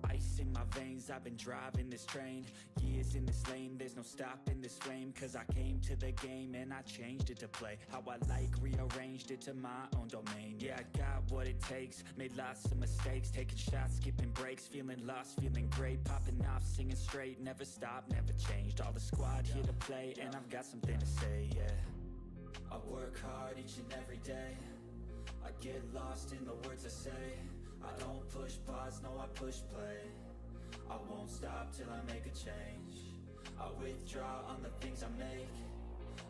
Ice in my veins, I've been driving this train. Years in this lane, there's no stopping this flame. Cause I came to the game and I changed it to play how I like, rearranged it to my own domain. Yeah, I got what it takes, made lots of mistakes, taking shots, skipping breaks, feeling lost, feeling great, popping off, singing straight, never stopped, never changed. All the squad here to play and I've got something to say, yeah. I work hard each and every day, I get lost in the words I say. I don't push pause, no I push play. I won't stop till I make a change. I withdraw on the things I make.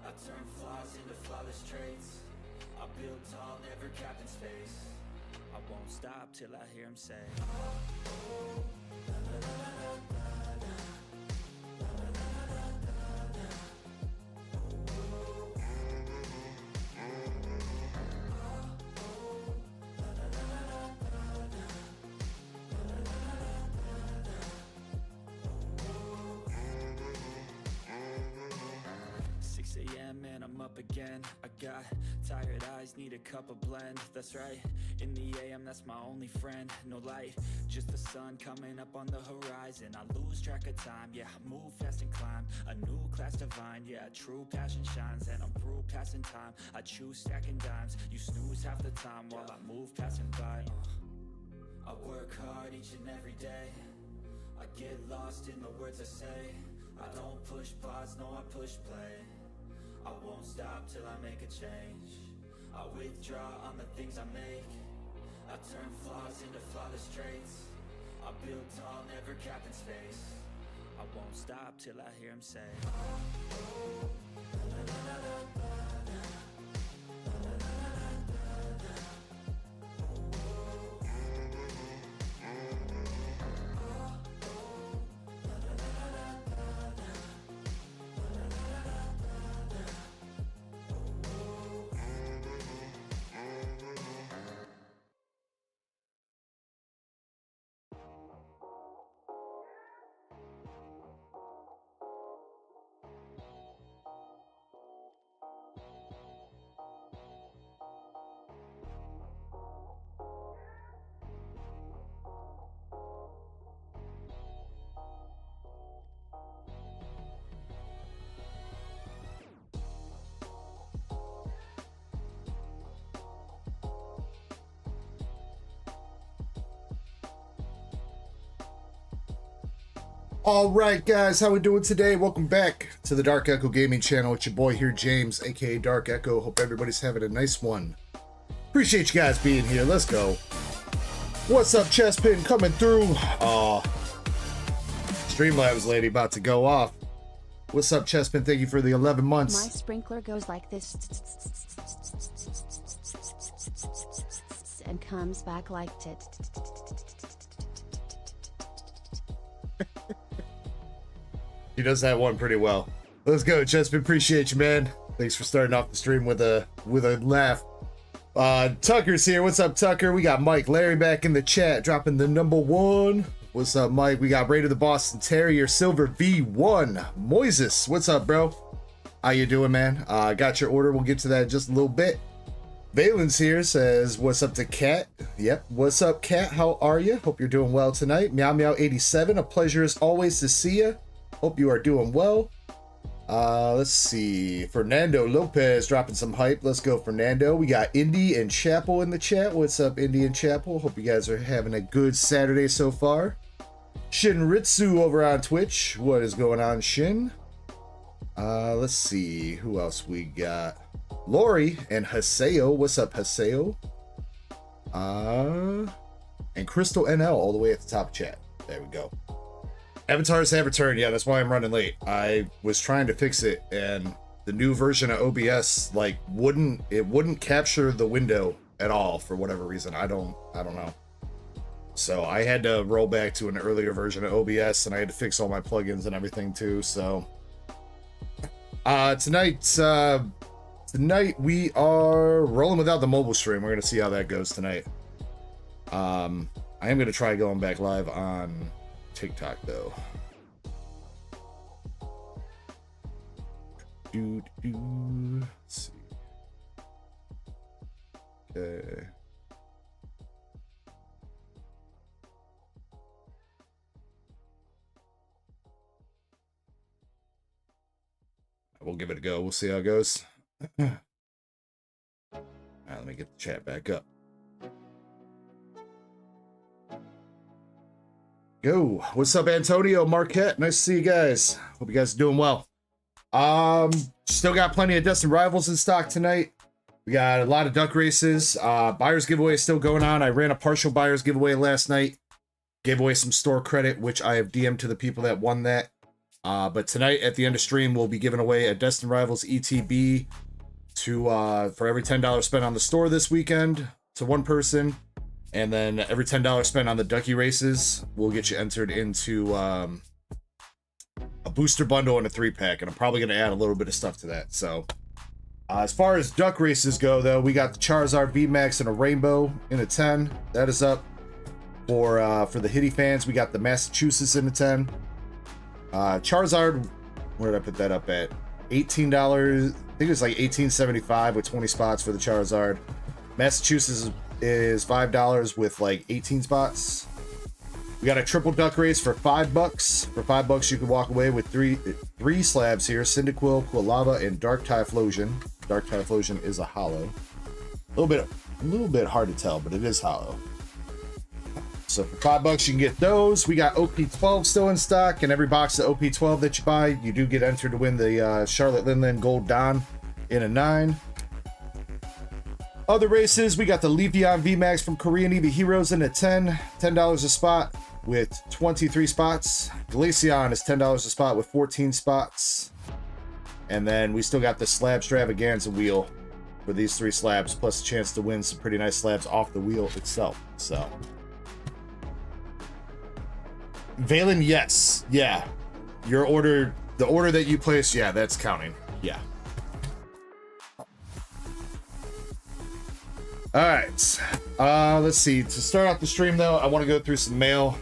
I turn flaws into flawless traits. I build tall, never capped in space. I won't stop till I hear him say, oh, la, la, la, la, la, la. 6 a.m. and I'm up again. I got tired eyes, need a cup of blend. That's right, in the AM, that's my only friend. No light, just the sun coming up on the horizon. I lose track of time, yeah, I move fast and climb. A new class divine, yeah, true passion shines. And I'm through passing time, I choose stacking dimes. You snooze half the time while I move passing by. I work hard each and every day. I get lost in the words I say. I don't push pause, no I push play. I won't stop till I make a change. I withdraw on the things I make. I turn flaws into flawless traits. I build tall, never capped in space. I won't stop till I hear him say, oh, oh, la, la, la, la, la, la. All right, guys, how we doing today? Welcome back to the Dark Echo Gaming channel. It's your boy here, James, aka Dark Echo. Hope everybody's having a nice one. Appreciate you guys being here. Let's go. What's up, Chespin? Coming through. Streamlabs lady about to go off. What's up, Chespin? Thank you for the 11 months. My sprinkler goes like this and comes back like tit. He does that one pretty well. Let's go, Chespin. Appreciate you, man. Thanks for starting off the stream with a laugh. Tucker's here. What's up, Tucker? We got Mike Larry back in the chat, dropping the #1. What's up, Mike? We got Raider the Boston Terrier, Silver V1. Moises, what's up, bro? How you doing, man? Got your order. We'll get to that in just a little bit. Valen's here, says, what's up to Kat? Yep, what's up, Kat? How are you? Hope you're doing well tonight. Meow Meow 87, a pleasure as always to see you. Hope you are doing well. Let's see. Fernando Lopez dropping some hype. Let's go, Fernando. We got Indy and Chapel in the chat. What's up, Indy and Chapel? Hope you guys are having a good Saturday so far. Shinritsu over on Twitch. What is going on, Shin? Let's see. Who else we got? Lori and Haseo. What's up, Haseo? And Crystal NL all the way at the top of chat. There we go. Avatars have returned. Yeah, that's why I'm running late. I was trying to fix it, and the new version of OBS like wouldn't capture the window at all for whatever reason. I don't know. So I had to roll back to an earlier version of OBS, and I had to fix all my plugins and everything too. So tonight we are rolling without the mobile stream. We're gonna see how that goes tonight. I am gonna try going back live on TikTok though. Let's see. Okay. We'll give it a go. We'll see how it goes. All right, let me get the chat back up. Go. What's up, Antonio Marquette? Nice to see you guys. Hope you guys are doing well. Still got plenty of Destined Rivals in stock tonight. We got a lot of duck races. Buyers giveaway is still going on. I ran a partial buyers giveaway last night. Gave away some store credit, which I have DM'd to the people that won that. But tonight at the end of stream, we'll be giving away a Destined Rivals ETB to for every $10 spent on the store this weekend to one person. And then every $10 spent on the ducky races will get you entered into a booster bundle and a 3-pack. And I'm probably going to add a little bit of stuff to that. So as far as duck races go, though, we got the Charizard VMAX and a Rainbow in a 10. That is up. For the Hitty fans, we got the Massachusetts in a 10. Charizard, where did I put that up at? $18. I think it's like $18.75 with 20 spots for the Charizard. Massachusetts is $5 with like 18 spots. We got a triple duck race for $5. For $5, you can walk away with three slabs here: Cyndaquil, Quilava, and Dark Typhlosion. Dark Typhlosion is a hollow. A little bit hard to tell, but it is hollow. So for $5, you can get those. We got OP12 still in stock, and every box of OP12 that you buy, you do get entered to win the Charlotte Lindland Gold Don in a 9. Other races, we got the Leafeon VMAX from Korean EV Heroes in a 10. $10 a spot with 23 spots. Glaceon is $10 a spot with 14 spots. And then we still got the Slab Stravaganza wheel for these 3 slabs, plus a chance to win some pretty nice slabs off the wheel itself. So Valen, yes. Yeah. Your order, the order that you placed, yeah, that's counting. Yeah. All right. Let's see. To start off the stream, though, I want to go through some mail.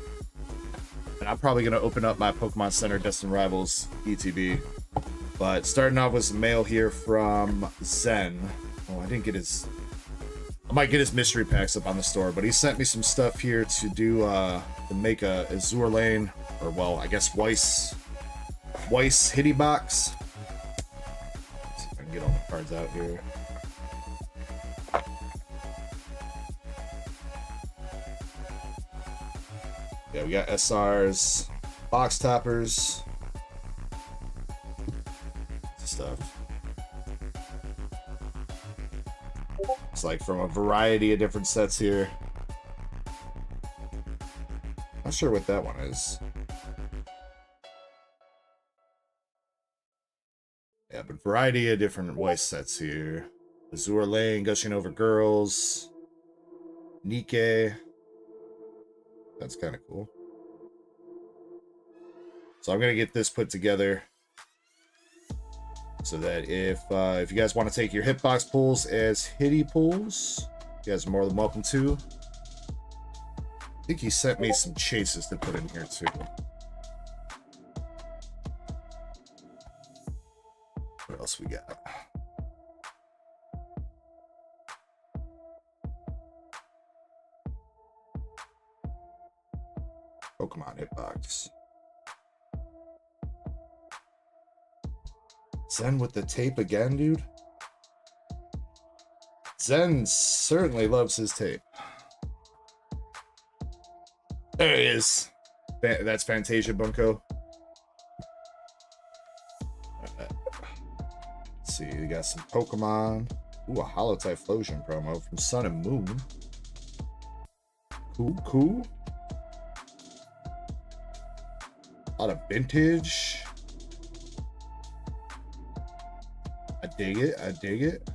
And I'm probably going to open up my Pokemon Center Destined Rivals ETB. But starting off with some mail here from Zen. Oh, I didn't get his... I might get his mystery packs up on the store, but he sent me some stuff here to do, to make a Azure Lane, or well, I guess Weiss Hitty box. Let's see if I can get all the cards out here. Yeah, we got SRs, box toppers, stuff. It's like from a variety of different sets here. Not sure what that one is. Yeah, but variety of different Weiss sets here. Azure Lane, Gushing Over Girls, Nike. That's kind of cool. So I'm gonna get this put together so that if you guys want to take your hitbox pulls as Hitty pulls, you guys are more than welcome to. I think he sent me some chases to put in here too. What else we got? Pokemon hitbox. Zen with the tape again, dude. Zen certainly loves his tape. There he is. That's Fantasia Bunko. Let's see, we got some Pokemon. Ooh, a Holotype Flosion promo from Sun and Moon. Cool. A lot of vintage. I dig it.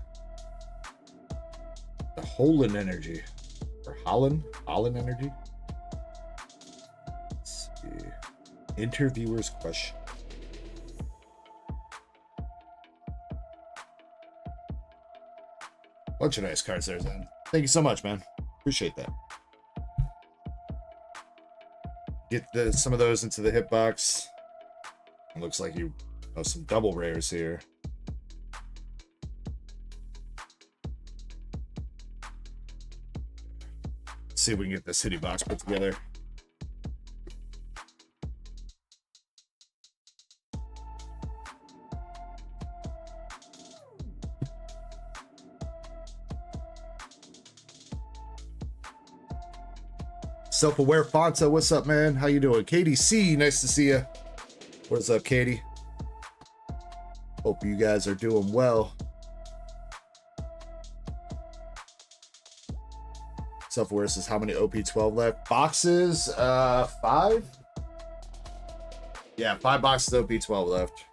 The Holland Energy. Or Holland Energy. Let's see. Interviewer's question. Bunch of nice cards there, Zen. Thank you so much, man. Appreciate that. Get some of those into the hitbox. It looks like you have some double rares here. Let's see if we can get the city box put together. Self-aware Fonta, what's up, man? How you doing? Katie C, nice to see you. What's up, Katie? Hope you guys are doing well. Self-aware says, how many OP12 left? Boxes, 5? Yeah, 5 boxes of OP12 left.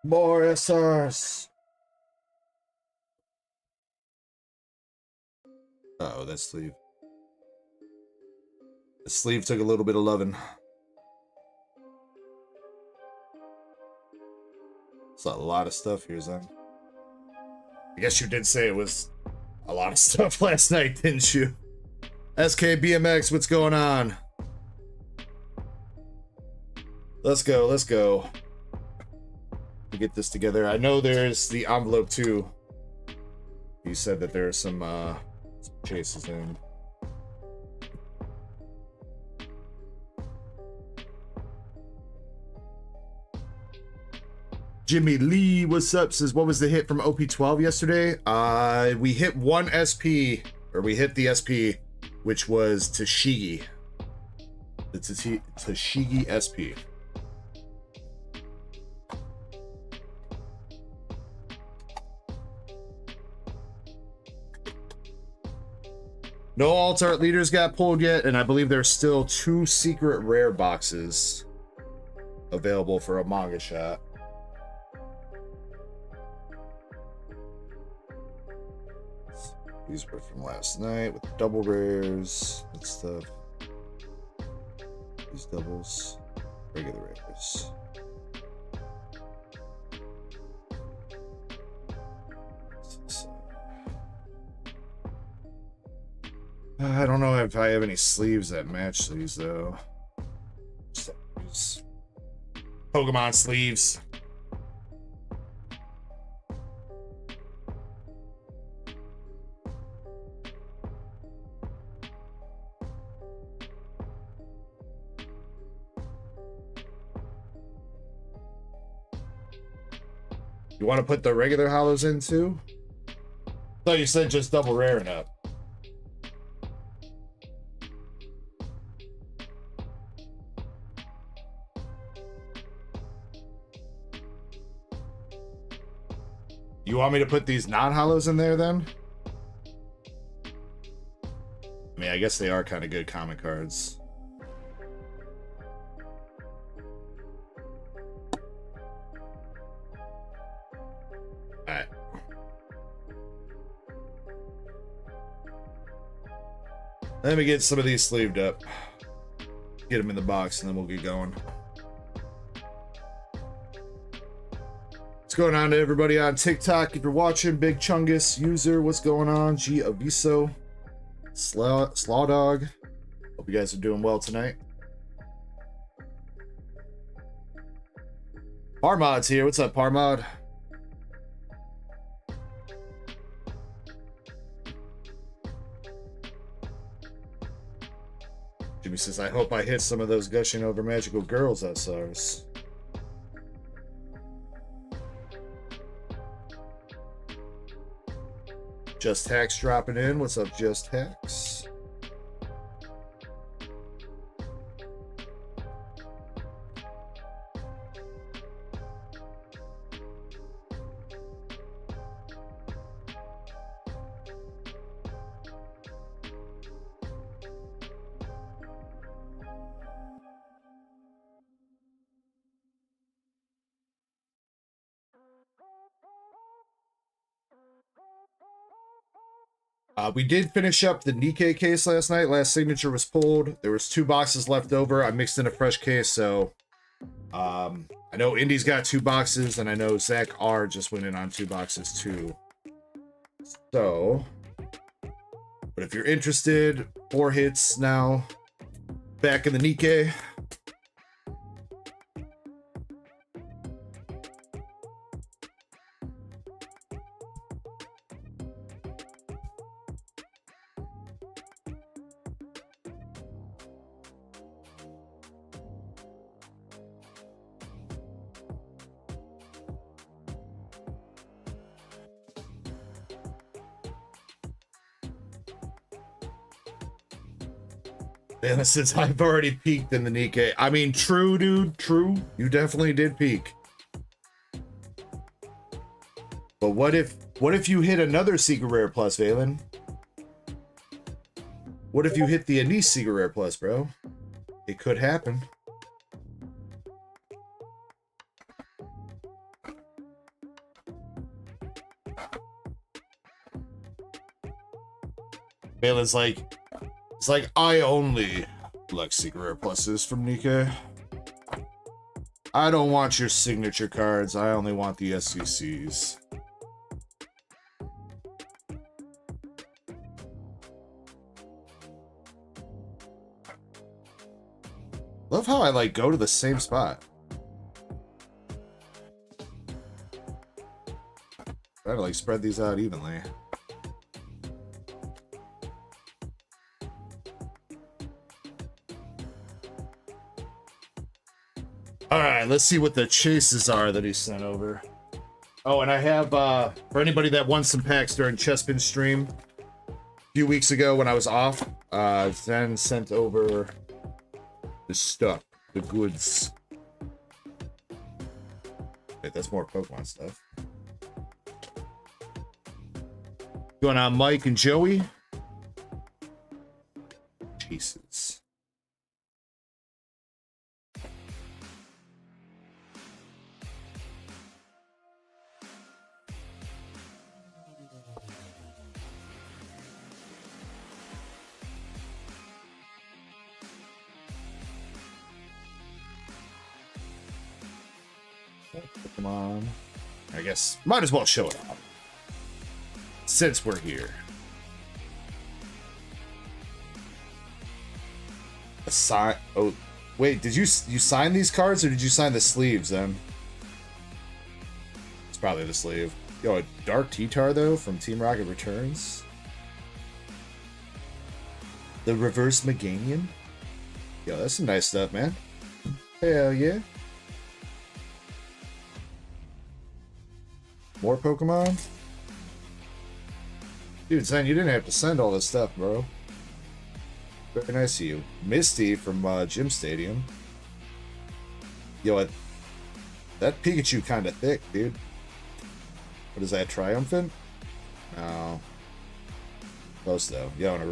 More SRs. Uh-oh, that sleeve. The sleeve took a little bit of loving. It's a lot of stuff here, Zen. I guess you did say it was a lot of stuff last night, didn't you? SKBMX, what's going on? Let's go. To get this together. I know there's the envelope too. You said that there are some chases in. Jimmy Lee, what's up? Says, what was the hit from OP12 yesterday? We hit one SP, or we hit the SP, which was Tashigi. The Tashigi SP. No alt art leaders got pulled yet, and I believe there's still 2 secret rare boxes available for a manga shot. These were from last night with the double rares and stuff. These doubles, regular rares. I don't know if I have any sleeves that match these though. Just Pokemon sleeves. You want to put the regular hollows in too? Thought you said just double raring up. You want me to put these non-hollows in there then? I mean, I guess they are kind of good comic cards. Alright. Let me get some of these sleeved up. Get him in the box and then we'll get going. What's going on to everybody on TikTok? If you're watching, Big Chungus user, what's going on? G Aviso, Slaw Dog. Hope you guys are doing well tonight. Parmod's here. What's up, Parmod? Jimmy says, I hope I hit some of those gushing over magical girls SRs. Just Hex dropping in. What's up, Just Hex? We did finish up the Nikkei case last night. Last signature was pulled. There was 2 boxes left over. I mixed in a fresh case, so I know Indy's got 2 boxes, and I know Zach R just went in on 2 boxes too. So, but if you're interested, 4 hits now. Back in the Nikkei. And since I've already peaked in the Nikkei. I mean, true, dude, true. You definitely did peak. But what if you hit another Secret Rare Plus, Valen? What if you hit the Anise Secret Rare Plus, bro? It could happen. Valen's like, it's like, I only like Secret Rare Pluses from Nikkei. I don't want your signature cards. I only want the SCCs. Love how I like go to the same spot. Try to like spread these out evenly. All right, let's see what the chases are that he sent over. Oh, and I have, for anybody that won some packs during Chespin's stream a few weeks ago when I was off, Zen sent over the stuff, the goods. Wait, that's more Pokemon stuff. Going on, Mike and Joey. Chases. Come on. I guess might as well show it off since we're here. A sign. Oh, wait. Did you sign these cards or did you sign the sleeves? Then it's probably the sleeve. Yo, a Dark T-Tar though from Team Rocket Returns. The Reverse Meganium. Yo, that's some nice stuff, man. Hell yeah. More Pokemon? Dude, Zen, you didn't have to send all this stuff, bro. Very nice of you. Misty from Gym Stadium. Yo, that Pikachu kind of thick, dude. What is that, Triumphant? No. Close, though. Yo, and a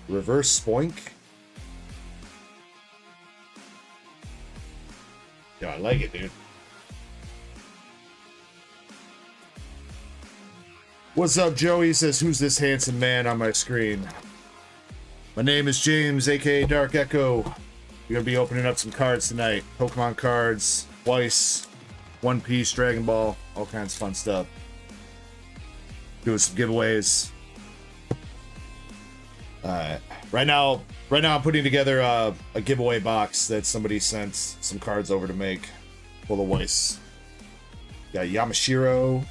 reverse Spoink. Yo, I like it, dude. What's up, Joey? He says, who's this handsome man on my screen? My name is James, aka Dark Echo. We're gonna be opening up some cards tonight. Pokemon cards, Weiss, One Piece, Dragon Ball, all kinds of fun stuff. Doing some giveaways. Alright. Right now I'm putting together a giveaway box that somebody sent some cards over to make. Full of Weiss. Got Yamashiro.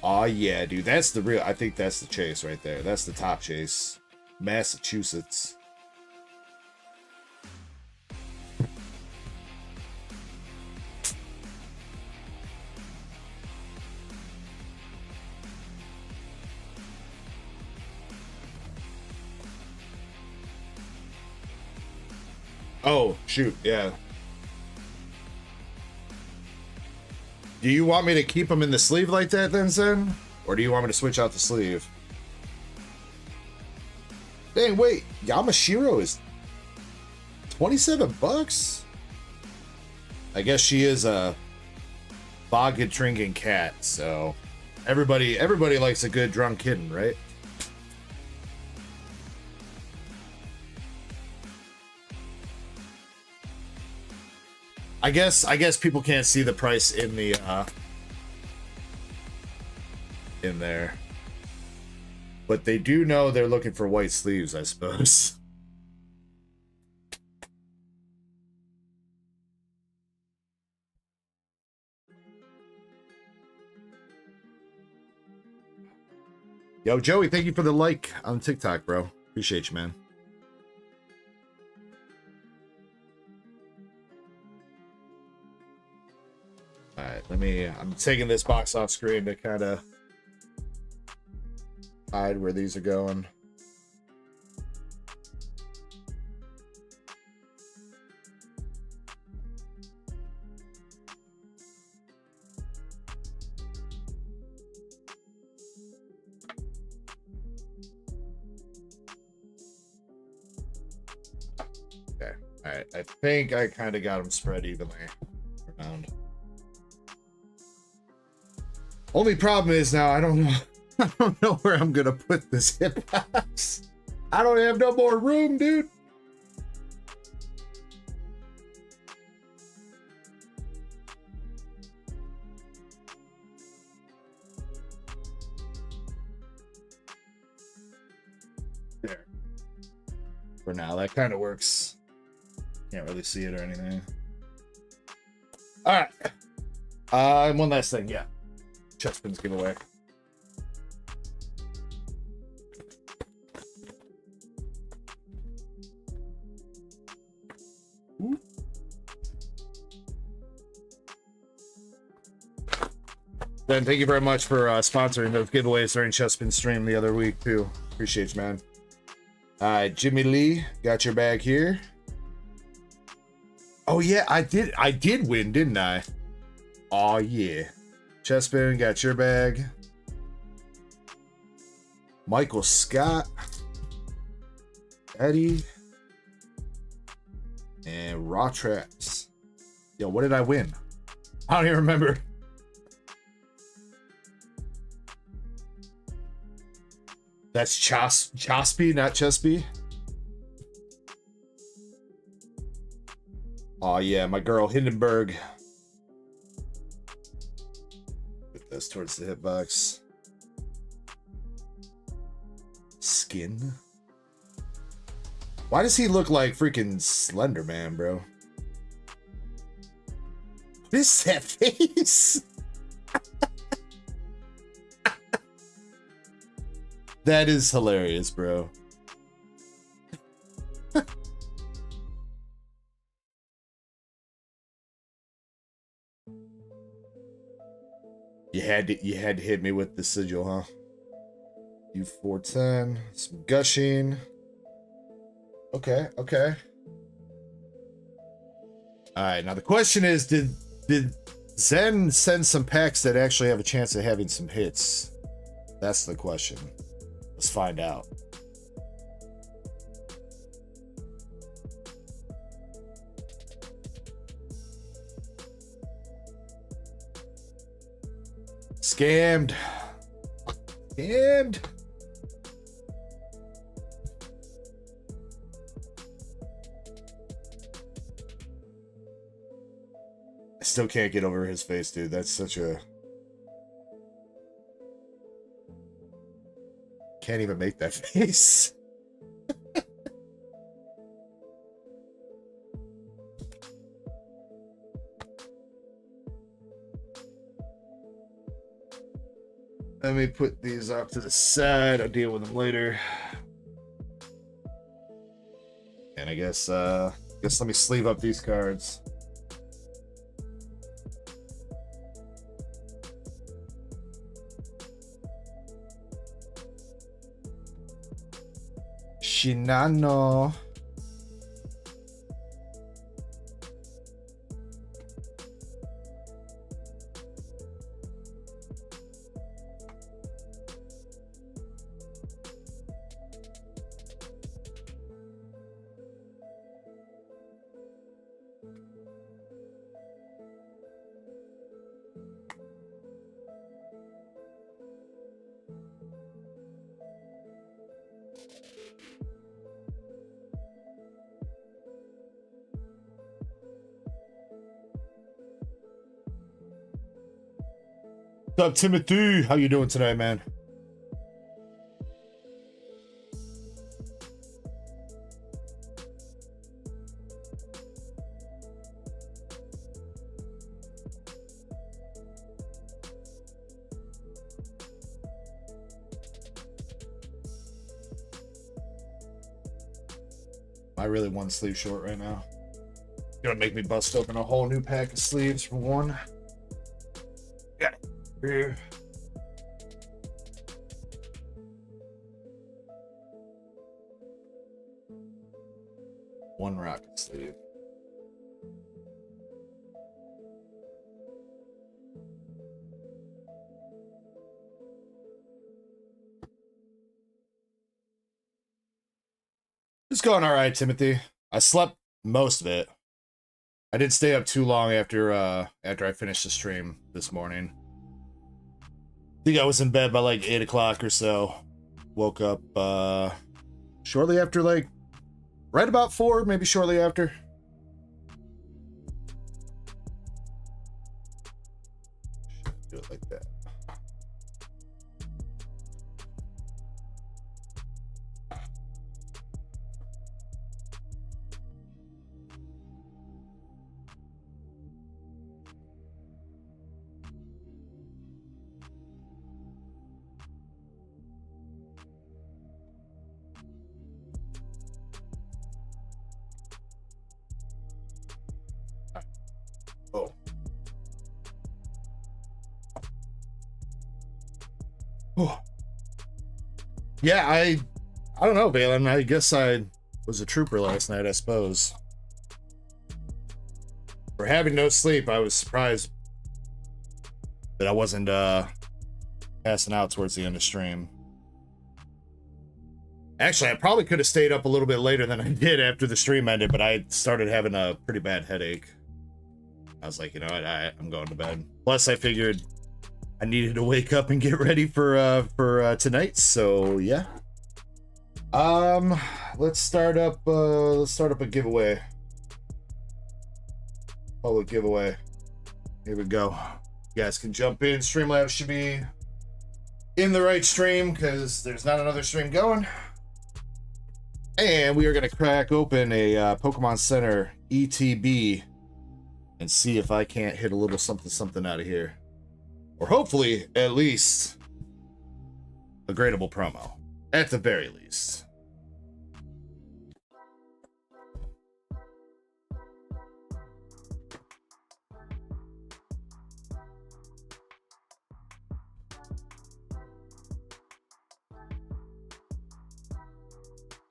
Aw, yeah, dude. That's the real... I think that's the chase right there. That's the top chase. Massachusetts. Oh, shoot, yeah. Do you want me to keep them in the sleeve like that then, Zen? Or do you want me to switch out the sleeve? Dang, wait. Yamashiro is 27 bucks? I guess she is a vodka drinking cat, so everybody likes a good drunk kitten, right? I guess people can't see the price in the in there. But they do know they're looking for white sleeves, I suppose. Yo, Joey, thank you for the like on TikTok, bro. Appreciate you, man. Alright, I'm taking this box off screen to kind of hide where these are going. Okay, alright, I think I kind of got them spread evenly around. Only problem is now I don't know where I'm gonna put this hitbox. I don't have no more room, dude. There. For now, that kind of works. Can't really see it or anything. All right. One last thing, yeah. Chestpins giveaway. Ooh. Ben, thank you very much for sponsoring those giveaways during Chestpin stream the other week too. Appreciate you, man. Jimmy Lee, got your bag here. Oh yeah, I did win, didn't I? Oh yeah. Chestpin, got your bag. Michael Scott. Eddie. And Raw Traps. Yo, what did I win? I don't even remember. That's Chospy, not Chespy. Oh yeah, my girl Hindenburg. Put this towards the hitbox. Skin. Why does he look like freaking Slender Man, bro? What is that face? That is hilarious, bro. You had to hit me with the sigil, huh? U410, some gushing. Okay, okay. All right, now the question is, did Zen send some packs that actually have a chance of having some hits? That's the question. Let's find out. Scammed. Scammed. still can't get over his face, dude. That's such a... Can't even make that face. Let me put these off to the side. I'll deal with them later. And I guess let me sleeve up these cards. Shinano. What's up, Timothy? How you doing tonight, man? I really one sleeve short right now. Gonna make me bust open a whole new pack of sleeves for one. Got it. Here. One rocket sleeve. It's going all right, Timothy. I slept most of it. I did stay up too long after I finished the stream this morning. I think I was in bed by like 8 o'clock or so. Woke up shortly after, like right about 4, maybe shortly after. Do it like that. Oh. Yeah, I don't know, Valen. I guess I was a trooper last night, I suppose. For having no sleep, I was surprised that I wasn't passing out towards the end of stream. Actually, I probably could have stayed up a little bit later than I did after the stream ended, but I started having a pretty bad headache. I was like, you know what, I'm going to bed. Plus, I figured I needed to wake up and get ready for tonight, so yeah. Let's start up a giveaway. Public giveaway. Here we go. You guys can jump in. Streamlabs should be in the right stream because there's not another stream going. And we are gonna crack open a Pokemon Center ETB and see if I can't hit a little something out of here. Or hopefully, at least, a gradable promo. At the very least.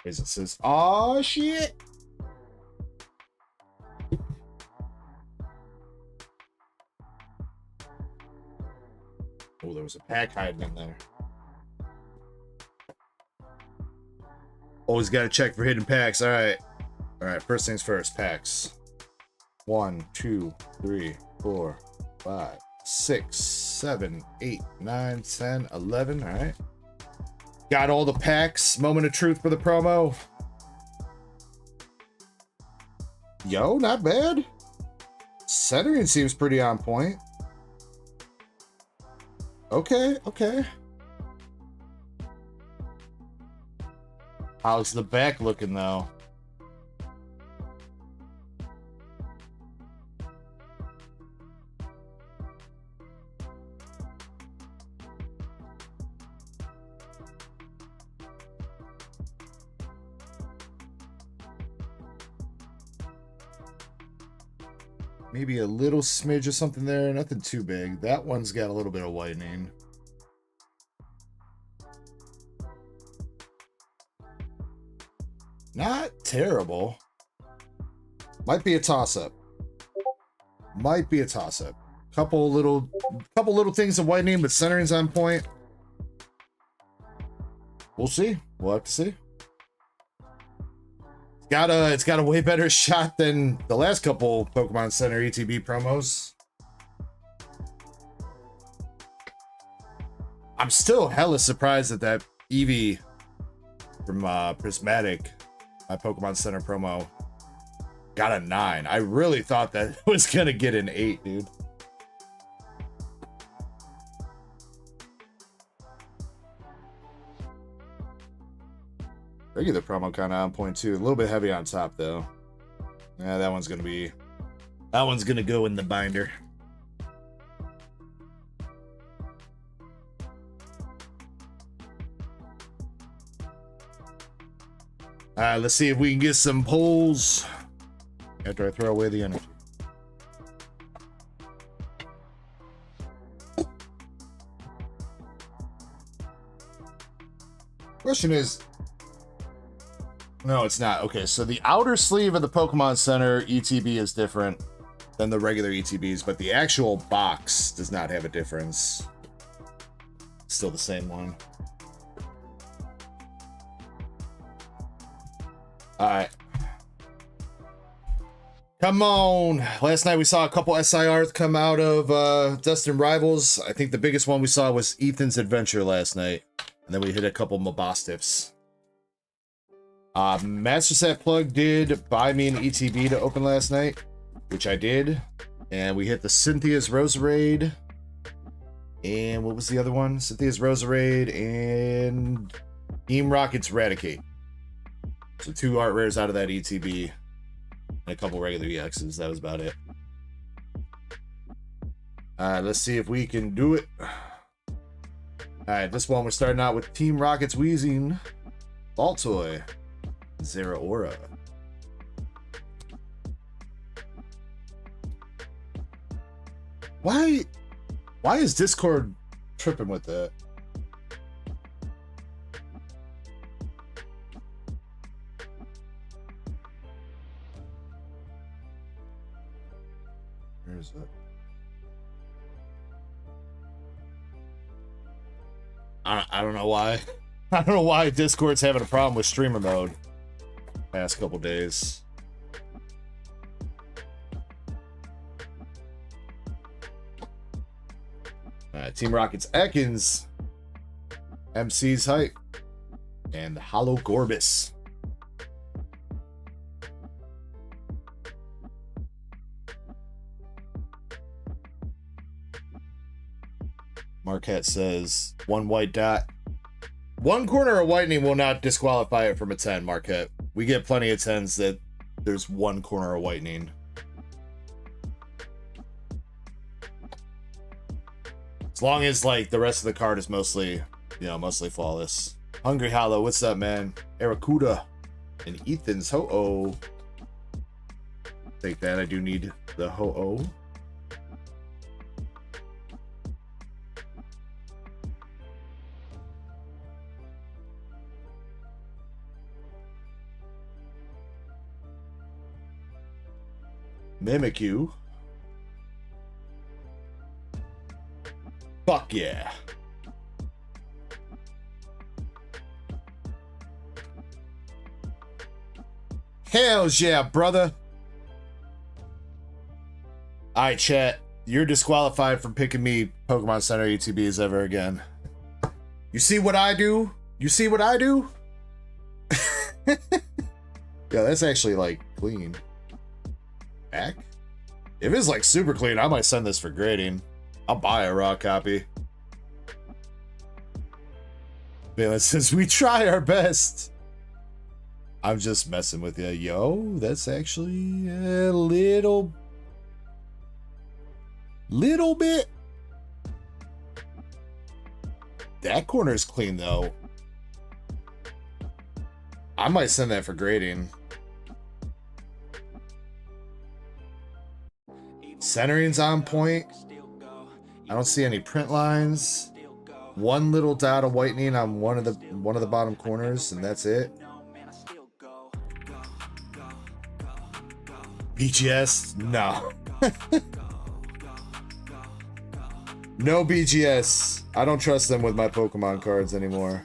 It says, "Aw, shit." Oh, there was a pack hiding in there. Always got to check for hidden packs. All right. All right. First things first. Packs. 1, 2, 3, 4, 5, 6, 7, 8, 9, 10, 11. All right. Got all the packs. Moment of truth for the promo. Yo, not bad. Centering seems pretty on point. Okay, okay. How's the back looking, though? Maybe a little smidge of something there. Nothing too big. That one's got a little bit of whitening. Not terrible. Might be a toss-up. Might be a toss-up. Couple little things of whitening, but centering's on point. We'll see. We'll have to see. It's got a way better shot than the last couple Pokemon Center ETB promos. I'm still hella surprised that Eevee from Prismatic, my Pokemon Center promo, got a 9. I really thought that it was gonna get an 8, dude. Regular promo kind of on point too. A little bit heavy on top though. Yeah, that one's gonna go in the binder. Let's see if we can get some polls after I throw away the energy. Question is, no, it's not. Okay, so the outer sleeve of the Pokemon Center ETB is different than the regular ETBs, but the actual box does not have a difference. Still the same one. Alright. Come on. Last night we saw a couple SIRs come out of Destined Rivals. I think the biggest one we saw was Ethan's Adventure last night. And then we hit a couple Mabostiffs. Master Set Plug did buy me an ETB to open last night, which I did. And we hit the Cynthia's Roserade. And what was the other one? Cynthia's Roserade and Team Rocket's Eradicate. So 2 art rares out of that ETB. And a couple regular EXs. That was about it. Let's see if we can do it. Alright, this one we're starting out with Team Rocket's Wheezing, Baltoy, Zeraora. Why is Discord tripping with that? Where is it? I don't know why. I don't know why Discord's having a problem with streamer mode past couple days. Team Rocket's Ekans, MC's Hype, and Hollow Gorbis. Marquette says 1 white dot. 1 corner of whitening will not disqualify it from a 10, Marquette. We get plenty of 10s that there's 1 corner of whitening. As long as like the rest of the card is mostly, mostly flawless. Hungry Hollow, what's up, man? Aracuda and Ethan's Ho-Oh. Take that, I do need the Ho-Oh. Mimikyu. Fuck yeah. Hells yeah, brother. Alright, chat. You're disqualified from picking me Pokemon Center ETBs ever again. You see what I do? You see what I do? Yeah, that's actually like clean. Back? If it's like super clean, I might send this for grading. I'll buy a raw copy. Balin says, we try our best. I'm just messing with you. Yo, that's actually a little bit. That corner is clean, though. I might send that for grading. Centering's on point. I don't see any print lines. One little dot of whitening on one of the bottom corners, and that's it. BGS? No. No BGS. I don't trust them with my Pokemon cards anymore.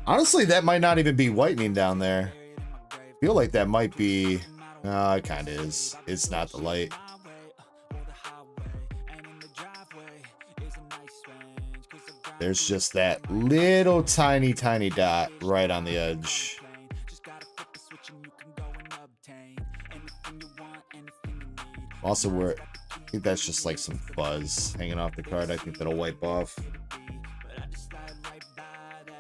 Honestly, that might not even be whitening down there. I feel like that might be... No, it kind of is. It's not the light. There's just that little tiny dot right on the edge. Also, I think that's just like some fuzz hanging off the card. I think that'll wipe off.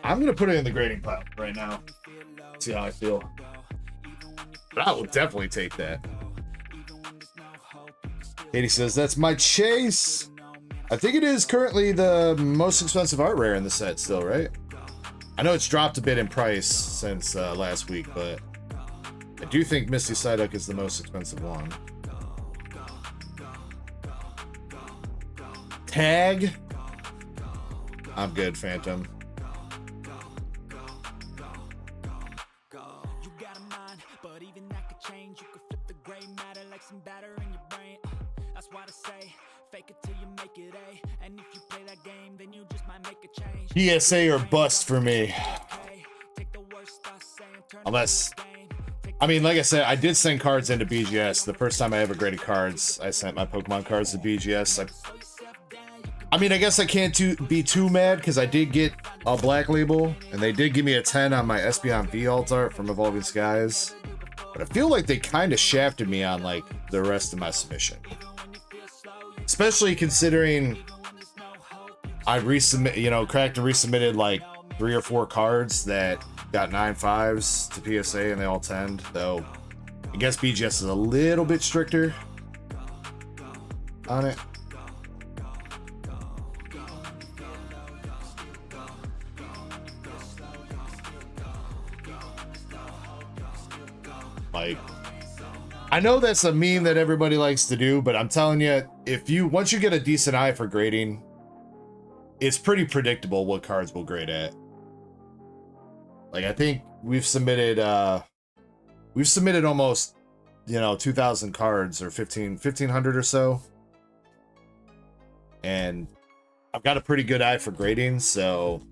I'm going to put it in the grading pile right now. See how I feel. But I will definitely take that. Katie says, that's my chase. I think it is currently the most expensive art rare in the set still, right? I know it's dropped a bit in price since last week, but I do think Misty Psyduck is the most expensive one. Tag. I'm good, Phantom. PSA or bust for me. Unless, I mean, like I said, I did send cards into BGS. The first time I ever graded cards, I sent my Pokemon cards to BGS. I mean, I guess I can't be too mad because I did get a black label, and they did give me a 10 on my Espeon V alt art from Evolving Skies. But I feel like they kind of shafted me on like the rest of my submission. Especially considering I cracked and resubmitted like 3 or 4 cards that got 9.5s to PSA and they all 10'd, though I guess BGS is a little bit stricter on it. Like, I know that's a meme that everybody likes to do, but I'm telling you, once you get a decent eye for grading, it's pretty predictable what cards will grade at. Like, I think we've submitted almost, 2,000 cards or 1,500 or so. And I've got a pretty good eye for grading, so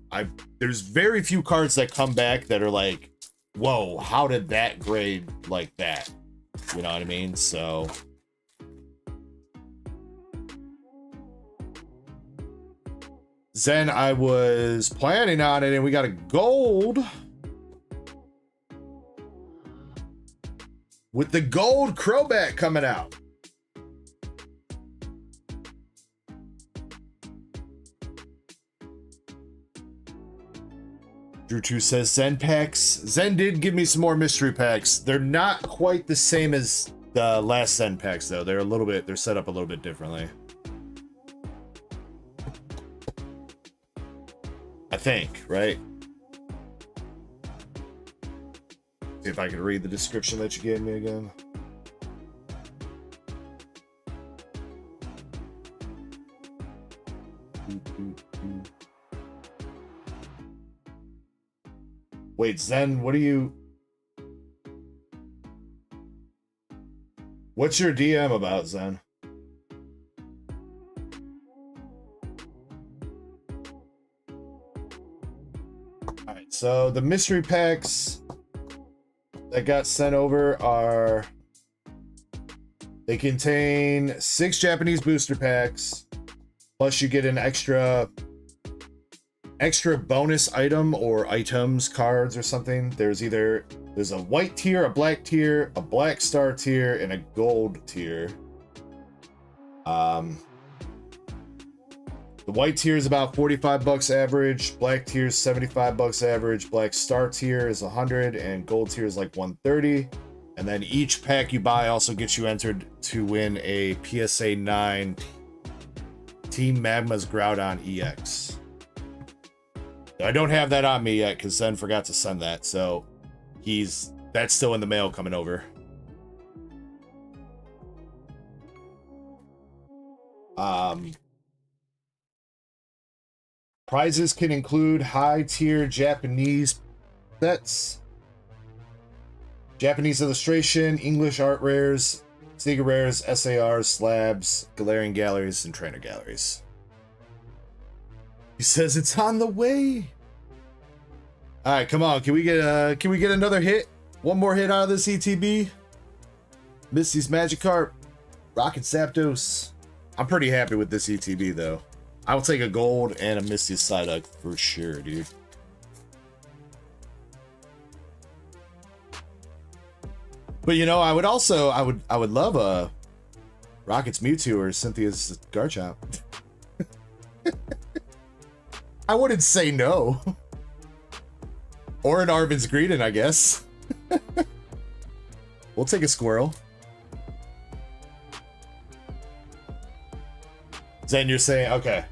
there's very few cards that come back that are like, whoa, how did that grade like that? You know what I mean? So Zen, I was planning on it, and we got a gold. With the gold Crobat coming out. Drew 2 says Zen packs. Zen did give me some more mystery packs. They're not quite the same as the last Zen packs, though. They're set up a little bit differently. I think, right? See if I can read the description that you gave me again. Wait, Zen, what's your DM about, Zen? Alright, so the mystery packs that got sent over they contain 6 Japanese booster packs, plus you get an extra bonus item or items, cards or something. There's a white tier, a black star tier, and a gold tier. The white tier is about 45 bucks average, black tier is 75 bucks average, black star tier is 100, and gold tier is like 130. And then each pack you buy also gets you entered to win a PSA 9 Team Magma's Groudon EX. I don't have that on me yet because Zen forgot to send that, so that's still in the mail coming over. Prizes can include high-tier Japanese sets, Japanese illustration, English art rares, Sneaker rares, SARs, slabs, Galarian galleries, and trainer galleries. He says it's on the way. All right, come on. Can we get another hit? One more hit out of this ETB. Misty's Magikarp, Rocket Zapdos. I'm pretty happy with this ETB though. I will take a gold and a Misty's Psyduck for sure, dude. But you know, I would love a Rocket's Mewtwo or Cynthia's Garchomp. I wouldn't say no. Or an Arvin's Greedent, I guess. We'll take a Squirrel. Zen, you're saying, okay,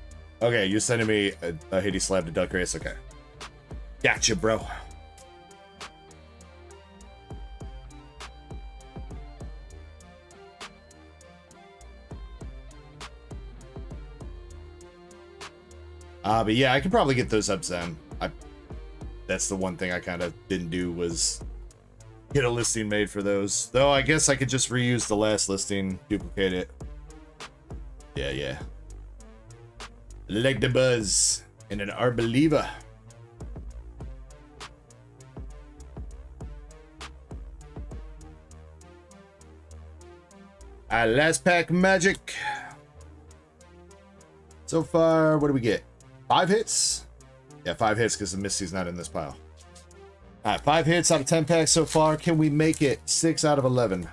you're sending me a Hitty Slab to Duck Race, okay. Gotcha, bro. But yeah, I could probably get those up, Zen. That's the one thing I kind of didn't do was get a listing made for those. Though I guess I could just reuse the last listing, duplicate it. Yeah. Like the buzz and an Arboliva. Last pack magic. So far, what do we get? 5 hits? Yeah, 5 hits because the Misty's not in this pile. All right, 5 hits out of 10 packs so far. Can we make it 6 out of 11?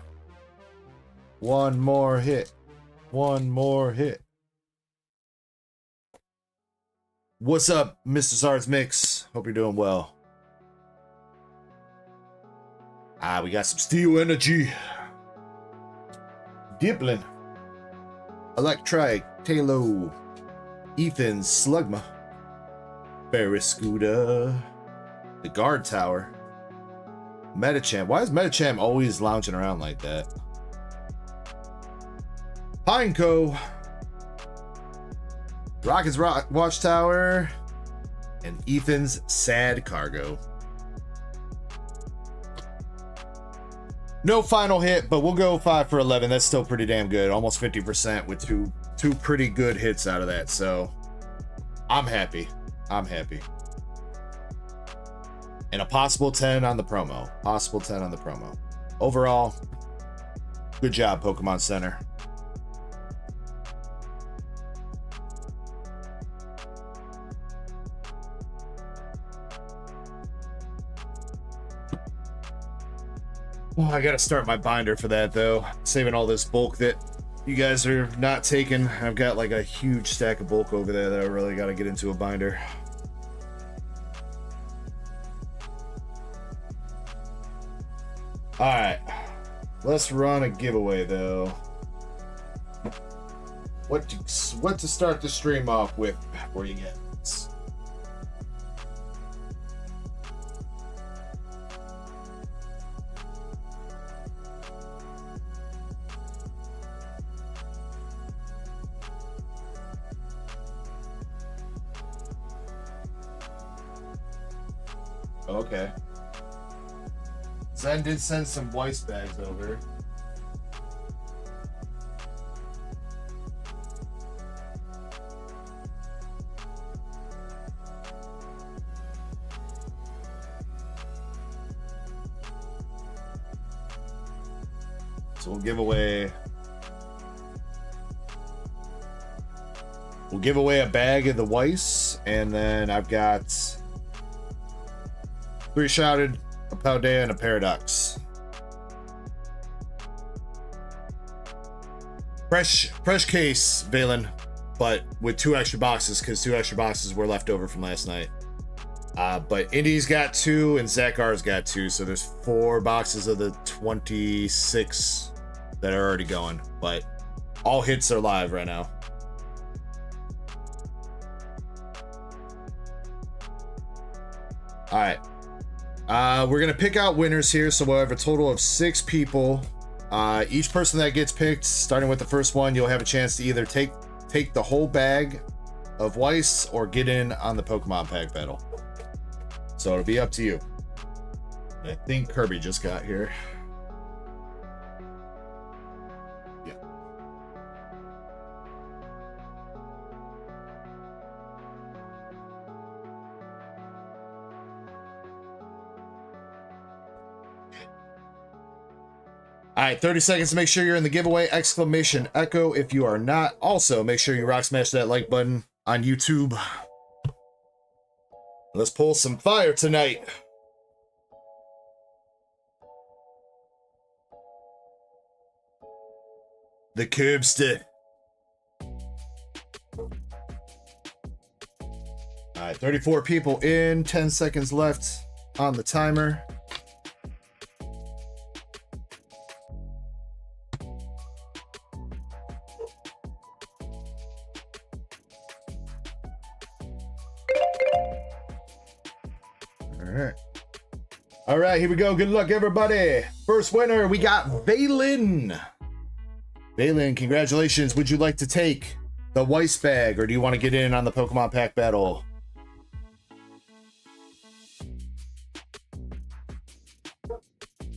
One more hit. One more hit. What's up, Mr. Zard's Mix? Hope you're doing well. We got some Steel Energy. Diplin. Electrike. Talo. Ethan Slugma. Barraskewda. The Guard Tower. Metachamp. Why is Metachamp always lounging around like that? Pineco. Rocket's Watchtower. And Ethan's Sad Cargo. No final hit, but we'll go 5 for 11. That's still pretty damn good. Almost 50% with two pretty good hits out of that. So I'm happy. I'm happy. And a possible 10 on the promo. Possible 10 on the promo. Overall, good job, Pokemon Center. Oh, I gotta start my binder for that though. Saving all this bulk that you guys are not taking. I've got like a huge stack of bulk over there that I really gotta get into a binder. Alright. Let's run a giveaway though. What to start the stream off with before you get this? Okay. Zen did send some Weiss bags over. So we'll give away a bag of the Weiss, and then I've got 3 shouted, a Paldea, and a Paradox. Fresh case, Valen, but with 2 extra boxes because 2 extra boxes were left over from last night. But Indy's got 2 and Zakar's got 2, so there's 4 boxes of the 26 that are already going. But all hits are live right now. All right. We're gonna pick out winners here, so we'll have a total of 6 people. Each person that gets picked, starting with the first one, you'll have a chance to either take the whole bag of Weiss or get in on the Pokemon pack battle. So it'll be up to you. I think Kirby just got here. Yeah. All right, 30 seconds to make sure you're in the giveaway. Exclamation Ecko if you are not. Also, make sure you rock smash that like button on YouTube. Let's pull some fire tonight. The Curbster. All right, 34 people in, 10 seconds left on the timer. All right, here we go. Good luck, everybody. First winner, we got Valen. Valen, congratulations. Would you like to take the Weiss bag, or do you want to get in on the Pokemon pack battle?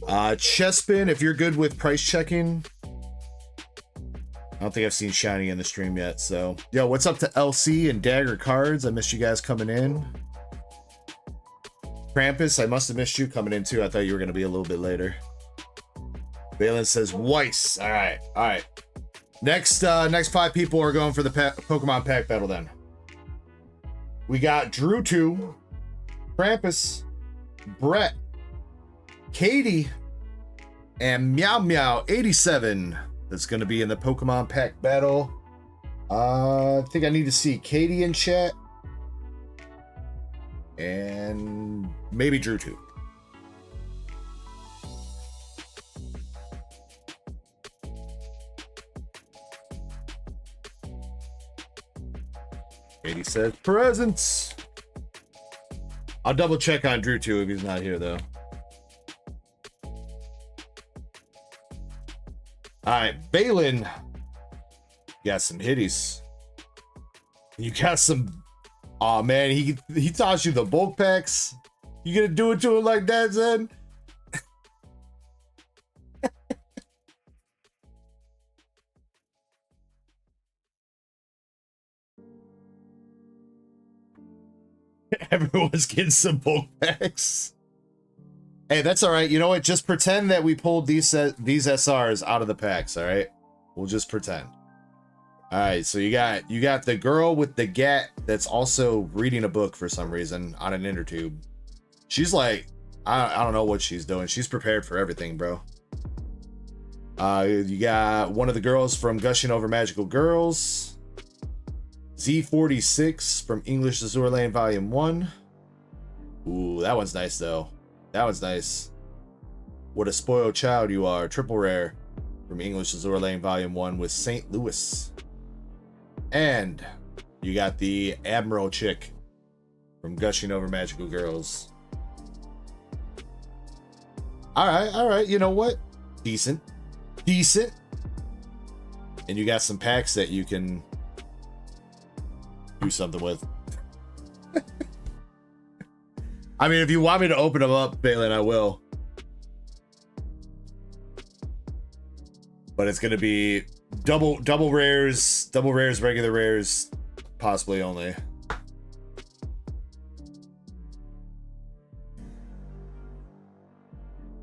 Chespin, if you're good with price checking. I don't think I've seen Shiny in the stream yet, so. Yo, what's up to LC and Dagger Cards? I missed you guys coming in. Krampus, I must have missed you coming in too. I thought you were going to be a little bit later. Valen says Weiss. All right. All right. Next 5 people are going for the Pokemon pack battle then. We got Drew 2, Krampus, Brett, Katie, and Meow Meow 87. That's going to be in the Pokemon pack battle. I think I need to see Katie in chat. And maybe Drew 2. Katie says presents. I'll double check on Drew 2 if he's not here though. All right, Valen. You got some hitties. You got some. Oh man, he tossed you the bulk packs. You gonna do it to him like that, Zen? Everyone's getting some bulk packs. Hey, that's all right. You know what? Just pretend that we pulled these SRs out of the packs. All right, we'll just pretend. All right, so you got the girl with the gat that's also reading a book for some reason on an inner tube. She's like, I don't know what she's doing. She's prepared for everything, bro. You got one of the girls from Gushing Over Magical Girls. Z46 from English Azure Lane Volume 1. Ooh, that one's nice though. That one's nice. What a spoiled child you are. Triple rare from English Azure Lane Volume 1 with St. Louis. And you got the Admiral chick from Gushing Over Magical Girls. All right. You know what? Decent. And you got some packs that you can do something with. I mean, if you want me to open them up, Valen, I will. But it's gonna be double rares, regular rares, possibly only.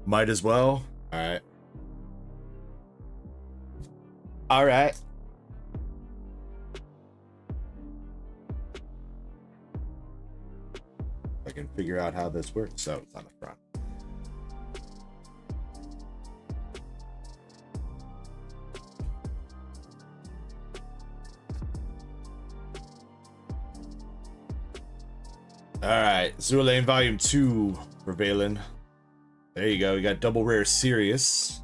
Might as well. All right. I can figure out how this works. So it's on the front. Alright, Zero Lane Volume 2 for Valen. There you go, you got double rare Sirius.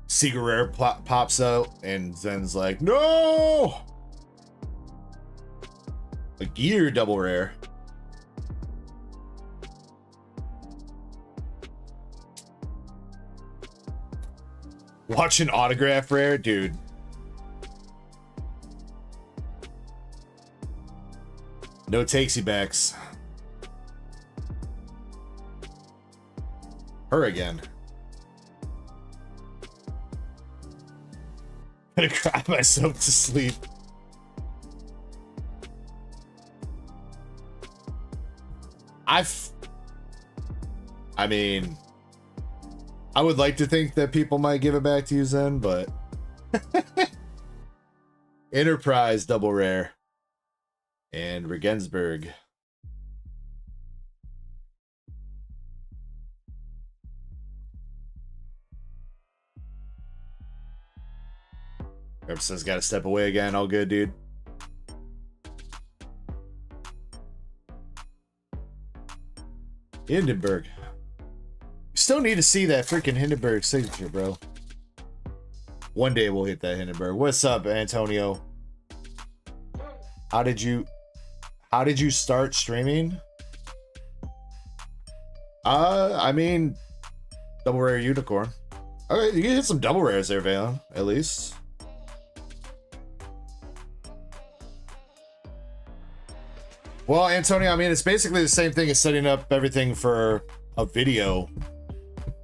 Secret rare pops out, and Zen's like, no! A gear double rare. Watch an autograph rare, dude. No takesy backs. Her again. Gonna cry myself to sleep. I mean, I would like to think that people might give it back to you, Zen, but Enterprise double rare and Regensburg. Says got to step away again. All good, dude. Hindenburg. Still need to see that freaking Hindenburg signature, bro. One day we'll hit that Hindenburg. What's up, Antonio? How did you start streaming? I mean, double rare unicorn. Okay, you can hit some double rares there, Valen, at least. Well, Antonio, I mean, it's basically the same thing as setting up everything for a video,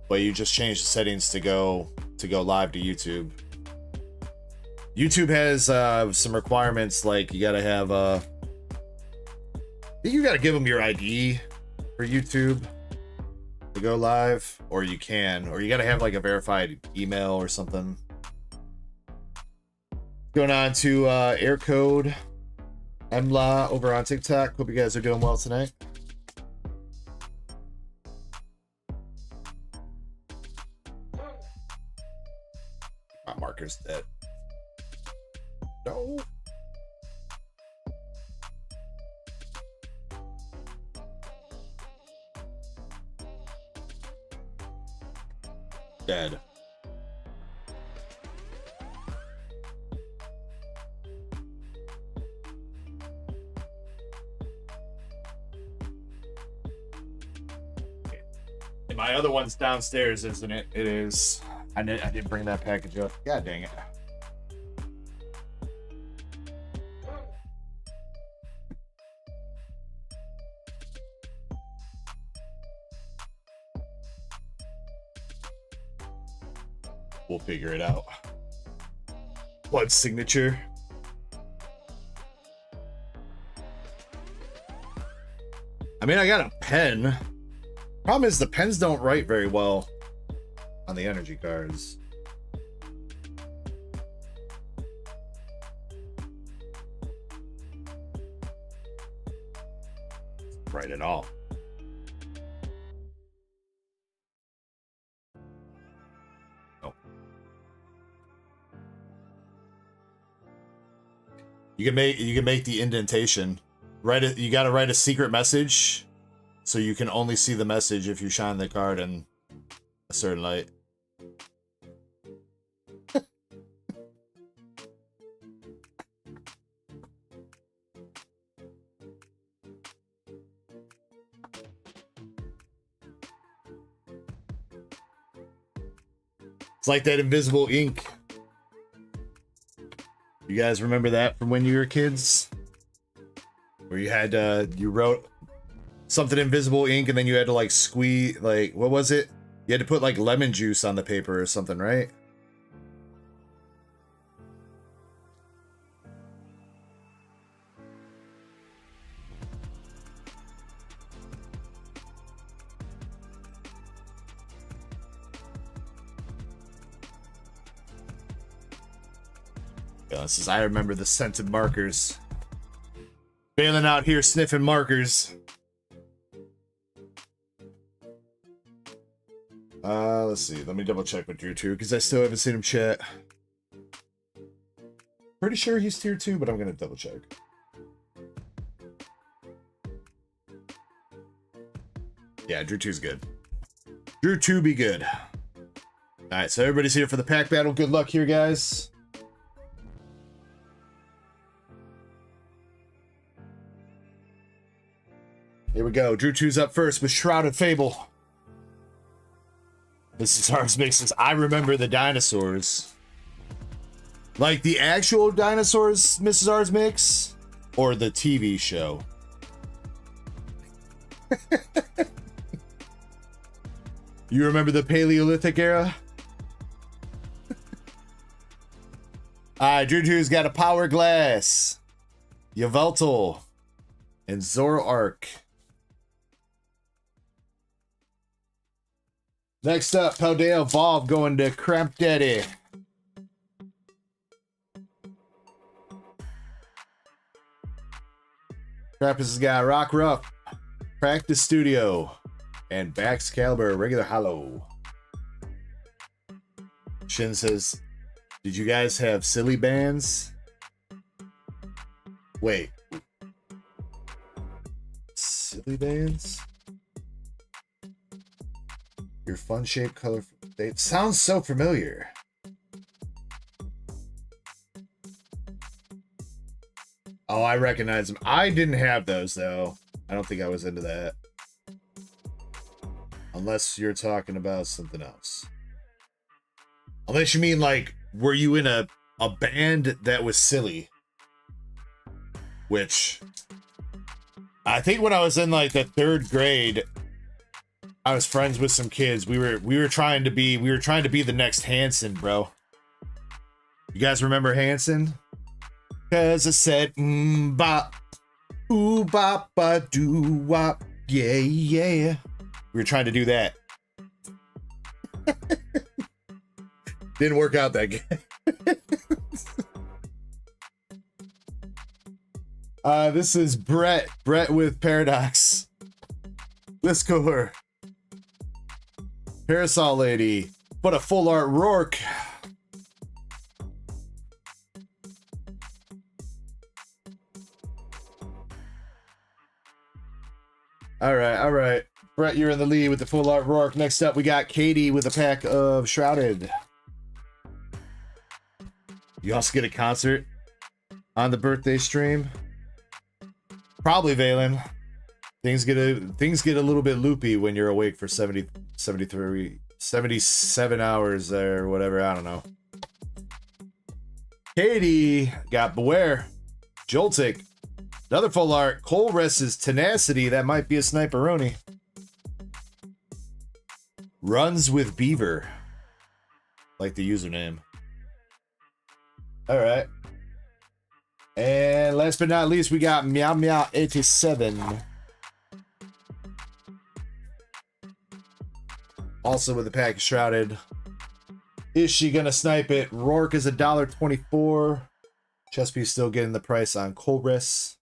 but you just change the settings to go live to YouTube. YouTube has some requirements, like you gotta have I think you gotta give them your ID for YouTube to go live, or you gotta have like a verified email or something. Going on to air code Emla over on TikTok. Hope you guys are doing well tonight. My marker's dead. No. Dead. And my other one's downstairs, isn't it? It is. I didn't bring that package up. God dang it. We'll figure it out. Blood signature. I mean, I got a pen. Problem is the pens don't write very well on the energy cards. Write at all. Oh. You can make the indentation. You got to write a secret message, so you can only see the message if you shine the card in a certain light. It's like that invisible ink. You guys remember that from when you were kids? Where you had you wrote something invisible ink, and then you had to like squeeze, like, what was it? You had to put like lemon juice on the paper or something, right? Yeah, this is, I remember the scented markers. Bailing out here sniffing markers. Let's see. Let me double check with Drew 2 because I still haven't seen him chat. Pretty sure he's tier 2, but I'm gonna double check. Yeah, Drew 2's good. Drew 2 be good. Alright, so everybody's here for the pack battle. Good luck here, guys. Here we go. Drew 2's up first with Shrouded Fable. This is ours mixes. I remember the dinosaurs. Like the actual dinosaurs, Mrs. R's mix, or the TV show. You remember the Paleolithic era? Alright, Drew 2's got a Power Glass, Yveltal, and Zoroark. Next up, Paldea Evolve going to Cramp Daddy. Trappist has got Rock Ruff, Practice Studio, and Baxcalibur regular hollow. Shin says, did you guys have silly bands? Wait. Silly bands? Your fun shaped colorful. It sounds so familiar. Oh, I recognize them. I didn't have those though. I don't think I was into that. Unless you're talking about something else. Unless you mean like, were you in a band that was silly? Which I think when I was in like the 3rd grade, I was friends with some kids. We were trying to be the next Hanson, bro. You guys remember Hanson? Cause I said bop, ooh bop ba doo wop, yeah yeah. We were trying to do that. Didn't work out that good. This is Brett with Paradox. Liscor. Parasol Lady, but a full art Rourke. All right. Brett, you're in the lead with the full art Rourke. Next up, we got Katie with a pack of Shrouded. You also get a concert on the birthday stream. Probably Valen. Things get a little bit loopy when you're awake for 77 hours or whatever. I don't know. Katie got Beware, Joltik, another full art, Colress's Tenacity. That might be a Sniperoni. Runs with Beaver, like the username. All right. And last but not least, we got Meow Meow 87. Also with the pack of Shrouded. Is she gonna snipe it? Rourke is $1.24. Chesapeake's still getting the price on Colress.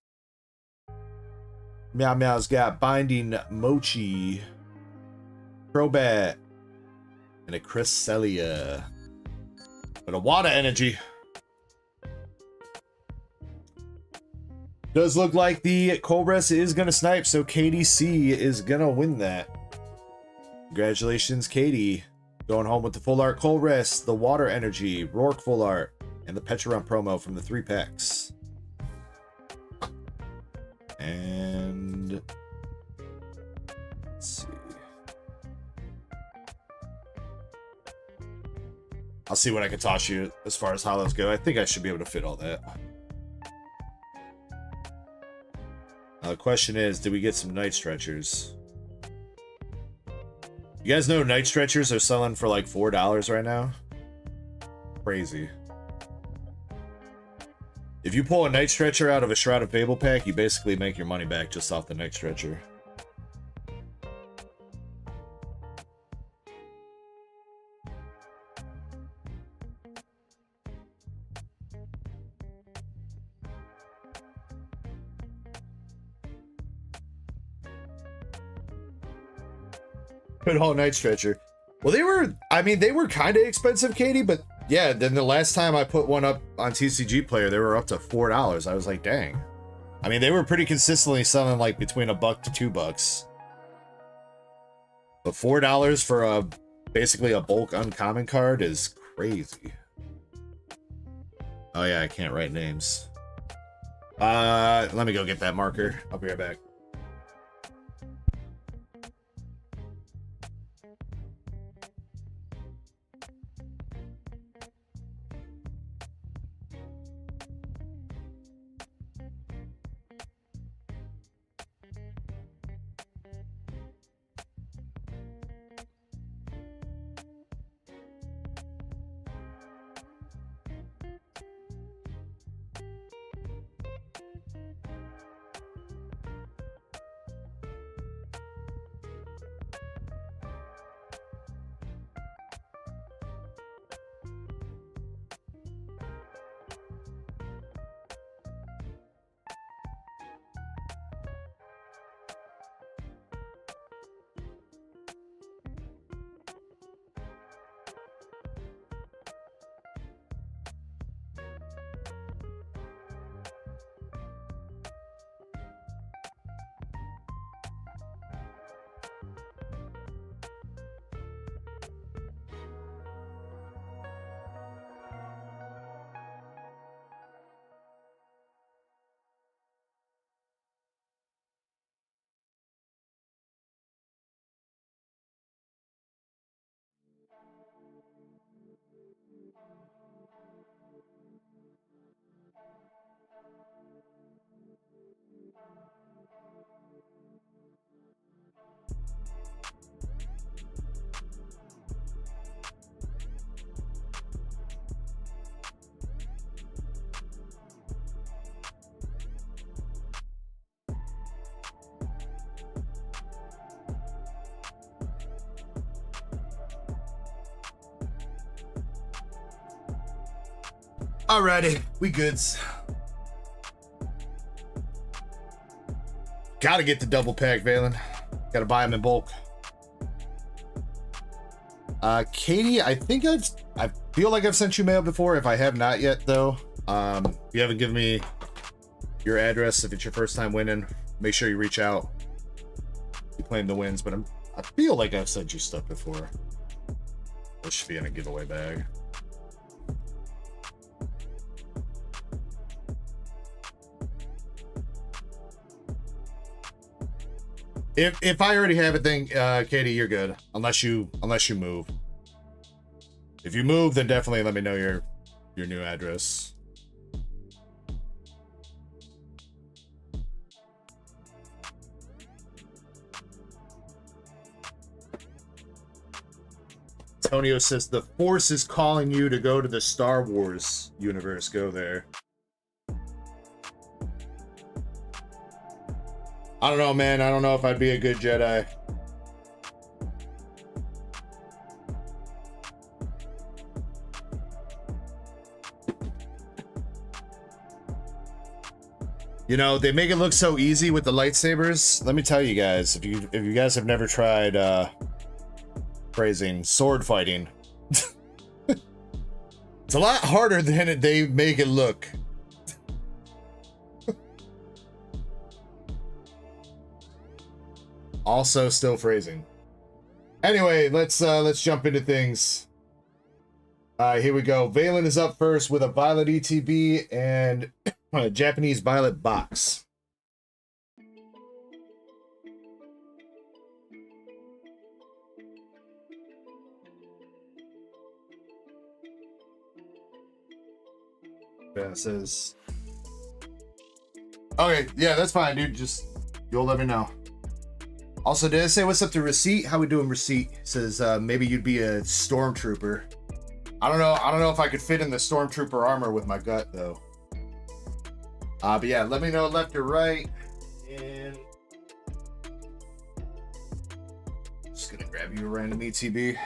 Meow Meow's got Binding Mochi, Crobat, and a Cresselia. But a Water Energy. Does look like the Colress is gonna snipe, so KDC is gonna win that. Congratulations, Katie. Going home with the full art Colress, the Water Energy, Rourke full art, and the Petron promo from the 3 packs. And let's see. I'll see what I can toss you as far as hollows go. I think I should be able to fit all that. Now the question is, did we get some Night Stretchers? You guys know Night Stretchers are selling for like $4 right now? Crazy. If you pull a Night Stretcher out of a Shroud of Fable pack, you basically make your money back just off the Night Stretcher. Good whole Night Stretcher. Well, they were kind of expensive, Katie, but yeah, then the last time I put one up on TCG Player, they were up to $4. I was like, dang. I mean, they were pretty consistently selling like between $1 to $2. But $4 for basically a bulk uncommon card is crazy. Oh yeah, I can't write names. Let me go get that marker. I'll be right back. Alrighty, we goods. Gotta get the double pack, Valen. Gotta buy them in bulk. Katie, I feel like I've sent you mail before. If I have not yet, though, if you haven't given me your address, if it's your first time winning, make sure you reach out. You claim the wins, but I feel like I've sent you stuff before. This should be in a giveaway bag. If I already have it, then Katie, you're good. Unless you move. If you move, then definitely let me know your new address. Antonio says the Force is calling you to go to the Star Wars universe. Go there. I don't know, man. I don't know if I'd be a good Jedi. You know, they make it look so easy with the lightsabers. Let me tell you guys, if you guys have never tried phrasing sword fighting, it's a lot harder than they make it look. Also still phrasing. Anyway, let's jump into things. Here we go. Valen is up first with a Violet ETB and a Japanese Violet box. Yeah, it says. Okay, yeah, that's fine, dude. Just you'll let me know. Also, did I say what's up to Receipt? How we doing, Receipt? Says maybe you'd be a stormtrooper. I don't know if I could fit in the stormtrooper armor with my gut though. But yeah, let me know left or right. And just gonna grab you a random ETB.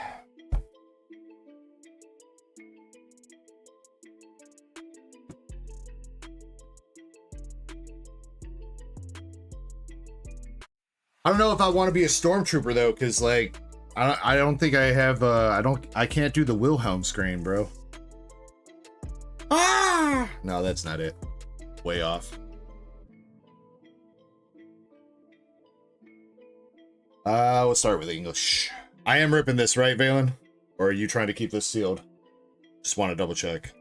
I don't know if I want to be a stormtrooper though, because like I don't think I have. I can't do the Wilhelm scream, bro. Ah! No, that's not it. Way off. We'll start with English. I am ripping this, right, Valen? Or are you trying to keep this sealed? Just want to double check.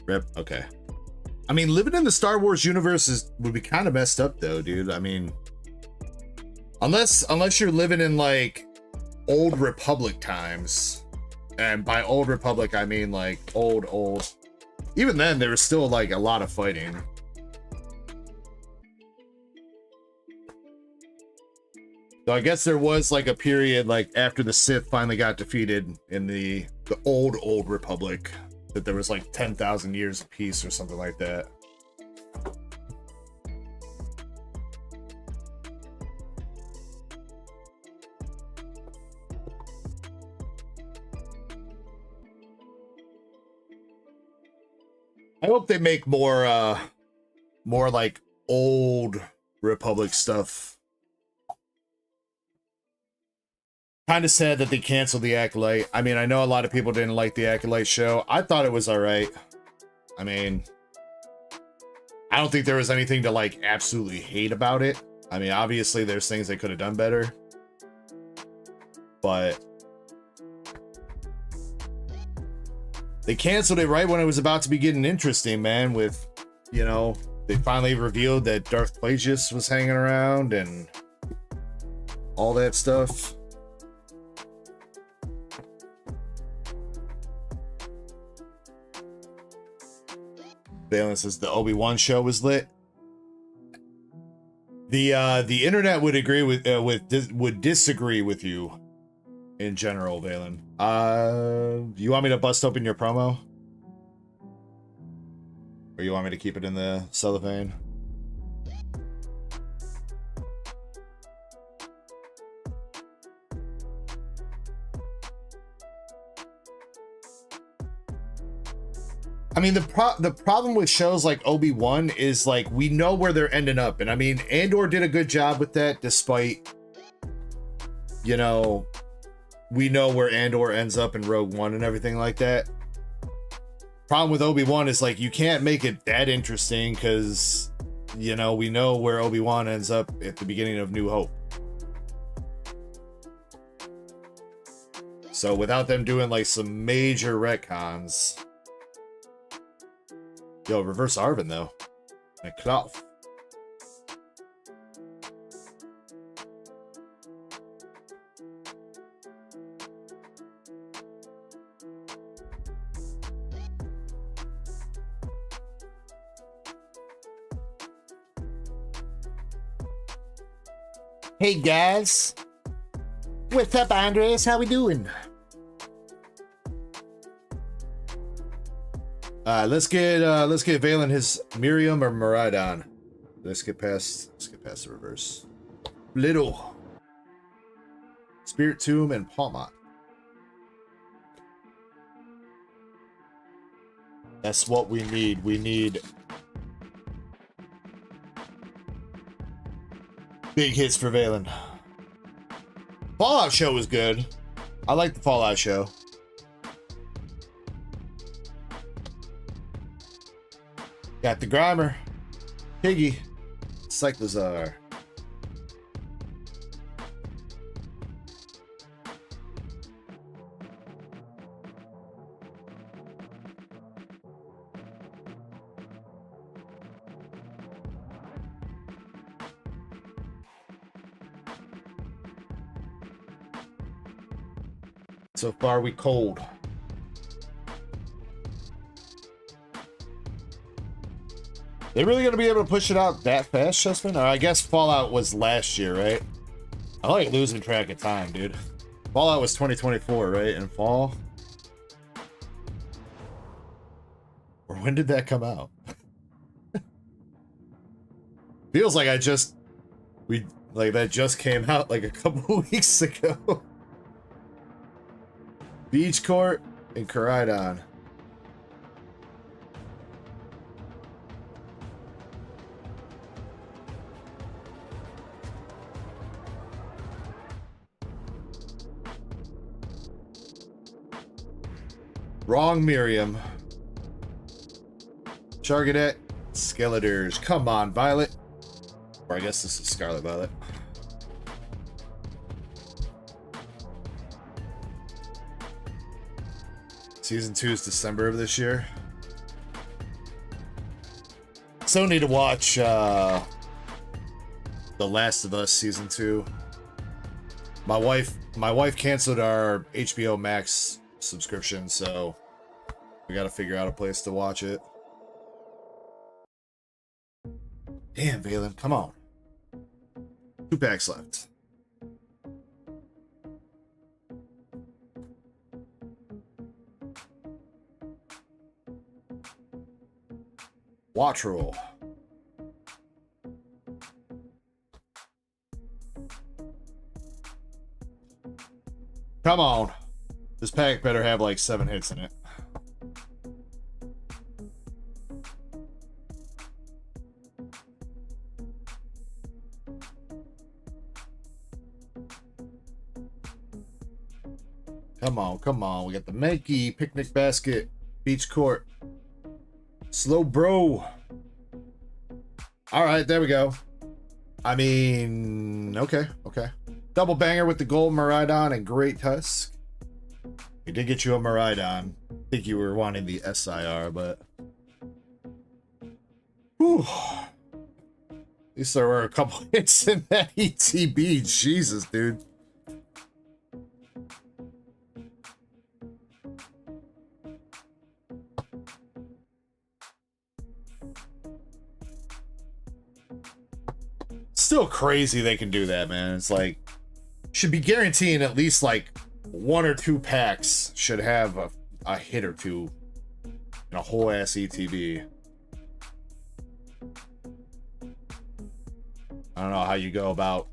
Rip. Okay. I mean, living in the Star Wars universe would be kind of messed up, though, dude. I mean, unless you're living in like old Republic times, and by old Republic I mean like old. Even then, there was still like a lot of fighting. So I guess there was like a period like after the Sith finally got defeated in the old Republic, that there was like 10,000 years of peace or something like that. I hope they make more like old Republic stuff. Kind of sad that they canceled the Acolyte. I mean, I know a lot of people didn't like the Acolyte show. I thought it was all right. I mean, I don't think there was anything to like absolutely hate about it. I mean, obviously there's things they could have done better, but they canceled it right when it was about to be getting interesting, man, with, you know, they finally revealed that Darth Plagueis was hanging around and all that stuff. Valen says the Obi-Wan show was lit. The internet would agree with would disagree with you in general, Valen. You want me to bust open your promo? Or you want me to keep it in the cellophane? I mean, the problem with shows like Obi-Wan is like we know where they're ending up, and I mean Andor did a good job with that, despite, you know, we know where Andor ends up in Rogue One and everything like that. Problem with Obi-Wan is like you can't make it that interesting because, you know, we know where Obi-Wan ends up at the beginning of New Hope. So without them doing like some major retcons. Yo, reverse Arvin though. And Cloth. Hey guys. What's up, Andres? How we doing? Let's get Valen his Miriam or Miraidon. Let's get past the reverse. Little Spirit Tomb and Palmot. That's what we need. We need big hits for Valen. Fallout show was good. I like the Fallout show. Got the Grimer, Piggy, Cyclozar. So far, we cold. They really gonna be able to push it out that fast, Chessman? Or I guess Fallout was last year, right? I like losing track of time, dude. Fallout was 2024, right? In fall? Or when did that come out? Feels like that just came out like a couple weeks ago. Beach Court and Koraidon. Wrong Miriam. Chargadet. Skeletors. Come on, Violet. Or I guess this is Scarlet Violet. Season 2 is December of this year. So need to watch The Last of Us Season 2. My wife canceled our HBO Max subscription, so we gotta figure out a place to watch it. Damn, Valen, come on. 2 packs left. Watch roll. Come on. This pack better have like 7 hits in it. Come on, come on. We got the Mankey, Picnic Basket, Beach Court. Slow Bro. All right, there we go. I mean, okay. Double banger with the gold Miraidon and Great Tusk. We did get you a Miraidon. I think you were wanting the SIR, but... Whew. At least there were a couple hits in that ETB. Jesus, dude. Still crazy they can do that, man. It's like, should be guaranteeing at least like 1 or 2 packs should have a hit or two in a whole ass ETB. I don't know how you go about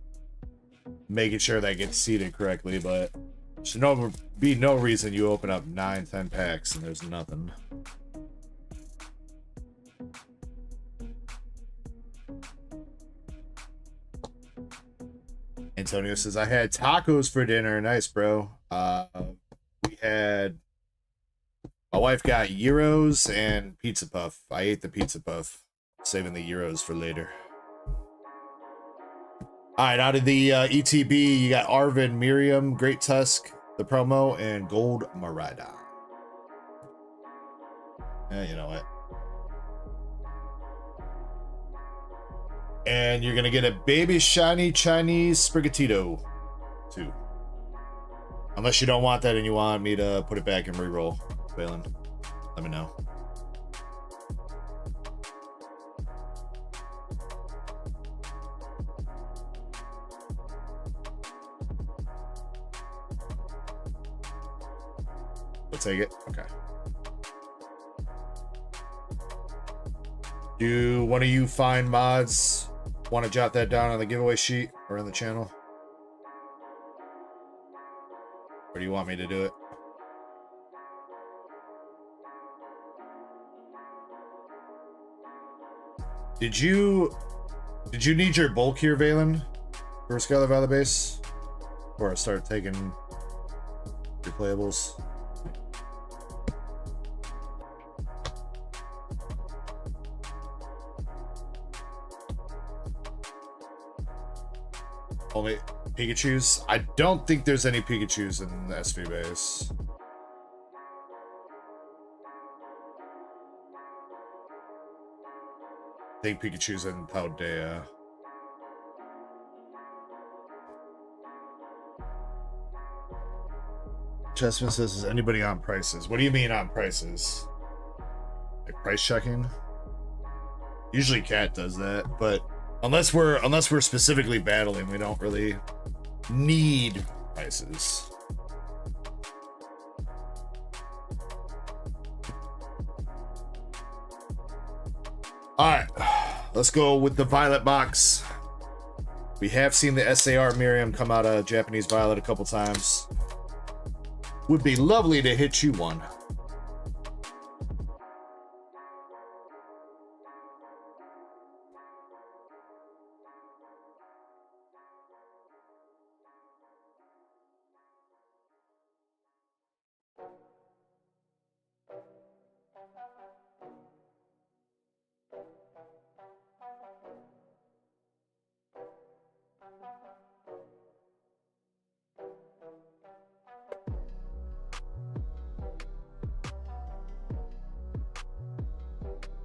making sure that gets seated correctly, but there should be no reason you open up 9-10 packs and there's nothing. Antonio says, I had tacos for dinner. Nice, bro. We had... My wife got gyros and pizza puff. I ate the pizza puff, saving the gyros for later. All right, out of the ETB, you got Arvin, Miriam, Great Tusk, the promo, and Gold Miraidon. Yeah, you know what? And you're going to get a baby shiny Chinese Sprigatito, too. Unless you don't want that and you want me to put it back and re-roll, Valen. Let me know. We'll take it. Okay. Do one of you fine mods want to jot that down on the giveaway sheet or in the channel? Or do you want me to do it? Did you need your bulk here, Valen, for Scarlet Violet base? Or start taking your playables? Only Pikachus? I don't think there's any Pikachus in the SV base. I think Pikachu's in Paldea. Chessman says, is anybody on prices? What do you mean on prices? Like price checking? Usually Cat does that, but unless we're specifically battling, we don't really need prices. Alright, let's go with the Violet box. We have seen the SAR Miriam come out of Japanese Violet a couple times. Would be lovely to hit you one.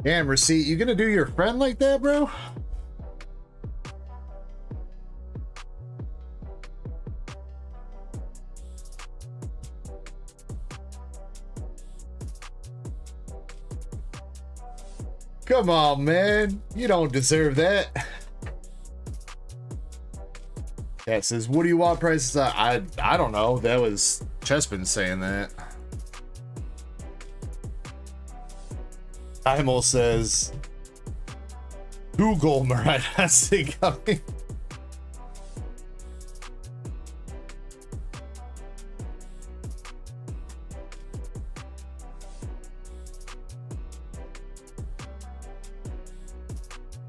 Damn, Receipt, you gonna do your friend like that, bro? Come on, man. You don't deserve that. Cat says, what do you want prices? I don't know. That was Chespin saying that. Imel says, Google Miradas coming.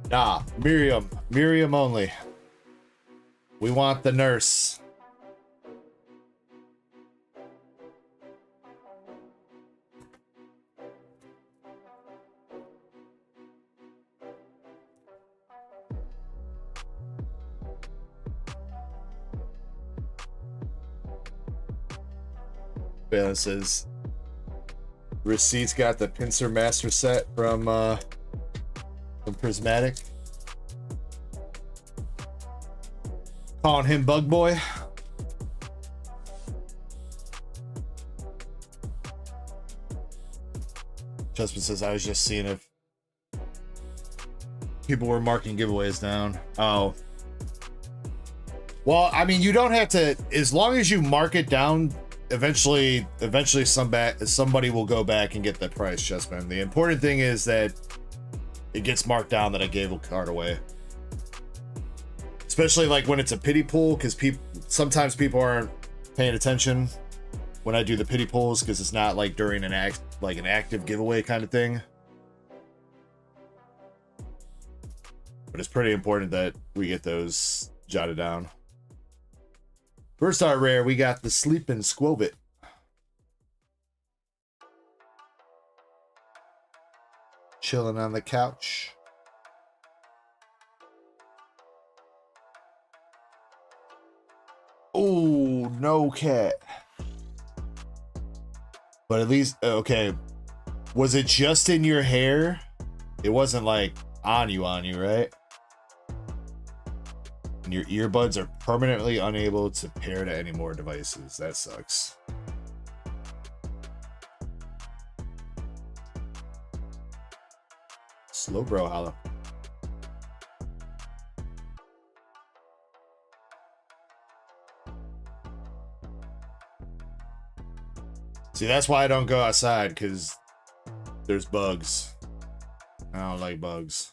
Nah, Miriam only. We want the nurse. Balance says Receipts got the pincer master set from Prismatic. Calling him Bug Boy. Justin says, I was just seeing if people were marking giveaways down. Oh. Well, I mean, you don't have to, as long as you mark it down, eventually somebody will go back and get the price, Justin. The important thing is that it gets marked down that I gave a card away. Especially like when it's a pity pool, because sometimes people aren't paying attention when I do the pity pools, because it's not like during an active giveaway kind of thing. But it's pretty important that we get those jotted down. First art rare, we got the Sleeping Squovit. Chilling on the couch. Oh, no cat. But at least, okay. Was it just in your hair? It wasn't like on you, right? And your earbuds are permanently unable to pair to any more devices. That sucks. Slow bro, holla. See, that's why I don't go outside, because there's bugs. I don't like bugs.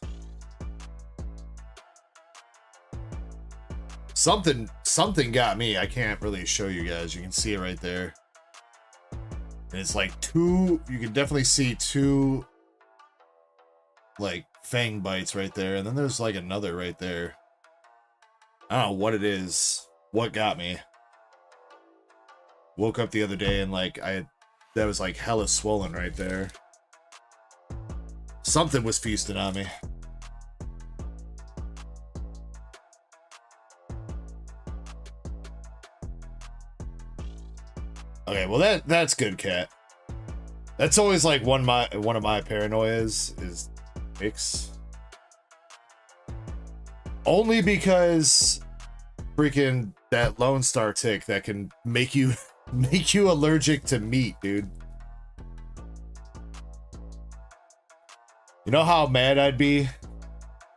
Something got me. I can't really show you guys. You can see it right there. And it's like two, you can definitely see two like fang bites right there. And then there's like another right there. I don't know what it is. What got me? Woke up the other day and like that was like hella swollen right there. Something was feasting on me. Okay, well that's good, cat. That's always like one of my paranoias is ticks. Only because freaking that Lone Star tick that can make you allergic to meat, dude. You know how mad I'd be if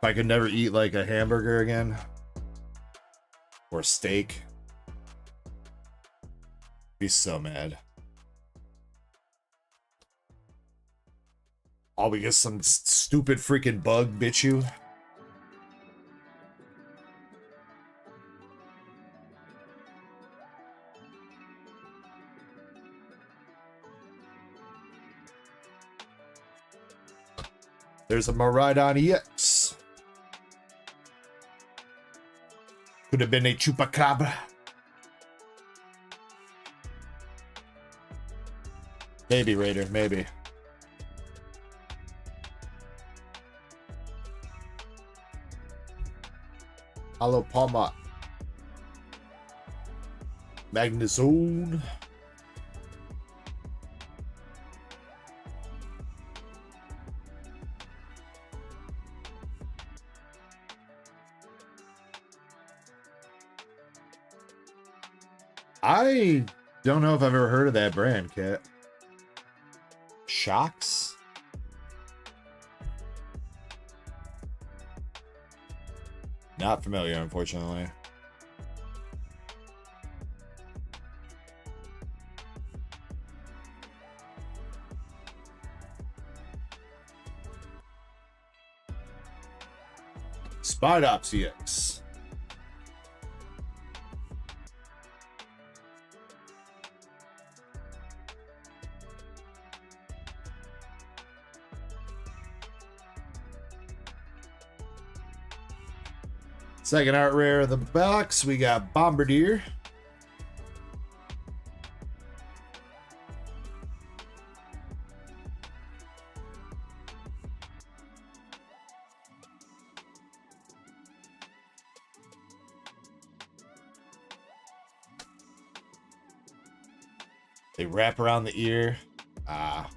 I could never eat like a hamburger again? Or steak? Be so mad. All because some stupid freaking bug bit you. There's a Miraidon EX. Could have been a Chupacabra. Maybe, Raider, maybe. Hello, Palma. Magnezone. I don't know if I've ever heard of that brand, Kat. Shocks? Not familiar, unfortunately. Spied Ops EX. Second art rare of the box, we got Bombardier. They wrap around the ear. Ah.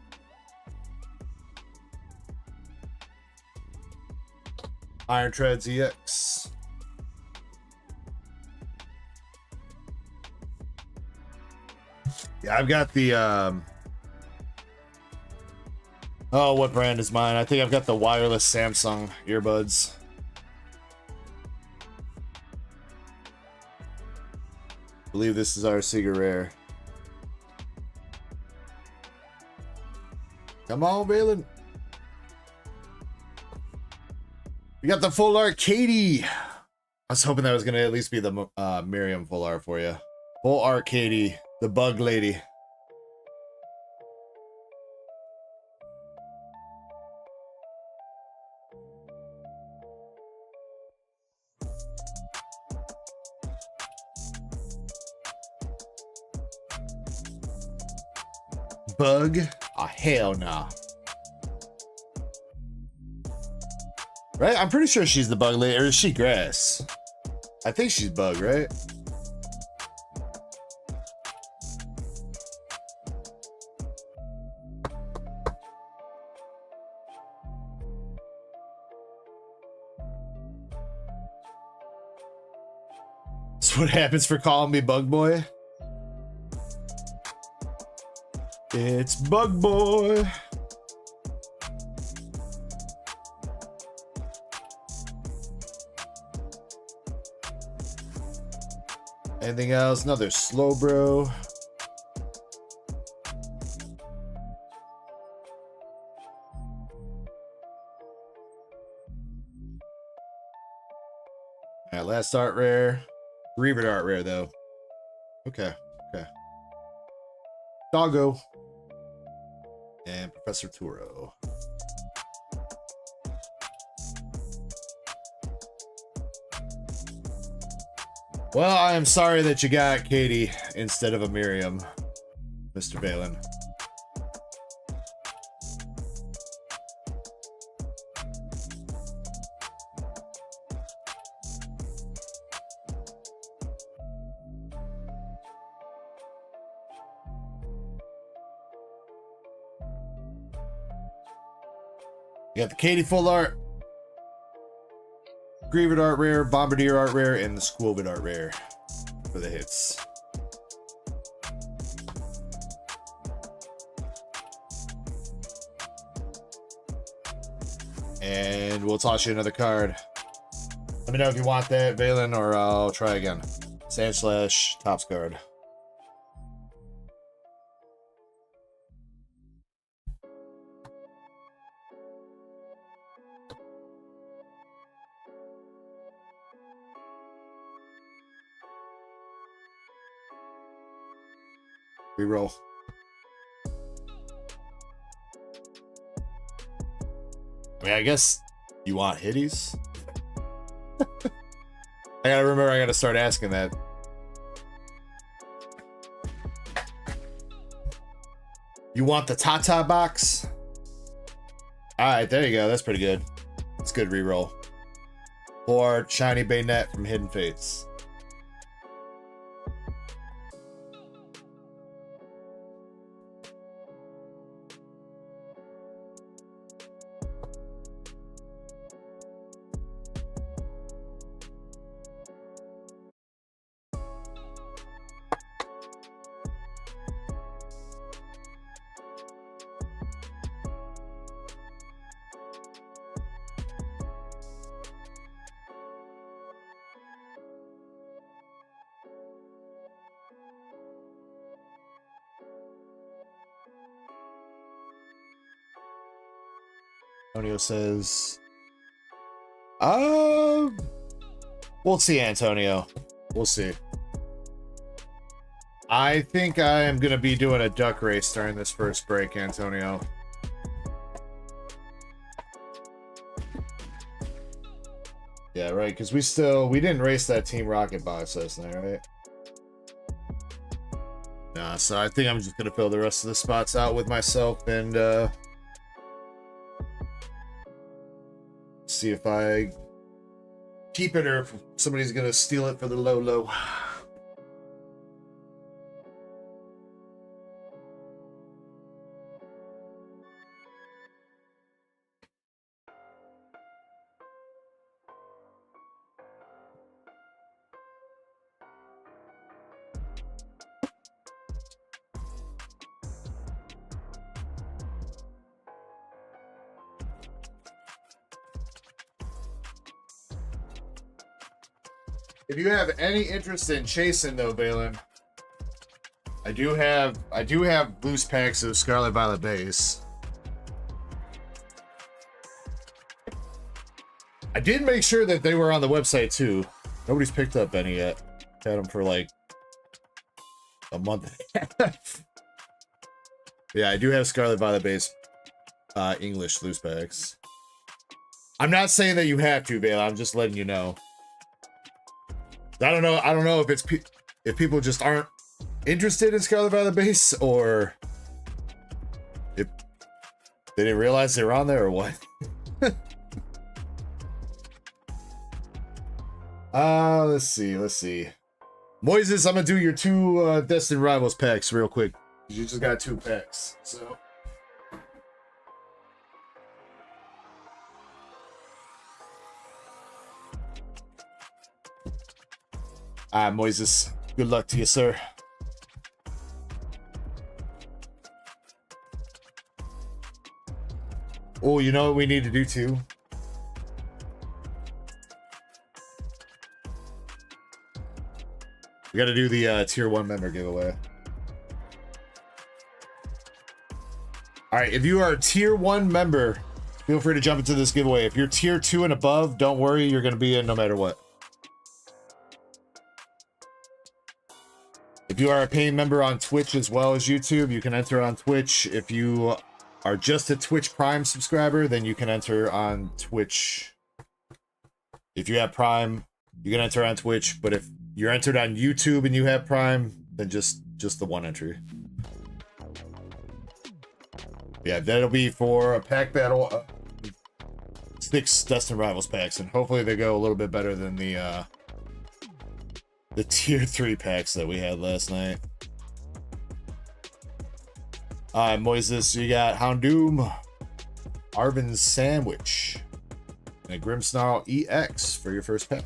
Iron Treads EX. Yeah, I've got the oh, what brand is mine? I think I've got the wireless Samsung earbuds. I believe this is our Sega Rare. Come on, Balin. We got the full art Katie. I was hoping that was going to at least be the Miriam full art for you. Full art Katie, the bug lady. Bug? Oh, hell nah. Right? I'm pretty sure she's the bug lady, or is she grass? I think she's bug, right? That's what happens for calling me Bug Boy. It's Bug Boy. Anything else? Another slow bro. Alright, last art rare. Reaver art rare though. Okay, okay. Doggo. And Professor Turo. Well, I am sorry that you got Katie instead of a Miriam, Mr. Balin. You got the Katie full art, Grievered art rare, Bombardier art rare, and the Squovid art rare for the hits. And we'll toss you another card. Let me know if you want that, Valen, or I'll try again. / Tops card. Reroll. I mean, I guess you want hitties? I gotta remember, I gotta start asking that. You want the Tata box? Alright, there you go. That's pretty good. That's good reroll. Or Shiny Bayonet from Hidden Fates. Antonio says, we'll see, Antonio. We'll see. I think I am going to be doing a duck race during this first break, Antonio. Yeah, right, because we didn't race that Team Rocket box last night, right? Nah, so I think I'm just going to fill the rest of the spots out with myself and see if I keep it or if somebody's going to steal it for the low. If you have any interest in chasing though, Balin, I do have loose packs of Scarlet Violet base. I did make sure that they were on the website too. Nobody's picked up any yet. Had them for like a month. Yeah, I do have Scarlet Violet base English loose packs. I'm not saying that you have to, Balin. I'm just letting you know. I don't know if it's if people just aren't interested in Scarlet Violet base, or if they didn't realize they were on there, or what. Let's see. Moises, I'm gonna do your 2 Destined Rivals packs real quick. You just got 2 packs, so. Alright, Moises. Good luck to you, sir. Oh, you know what we need to do too? We gotta do the tier 1 member giveaway. Alright, if you are a tier 1 member, feel free to jump into this giveaway. If you're tier 2 and above, don't worry, you're gonna be in no matter what. If you are a paying member on Twitch as well as YouTube, you can enter on Twitch. If you are just a Twitch Prime subscriber, then you can enter on Twitch. If you have Prime, you can enter on Twitch. But if you're entered on YouTube and you have Prime, then just the 1 entry. Yeah, that'll be for a pack battle. 6 Destined Rivals packs, and hopefully they go a little bit better than the tier 3 packs that we had last night. Alright, Moises, you got Houndoom, Arvin's Sandwich, and a Grimmsnarl EX for your first pack.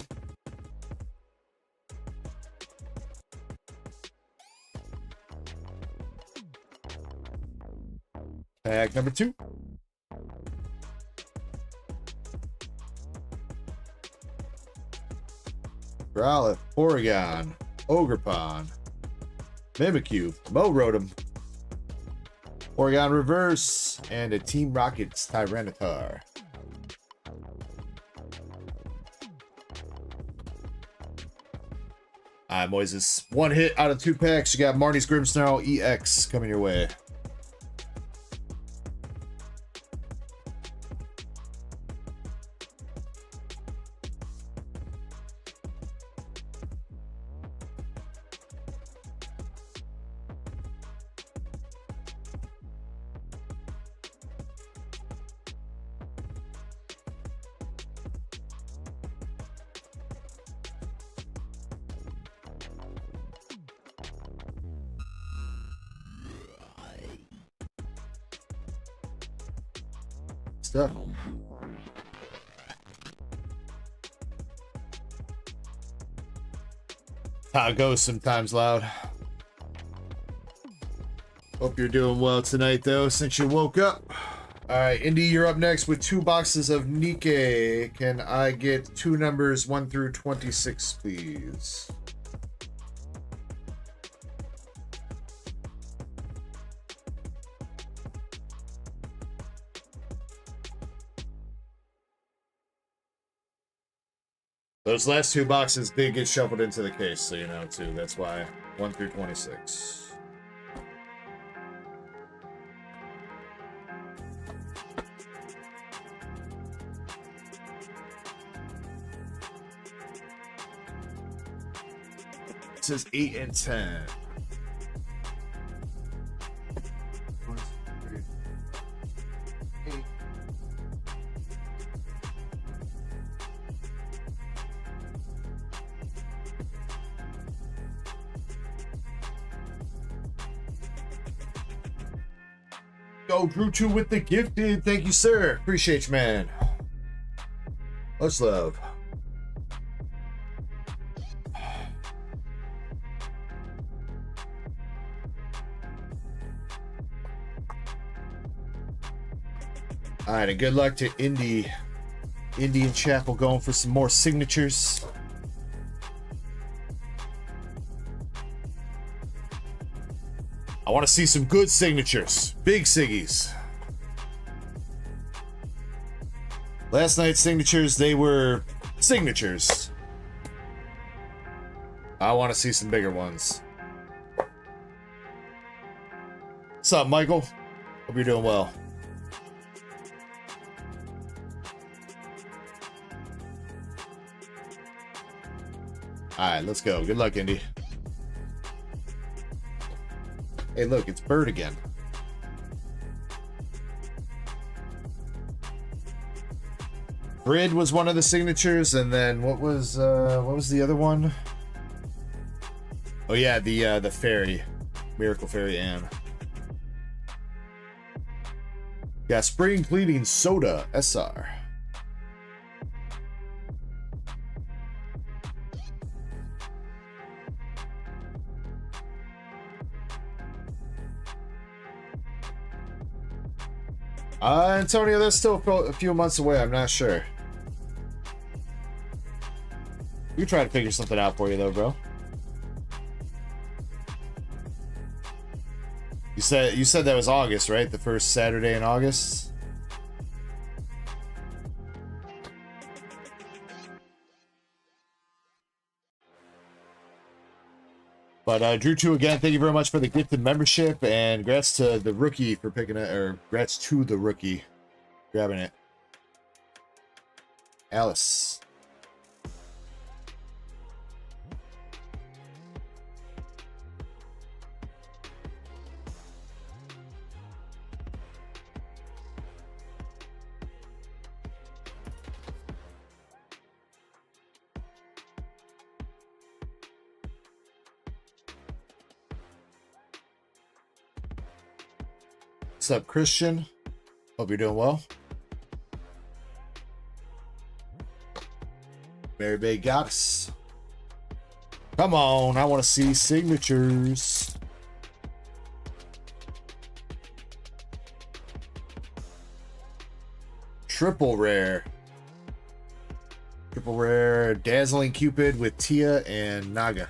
Pack number 2. Growlithe, Porygon, Ogerpon, Mimikyu, Rotom, Porygon Reverse, and a Team Rocket's Tyranitar. Alright, Moises. 1 hit out of 2 packs. You got Marnie's Grimmsnarl EX coming your way. Stuff. How it goes sometimes, Loud. Hope you're doing well tonight, though, since you woke up. Alright, Indy, you're up next with 2 boxes of Nikkei. Can I get 2 numbers 1 through 26, please? Those last two boxes did get shuffled into the case, so you know, too. That's why 1 through 26. It says 8 and 10. Go Drew 2 with the gifted. Thank you, sir. Appreciate you, man. Much love. All right, and good luck to Indian Chapel going for some more signatures. I want to see some good signatures. Big siggies. Last night's signatures, they were signatures. I want to see some bigger ones. What's up, Michael? Hope you're doing well. Alright, let's go. Good luck, Indy. Hey, look, it's Bird again. Grid was one of the signatures, and then what was the other one? Oh yeah, the fairy, Miracle Fairy Anne. Yeah, Spring Cleaning Soda SR. Antonio, that's still a few months away. I'm not sure. We try to figure something out for you, though, bro. You said that was August, right? The first Saturday in August. But Drew 2 again, thank you very much for the gifted membership, and congrats to the rookie for picking it, or congrats to the rookie grabbing it. Alice. What's up, Christian? Hope you're doing well. Mary Bay Goddess. Come on, I want to see signatures. Triple rare. Triple rare Dazzling Cupid with Tia and Naga.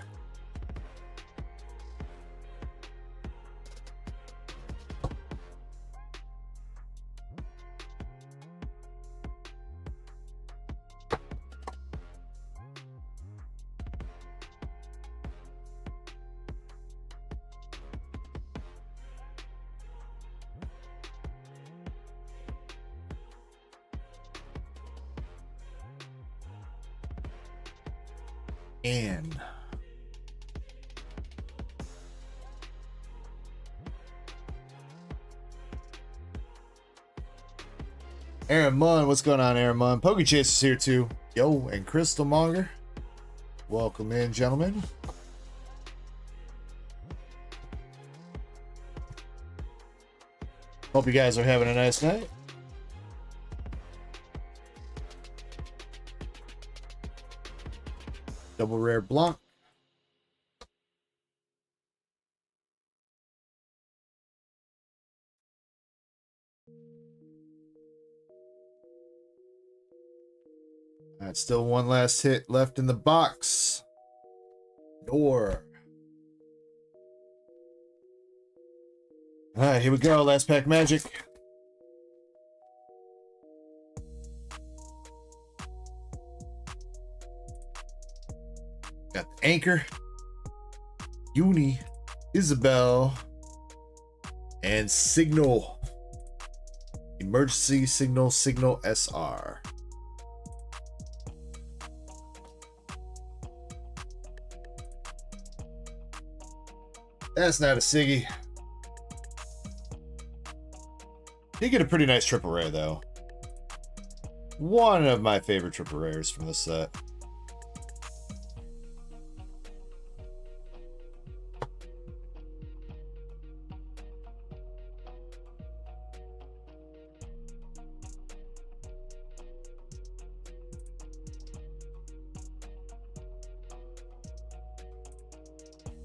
And Aaron Munn, what's going on, Aaron Munn? Pokey Chase is here too. Yo, and Crystal Monger. Welcome in, gentlemen. Hope you guys are having a nice night. Double rare Blanc. All right, still one last hit left in the box. Door. All right, here we go. Last pack magic. Got the Anchor, Uni, Isabel, and Signal. Emergency Signal, Signal SR. That's not a Siggy. He get a pretty nice triple rare, though. One of my favorite triple rares from this set.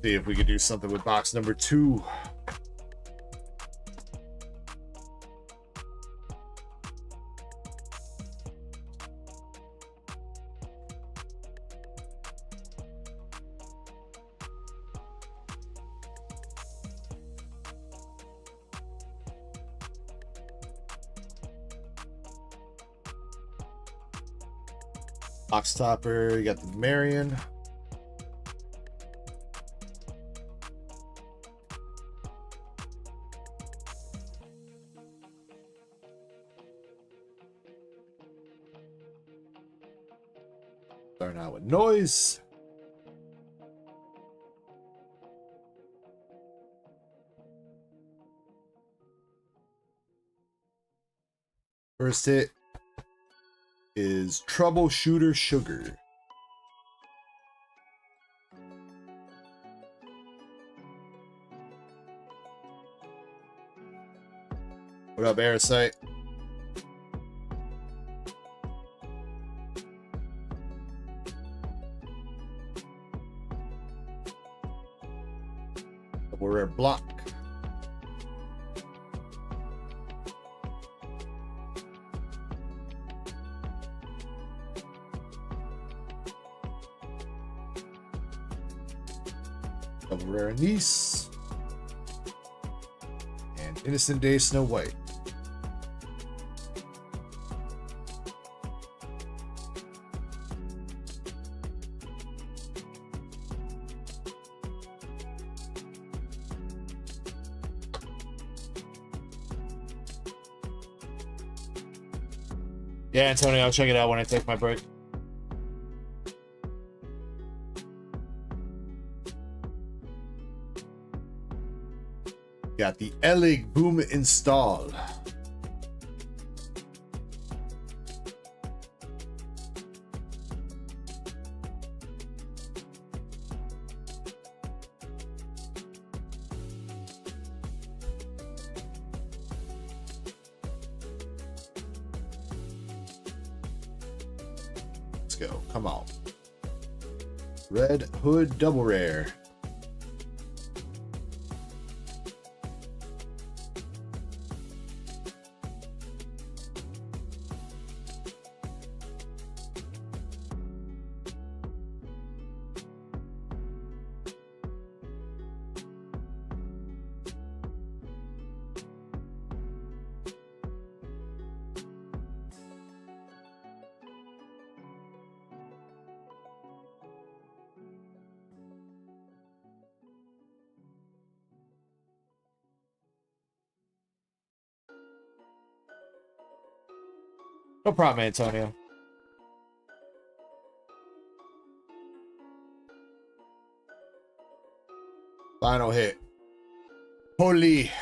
See if we could do something with box number 2. Box topper, you got the Marion. Starting out with Noise. First hit is Troubleshooter Sugar. What up, Aerosite? Double rare block. Double rare Niece. And Innocent Day Snow White. Yeah, Antonio, I'll check it out when I take my break. Got the Elig Boom installed. Let's go. Come on. Red Hood double rare. No problem, Antonio. Final hit. Poli.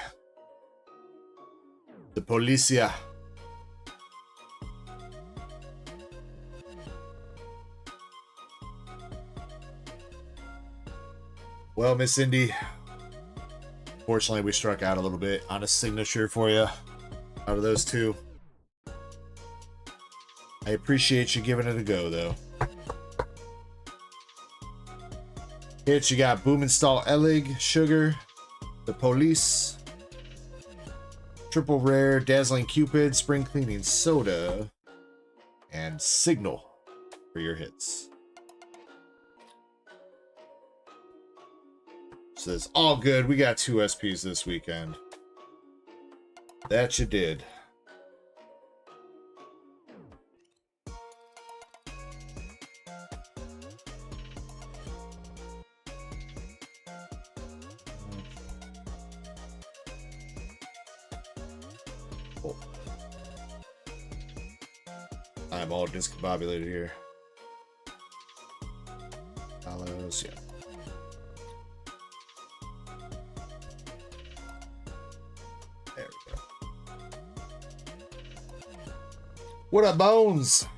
The Policia. Well, Miss Cindy, fortunately we struck out a little bit on a signature for you out of those two. I appreciate you giving it a go, though. Hits, you got Boom Install Elig, Sugar, The Police, Triple Rare, Dazzling Cupid, Spring Cleaning Soda, and Signal for your hits. Says, all good, we got 2 SPs this weekend. That you did. Beautiful. I'm all discombobulated here. Dollars, yeah. There we go. What up, Bones?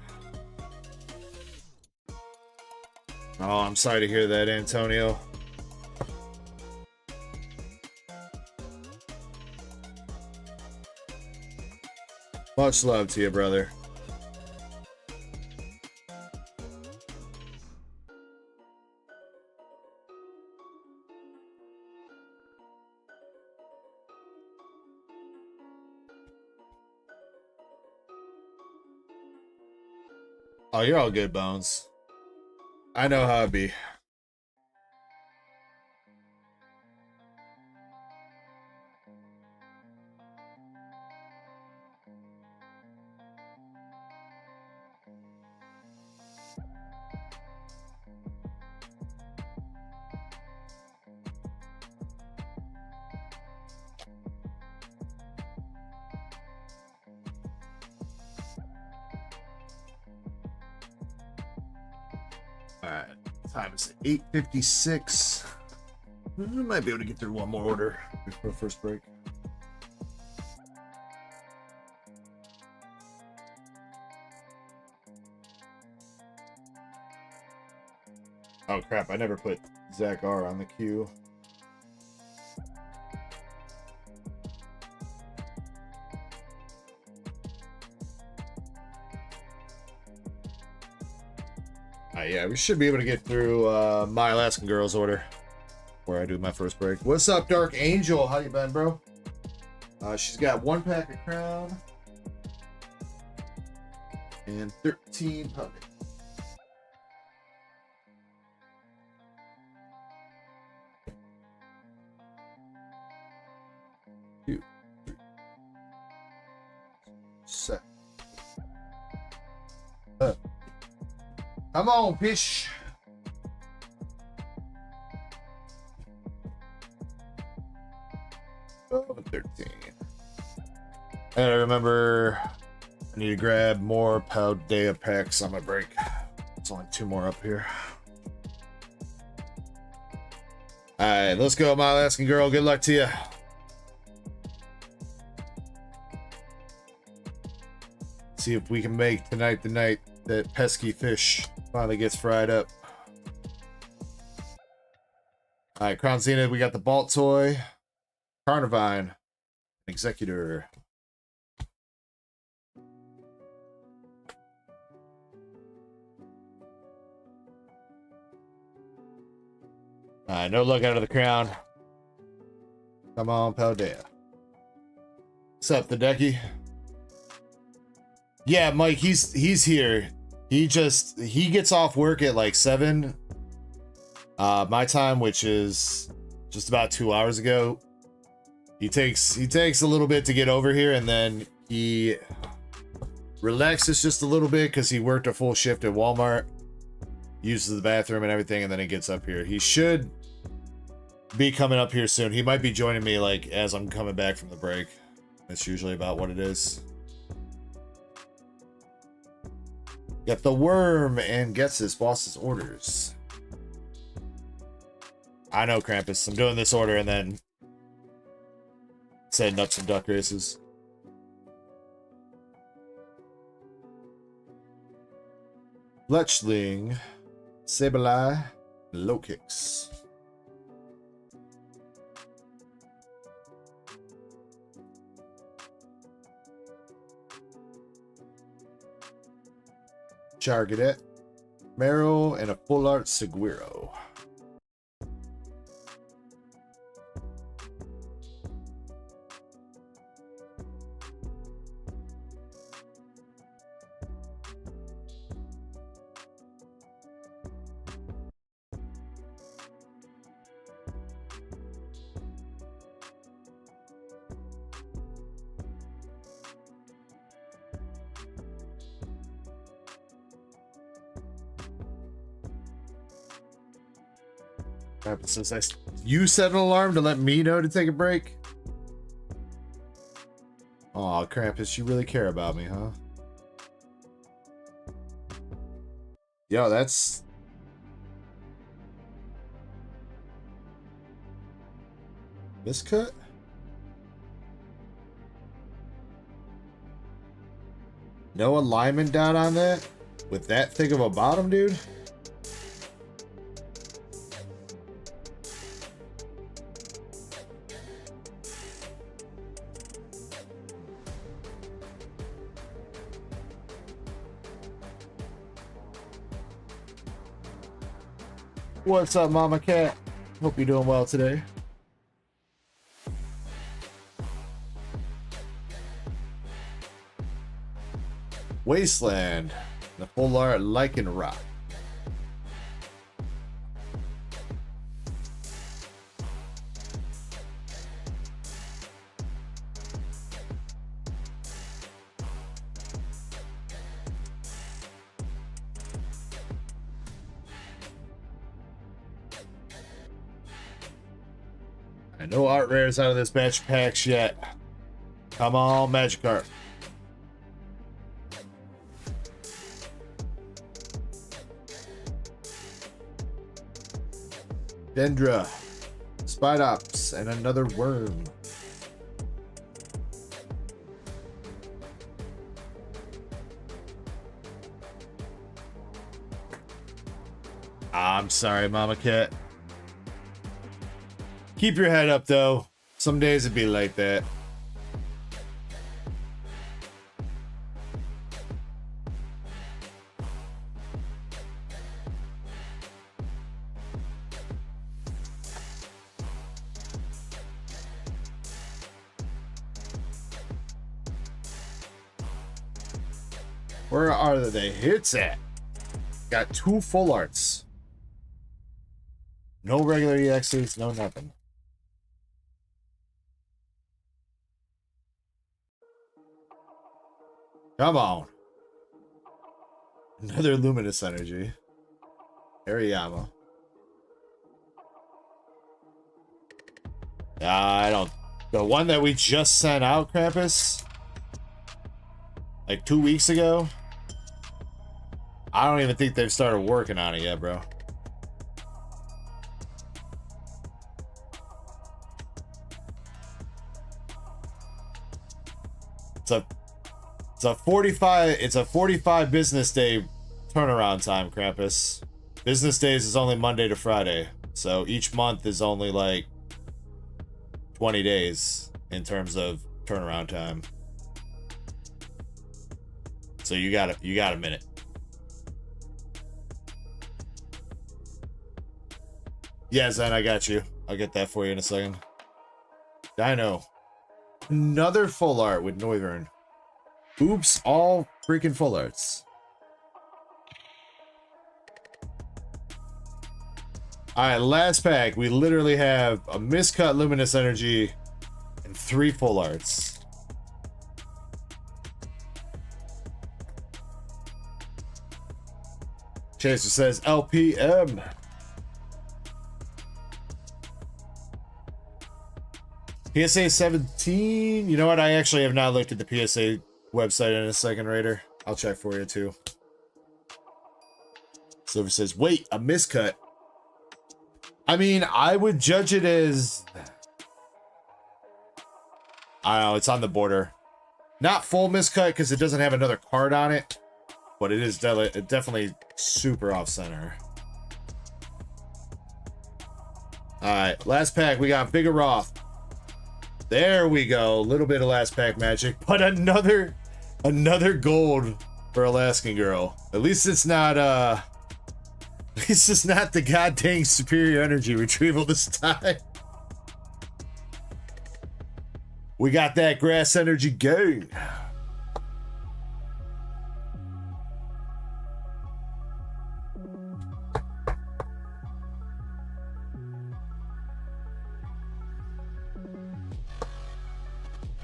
Oh, I'm sorry to hear that, Antonio. Much love to you, brother. Oh, you're all good, Bones. I know how it be. Alright, time is 8:56. We might be able to get through one more order before first break. Oh crap, I never put Zach R on the queue. Yeah, we should be able to get through my Alaskan Girls order where I do my first break. What's up, Dark Angel? How you been, bro? She's got 1 pack of Crown and 13 puppet. Two, three, set. Come on, fish. Oh, 13. I gotta remember I need to grab more Paldea packs on my break. It's only 2 more up here. Alright, let's go, my Alaskan Girl. Good luck to you. See if we can make tonight the night that pesky fish finally gets fried up. All right, Crown Zenith, we got the Balt Toy, Carnivine, Executor. All right, no luck out of the Crown. Come on, Paldea. What's up, the Decky? Yeah, Mike, he's here. He gets off work at like 7 my time, which is just about 2 hours ago. He takes a little bit to get over here, and then he relaxes just a little bit because he worked a full shift at Walmart, uses the bathroom and everything, and then he gets up here. He should be coming up here soon. He might be joining me like as I'm coming back from the break. That's usually about what it is. Got the worm and gets his boss's orders. I know, Krampus. I'm doing this order and then setting up some duck races. Fletchling, Sableye, low kicks. Chargadet, Merrill, and a full art Seguiro. Since you set an alarm to let me know to take a break. Oh, Oh, Krampus, you really care about me, huh? Yo, that's... miscut? No alignment down on that? With that thick of a bottom, dude? What's up, Mama Cat? Hope you're doing well today. Wasteland, the full art lichen rock. No art rares out of this batch of packs yet. Come on, Magikarp. Dendra, Spidops, and another worm. I'm sorry, Mama Cat. Keep your head up, though. Some days it'd be like that. Where are the hits at? Got 2 full arts. No regular EXs, no nothing. Come on. Another luminous energy. Ariyama. I don't... The one that we just sent out, Krampus? Like 2 weeks ago? I don't even think they've started working on it yet, bro. It's a 45 business day turnaround time, Krampus. Business days is only Monday to Friday. So each month is only like 20 days in terms of turnaround time. So you got a minute. Yeah, Zen, I got you. I'll get that for you in a second. Dino. Another full art with Noivern. Oops, all freaking full arts. Alright, last pack. We literally have a miscut luminous energy and 3 full arts. Chaser says LPM. PSA 17. You know what? I actually have not looked at the PSA website in a second, Raider. I'll check for you too. Silver says, wait, a miscut. I mean, I would judge it as... I don't know, it's on the border. Not full miscut because it doesn't have another card on it. But it is definitely super off-center. Alright, last pack. We got Vigoroth. There we go. A little bit of last pack magic. But another gold for Alaskan Girl. At least it's not at least it's not the goddamn superior energy retrieval this time. We got that grass energy gang.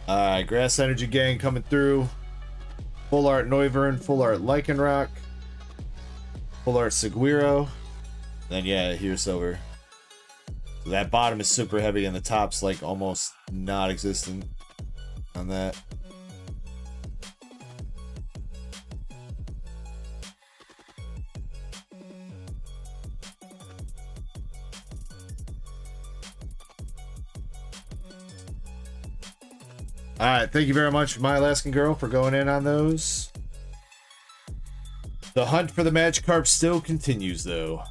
Alright, grass energy gang coming through. Full art Noivern, full art Lycanroc, full art Seguiro. Then yeah, here's silver. So that bottom is super heavy and the top's like almost non-existent on that. All right, thank you very much, my Alaskan girl, for going in on those. The hunt for the Magikarp still continues, though.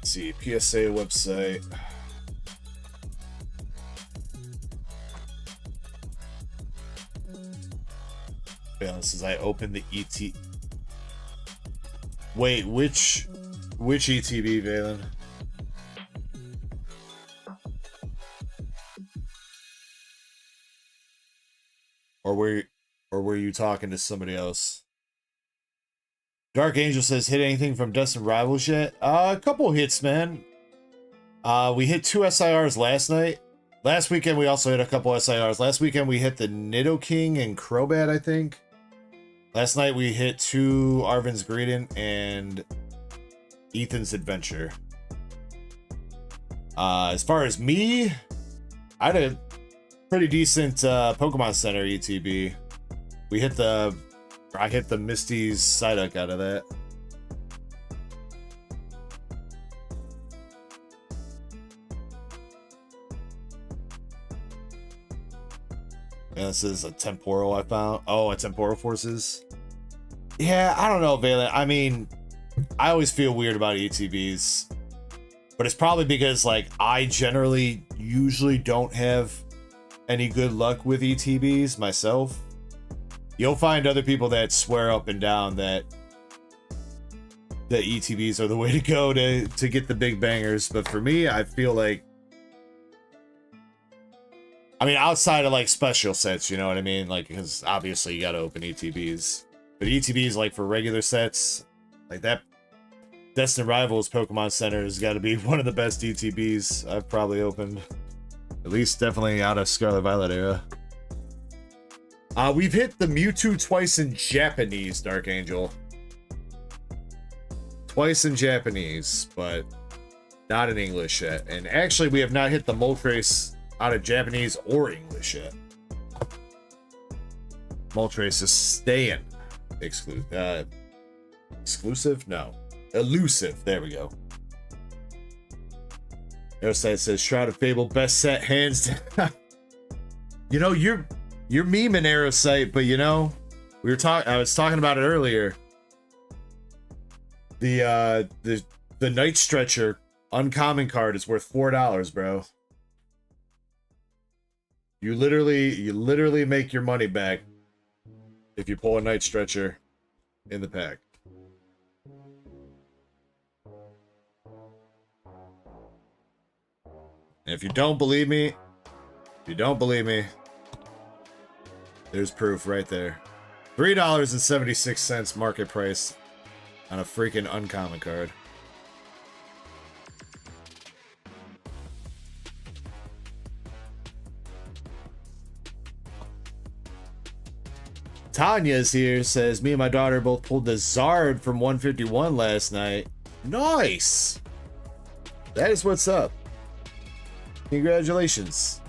See, PSA website. This is I opened the ET. Wait, which ETB, Valen? Or were you talking to somebody else? Dark Angel says, hit anything from Destined Rivals yet? A couple hits, man. We hit 2 SIRs last night. Last weekend, we also hit a couple SIRs. Last weekend, we hit the Nidoking and Crobat, I think. Last night, we hit 2 Arvin's Greedent and Ethan's Adventure. As far as me, I had a pretty decent Pokemon Center ETB. I hit the Misty's Psyduck out of that. And this is a Temporal I found. Oh, a Temporal Forces. Yeah, I don't know, Valen. I mean, I always feel weird about ETBs. But it's probably because, like, I usually don't have any good luck with ETBs myself. You'll find other people that swear up and down that the ETBs are the way to go to get the big bangers. But for me, I feel like, I mean, outside of like special sets, you know what I mean? Like, because obviously you got to open ETBs. But ETBs, like for regular sets, like that Destined Rivals Pokemon Center has got to be one of the best ETBs I've probably opened. At least definitely out of Scarlet Violet era. We've hit the Mewtwo twice in Japanese, Dark Angel. Twice in Japanese, but not in English yet. And actually, we have not hit the Moltres out of Japanese or English yet. Moltres is staying exclusive. Exclusive? No. Elusive. There we go. Aerosite says, Shroud of Fable, best set, hands down. You know, you're memeing Aerosite, but you know, I was talking about it earlier. The Night Stretcher uncommon card is worth $4, bro. You literally make your money back if you pull a Night Stretcher in the pack. And if you don't believe me, there's proof right there. $3.76 market price on a freaking uncommon card. Tanya's here, says, me and my daughter both pulled the Zard from 151 last night. Nice! That is what's up. Congratulations.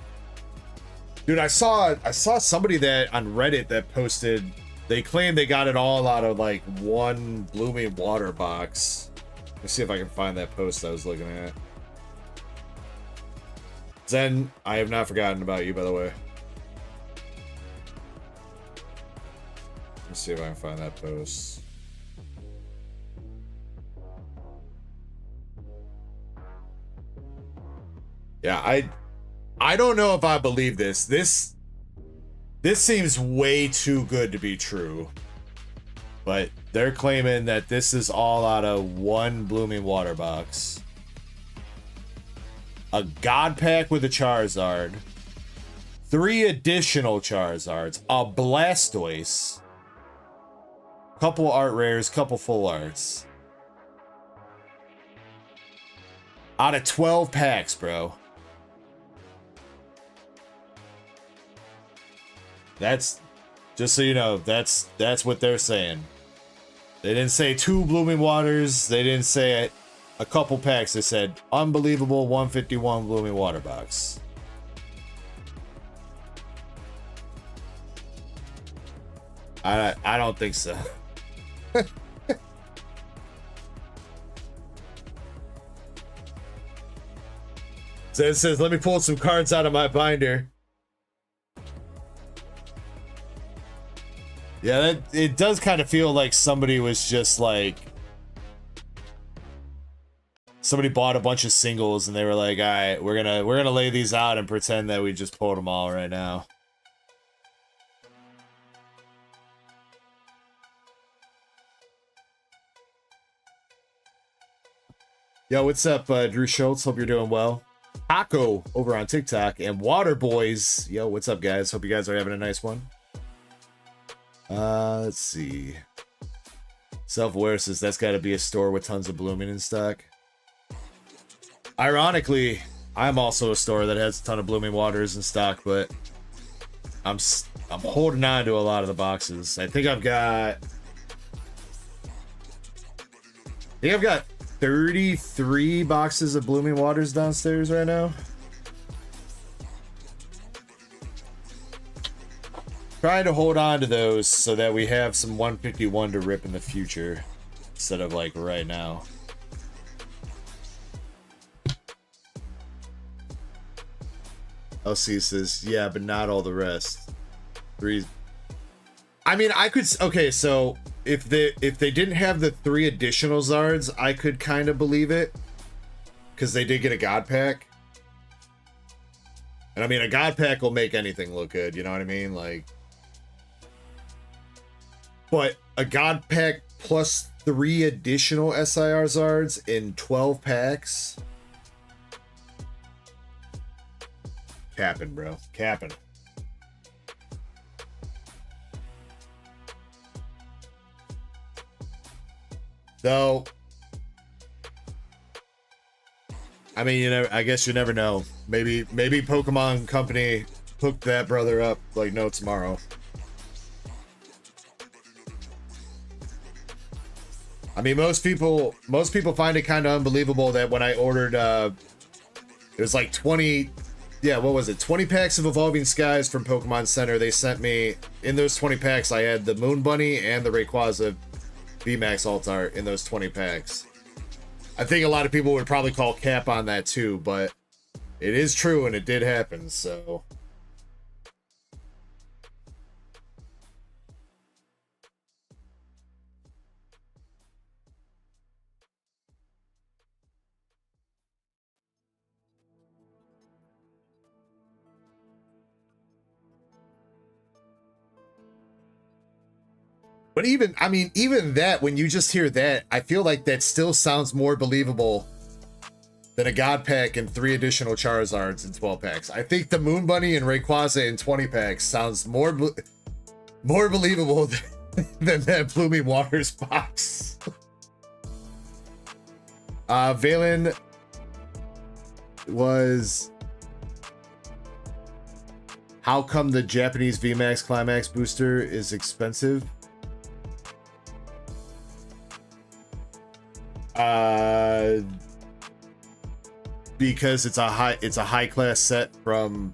Dude, I saw somebody that on Reddit that posted, they claimed they got it all out of like one blooming water box. Let's see if I can find that post I was looking at. Zen, I have not forgotten about you, by the way. Let's see if I can find that post. Yeah, I don't know if I believe this. This seems way too good to be true. But they're claiming that this is all out of one blooming water box. a God Pack with a Charizard, 3 additional Charizards, a Blastoise, couple art rares, couple full arts. Out of 12 packs, bro. That's, just so you know, that's what they're saying. They didn't say 2 Blooming Waters. They didn't say a couple packs. They said unbelievable 151 Blooming Water box. I don't think so. So it says, let me pull some cards out of my binder. Yeah, it does kind of feel like somebody was just like, somebody bought a bunch of singles and they were like, all right, we're gonna lay these out and pretend that we just pulled them all right now. Yo, what's up, Drew Schultz? Hope you're doing well. Ecko over on TikTok and Water Boys. Yo, what's up, guys? Hope you guys are having a nice one. Let's see. Self-aware says that's got to be a store with tons of blooming in stock. Ironically, I'm also a store that has a ton of blooming waters in stock, but I'm holding on to a lot of the boxes. I think I've got 33 boxes of blooming waters downstairs right now. Trying to hold on to those so that we have some 151 to rip in the future instead of like right now. LC says, yeah, but not all the rest. 3. I mean, I could, okay, so if they didn't have the 3 additional Zards, I could kind of believe it, because they did get a God Pack. And I mean, a God Pack will make anything look good, you know what I mean? Like, but a God Pack plus 3 additional SIR Zards in 12 packs. Capping, bro. Capping. Though, I mean, you know, I guess you never know. Maybe Pokemon Company hooked that brother up like no tomorrow. I mean, most people find it kind of unbelievable that when I ordered, it was like 20, yeah, what was it? 20 packs of Evolving Skies from Pokemon Center. They sent me, in those 20 packs, I had the Moon Bunny and the Rayquaza VMAX Alt-Art in those 20 packs. I think a lot of people would probably call cap on that too, but it is true and it did happen, so. But even, I mean, even that, when you just hear that, I feel like that still sounds more believable than a God Pack and 3 additional Charizards in 12 packs. I think the Moon Bunny and Rayquaza in 20 packs sounds more believable than that Blooming Waters box. Valen was... How come the Japanese VMAX Climax booster is expensive? Because it's a high class set from,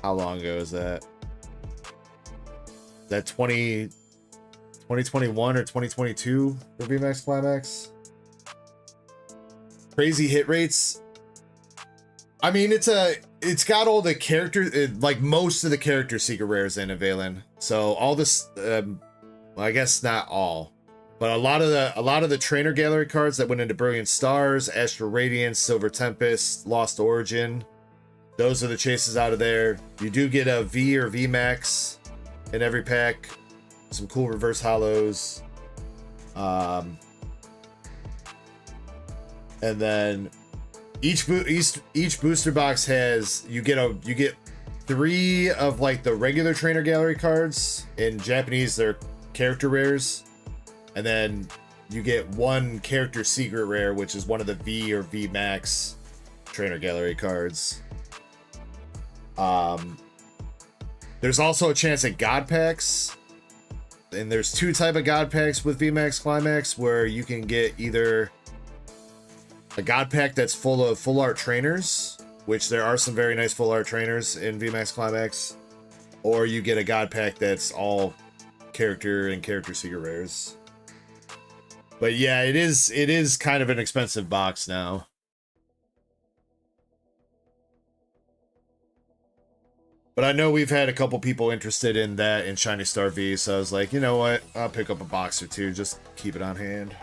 how long ago is that? That 2021 or 2022 for VMAX Climax? Crazy hit rates. I mean, it's got all the character, like most of the character secret rares in Valen. So all this, well, I guess not all, but a lot of the trainer gallery cards that went into Brilliant Stars, Astral Radiance, Silver Tempest, Lost Origin, those are the chases out of there. You do get a V or VMAX in every pack, some cool reverse hollows, and then each booster box has you get 3 of like the regular trainer gallery cards. In Japanese, they're character rares, and then you get 1 character secret rare, which is one of the V or V Max trainer gallery cards. There's also a chance at God packs, and there's 2 type of God packs with VMAX Climax, where you can get either a God pack that's full of full art trainers, which there are some very nice full art trainers in VMAX Climax, or you get a God pack that's all character and character secret rares. But yeah, it is kind of an expensive box now. But I know we've had a couple people interested in that in Shiny Star V, so I was like, you know what? I'll pick up a box or 2, just keep it on hand.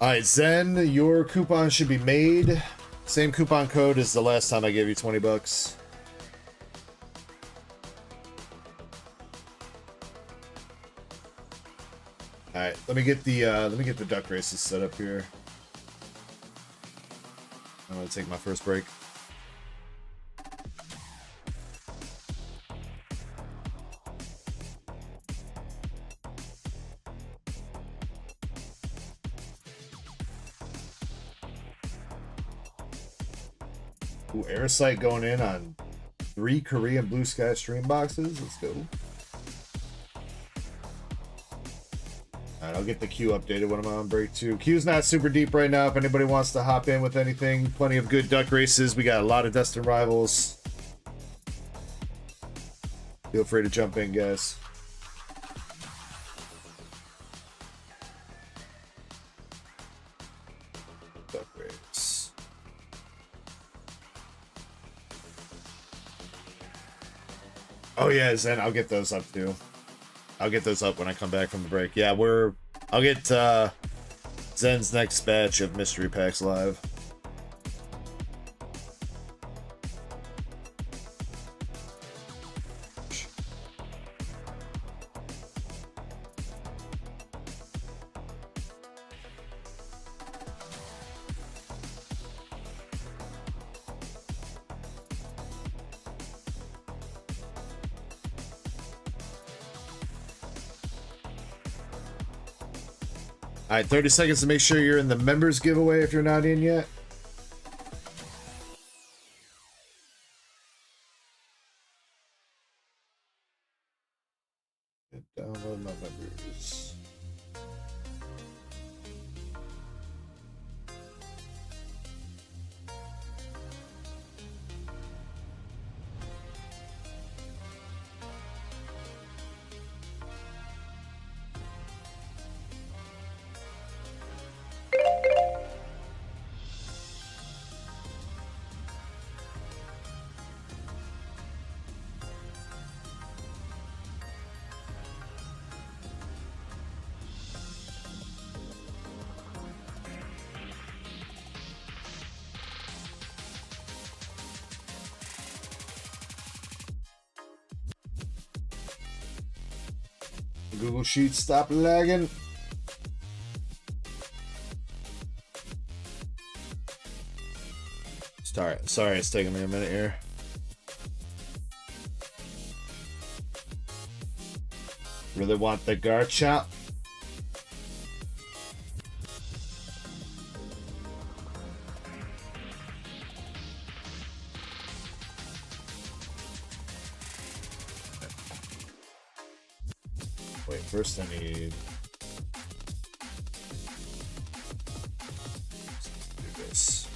Alright, Zen, your coupon should be made. Same coupon code as the last time I gave you 20 bucks. Alright, let me get the duck races set up here. I'm gonna take my first break. Ooh, Airsight going in on 3 Korean Blue Sky stream boxes. Let's go. Alright, I'll get the queue updated when I'm on break too. Queue's not super deep right now. If anybody wants to hop in with anything, plenty of good duck races. We got a lot of Destined rivals. Feel free to jump in, guys. Duck race. Oh yeah, Zen, I'll get those up too. I'll get those up when I come back from the break. Yeah, I'll get Zen's next batch of mystery packs live. Alright, 30 seconds to make sure you're in the members giveaway if you're not in yet. Download my members. Google Sheets, stop lagging. Sorry, it's taking me a minute here. Really want the Garchomp. Wait, first I need... do this.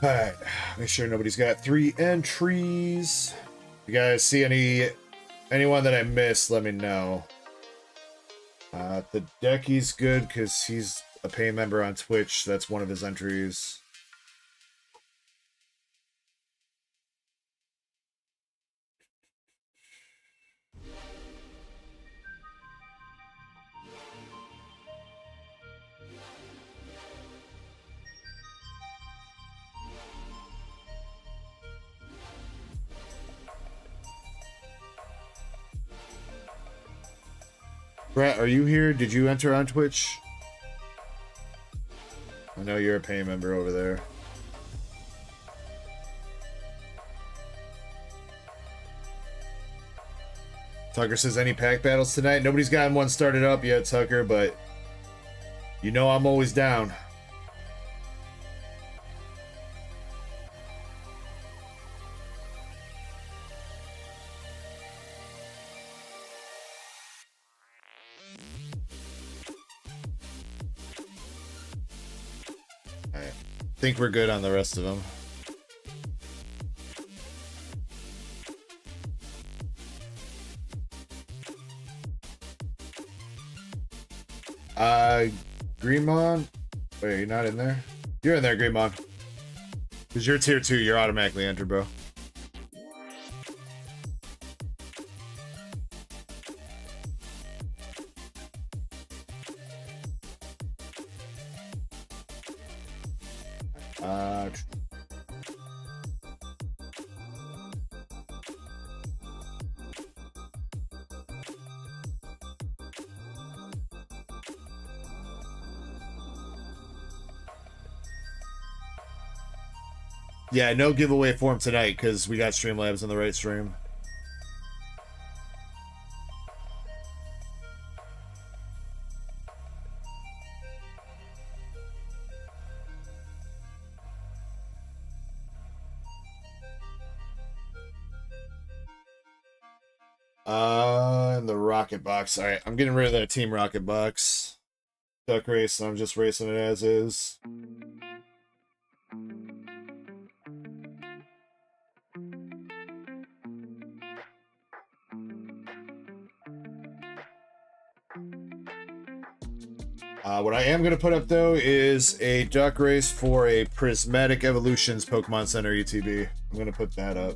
Alright, make sure nobody's got 3 entries. If you guys see anyone that I missed, let me know. The Duckie's good because he's a paying member on Twitch. That's one of his entries. Brett, are you here? Did you enter on Twitch? I know you're a pay member over there. Tucker says, any pack battles tonight? Nobody's gotten one started up yet, Tucker, but you know I'm always down. Alright. I think we're good on the rest of them. Greenmon? Wait, you're not in there? You're in there, Greenmon. Because you're tier 2, you're automatically entered, bro. Yeah, no giveaway for him tonight because we got Streamlabs on the right stream. And the rocket box. All right, I'm getting rid of that team rocket box. Duck race, I'm just racing it as is. What I am going to put up, though, is a duck race for a Prismatic Evolutions Pokemon Center ETB. I'm going to put that up.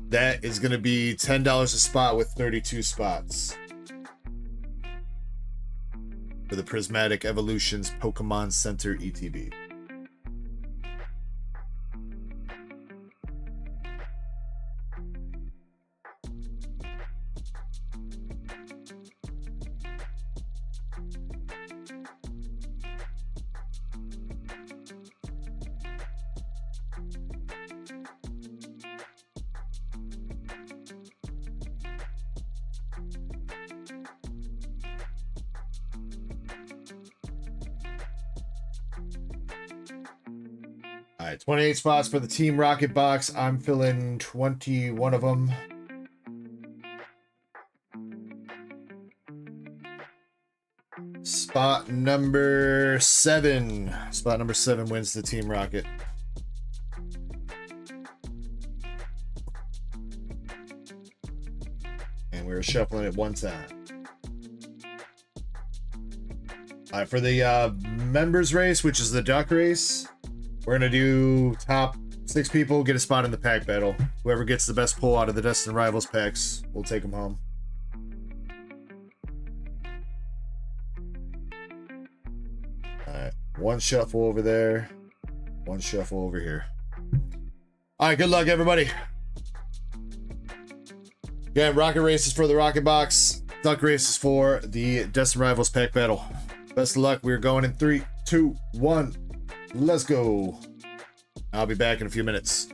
That is going to be $10 a spot with 32 spots. For the Prismatic Evolutions Pokemon Center ETB. All right, 28 spots for the Team Rocket box. I'm filling 21 of them. Spot number 7. Spot number 7 wins the Team Rocket. And we're shuffling it one time. All right, for the members race, which is the duck race, we're going to do top 6 people get a spot in the pack battle. Whoever gets the best pull out of the Destined Rivals packs, we'll take them home. Alright, one shuffle over there, one shuffle over here. Alright, good luck, everybody. Again, Rocket Race is for the Rocket Box. Duck Race is for the Destined Rivals pack battle. Best of luck. We're going in 3, 2, 1. Let's go. I'll be back in a few minutes.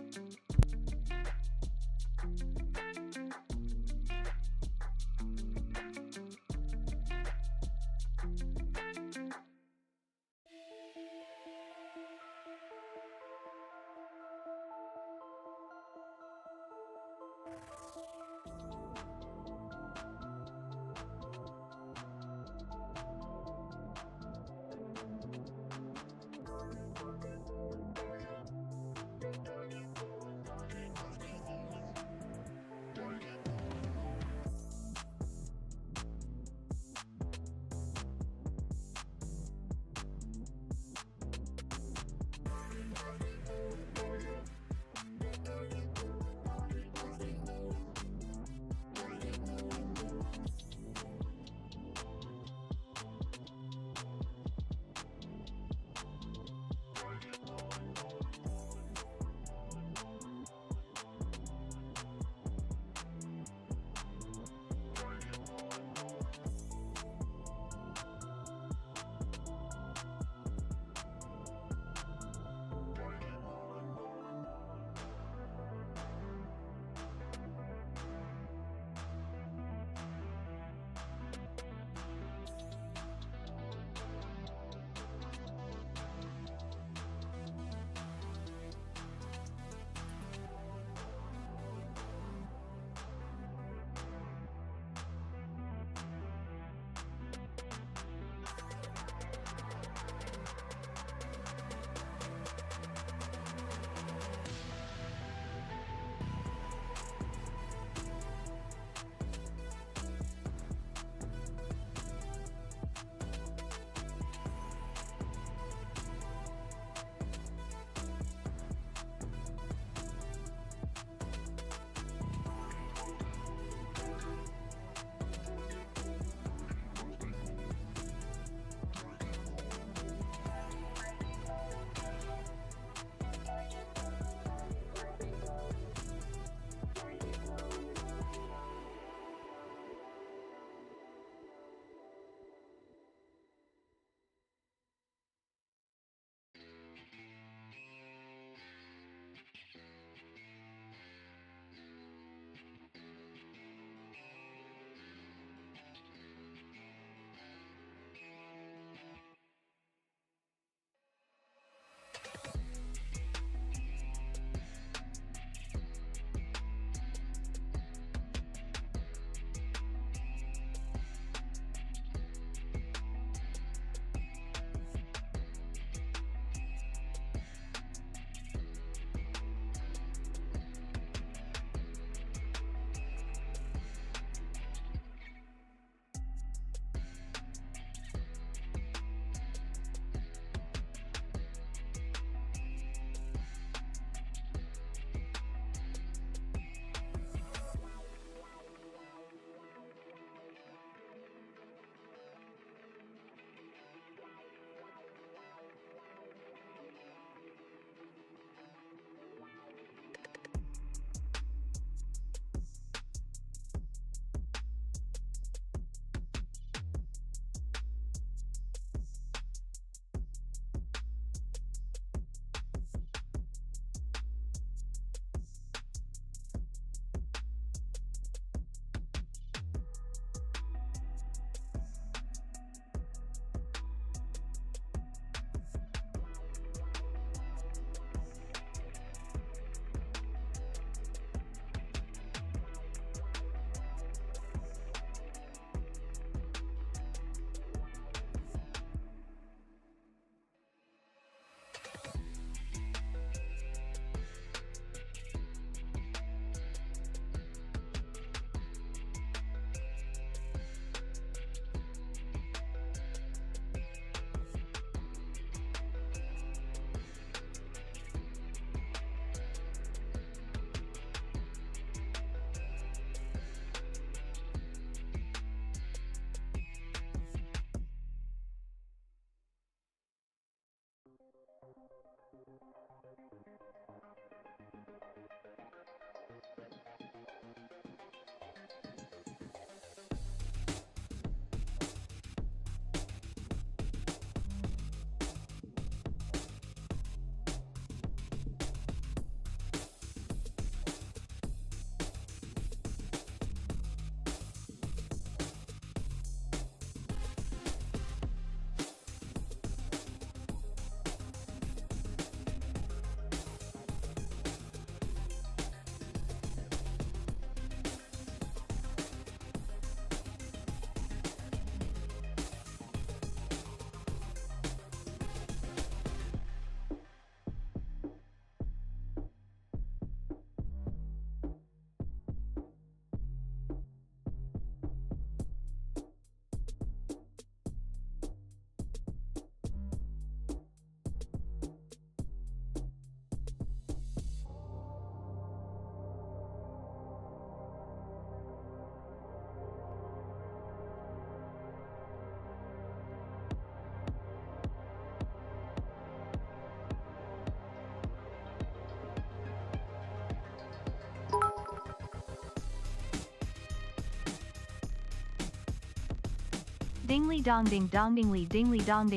Dingly dong ding dingly dong ding dingly dong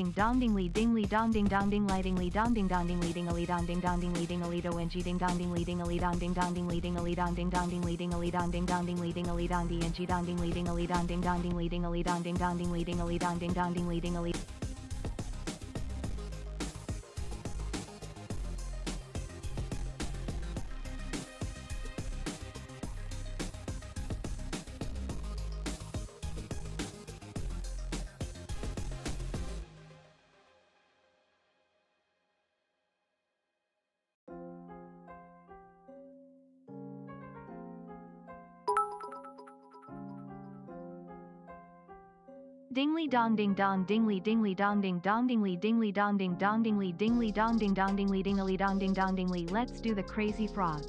ding lightingly dong ding dingly dong ding dingly do ng ding dingly dingly dong ding dingly dingly dong ding dingly dong ding dingly dong ding dingly dong ding dingly dong ding dingly dong dingly. Dingly dong ding dingly dong ding dingly dong ding dingly dong dingly dong dingly. Let's do the crazy frog.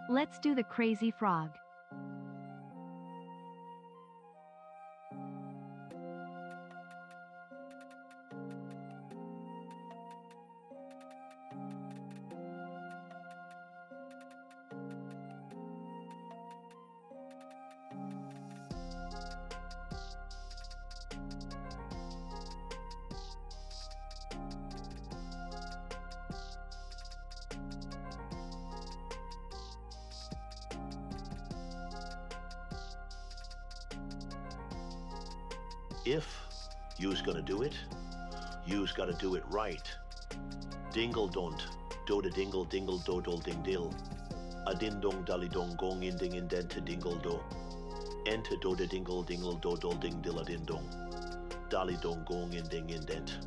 Let's do the crazy frog. If you's gonna do it, you's gotta do it right. Dingle don't, do da dingle dingle do dol ding dill. A din dong dally dong gong in ding indent to dingle do. Enter do da dingle dingle do dol ding dill a din dong. Dally dong gong in ding indent.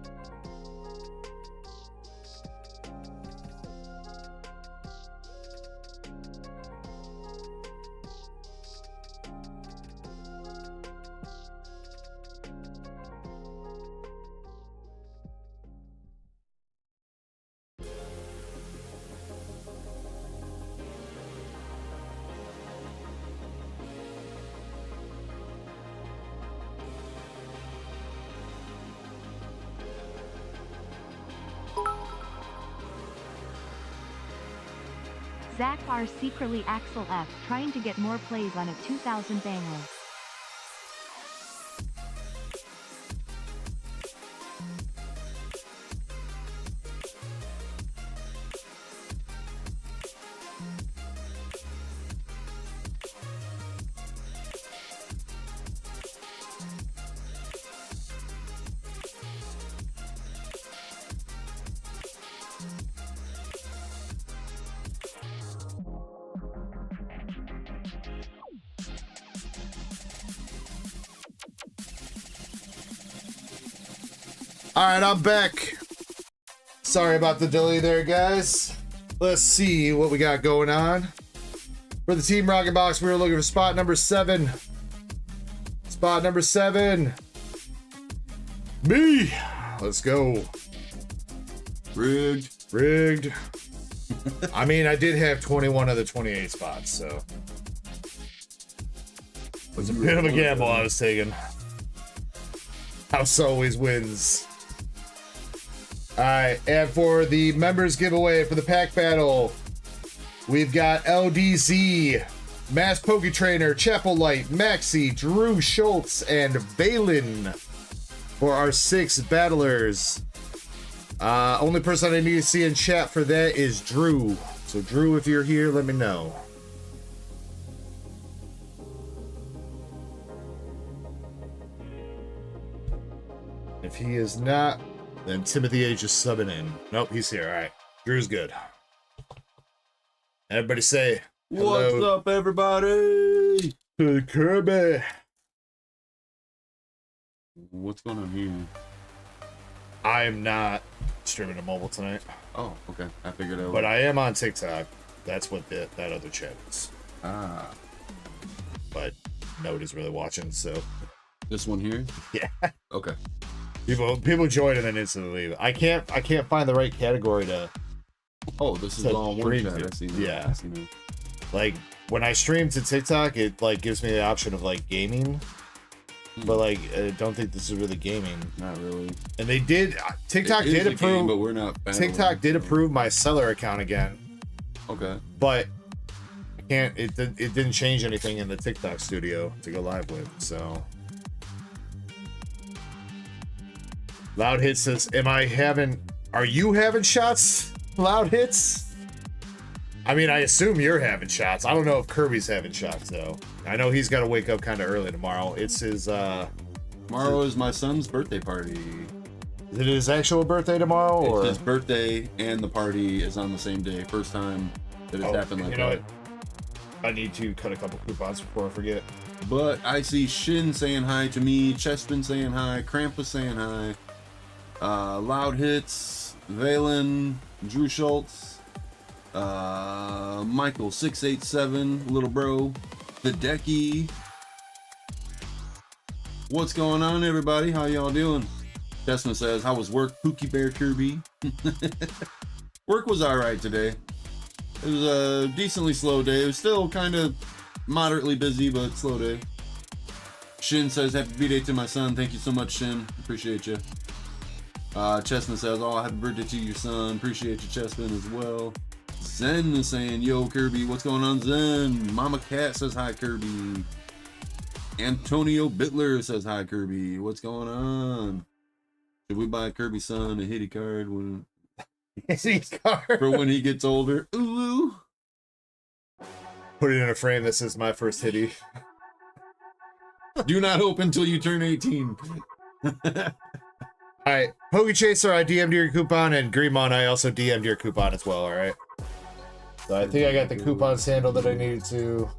Zach R secretly Axel F trying to get more plays on a 2000 banger. All right, I'm back. Sorry about the delay there, guys. Let's see what we got going on. For the Team Rocket Box, we were looking for spot number 7. Spot number 7. Me. Let's go. Rigged. Rigged. I mean, I did have 21 of the 28 spots, so it was a bit of a gamble I was taking. House always wins. Alright, and for the members giveaway for the pack battle, we've got LDZ, Mass Poke Trainer, Chapel Light, Maxi, Drew Schultz, and Balin for our 6 battlers. Only person I need to see in chat for that is Drew. So Drew, if you're here, let me know. If he is not, then Timothy H is subbing in. Nope, he's here. All right. Drew's good. Everybody say hello. What's up, everybody? To Kirby. What's going on here? I am not streaming to mobile tonight. Oh, okay. I figured out. But I am on TikTok. That's what that other chat is. Ah. But nobody's really watching, so. This one here? Yeah. Okay. People join and then instantly leave. I can't find the right category to. Oh, this is all one chat. I see that. Yeah. I see that. Like when I stream to TikTok, it like gives me the option of like gaming. But like, I don't think this is really gaming. Not really. And they did. TikTok did approve, game, but we're not. TikTok did approve my seller account again. Okay. But I can't. It didn't change anything in the TikTok studio to go live with. So. Loud Hits says, are you having shots? Loud Hits? I mean, I assume you're having shots. I don't know if Kirby's having shots, though. I know he's got to wake up kind of early tomorrow. It's his, Tomorrow is my son's birthday party. Is it his actual birthday tomorrow? Or? It's his birthday and the party is on the same day. First time that it's happened like that. I need to cut a couple coupons before I forget. But I see Shin saying hi to me, Chespin saying hi, Krampus saying hi, Loud Hits, Valen, Drew Schultz, Michael 687, little bro, the Decky. What's going on, everybody? How y'all doing? Desmond says, how was work, Pookie Bear Kirby? Work was alright today. It was a decently slow day. It was still kind of moderately busy, but slow day. Shin says, happy birthday to my son. Thank you so much, Shin. Appreciate you. Chessman says, oh, happy birthday to your son. Appreciate you, Chessman, as well. Zen is saying, yo, Kirby, what's going on, Zen? Mama Cat says, hi, Kirby. Antonio Bittler says, hi, Kirby. What's going on? Should we buy Kirby's son a hitty card when... for when he gets older? Ooh. Put it in a frame that says my first hitty. Do not open until you turn 18. Alright, Poke Chaser, I DM'd your coupon, and Greemon, I also DM'd your coupon as well, alright? So I think I got the coupons handled that I needed to.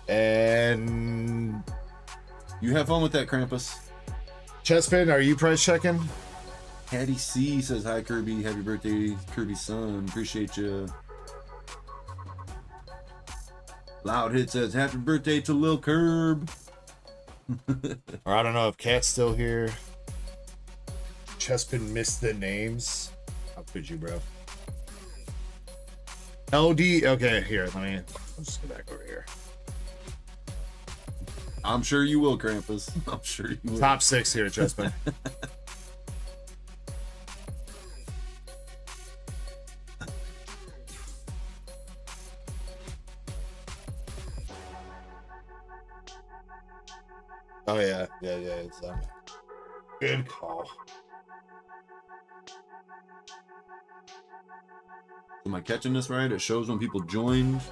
And... You have fun with that, Krampus. Chespin, are you price checking? Hattie C says, hi, Kirby. Happy birthday, Kirby's son. Appreciate you. Loud Hit says, happy birthday to Lil Curb. Or I don't know if Cat's still here. Chespin missed the names. How could you, bro? LD. Okay, here. Let's just go back over here. I'm sure you will, Krampus. I'm sure you will. Top 6 here, Chespin. Oh yeah, it's good call. Am I catching this right? It shows when people joined.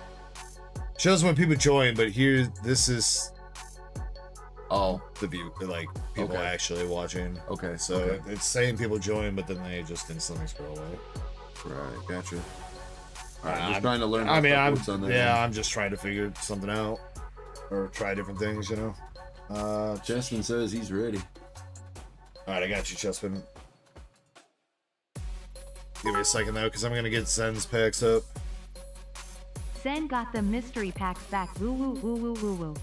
Shows when people join, but here this is the view, like people actually watching. Okay, so it's saying people join, but then they just instantly scroll away. Right, gotcha. I'm just trying to learn. I'm just trying to figure something out or try different things, you know. Chespin says he's ready. All right, I got you, Chespin. Give me a second though, because I'm gonna get Zen's packs up. Zen got the mystery packs back. Woo woo woo woo woo woo.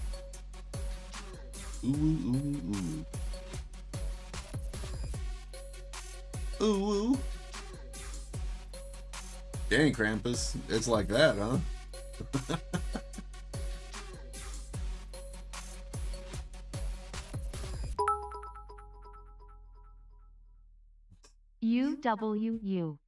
Ooh ooh ooh. Ooh ooh. Dang, Krampus, it's like that, huh? UWU.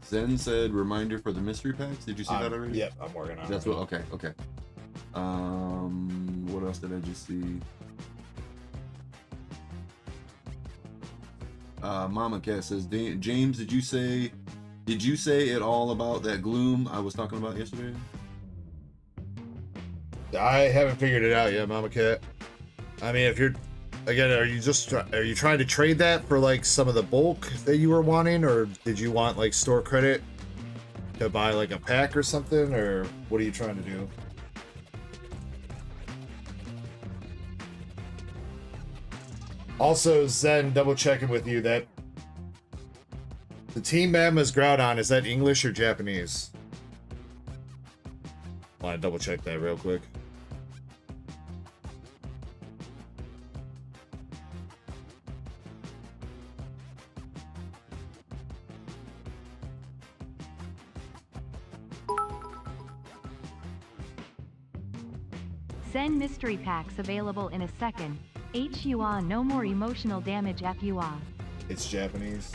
Zen said reminder for the mystery packs. Did you see that already? Yep, I'm working on it. That's what. Okay. What else did I just see? Mama Cat says, James, did you say it all about that gloom I was talking about yesterday? I haven't figured it out yet, Mama Cat. I mean, if you're, again, are you trying to trade that for like some of the bulk that you were wanting, or did you want like store credit to buy like a pack or something, or what are you trying to do? Also, Zen, double checking with you that the Team Magma's Groudon, is that English or Japanese? I want to double check that real quick. Zen mystery packs available in a second. HUA no more emotional damage FUA. It's Japanese.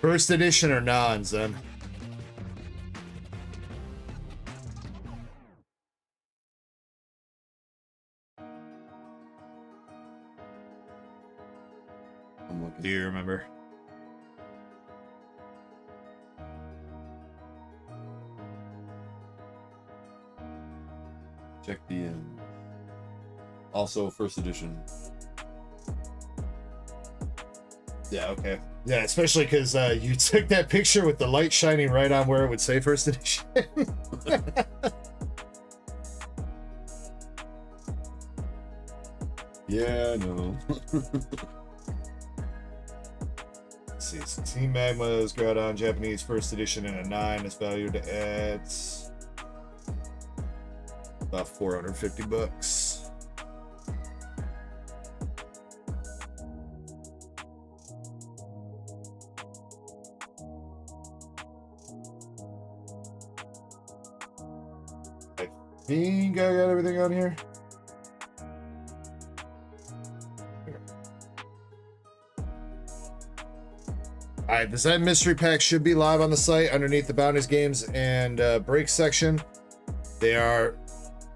First edition or non, Zen? I'm looking. Do you remember? Check the also first edition. Yeah, okay. Yeah, especially because you took that picture with the light shining right on where it would say first edition. Yeah, I know. Let's see, it's Team Magma's Groudon Japanese first edition in a 9. It's valued at about $450. I think I got everything on here. Alright, the Zen mystery pack should be live on the site underneath the Bounties Games and break section. They are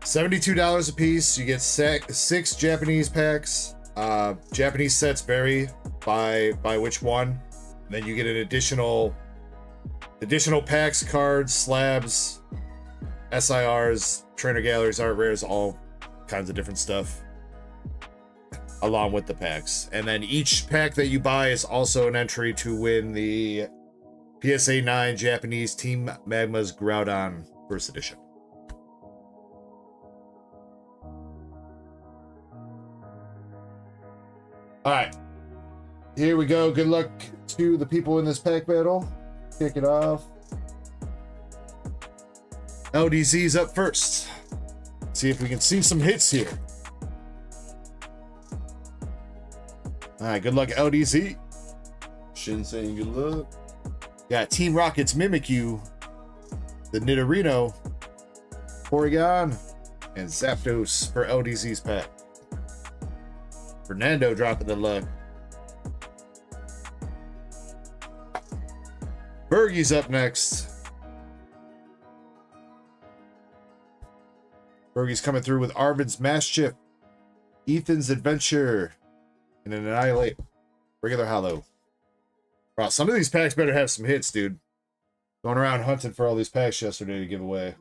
$72 a piece. You get 6 Japanese packs. Japanese sets vary by which one. And then you get an additional packs, cards, slabs, SIRs, trainer galleries, art rares, all kinds of different stuff along with the packs. And then each pack that you buy is also an entry to win the PSA 9 Japanese Team Magma's Groudon first edition. All right, here we go. Good luck to the people in this pack battle. Kick it off. LDZ's up first. See if we can see some hits here. All right, good luck, LDZ. Shin saying good luck. Got Team Rocket's Mimikyu, the Nidorino, Porygon, and Zapdos for LDZ's pack. Fernando dropping the luck. Bergie's up next. Bergie's coming through with Arvid's Mischief, Ethan's Adventure, and an Annihilate. Regular Hollow. Wow, some of these packs better have some hits, dude. Going around hunting for all these packs yesterday to give away.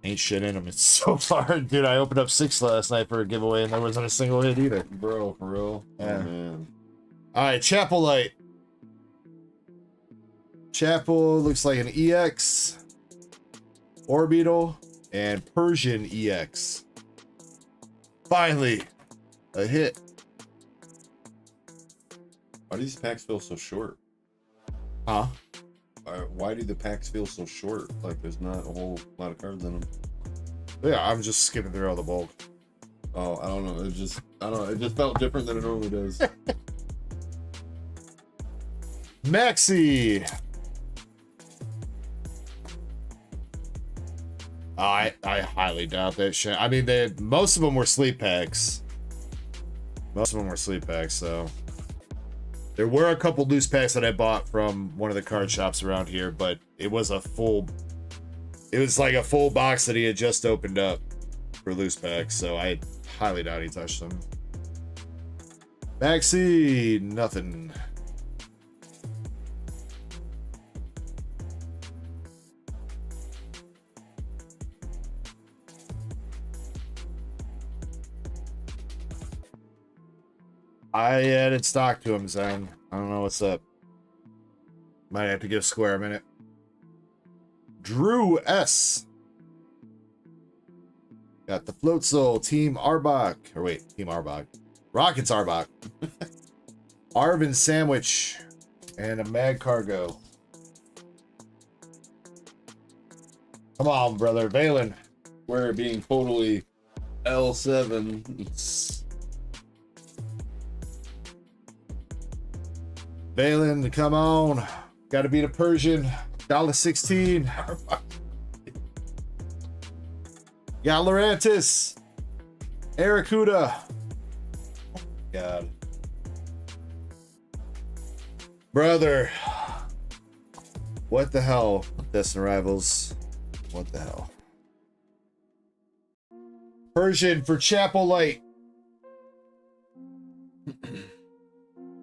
Ain't shit in them. It's so hard, dude. I opened up 6 last night for a giveaway and there wasn't a single hit either. Bro, for real? Yeah. Oh, man. Alright, Chapel Light. Chapel looks like an EX, Orbital, and Persian EX. Finally, a hit. Why do these packs feel so short? Huh? Why do the packs feel so short? Like there's not a whole lot of cards in them. Yeah, I'm just skipping through all the bulk. Oh, I don't know. It just felt different than it normally does. Maxi. I highly doubt that shit. I mean, most of them were sleep packs. So there were a couple loose packs that I bought from one of the card shops around here, but it was like a full box that he had just opened up for loose packs, so I highly doubt he touched them. Maxi, nothing. I added stock to him, Zen. I don't know what's up. Might have to give Square a minute. Drew S. Got the Float Soul, Team Arbok. Or wait, Team Arbok. Rockets Arbok. Arvin Sandwich. And a Mad Cargo. Come on, brother. Valen. We're being totally L7. Valen, come on. Gotta beat a Persian. $1.16. Got Laurantis. Aracuda. God. Brother. What the hell, Destined Rivals? What the hell? Persian for Chapel Light.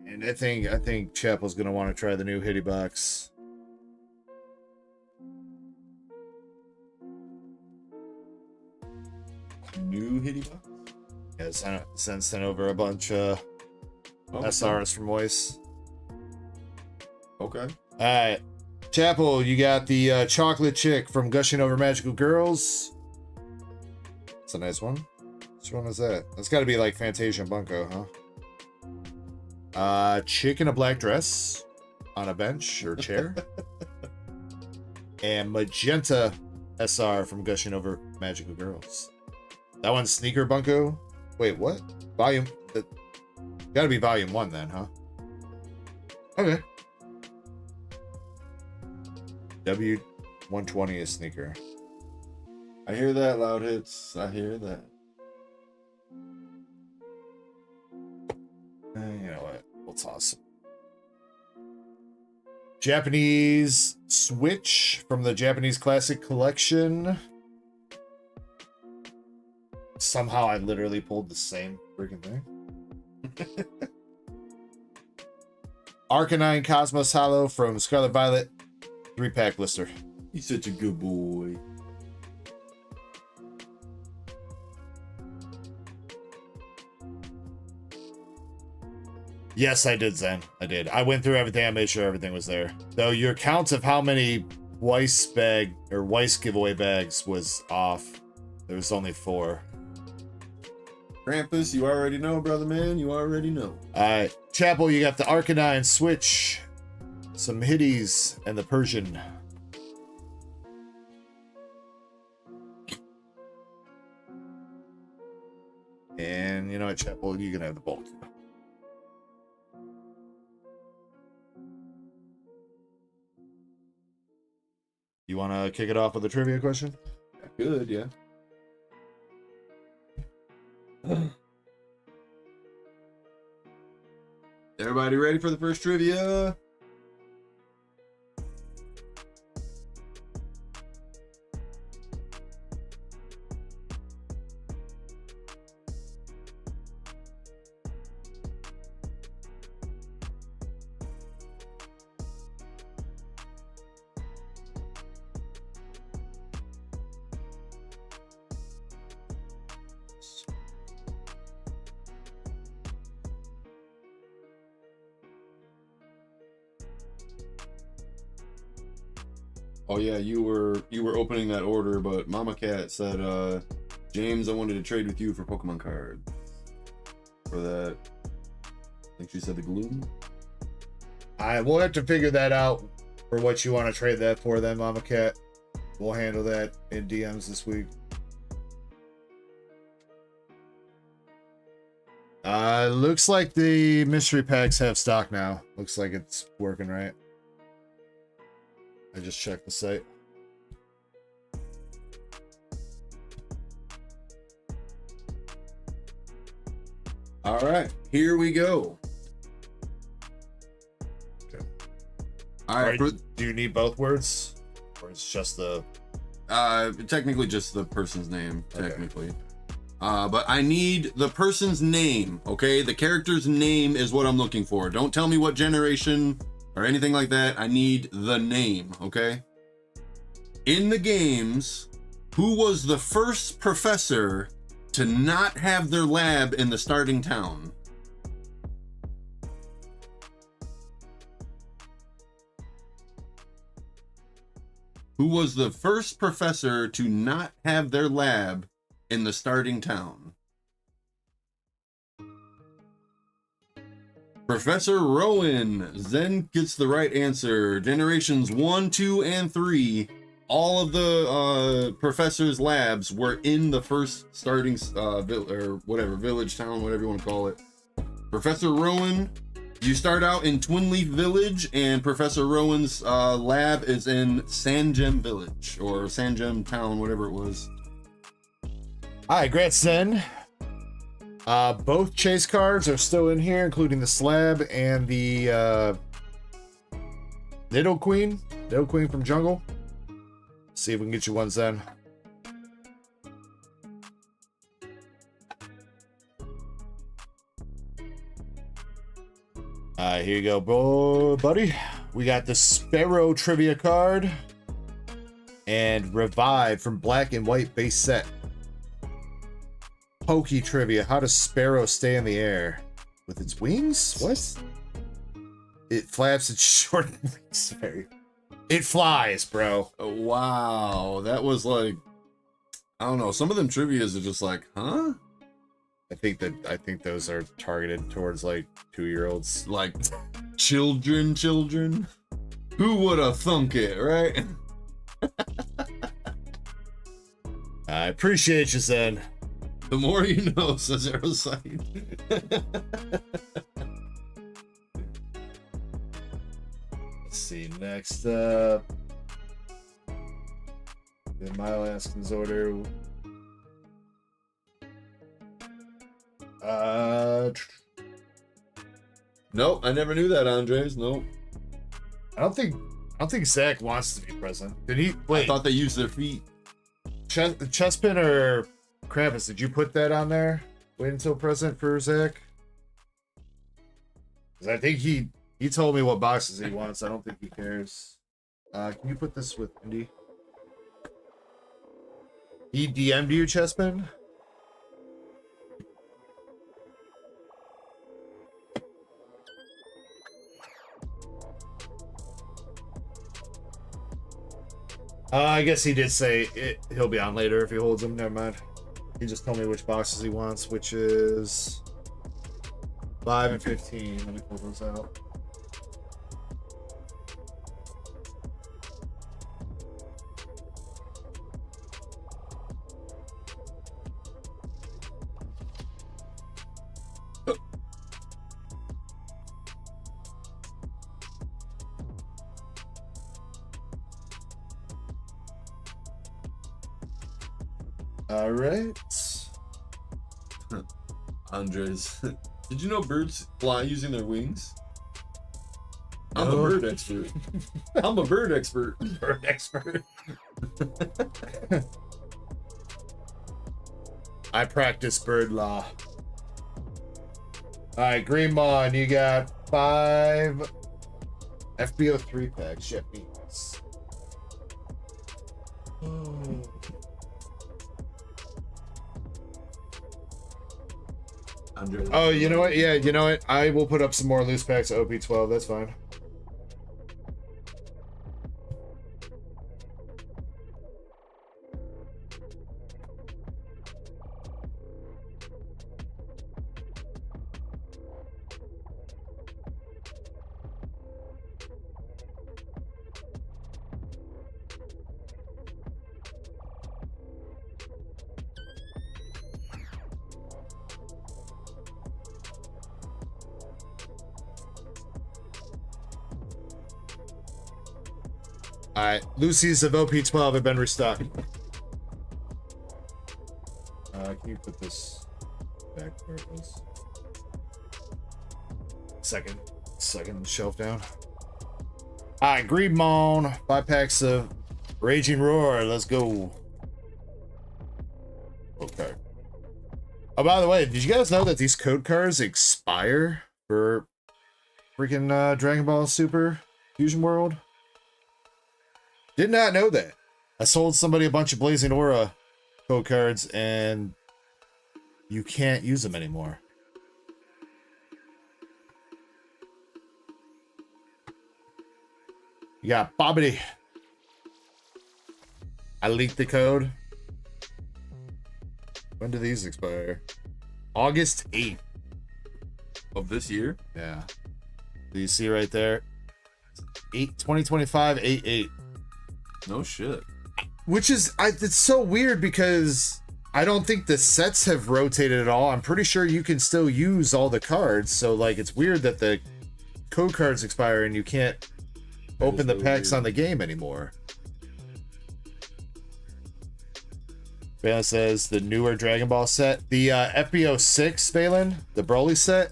And I think Chapel's gonna want to try the new Hitty Box. New Hitty Box? Yeah, sent over a bunch SRs from Moise. Okay. Alright. Chapel, you got the chocolate chick from Gushing Over Magical Girls. That's a nice one. Which one is that? That's got to be like Fantasia and Bunko, huh? Chick in a black dress on a bench or chair. And Magenta SR from Gushing Over Magical Girls. That one's Sneaker Bunko. Wait, what? Volume? Got to be Volume 1 then, huh? Okay. W120 is Sneaker. I hear that, Loud Hits. I hear that. You know what? We'll toss it. Japanese Switch from the Japanese Classic Collection. Somehow I literally pulled the same freaking thing. Arcanine Cosmos Hollow from Scarlet Violet. 3-pack blister. He's such a good boy. Yes, I did, Zen. I did. I went through everything. I made sure everything was there. Though your count of how many Weiss bag or Weiss giveaway bags was off. There was only 4. Krampus, you already know, brother man. You already know. Alright. Chapel, you got the Arcanine Switch, some Hitties, and the Persian. And you know what, Chapel, you can have the bulk. You want to kick it off with a trivia question? Good, yeah. Everybody ready for the first trivia? Oh yeah, you were opening that order, but Mama Cat said, James, I wanted to trade with you for Pokemon cards. For that, I think she said the Gloom. We'll have to figure that out for what you want to trade that for then, Mama Cat. We'll handle that in DMs this week. Looks like the mystery packs have stock now. Looks like it's working right. I just checked the site. All right, here we go. Okay. All right. Do you need both words? Or it's just the... Technically just the person's name, technically. Okay. But I need the person's name, okay? The character's name is what I'm looking for. Don't tell me what generation or anything like that. I need the name, okay? In the games, who was the first professor to not have their lab in the starting town? Who was the first professor to not have their lab in the starting town? Professor Rowan. Zen gets the right answer. Generations 1, 2, and 3. All of the professors' labs were in the first starting village, town, whatever you want to call it. Professor Rowan, you start out in Twinleaf Village, and Professor Rowan's lab is in Sanjem Village, or Sanjem Town, whatever it was. All right, great, Zen. Both chase cards are still in here, including the slab and the Little Queen from Jungle. See if we can get you one, Zen. Alright, here you go, buddy. We got the Sparrow trivia card and Revive from Black and White base set. Pokey trivia. How does Sparrow stay in the air? With its wings? What? It flaps its short wings. It flies, bro. Oh, wow. That was like, I don't know. Some of them trivias are just like, huh? I think those are targeted towards like 2-year-olds. Like children. Who would have thunk it, right? I appreciate you, Zen. The more you know, says Aerosite. Let's see, next up. In my last order. Nope, I never knew that, Andres. Nope. I don't think Zach wants to be present. Did he? Wait. I thought they used their feet. Chespin or Krampus, did you put that on there? Wait until present for Zach? Because I think he told me what boxes he wants. I don't think he cares. Can you put this with Indy? He DM'd you, Chespin? I guess he did say he'll be on later if he holds them. Never mind. He just told me which boxes he wants, which is 5 and 15. Let me pull those out. All right. Andres, did you know birds fly using their wings? I'm a No. bird expert. I'm a bird expert. Bird expert. I practice bird law. All right, Green Mon, you got 5 FBO 3-packs. Shit means. Andres. Oh, you know what? Yeah, you know what? I will put up some more loose packs of OP12. That's fine. Alright, Lucy's of OP12 have been restocked. Can you put this back where it was? Second shelf down. Alright, Green Moan, 5 packs of Raging Roar. Let's go. Okay. Oh, by the way, did you guys know that these code cards expire for freaking Dragon Ball Super Fusion World? Did not know that. I sold somebody a bunch of Blazing Aura code cards and you can't use them anymore. You got Bobbity. I leaked the code. When do these expire? August 8th. Of this year? Yeah. Do you see right there? 2025 8/8. No shit. Which is, it's so weird because I don't think the sets have rotated at all. I'm pretty sure you can still use all the cards. So like, it's weird that the code cards expire and you can't open the packs on the game anymore. Valen says the newer Dragon Ball set, the FBO 6, Valen, the Broly set.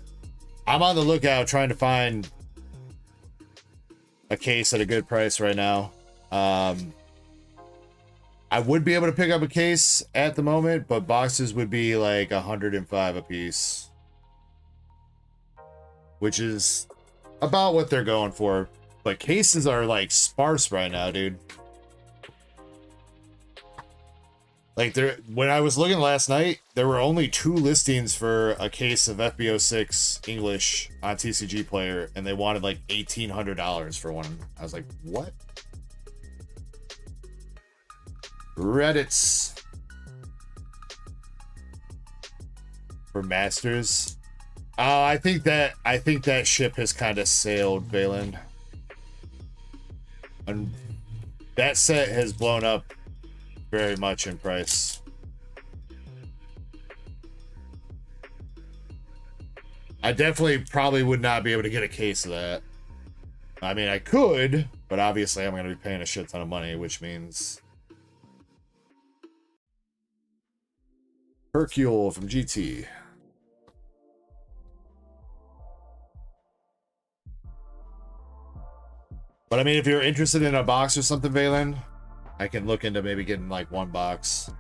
I'm on the lookout trying to find a case at a good price right now. I would be able to pick up a case at the moment, but boxes would be like 105 a piece, which is about what they're going for. But cases are like sparse right now, dude. Like when I was looking last night, there were only 2 listings for a case of FBO 6 English on TCG Player, and they wanted like $1,800 for one. I was like, what? Reddits for Masters. Oh, I think that ship has kind of sailed, Valen. And that set has blown up very much in price. I definitely probably would not be able to get a case of that. I mean, I could, but obviously I'm going to be paying a shit ton of money, which means Hercule from GT. But I mean, if you're interested in a box or something, Valen, I can look into maybe getting like 1 box.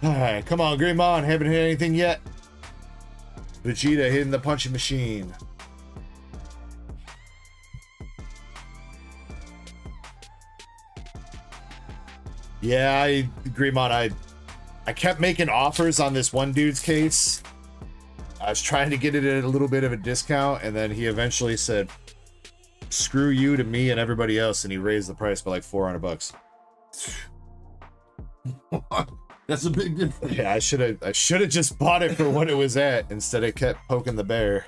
Alright, come on, Greymon. Haven't hit anything yet. Vegeta hitting the punching machine. Yeah, Greymon, I kept making offers on this one dude's case. I was trying to get it at a little bit of a discount, and then he eventually said, screw you to me and everybody else, and he raised the price by like $400. That's a big difference. Yeah, I should have just bought it for what it was at instead of kept poking the bear.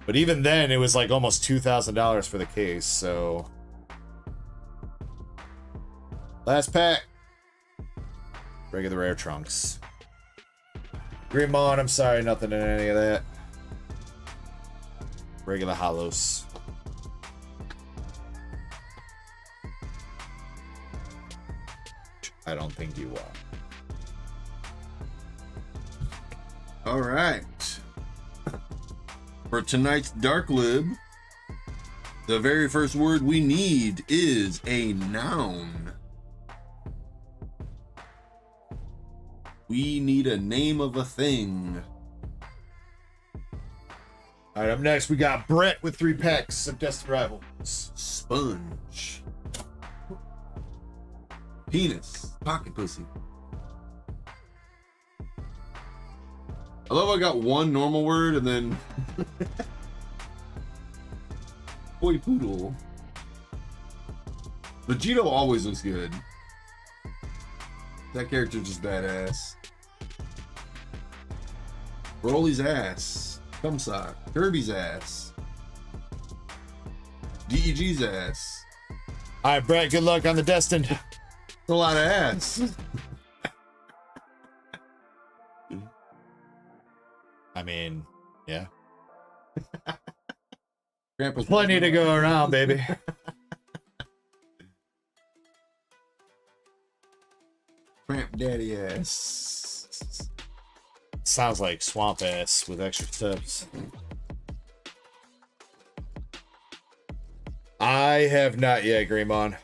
But even then, it was like almost $2,000 for the case, so. Last pack. Regular rare trunks. Greymon, I'm sorry, nothing in any of that. Regular holos. I don't think you are. All right. For tonight's Dark Lib, the very first word we need is a noun. We need a name of a thing. All right, up next, we got Brett with 3 packs of Destined Rivals. Sponge. Penis. Pocket pussy. I love I got one normal word and then boy poodle. Vegito always looks good. That character's just badass. Broly's ass. Cumsock. Kirby's ass. DEG's ass. All right, Brett, good luck on the Destined. That's a lot of ass. I mean, yeah. Grandpa's Plenty to go around, baby. Cramp daddy ass. Sounds like swamp ass with extra steps. I have not yet, Greymon.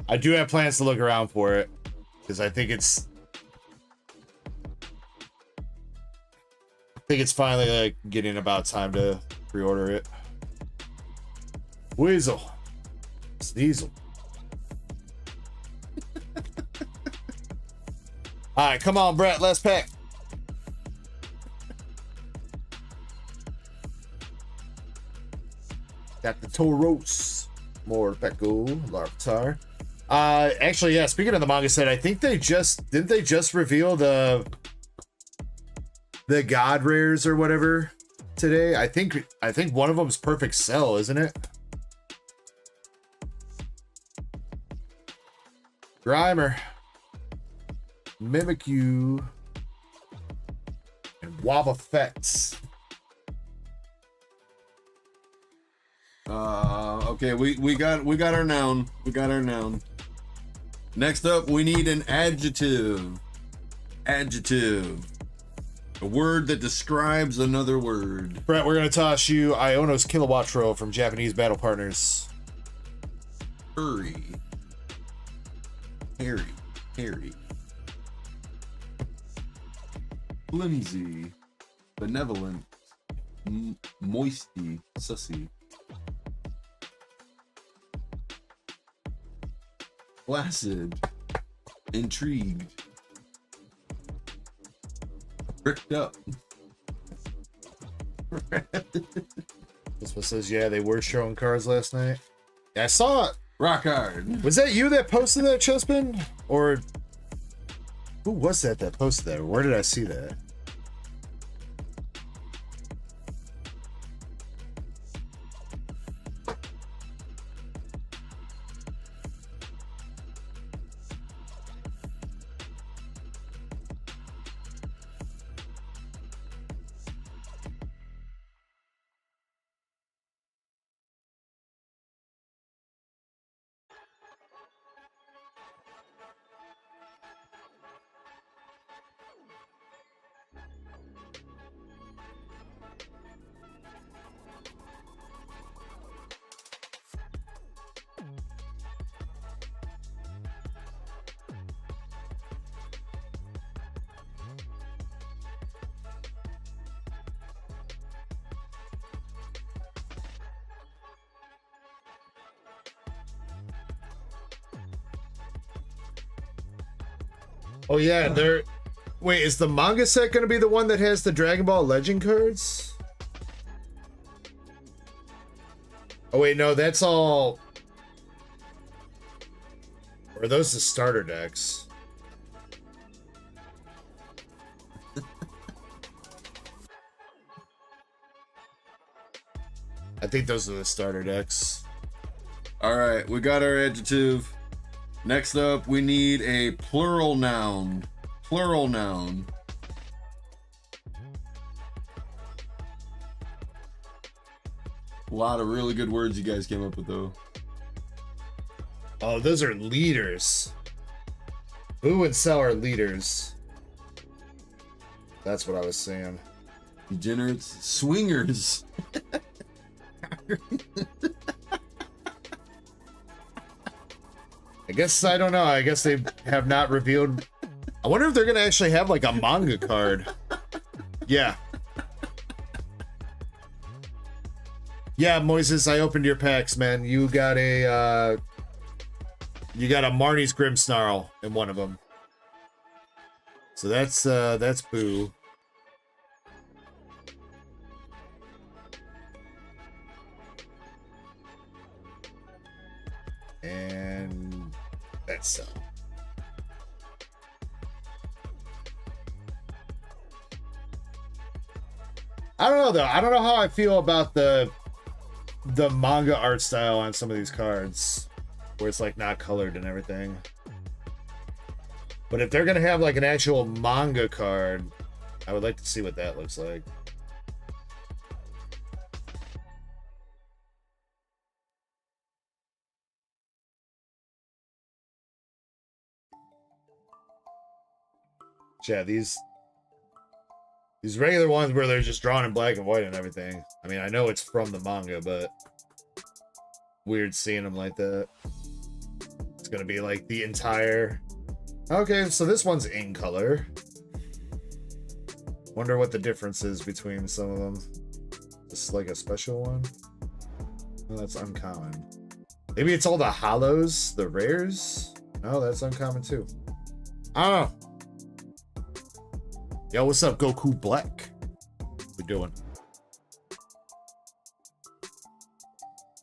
I do have plans to look around for it because I think it's finally like getting about time to pre-order it. Weasel. Sneasel. All right, come on, Brett. Last pack. Got the Tauros, more Pekko, Larvitar. Actually, yeah, speaking of the manga set, I think didn't they just reveal the God Rares or whatever today? I think one of them is Perfect Cell, isn't it? Grimer, Mimikyu, and Wobbuffets. Okay, we got our noun. We got our noun. Next up, we need an adjective. Adjective. A word that describes another word. Brett, we're gonna toss you Iono's Kilowattrol from Japanese Battle Partners. Hurry. Harry. Flimsy. Benevolent. Moisty. Sussy. Flaccid. Intrigued. Bricked up. This one says, yeah, they were showing cards last night. Yeah, I saw it. Rock hard. Was that you that posted that, Chespin? Or who was that posted that? Where did I see that? Oh yeah, they're... Wait, is the manga set going to be the one that has the Dragon Ball Legend cards? Oh wait, no, that's all... Or are those the starter decks? I think those are the starter decks. All right, we got our adjective. Next up, we need a plural noun. Plural noun. A lot of really good words you guys came up with, though. Oh, those are leaders. Boo and Cell are leaders. That's what I was saying. Degenerates. Swingers. I guess, I don't know. I guess they have not revealed. I wonder if they're going to actually have like a manga card. Yeah. Yeah, Moises, I opened your packs, man. You got a Marnie's Grimmsnarl in one of them. So that's Boo. And that's Cell. I don't know though. I don't know how I feel about the manga art style on some of these cards, where it's like not colored and everything. But if they're gonna have like an actual manga card, I would like to see what that looks like. Yeah, these regular ones where they're just drawn in black and white and everything. I mean, I know it's from the manga, but weird seeing them like that. It's gonna be like the entire... Okay, so this one's in color. Wonder what the difference is between some of them. Just like a special one? Oh, that's uncommon. Maybe it's all the hollows, the rares? No, that's uncommon too. I don't know. Yo, what's up, Goku Black? What we doing?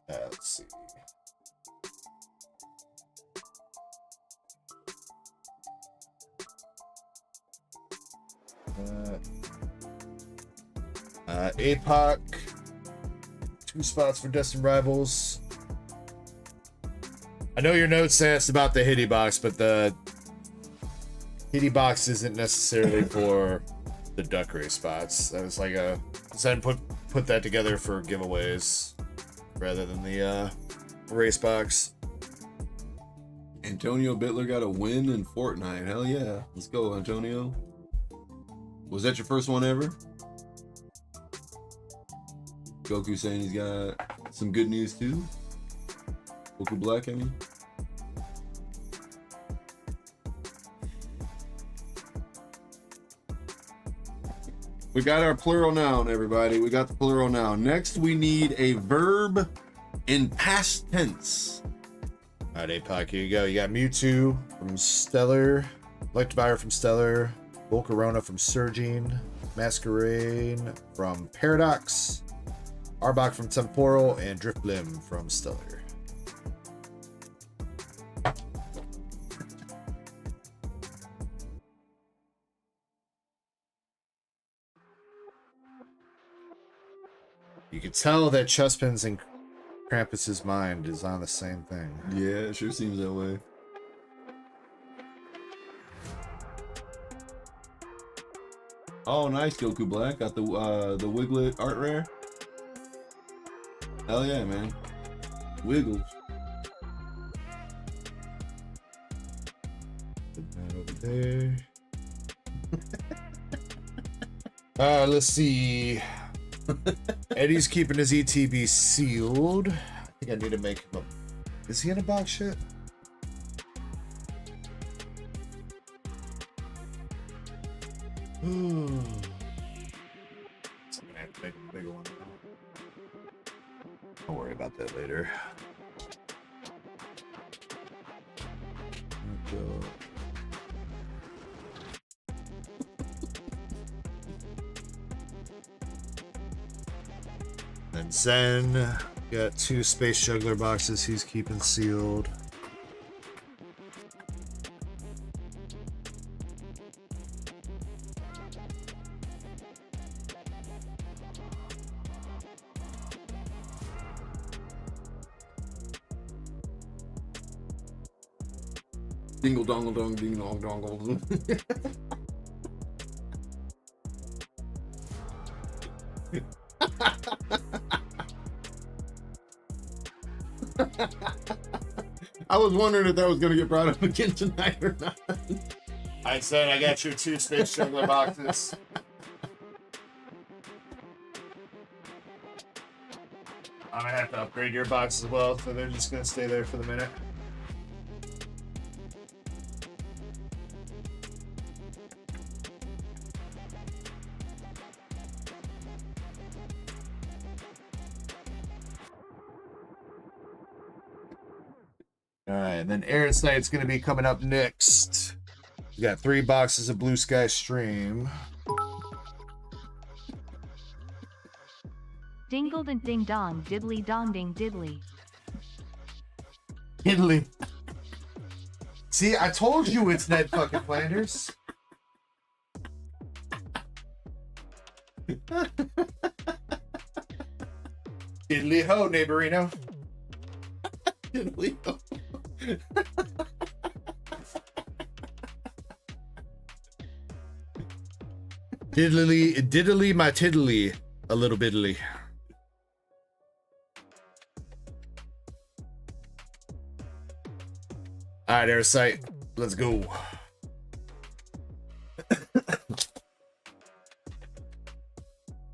Let's see. APOC. 2 spots for Destined Rivals. I know your notes asked about the hitty box, but the hitty box isn't necessarily for the duck race spots. That was like a decided to put that together for giveaways rather than the race box. Antonio Bittler got a win in Fortnite. Hell yeah. Let's go, Antonio. Was that your first one ever? Goku saying he's got some good news too. Goku Black, I mean. We got our plural noun, everybody. We got the plural noun. Next, we need a verb in past tense. All right, APOC, here you go. You got Mewtwo from Stellar, Electivire from Stellar, Volcarona from Surging, Masquerain from Paradox, Arbok from Temporal, and Drifblim from Stellar. You can tell that Chuspin's and Krampus's mind is on the same thing. Yeah, it sure seems that way. Oh, nice, Goku Black. Got the Wiglet art rare. Hell yeah, man. Wiggles. Put that over there. Let's see. Eddie's keeping his ETB sealed. I think I need to make him a... Is he in a box yet? I'm gonna have to make a bigger one. Don't worry about that later. And Zen got 2 Space Juggler boxes he's keeping sealed. Dingle dongle dong ding dong dongle. I was wondering if that was going to get brought up again tonight or not. I said I got your 2 Space Juggler boxes. I'm gonna have to upgrade your box as well, so they're just gonna stay there for the minute. All right, and then Aaron's Night's going to be coming up next. We got 3 boxes of Blue Sky Stream. Dingled and ding dong, diddly dong ding diddly. Italy. See, I told you it's Ned fucking Flanders. Diddly ho, neighborino. Diddly ho. Diddly my tiddly, a little bitly. All right, Airsight, let's go.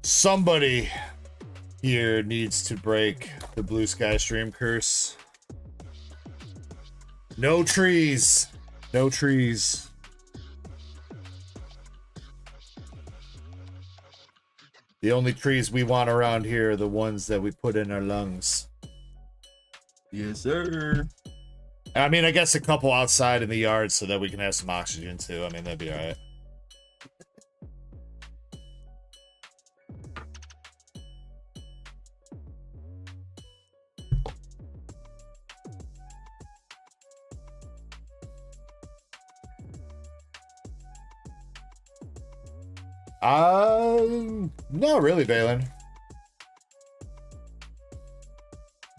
Somebody here needs to break the Blue Sky Stream curse. No trees. No trees. The only trees we want around here are the ones that we put in our lungs. Yes, sir. I mean, I guess a couple outside in the yard so that we can have some oxygen too. I mean, that'd be all right. Not really, Balin.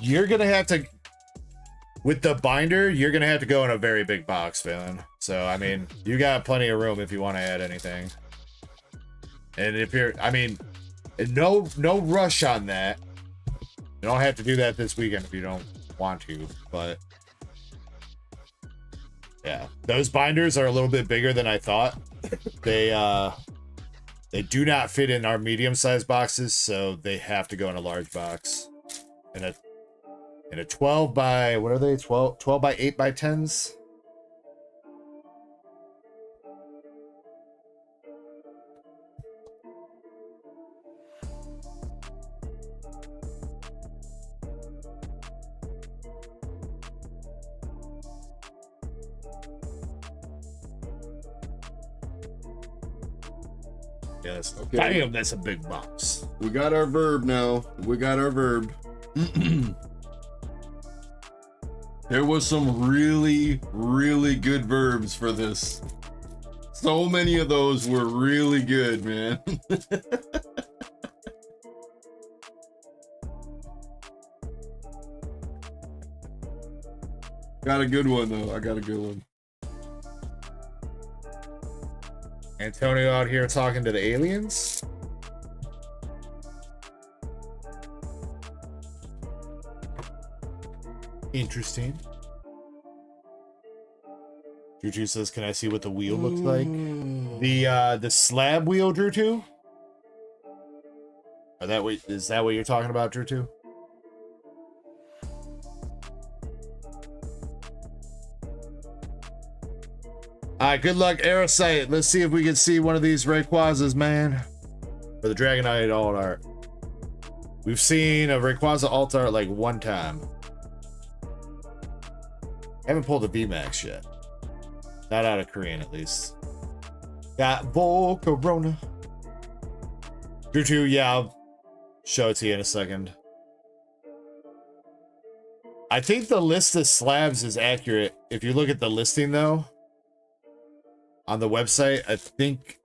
You're gonna have to, with the binder, you're gonna have to go in a very big box, Balin. So, I mean, you got plenty of room if you want to add anything. And if you're, I mean, no rush on that. You don't have to do that this weekend if you don't want to, but yeah, those binders are a little bit bigger than I thought. They do not fit in our medium-sized boxes, so they have to go in a large box. In a 12 by, what are they? 12 by 8 by 10s. Yes. Okay. Damn, that's a big box. We got our verb now. We got our verb. There was some really, really good verbs for this. So many of those were really good, man. Got a good one, though. I got a good one. Antonio out here talking to the aliens. Interesting. Drew2 says, "Can I see what the wheel looks like?" The slab wheel, Drew2? Is that what you're talking about, Drew2? Alright, good luck, Aerosite. Let's see if we can see one of these Rayquazas, man. For the Dragonite alt art. We've seen a Rayquaza alt art like one time. Haven't pulled a VMAX yet. Not out of Korean, at least. Got Volcarona. Drew2, yeah, I'll show it to you in a second. I think the list of slabs is accurate. If you look at the listing, though, on the website, I think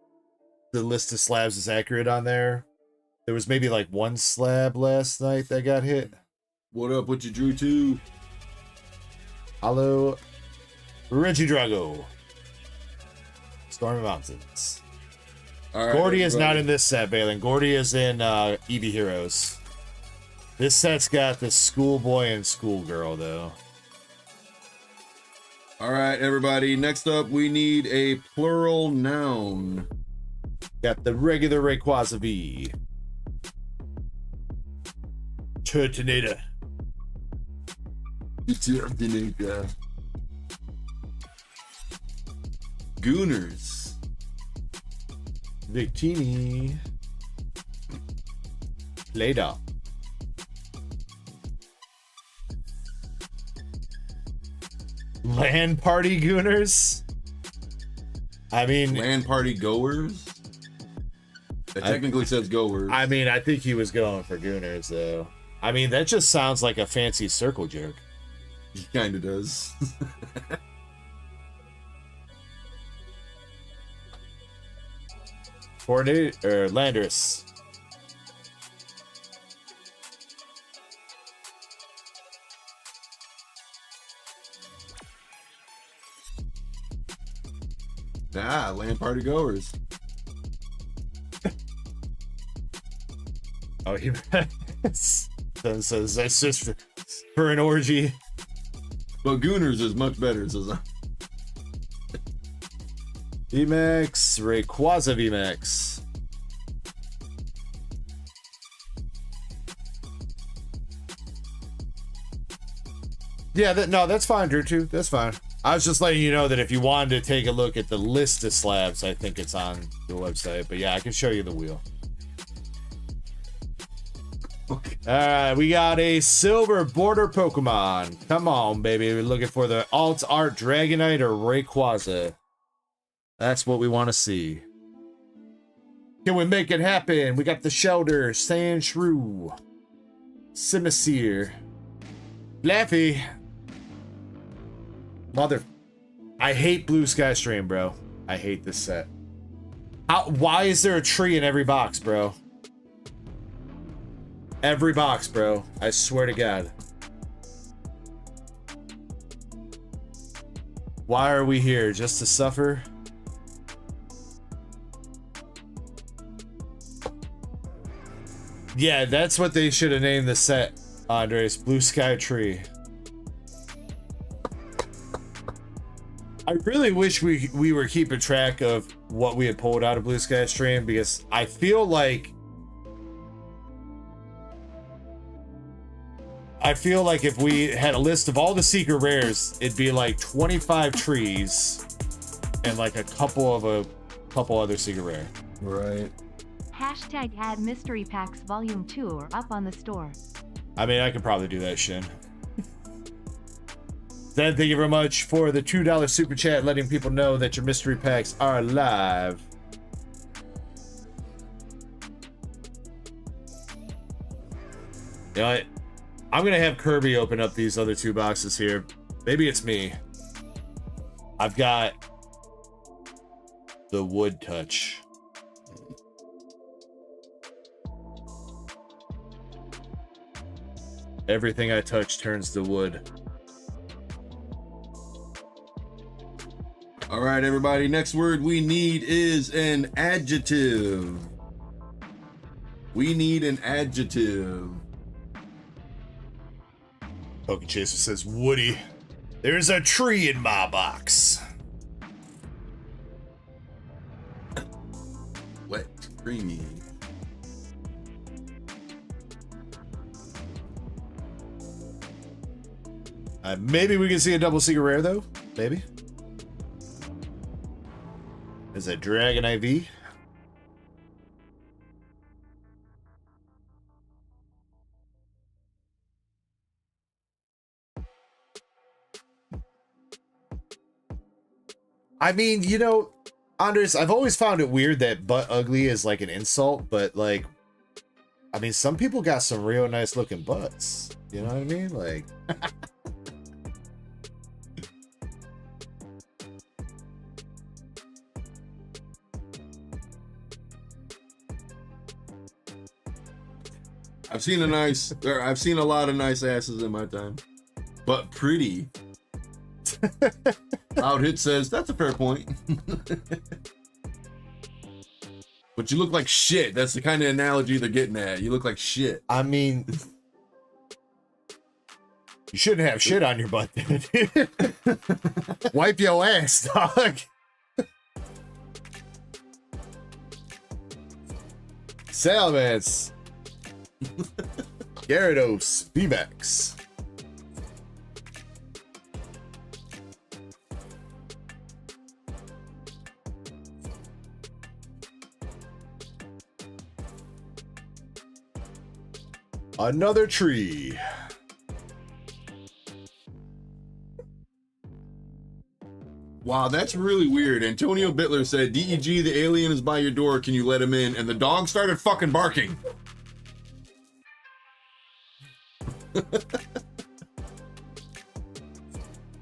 the list of slabs is accurate on there. There was maybe like one slab last night that got hit. What up with you, Drew2? Hello, Reggie Drago. Stormy Mountains. All right, Gordy is not in this set, Balin. Gordy is in Eevee Heroes. This set's got the schoolboy and schoolgirl, though. All right, everybody. Next up, we need a plural noun. Got the regular Rayquaza V. Turtonator. Gooners. Victini. Later. Land party gooners? I mean, Land party goers? It technically says goers. I mean, I think he was going for gooners, though. I mean, that just sounds like a fancy circle jerk. He kind of does. Coordinate or Landers. Ah, land party goers. Oh, he says that's just for an orgy. But Gooners is much better, says I. VMAX, Rayquaza VMAX. Yeah, no, that's fine, Drew2. That's fine. I was just letting you know that if you wanted to take a look at the list of slabs, I think it's on the website. But yeah, I can show you the wheel. Okay. Alright, we got a silver border Pokemon. Come on, baby. We're looking for the alt art Dragonite or Rayquaza. That's what we want to see. Can we make it happen? We got the Shelter, Sandshrew, Simisear, Laffy. Mother. I hate Blue Sky Stream, bro. I hate this set. Why is there a tree in every box, bro? Every box, bro. I swear to God. Why are we here? Just to suffer? Yeah, that's what they should have named the set, Andres. Blue Sky Tree. I really wish we were keeping track of what we had pulled out of Blue Sky Stream, because I feel like if we had a list of all the secret rares, it'd be like 25 trees and like a couple other secret rare. Right. Hashtag add mystery packs volume 2 or up on the store. I mean, I could probably do that, Shin. Then thank you very much for the $2 super chat, letting people know that your mystery packs are live. You know what? I'm gonna have Kirby open up these other 2 boxes here. Maybe it's me. I've got the wood touch. Everything I touch turns to wood. All right, everybody. Next word we need is an adjective. We need an adjective. Poke Chaser says, Woody, there's a tree in my box. Wet, creamy. Maybe we can see a double secret rare, though. Maybe. There's a Dragon IV. I mean, you know, Andres, I've always found it weird that butt ugly is like an insult, but like, I mean, some people got some real nice looking butts. You know what I mean? Like, I've seen a lot of nice asses in my time, but pretty. Loud Hit says that's a fair point. But you look like shit. That's the kind of analogy they're getting at. You look like shit. I mean, you shouldn't have shit on your butt, dude. Wipe your ass, dog. Salamence. Gyarados, VMAX. Another tree. Wow, that's really weird. Antonio Bittler said, DEG, the alien is by your door. Can you let him in? And the dog started fucking barking.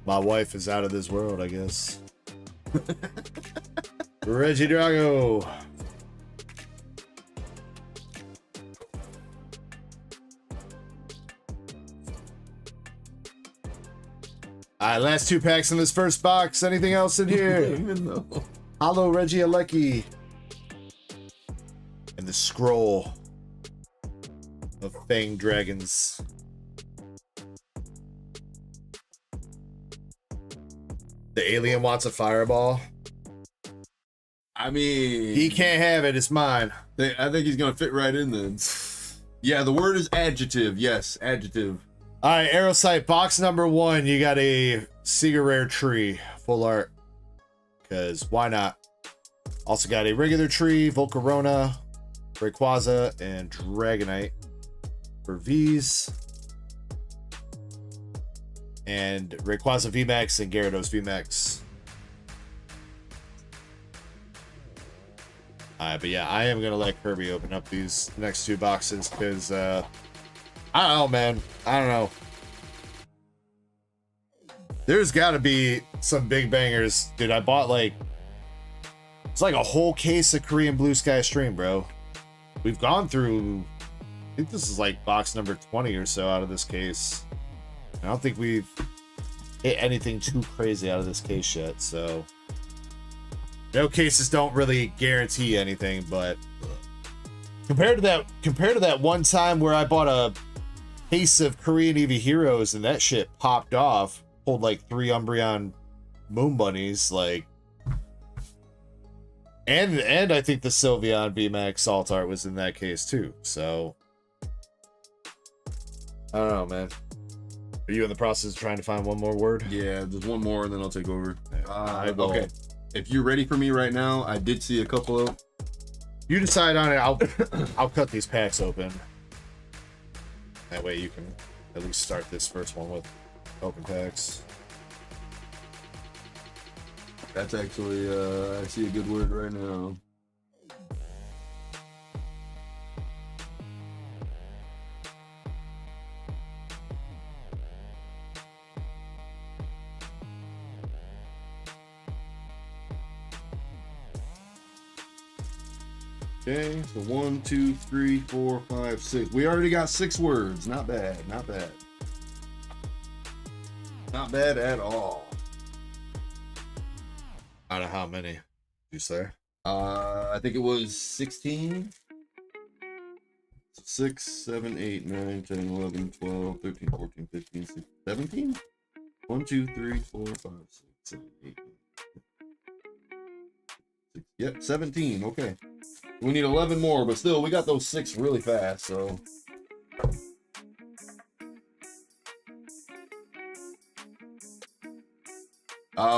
My wife is out of this world, I guess. Reggie Drago. All right, last 2 packs in this first box. Anything else in here? Hello, Reggie Alecki. And the scroll of Fang Dragons. The alien wants a fireball. I mean, He can't have it. It's mine. I think he's gonna fit right in then. Yeah, the word is adjective. Yes, adjective. All right, Aerosite, box number 1. You got a Secret Rare tree, full art. Because why not? Also got a regular tree, Volcarona, Rayquaza, and Dragonite for Vs. And Rayquaza VMAX and Gyarados VMAX. Alright, but yeah, I am going to let Kirby open up these next 2 boxes because, I don't know, man. I don't know. There's got to be some big bangers. Dude, I bought like It's like a whole case of Korean Blue Sky Stream, bro. We've gone through, I think this is like box number 20 or so out of this case. I don't think we've hit anything too crazy out of this case yet, so. No cases don't really guarantee anything, but compared to that one time where I bought a case of Korean EV Heroes and that shit popped off, pulled like 3 Umbreon Moon Bunnies, like, and I think the Sylveon VMAX Salt Art was in that case too. So I don't know, man. Are you in the process of trying to find one more word? Yeah, just one more, and then I'll take over. Okay. If you're ready for me right now, I did see a couple of. You decide on it. I'll cut these packs open. That way you can at least start this first one with open packs. That's actually, I see a good word right now. Okay, so 1, 2, 3, 4, 5, 6. We already got 6 words. Not bad, not bad. Not bad at all. Out of how many did you say? I think it was 16. 6, 7, 8, 9, 10, 11, 12, 13, 14, 15, 16, 17? 1, 2, 3, 4, 5, 6, 7, 8, 6. Yep, 17. Okay. We need 11 more, but still, we got those 6 really fast, so.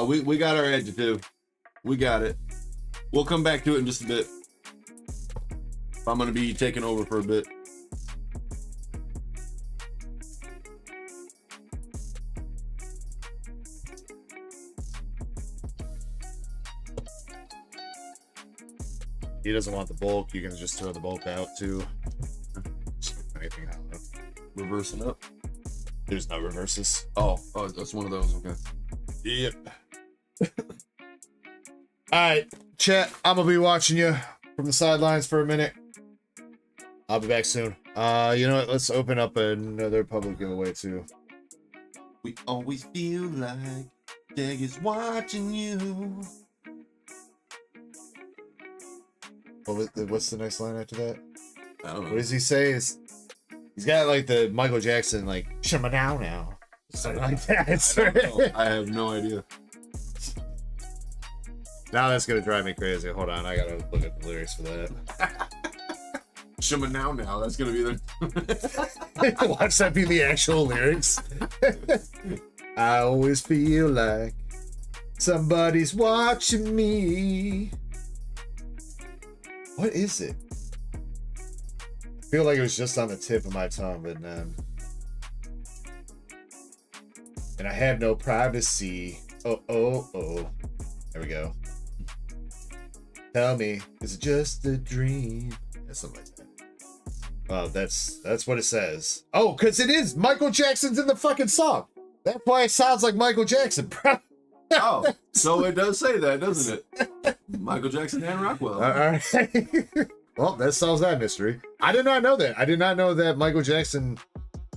We got our adjective. We got it. We'll come back to it in just a bit. I'm going to be taking over for a bit. He doesn't want the bulk. You can just throw the bulk out too. Anything out. Reversing up. There's no reverses. Oh, that's one of those. Okay. Yep. All right, chat. I'm gonna be watching you from the sidelines for a minute. I'll be back soon. You know what? Let's open up another public giveaway too. We always feel like Dag is watching you. What's the next line after that? I don't know. What does he say? He's got like the Michael Jackson, like "Shimmer now," something like that. I have no idea. Now that's gonna drive me crazy. Hold on, I gotta look at the lyrics for that. Shimmer now. That's gonna be the. Watch that be the actual lyrics. I always feel like somebody's watching me. What is it? I feel like it was just on the tip of my tongue, but and I have no privacy. Oh. There we go. Tell me, is it just a dream? Yeah, something like that. Well, that's what it says. Oh, because it is. Michael Jackson's in the fucking song. That's why it sounds like Michael Jackson, bro. Oh, so it does say that, doesn't it? Michael Jackson and Rockwell. All right. Well, that solves that mystery. I did not know that. I did not know that Michael Jackson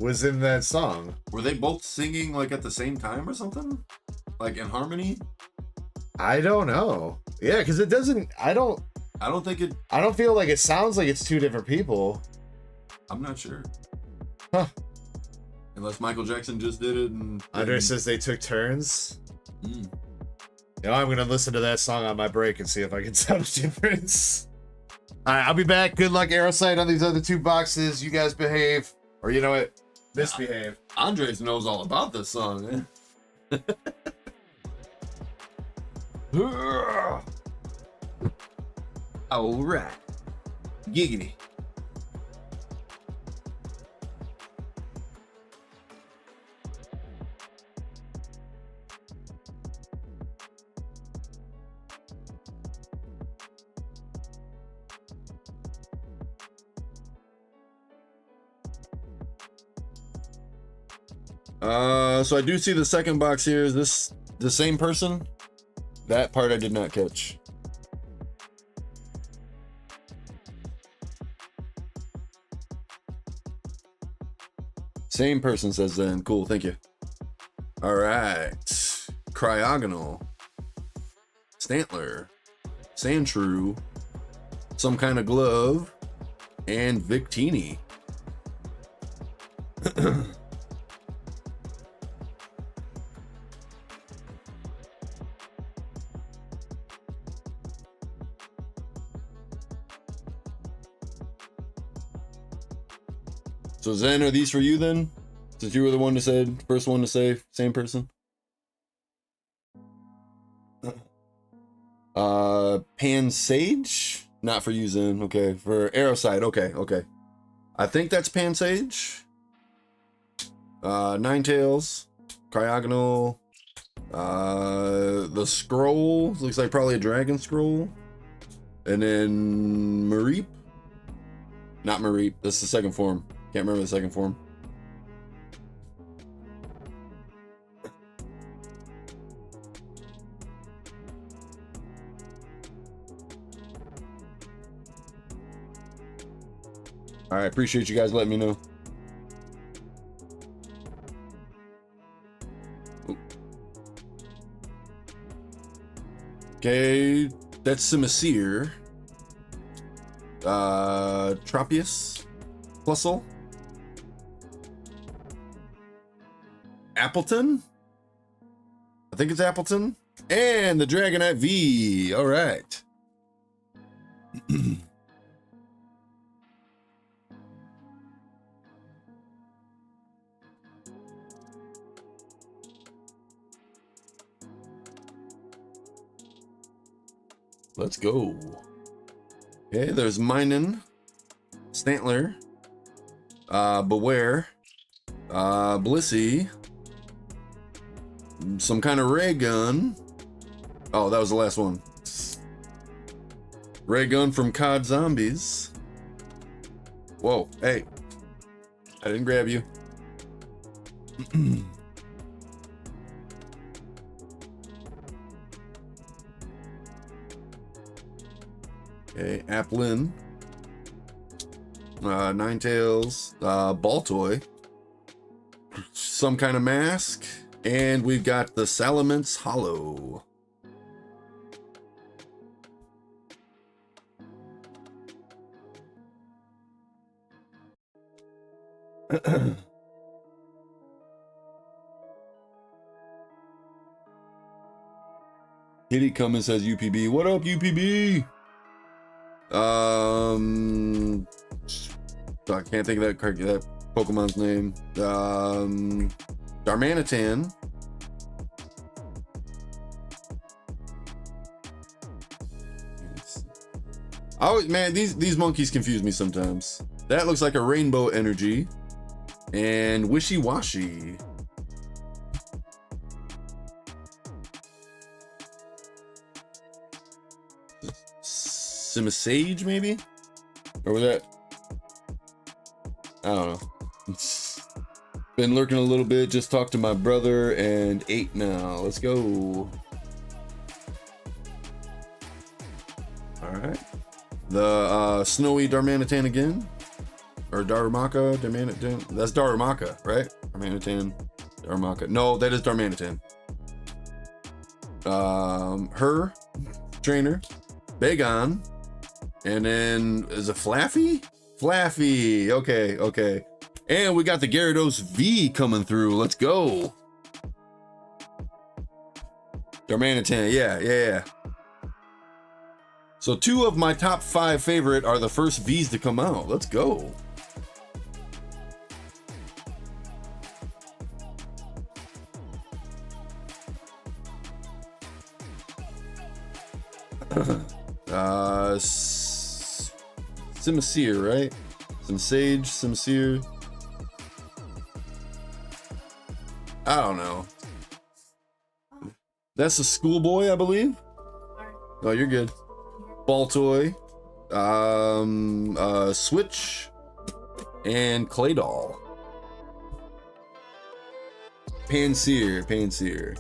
was in that song. Were they both singing like at the same time or something? Like in harmony? I don't know. Yeah, because it doesn't. I don't think it. I don't feel like it sounds like it's two different people. I'm not sure. Huh. Unless Michael Jackson just did it and. Andre says they took turns. Mm. You know, I'm going to listen to that song on my break and see if I can tell the difference. All right, I'll be back. Good luck, Aerosite, on these other 2 boxes. You guys behave. Or you know what? Misbehave. Andres knows all about this song, man. All right. Giggity. So I do see the second box here. Is this the same person? That part I did not catch. Same person says then. Cool, thank you. All right. Cryogonal. Stantler. Sandshrew. Some kind of glove. And Victini. So Zen, are these for you then? Since you were the one to say, first one to say, same person. Pan Sage, not for you Zen. Okay, for Aeroside. Okay. I think that's Pan Sage. Ninetales, Cryogonal, the scroll looks like probably a dragon scroll, and then Mareep. Not Mareep. That's the second form. Can't remember the second form. All right, appreciate you guys letting me know. Okay, that's Simisear. Tropius, Plusle, Appleton. I think it's Appleton, and the Dragonite V. All right. Let's go. Okay, there's Minun, Stantler, Beware, Blissey, some kind of ray gun. Oh, that was the last one. Ray gun from COD Zombies. Whoa, hey. I didn't grab you. Okay, Applin, Ninetales, Baltoy, some kind of mask, and we've got the Salamence Hollow. Kitty Cummins says UPB. What up, UPB? I can't think of that Pokemon's name. Darmanitan. Man, these monkeys confuse me sometimes. That looks like a rainbow energy. And Wishy Washy. Simisage, maybe? Or was that? I don't know. Been lurking a little bit, just talked to my brother and 8 now. Let's go. Alright. The snowy Darmanitan again. Or Darumaka, Darmanitan. That's Darumaka, right? Darmanitan, Darumaka. No, that is Darmanitan. Her, Trainer, Bagon. And then, is it Flaffy? Flaffy, okay. And we got the Gyarados V coming through, let's go. Darmanitan, yeah. So 2 of my top 5 favorite are the first Vs to come out, let's go. Simisear, right? Simisear. I don't know. That's a schoolboy, I believe. Oh, you're good. Baltoy, Switch, and Claydol. Pansear.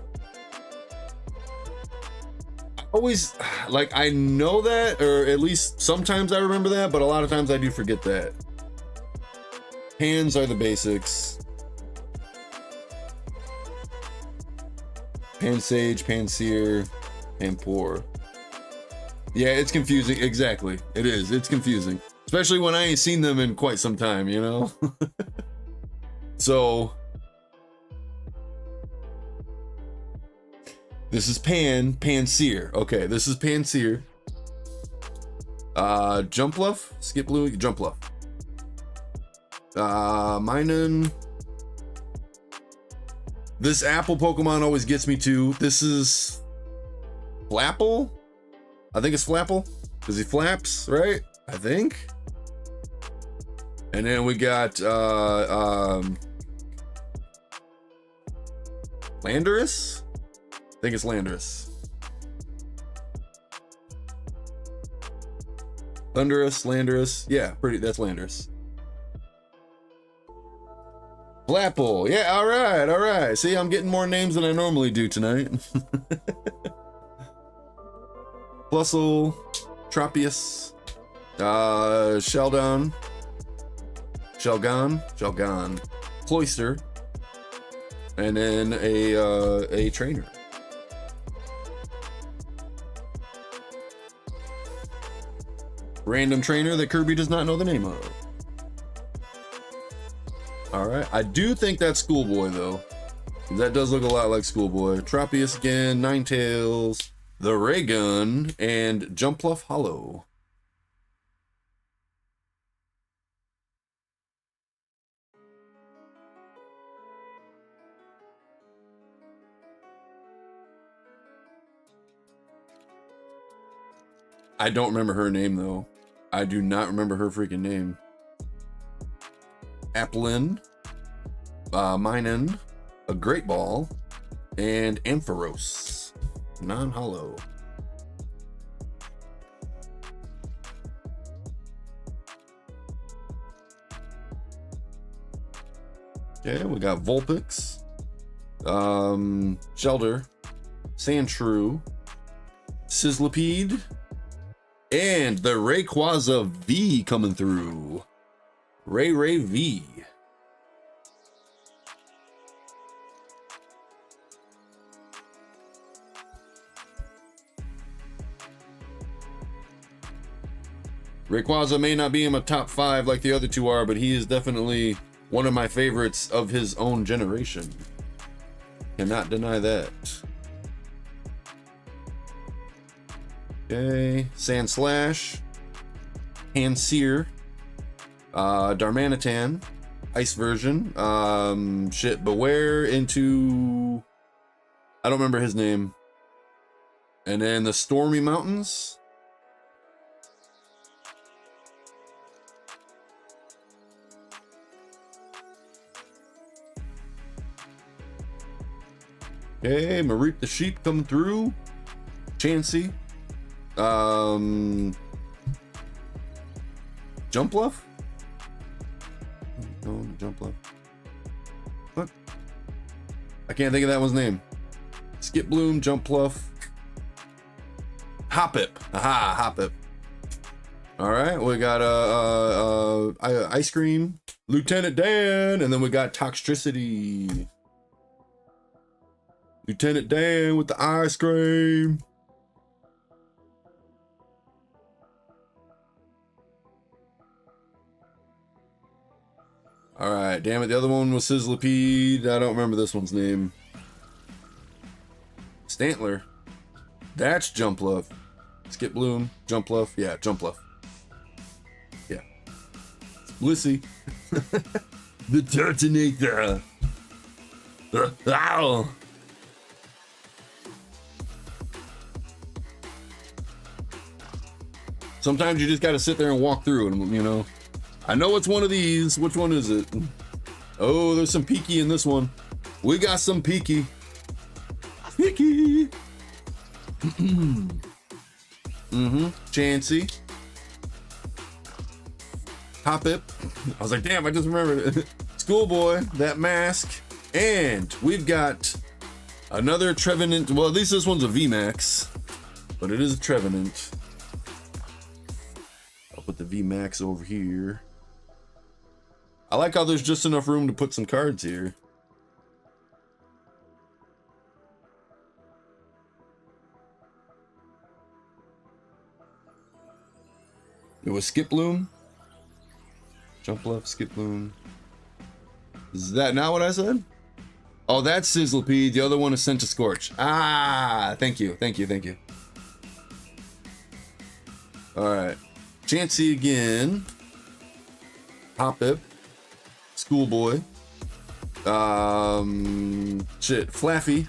Always, like, I know that, or at least sometimes I remember that, but a lot of times I do forget that. Hands are the basics. Pansage, Panseer, Panpour. Yeah, it's confusing. Exactly. It is. It's confusing. Especially when I ain't seen them in quite some time, you know? So... This is Panseer. Okay, this is Panseer. Jumpluff, Skiploom, Jumpluff. Minun. This apple Pokemon always gets me too. This is Flapple. I think it's Flapple because he flaps, right? I think. And then we got Landorus. I think it's Landorus. Landorus. Yeah, pretty. That's Landorus. Flapple. Yeah, all right. See, I'm getting more names than I normally do tonight. Plusle, Tropius, Shelgon, Cloyster, and then a trainer. Random trainer that Kirby does not know the name of. All right, I do think that's Schoolboy though. That does look a lot like Schoolboy. Tropius again, Ninetales, the Raygun, and Jumpluff Hollow. I don't remember her name though. I do not remember her freaking name. Applin, Minun, a Great Ball, and Ampharos, non-hollow. Okay, we got Vulpix, Shelter, Sandshrew, Sizzlipede, and the Rayquaza V coming through. Ray V. Rayquaza may not be in my top 5 like the other two are, but he is definitely one of my favorites of his own generation. Cannot deny that. Okay, Sandslash, Panseer, Darmanitan, Ice version, Beware into, I don't remember his name. And then the Stormy Mountains. Okay, Mareep the Sheep coming through. Chansey. Jumpluff? No, Jumpluff. What? I can't think of that one's name. Skiploom, Jumpluff. Hoppip. Aha, Hoppip. Alright, we got Ice Cream, Lieutenant Dan, and then we got Toxtricity. Lieutenant Dan with the ice cream. All right, damn it. The other one was Sizzlipede. I don't remember this one's name. Stantler. That's Jumpluff. Skiploom, Jumpluff. Yeah, Jumpluff. Yeah. Blissey. The Turtonator. Ow. Sometimes you just got to sit there and walk through it, you know. I know it's one of these. Which one is it? Oh, there's some Peaky in this one. We got some Peaky. Peaky. Chansey. Hoppip. I was like, damn, I just remembered it. Schoolboy, that mask. And we've got another Trevenant. Well, at least this one's a VMAX, but it is a Trevenant. I'll put the VMAX over here. I like how there's just enough room to put some cards here. It was Skip Bloom. Jump left, Skip Bloom. Is that not what I said? Oh, that's Sizzlepede. The other one is Sent to Scorch. Ah, thank you. All right. Chansey again. Hoppip. Schoolboy. Flaffy.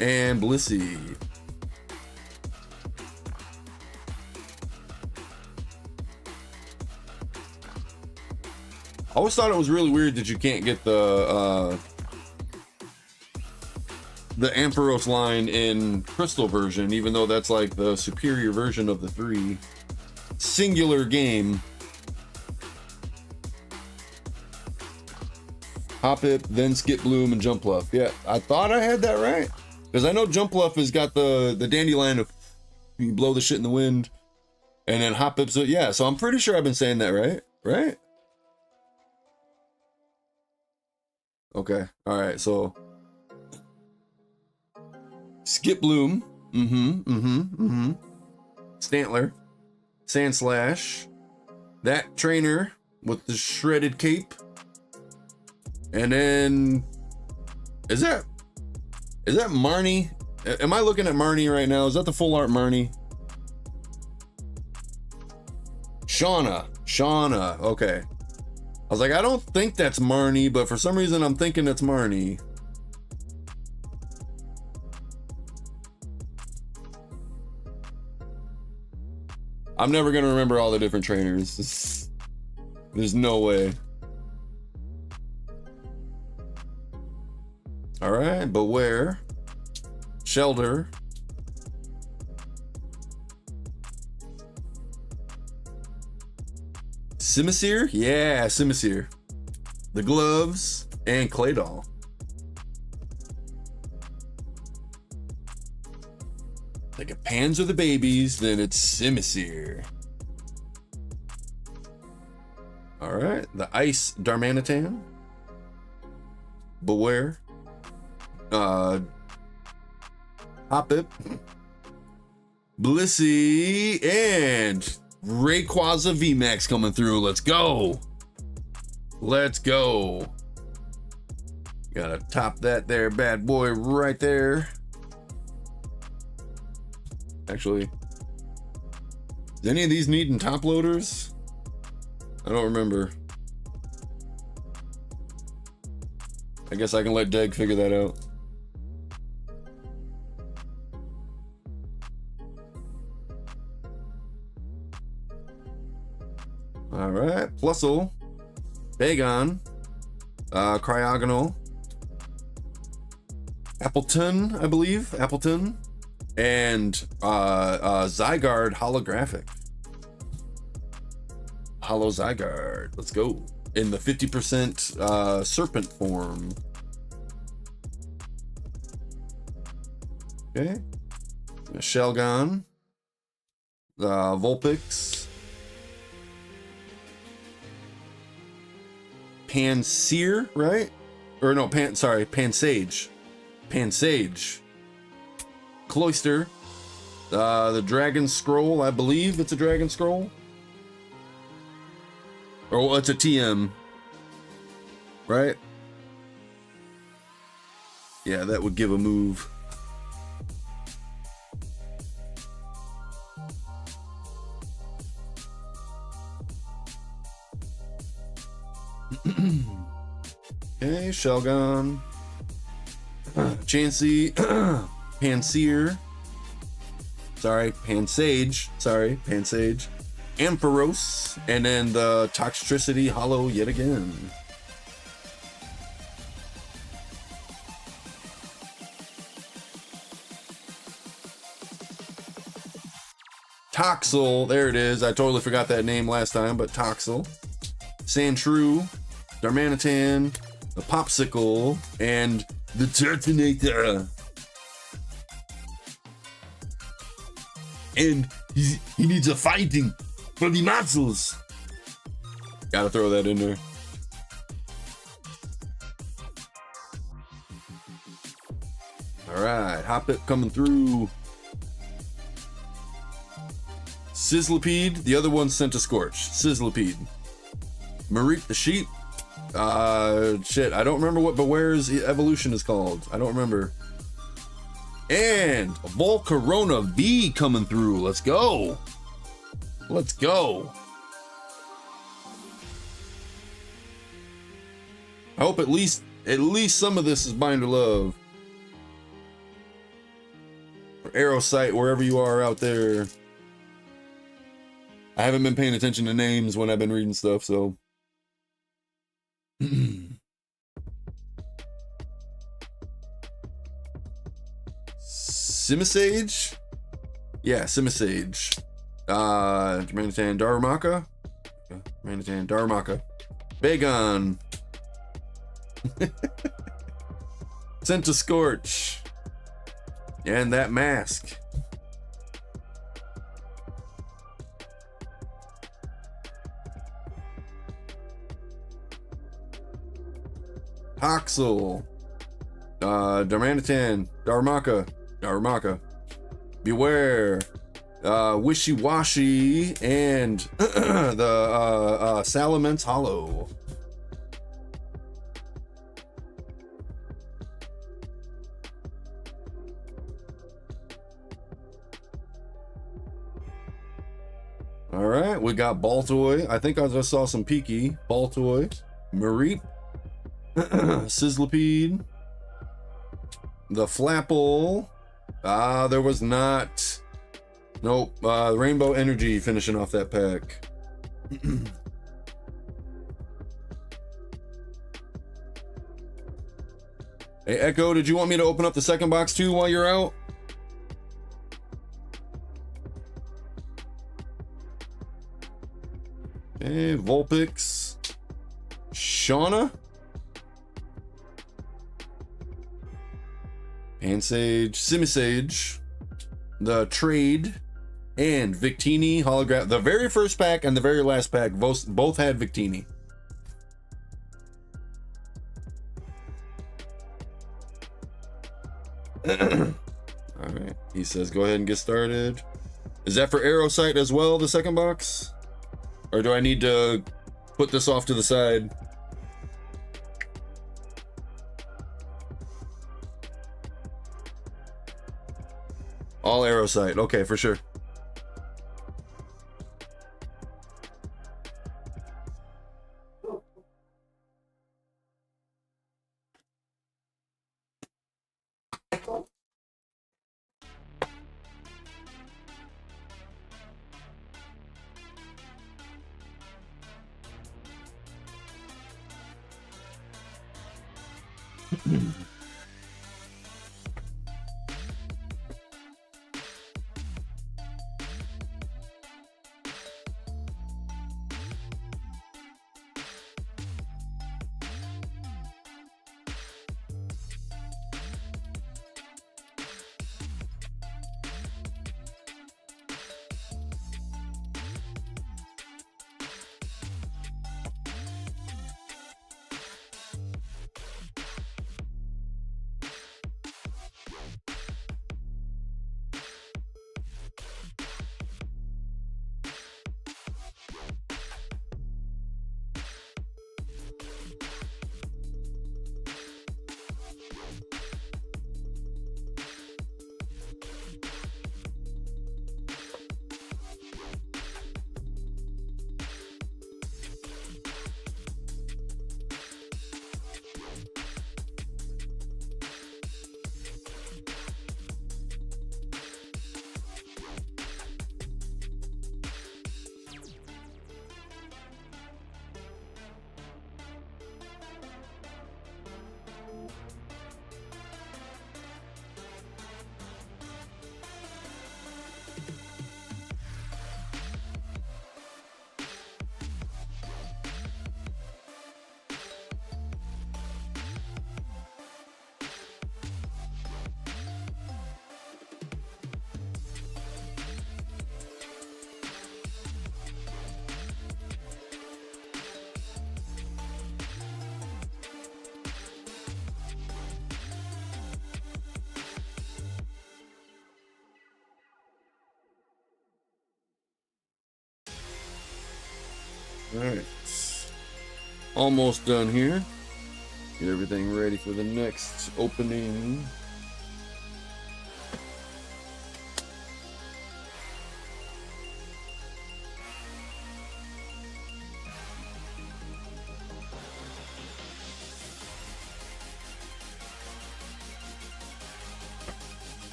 And Blissey. I always thought it was really weird that you can't get the Ampharos line in Crystal version, even though that's like the superior version of the 3. Singular game. Hoppip, then Skip Bloom, and Jumpluff. Yeah, I thought I had that right. Because I know Jumpluff has got the dandelion of you blow the shit in the wind. And then Hoppip's, yeah, so I'm pretty sure I've been saying that right. Right? Okay, alright, so Skip Bloom, Stantler, Sandslash, that trainer with the shredded cape, and then is that Marnie? Am I looking at Marnie right now? Is that the full art Marnie? Shauna, okay. I was like, I don't think that's Marnie, but for some reason I'm thinking it's Marnie. I'm never gonna remember all the different trainers. There's no way. All right, Beware, Shelter, Simisear? Yeah, Simisear. The gloves and Claydol. Like if Pans are the babies, then it's Simisear. All right, the Ice Darmanitan. Beware. Hoppip. Blissey and Rayquaza VMAX coming through. Let's go. Gotta top that there bad boy right there. Actually, does any of these need top loaders? I don't remember. I guess I can let Deg figure that out. All right, Plusle, Bagon, Cryogonal, Appleton, I believe, and Zygarde holographic. Holo Zygarde, let's go. In the 50% serpent form. Okay. Shelgon, Vulpix, Pansear, right? Or no, Pansage. Cloyster. The Dragon Scroll, I believe it's a Dragon Scroll. Or it's a TM. Right? Yeah, that would give a move. Okay, Shelgon, Chansey, Pansage, Ampharos, and then the Toxtricity Hollow yet again. Toxel, there it is. I totally forgot that name last time, but Toxel, Sandshrew, Darmanitan, the Popsicle, and the Turtonator. And he needs a fighting for the muscles. Gotta throw that in there. All right, Hoppip coming through. Sizzlipede. The other one's sent to Scorch. Sizzlipede. Mareep the sheep. Shit, I don't remember what Beware's evolution is called. I don't remember. And Volcarona V coming through. Let's go. Let's go. I hope at least some of this is Binder Love. Or Aerosite, wherever you are out there. I haven't been paying attention to names when I've been reading stuff, so. Simisage? Yeah, Simisage. Manitan Darumaka? Manitan Darumaka. Bagon. Sent to Scorch. And that mask. Toxel. Darmanitan. Darumaka. Beware. Wishy-washy. And the Salamence Hollow. All right, we got Baltoy. I think I just saw some Peaky. Baltoy. Mareep. Sizzlipede. The Flapple. There was not. Nope. Rainbow Energy finishing off that pack. Hey, Echo, did you want me to open up the second box too while you're out? Okay, Vulpix. Shauna. Pansage. Simisage. The Trade. And Victini hologram. The very first pack and the very last pack both had Victini. Alright. He says go ahead and get started. Is that for Aerosite as well, the second box? Or do I need to put this off to the side? All Aerosite. Okay, for sure. Alright. Almost done here. Get everything ready for the next opening.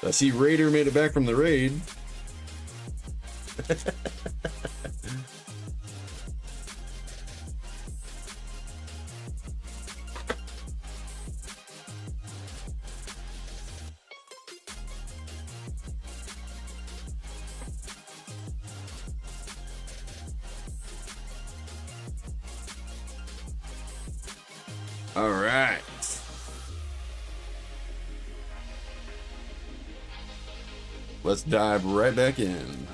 I see Raider made it back from the raid. All right. Let's dive right back in.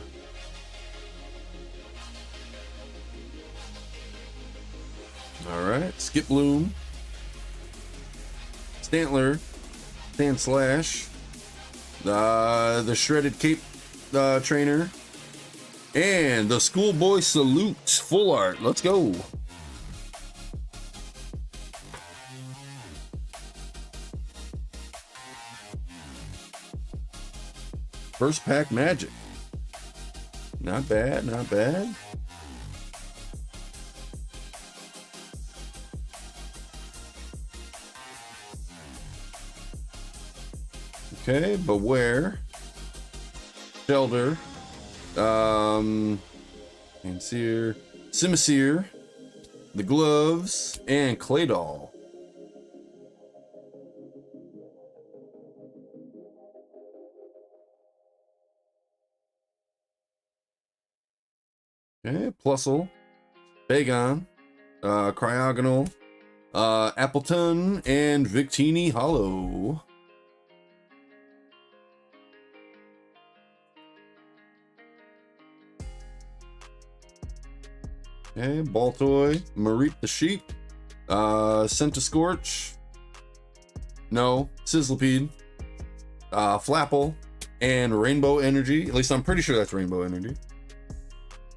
All right, Skip Bloom, Stantler, Sand Slash, the Shredded Cape trainer, and the Schoolboy Salute full art. Let's go. First pack magic. Not bad, not bad. Okay, Beware. Shelter. Sincere. Simisear. The Gloves. And Claydol. Okay, Plusle, Bagon, Cryogonal, Appleton, and Victini Hollow. Okay, Baltoy, Mareep the Sheep, Centiscorch, no, Sizzlipede, Flapple, and Rainbow Energy. At least I'm pretty sure that's Rainbow Energy.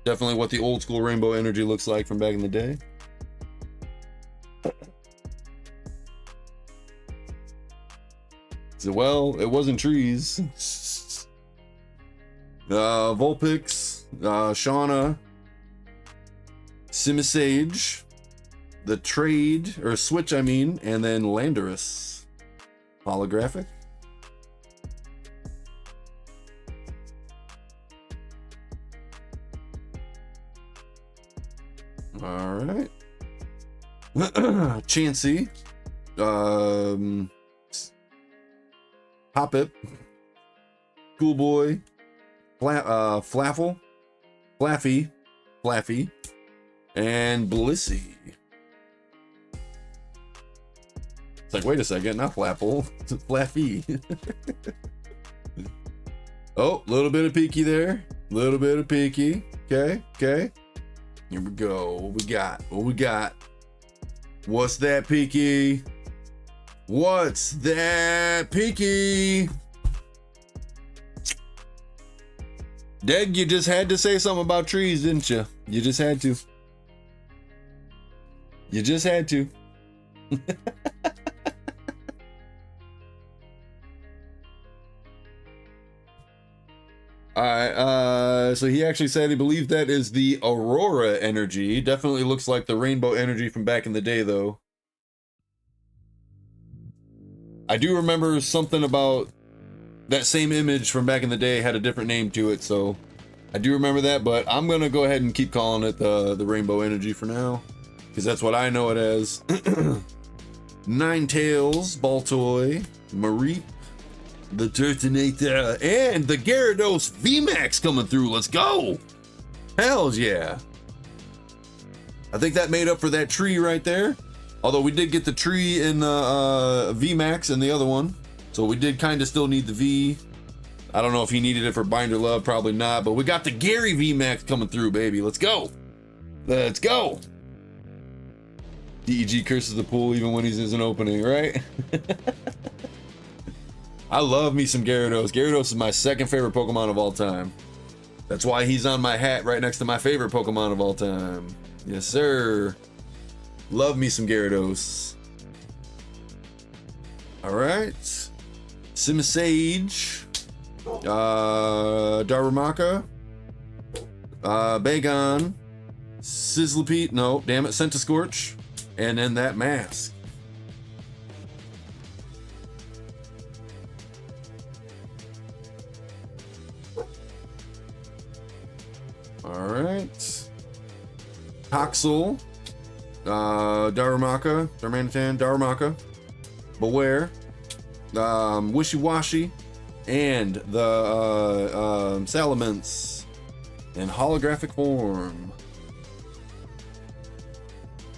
Definitely what the old school Rainbow Energy looks like from back in the day. So, well, it wasn't trees. Vulpix, Shauna, Simisage, the Trade, or Switch, I mean, and then Landorus. Holographic. All right. Chansey. Hoppip. Schoolboy. Flaffle. Flaffy. And Blissey. It's like, wait a second, not Flapple. It's Flaffy. Oh, a little bit of peeky there. Little bit of peeky. Okay. Here we go. What we got? What's that, Peaky? What's that, Peaky? Deg, you just had to say something about trees, didn't you? You just had to. All right, so he actually said he believed that is the Aurora energy. Definitely looks like the Rainbow energy from back in the day, though. I do remember something about that same image from back in the day had a different name to it, so I do remember that, but I'm gonna go ahead and keep calling it the Rainbow energy for now, because that's what I know it as. Ninetales, Baltoy, Mareep, the Turtonator, and the Gyarados VMAX coming through. Let's go! Hells yeah! I think that made up for that tree right there. Although we did get the tree in the VMAX and the other one. So we did kind of still need the V. I don't know if he needed it for Binder Love, probably not. But we got the Gary VMAX coming through, baby. Let's go! Let's go! DEG curses the pool even when he's in an opening, right? I love me some Gyarados. Gyarados is my second favorite Pokemon of all time. That's why he's on my hat right next to my favorite Pokemon of all time. Yes, sir. Love me some Gyarados. All right. Simisage. Darumaka. Bagon. Sizzlipede. No, damn it. Centiskorch. And then that mask. All right. Toxel. Darumaka. Darmanitan. Darumaka. Beware. Wishy-Washy. And the Salamence in holographic form.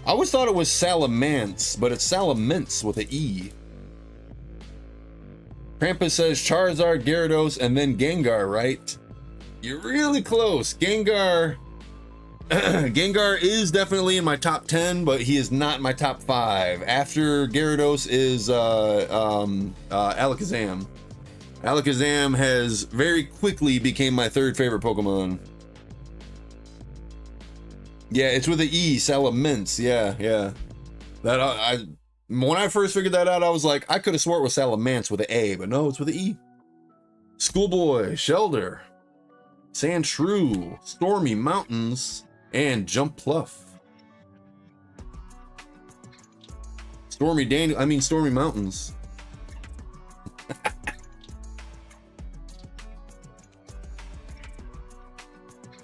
I always thought it was Salamence, but it's Salamence with an E. Krampus says Charizard, Gyarados, and then Gengar, right? You're really close. Gengar. Gengar is definitely in my top 10, but he is not in my top 5. After Gyarados is Alakazam. Alakazam has very quickly became my third favorite Pokemon. Yeah, it's with an E, Salamence. Yeah. That when I first figured that out, I was like, I could have swore it was Salamence with an A, but no, it's with an E. Schoolboy, Shelder, Sandshrew, Stormy Mountains, and Jumpluff. Stormy Mountains.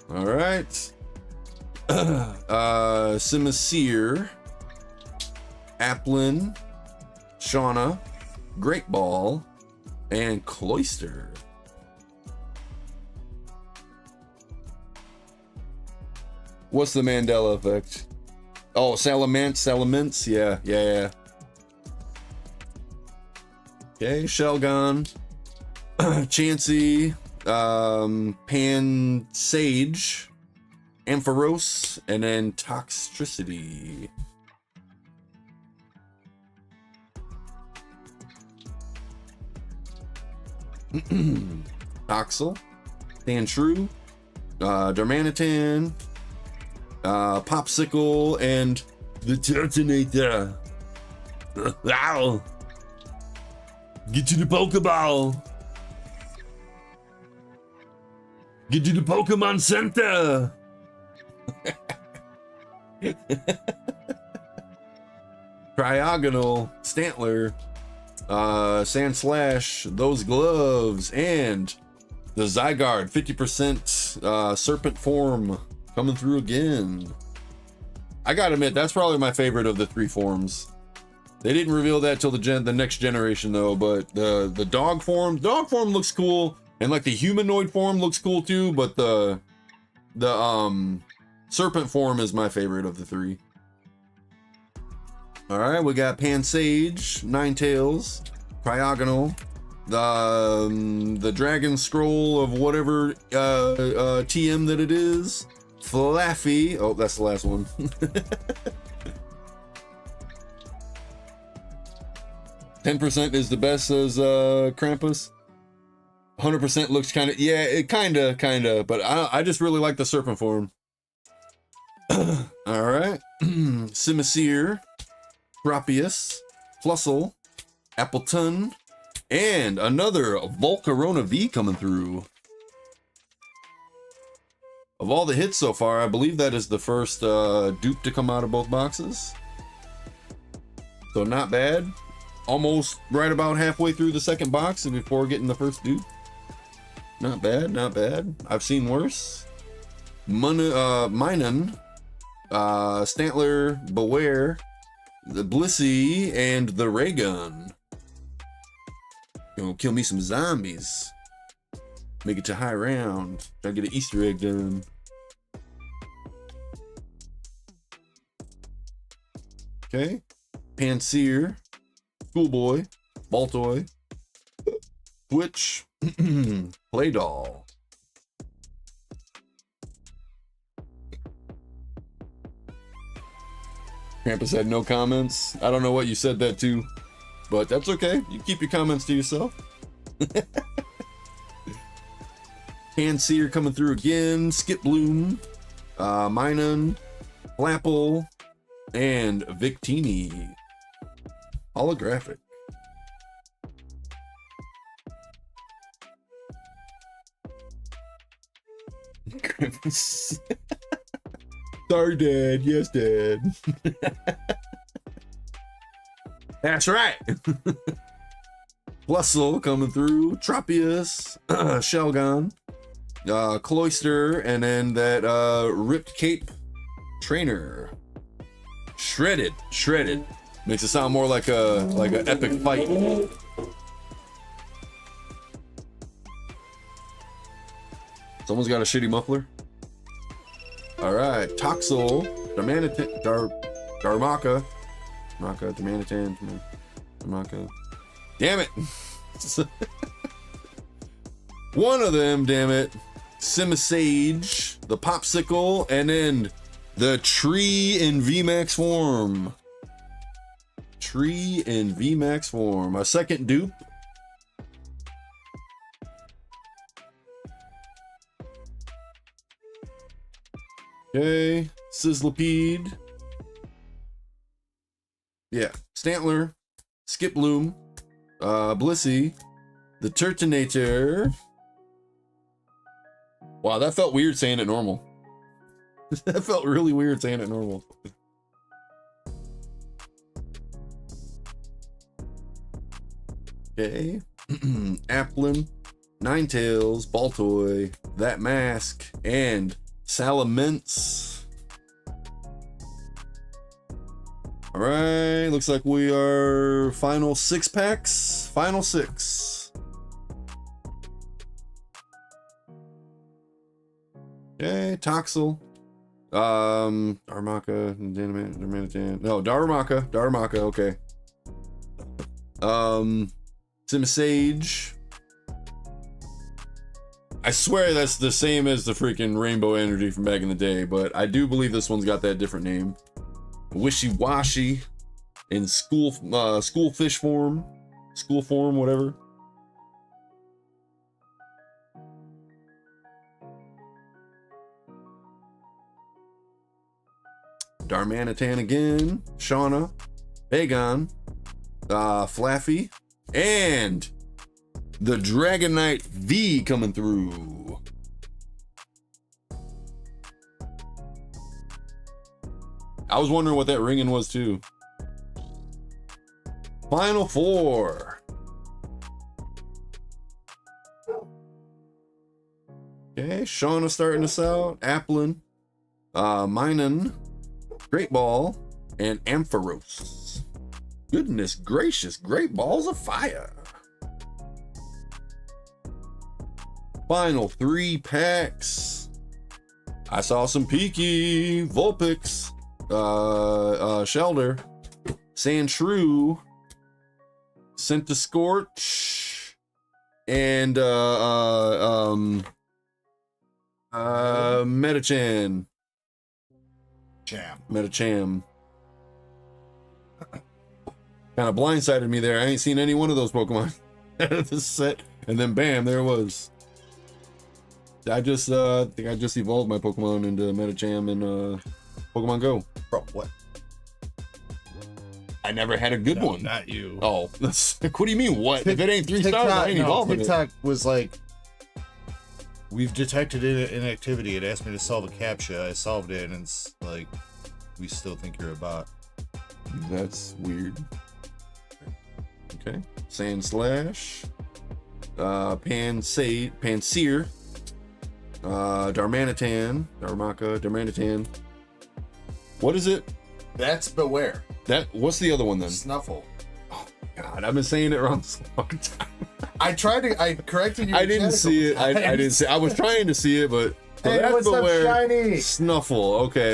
All right. Simisear, Applin, Shauna, Great Ball, and Cloyster. What's the Mandela effect? Oh, Salamence, yeah. Okay, Shelgon, Chansey, Pansage, Ampharos, and then Toxtricity. Toxel, Sandshrew, Darmanitan, Popsicle, and the Turtonator. Wow! Get to the Pokeball! Get to the Pokemon Center! Triagonal, Stantler, Sandslash, those gloves, and the Zygarde 50% serpent form coming through again. I gotta admit, that's probably my favorite of the 3 forms. They didn't reveal that till the next generation though, but the dog form looks cool, and like the humanoid form looks cool too, but the serpent form is my favorite of the 3. All right, we got Pansage, Ninetales, Cryogonal, the Dragon Scroll of whatever TM that it is, Flaffy. Oh, that's the last one. 10% is the best, says Krampus. 100% looks kind of, yeah, it kind of, but I just really like the serpent form. All right, Simisear, Tropius, Flustle, Appleton, and another Volcarona V coming through. Of all the hits so far, I believe that is the first dupe to come out of both boxes. So not bad. Almost right about halfway through the second box and before getting the first dupe. Not bad, not bad. I've seen worse. Minun, Stantler, Beware, the Blissey, and the Ray Gun. Gonna kill me some zombies. Make it to high round. Try to get an Easter egg done. Okay. Panseer, Schoolboy, Baltoy, Twitch, Playdoll. Krampus had no comments. I don't know what you said that to, but that's okay. You keep your comments to yourself. Panseer coming through again. Skip Bloom, Minun, Flapple, and Victini. Holographic. Sorry, Dad. Yes, Dad. That's right. Blustle coming through. Tropius, Shelgon, Cloyster, and then that Ripped Cape Trainer. Shredded. Makes it sound more like a epic fight. Someone's got a shitty muffler. All right, Toxel, Darmaka, Darmaka. Damn it! One of them, damn it. Simisage, the Popsicle, and then the Tree in VMAX form. Tree in VMAX form. A second dupe. Okay, Sizzlipede. Yeah, Stantler, Skip Bloom, Blissey, the Turtonator. Wow, that felt weird saying it normal. That felt really weird saying it normal. Okay, Applin, Ninetales, Baltoy, That Mask, and Salamence. All right, looks like we are final 6 packs. Final 6. Okay, Toxel, Darmaka, Darmaka, okay. Simisage. I swear that's the same as the freaking Rainbow Energy from back in the day, but I do believe this one's got that different name. Wishy Washy in school fish form, whatever. Darmanitan again, Shauna, Bagon, Flaffy, and the Dragonite V coming through. I was wondering what that ringing was too. Final 4. Okay, Shauna starting us out. Applin, Minun, Great Ball, and Ampharos. Goodness gracious, great balls of fire. Final 3 packs. I saw some Peaky, Vulpix, Shelder, Sandshrew, Centiscorch, and Metacham. Metacham. Kind of blindsided me there. I ain't seen any one of those Pokemon out of this set, and then bam, there it was. I just think I just evolved my Pokemon into Metacham and Pokemon Go. Bro, what? I never had a good one. Not you. Oh, that's, what do you mean? What? If it ain't 3 stars, I ain't evolving TikTok was like, we've detected inactivity. It asked me to solve a CAPTCHA. I solved it, and it's like, we still think you're a bot. That's weird. Okay. Sandslash, Panseer, Darmanitan. What is it? That's Beware. What's the other one then? Snuffle. Oh God, I've been saying it wrong this fucking time. I corrected you. I didn't see it. I didn't see. I was trying to see it, but so hey, that's Beware. Shiny? Snuffle. Okay.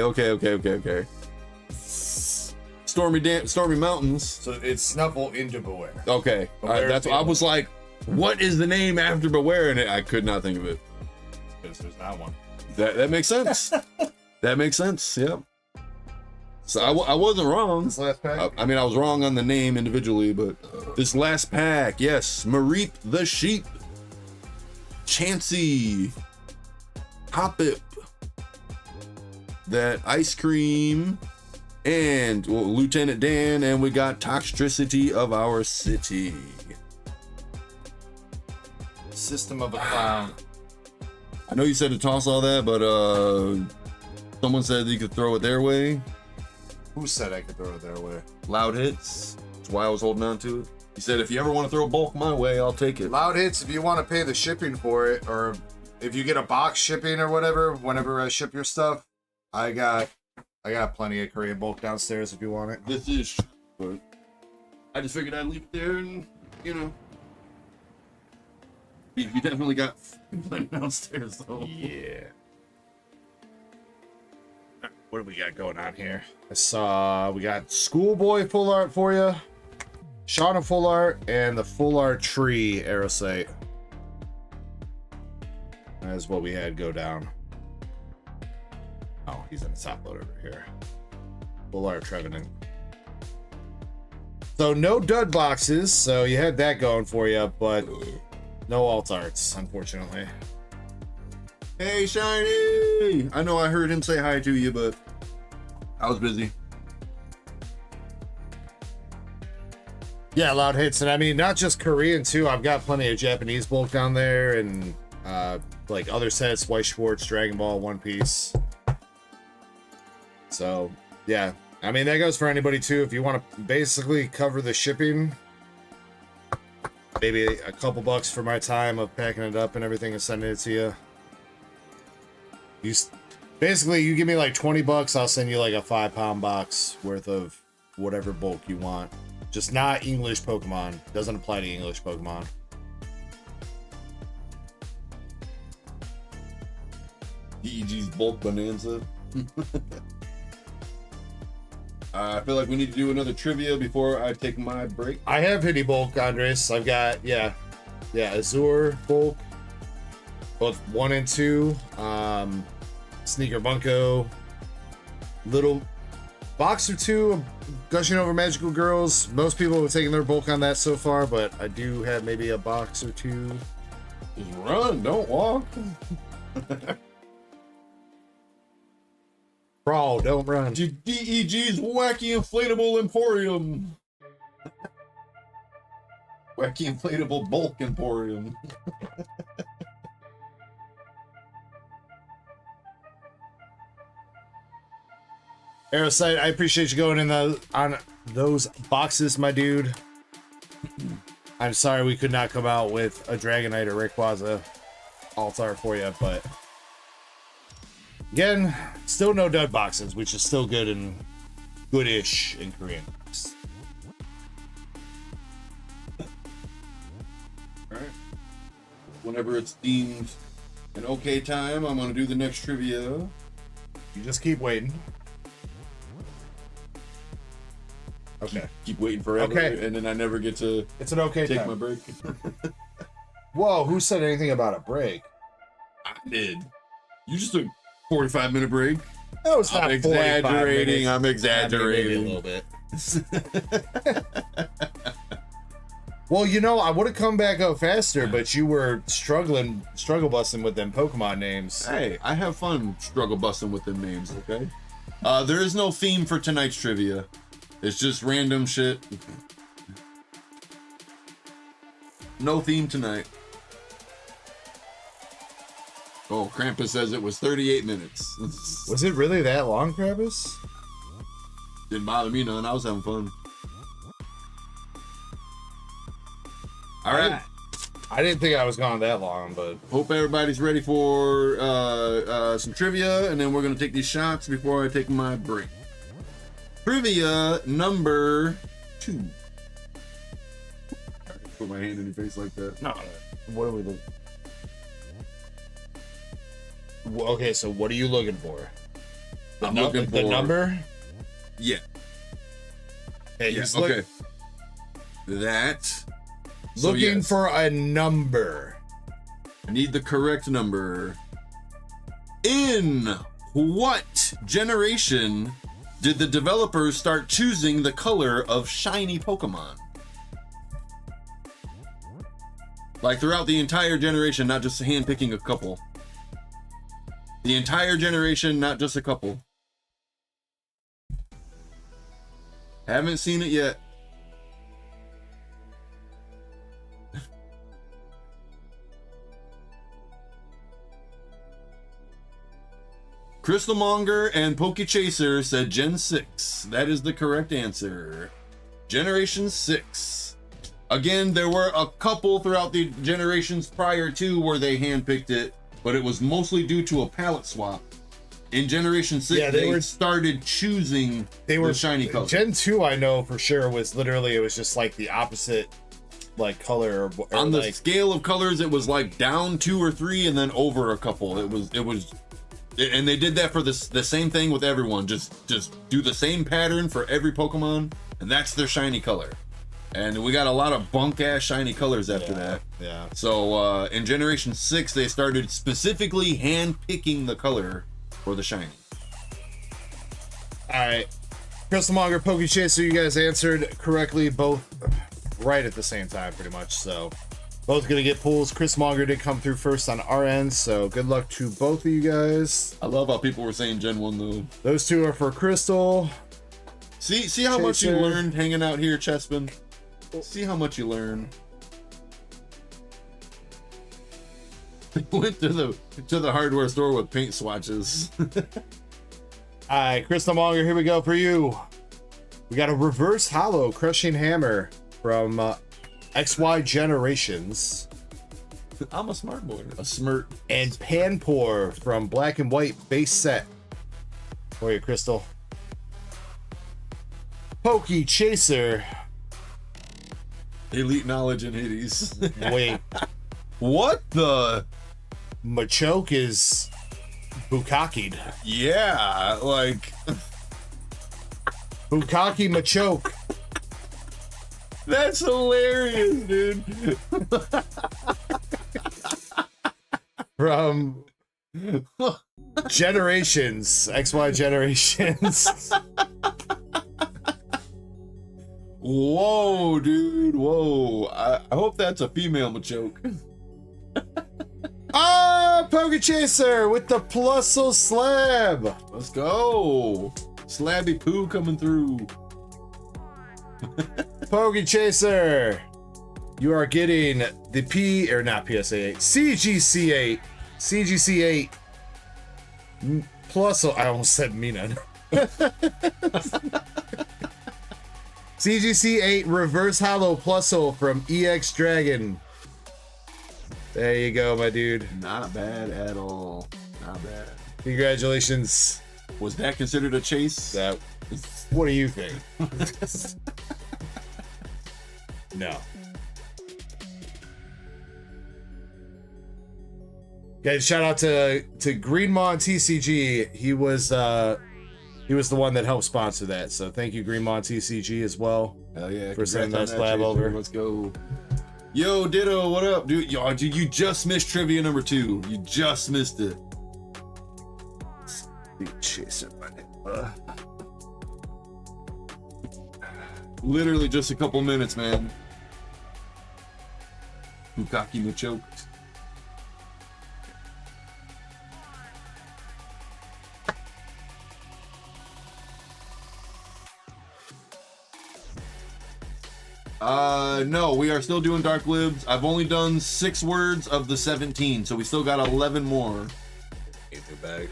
Stormy Mountains. So it's Snuffle into Beware. Okay. That's I was like, what is the name after Beware? And I could not think of it. Because there's not one. That makes sense. That makes sense. Yep. So I wasn't wrong. This last pack? I mean, I was wrong on the name individually, but this last pack, yes. Mareep the Sheep. Chansey. Hoppip. That Ice Cream. And Lieutenant Dan. And we got Toxicity of Our City. System of a Clown. I know you said to toss all that, but someone said you could throw it their way. Who said I could throw it their way? Loud Hits. That's why I was holding on to it. He said, if you ever want to throw bulk my way, I'll take it. Loud Hits, if you want to pay the shipping for it, or if you get a box shipping or whatever, whenever I ship your stuff, I got plenty of Korean bulk downstairs if you want it. This is, but I just figured I'd leave it there and, you know. You definitely got plenty downstairs, though. Yeah. What do we got going on here? I saw we got Schoolboy full art for you, Shauna full art, and the full art tree Aerosite. That's what we had go down. Oh, he's in the top load over here. Full art Trevenant. So no dud boxes, so you had that going for you, but no alt arts, unfortunately. Hey, Shiny! I know I heard him say hi to you, but I was busy. Yeah, Loud Hits. And I mean, not just Korean, too. I've got plenty of Japanese bulk down there and like other sets, White Schwartz, Dragon Ball, One Piece. So, yeah. I mean, that goes for anybody, too. If you want to basically cover the shipping, maybe a couple bucks for my time of packing it up and everything and sending it to you. Basically, you give me like 20 bucks, I'll send you like a 5-pound box worth of whatever bulk you want. Just not English Pokemon. Doesn't apply to English Pokemon. DEG's bulk bonanza. I feel like we need to do another trivia before I take my break. I have Hitty bulk, Andres. I've got, yeah, Azure bulk. Both 1 and 2. Sneaker Bunko. Little box or 2 of Gushing Over Magical Girls. Most people have taken their bulk on that so far, but I do have maybe a box or 2. Just run, don't walk. Crawl, don't run. DEG's Wacky Inflatable Emporium. Wacky Inflatable Bulk Emporium. Aerosite, I appreciate you going in on those boxes, my dude. I'm sorry we could not come out with a Dragonite or Rayquaza alt-art for you, but again, still no dud boxes, which is still good and good-ish in Korean. Alright. Whenever it's deemed an okay time, I'm gonna do the next trivia. You just keep waiting. Okay. Keep waiting forever, Okay. and then I never get to It's an okay take time. my break. Whoa, who said anything about a break? I did. You just took 45-minute break. No, it's not I'm 45 exaggerating. minutes. I'm exaggerating. Maybe a little bit. Well, you know, I would have come back up faster, but you were struggle busting with them Pokemon names. Hey, I have fun struggle busting with them names, okay? There is no theme for tonight's trivia. It's just random shit. No theme tonight. Oh, Krampus says it was 38 minutes. Was it really that long, Krampus? Didn't bother me none. I was having fun. All right. I didn't think I was gone that long, but Hope everybody's ready for some trivia, and then we're gonna take these shots before I take my break. Trivia number 2. Put my hand in your face like that. no. What are we looking? Okay, so what are you looking for? I'm looking the for number. Yeah. Hey, Yeah. he's Okay. That. So, looking yes. for a number. I need the correct number. In what generation did the developers start choosing the color of shiny Pokemon? Like throughout the entire generation, not just handpicking a couple. The entire generation, not just a couple. Haven't seen it yet. Crystalmonger and Pokechaser said Gen 6. That is the correct answer. Generation 6. Again, there were a couple throughout the generations prior to where they handpicked it, but it was mostly due to a palette swap. In Generation 6, Yeah, they started choosing the shiny color. Gen 2, I know for sure, was literally, it was just like the opposite like color. Or on the like, scale of colors, it was like down 2 or 3 and then over a couple. It was, and they did that for the same thing with everyone. Just do the same pattern for every Pokemon, and that's their shiny color. And we got a lot of bunk ass shiny colors after that. Yeah. So in Generation 6, they started specifically hand picking the color for the shiny. All right, Crystalmonger, Pokechaser, you guys answered correctly, both right at the same time, pretty much. So both gonna get pulls. Crystalmonger did come through first on our end, so good luck to both of you guys. I love how people were saying Gen 1 though. Those two are for Crystal. See how much you learned hanging out here, Chespin. See how much you learn. Went to the hardware store with paint swatches. All right, Crystalmonger, here we go for you. We got a reverse hollow crushing hammer from XY Generations. I'm a smart boy. A smirt. And Panpour from Black and White base set. For you, Crystal. Pokechaser. Elite knowledge in Hades. Wait. What the? Machoke is Bukaki'd. Yeah, like Bukaki Machoke. That's hilarious, dude. From Generations, XY Generations. Whoa, dude. Whoa. I hope that's a female Machoke. Ah, Pokechaser with the Plusle Slab. Let's go. Slabby Poo coming through. Pokechaser. You are getting the CGC8 Plusle. I almost said Mina. CGC8 Reverse Hollow Plusle from EX Dragon. There you go, my dude. Not bad at all. Not bad. Congratulations. Was that considered a chase? What do you think? No. Guys, shout out to Greenmon TCG. He was the one that helped sponsor that. So thank you, Greenmon TCG, as well. Hell yeah! For sending that slab over. Let's go. Yo, Ditto, what up, dude? Yo, dude, you just missed trivia number 2. You just missed it. Literally just a couple minutes, man. Bukaki Machoke. No, we are still doing Dark Libs. I've only done 6 words of the 17, so we still got 11 more. Bag.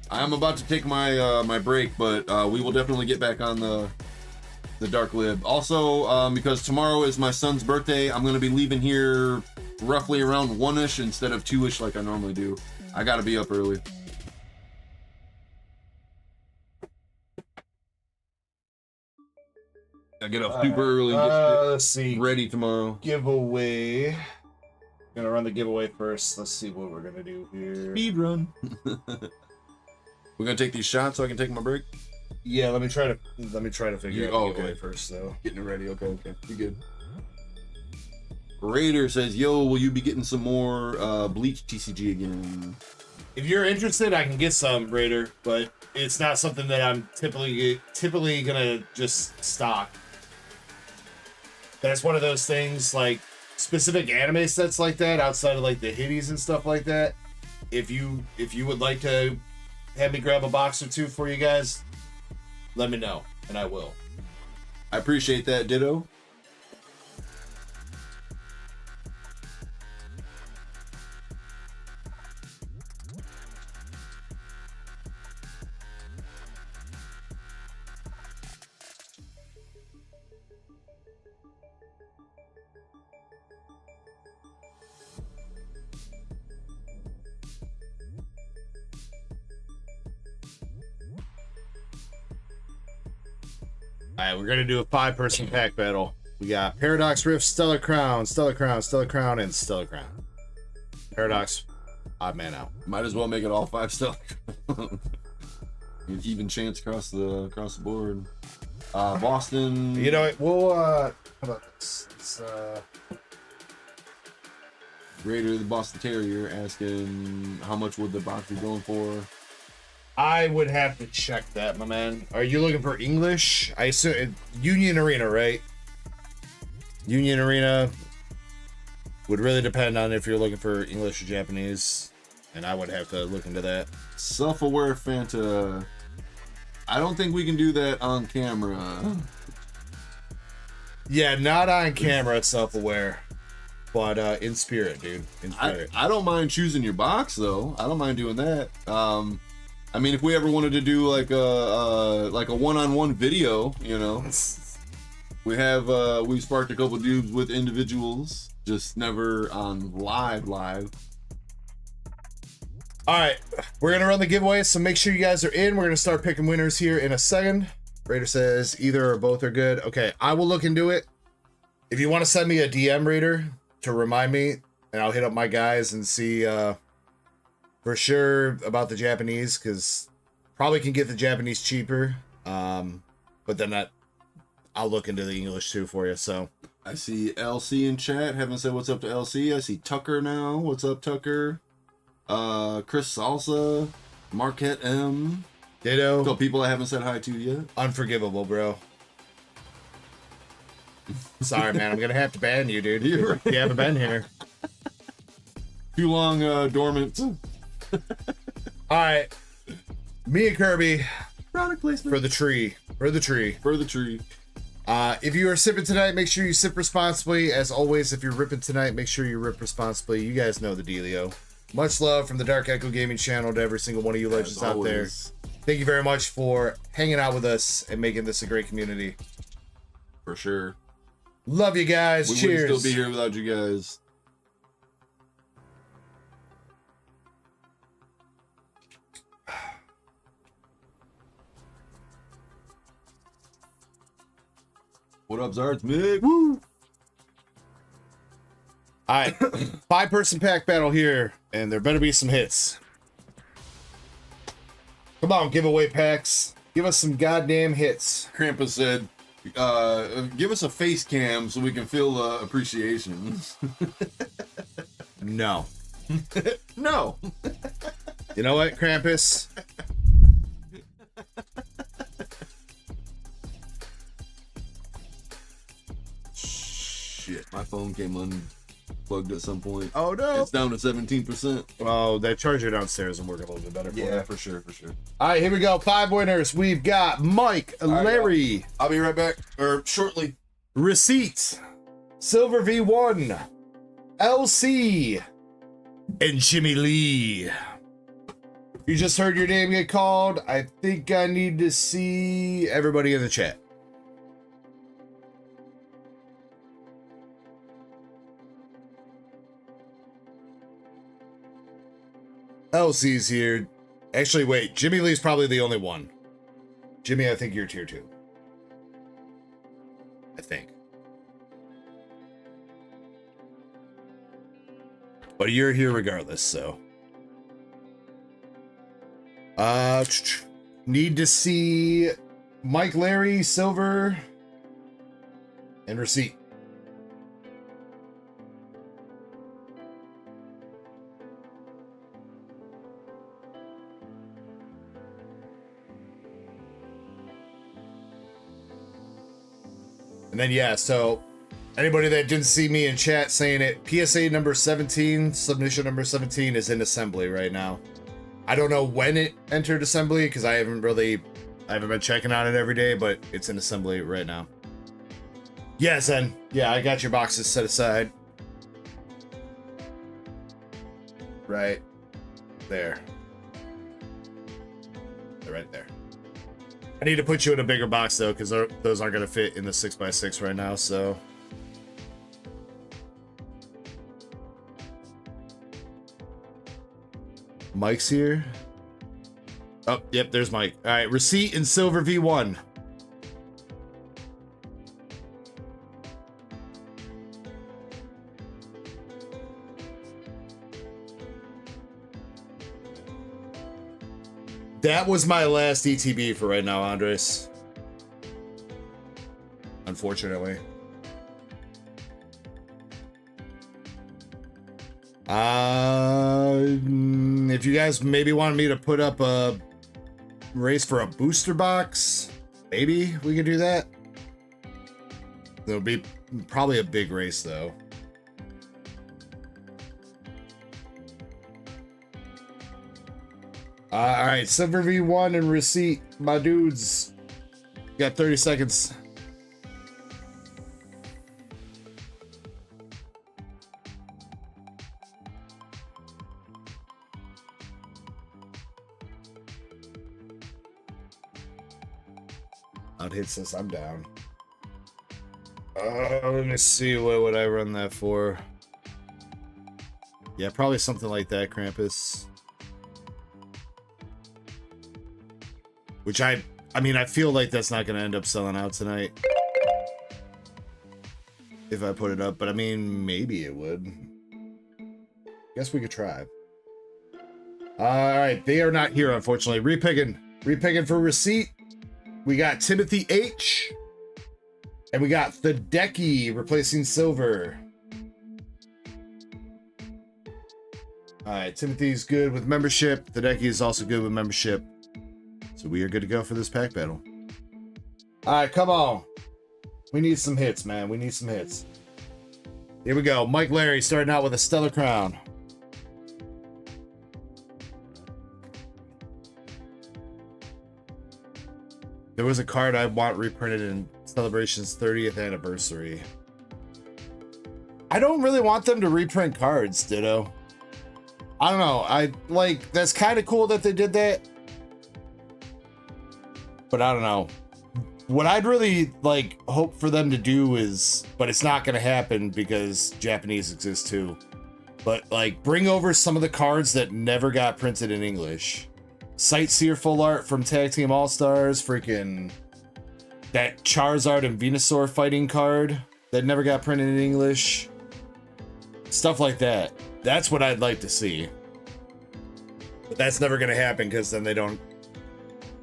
I'm about to take my my break, but we will definitely get back on the Dark Lib. Also, because tomorrow is my son's birthday, I'm going to be leaving here roughly around 1-ish instead of 2-ish like I normally do. I got to be up early. I get up super early and get let's see. ready tomorrow. Giveaway. Gonna run the giveaway first. Let's see what we're gonna do here. Speed run. We're gonna take these shots so I can take my break. Yeah, let me try to figure out the giveaway okay. first though. Getting it ready. Okay. You good? Raider says, "Yo, will you be getting some more Bleach TCG again?" If you're interested, I can get some, Raider, but it's not something that I'm typically gonna just stock. That's one of those things, like specific anime sets like that, outside of like the hitties and stuff like that. If you would like to have me grab a box or two for you guys, let me know, and I will. I appreciate that, Ditto. Alright, we're gonna do a 5-person pack battle. We got Paradox Rift, Stellar Crown, Stellar Crown, Stellar Crown, and Stellar Crown. Paradox, odd man out. Might as well make it all 5 stellar. Even chance across the board. Boston. You know what? We'll how about this? It's, Raider the Boston Terrier asking how much would the box be going for? I would have to check that, my man. Are you looking for English? I assume Union Arena, right? Union Arena would really depend on if you're looking for English or Japanese, and I would have to look into that. Self-aware Fanta. I don't think we can do that on camera. Yeah, not on camera, self-aware, but in spirit, dude. In spirit. I don't mind choosing your box though. I don't mind doing that. I mean, if we ever wanted to do like a one-on-one video, you know, we've sparked a couple dudes with individuals, just never on live. All right, we're gonna run the giveaway, so make sure you guys are in. We're gonna start picking winners here in a second. Raider says either or both are good. Okay, I will look into it. If you want to send me a DM, Raider, to remind me, and I'll hit up my guys and see for sure about the Japanese, because probably can get the Japanese cheaper. But then I'll look into the English too for you. So I see LC in chat. Haven't said what's up to LC. I see Tucker now. What's up, Tucker? Chris Salsa, Marquette M. Ditto. A couple people I haven't said hi to yet. Unforgivable, bro. Sorry, man. I'm gonna have to ban you, dude. You haven't been here. Too long dormant. All right, me and Kirby. Product placement for the tree. If you are sipping tonight, make sure you sip responsibly. As always, if you're ripping tonight, make sure you rip responsibly. You guys know the dealio. Much love from the Dark Echo Gaming channel to every single one of you legends out there. Thank you very much for hanging out with us and making this a great community. For sure. Love you guys. We Cheers. wouldn't still be here without you guys. What up, Zards? Mick? Woo! All right, 5-person pack battle here, and there better be some hits. Come on, giveaway packs. Give us some goddamn hits. Krampus said, give us a face cam so we can feel appreciation. No. No. You know what, Krampus? Shit, my phone came unplugged at some point. Oh no. It's down to 17%. Oh, that charger downstairs will work a little bit better for you. Yeah, for sure. All right, here we go. 5 winners. We've got Mike, Larry. I'll be right back, or shortly. Receipt, Silver V1, LC, and Jimmy Lee. You just heard your name get called. I think I need to see everybody in the chat. LC's here. Actually, wait. Jimmy Lee's probably the only one. Jimmy, I think you're tier 2. I think. But you're here regardless, so. Need to see Mike, Larry, Silver, and Receipt. And then, yeah, so anybody that didn't see me in chat saying it, PSA number 17, submission number 17 is in assembly right now. I don't know when it entered assembly because I haven't been checking on it every day, but it's in assembly right now. Yeah, Zen. Yeah, I got your boxes set aside. Right there. They're right there. I need to put you in a bigger box though, because those aren't going to fit in the 6x6 right now, so. Mike's here. Oh, yep, there's Mike. All right, receipt in silver V1. That was my last ETB for right now, Andres. Unfortunately. If you guys maybe wanted me to put up a race for a booster box, maybe we could do that. It'll be probably a big race though. All right, silver V1 and receipt, my dudes. Got 30 seconds. I'd hit since I'm down. Let me see, what would I run that for? Yeah, probably something like that, Krampus. Which I mean, I feel like that's not going to end up selling out tonight. If I put it up, but I mean, maybe it would. Guess we could try. Alright, they are not here, unfortunately. Repicking for receipt. We got Timothy H. And we got the Decky replacing silver. Alright, Timothy's good with membership. The Decky is also good with membership. So we are good to go for this pack battle. Alright, come on. We need some hits, man. We need some hits. Here we go. Mike Larry starting out with a Stellar Crown. There was a card I want reprinted in Celebration's 30th anniversary. I don't really want them to reprint cards, Ditto. I don't know. I like, that's kind of cool that they did that. But I don't know. What I'd really like hope for them to do is, but it's not going to happen because Japanese exists too. But like bring over some of the cards that never got printed in English. Sightseer full art from Tag Team All-Stars, freaking that Charizard and Venusaur fighting card that never got printed in English. Stuff like that. That's what I'd like to see. But that's never going to happen because then they don't.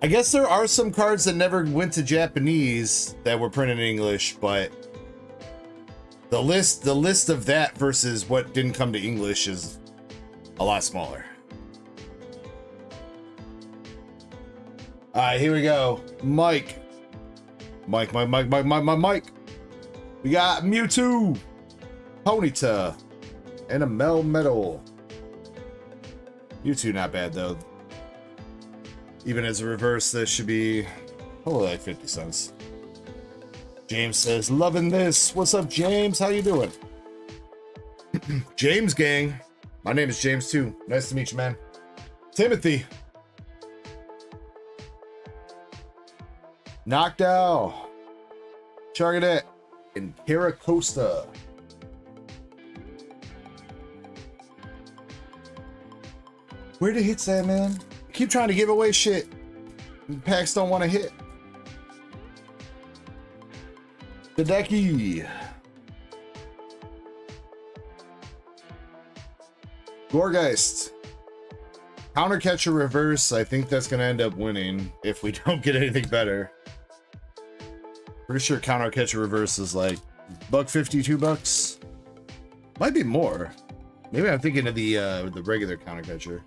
I guess there are some cards that never went to Japanese that were printed in English, but the list of that versus what didn't come to English is a lot smaller. All right, here we go. Mike. We got Mewtwo, Ponyta, and a Melmetal. Mewtwo not bad though. Even as a reverse, this should be probably like 50 cents. James says, loving this. What's up, James? How you doing? James gang. My name is James too. Nice to meet you, man. Timothy. Knocked out. Chargadet. And Caracosta. Where the hits at, man? Keep trying to give away shit. Packs don't want to hit. The Decky. Gorgeist. Counter catcher reverse. I think that's going to end up winning if we don't get anything better. Pretty sure counter catcher reverse is like $1.50, $2. Might be more. Maybe I'm thinking of the regular counter catcher.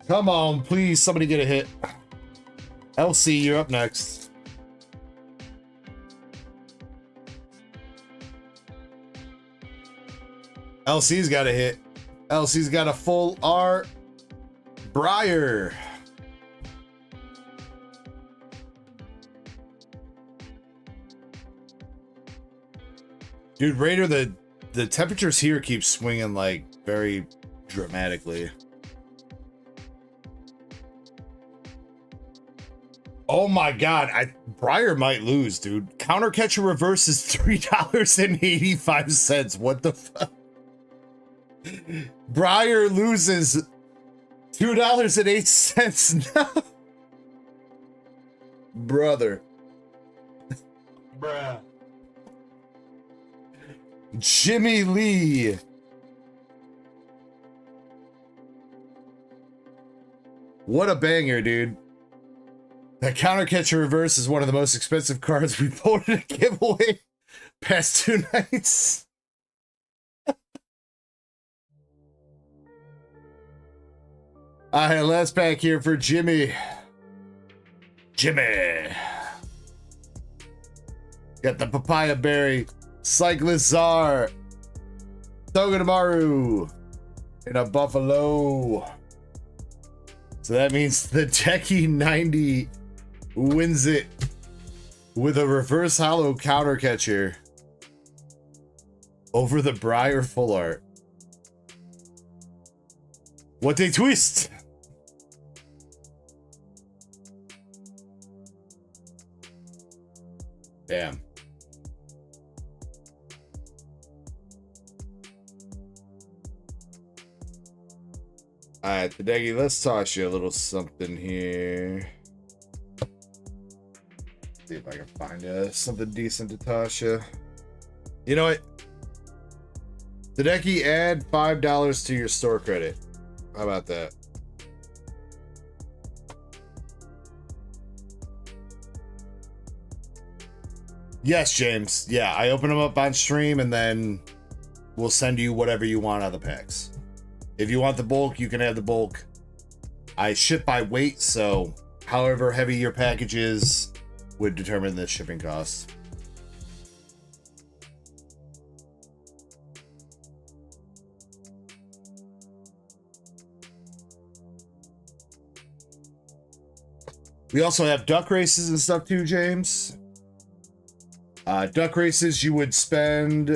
Come on, please, somebody get a hit. LC, you're up next. LC's got a hit. LC's got a full R. Briar. Dude, Raider, the temperatures here keep swinging like very dramatically. Oh my god, Briar might lose, dude. Counter catcher reverse is $3.85. What the fuck? Briar loses $2.08. No. Brother. Bruh. Jimmy Lee. What a banger, dude. That counter catcher reverse is one of the most expensive cards we pulled in a giveaway past 2 nights. Alright, last pack here for Jimmy. Jimmy. Got the papaya berry, cyclist czar, Togedemaru, and a buffalo. So that means the Techie 90 wins it with a reverse hollow counter catcher over the Briar full art. What a twist! Damn. Alright, Tadegi, let's toss you a little something here. See if I can find something decent to toss you. You know what? Tadeki, add $5 to your store credit. How about that? Yes, James. Yeah, I open them up on stream and then we'll send you whatever you want out of the packs. If you want the bulk, you can have the bulk. I ship by weight, so however heavy your package is would determine the shipping cost. We also have duck races and stuff too, James. Duck races, you would spend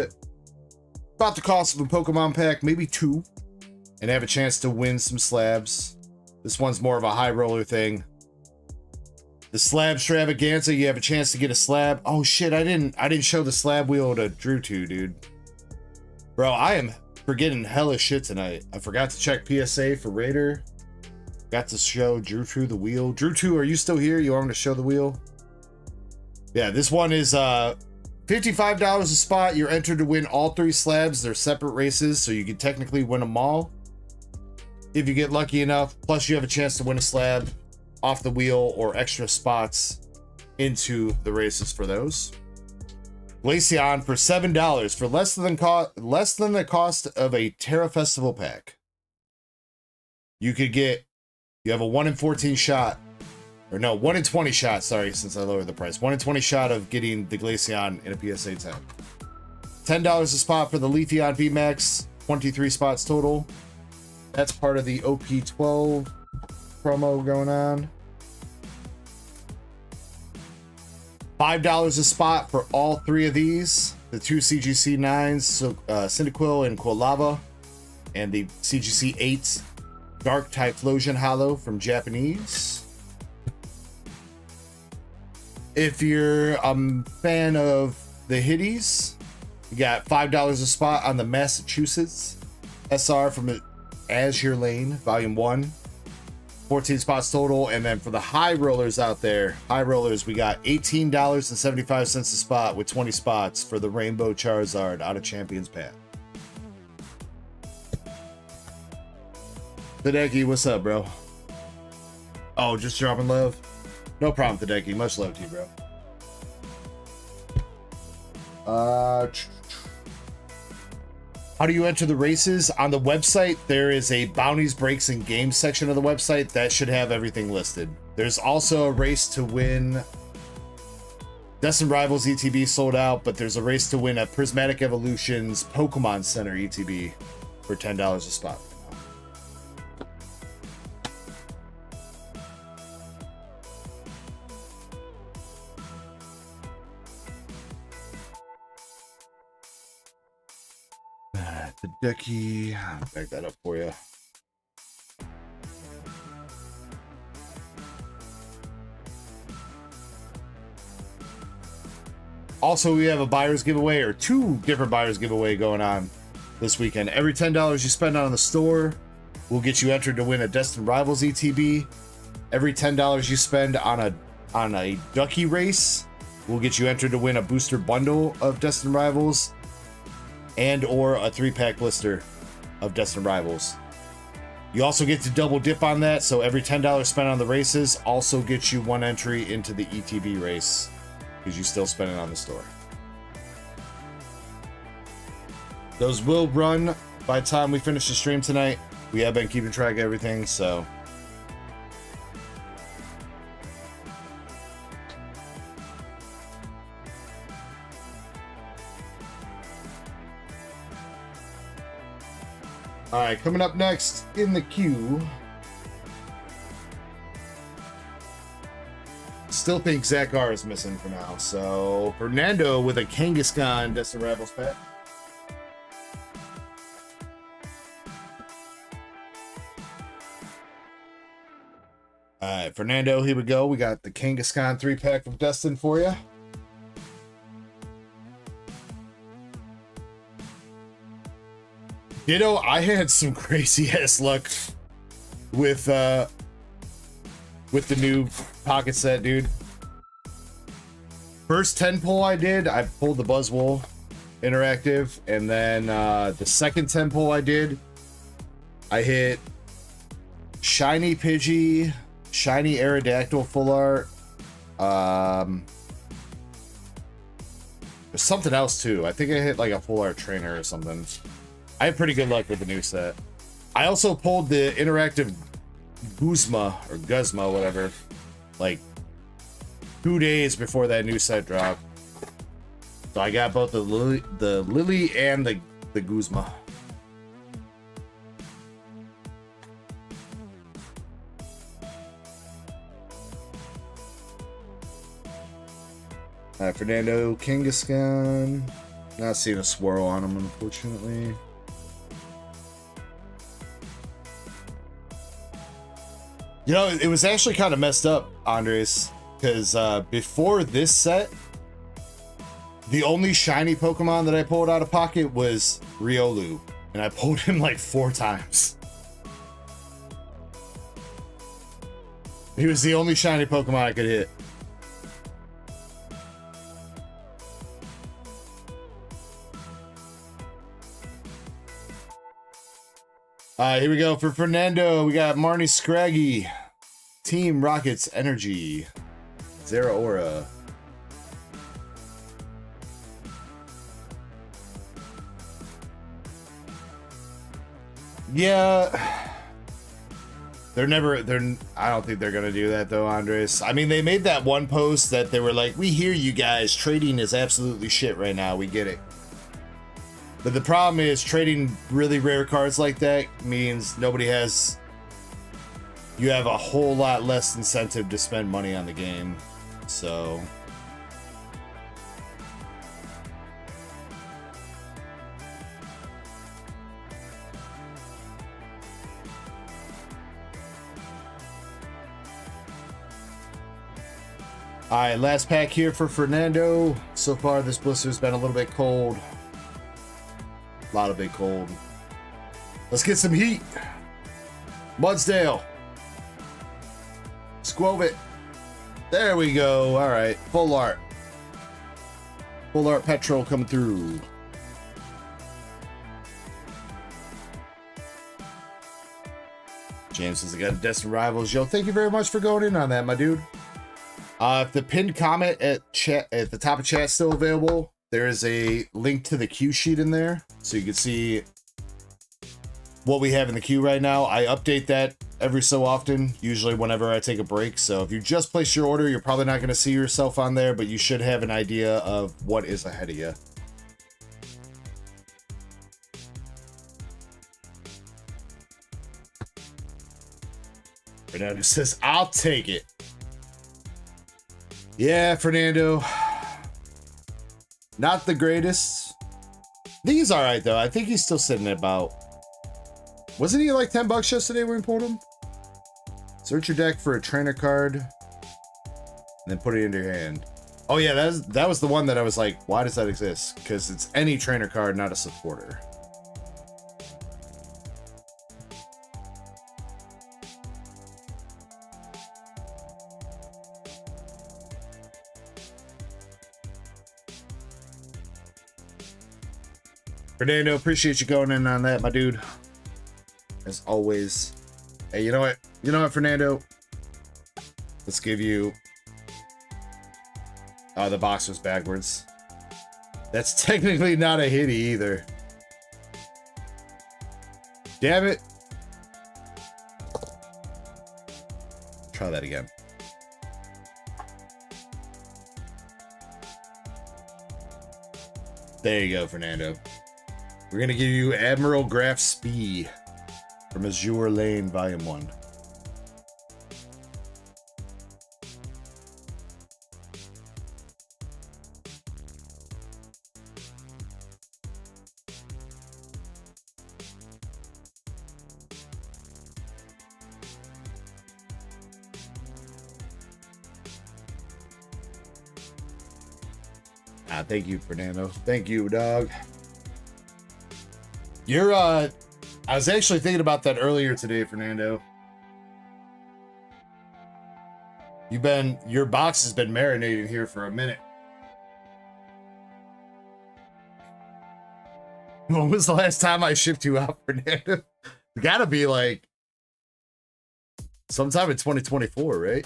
about the cost of a Pokemon pack, maybe 2, and have a chance to win some slabs. This one's more of a high roller thing. The slab extravaganza, you have a chance to get a slab. Oh shit, I didn't show the slab wheel to Drew 2, dude. Bro, I am forgetting hella shit tonight. I forgot to check PSA for Raider. Got to show Drew 2 the wheel. Drew 2, are you still here? You want me to show the wheel? Yeah, this one is $55 a spot. You're entered to win all 3 slabs. They're separate races, so you can technically win them all if you get lucky enough. Plus, you have a chance to win a slab off the wheel or extra spots into the races for those. Glaceon for $7 for less than the cost of a Terra Festival pack. You have a 1 in 14 shot. Or no, 1 in 20 shots, sorry, since I lowered the price. 1 in 20 shot of getting the Glaceon in a PSA 10. $10 a spot for the Leafeon VMAX, 23 spots total. That's part of the OP12 promo going on. $5 a spot for all 3 of these. The 2 CGC 9s, so Cyndaquil and Quilava, and the CGC 8 Dark Typhlosion Hollow from Japanese. If you're a fan of the Hitties, you got $5 a spot on the Massachusetts SR from Azure Lane, Volume 1. 14 spots total. And then for the high rollers out there, high rollers, we got $18.75 a spot with 20 spots for the Rainbow Charizard out of Champions Path. Hideki, what's up, bro? Oh, just dropping love? No problem, Hideki. Much love to you, bro. How do you enter the races? On the website, there is a bounties, breaks, and games section of the website that should have everything listed. There's also a race to win. Destined Rivals ETB sold out, but there's a race to win a Prismatic Evolutions Pokemon Center ETB for $10 a spot. The Ducky, I'll back that up for you. Also, we have a buyer's giveaway, or two different buyer's giveaway going on this weekend. Every $10 you spend on the store will get you entered to win a Destined Rivals ETB. Every $10 you spend on a Ducky race will get you entered to win a booster bundle of Destined Rivals and or a 3-pack blister of Destined Rivals. You also get to double dip on that, so every $10 spent on the races also gets you one entry into the ETB race, because you still spend it on the store. Those will run by the time we finish the stream tonight. We have been keeping track of everything, so. All right, coming up next in the queue. Still think Zach R is missing for now. So Fernando with a Kangaskhan Destined Rivals pack. All right, Fernando, here we go. We got the Kangaskhan 3-pack from Destin for you. Ditto, I had some crazy ass luck with the new pocket set, dude. First 10 pull I did, I pulled the Buzzwole interactive, and then the second 10 pull I did, I hit Shiny Pidgey, Shiny Aerodactyl full art. There's something else too. I think I hit like a full art trainer or something. I had pretty good luck with the new set. I also pulled the interactive Guzma or Guzma, whatever, like 2 days before that new set dropped. So I got both the Lily and the Guzma. Fernando Kangaskhan. Not seeing a swirl on him, unfortunately. You know, it was actually kind of messed up, Andres, because before this set, the only shiny Pokemon that I pulled out of pocket was Riolu, and I pulled him like 4 times. He was the only shiny Pokemon I could hit. Here we go for Fernando. We got Marnie Scraggy, Team Rockets Energy, Zeraora. Yeah, I don't think they're gonna do that though, Andres. I mean, they made that one post that they were like, "We hear you guys. Trading is absolutely shit right now. We get it." But the problem is trading really rare cards like that means you have a whole lot less incentive to spend money on the game. So all right, last pack here for Fernando. So far this blister's been a little bit cold. A lot of big cold. Let's get some heat. Mudsdale. Squove. There we go. All right. Full art. Full art Petrol coming through. James says I got a Destined Rivals. Yo, thank you very much for going in on that, my dude. If the pinned comment at the top of chat is still available, there is a link to the queue sheet in there, so you can see what we have in the queue right now. I update that every so often, usually whenever I take a break. So if you just place your order, you're probably not going to see yourself on there, but you should have an idea of what is ahead of you. Fernando says, I'll take it. Yeah, Fernando. Not the greatest. I think he's all right, though. I think he's still sitting at about... Wasn't he like $10 yesterday when we pulled him? Search your deck for a trainer card. And then put it into your hand. Oh, yeah, that was the one that I was like, why does that exist? Because it's any trainer card, not a supporter. Fernando, appreciate you going in on that, my dude. As always. Hey, you know what? You know what, Fernando? Let's give you... Oh, the box was backwards. That's technically not a hitty either. Damn it. Try that again. There you go, Fernando. We're going to give you Admiral Graf Spee from Azure Lane, Volume 1. Thank you, Fernando. Thank you, dog. You're, I was actually thinking about that earlier today, Fernando. Your box has been marinating here for a minute. When was the last time I shipped you out, Fernando? It gotta be like sometime in 2024, right?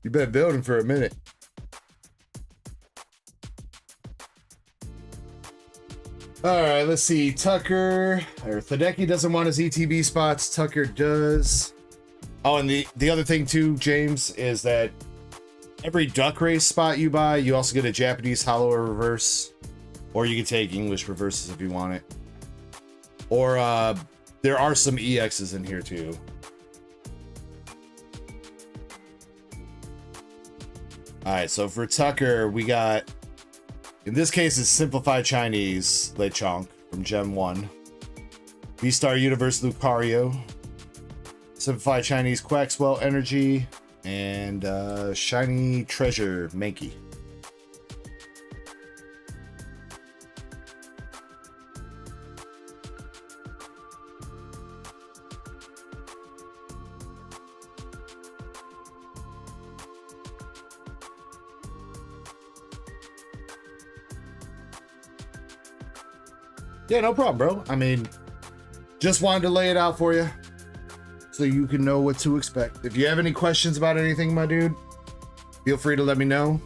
You've been building for a minute. All right, let's see. Tucker or Thodeki doesn't want his ETB spots. Tucker does. Oh, and the other thing too, James, is that every duck race spot you buy, you also get a Japanese hollow or reverse, or you can take English reverses if you want it. Or there are some EXs in here too. All right, so for Tucker, we got, in this case, it's Simplified Chinese Lechonk from Gem 1. V-Star Universe Lucario. Simplified Chinese Quaxwell Energy. And Shiny Treasure Mankey. Yeah, no problem, bro. I mean, just wanted to lay it out for you so you can know what to expect. If you have any questions about anything, my dude, feel free to let me know.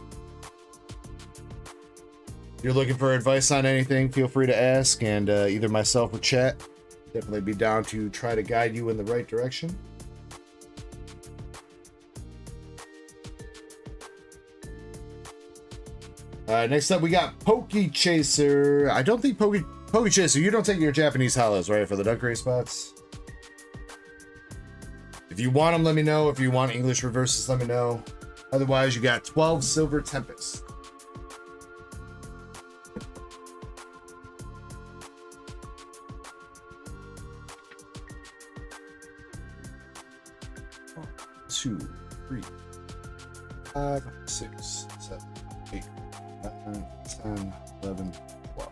If you're looking for advice on anything, feel free to ask, and either myself or chat, definitely be down to try to guide you in the right direction. Next up, we got Pokey Chaser. I don't think Pokey Chaser, you don't take your Japanese hollows, right, for the duck race spots? If you want them, let me know. If you want English reverses, let me know. Otherwise, you got 12 Silver Tempest. One, 2, 3, 5, 6, 7, 8, 9, 10, 11, 12.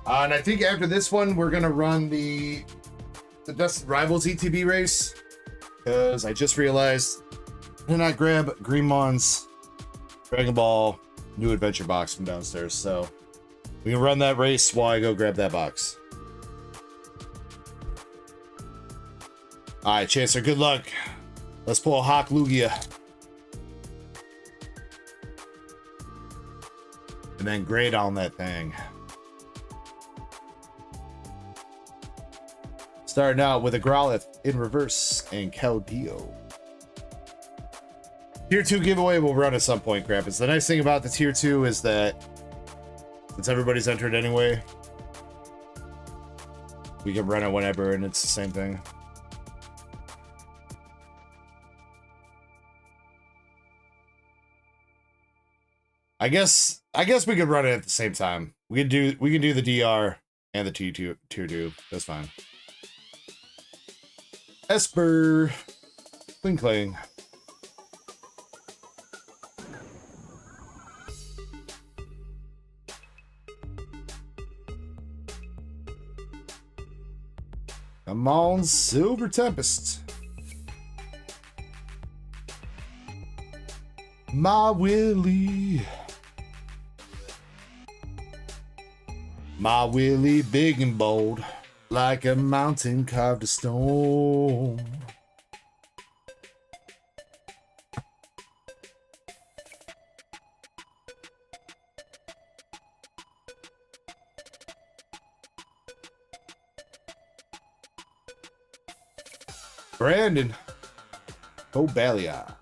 And I think after this one, we're gonna run the Destined Rivals ETB race, because I just realized I did not grab Greenmon's Dragon Ball New Adventure box from downstairs, so we can run that race while I go grab that box. All right, Chancellor, good luck. Let's pull a Hawk Lugia. And then grade on that thing. Starting out with a Growlithe in reverse and Keldeo. Tier 2 giveaway will run at some point, Krampus. The nice thing about the Tier 2 is that since everybody's entered anyway, we can run it whenever and it's the same thing. I guess we could run it at the same time. We can do the DR and the Tier 2. That's fine. Esper. Cling cling. Come on, Silver Tempest. My Willie. My Willie big and bold, like a mountain carved of stone. Brandon Obalia.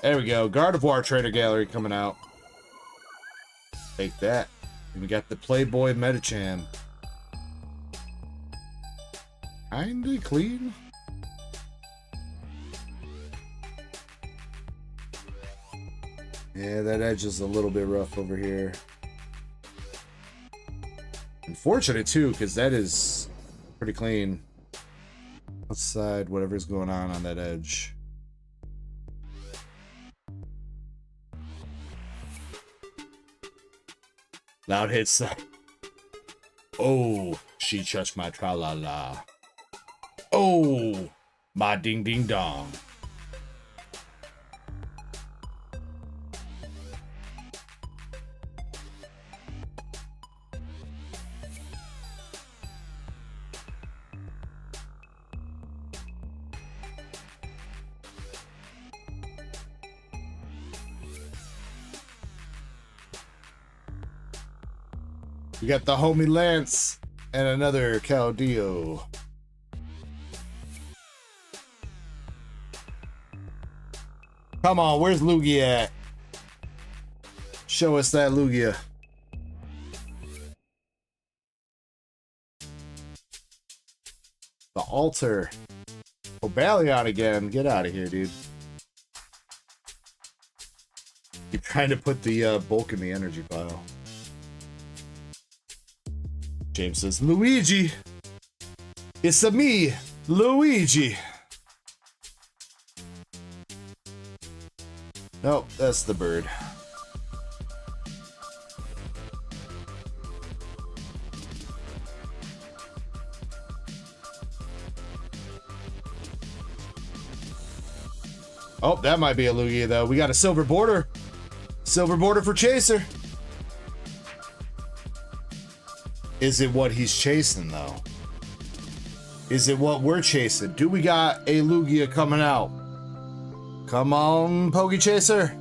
There we go. Gardevoir Trainer Gallery coming out. Take that. And we got the Playboy Metachan. Kinda clean. Yeah, that edge is a little bit rough over here. Unfortunate too, because that is pretty clean. Outside, whatever's going on that edge. Loud hits. Oh, she touched my tra-la-la. Oh, my ding-ding-dong. We got the homie Lance and another Keldeo. Come on, where's Lugia at? Show us that Lugia. The altar. Obalion again. Get out of here, dude. You're trying to put the bulk in the energy pile. James says, Luigi. It's a me, Luigi. Nope, that's the bird. Oh, that might be a Lugia, though. We got a silver border. Silver border for Chaser. Is it what he's chasing, though? Is it what we're chasing? Do we got a Lugia coming out? Come on, Poke Chaser.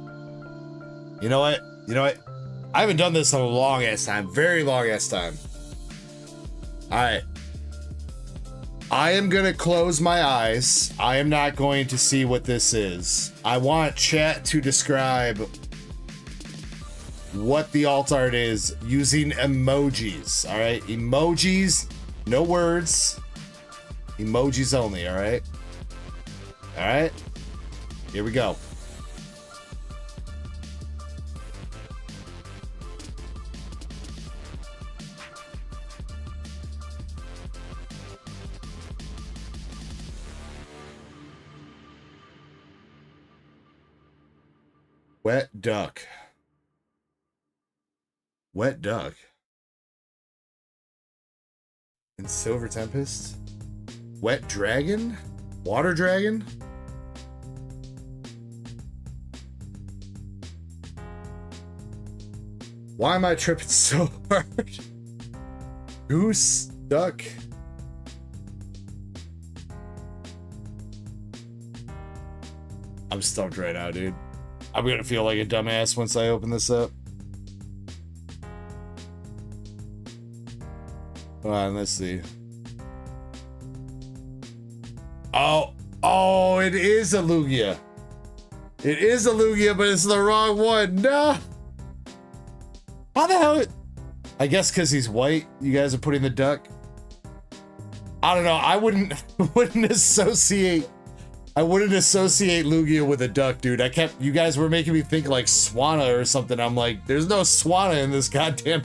You know what? You know what? I haven't done this in a long-ass time. Very long-ass time. Alright. I am going to close my eyes. I am not going to see what this is. I want chat to describe what the alt art is using emojis. All right, emojis, no words, emojis only. All right, here we go. Wet duck. Wet duck. And Silver Tempest. Wet dragon? Water dragon? Why am I tripping so hard? Goose, duck. I'm stumped right now, dude. I'm gonna feel like a dumbass once I open this up. Hold on, let's see. Oh, it is a Lugia. It is a Lugia, but it's the wrong one. No. How the hell? I guess because he's white. You guys are putting the duck. I don't know. I wouldn't associate. I wouldn't associate Lugia with a duck, dude. You guys were making me think like Swanna or something. I'm like, there's no Swanna in this goddamn.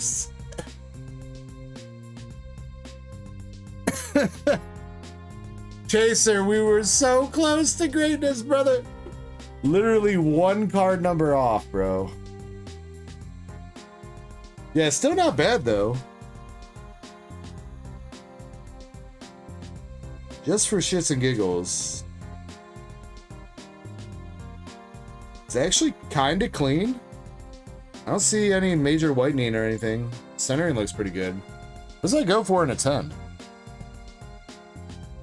Chaser, we were so close to greatness, brother. Literally one card number off, bro. Yeah, still not bad though. Just for shits and giggles. It's actually kind of clean. I don't see any major whitening or anything. Centering looks pretty good. What does that go for in a 10?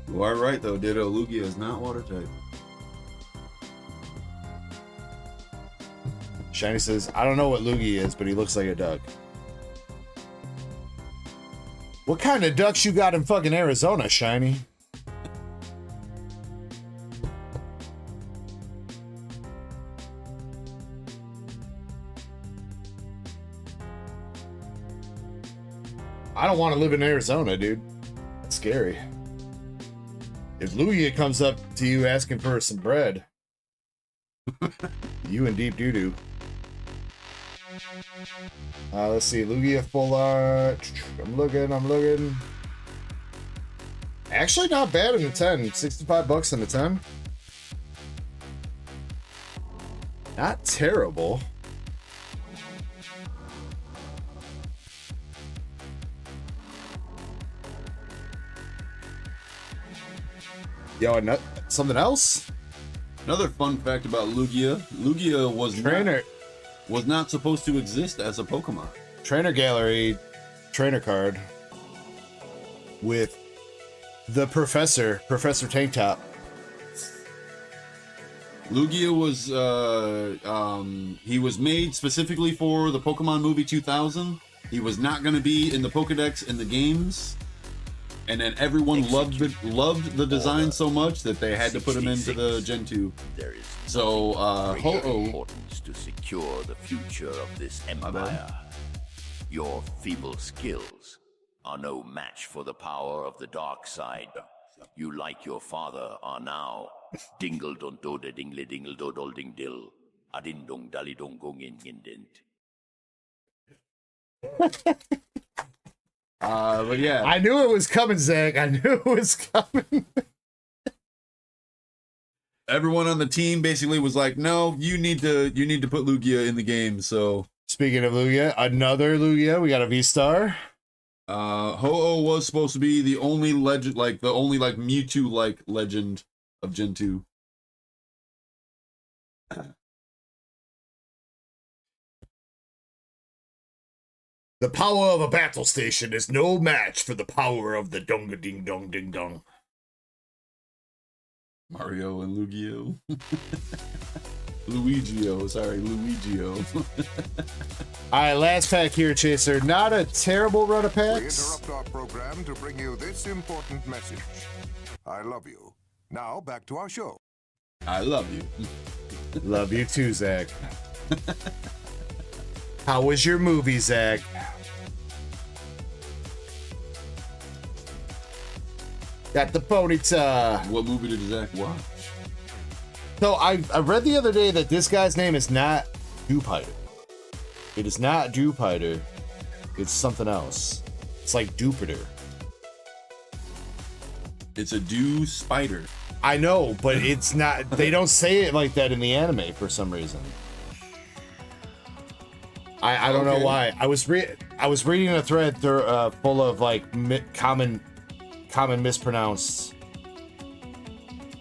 You are right though, Ditto. Lugia is not water type. Shiny says, I don't know what Lugia is, but he looks like a duck. What kind of ducks you got in fucking Arizona, Shiny? I don't want to live in Arizona, dude. That's scary. If Lugia comes up to you asking for some bread, you in deep doo-doo. Let's see, Lugia full art. I'm looking. Actually not bad in the 10. 65 bucks in the 10. Not terrible. Yo, and something else? Another fun fact about Lugia. Lugia was not supposed to exist as a Pokemon. Trainer Gallery trainer card with the Professor Tank Top. Lugia was he was made specifically for the Pokemon movie 2000. He was not going to be in the Pokedex in the games. And then everyone loved the design so much that they had to put him into the Gen 2. There is so Ho-Oh importance to secure the future of this empire. Your feeble skills are no match for the power of the dark side. You, like your father, are now dingle don do de dingle dingle do dol ding dill adin dong dali dong gong in indent. But yeah, I knew it was coming, Zach. I knew it was coming. Everyone on the team basically was like, "No, you need to put Lugia in the game." So speaking of Lugia, another Lugia. We got a V-Star. Ho-Oh was supposed to be the only legend, like the only like Mewtwo like legend of Gen 2. The power of a battle station is no match for the power of the donga ding dong ding dong. Mario and Lugia. Luigio. All right, last pack here, Chaser. Not a terrible run of We packs. interrupt our program to bring you this important message. I love you. Now back to our show. I love you. Love you too, Zach. How was your movie, Zach? Got the ponyta. What movie did Zach watch? So I read the other day that this guy's name is not Dewpider. It is not Dewpider. It's something else. It's like Jupiter. It's a dew spider. I know, but it's not. They don't say it like that in the anime for some reason. I don't know why. I was reading a thread full of like common mispronounced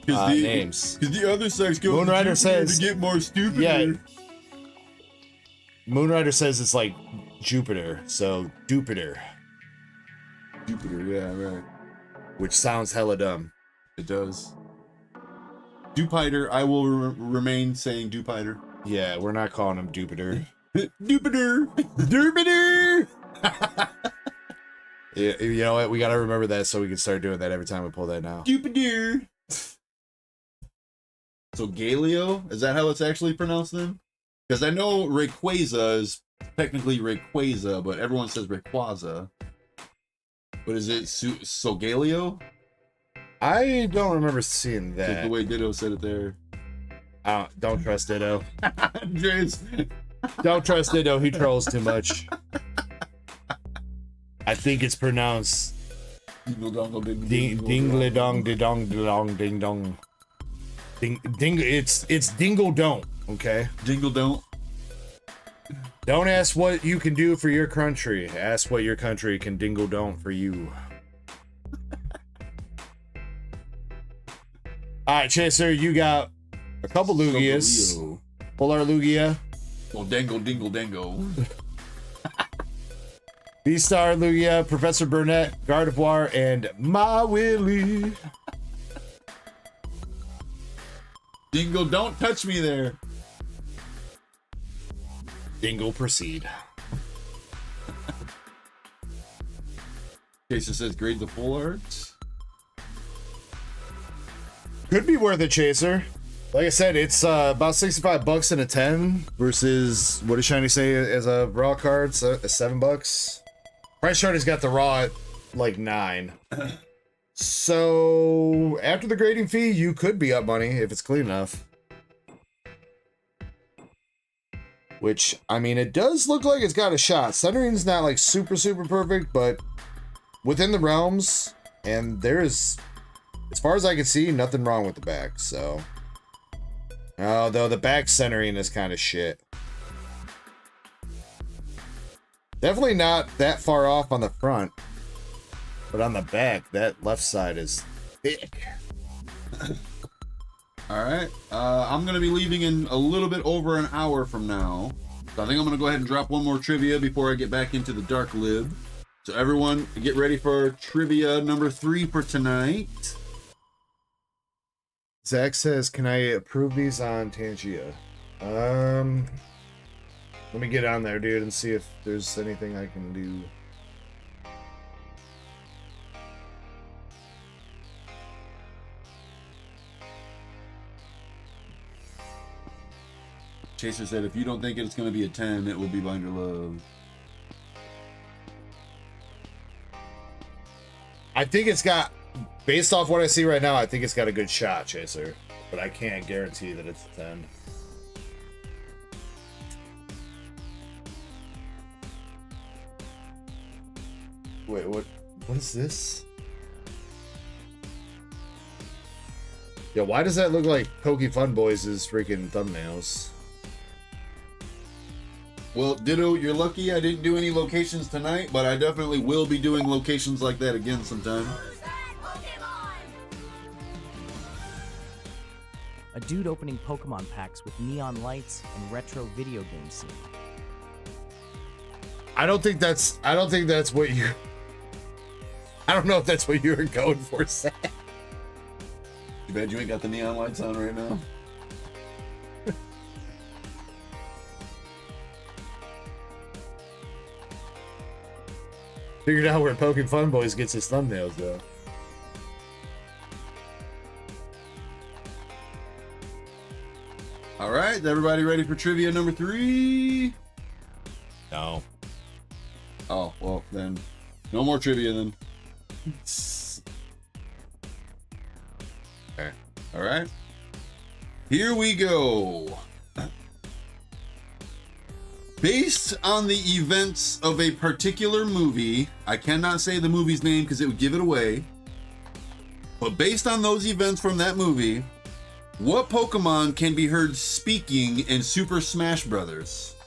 names. Because the other sex goes Moonrider says to get more stupid. Yeah. Moonrider says it's like Jupiter, so Jupiter. Jupiter, yeah, right. Which sounds hella dumb. It does. Dupiter. I will remain saying Dupiter. Yeah, we're not calling him Jupiter. Jupiter. Jupiter. Yeah, you know what? We got to remember that so we can start doing that every time we pull that now. Jupiter. So Galileo, is that how it's actually pronounced then? Because I know Rayquaza is technically Rayquaza, but everyone says Rayquaza. But is it Solgaleo? I don't remember seeing that. Like the way Ditto said it there. Don't trust Ditto. James. Don't trust Ditto. He trolls too much. I think it's pronounced dingle dong de dong de dong ding dong. Ding. It's dingle don't. Okay. Dingle don't. Don't ask what you can do for your country. Ask what your country can dingle don't for you. All right, Chaser, you got a couple Lugias. Pull our Lugia. Oh, dangle, dingle, dango. B-Star, Lugia, Professor Burnett, Gardevoir, and My Willie. Dingle, don't touch me there. Dingle, proceed. Jason says grade the full arts. Could be worth it, Chaser. Like I said, it's about $65 in a 10 versus, what does Shiny say as a raw card? So $7. Price chart has got the raw at like 9. So after the grading fee, you could be up money if it's clean enough. Which, I mean, it does look like it's got a shot. Centering's not like super perfect, but within the realms, and there's, as far as I can see, nothing wrong with the back, so. Although the back centering is kind of shit. Definitely not that far off on the front. But on the back, that left side is thick. Alright, I'm going to be leaving in a little bit over an hour from now. So I think I'm going to go ahead and drop one more trivia before I get back into the Dark Lib. So everyone, get ready for trivia number 3 for tonight. Zach says, can I approve these on Tangia? Let me get on there, dude, and see if there's anything I can do. Chaser said, if you don't think it's going to be a 10, it will be Binder Love. I think it's got, based off what I see right now, I think it's got a good shot, Chaser. But I can't guarantee that it's a 10. Wait, what is this? Yeah, why does that look like Pokey Fun Boys' freaking thumbnails? Well, Ditto, you're lucky I didn't do any locations tonight, but I definitely will be doing locations like that again sometime. A dude opening Pokemon packs with neon lights and retro video game scene. I don't think that's what you... I don't know if that's what you were going for, Sam. Too bad you ain't got the neon lights on right now. Figured out where Poking Fun Boys gets his thumbnails, though. All right, everybody ready for trivia number 3? No. Oh, well, then no more trivia then. Okay. All right. Here we go. Based on the events of a particular movie, I cannot say the movie's name because it would give it away. But based on those events from that movie, what Pokemon can be heard speaking in Super Smash Bros.?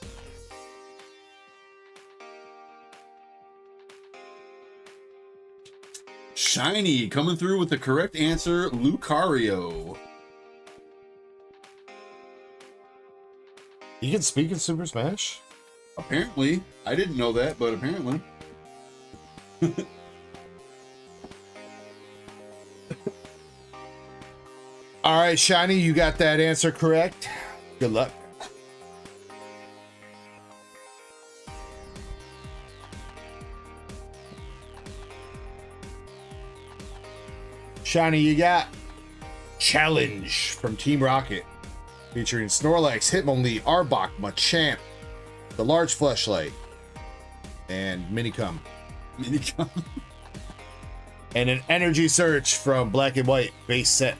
Shiny coming through with the correct answer, Lucario. You can speak in Super Smash? Apparently. I didn't know that, but apparently. All All right, Shiny, you got that answer correct. Good luck. Shiny, you got Challenge from Team Rocket, featuring Snorlax, Hitmonlee, Arbok, Machamp, the large fleshlight, and Minicum. Minicum. And an energy search from Black and White base set.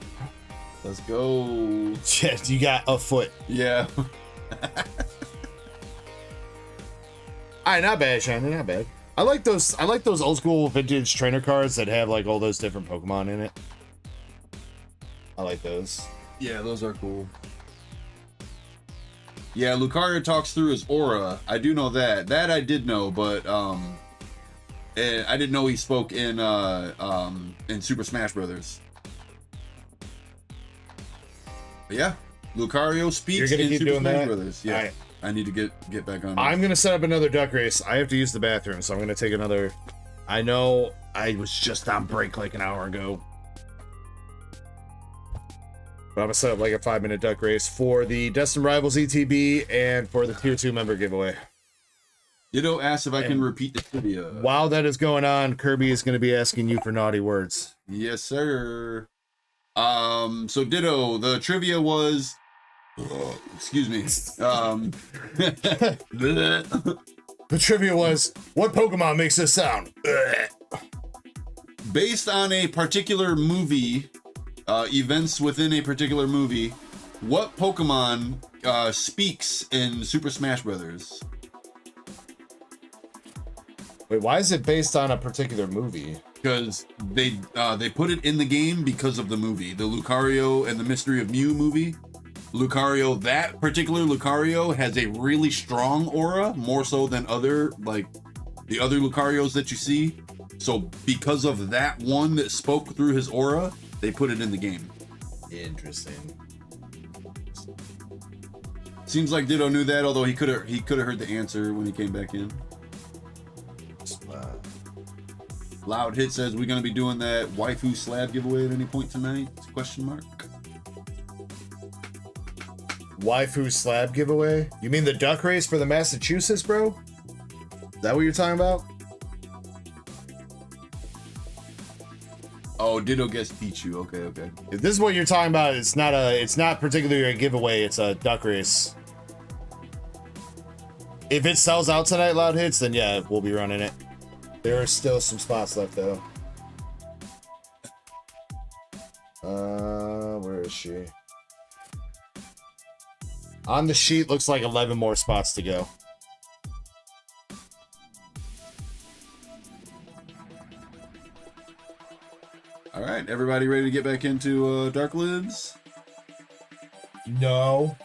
Let's go. Yes, you got a foot. Yeah. All right, not bad, Shiny, not bad. I like those old school vintage trainer cards that have like all those different Pokemon in it. I like those. Yeah, those are cool. Yeah, Lucario talks through his aura. I do know that. That I did know, but I didn't know he spoke in Super Smash Brothers. But yeah, Lucario speaks You're gonna in keep Super doing Smash that? Brothers. Yeah, Alright. I need to get back on. I'm gonna set up another duck race. I have to use the bathroom, so I'm gonna take another. I know I was just on break like an hour ago, but I'm gonna set up like a 5-minute duck race for the Destined Rivals ETB and for the Tier 2 member giveaway. Ditto asks if I can repeat the trivia. While that is going on, Kirby is gonna be asking you for naughty words. Yes, sir. So Ditto, the trivia was. Excuse me. The trivia was, what Pokemon makes this sound? Based on a particular movie, events within a particular movie, what Pokemon speaks in Super Smash Brothers? Wait, why is it based on a particular movie? Because they put it in the game because of the movie, the Lucario and the Mystery of Mew movie. Lucario, that particular Lucario has a really strong aura, more so than the other Lucarios that you see. So because of that one that spoke through his aura, they put it in the game. Interesting. Seems like Ditto knew that, although he could have heard the answer when he came back in. Loud Hit says, we're gonna be doing that waifu slab giveaway at any point tonight? Question mark. Waifu slab giveaway? You mean the duck race for the Massachusetts, bro? Is that what you're talking about? Oh, Ditto gets Pichu. Okay. If this is what you're talking about, it's not particularly a giveaway, it's a duck race. If it sells out tonight, Loud Hits, then yeah, we'll be running it. There are still some spots left though. Where is she? On the sheet, looks like 11 more spots to go. All right, everybody ready to get back into Dark Libs? No.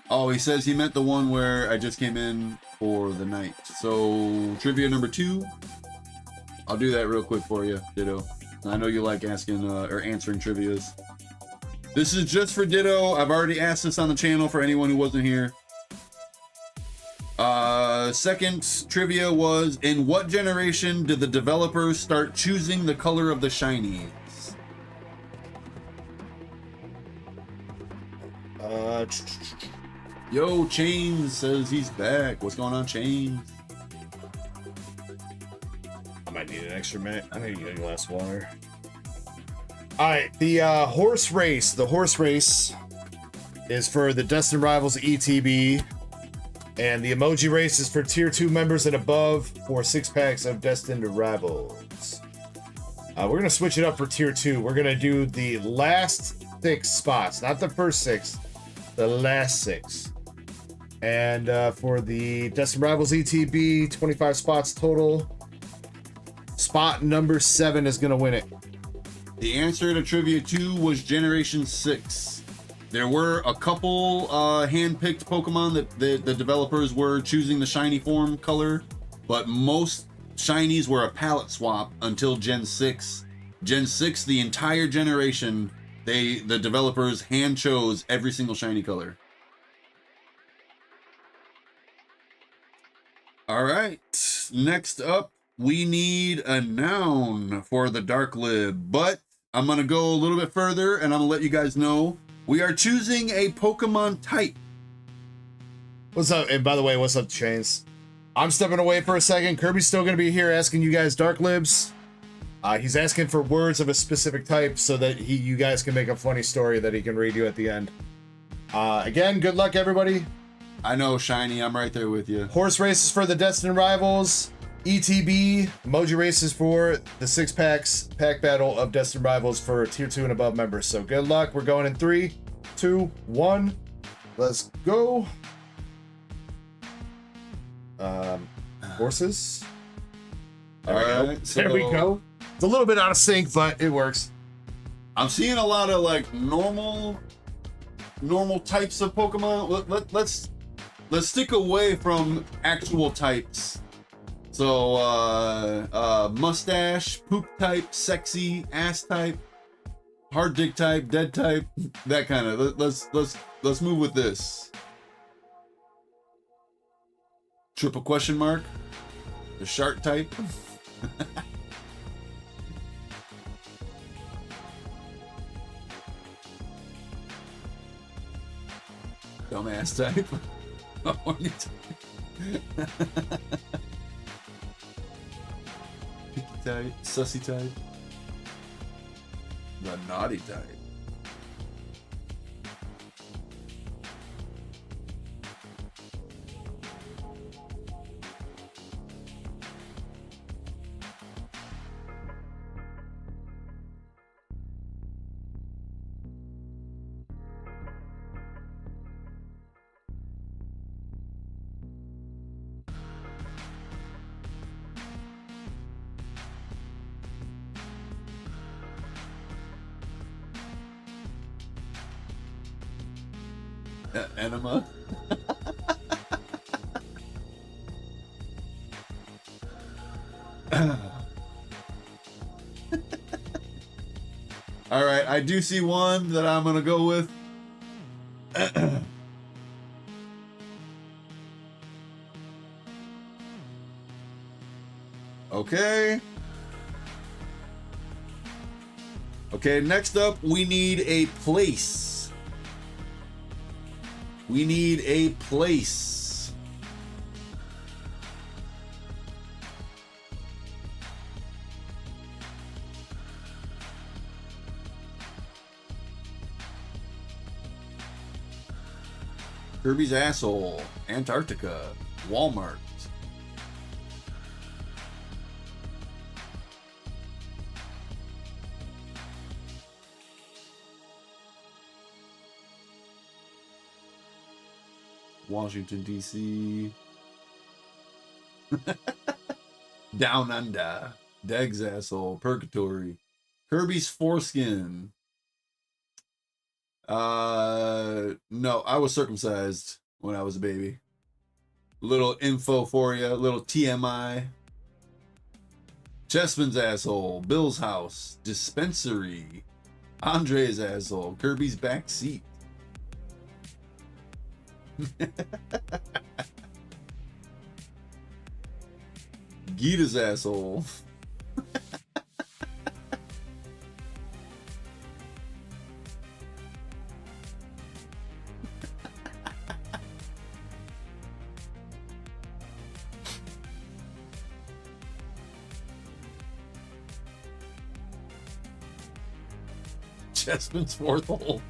Oh, he says he meant the one where I just came in for the night. So, trivia number 2. I'll do that real quick for you, Ditto. I know you like asking or answering trivias. This is just for Ditto. I've already asked this on the channel for anyone who wasn't here. Second trivia was, in what generation did the developers start choosing the color of the shinies? Yo, Chains says he's back. What's going on, Chains? I might need an extra minute. I need to get a glass of water. Alright, the horse race. The horse race is for the Destined Rivals ETB. And the emoji race is for Tier 2 members and above for 6 packs of Destined Rivals. We're going to switch it up for Tier 2. We're going to do the last 6 spots. Not the first 6. The last 6. And for the Destined Rivals ETB, 25 spots total. Spot number 7 is going to win it. The answer to Trivia 2 was Generation 6. There were a couple hand-picked Pokemon that the developers were choosing the shiny form color, but most shinies were a palette swap until Gen 6. Gen 6, the entire generation, the developers hand chose every single shiny color. All right, next up, we need a noun for the Dark Lib, but I'm gonna go a little bit further and I'm gonna let you guys know we are choosing a Pokemon type. What's up? And by the way, what's up, Chains? I'm stepping away for a second. Kirby's still gonna be here asking you guys Dark Libs. He's asking for words of a specific type so that you guys can make a funny story that he can read you at the end. Again, good luck, everybody. I know, Shiny, I'm right there with you. Horse races for the Destined Rivals. ETB, emoji races for the 6-pack battle of Destined Rivals for tier 2 and above members. So good luck. We're going in 3, 2, 1. Let's go. Horses. All right. So there we go. It's a little bit out of sync, but it works. I'm seeing a lot of like normal types of Pokemon. Let's stick away from actual types. So mustache, poop type, sexy, ass type, hard dick type, dead type, that kind of. Let's move with this. Triple question mark. The shark type. Dumbass type. Horny type. Picky type. Sussy type. The naughty type. Enema. All right, I do see one that I'm gonna go with. Okay. Okay, next up, we need a place. We need a place. Kirby's asshole. Antarctica. Walmart. Washington, D.C. Down Under. Deg's asshole. Purgatory. Kirby's foreskin. No, I was circumcised when I was a baby. Little info for you. Little TMI. Chessman's asshole. Bill's house. Dispensary. Andre's asshole. Kirby's back seat. Gita's asshole. Chessman's fourth hole.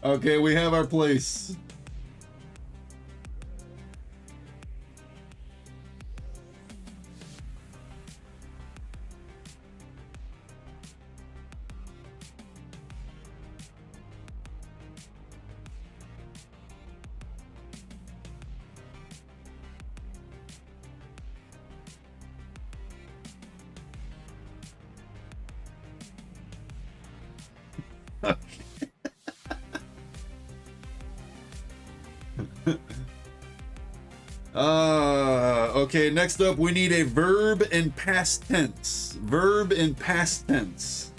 Okay, we have our place. Okay, next up we need a verb in past tense. verb in past tense.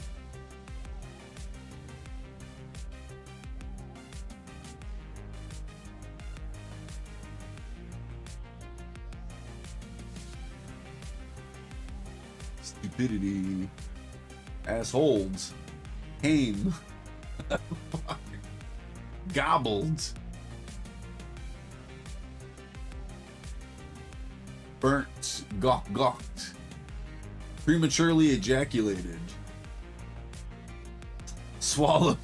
Stupidity. Assholes. Came. Gobbled. Burnt. Gawked. Prematurely ejaculated. Swallowed.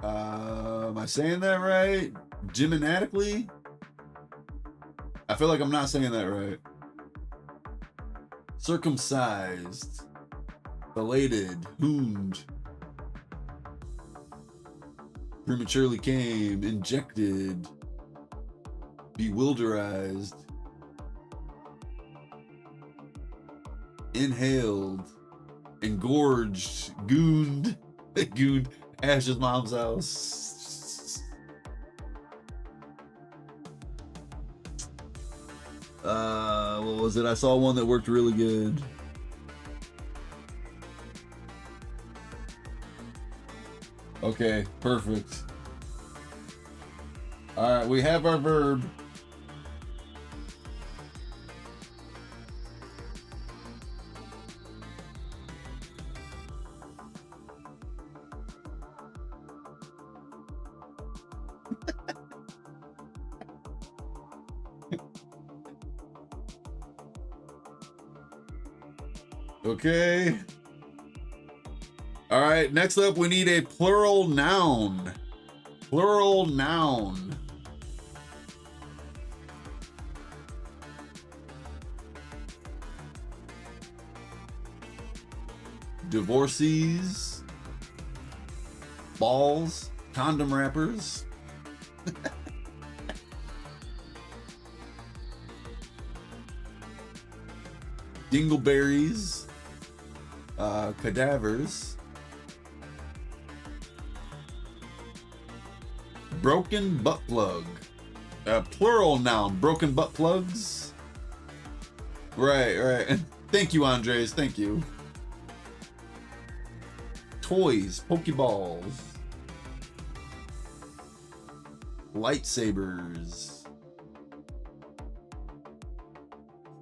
Am I saying that right? Gymnatically? I feel like I'm not saying that right. Circumcised. Belated. Hooned. Prematurely came. Injected. Bewilderized. Inhaled. Engorged. Gooned. Gooned. Ash's mom's house. What was it? I saw one that worked really good. Okay, perfect. All right, we have our verb. Okay. All right, next up we need a plural noun. Plural noun. Divorcees. Balls. Condom wrappers. Dingleberries. Cadavers. Broken butt plug. Plural noun. Broken butt plugs. Right. Thank you, Andres. Thank you. Toys. Pokeballs. Lightsabers.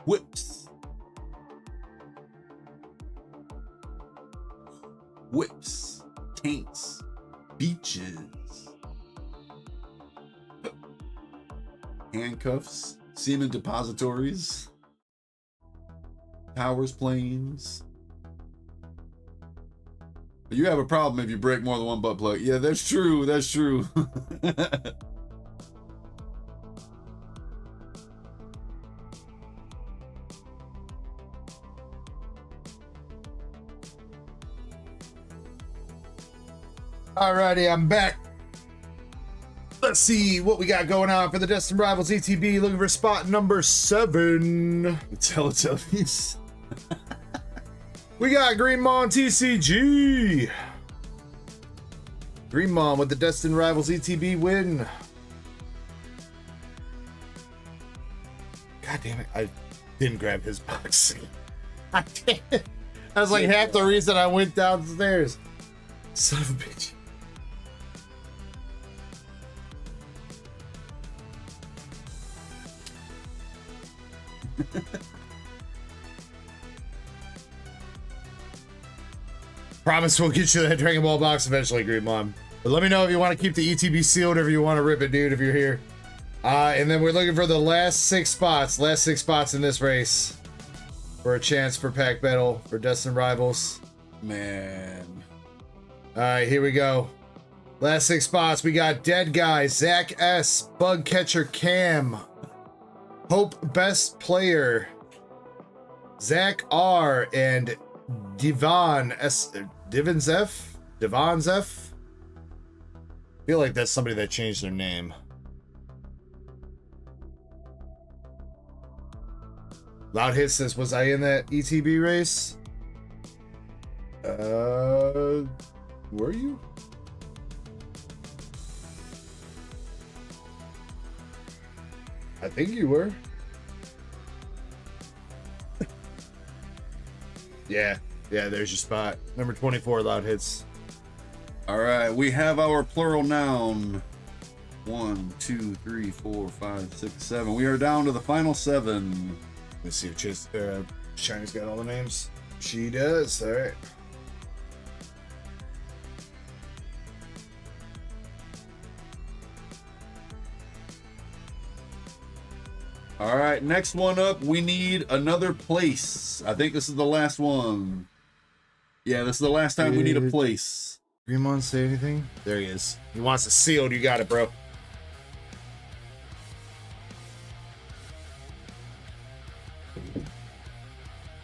Whips. Whips, tanks, beaches, handcuffs, semen depositories, towers, planes. You have a problem if you break more than one butt plug. Yeah, that's true. That's true. Alrighty, I'm back. Let's see what we got going on for the Destined Rivals ETB. Looking for spot number 7. Teletubbies. We got Greenmon TCG. Greenmon with the Destined Rivals ETB win. God damn it, I didn't grab his box. I did. That was like half the reason I went downstairs. Son of a bitch. Promise we'll get you that Dragon Ball box eventually, Green Mom. But let me know if you want to keep the ETB sealed or if you want to rip it, dude, if you're here. And then we're looking for the last 6 spots. Last 6 spots in this race. For a chance for pack battle for Destined Rivals. Man. Alright, here we go. Last 6 spots. We got Dead Guy, Zach S, Bug Catcher Cam, Hope Best Player, Zach R, and Devon S. Devon's F? Devon's F? I feel like that's somebody that changed their name. Loud Hit says, was I in that ETB race? Were you? I think you were. Yeah, there's your spot. Number 24, loud hits. All right, we have our plural noun. 1, 2, 3, 4, 5, 6, 7. We are down to the final 7. Let's see if Shiny's got all the names. She does. All right. All right, next one up, we need another place. I think this is the last one. Yeah, this is the last time we need a place. Greenmon say anything? There he is. He wants it sealed. You got it, bro.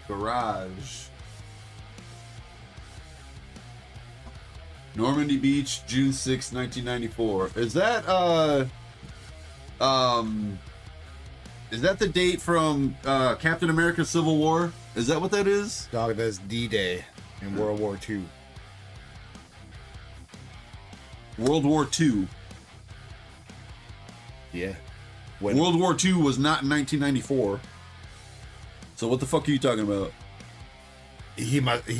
Garage. Normandy Beach, June 6, 1994. Is that the date from Captain America Civil War? Is that what that is? Dog, that's D-Day in World War II. World War II. Yeah. World War II was not in 1994. So what the fuck are you talking about? He mistyped.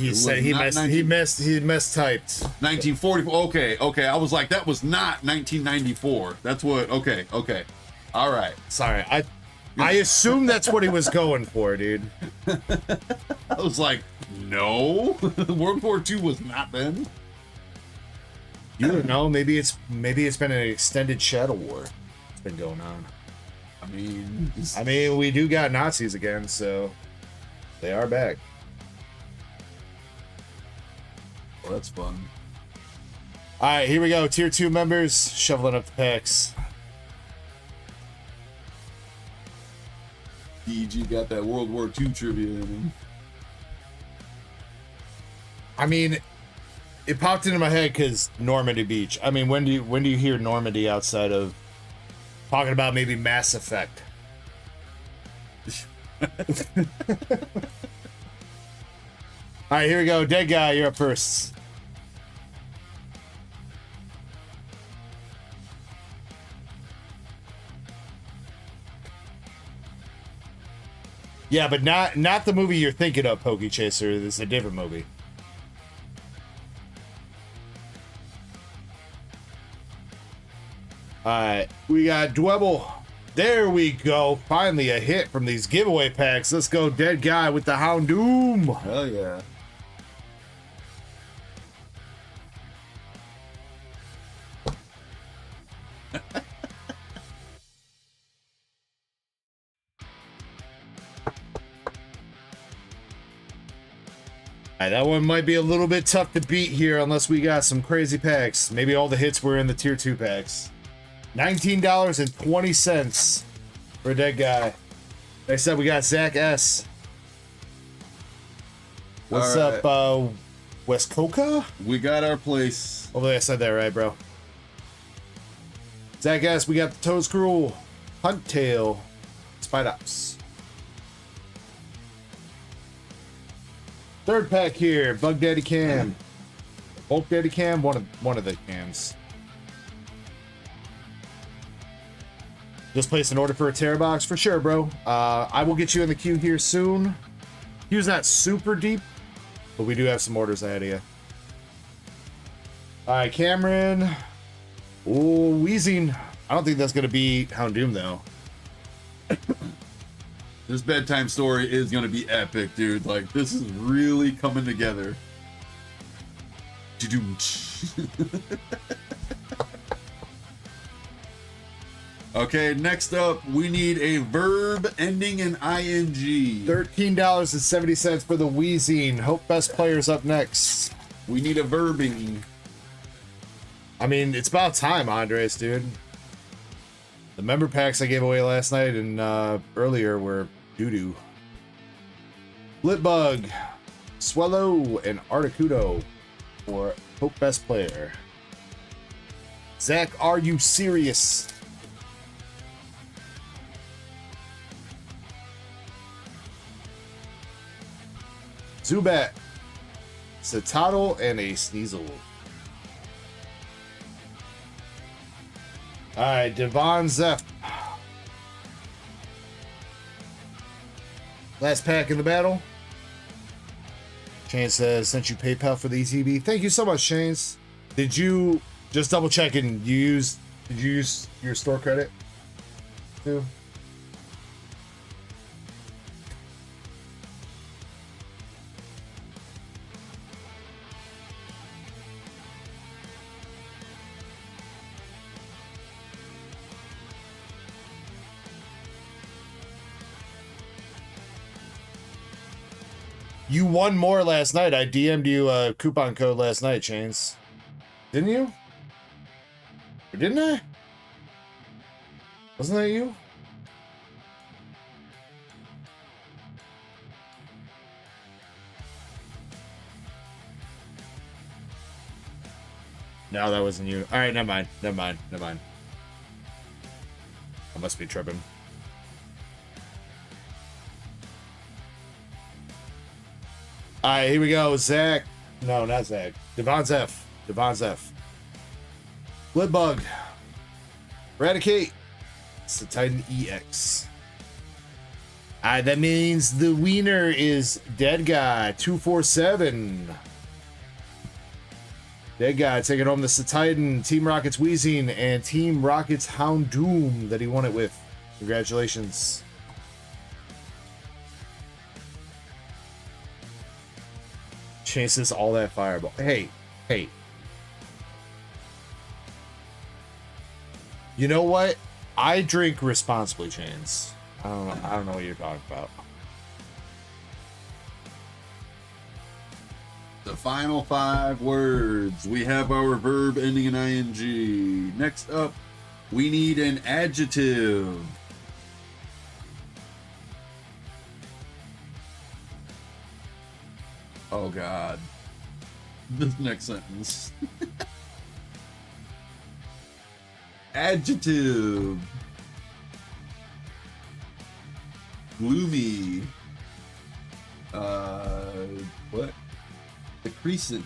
1940. Okay. I was like, that was not 1994. That's what. Okay. All right. Sorry, I assume that's what he was going for, dude. I was like, no, World War II was not then. You don't know. Maybe it's been an extended shadow war. It's been going on. I mean, we do got Nazis again, so they are back. Well, that's fun. All right, here we go. Tier 2 members shoveling up the packs. DG got that World War II trivia in him. I mean, it popped into my head because Normandy Beach. I mean, when do you hear Normandy outside of talking about maybe Mass Effect? All right, here we go. Dead guy, you're up first. Yeah, but not the movie you're thinking of, Pokey Chaser. This is a different movie. Alright, we got Dwebble. There we go. Finally a hit from these giveaway packs. Let's go, Dead Guy with the Houndoom. Hell yeah. Alright, that one might be a little bit tough to beat here unless we got some crazy packs. Maybe all the hits were in the tier 2 packs. $19.20 for a Dead Guy. Next up, we got Zach S. What's right. up, West Coca? We got our place. Hopefully I said that right, bro. Zach S, we got the Toes Cruel, Hunt Tail, Spite Ops. Third pack here, Bug Daddy Cam. Bulk Daddy Cam, one of the cams. Just place an order for a Terror box for sure, bro. I will get you in the queue here soon. Queue's not super deep, but we do have some orders ahead of you. All right, Cameron. Oh, Wheezing. I don't think that's gonna be Houndoom though. This bedtime story is gonna be epic, dude. Like, this is really coming together. Okay, next up, we need a verb ending in ing. $13.70 for the Wheezing. Hope Best Players up next. We need a verbing. I mean, it's about time, Andres, dude. The member packs I gave away last night and earlier were doo-doo. Blitbug, Swallow, and Articuno for Hope Best Player. Zach, are you serious? Zubat, Citadel, and a Sneasel. Alright, Devon Zeph. Last pack in the battle. Shane says, sent you PayPal for the ETB. Thank you so much, Shane's. Did you, just double checking, did you use your store credit too? You won more last night. I DM'd you a coupon code last night, Chains. Didn't you? Or didn't I? Wasn't that you? No, that wasn't you. All right, never mind. Never mind. Never mind. I must be tripping. All right, here we go. Zach. No, not Zach. Devon's F. Devon's F. Bloodbug. Eradicate. It's the Titan EX. All right, that means the wiener is Dead Guy 247. Dead Guy taking home the Titan, Team Rocket's Wheezing, and Team Rocket's Houndoom that he won it with. Congratulations. Chases all that fireball. Hey, hey. You know what? I drink responsibly, Chains. I don't know what you're talking about. The final 5 words. We have our verb ending in ing. Next up, we need an adjective. Oh God. This next sentence. Adjective. Gloomy. What? The crescent.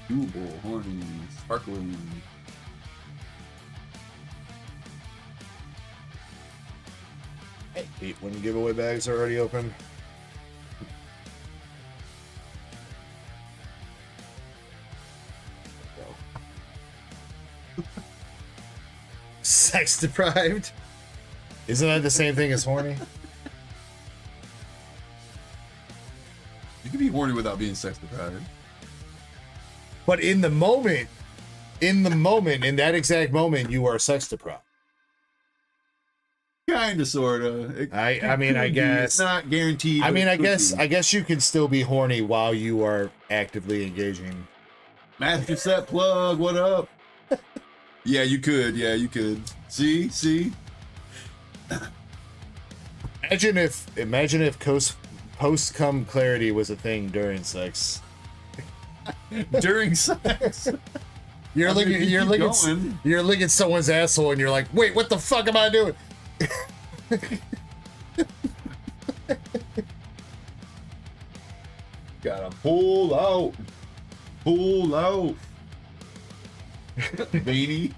Doable, horny, sparkling. I hate when giveaway bags are already open. Sex deprived? Isn't that the same thing as horny? You can be horny without being sex deprived. But in the moment, in that exact moment, you are sex deprived. Kinda, sorta. I mean, I guess it's not guaranteed. I mean, I guess you can still be horny while you are actively engaging. Master set plug. What up? Yeah, you could. Yeah, you could. See. Imagine if post cum clarity was a thing during sex. During sex. You're licking someone's asshole and you're like, wait, what the fuck am I doing? Gotta pull out. Veiny.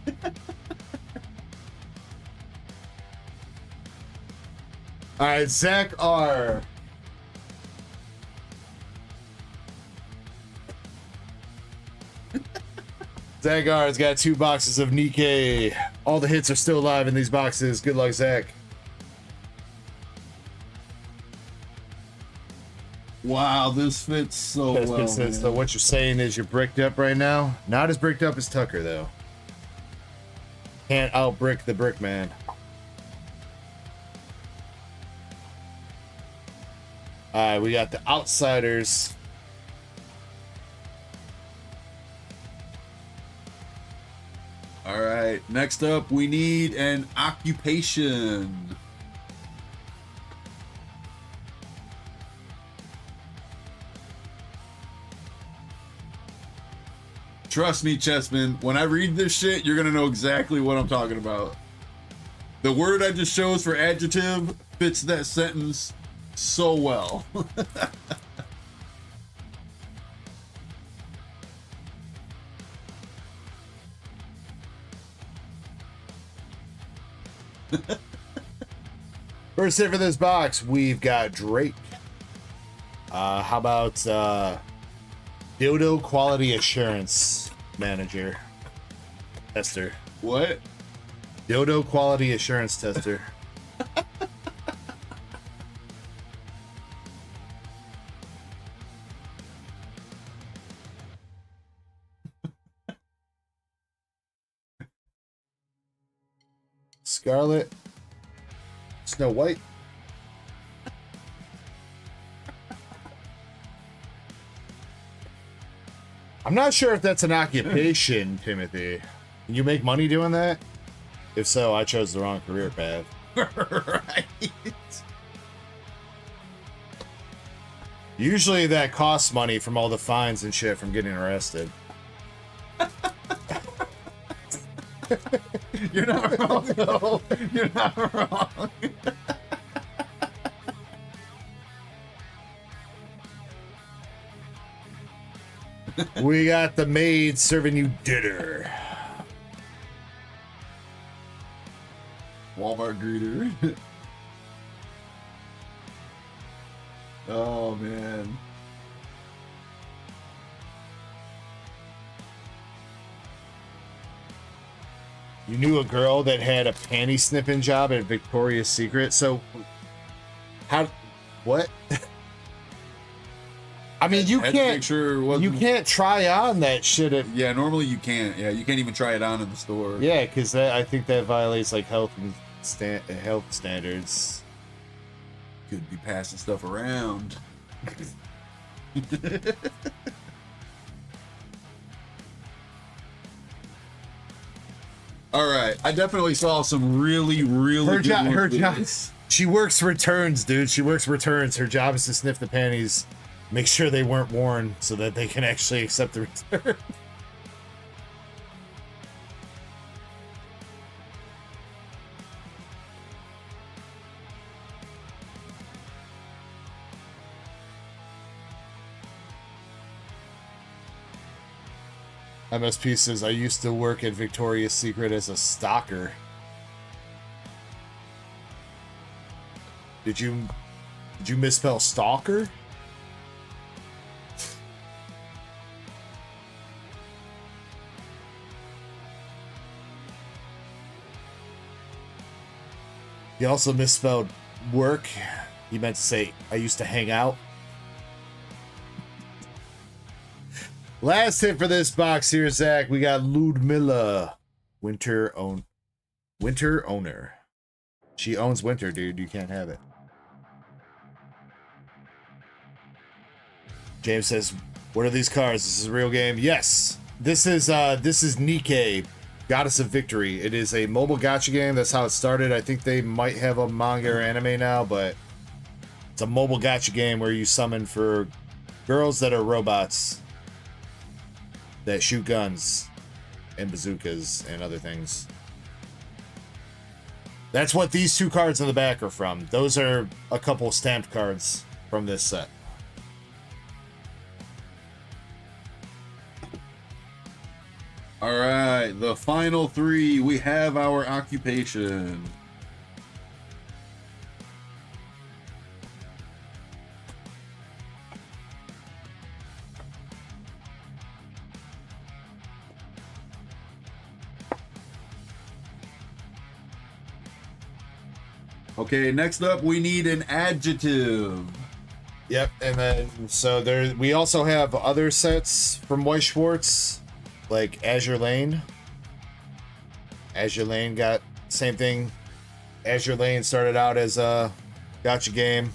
All right, Zach R. Zach R has got 2 boxes of Nikkei. All the hits are still alive in these boxes. Good luck, Zach. Wow, this fits so well. So what you're saying is you're bricked up right now? Not as bricked up as Tucker, though. Can't out-brick the brick man. Alright, we got the Outsiders. Alright, next up, we need an occupation. Trust me, Chessman, when I read this shit, you're gonna know exactly what I'm talking about. The word I just chose for adjective fits that sentence so well. First hit for this box, we've got Drake. How about Dildo Quality Assurance Manager Tester? What? Dildo Quality Assurance Tester. Scarlet. Snow White. I'm not sure if that's an occupation, Timothy. Can you make money doing that? If so, I chose the wrong career path. Right. Usually that costs money from all the fines and shit from getting arrested. You're not wrong, though. You're not wrong. We got the maid serving you dinner. Walmart greeter. Oh, man. You knew a girl that had a panty sniffing job at Victoria's Secret. So, how? What? I mean, you can't. You can't try on that shit. Yeah, normally you can't. Yeah, you can't even try it on in the store. Yeah, because I think that violates like health and health standards. Could be passing stuff around. All right, I definitely saw some really Her good job. She works returns, dude. She works returns. Her job is to sniff the panties, make sure they weren't worn, so that they can actually accept the return. MSP says, I used to work at Victoria's Secret as a stalker. Did you misspell stalker? He also misspelled work. He meant to say, I used to hang out. Last hit for this box here, Zach. We got Ludmilla, Winter Owner. She owns Winter, dude. You can't have it. James says, what are these cards? This is a real game? Yes. This is Nike, Goddess of Victory. It is a mobile gacha game. That's how it started. I think they might have a manga or anime now, but it's a mobile gacha game where you summon for girls that are robots that shoot guns and bazookas and other things. That's what these two cards in the back are from. Those are a couple stamped cards from this set. All right, the final three. We have our occupation. Okay, next up we need an adjective. Yep, and then so there we also have other sets from White Schwartz, like Azure Lane. Azure Lane got same thing. Azure Lane started out as a gacha game.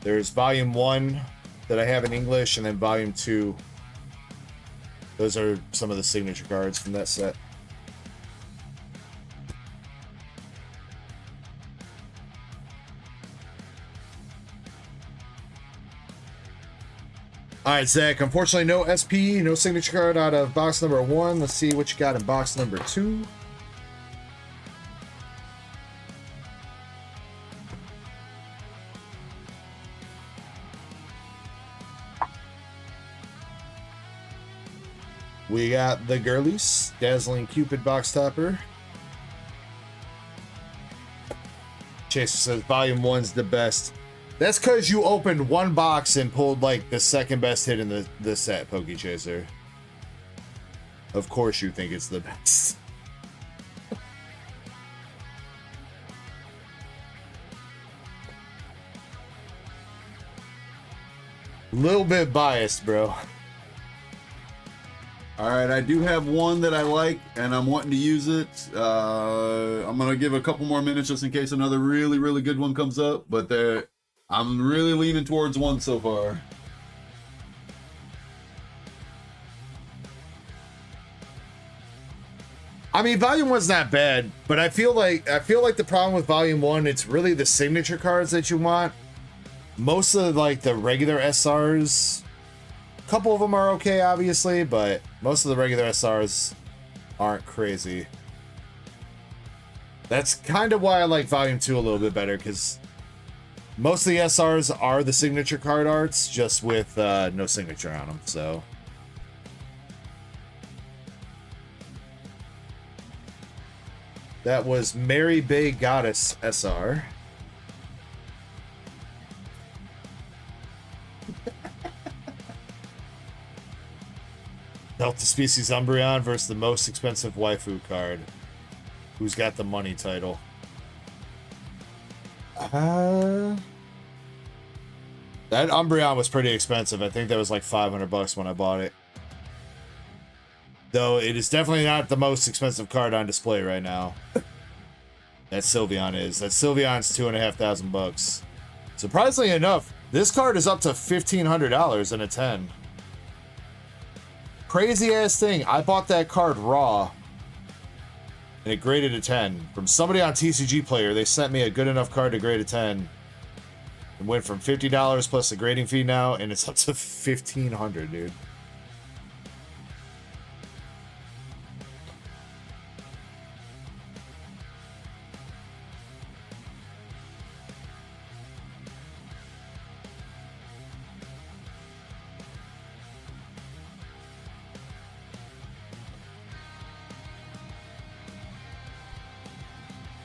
There's volume 1 that I have in English, and then volume 2. Those are some of the signature cards from that set. All right, Zach, unfortunately no SP, no signature card out of box number 1. Let's see what you got in box number 2. We got the Girlies, Dazzling Cupid box topper. Chaser says Volume 1's the best. That's because you opened one box and pulled like the second best hit in the set, Pokey Chaser. Of course you think it's the best. Little bit biased, bro. All right, I do have one that I like, and I'm wanting to use it. I'm gonna give a couple more minutes just in case another really, really good one comes up. But I'm really leaning towards one so far. I mean, Volume 1's not bad, but I feel like the problem with Volume 1, it's really the signature cards that you want. Most of like the regular SRs, a couple of them are okay, obviously, but most of the regular SRs aren't crazy. That's kind of why I like Volume 2 a little bit better, because most of the SRs are the signature card arts, just with no signature on them, so... That was Mary Bay Goddess SR. Delta Species Umbreon versus the most expensive waifu card. Who's got the money title? That Umbreon was pretty expensive. I think that was like $500 when I bought it. Though it is definitely not the most expensive card on display right now. That Sylveon is. That Sylveon's $2,500. Surprisingly enough, this card is up to $1,500 in a 10. Crazy ass thing. I bought that card raw, and it graded a 10 from somebody on TCG Player. They sent me a good enough card to grade a 10. It went from $50 plus the grading fee now, and it's up to $1,500, dude.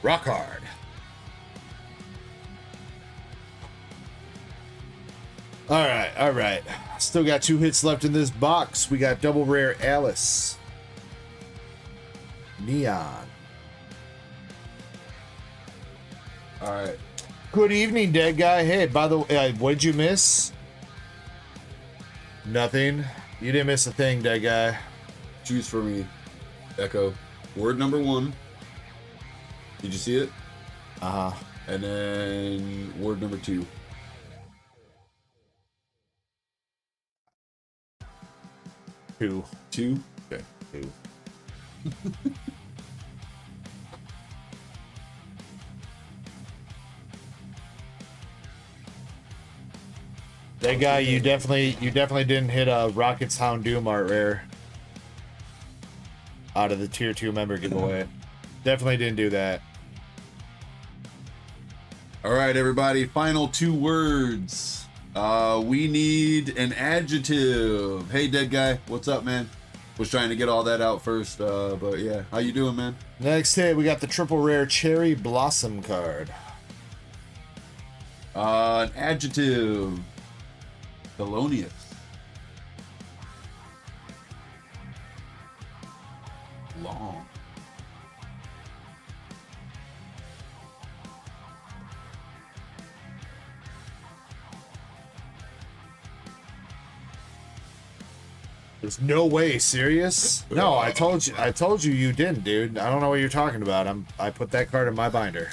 Rock hard. All right. Still got 2 hits left in this box. We got double rare Alice. Neon. All right. Good evening, dead guy. Hey, by the way, what'd you miss? Nothing. You didn't miss a thing, dead guy. Choose for me, Ecko. Word number 1. Did you see it? Uh-huh. And then word number 2. 2. 2? Okay. 2. That guy, you definitely didn't hit a Rocket's Houndoom art rare out of the tier 2 member giveaway. Definitely didn't do that. All right, everybody. Final 2 words. We need an adjective. Hey, dead guy. What's up, man? Was trying to get all that out first, but yeah. How you doing, man? Next hit, we got the triple rare Cherry Blossom card. An adjective. Thelonious. Long. There's no way. Serious? No, I told you you didn't, dude. I don't know what you're talking about. I put that card in my binder.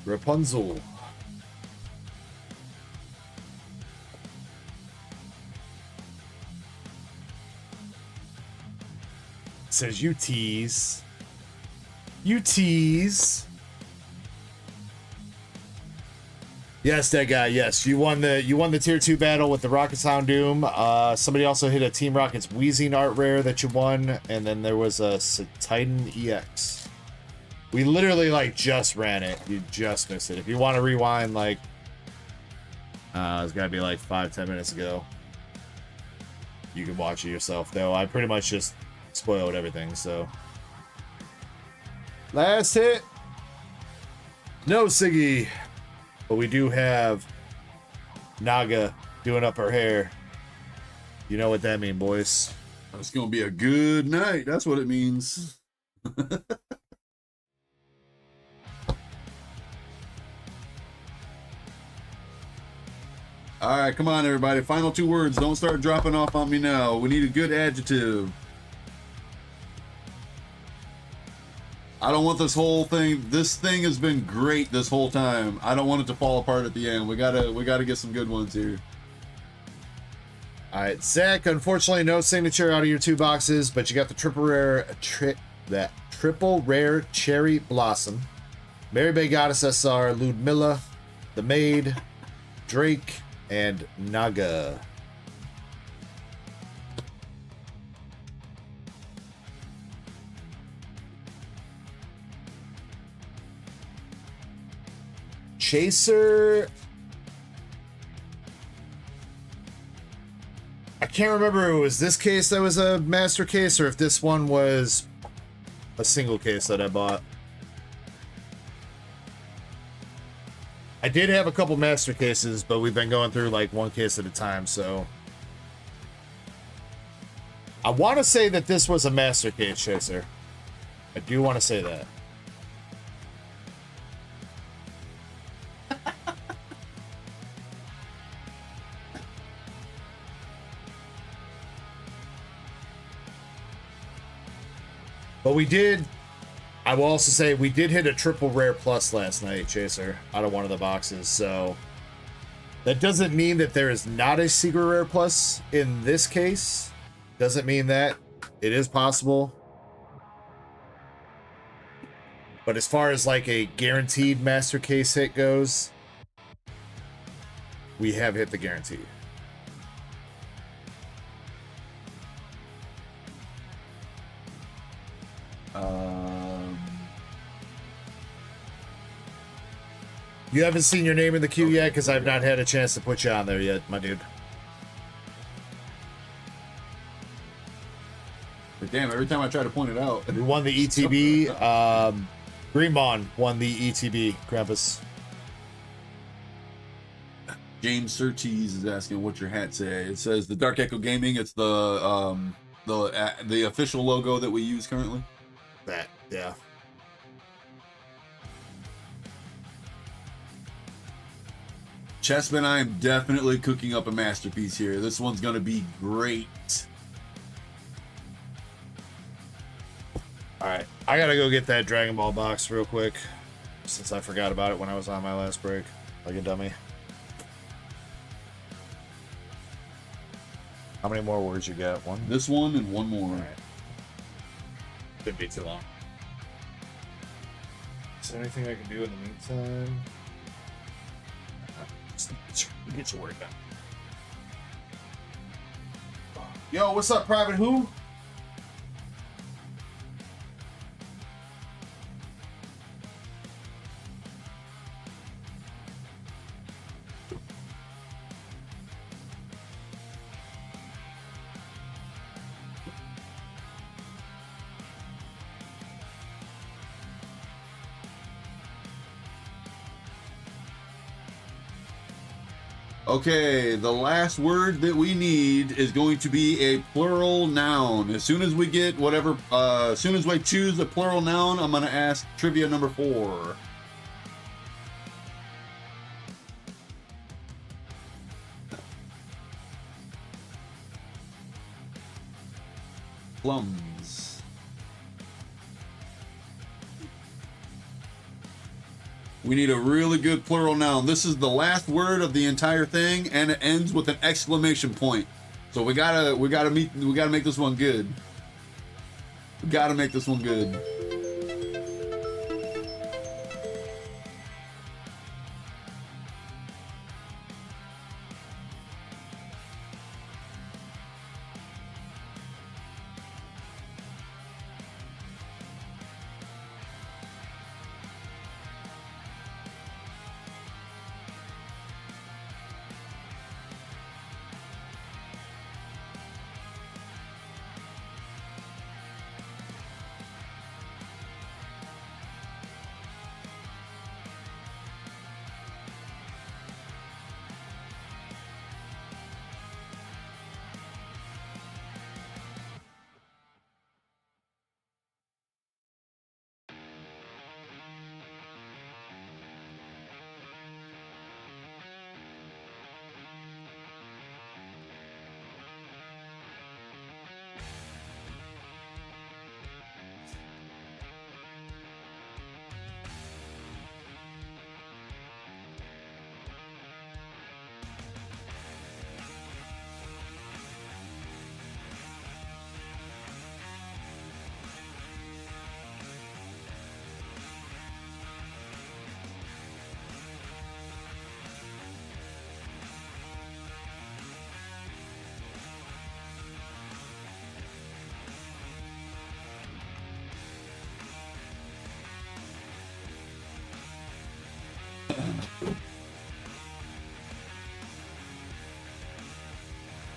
Rapunzel. Says you tease. You tease. Yes, that guy. Yes, you won the tier 2 battle with the Rocket's Houndoom. Somebody also hit a Team Rocket's Wheezing art rare that you won, and then there was a Titan EX. We literally like just ran it. You just missed it. If you want to rewind, like, it's gotta be like 5-10 minutes ago. You can watch it yourself, though. I pretty much just spoiled everything, so. Last hit. No Siggy. But we do have Naga doing up her hair. You know what that means, boys. It's gonna be a good night. That's what it means. All right, come on, everybody. Final 2 words. Don't start dropping off on me now. We need a good adjective. I don't want this whole thing. This thing has been great this whole time. I don't want it to fall apart at the end. We gotta get some good ones here. All right, Zach. Unfortunately, no signature out of your 2 boxes, but you got the triple rare cherry blossom, Mary Bay Goddess SR, Ludmilla, the Maid, Drake, and Naga. Chaser. I can't remember if it was this case that was a master case or if this one was a single case that I bought. I did have a couple master cases, but we've been going through like 1 case at a time, so. I want to say that this was a master case, Chaser. I do want to say that. But we did, I will also say, we did hit a triple rare plus last night, Chaser, out of one of the boxes. So that doesn't mean that there is not a secret rare plus in this case. Doesn't mean that. It is possible. But as far as like a guaranteed master case hit goes, we have hit the guarantee. You haven't seen your name in the queue yet because I've not had a chance to put you on there yet, my dude. But damn, every time I try to point it out. We won the ETB. Greenbond won the ETB, Krampus. James Surtees is asking what your hat say. It says the DarkEckoGaming. It's the official logo that we use currently. That, yeah. Chessman, I am definitely cooking up a masterpiece here. This one's gonna be great. Alright, I gotta go get that Dragon Ball box real quick, since I forgot about it when I was on my last break, like a dummy. How many more words you got? One? This one and one more. Alright. Shouldn't be too long. Is there anything I can do in the meantime? Just get your work done. Yo, what's up, Private Who? Okay, the last word that we need is going to be a plural noun. As soon as we get whatever, as soon as we choose a plural noun, I'm gonna ask trivia number 4. Plums. We need a really good plural noun. This is the last word of the entire thing, and it ends with an exclamation point. So we gotta make this one good. We gotta make this one good.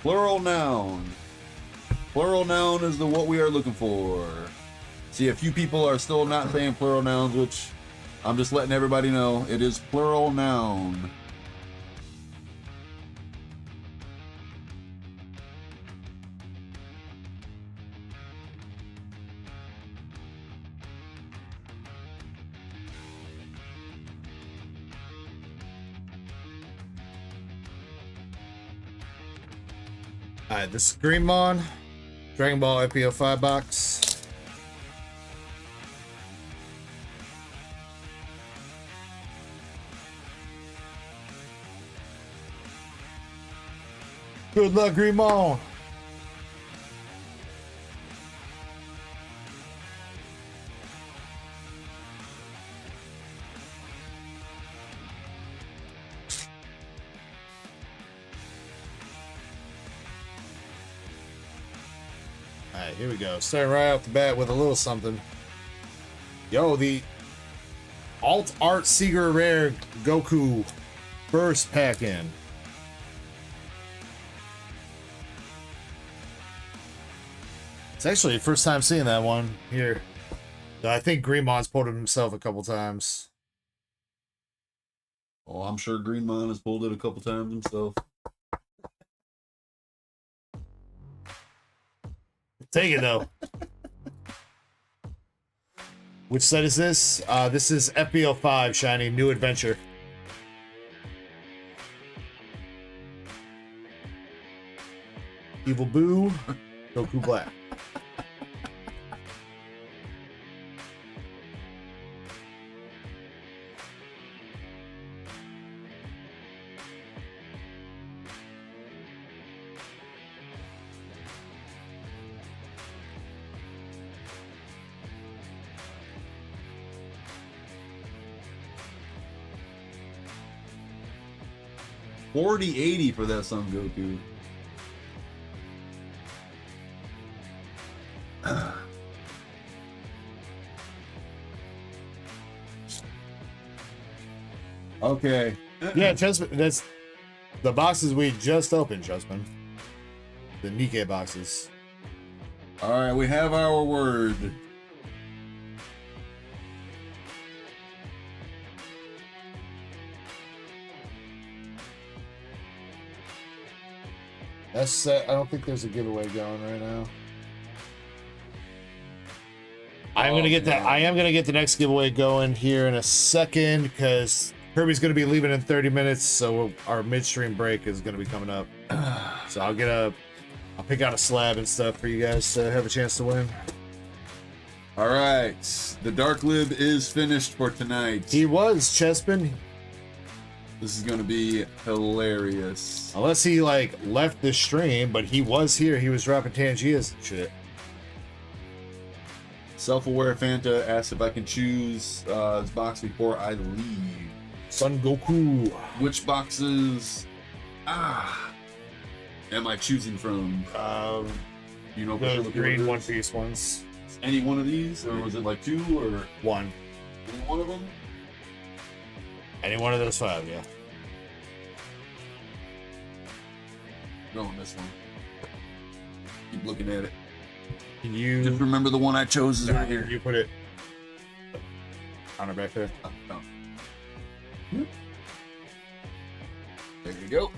Plural noun. Plural noun is what we are looking for. See, a few people are still not saying plural nouns, which I'm just letting everybody know. It is plural noun. Alright, this is Greenmon, Dragon Ball FPO5 box. Good luck, Greenmon. Alright, here we go. Starting right off the bat with a little something. Yo, the Alt Art Seeger Rare Goku first pack in. It's actually the first time seeing that one here. I think Greenmon's pulled it himself a couple times. Oh, I'm sure Greenmon has pulled it a couple times himself. Take it though. Which set is this? This is FBO5 Shiny New Adventure. Evil Boo, Goku Black. $40.80 for that Son Goku. Okay. Yeah, Chessman, that's the boxes we just opened, Chessman. The Nikkei boxes. All right, we have our word. That's set. I don't think there's a giveaway going right now. I am gonna get the next giveaway going here in a second because Kirby's gonna be leaving in 30 minutes, so our midstream break is gonna be coming up. So I'll pick out a slab and stuff for you guys to have a chance to win. All right, the Dark Lib is finished for tonight. He was, Chespin. This is gonna be hilarious. Unless he like left the stream, but he was here. He was dropping Tangias and shit. Self-aware Fanta asks if I can choose this box before I leave. Son Goku. Which boxes am I choosing from? You know, the green One Piece ones. Any one of these, or was it like two or one? Any one of them? Any one of those 5, yeah. Going this one. Keep looking at it. Can you just remember the one I chose is right here? You put it on her back there. Oh. There you go.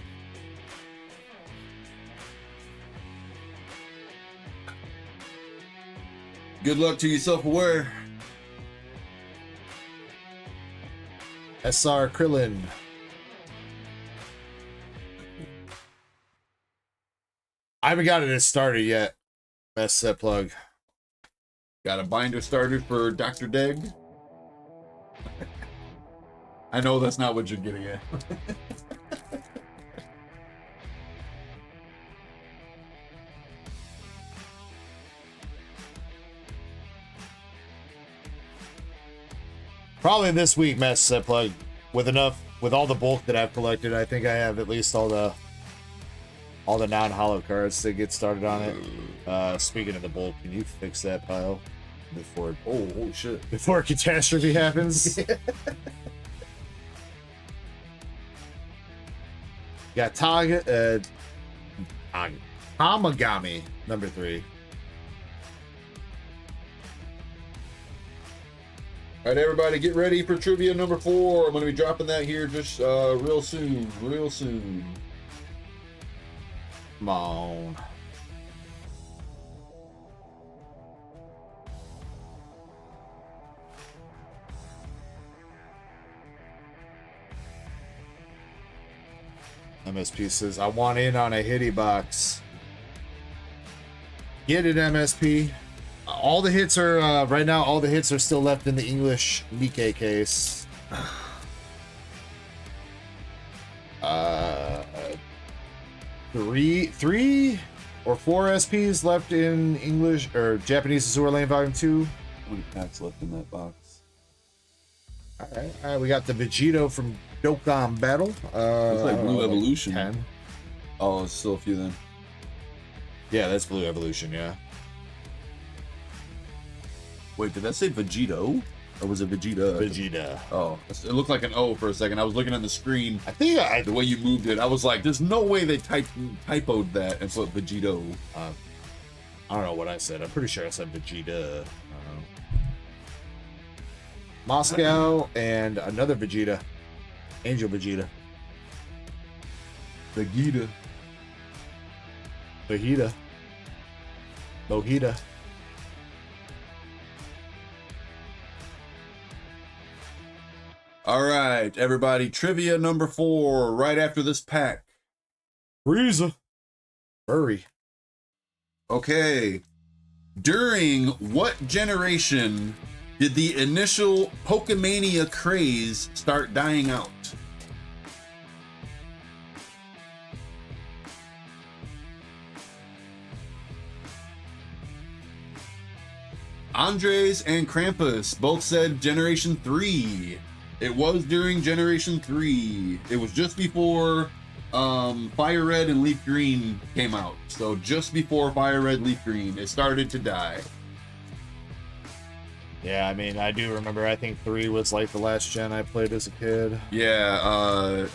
Good luck to you, self-aware. SR Krillin. I haven't got it started yet. Best set plug. Got a binder started for Dr. Deg. I know that's not what you're getting at. Probably this week, Master Set Plug. With all the bulk that I've collected, I think I have at least all the non-hollow cards to get started on it. Speaking of the bulk, can you fix that pile before oh shit, before catastrophe happens? Got Tamagami, number 3. All right, everybody, get ready for trivia number 4. I'm going to be dropping that here just real soon. Come on. MSP says, I want in on a hitty box. Get it, MSP. All the hits are, right now, all the hits are still left in the English Nikkei case. Three or 4 SPs left in English, or Japanese Azure Lane Volume 2. How many packs left in that box? All right, we got the Vegito from Dokkan Battle. Looks like Blue Evolution. 10. Oh, it's still a few then. Yeah, that's Blue Evolution, yeah. Wait, did that say Vegito? Or was it Vegeta? Vegeta. Oh, it looked like an O for a second. I was looking at the screen. I think the way you moved it, I was like, there's no way they typoed that and put Vegito. I don't know what I said. I'm pretty sure I said Vegeta. Moscow and another Vegeta. Angel Vegeta. Vegeta. Vegeta. Mojita. All right, everybody. Trivia number 4, right after this pack. Frieza. Furry. Okay. During what generation did the initial Pokemania craze start dying out? Andres and Krampus both said Generation 3. It was during Generation 3. It was just before Fire Red and Leaf Green came out. So just before Fire Red, Leaf Green, it started to die. Yeah, I mean, I do remember, I think 3 was like the last gen I played as a kid. Yeah,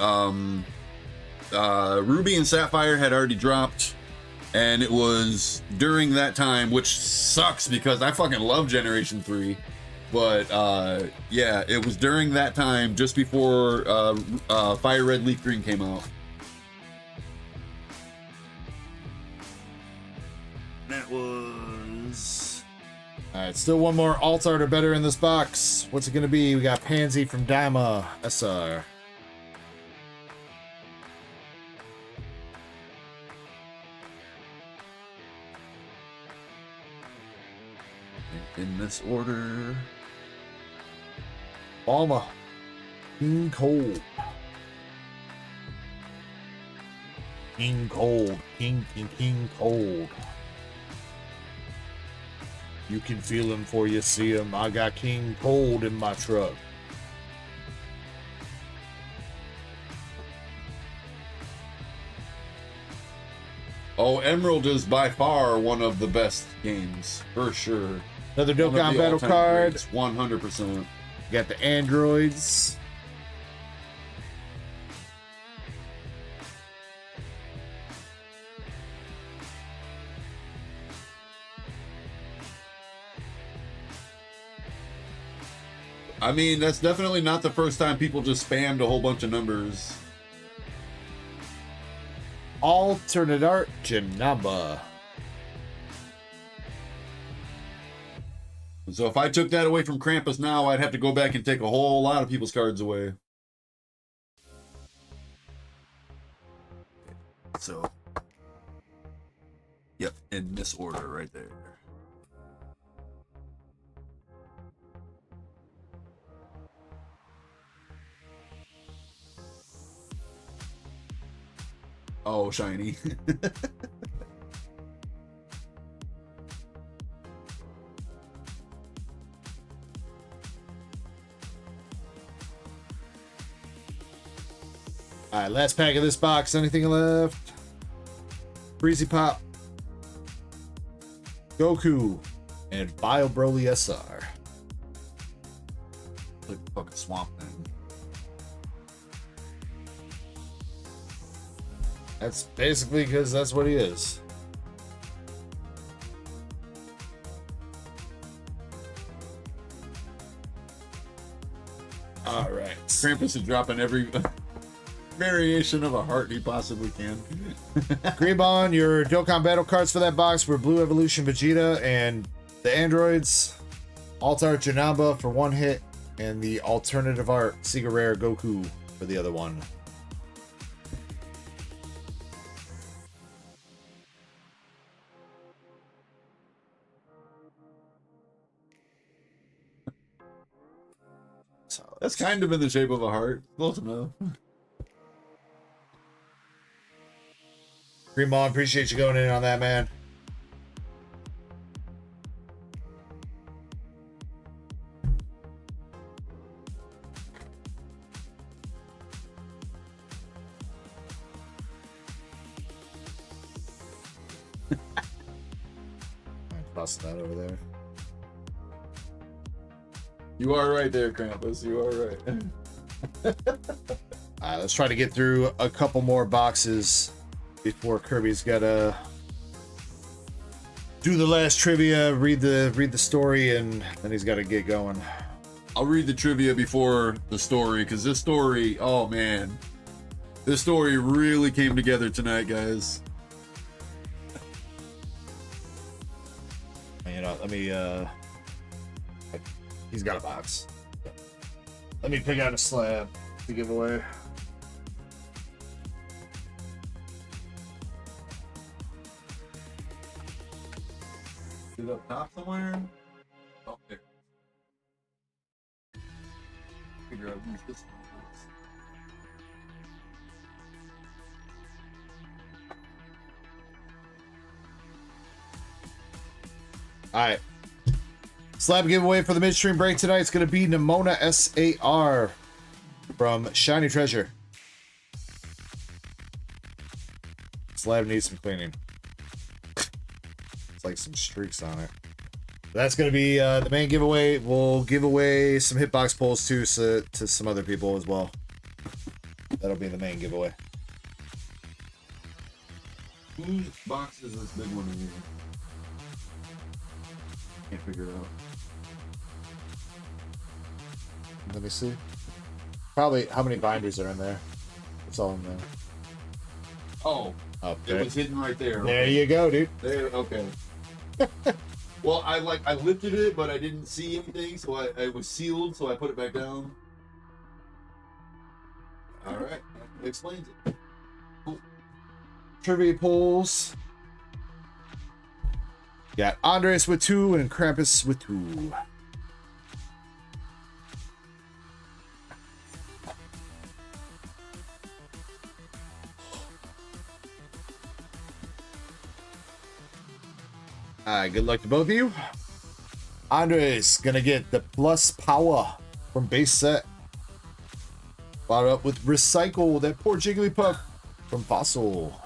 Ruby and Sapphire had already dropped, and it was during that time, which sucks because I fucking love Generation 3. But yeah, it was during that time, just before Fire Red, Leaf Green came out. That was... Alright, still one more alt art or better in this box. What's it gonna be? We got Pansy from Daima SR. In this order... Bulma. King Cold. King Cold. King Cold. You can feel him before you see him. I got King Cold in my truck. Oh, Emerald is by far one of the best games, for sure. Another Dokkan Battle card. 100%. You got the androids. I mean, that's definitely not the first time people just spammed a whole bunch of numbers. Alternate art Janaba. So if I took that away from Krampus now, I'd have to go back and take a whole lot of people's cards away. So, yep, in this order right there. Oh, shiny. Alright, last pack of this box. Anything left? Breezy Pop. Goku. And Bio Broly SR. Like fucking Swamp Thing. That's basically because that's what he is. All right. Krampus is dropping every variation of a heart he possibly can. Greebon, your Dokkan battle cards for that box were Blue Evolution Vegeta and the androids. Alt Art Janamba for one hit, and the alternative art Sega Rare Goku for the other one. That's kind of in the shape of a heart. Close enough. Greebon, appreciate you going in on that, man. Toss that over there. You are right there, Krampus. You are right. Alright, let's try to get through a couple more boxes before Kirby's gotta do the last trivia, read the story, and then he's gotta get going. I'll read the trivia before the story, because this story, oh man. This story really came together tonight, guys. You know, let me he's got a box. Let me pick out a slab to give away. Is it up top somewhere? Oh, there. Figure out who's this one is. Alright. Slab giveaway for the midstream break tonight. It's going to be Nimona SAR from Shiny Treasure. Slab needs some cleaning. It's like some streaks on it. That's going to be the main giveaway. We'll give away some hitbox pulls too, so, to some other people as well. That'll be the main giveaway. Whose box is this big one in here? Can't figure it out. Let me see. Probably how many binders are in there. It's all in there. Oh, okay. It was hidden right there. There Okay. you go, dude. There, okay. Well, I lifted it, but I didn't see anything, so it was sealed, so I put it back down. All right, that explains it. Cool. Trivia polls. Got Andres with 2 and Krampus with 2. Alright, good luck to both of you. Andres gonna get the plus power from base set. Followed up with Recycle, that poor Jigglypuff from Fossil.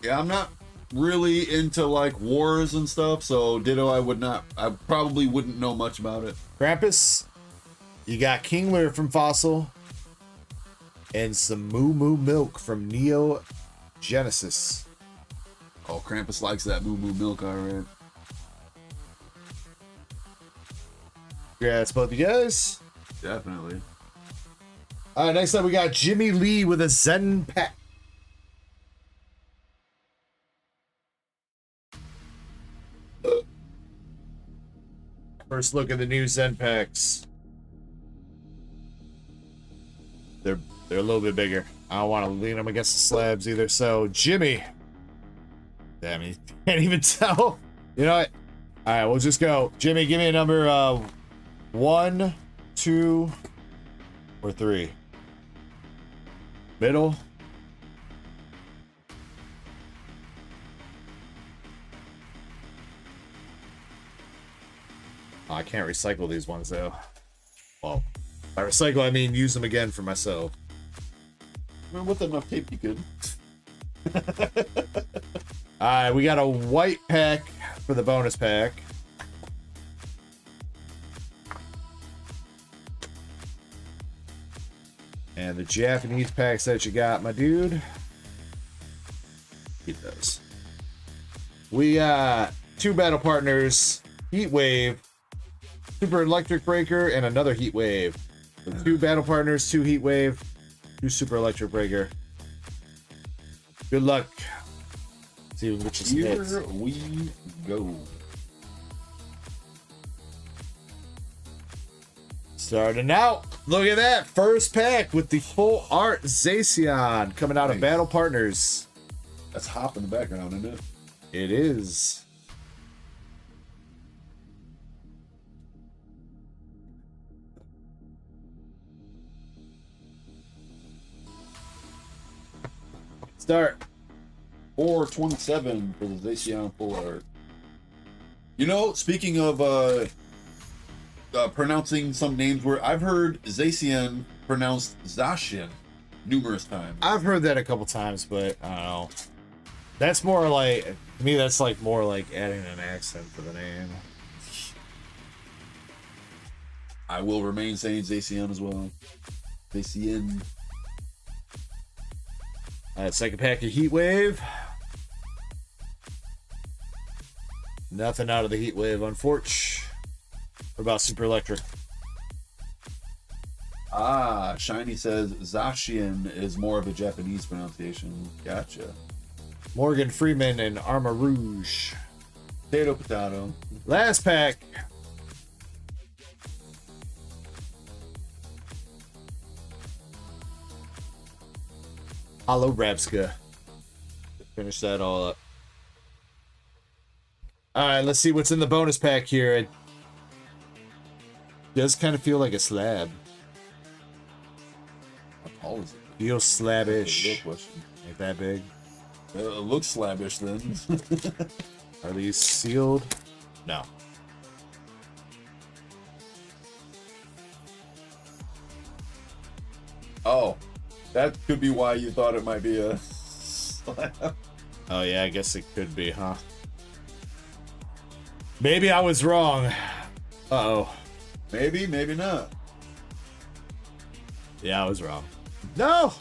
Yeah, I'm not really into like wars and stuff, so Ditto, I probably wouldn't know much about it. Krampus, you got Kingler from Fossil, and some Moo Moo Milk from Neo Genesis. Oh, Krampus likes that Moo Moo Milk, alright. Congrats, both of you guys. Definitely. Alright, next up we got Jimmy Lee with a Zen pack. First look at the new Zen packs. They're a little bit bigger. I don't want to lean them against the slabs either. So Jimmy, damn, you can't even tell. You know what? All right, we'll just go. Jimmy, give me a number 1, 2, or 3. Middle. Oh, I can't recycle these ones though. Well, by recycle I mean use them again for myself. Well, with enough tape you could. Alright, we got a white pack for the bonus pack. And the Japanese packs that you got, my dude. keep those. We got 2 battle partners, Heat Wave, Super Electric Breaker, and another Heat Wave. So 2 battle partners, 2 Heat Wave, 2 Super Electric Breaker. Good luck. Let's see which is Here hits. we go. Starting out. Look at that. First pack with the full art Zacian coming out of Battle Partners. That's Hop in the background, isn't it? It is. Start. 427 for the Zacian full art. You know, speaking of pronouncing some names, where I've heard Zacian pronounced Zacian numerous times. I've heard that a couple times, but I don't know. That's more like, to me, that's like more like adding an accent to the name. I will remain saying Zacian as well. Zacian. Alright, second pack of Heat Wave. Nothing out of the Heat Wave, unfortunately. What about Super Electric? Ah, Shiny says Zacian is more of a Japanese pronunciation. Gotcha. Morgan Freeman and Armor Rouge. Potato, potato. Last pack. Hollow Rabska. Finish that all up. Alright, let's see what's in the bonus pack here. It does kind of feel like a slab. How tall is it? Feels slabbish. Real question. Ain't that big. It looks slabbish then. Are these sealed? No. Oh, that could be why you thought it might be a slab. Oh yeah, I guess it could be, huh? Maybe I was wrong. Uh-oh. Maybe, maybe not. Yeah, I was wrong. No!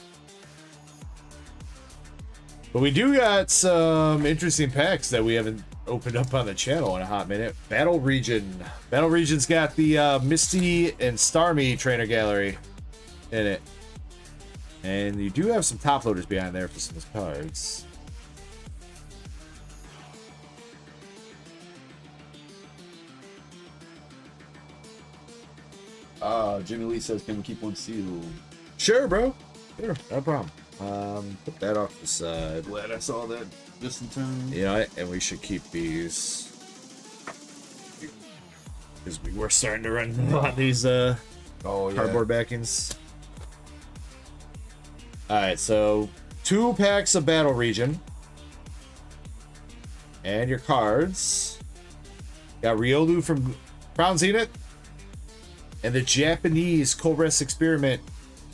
But we do got some interesting packs that we haven't opened up on the channel in a hot minute. Battle Region. Battle Region's got the Misty and Starmie trainer gallery in it. And you do have some top loaders behind there for some cards. Jimmy Lee says, can we keep one sealed? Sure, bro. Sure, no problem. Put that off the side. Glad I saw that just in time. You know, and we should keep these. Because we were starting to run on these cardboard backings. Alright, so 2 packs of Battle Region. And your cards. Got Riolu from Crown Zenith. And the Japanese Colress Experiment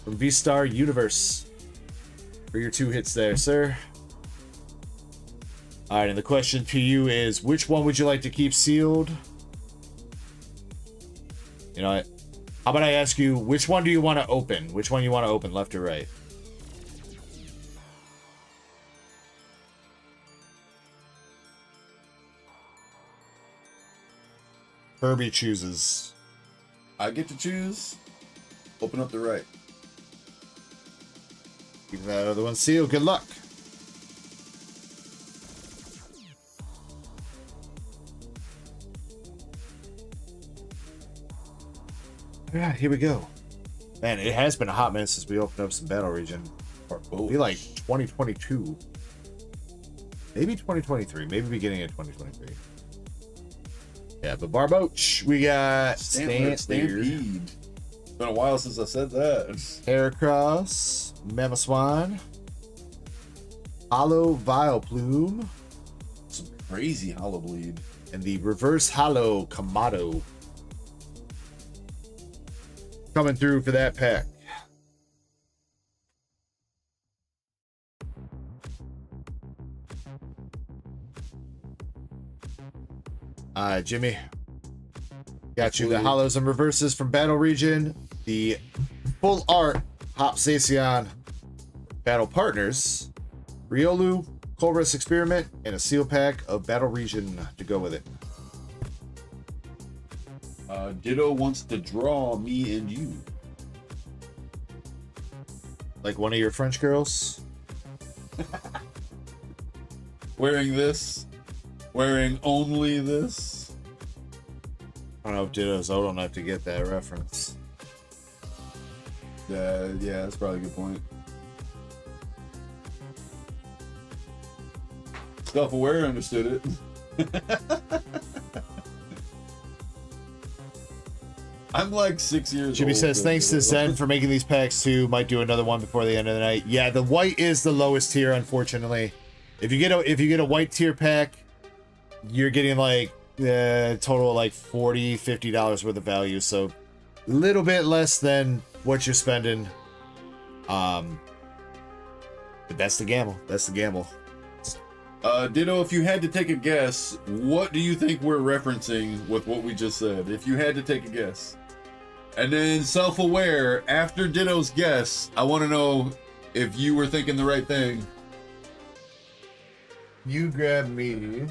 from V-Star Universe. For your 2 hits there, sir. Alright, and the question to you is, which one would you like to keep sealed? You know what? How about I ask you, which one do you want to open? Which one you want to open, left or right? Herbie chooses. I get to choose. Open up the right. Keep that other one sealed. Good luck. Alright, here we go. Man, it has been a hot minute since we opened up some Battle Region. It'll be like 2022. Maybe 2023. Maybe beginning of 2023. Yeah, but Barboach, we got Stampede. It's been a while since I said that. Heracross, Mamoswine, Hollow Vileplume, Some crazy hollow bleed. and the Reverse Hollow Kamado. Coming through for that pack. Jimmy. Got you the hollows and reverses from Battle Region. The full art Hop Zacian Battle Partners. Riolu, Colress Experiment, and a seal pack of Battle Region to go with it. Ditto wants to draw me and you. Like one of your French girls? Wearing this? Wearing only this? I don't know if Ditto's old enough to get that reference. Yeah, that's probably a good point. Self-aware understood it. I'm like 6 years Jimmy old. says, thanks to Zen for making these packs too. Might do another one before the end of the night. Yeah, the white is the lowest tier, unfortunately. If you get a white tier pack, you're getting like total like $40-50 worth of value. So a little bit less than what you're spending. But that's the gamble. That's the gamble. Ditto, if you had to take a guess, what do you think we're referencing with what we just said? If you had to take a guess. And then self-aware, after Ditto's guess, I want to know if you were thinking the right thing. You grab me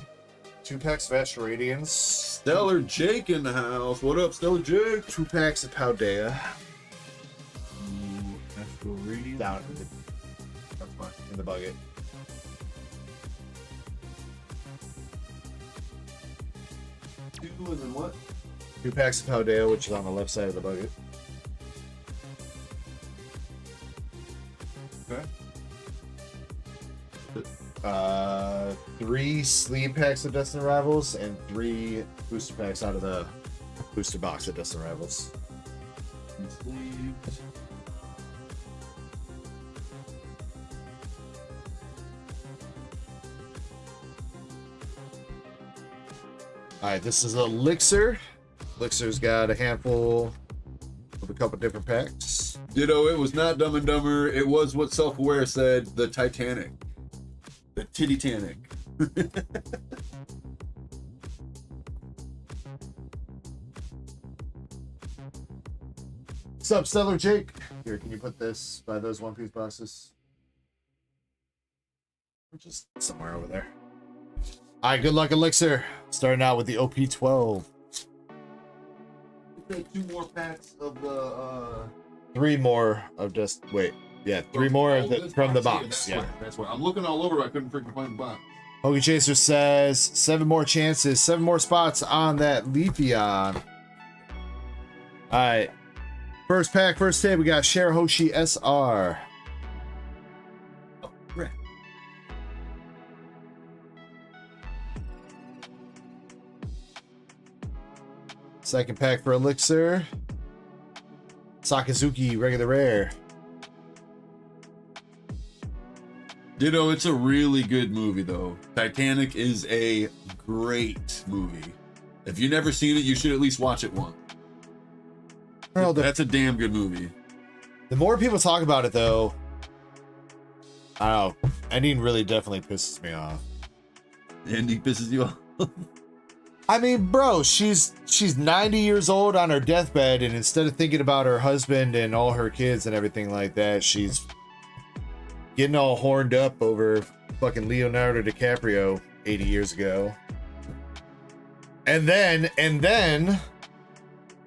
2 packs of Astral Radiance. Stellar Jake in the house. What up, Stellar Jake? 2 packs of Paldea. Astral Radiance. Down in the bucket. And then what? 2 packs of Paldea, which is on the left side of the bucket. Okay. 3 sleeve packs of Destined Rivals and 3 booster packs out of the booster box of Destined Rivals. Sleeves. Alright, this is Elixir. Elixir's got a handful of a couple different packs. Ditto, it was not Dumb and Dumber. It was what Self-Aware said, the Titanic. The Titty-tanic. What's up, Stellar Jake? Here, can you put this by those One Piece boxes? Or just somewhere over there. Alright, good luck, Elixir. Starting out with the OP12. 2 more packs of the 3 more of just wait. Yeah, 3 more of the from the box. Yeah, that's where I'm looking all over. I couldn't freaking find the box. Hoagie Chaser says 7 more chances, 7 more spots on that Leafeon. Alright. First pack, first hit, we got Shirahoshi SR. Oh, right. Second pack for Elixir. Sakazuki, regular rare. Ditto, it's a really good movie, though. Titanic is a great movie. If you've never seen it, you should at least watch it once. Well, that's a damn good movie. The more people talk about it, though, I don't know. Ending really definitely pisses me off. The ending pisses you off? I mean, bro, she's 90 years old on her deathbed, and instead of thinking about her husband and all her kids and everything like that, she's getting all horned up over fucking Leonardo DiCaprio 80 years ago. And then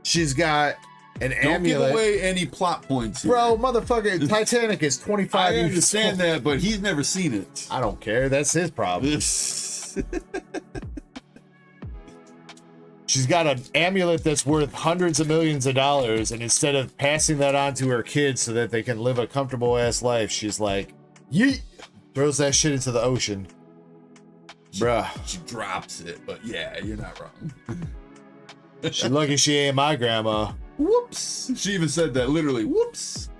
she's got an amulet. Don't give away any plot points here. Bro, motherfucker, Titanic is 25 years old. I understand that, but he's never seen it. I don't care. That's his problem. She's got an amulet that's worth hundreds of millions of dollars, and instead of passing that on to her kids so that they can live a comfortable ass life, she's like, yeet, throws that shit into the ocean. Bruh. She drops it, but yeah, you're not wrong. She's lucky she ain't my grandma. Whoops. She even said that, literally. Whoops.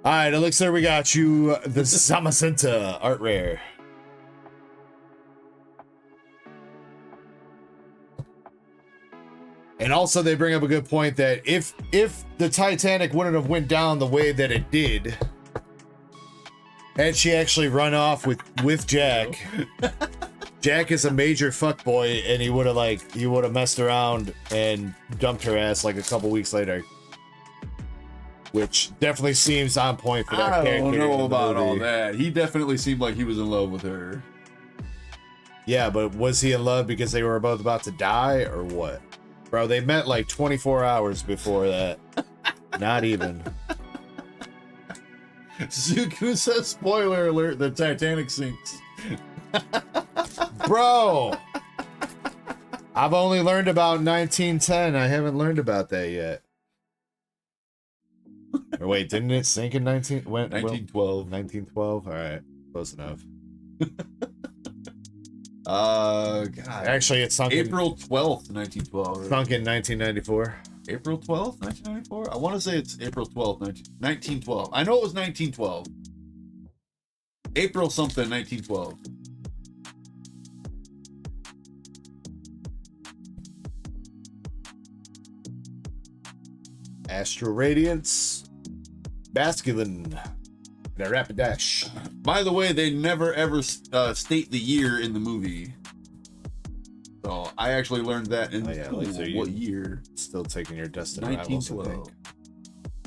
All right, Elixir, we got you the Samacenta art rare. And also they bring up a good point that if the Titanic wouldn't have went down the way that it did, had she actually run off with Jack, Jack is a major fuckboy, and he would have messed around and dumped her ass like a couple weeks later. which definitely seems on point for that character. I don't know in the about all movie. that. He definitely seemed like he was in love with her. Yeah, but was he in love because they were both about to die or what? Bro, they met like 24 hours before that. Not even. Zuko says, spoiler alert, the Titanic sinks. Bro! I've only learned about 1910. I haven't learned about that yet. Or wait, didn't it sink in 1912? 1912? All right, close enough. God. Actually, it sunk April 12th, 1912. Right? Sunk in 1994. April 12th, 1994? I want to say it's April 12th, 1912. I know it was 1912. April something, 1912. Astral Radiance. Basculin. And a Rapid Dash. By the way, they never ever state the year in the movie. So I actually learned that in school. What year? Still taking your Destiny 1912.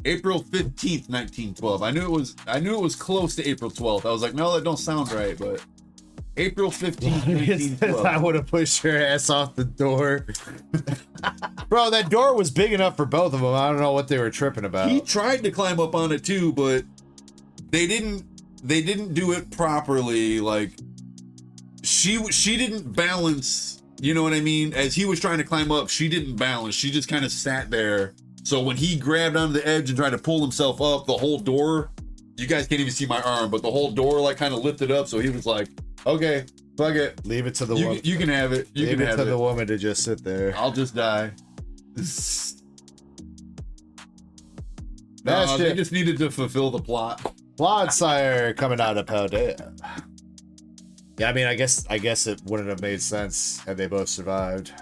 April 15th, 1912. I knew it was close to April 12th. I was like, no, that don't sound right, but April 15th, 1912. I would have pushed your ass off the door. Bro, that door was big enough for both of them. I don't know what they were tripping about. He tried to climb up on it too, but they didn't do it properly. Like she didn't balance, you know what I mean? As he was trying to climb up, she didn't balance. She just kind of sat there. So when he grabbed onto the edge and tried to pull himself up, the whole door, you guys can't even see my arm, but the whole door like kind of lifted up. So he was like, okay, fuck it. Leave it to the woman. You can have it. Leave it to the woman to just sit there. I'll just die. No, they just needed to fulfill the plot. Blodsire coming out of Paldea. Yeah, I mean, I guess it wouldn't have made sense had they both survived.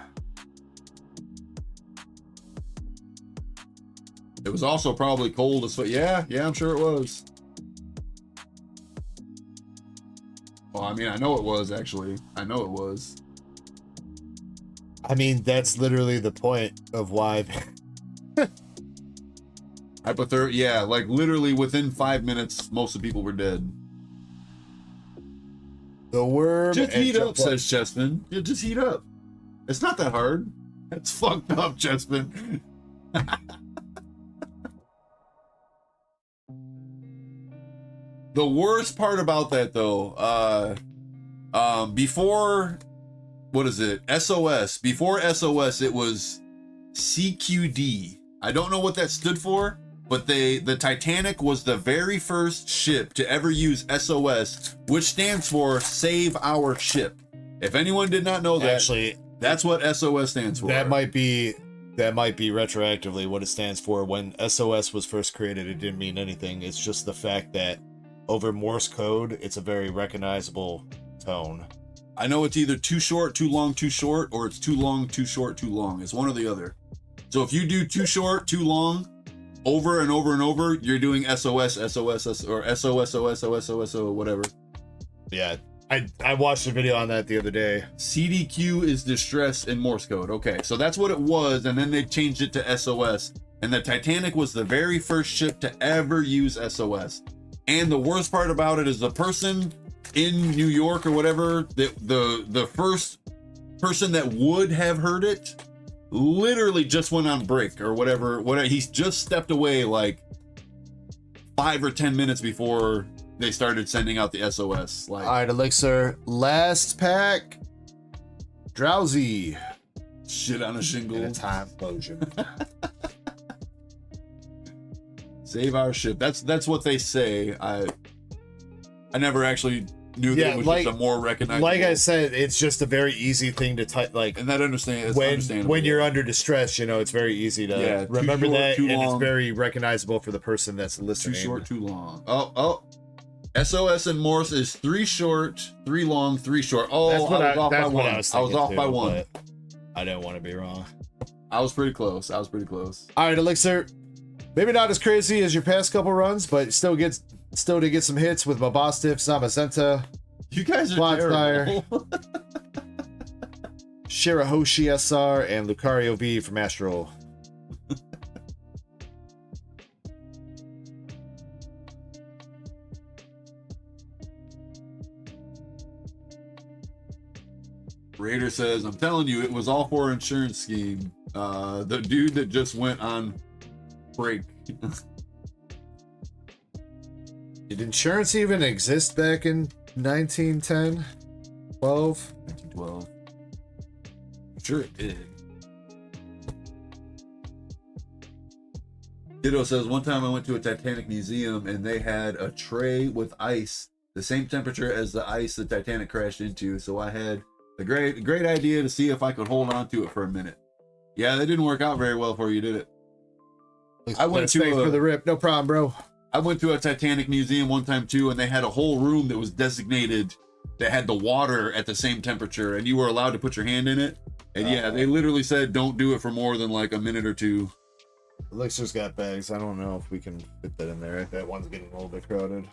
It was also probably cold as fuck. Yeah, I'm sure it was. Well, I mean, I know it was, actually. I know it was. I mean, that's literally the point of why... Hypothermia, yeah, like literally within 5 minutes, most of the people were dead. The worm... Just heat up, says Chessman. Yeah, just heat up. It's not that hard. That's fucked up, Chessman. The worst part about that, though, before, what is it? SOS. Before SOS, it was CQD. I don't know what that stood for, but the Titanic was the very first ship to ever use SOS, which stands for Save Our Ship. If anyone did not know that, actually, that's what SOS stands for. That might be retroactively what it stands for. When SOS was first created, it didn't mean anything. It's just the fact that over Morse code, it's a very recognizable tone. I know it's either too short, too long, too short, or it's too long, too short, too long. It's one or the other. So if you do too short, too long, over and over and over, you're doing SOS, SOS, or SOS, SOS, SOS, or whatever. Yeah, I watched a video on that the other day. CDQ is distress in Morse code. Okay, so that's what it was, and then they changed it to SOS. And the Titanic was the very first ship to ever use SOS. And the worst part about it is the person in New York or whatever, the first person that would have heard it literally just went on break or whatever. He's just stepped away like 5 or 10 minutes before they started sending out the SOS. Like, all right, Elixir, last pack. Drowsy. Shit on a shingle. And a time explosion. Save our ship. That's what they say. I never actually knew that it was just a more recognizable. Like I said, it's just a very easy thing to type. Like, and that understandable. When you're under distress, you know, it's very easy to remember short, that, too and long. It's very recognizable for the person that's listening. Too short, too long. Oh. SOS and Morse is 3 short, 3 long, 3 short. Oh, I was off by one. I was off by one. I didn't want to be wrong. I was pretty close. All right, Elixir. Maybe not as crazy as your past couple runs, but still to get some hits with Mabostif, Samazenta. You guys are terrible. Shirahoshi SR, and Lucario V from Astral. Raider says, I'm telling you, it was all for an insurance scheme. The dude that just went on break. Did insurance even exist back in 1910? 12? 1912. Sure it did. Ditto says, one time I went to a Titanic museum and they had a tray with ice, the same temperature as the ice the Titanic crashed into. So I had a great idea to see if I could hold on to it for a minute. Yeah, that didn't work out very well for you, did it? I went to for the rip. No problem, bro. I went to a Titanic museum one time too, and they had a whole room that was designated that had the water at the same temperature, and you were allowed to put your hand in it. And yeah, they literally said don't do it for more than like a minute or two. Elixir's got bags. I don't know if we can fit that in there. That one's getting a little bit crowded.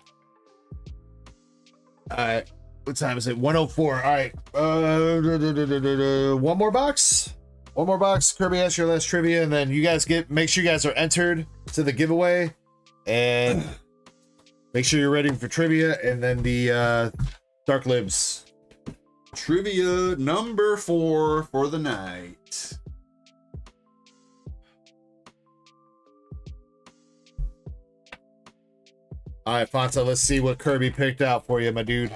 All right. What time is it? 1:04. All right. One more box. One more box. Kirby, ask your last trivia, and then you guys make sure you guys are entered to the giveaway, and make sure you're ready for trivia, and then the Dark Libs. Trivia number 4 for the night. All right, Fonta, let's see what Kirby picked out for you, my dude.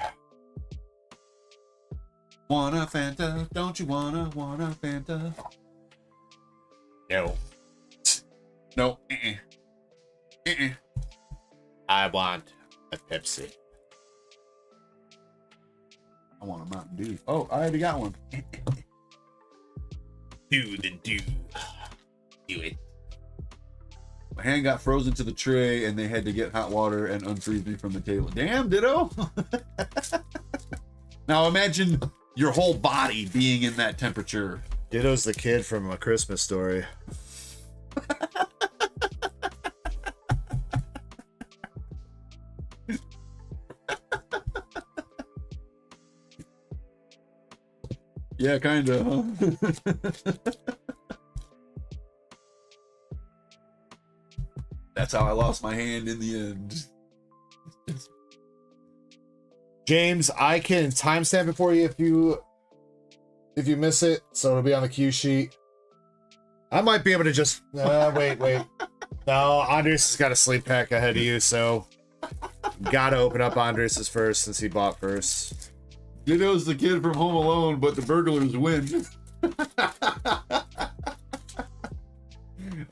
Wanna Fanta? Don't you wanna Fanta? No. No. I want a Pepsi. I want a Mountain Dew. Oh, I already got one. Do the do. Do it. My hand got frozen to the tray and they had to get hot water and unfreeze me from the table. Damn, Ditto. Now imagine your whole body being in that temperature. Ditto's the kid from A Christmas Story. Yeah, kind of. Huh? That's how I lost my hand in the end. James, I can timestamp it for you if you miss it, so it'll be on the cue sheet. I might be able to just wait. No, Andres has got a sleep pack ahead of you, so gotta open up Andres's first since he bought first. Ditto's the kid from Home Alone, but the burglars win.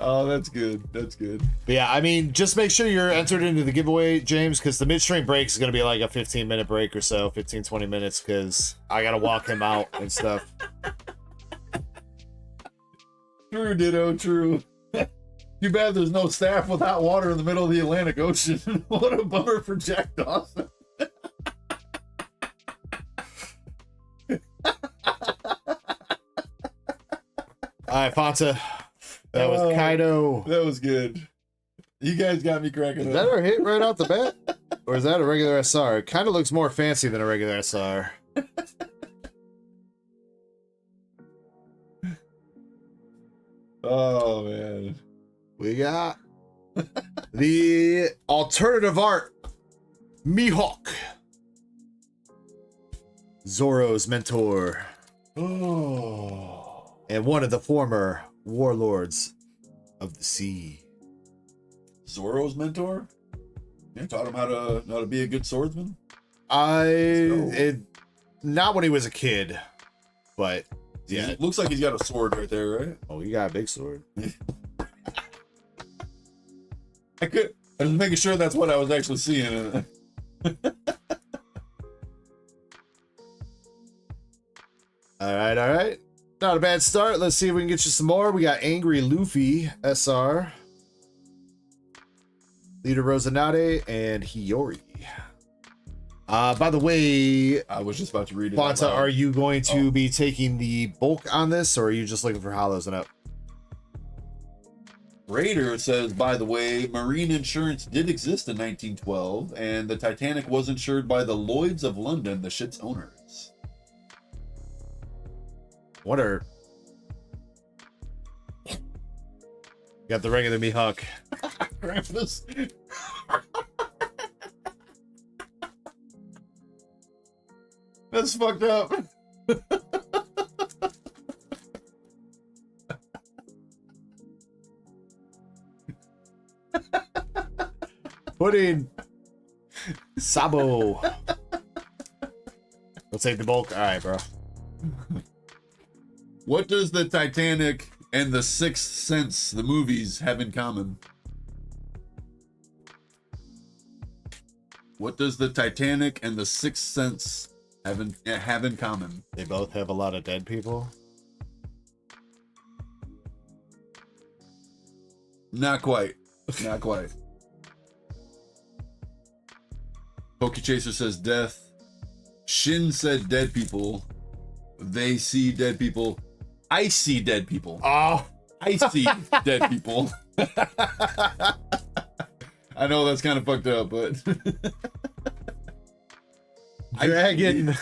Oh, that's good. That's good. But yeah, I mean, just make sure you're entered into the giveaway, James, because the midstream break is going to be like a 15-minute break or so, 15, 20 minutes, because I got to walk him out and stuff. True, Ditto, true. Too bad there's no staff with hot water in the middle of the Atlantic Ocean. What a bummer for Jack Dawson. All right, Fonta. That was Kaido. That was good. You guys got me cracking up. Is that our hit right off the bat? Or is that a regular SR? It kind of looks more fancy than a regular SR. Oh, man. We got the alternative art Mihawk. Zoro's mentor. Oh. And one of the former warlords of the sea. Zoro's mentor? You taught him how to be a good swordsman? Not when he was a kid, but yeah. It looks like he's got a sword right there, right? Oh, he got a big sword. I was making sure that's what I was actually seeing. All right. Not a bad start. Let's see if we can get you some more. We got Angry Luffy, SR, Leader Rosanade, and Hiyori. By the way, I was just about to read it. Fonta, are you going to be taking the bulk on this, or are you just looking for hollows and up? Raider says, by the way, marine insurance did exist in 1912, and the Titanic was insured by the Lloyds of London, the ship's owners. What are... Got the regular Mihawk. Krampus. That's fucked up. Pudding. Sabo. We'll take the bulk. All right, bro. What does the Titanic and the Sixth Sense, the movies, have in common? What does the Titanic and the Sixth Sense have in common? They both have a lot of dead people. Not quite. Not quite. Pokechaser says death. Shin said dead people. They see dead people. I see dead people. Oh. I see dead people. I know that's kind of fucked up, but Dragon.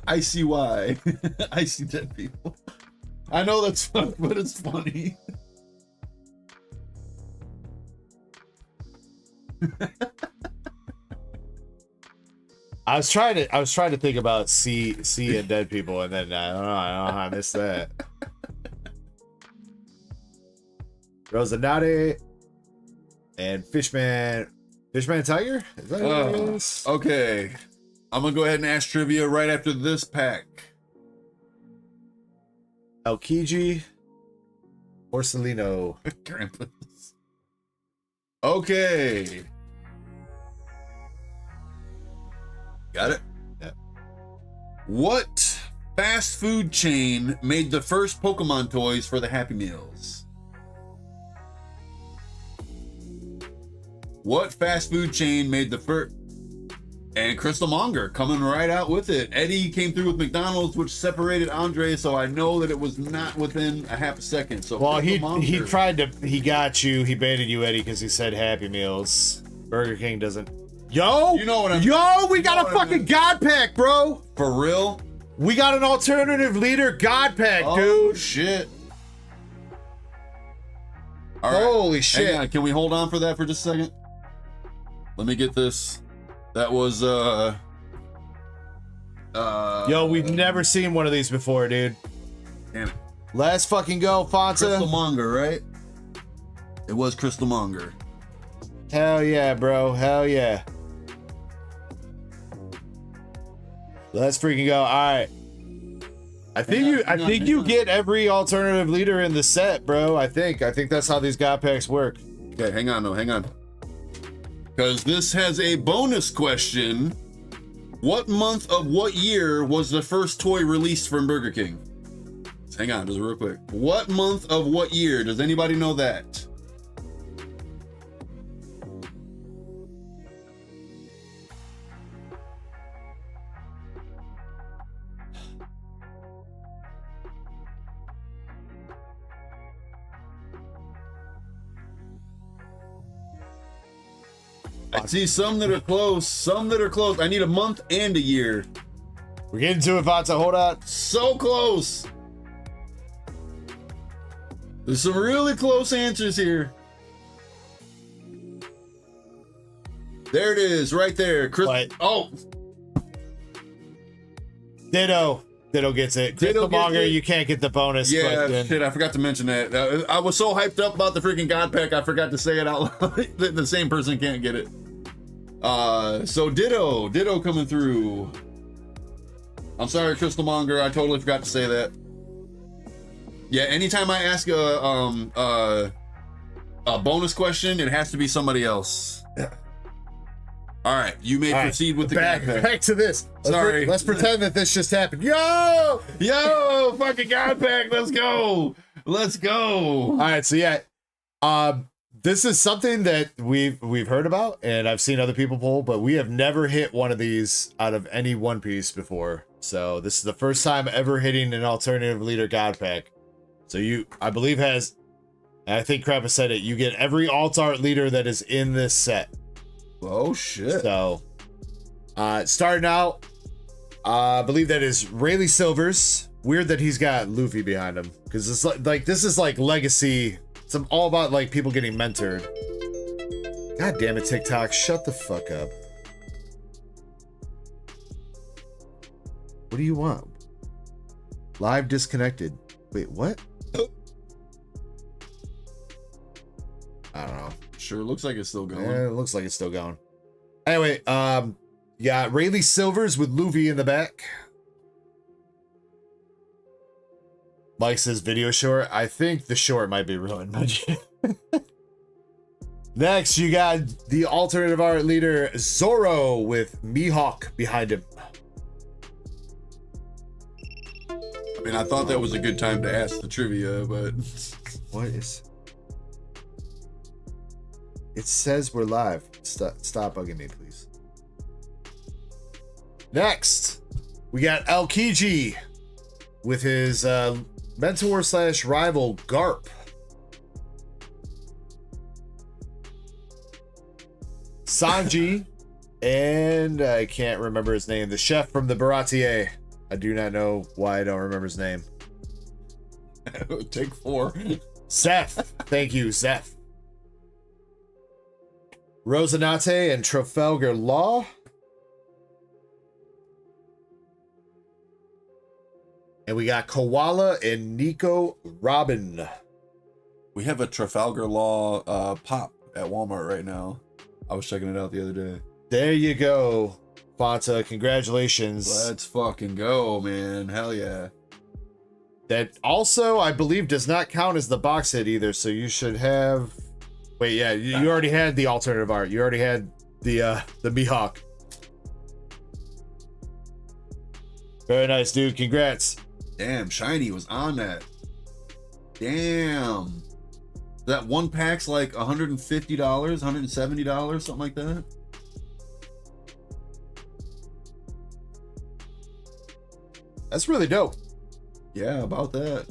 I see why. I see dead people. I know that's fucked, but it's funny. I was trying to think about seeing dead people, and then I don't know how I missed that. Rosanati and Fishman Tiger? Is that what it is? Okay. I'm gonna go ahead and ask trivia right after this pack. Aokiji Porcelino. Krampus. Okay. Got it? Yeah. What fast food chain made the first Pokemon toys for the Happy Meals? What fast food chain made the first? And Crystal Monger coming right out with it. Eddie came through with McDonald's, which separated Andre, so I know that it was not within a half a second. So well, he got you. He baited you, Eddie, because he said Happy Meals. Burger King doesn't. Yo, you know what I mean? Yo, we got a fucking God Pack, bro. For real? We got an alternative leader God Pack, dude. Shit. All right. Holy shit. Hang on. Can we hold on for that for just a second? Let me get this. That was yo, we've never seen one of these before, dude. Damn it. Let's fucking go, Fonta. Crystal Monger, right? It was Crystal Monger. Hell yeah, bro. Hell yeah. Let's freaking go. All right. I think you get every alternative leader in the set, bro. I think that's how these God Packs work. Okay, hang on, hang on. Because this has a bonus question. What month of what year was the first toy released from Burger King? Hang on, just real quick. What month of what year? Does anybody know that? I see some that are close, some that are close. I need a month and a year. We're getting to it, Vata. Hold on. So close. There's some really close answers here. There it is, right there. Oh. Ditto gets it. Crystal Monger, you can't get the bonus. Yeah, shit, I forgot to mention that. I was so hyped up about the freaking God Pack, I forgot to say it out loud. The same person can't get it. So Ditto coming through. I'm sorry, Crystal Monger, I totally forgot to say that. Yeah, anytime I ask a bonus question, it has to be somebody else. All right, you may proceed with the God Pack. Back to this. Sorry. Let's pretend that this just happened. Yo, fucking God Pack, let's go. All right, so yeah, this is something that we've heard about, and I've seen other people pull, but we have never hit one of these out of any One Piece before. So this is the first time ever hitting an alternative leader God Pack. So I believe and I think Krampus said it, you get every alt art leader that is in this set. Oh shit. So starting out, I believe that is Rayleigh Silvers. Weird that he's got Luffy behind him, because it's like this is like legacy. It's all about like people getting mentored. God damn it, TikTok, shut the fuck up. What do you want? Live disconnected. Wait, what? I don't know. Sure looks like it's still going. Yeah, it looks like it's still going. Anyway, yeah, Rayleigh Silvers with Luffy in the back. Mike says video short. I think the short might be ruined. Next, you got the alternative art leader Zoro with Mihawk behind him. I mean, I thought that was a good time to ask the trivia, but what is? It says we're live. Stop bugging me, please. Next, we got Aokiji with his mentor / rival Garp. Sanji, and I can't remember his name, the chef from the Baratier. I do not know why I don't remember his name. Take 4. Seth. Thank you, Seth. Rosinante and Trafalgar Law. And we got Koala and Nico Robin. We have a Trafalgar Law pop at Walmart right now. I was checking it out the other day. There you go, Fanta. Congratulations. Let's fucking go, man. Hell yeah. That also, I believe, does not count as the box hit either, so you should have... Wait, yeah, you already had the alternative art. You already had the Mihawk. Very nice, dude. Congrats. Damn, Shiny was on that. Damn. That one pack's like $150, $170, something like that. That's really dope. Yeah, about that.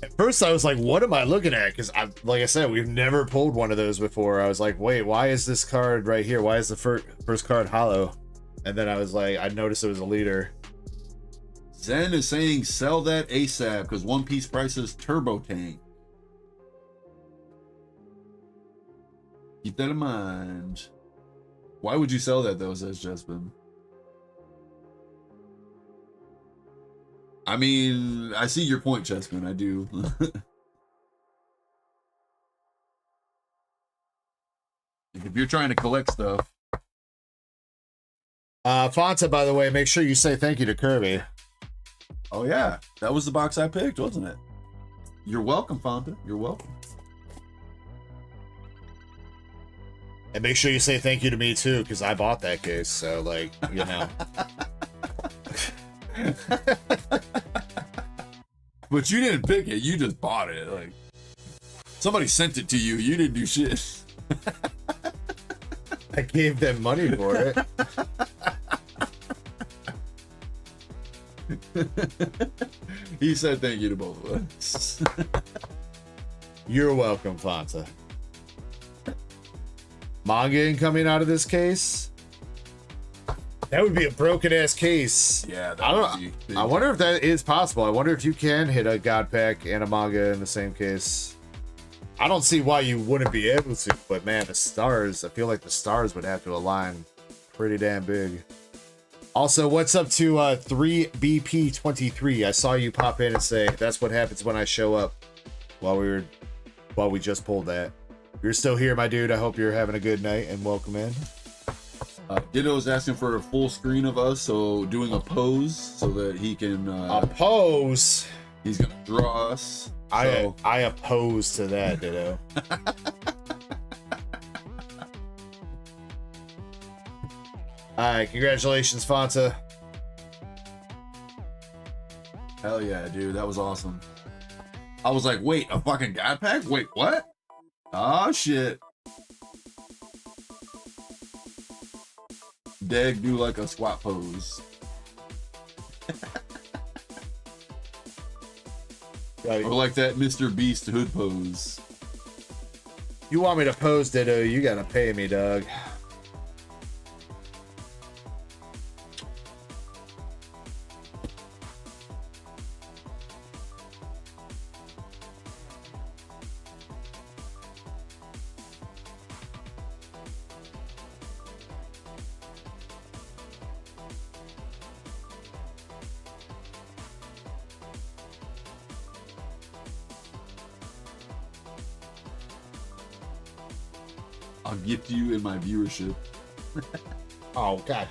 At first I was like, what am I looking at? Because like I said, we've never pulled one of those before. I was like, wait, why is this card right here? Why is the first card hollow? And then I was like, I noticed it was a leader. Zen is saying sell that ASAP because One Piece prices turbo tank. Keep that in mind. Why would you sell that though, says Jespin? I mean, I see your point, Chessman. I do. If you're trying to collect stuff. Fanta, by the way, make sure you say thank you to Kirby. Oh, yeah. That was the box I picked, wasn't it? You're welcome, Fanta. You're welcome. And make sure you say thank you to me, too, because I bought that case. So, like, you know. But you didn't pick it. You just bought it. Like, somebody sent it to you. You didn't do shit. I gave them money for it. He said thank you to both of us. You're welcome, Fanta. Manga incoming out of this case? That would be a broken ass case. Yeah, I wonder if that is possible. I wonder if you can hit a God Pack and a manga in the same case. I don't see why you wouldn't be able to, but man, the stars, I feel like the stars would have to align pretty damn big. Also, what's up to 3BP23? I saw you pop in and say that's what happens when I show up while we just pulled that. If you're still here, my dude, I hope you're having a good night and welcome in. Ditto is asking for a full screen of us, so doing a pose so that he can... a pose? He's going to draw us. I oppose to that, Ditto. Alright, congratulations, Fanta. Hell yeah, dude. That was awesome. I was like, wait, a fucking God Pack? Wait, what? Oh, shit. Deg do like a squat pose. Or like that Mr. Beast hood pose. You want me to pose, Ditto, you gotta pay me, Doug. I'll get to you in my viewership. Oh, God.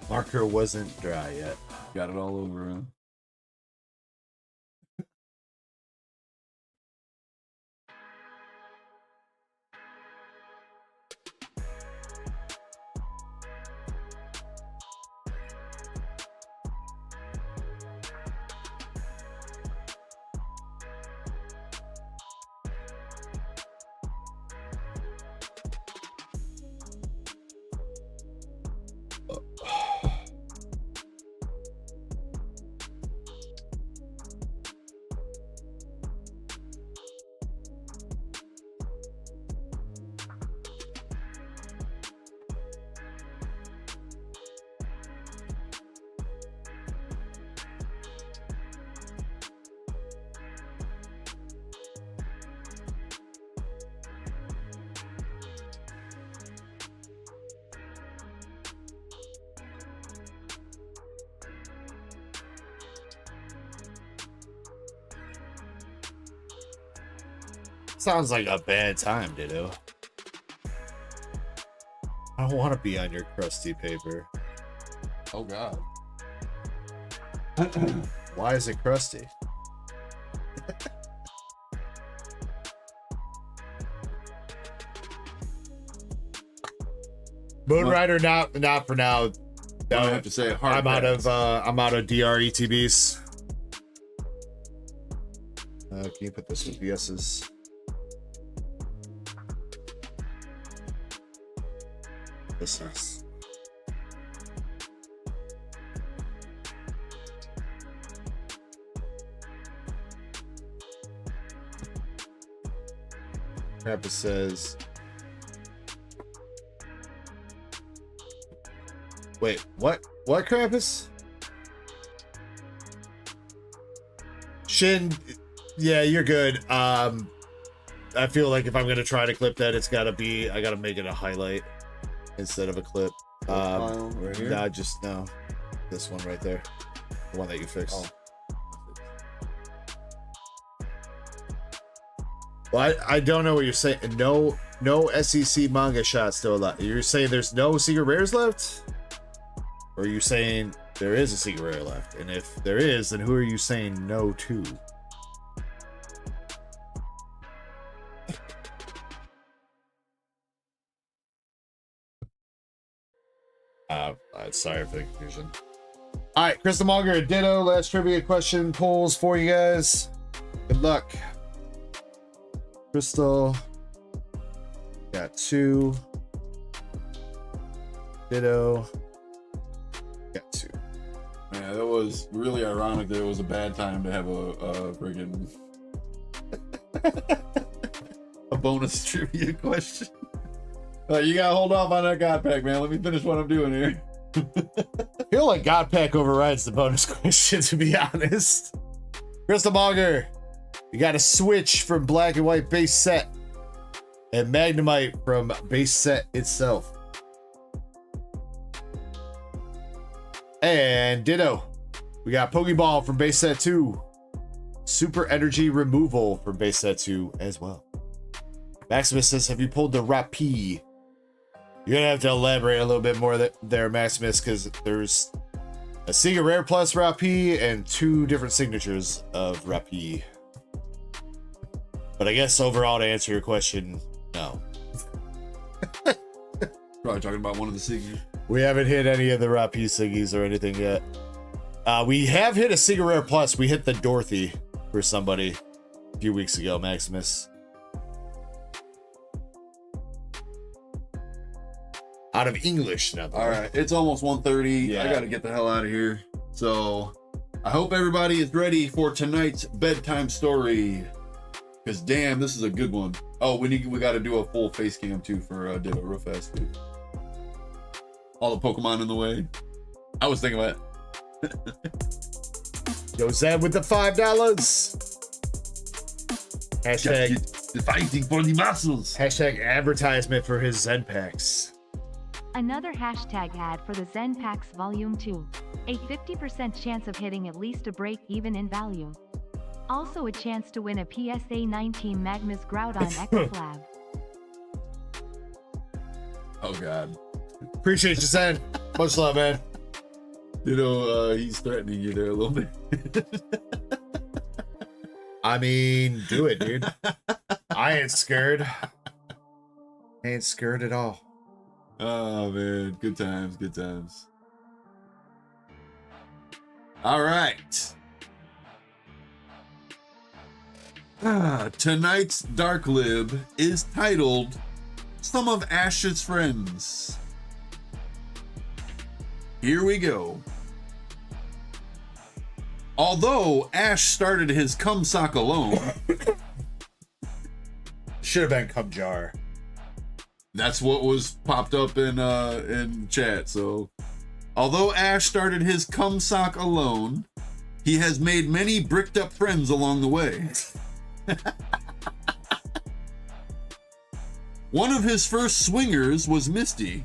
Marker wasn't dry yet. Got it all over, huh? Sounds like a bad time, Ditto. I don't want to be on your crusty paper. Oh, God. Why is it crusty? Moonrider, not for now. I have to say, hard I'm out of DR ETBs. Can you put this with VS's? This is. Krampus says. Wait, what? What, Krampus? Shin, yeah, you're good. I feel like if I'm gonna try to clip that, it's gotta be, I gotta make it a highlight instead of a clip. Right here? Nah, just no. This one right there, the one that you fixed. Oh. Well, I don't know what you're saying. No SEC manga shots still left. You're saying there's no secret rares left? Or are you saying there is a secret rare left? And if there is, then who are you saying no to? Sorry for the confusion. All right, Crystal Monger, ditto. Last trivia question polls for you guys. Good luck. Crystal got 2. Ditto got 2. Yeah, that was really ironic that it was a bad time to have a friggin' a bonus trivia question. You gotta hold off on that God Pack, man. Let me finish what I'm doing here. I feel like God Pack overrides the bonus question, to be honest. Crystal Monger, you got a switch from black and white base set and Magnemite from base set itself. And ditto, we got Pokeball from base set 2. Super Energy Removal from base set 2 as well. Maximus says, have you pulled the Rapi? You're gonna have to elaborate a little bit more there, Maximus, because there's a Secret Rare Plus Rapi and 2 different signatures of Rapi. But I guess overall, to answer your question, no. Probably talking about one of the Siggies. We haven't hit any of the Rapi Siggies or anything yet. We have hit a Secret Rare Plus. We hit the Dorothy for somebody a few weeks ago, Maximus. Out of English now. All right, it's almost 1:30. Yeah. I gotta get the hell out of here. So I hope everybody is ready for tonight's bedtime story. Because damn, this is a good one. Oh, we gotta do a full face cam too for Ditto real fast. Dude. All the Pokemon in the way. I was thinking about it. Yo, Zeb with the $5. Hashtag fighting for the muscles. Hashtag advertisement for his Zen packs. Another hashtag ad for the Zen Packs Volume 2. A 50% chance of hitting at least a break even in value. Also a chance to win a PSA 19 Magnus Groudon Ecko Flab. Oh God. Appreciate you, son. Much love, man. You know, he's threatening you there a little bit. I mean, do it, dude. I ain't scared. Ain't scared at all. Oh man, good times, good times. All right. Tonight's Dark Lib is titled Some of Ash's Friends. Here we go. Although Ash started his cum sock alone, should have been cum jar. That's what was popped up in chat. So, although Ash started his cum sock alone, he has made many bricked up friends along the way. One of his first swingers was Misty.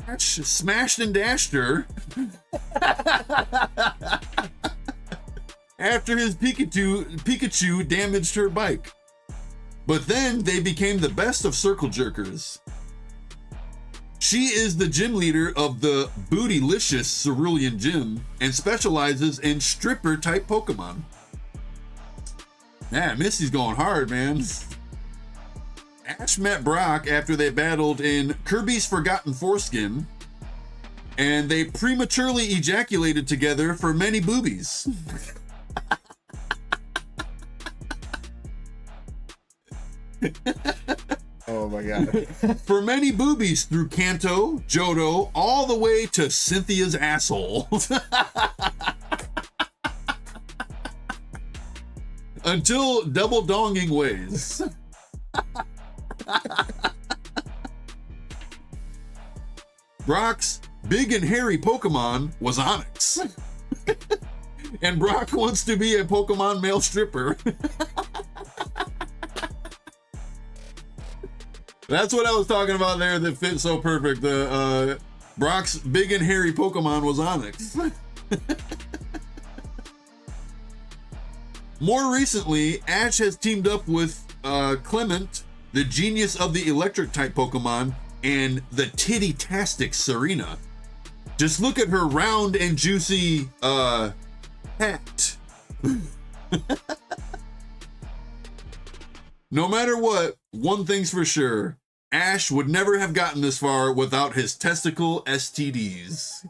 Ash smashed and dashed her after his Pikachu damaged her bike. But then they became the best of circle jerkers. She is the gym leader of the Bootylicious Cerulean Gym and specializes in stripper type Pokemon. Man, Misty's going hard, man. Ash met Brock after they battled in Kirby's Forgotten Foreskin, and they prematurely ejaculated together for many boobies. Oh my God. For many boobies through Kanto, Johto, all the way to Cynthia's asshole. Until double donging ways. Brock's big and hairy Pokemon was Onyx. And Brock wants to be a Pokemon male stripper. That's what I was talking about there that fit so perfect. Brock's big and hairy Pokemon was Onyx. More recently, Ash has teamed up with Clement, the genius of the electric type Pokemon, and the titty-tastic Serena. Just look at her round and juicy hat. No matter what, one thing's for sure. Ash would never have gotten this far without his testicle STDs.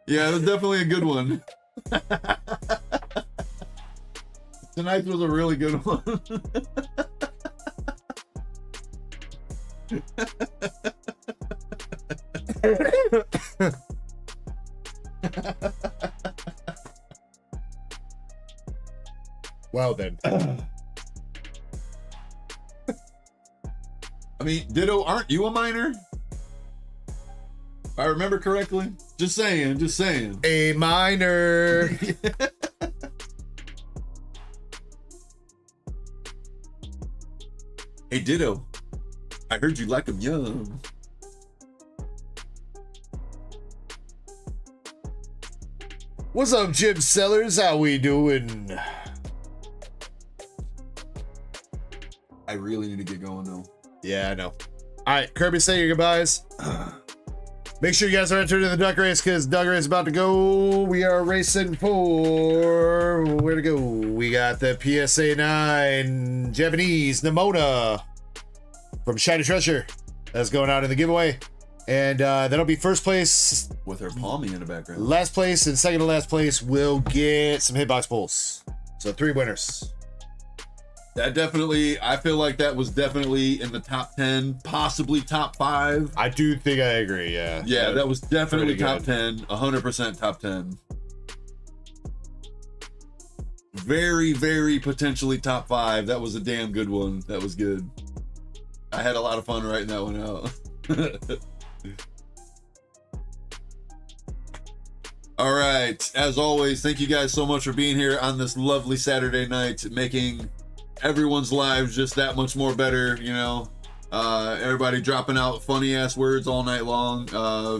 Yeah, that's definitely a good one. Tonight was a really good one. Well then. I mean, Ditto, aren't you a minor? If I remember correctly. Just saying, just saying. A minor. Hey, Ditto, I heard you like them young. What's up, Jim Sellers? How we doing? I really need to get going though. Yeah, I know. All right, Kirby, say your goodbyes. Make sure you guys are entered in the duck race because duck race is about to go. We are racing for where to go. We got the PSA 9 Japanese Nimona from Shiny Treasure that's going out in the giveaway, and that'll be first place with her palmy in the background. Last place and second to last place will get some hitbox pulls. So 3 winners. That definitely, I feel like that was definitely in the top 10, possibly top 5. I do think I agree, yeah. Yeah, that was definitely top 10, 100% top 10. Very, very potentially top 5. That was a damn good one. That was good. I had a lot of fun writing that one out. All right, as always, thank you guys so much for being here on this lovely Saturday night, making everyone's lives just that much more better, you know. Everybody dropping out funny ass words all night long,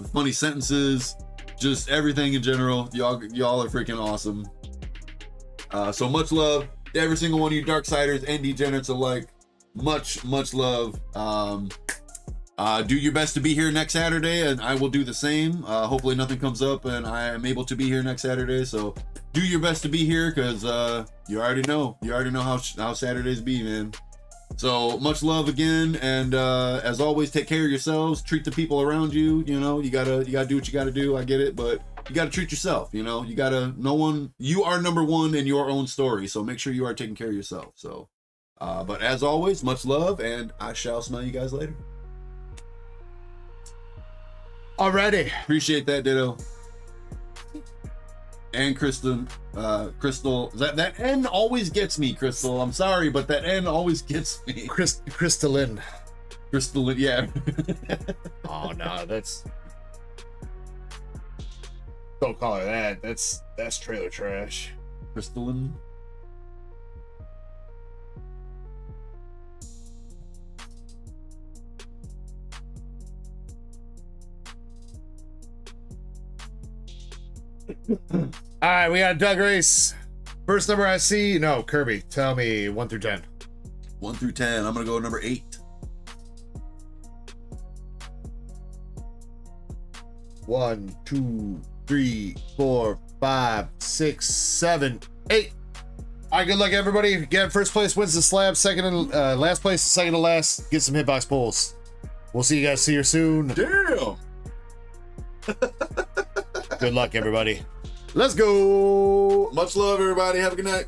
funny sentences, just everything in general. Y'all are freaking awesome. So much love to every single one of you Darksiders and degenerates alike. Much love. Do your best to be here next Saturday, and I will do the same. Hopefully nothing comes up and I am able to be here next Saturday. So do your best to be here, because you already know how Saturdays be, man. So much love again, and as always, take care of yourselves. Treat the people around you. You know, you gotta do what you gotta do. I get it, but you gotta treat yourself. You know, you are number one in your own story. So make sure you are taking care of yourself. So, but as always, much love, and I shall smell you guys later. Alrighty. Appreciate that, Ditto. And Crystal, that N always gets me, Crystal. I'm sorry, but that N always gets me. Crystalline, yeah. Oh no, that's, don't call her that. That's trailer trash. Crystalline. All right, we got a Doug race. First number I see, no, Kirby, tell me 1 through 10. 1 through 10. I'm gonna go number 8. 1, 2, 3, 4, 5, 6, 7, 8. All right, good luck, everybody. Again, first place wins the slab. Second and last place, second to last. Get some hitbox pulls. We'll see you guys here soon. Damn. Good luck, everybody. Let's go. Much love, everybody. Have a good night.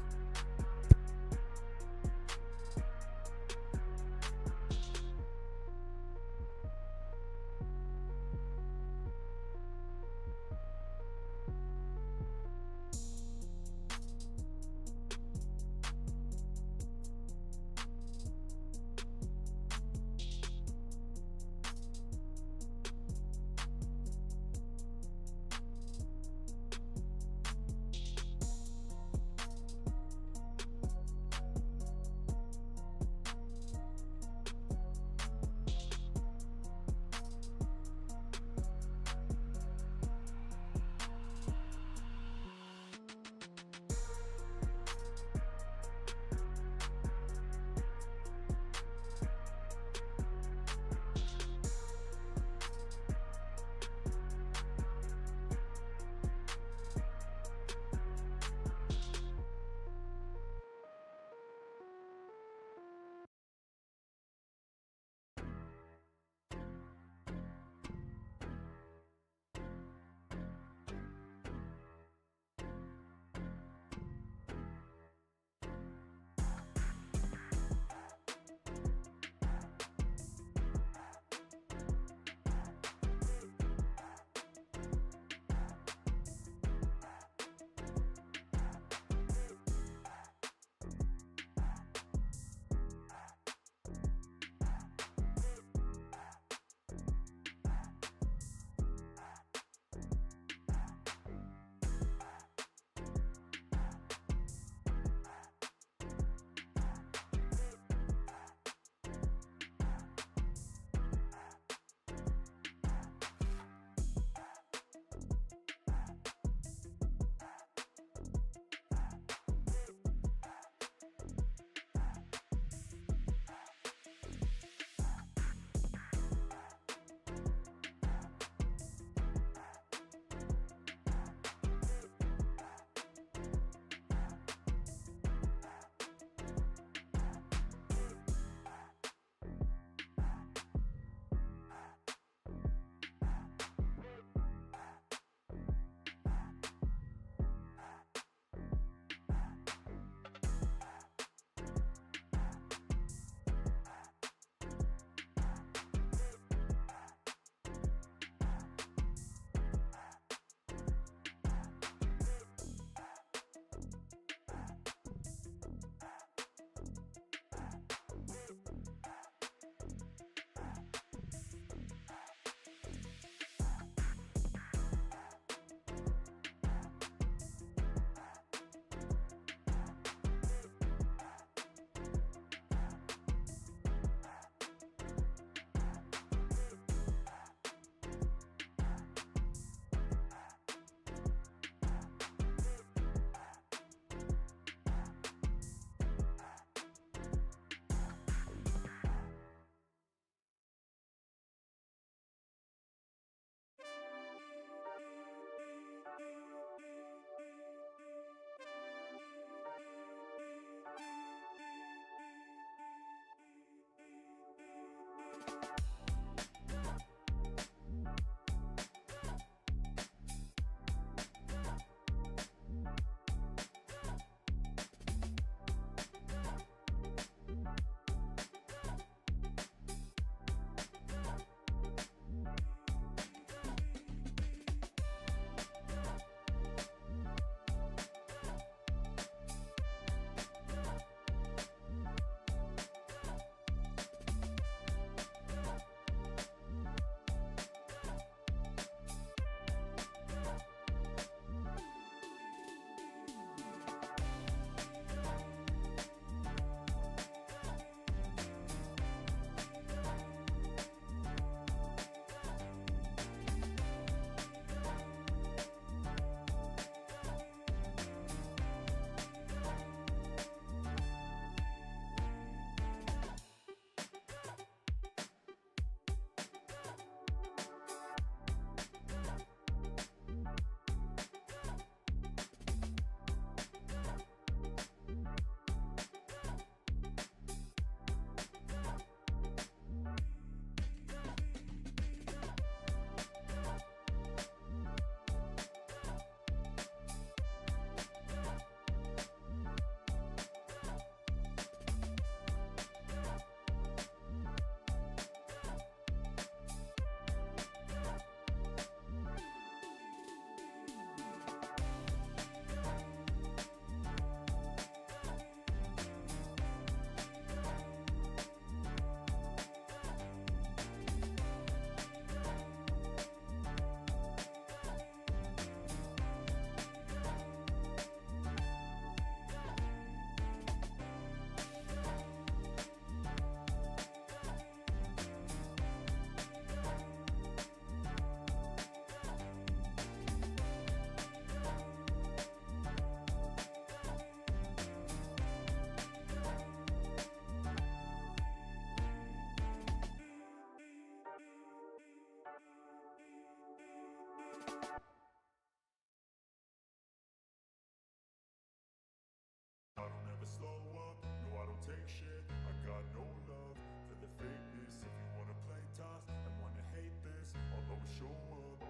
slow up, no I don't take shit. I got no love for the fakeness. If you wanna play tough and wanna hate this, I'll always show up.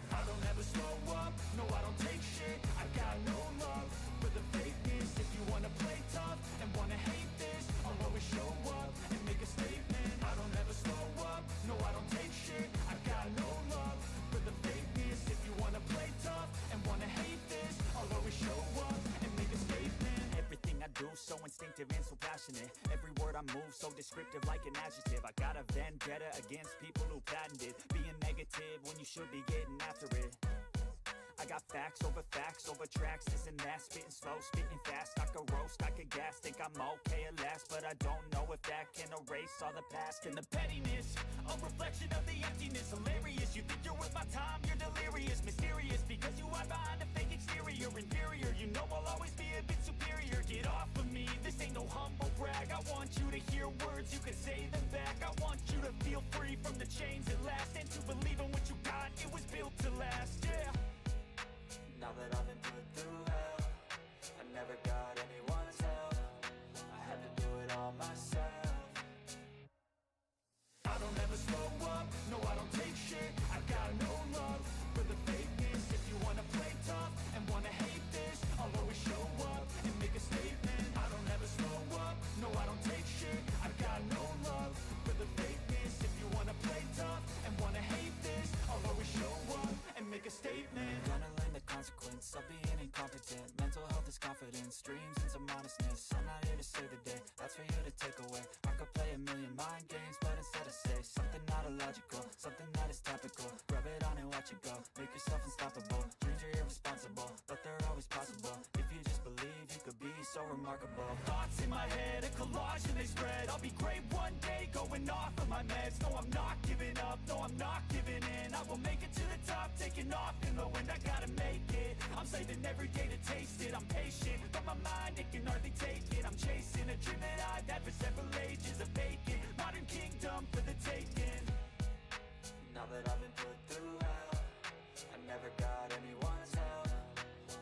I don't ever slow up, no I don't take shit. I got no love for the fakeness. If you wanna play tough and wanna hate this, I'll always show up and make a statement. I don't ever slow up, no I don't take shit. I got no love for the fakeness. If you wanna play tough and wanna hate this, I'll always show up and make a statement. Everything I do so instinctive and so passionate. Every word I move so descriptive like an adjective. I got a vendetta against people who patented being negative when you should be getting after it. I got facts over tracks, this and that. Spitting slow, spitting fast, I could roast, I could gas. Think I'm okay at last, but I don't know if that can erase all the past. And the pettiness, a reflection of the emptiness. Hilarious, you think you're worth my time, you're delirious. Mysterious, because you hide behind a fake exterior. Inferior, you know I'll always be a bit superior. Get off of me, this ain't no humble brag. I want you to hear words, you can say them back. I want you to feel free from the chains that last, and to believe in what you got, it was built to last, yeah. Now that I've been put through hell, I never got anyone's help. I had to do it all myself. I don't ever slow up, no I don't take shit. I got no love for the fakeness. If you wanna play tough and wanna hate this, I'll always show up and make a statement. I don't ever slow up, no I don't take shit. I got no love for the fakeness. If you wanna play tough and wanna hate this, I'll always show up and make a statement. Gonna learn the consequence of being incompetent. Mental health is confidence, dreams and some honestness. I'm not here to save the day, that's for you to take away. I could play a million mind games, but instead I say something not illogical, something that is topical. Rub it on and watch it go, make yourself unstoppable. Dreams are irresponsible, but they're always possible. If you just believe, you could be so remarkable. Thoughts in my head, a collage and they spread. I'll be great one day, going off of my meds. No, I'm not giving up, no, I'm not giving in. I will make it to the top, taking off in the wind. I gotta make it, I'm saving every day to taste it. I'm patient, but my mind, it can hardly take it. I'm chasing a dream that I've had for several ages. A vacant, modern kingdom for the taking. Now that I've been put through hell, I never got anyone's help.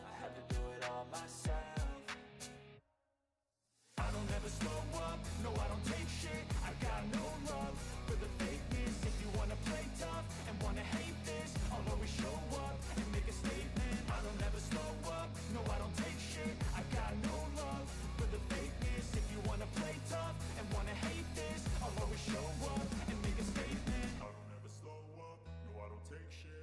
I had to do it all myself. I don't ever slow up, no I don't take shit. I got no love for the fakeness. If you wanna play tough and wanna hate this, I'll always show up and make a statement. I don't ever slow up, no I don't take shit. I got no love for the fakeness. If you wanna play tough and wanna hate this, I'll always show up and make a statement. I don't ever slow up, no I don't take shit.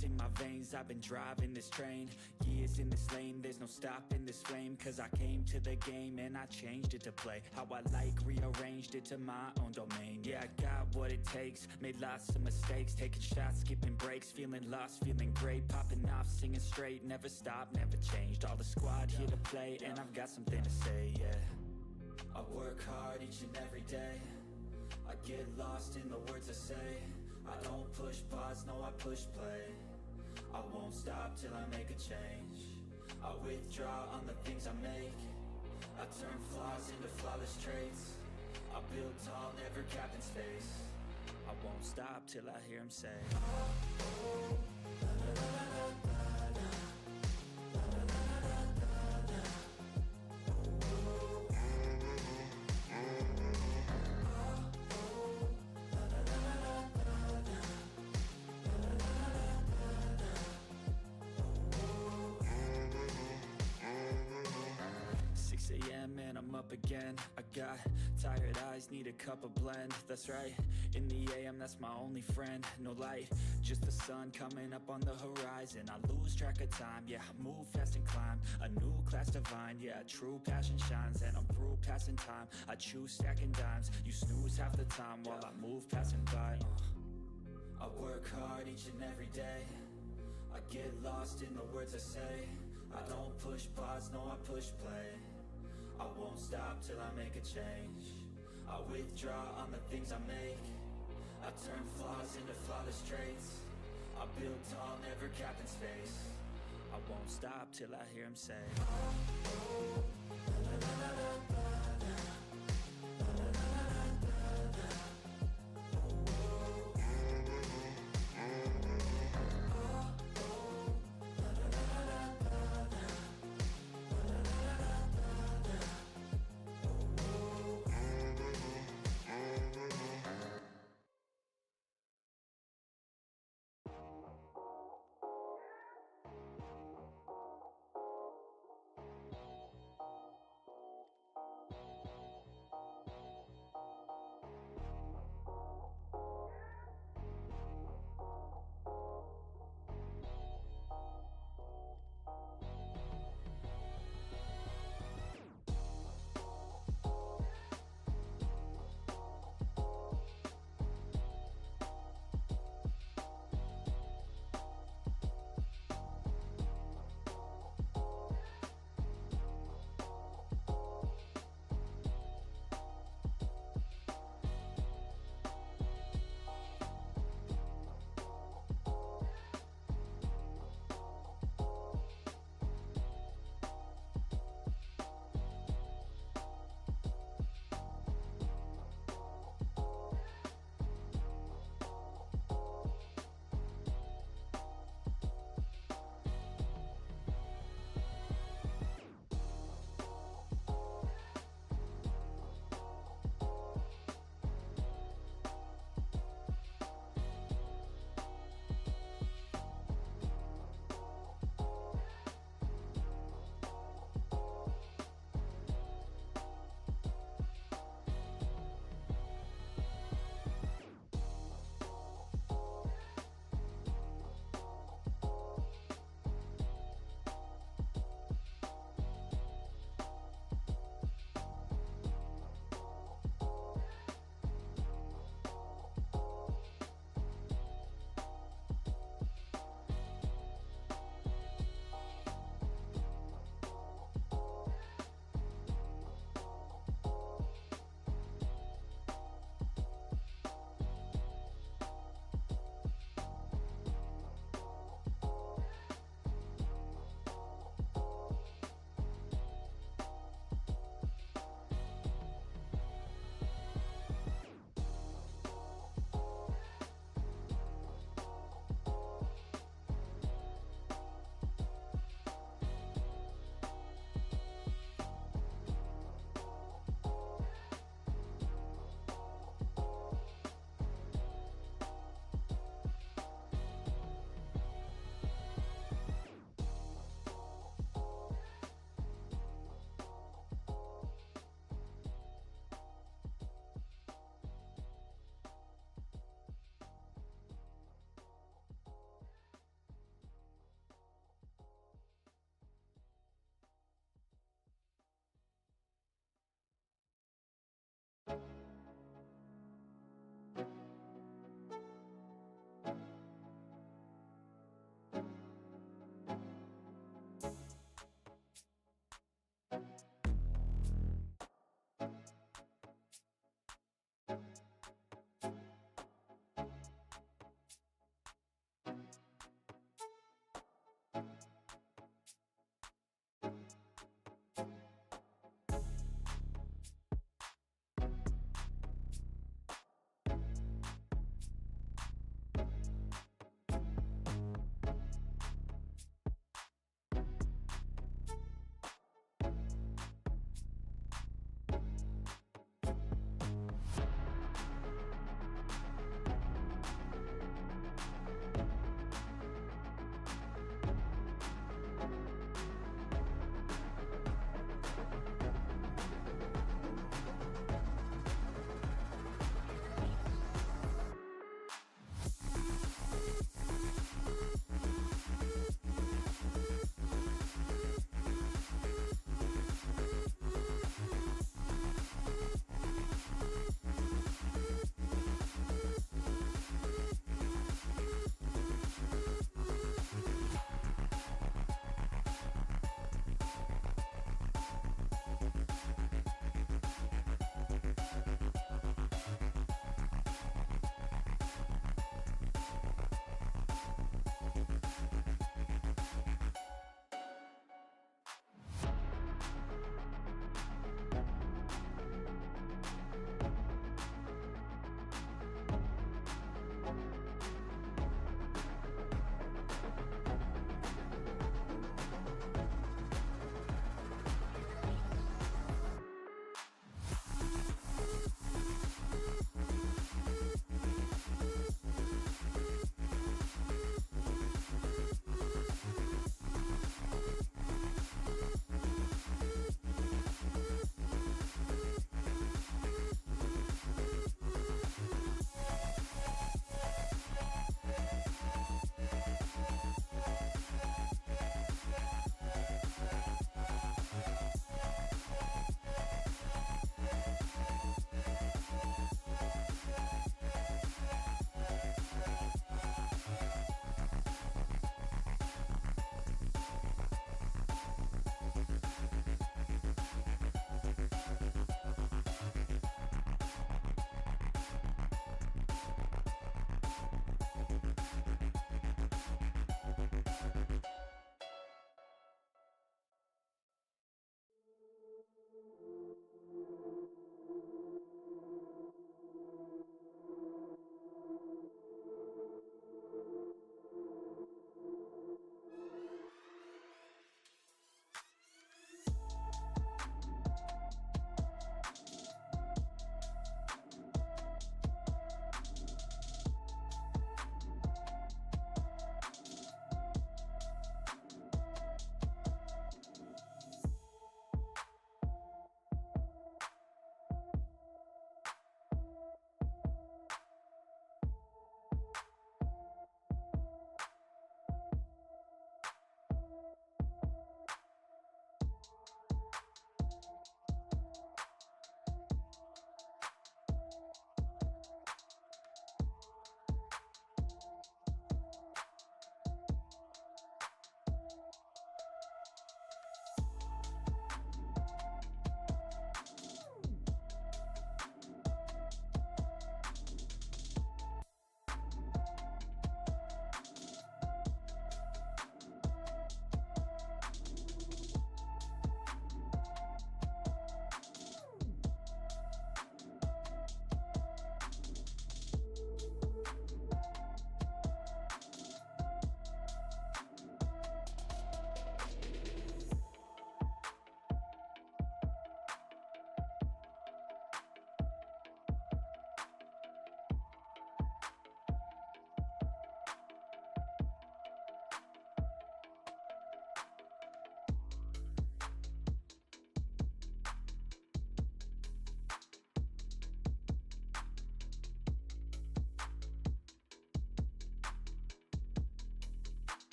ice in my veins, I've been driving this train. Years in this lane, there's no stopping this flame. Cause I came to the game and I changed it to play how I like, rearranged it to my own domain. Yeah, I got what it takes, made lots of mistakes, taking shots, skipping breaks, feeling lost, feeling great, popping off, singing straight, never stopped, never changed. All the squad here to play, and I've got something to say, yeah. I work hard each and every day, I get lost in the words I say. I don't push pause, no I push play. I won't stop till I make a change. I withdraw on the things I make. I turn flaws into flawless traits. I build tall, never capped in space. I won't stop till I hear him say, oh, and I'm up again. I got tired eyes, need a cup of blend. That's right, in the AM, that's my only friend. No light, just the sun coming up on the horizon. I lose track of time, yeah, I move fast and climb a new class divine, yeah, true passion shines. And I'm through passing time, I choose stacking dimes. You snooze half the time while I move passing by. I work hard each and every day, I get lost in the words I say. I don't push pause, no I push play. I won't stop till I make a change. I withdraw on the things I make. I turn flaws into flawless traits. I build tall, never capped in space. I won't stop till I hear him say, oh, la, la, la, la, la.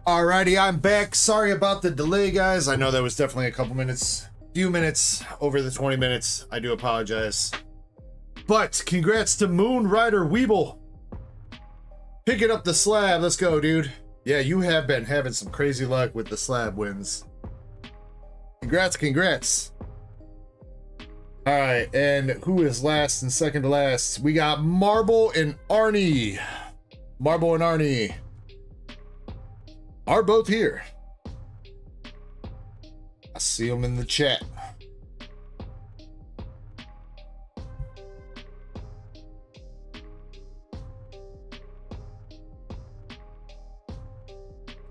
Alrighty, I'm back. Sorry about the delay, guys. I know that was definitely a few minutes over the 20 minutes. I do apologize. But congrats to Moon Rider Weeble. Picking up the slab. Let's go, dude. Yeah, you have been having some crazy luck with the slab wins. Congrats, congrats. Alright, and who is last and second to last? We got Marble and Arnie. Marble and Arnie are both here. I see them in the chat.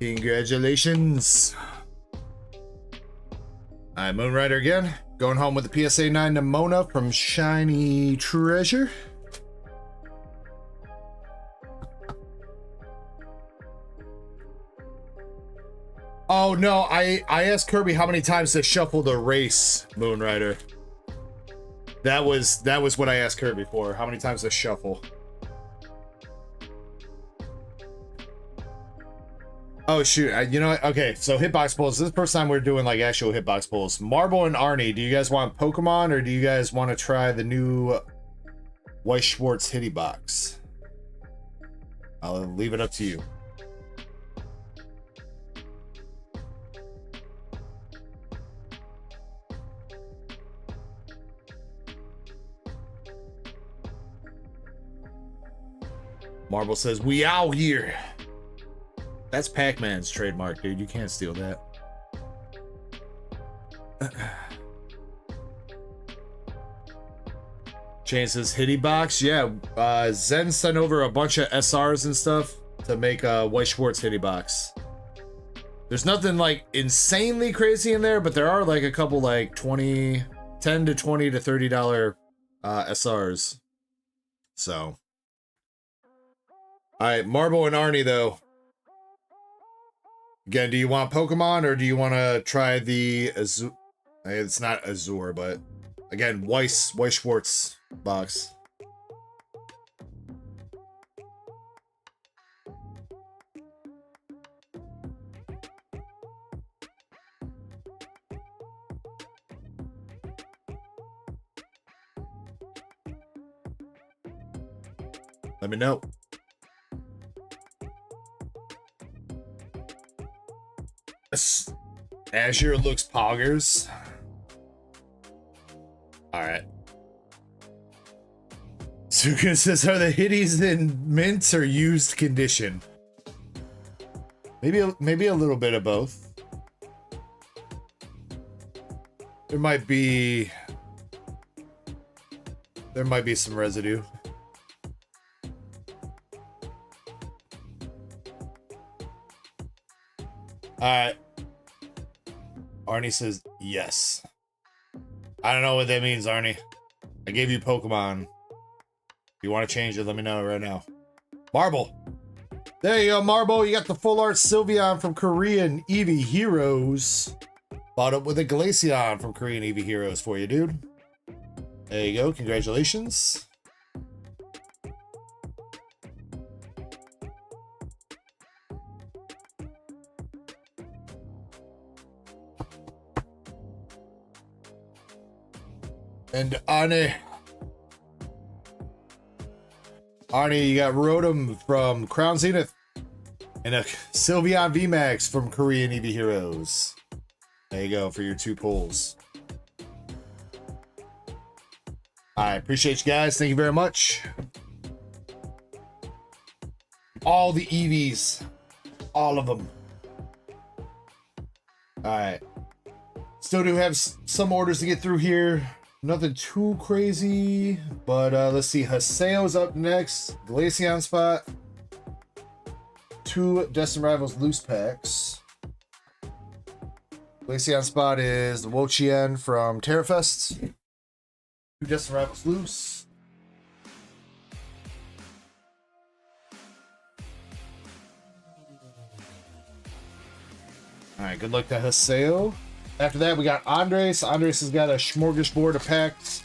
Congratulations. Alright, Moonrider again. Going home with the PSA 9 to Mona from Shiny Treasure. Oh no, I asked Kirby how many times to shuffle the race, Moonrider. That was what I asked Kirby for. How many times to shuffle? Oh shoot, you know what? Okay, so hitbox pulls. This is the first time we're doing like actual hitbox pulls. Marble and Arnie, do you guys want Pokemon or do you guys want to try the new Weiss Schwartz Hitty Box? I'll leave it up to you. Marble says, we out here. That's Pac-Man's trademark, dude. You can't steal that. Jane says, Hitty Box. Yeah, Zen sent over a bunch of SRs and stuff to make a Weiss Schwartz Hitty Box. There's nothing like insanely crazy in there, but there are like a couple like $10 to $20 to $30 SRs. So. Alright, Marble and Arnie though. Again, do you want Pokemon or do you want to try the Azure? It's not Azure, but again, Weiss Schwartz box. Let me know. Azure looks poggers. Alright. Suka says, are the hitties in mint or used condition? Maybe a little bit of both. There might be some residue. Alright. Arnie says yes. I don't know what that means, Arnie. I gave you Pokemon. If you want to change it, let me know right now. Marble. There you go, Marble. You got the full art Sylveon from Korean Eevee Heroes. Bought up with a Glaceon from Korean Eevee Heroes for you, dude. There you go. Congratulations. And Arnie, you got Rotom from Crown Zenith and a Sylveon VMAX from Korean Eevee Heroes. There you go for your 2 pulls. I appreciate you guys. Thank you very much. All the Eevees. All of them. Alright. Still do have some orders to get through here. Nothing too crazy, but let's see. Haseo's up next. Glaceon spot. 2 Destined Rivals loose packs. Glaceon spot is the Wo-Chien from Terrafest. 2 Destined Rivals loose. Alright, good luck to Haseo. After that, we got Andres. Andres has got a smorgasbord of packs.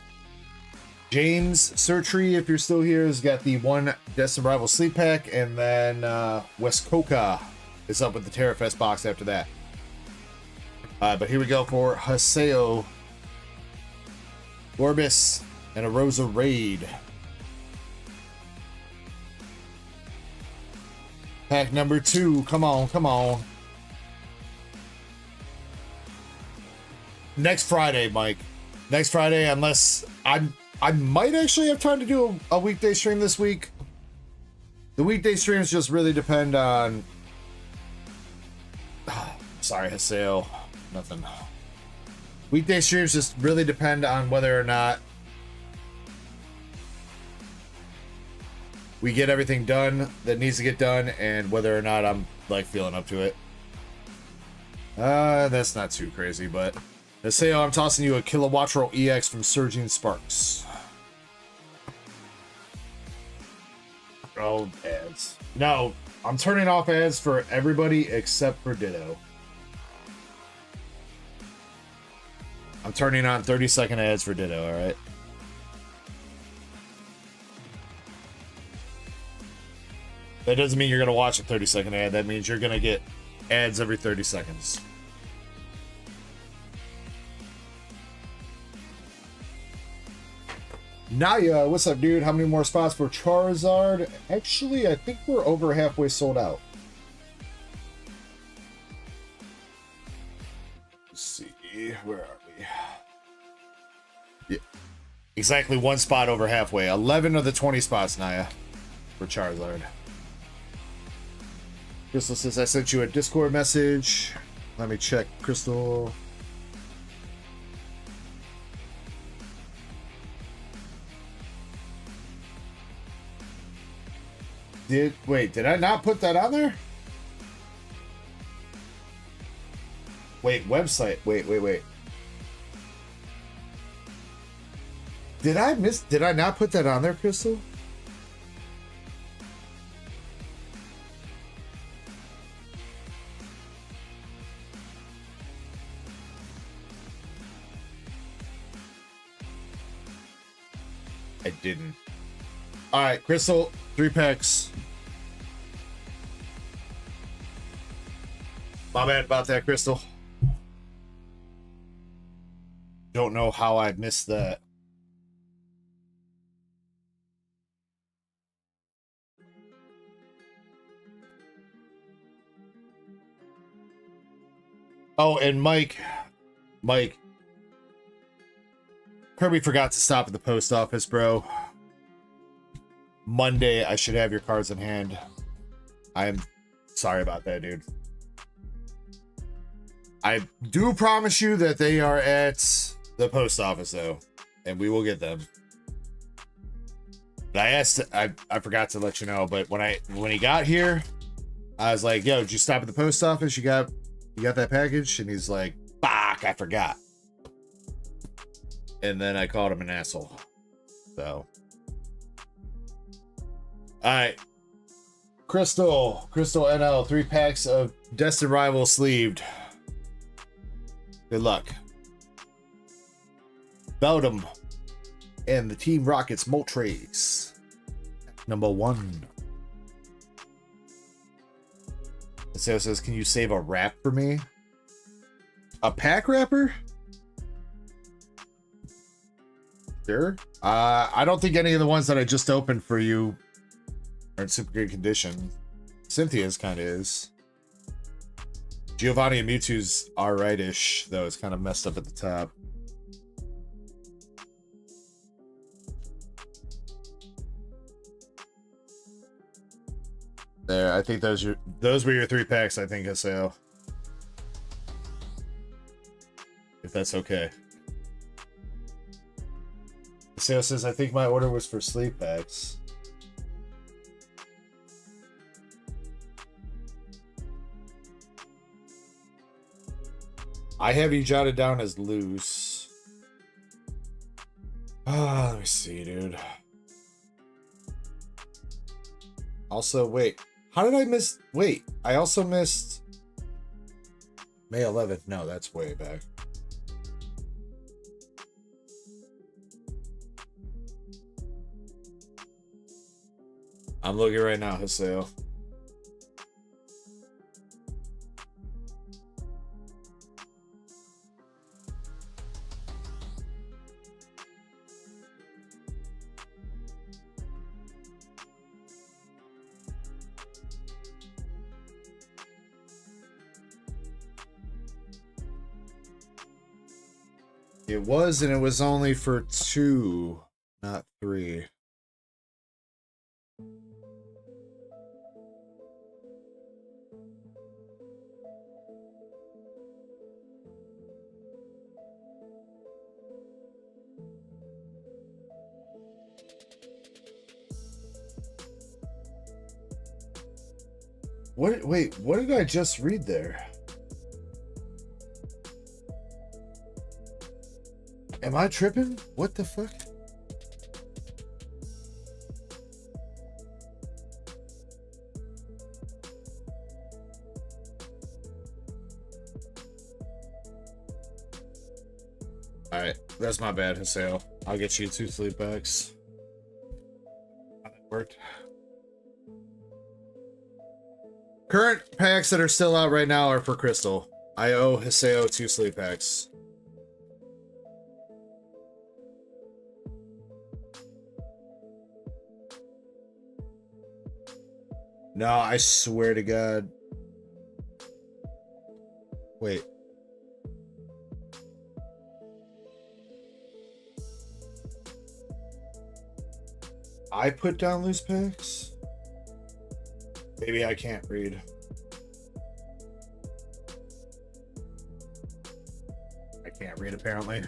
James Surtree, if you're still here, has got the 1 Destined Rival Sleep Pack. And then West Coca is up with the Terrafest box after that. But here we go for Haseo, Orbis, and a Rosa Raid. Pack number 2. Come on, come on. Next Friday, Mike. Next Friday, unless I might actually have time to do a weekday stream this week. The weekday streams just really depend on... Sorry, Haseo. Nothing. Weekday streams just really depend on whether or not we get everything done that needs to get done and whether or not I'm like feeling up to it. That's not too crazy, but Haseo, I'm tossing you a Kilowattrel EX from Surging Sparks. Oh, ads. No, I'm turning off ads for everybody except for Ditto. I'm turning on 30-second ads for Ditto, alright? That doesn't mean you're going to watch a 30-second ad. That means you're going to get ads every 30 seconds. Naya, what's up, dude? How many more spots for Charizard? Actually, I think we're over halfway sold out. Let's see. Where are we? Yeah. Exactly one spot over halfway. 11 of the 20 spots, Naya, for Charizard. Crystal says, I sent you a Discord message. Let me check, Crystal. Wait, did I not put that on there? Wait, website. Wait. Did I not put that on there, Crystal? I didn't. All right, Crystal, 3 packs. My bad about that, Crystal. Don't know how I missed that. Oh, and Mike, Kirby forgot to stop at the post office, bro. Monday, I should have your cards in hand. I am sorry about that, dude. I do promise you that they are at the post office, though, and we will get them. But I forgot to let you know, but when he got here, I was like, yo, did you stop at the post office? You got that package? And he's like, fuck, I forgot. And then I called him an asshole. So. Alright. Crystal NL, 3 packs of Destined Rival sleeved. Good luck. Beldum and the Team Rockets Moltres. Number 1. It says, can you save a wrap for me? A pack wrapper? Sure. I don't think any of the ones that I just opened for you are in super good condition. Cynthia's kind of is. Giovanni and Mewtwo's alright-ish, though it's kind of messed up at the top. There, I think those were your 3 packs, I think, Haseo. If that's okay. Haseo says, I think my order was for sleep packs. I have you jotted down as loose. Let me see, dude. Also, wait. How did I miss... Wait, I also missed... May 11th. No, that's way back. I'm looking right now, Haseo. It was, and it was only for 2, not 3. What? Wait, what did I just read there? Am I tripping? What the fuck? Alright, that's my bad, Haseo. I'll get you 2 sleep packs. That worked. Current packs that are still out right now are for Crystal. I owe Haseo 2 sleep packs. No, I swear to God. Wait. I put down loose packs? Maybe I can't read. I can't read, apparently.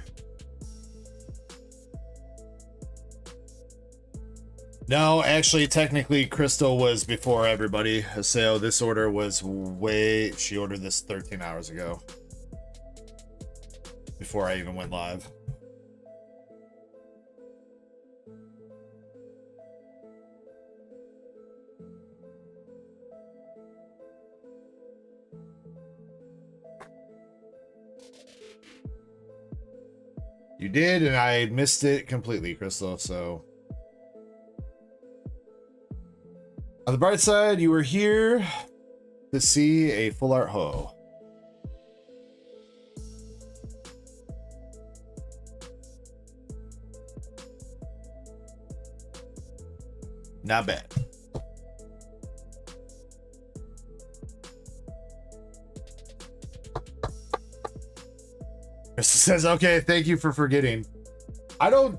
No, actually, technically, Crystal was before everybody. So this order was way... She ordered this 13 hours ago. Before I even went live. You did, and I missed it completely, Crystal, so... On the bright side, you were here to see a full art hoe. Not bad. Krista says, okay, thank you for forgetting. I don't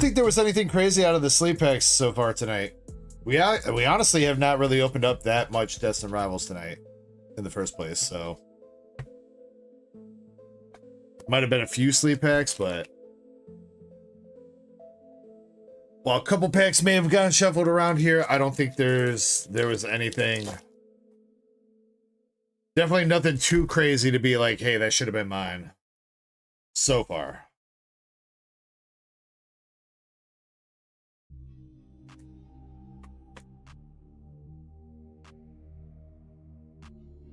think there was anything crazy out of the sleep packs so far tonight. We honestly have not really opened up that much Destined Rivals tonight in the first place, so might have been a few sleep packs, but while a couple packs may have gotten shuffled around here, I don't think there was anything. Definitely nothing too crazy to be like, hey, that should have been mine. So far.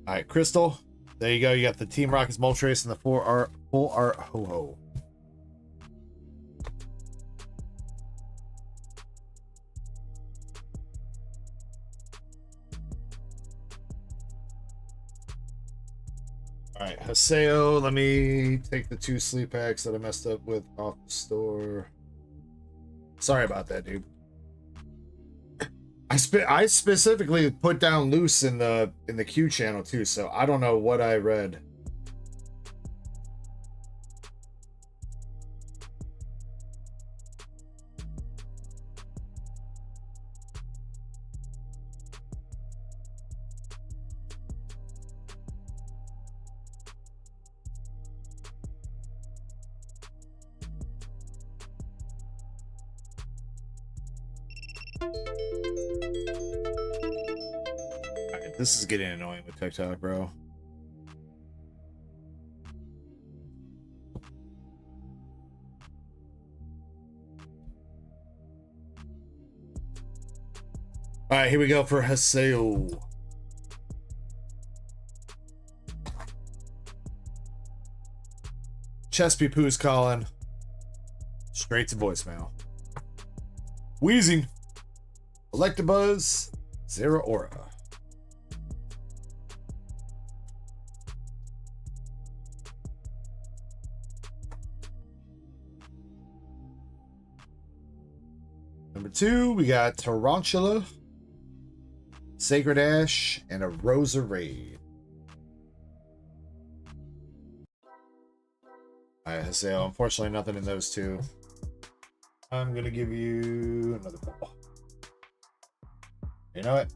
All right, Crystal. There you go. You got the Team Rockets Moltres and the full art ho-ho. All right, Haseo, let me take the 2 sleep packs that I messed up with off the store. Sorry about that, dude. I specifically put down loose in the Q channel too, so I don't know what I read. This is getting annoying with TikTok, bro. All right, here we go for Haseo. Chespy Poo's calling. Straight to voicemail. Wheezing. Electabuzz. Zero Aura. Number 2, we got Tarantula, Sacred Ash, and a Rosa Raid. Alright, Haseo, unfortunately nothing in those two. I'm gonna give you another ball. You know what?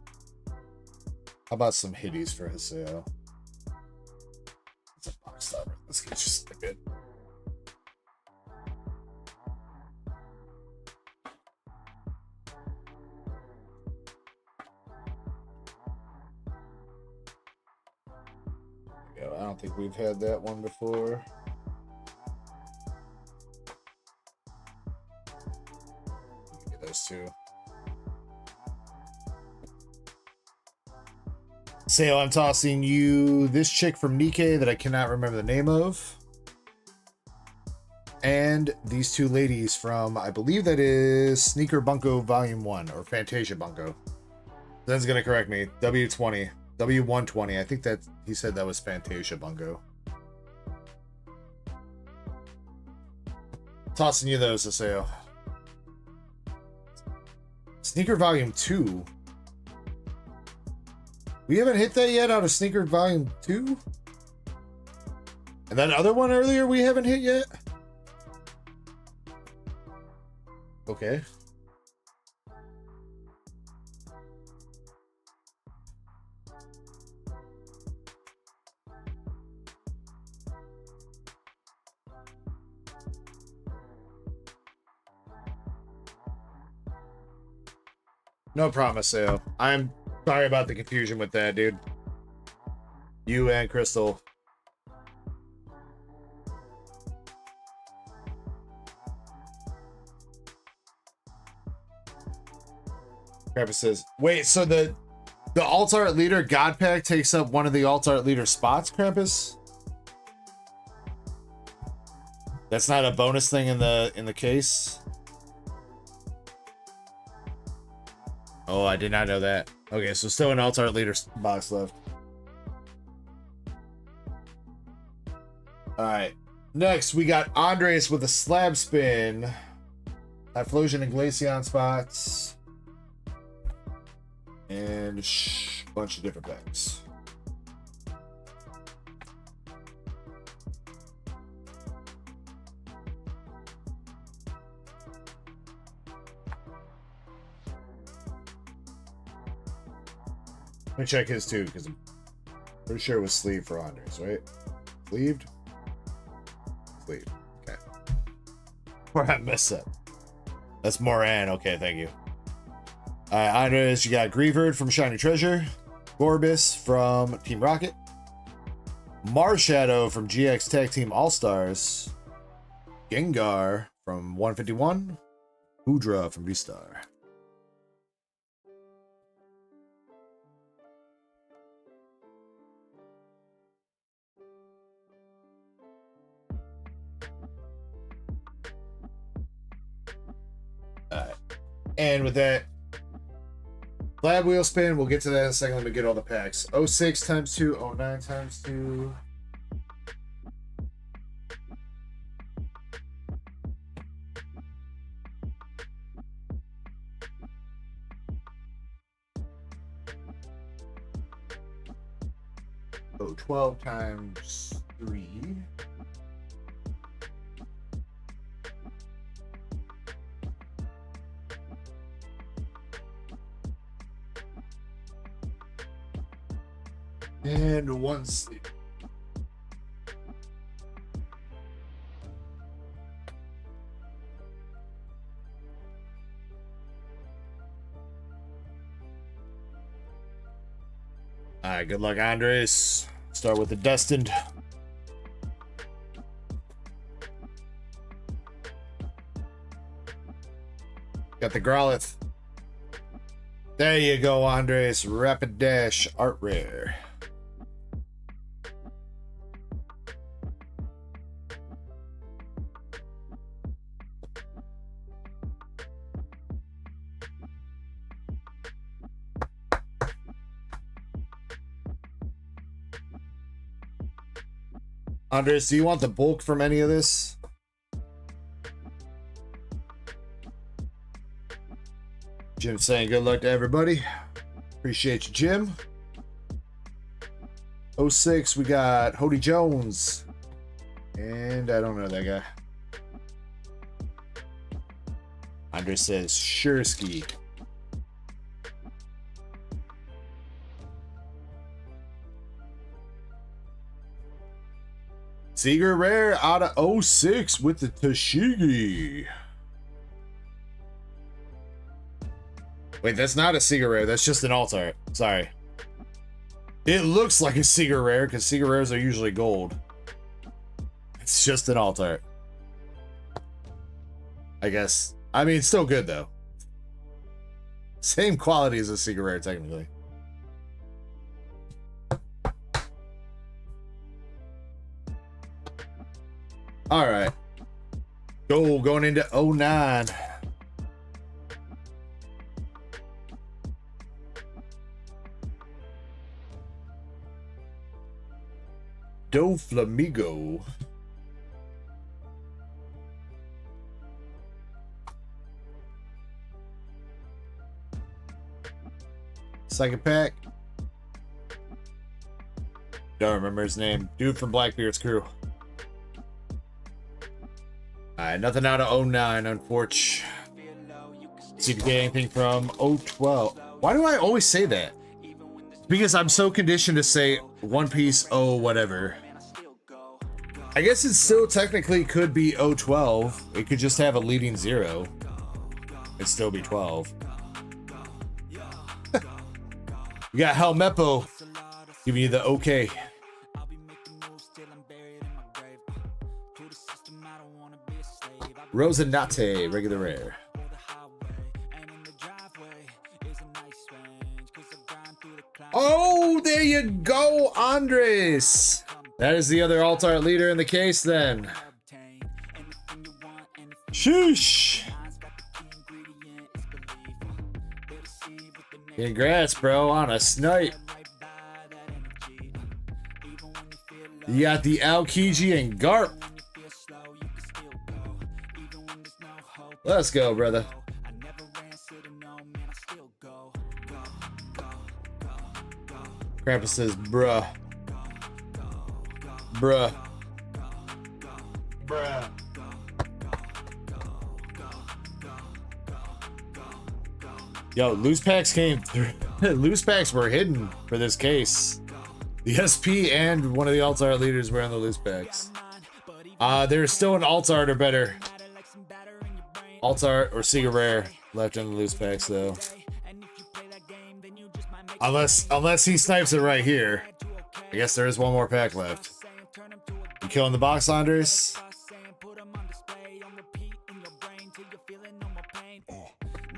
How about some hitties for Haseo? It's a box stopper. Let's get you something good. There we go. I don't think we've had that one before. Get those two. Sale, I'm tossing you this chick from Nikkei that I cannot remember the name of. And these two ladies from, I believe that is Sneaker Bunko Volume 1 or Fantasia Bunko. Zen's going to correct me. W20. W120. I think that he said that was Fantasia Bunko. Tossing you those, Aseo. Sneaker Volume 2. We haven't hit that yet out of Sneaker Volume 2? And that other one earlier we haven't hit yet? Okay. No promise, Sale. I'm sorry about the confusion with that, dude. You and Crystal. Krampus says, wait, so the alt art leader God Pack takes up one of the alt art leader spots, Krampus? That's not a bonus thing in the case? Oh, I did not know that. Okay, so still an alt art leader box left. Alright. Next, we got Andres with a slab spin. Typhlosion and Glaceon spots. And a bunch of different packs. Let me check his too, because I'm pretty sure it was sleeve for Andres, right? Sleeved? Sleeved. Okay. Where I messed up. That's Moran. Okay, thank you. Andres, you got Grieverd from Shiny Treasure, Gorbis from Team Rocket, Marshadow from GX Tag Team All-Stars, Gengar from 151, Hoodra from V-Star. Alright. And with that, Lab wheel spin, we'll get to that in a second. Let me get all the packs. 06 times 2, 09 times 2. Oh, 12 times 3. And one sleep. Alright, good luck, Andres. Start with the Destined. Got the Growlithe. There you go, Andres. Rapid Dash Art Rare. Andres, do you want the bulk from any of this? Jim saying good luck to everybody. Appreciate you, Jim. 06, we got Hody Jones. And I don't know that guy. Andre says Shursky. Seeger Rare out of 06 with the Tashigi. Wait, that's not a Seeger Rare. That's just an alt art. Sorry. It looks like a Seeger Rare because Seeger Rares are usually gold. It's just an alt art. I guess. I mean, it's still good though. Same quality as a Seeger Rare, technically. All right. Going into 09. Do Flamigo. Second pack. Don't remember his name. Dude from Blackbeard's crew. Alright, nothing out of 09, unfortunately. See if you get anything from 012. Why do I always say that? Because I'm so conditioned to say One Piece, whatever. I guess it still technically could be 012. It could just have a leading 0. It'd still be 12. You got Helmeppo giving you the okay. Rosinante, regular rare. Oh, there you go, Andres. That is the other alt art leader in the case then. Sheesh. Congrats, bro, on a snipe. You got the Aokiji and Garp. Let's go, brother. Krampus says, bruh. Bruh. Bruh. Yo, loose packs came through. Loose packs were hidden for this case. The SP and one of the alt art leaders were on the loose packs. There's still an alt art or better. Alt art or Seeger Rare left in the loose packs though. Unless he snipes it right here. I guess there is one more pack left. You killing the box, Andres?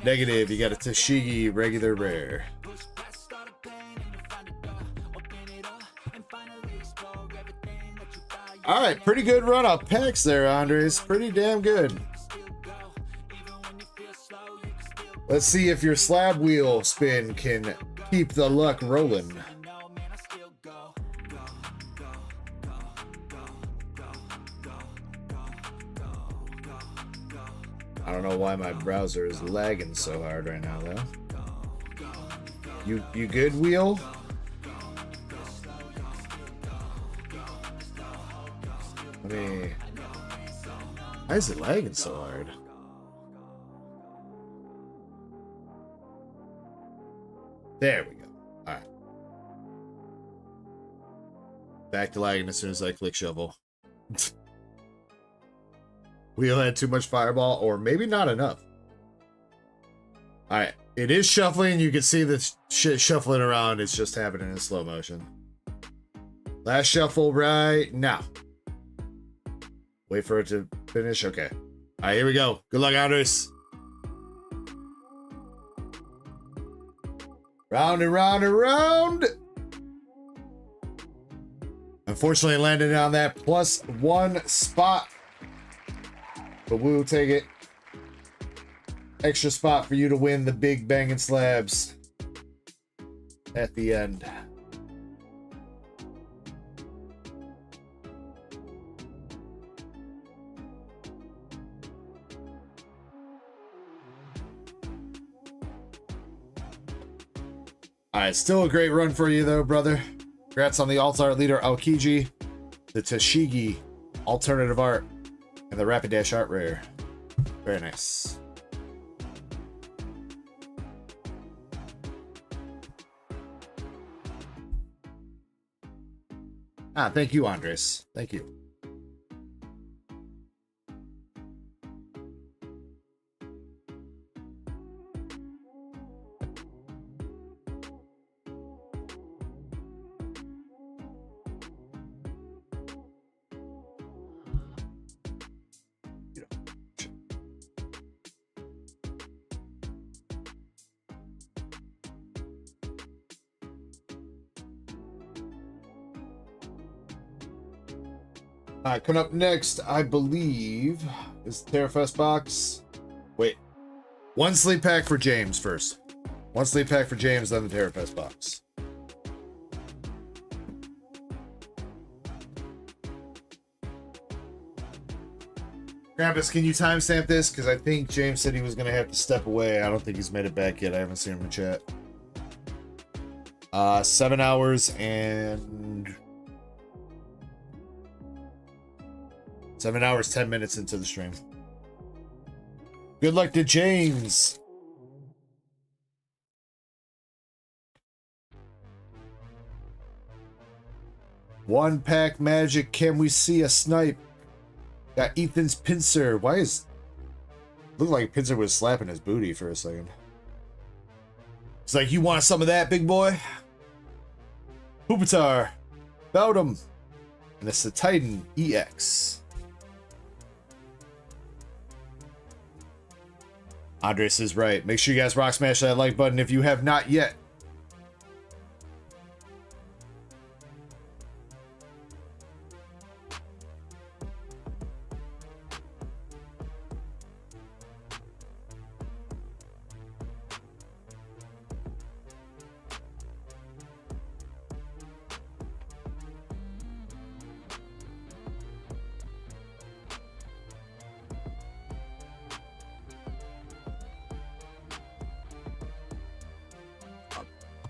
Negative, you got a Tashigi regular rare. Alright, pretty good run of packs there, Andres. Pretty damn good. Let's see if your slab wheel spin can keep the luck rolling. I don't know why my browser is lagging so hard right now, though. You good, wheel? I mean, why is it lagging so hard? There we go. All right. Back to lagging as soon as I click shovel. Wheel had too much fireball, or maybe not enough. All right. It is shuffling. You can see the shit shuffling around. It's just happening in slow motion. Last shuffle right now. Wait for it to finish. Okay. All right, here we go. Good luck, Andres. Round and round and round. Unfortunately, landed on that +1 spot. But we will take it. Extra spot for you to win the big banging slabs at the end. Alright, still a great run for you though, brother. Congrats on the alt art leader Aokiji, the Tashigi, alternative art, and the Rapid Dash art rare. Very nice. Ah, thank you, Andres. Thank you. Alright, coming up next, I believe, is the Terrafest box. Wait. One sleep pack for James first. One sleep pack for James, then the Terrafest box. Krampus, can you timestamp this? Because I think James said he was going to have to step away. I don't think he's made it back yet. I haven't seen him in chat. 7 hours and... 7 hours, 10 minutes into the stream. Good luck to James. One pack magic. Can we see a snipe? Got Ethan's pincer. Why is... Looked like Pincer was slapping his booty for a second. It's like, you want some of that, big boy? Hoopatar. Bout him. And it's the Titan EX. Andres is right. Make sure you guys rock smash that like button if you have not yet.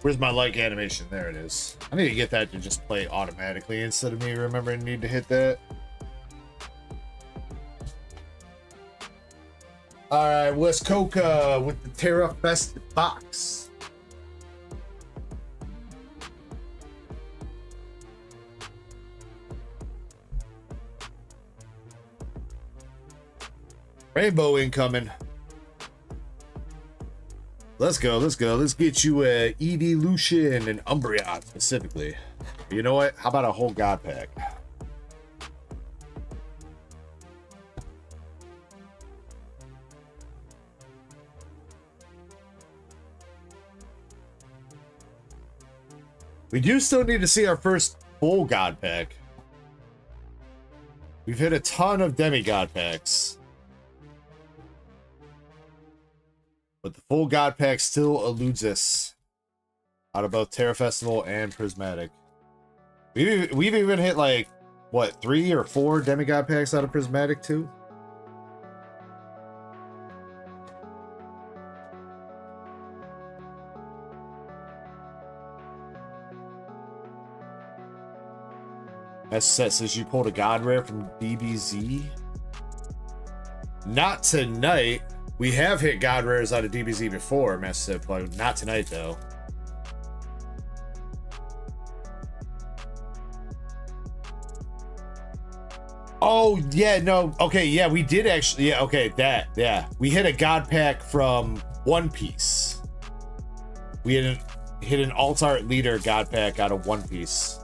Where's my like animation? There it is. I need to get that to just play automatically instead of me remembering need to hit that. Alright, West Coca with the Terrafest box. Rainbow incoming. Let's go, let's go. Let's get you a Lucian and Umbreon specifically. You know what? How about a whole God pack? We do still need to see our first full God pack. We've hit a ton of demigod packs. But the full God pack still eludes us out of both Terra Festival and Prismatic. We've even hit like, what, 3 or 4 demigod packs out of Prismatic too? SSet says you pulled a God rare from DBZ. Not tonight. We have hit God rares out of DBZ before, Massive Plug. Not tonight, though. Oh, yeah, no. Okay, yeah, we did actually. Yeah, okay, that. Yeah. We hit a God pack from One Piece. We hit an alt art leader God pack out of One Piece.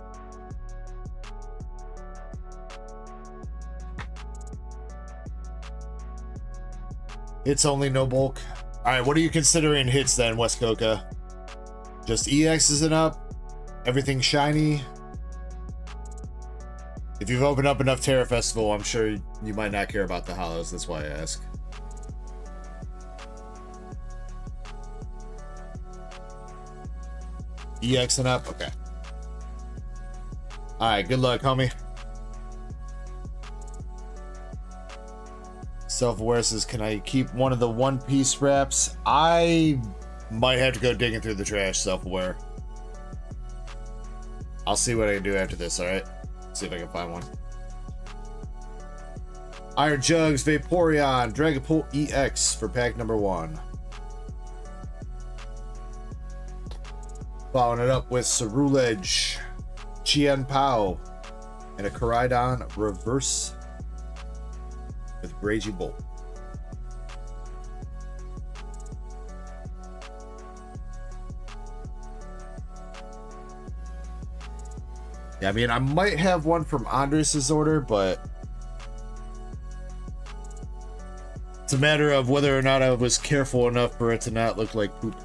Hits only, no bulk. Alright, what are you considering hits then, West Coca? Just EXs and up? Everything shiny? If you've opened up enough Terra Festival, I'm sure you might not care about the hollows. That's why I ask. EX and up? Okay. Alright, good luck, homie. Self-aware says, can I keep one of the One Piece wraps? I might have to go digging through the trash, self-aware. I'll see what I can do after this, alright? See if I can find one. Iron Jugs, Vaporeon, Dragapult EX for pack number 1. Following it up with Cerulege, Chien Pao, and a Koraidon reverse with Raging Bolt. Yeah, I mean, I might have one from Andres' order, but it's a matter of whether or not I was careful enough for it to not look like poop.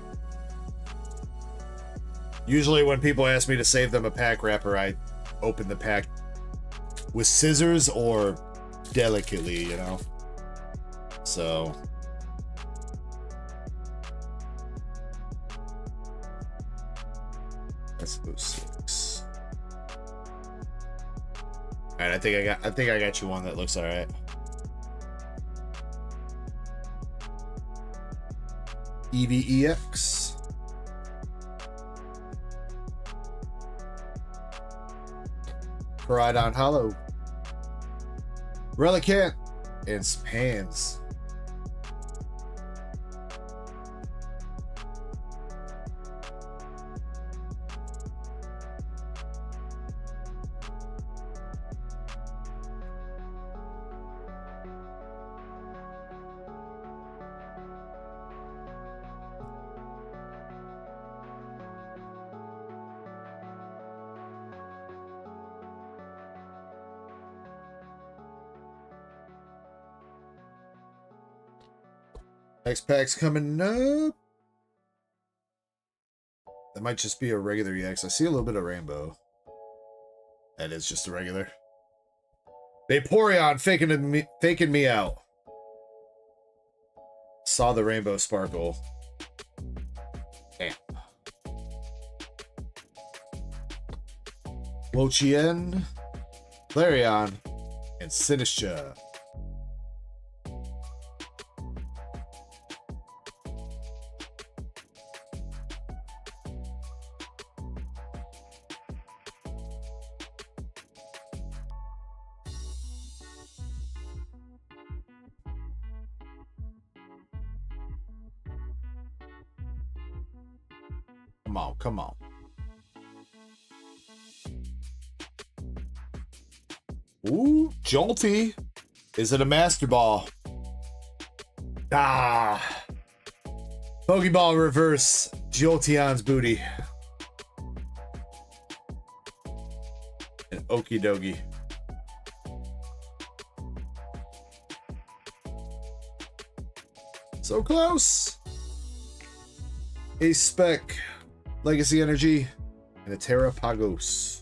Usually when people ask me to save them a pack wrapper, I open the pack with scissors or delicately, you know? So... let's go 6. Alright, I think I got you one that looks alright. EVEX. Koraidon Hollow. Relicanth and Spans. Next pack's coming up. That might just be a regular EX. I see a little bit of rainbow. That is just a regular. Vaporeon faking me out. Saw the rainbow sparkle. Damn. Wo-Chien, Flareon, and Sinistcha. Come on. Ooh, Jolty. Is it a Master Ball? Ah. Pokeball reverse. Jolteon's booty. And Okie dokie. So close. A Spec. Legacy Energy, and a Terra Pagos.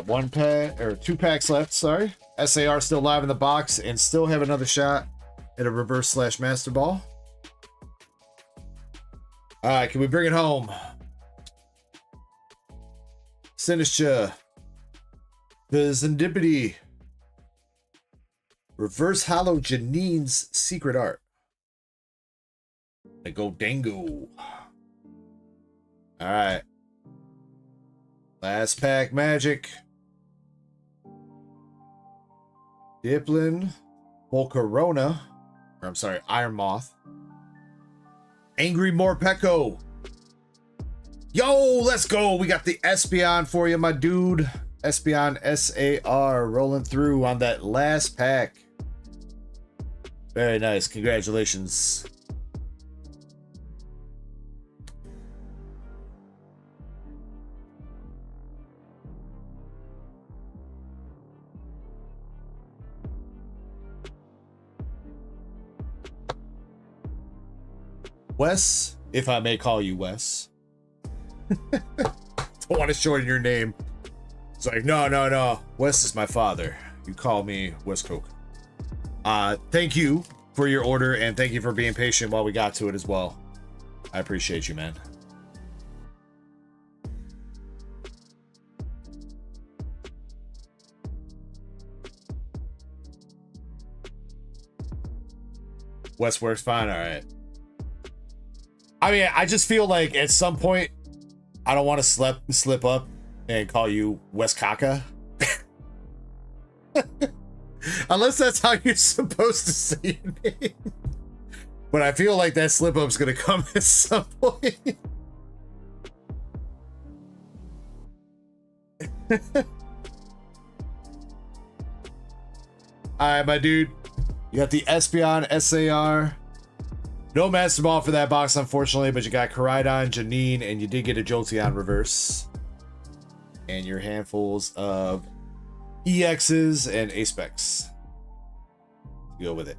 One pack or 2 packs left. Sorry, SAR still live in the box and still have another shot at a reverse / Master Ball. All right, can we bring it home? Sinistcha, the Zendipity, reverse hollow Janine's Secret Art, the Goldango. All right, last pack magic. Diplin, Volcarona, or I'm sorry, Iron Moth, Angry Morpeko. Yo, let's go. We got the Espeon for you, my dude. Espeon SAR rolling through on that last pack. Very nice. Congratulations. Wes, if I may call you Wes. Don't want to shorten your name. It's like, no. Wes is my father. You call me West Coke. Thank you for your order, and thank you for being patient while we got to it as well. I appreciate you, man. West works fine, all right. I mean, I just feel like at some point, I don't want to slip up and call you West Caca. Unless that's how you're supposed to say your name. But I feel like that slip up's gonna come at some point. Alright, my dude. You got the Espeon SAR. No Master Ball for that box, unfortunately, but you got Koraidon, Janine, and you did get a Jolteon reverse. And your handfuls of EXs and A-Specs. Go with it.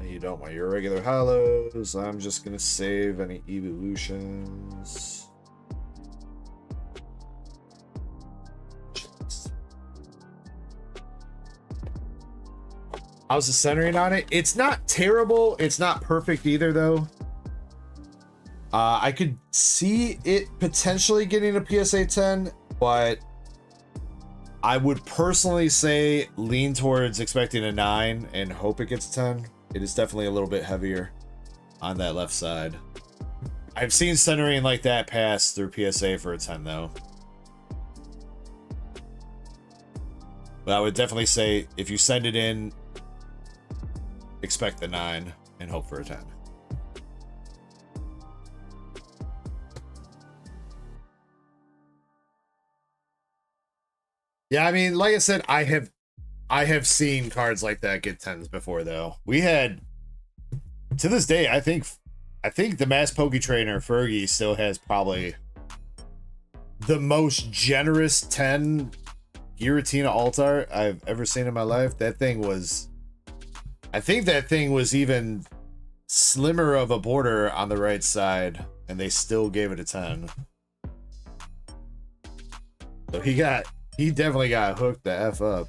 You don't want your regular hollows. I'm just gonna save any evolutions. How's the centering on it? It's not terrible. It's not perfect either, though. I could see it potentially getting a PSA 10, but I would personally say lean towards expecting a 9 and hope it gets a 10. It is definitely a little bit heavier on that left side. I've seen centering like that pass through PSA for a 10, though. But I would definitely say if you send it in, expect the 9 and hope for a 10. Yeah, I mean, like I said, I have seen cards like that get 10s before, though. We had, to this day, I think the Mass Poke Trainer Fergie still has probably the most generous 10 Giratina Alt-Art I've ever seen in my life. That thing was, I think that thing was even slimmer of a border on the right side, and they still gave it a 10. So he definitely got hooked the F up.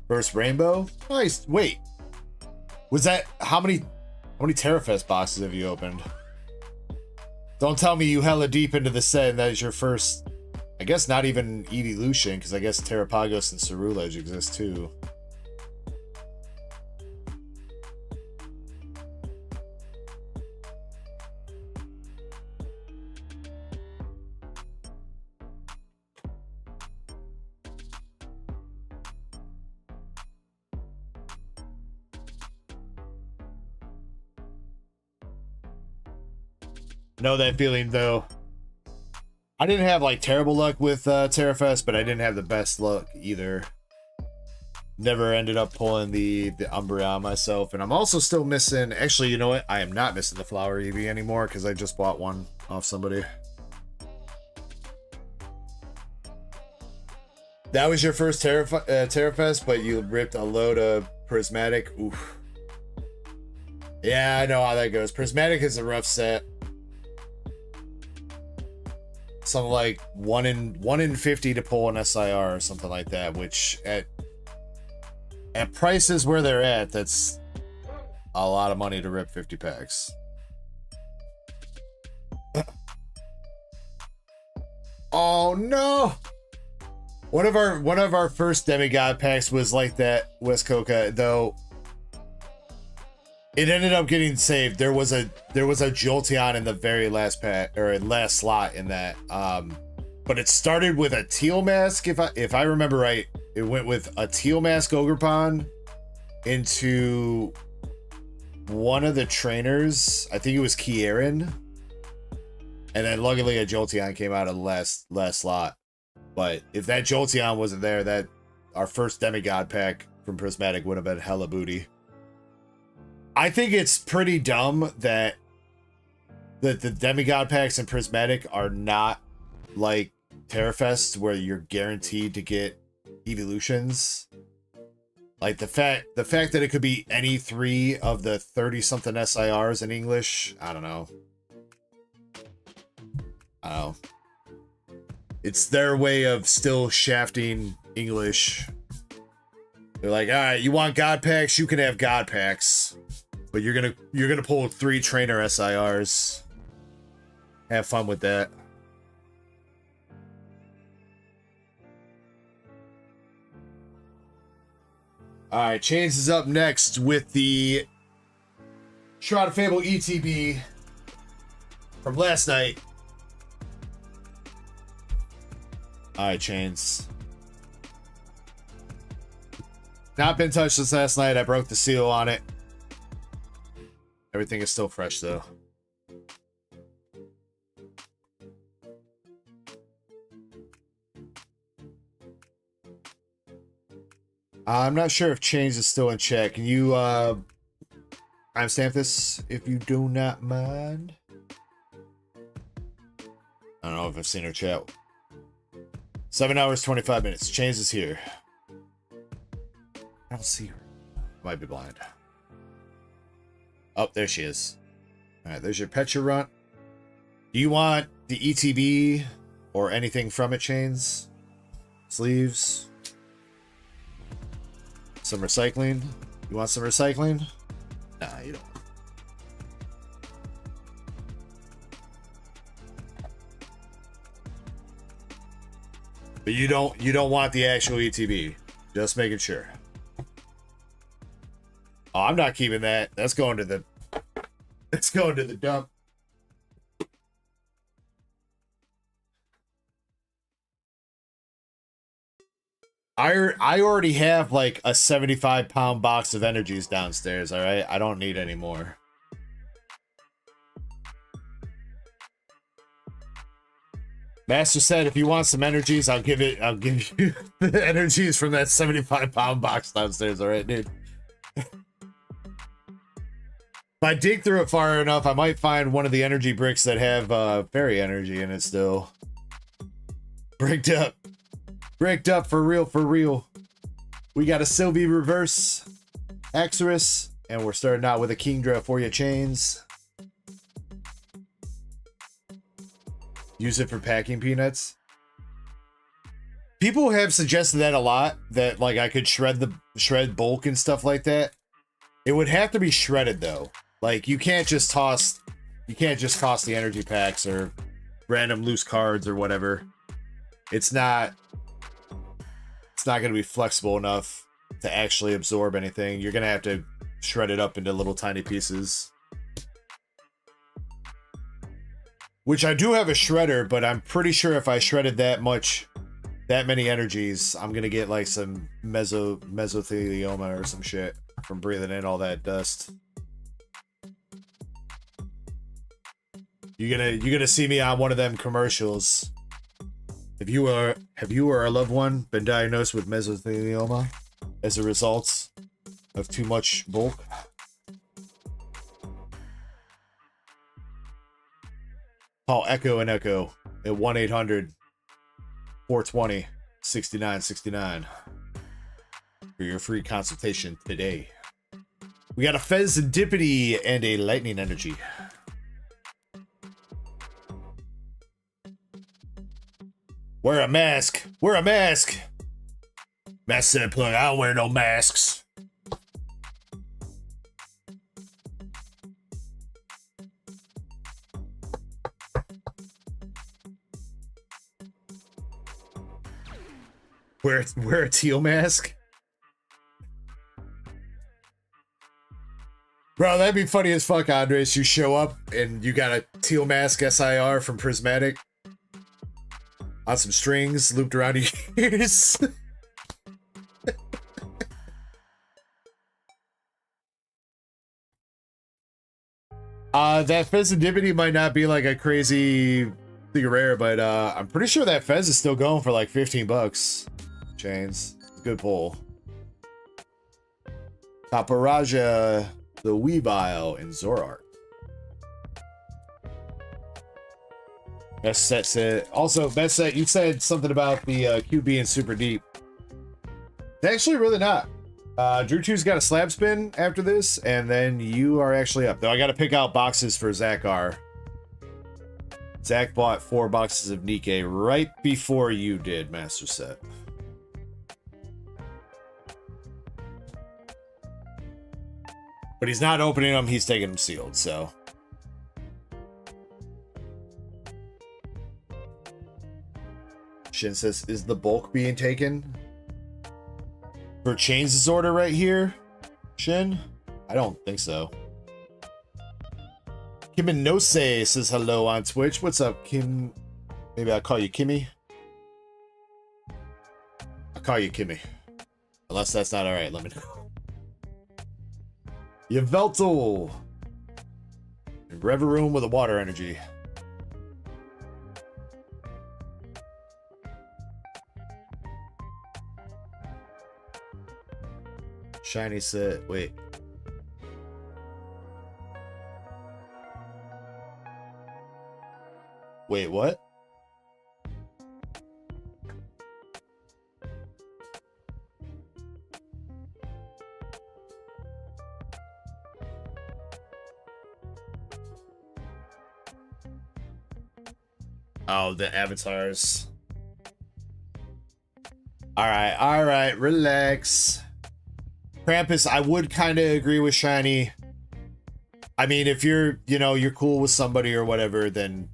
First Rainbow? Nice. Wait. Was that how many Terrafest boxes have you opened? Don't tell me you hella deep into the set and that is your first, I guess not even Evolution, because I guess Terrapagos and Cerulege exist too. Know that feeling, though. I didn't have like terrible luck with Terrafest, but I didn't have the best luck either. Never ended up pulling the Umbreon myself, and I'm also still missing, actually, you know what, I am not missing the Flower Eevee anymore because I just bought one off somebody. That was your first Terrafest, but you ripped a load of Prismatic. Oof. Yeah, I know how that goes. Prismatic is a rough set. Something like 1 in 50 to pull an SIR or something like that, which at prices where they're at, that's a lot of money to rip 50 packs. Oh no! One of our first demigod packs was like that, West Coca, though. It ended up getting saved. There was a Jolteon in the very last pack, or last slot in that. But it started with a Teal Mask, if I remember right. It went with a Teal Mask Ogerpon into one of the trainers. I think it was Kieran. And then luckily a Jolteon came out of the last slot. But if that Jolteon wasn't there, that our first demigod pack from Prismatic would have been hella booty. I think it's pretty dumb that the demigod packs and Prismatic are not like Terrafest, where you're guaranteed to get evolutions. Like the fact that it could be any 3 of the 30-something SIRs in English, I don't know. It's their way of still shafting English. They're like, all right, you want God packs, you can have God packs, but you're gonna pull 3 trainer SIRs. Have fun with that. All right, Chains is up next with the Shroud of Fable ETB from last night. All right, Chains. Not been touched since last night. I broke the seal on it. Everything is still fresh, though. I'm not sure if Chains is still in chat. Can you timestamp this if you do not mind? I don't know if I've seen her chat. 7 hours, 25 minutes. Chains is here. I don't see her. Might be blind. Oh, there she is. All right, there's your Petra runt. Do you want the ETB or anything from it, Chains? Sleeves? Some recycling? You want some recycling? Nah, you don't. But you don't want the actual ETB. Just making sure. Oh, I'm not keeping that. That's going to the dump. I already have like a 75-pound box of energies downstairs, all right? I don't need any more. Master said if you want some energies, I'll give you the energies from that 75-pound box downstairs, all right, dude? If I dig through it far enough, I might find one of the energy bricks that have fairy energy in it still. Bricked up. Bricked up for real, for real. We got a Sylvie reverse, Axorus, and we're starting out with a Kingdra for your Chains. Use it for packing peanuts. People have suggested that a lot, that like I could shred bulk and stuff like that. It would have to be shredded though. Like you can't just toss the energy packs or random loose cards or whatever. It's not going to be flexible enough to actually absorb anything. You're going to have to shred it up into little tiny pieces. Which I do have a shredder, but I'm pretty sure if I shredded that many energies, I'm going to get like some mesothelioma or some shit from breathing in all that dust. You're gonna see me on one of them commercials. Have you or a loved one been diagnosed with mesothelioma as a result of too much bulk? Call Ecko and Ecko at 1-800-420-6969 for your free consultation today. We got a Fez Dipity and a Lightning Energy. Wear a mask. Wear a mask. Mask said, "Plug. I don't wear no masks." Wear a teal mask. Bro, that'd be funny as fuck, Andres. You show up and you got a teal mask SIR from Prismatic on some strings looped around your ears. That Fez Indivity might not be like a crazy thing rare, but I'm pretty sure that Fez is still going for like 15 bucks. Chains. Good pull. Paparaja, the Weavile, and Zorark. Best set said. Also, best set, you said something about the QB and super deep. It's actually really not. Drew 2's got a slab spin after this, and then you are actually up. Though I got to pick out boxes for Zach R. Zach bought 4 boxes of Nikkei right before you did, Master Set. But he's not opening them, he's taking them sealed, so. Shin says, is the bulk being taken? For Chains' order right here, Shin? I don't think so. Kim and Nose says hello on Twitch. What's up, Kim? Maybe I'll call you Kimmy. I'll call you Kimmy. Unless that's not alright, let me know. Yveltal. Rever Room with a water energy. Shiny set. Wait. Wait, what? Oh, the avatars. All right, relax. Krampus, I would kind of agree with Shiny. I mean, if you're, you know, you're cool with somebody or whatever, then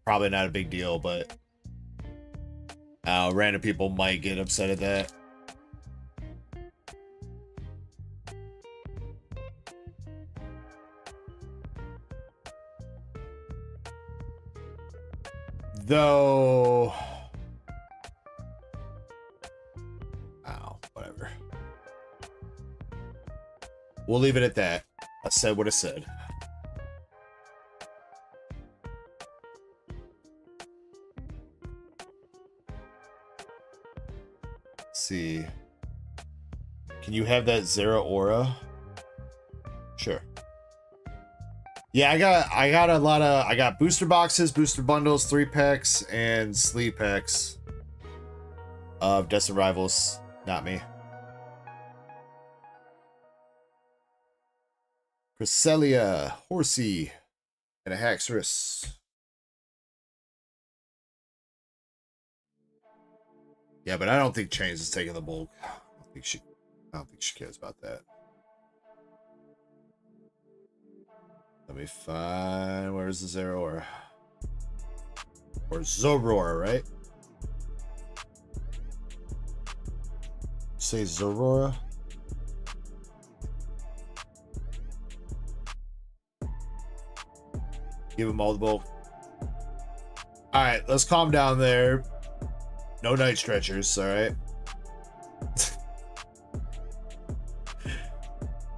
probably not a big deal, but random people might get upset at that. Though, whatever. We'll leave it at that. I said what I said. Let's see. Can you have that Zera aura? Sure. Yeah, I got a lot of, I got booster boxes, booster bundles, 3-packs, and sleeve packs of Destined Rivals. Not me. Cresselia, Horsey, and a Haxorus. Yeah, but I don't think Chains is taking the bulk. I don't think she cares about that. Let me find, where's the Zeraora? Or Zorora, right? Say Zorora. Give him all the bulk. Alright, let's calm down there. No night stretchers, alright?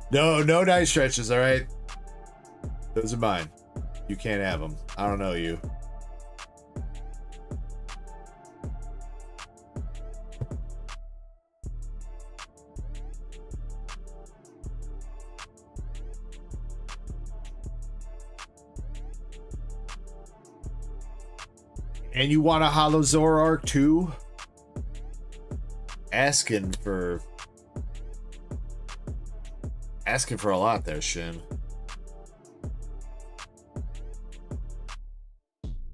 No night stretchers, alright? Those are mine. You can't have them. I don't know you. And you want a Hollow Zoroark too? Asking for a lot there, Shin.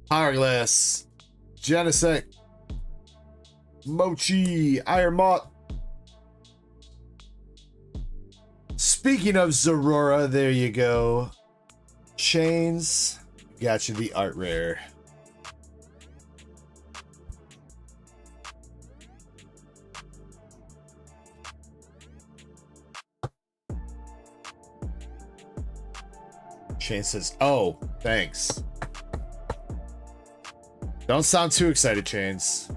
Hourglass, Genesect, Mochi, Iron Moth. Speaking of Zorora, there you go. Chains, got you the art rare. Shane says, oh, thanks. Don't sound too excited, Chains.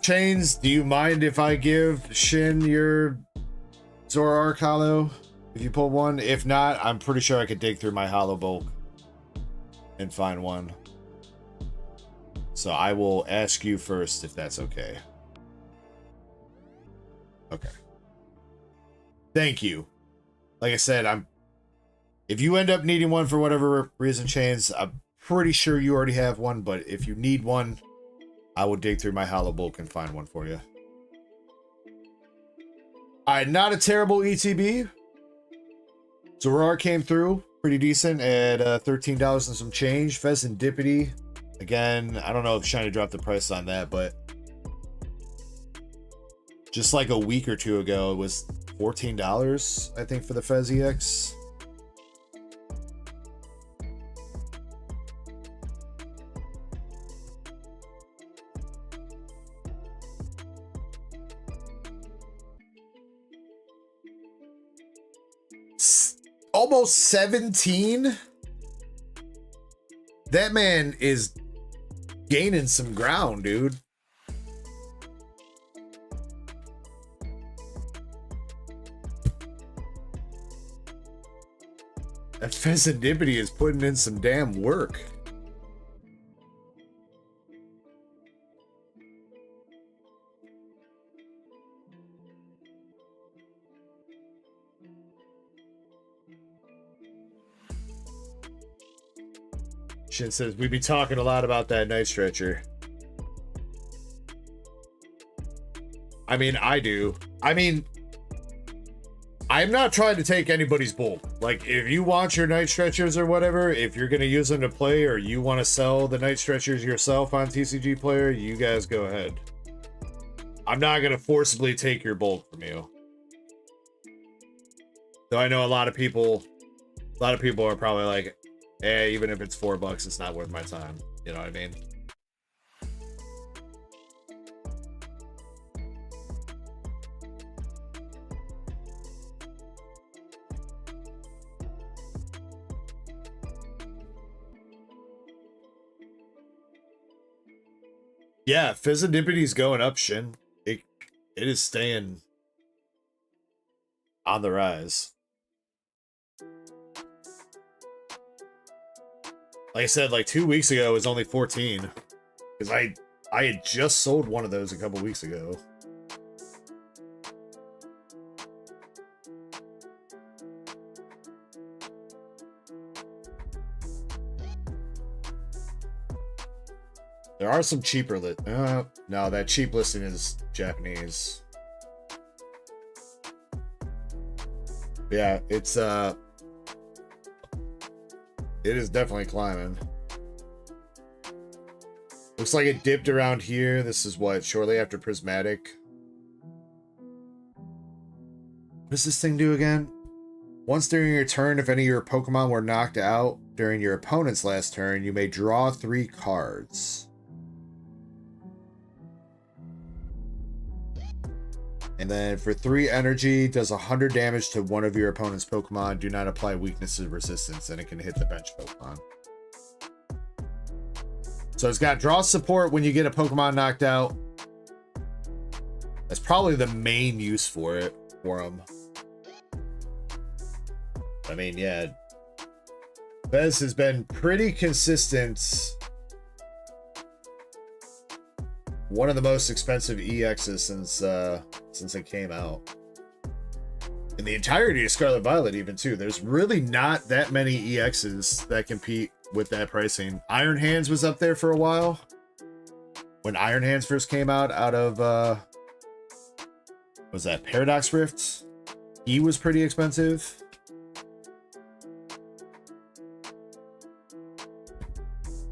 Chains, do you mind if I give Shin your Zoroark Hollow? If you pull one? If not, I'm pretty sure I could dig through my Hollow bulk and find one. So I will ask you first if that's okay. Okay. Thank you. Like I said, If you end up needing one for whatever reason, Chains, I'm pretty sure you already have one, but if you need one, I will dig through my hollow bulk and find one for you. Alright, not a terrible ETB. Zorar came through pretty decent at $13 and some change. Pheasantipity, again, I don't know if Shiny dropped the price on that, but just like a week or two ago, it was $14, I think, for the Fez EX. Almost 17. That man is gaining some ground, dude. That Pheasantipity is putting in some damn work. Shin says, we be talking a lot about that night stretcher. I mean, I do. I mean, I'm not trying to take anybody's bull. Like, if you want your night stretchers or whatever, if you're going to use them to play or you want to sell the night stretchers yourself on TCG Player, you guys go ahead. I'm not going to forcibly take your bulk from you. Though I know a lot of people are probably like, hey, even if it's $4, it's not worth my time. You know what I mean? Yeah, Pheasantipity's going up, Shin. It is staying on the rise. Like I said, like 2 weeks ago, it was only 14. Because I had just sold one of those a couple weeks ago. There are some cheaper no, that cheap listing is Japanese. Yeah, it's it is definitely climbing. Looks like it dipped around here. This is what, shortly after Prismatic. What does this thing do again? Once during your turn, if any of your Pokemon were knocked out during your opponent's last turn, you may draw 3 cards. And then for 3 energy, does 100 damage to one of your opponent's Pokemon. Do not apply weakness or resistance, and it can hit the bench Pokemon. So it's got draw support when you get a Pokemon knocked out. That's probably the main use for him. I mean, yeah. Fez has been pretty consistent. One of the most expensive EXs since it came out. In the entirety of Scarlet Violet, even too. There's really not that many EXs that compete with that pricing. Iron Hands was up there for a while. When Iron Hands first came out of was that Paradox Rift? He was pretty expensive.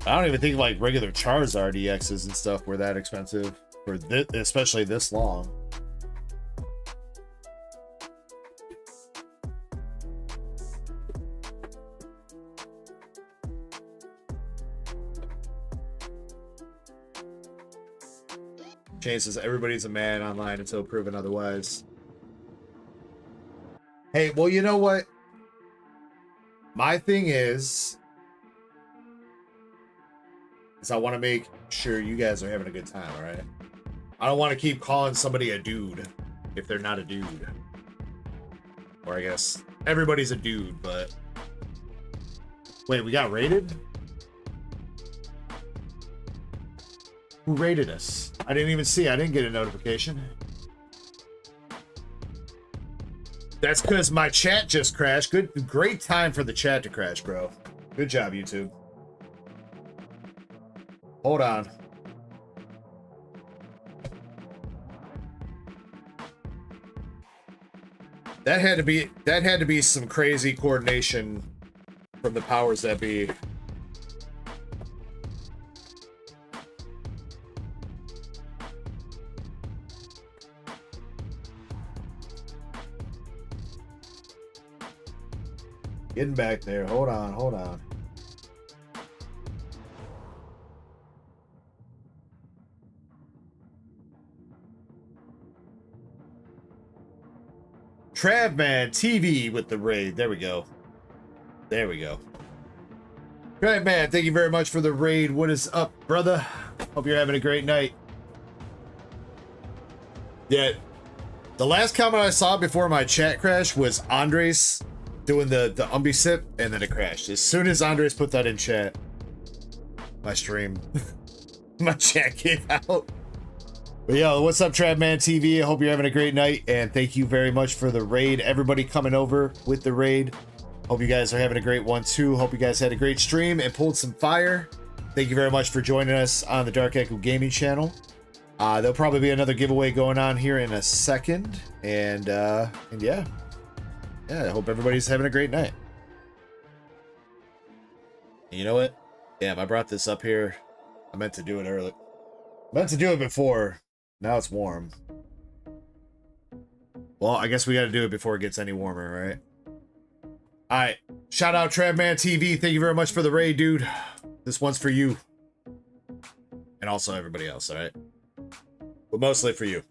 I don't even think like regular Charizard EXs and stuff were that expensive for this, especially this long. Shane says everybody's a man online until proven otherwise. Hey, well, you know what? My thing is I want to make sure you guys are having a good time, all right? I don't want to keep calling somebody a dude if they're not a dude. Or I guess everybody's a dude, but... Wait, we got raided? Who raided us? I didn't even see. I didn't get a notification. That's because my chat just crashed. Great time for the chat to crash, bro. Good job, YouTube. Hold on. That had to be some crazy coordination from the powers that be. Getting back there. Hold on, hold on. Travman TV with the raid. There we go. There we go. Travman, thank you very much for the raid. What is up, brother? Hope you're having a great night. Yeah. The last comment I saw before my chat crash was Andres doing the umbi sip, and then it crashed. As soon as Andres put that in chat, my stream, my chat gave out. But yo, what's up, Travman TV? I hope you're having a great night, and thank you very much for the raid. Everybody coming over with the raid. Hope you guys are having a great one too. Hope you guys had a great stream and pulled some fire. Thank you very much for joining us on the Dark Echo Gaming channel. There'll probably be another giveaway going on here in a second, and yeah. Yeah, I hope everybody's having a great night. And you know what? Damn, I brought this up here. I meant to do it early. I meant to do it before. Now it's warm. Well, I guess we got to do it before it gets any warmer, right? All right. Shout out Travman TV. Thank you very much for the raid, dude. This one's for you. And also everybody else, all right? But mostly for you.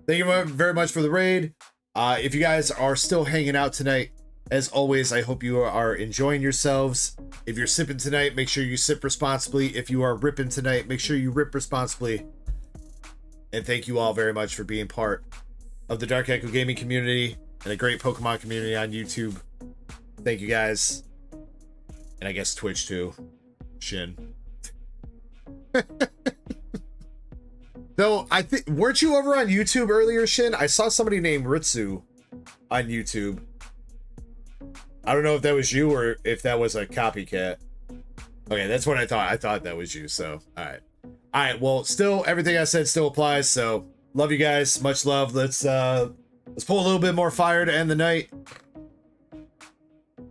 Thank you very much for the raid. If you guys are still hanging out tonight, as always, I hope you are enjoying yourselves. If you're sipping tonight, make sure you sip responsibly. If you are ripping tonight, make sure you rip responsibly. And thank you all very much for being part of the Dark Echo Gaming community and the great Pokemon community on YouTube. Thank you guys. And I guess Twitch too. Shin. Though, I think, weren't you over on YouTube earlier, Shin? I saw somebody named Ritsu on YouTube. I don't know if that was you or if that was a copycat. Okay, that's what I thought. I thought that was you, so, alright. Alright, well, still, everything I said still applies, so, love you guys. Much love. Let's pull a little bit more fire to end the night.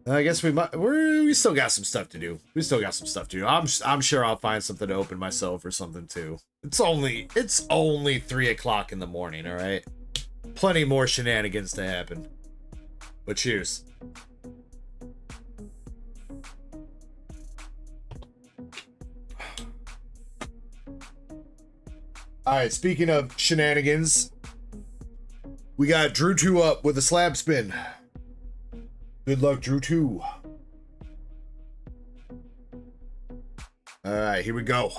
I guess we still got some stuff to do. We still got some stuff to do. I'm sure I'll find something to open myself or something too. It's only 3 o'clock in the morning, all right? Plenty more shenanigans to happen. But cheers. All right, speaking of shenanigans, we got Drew 2 up with a slab spin. Good luck, Drew 2. All right, here we go.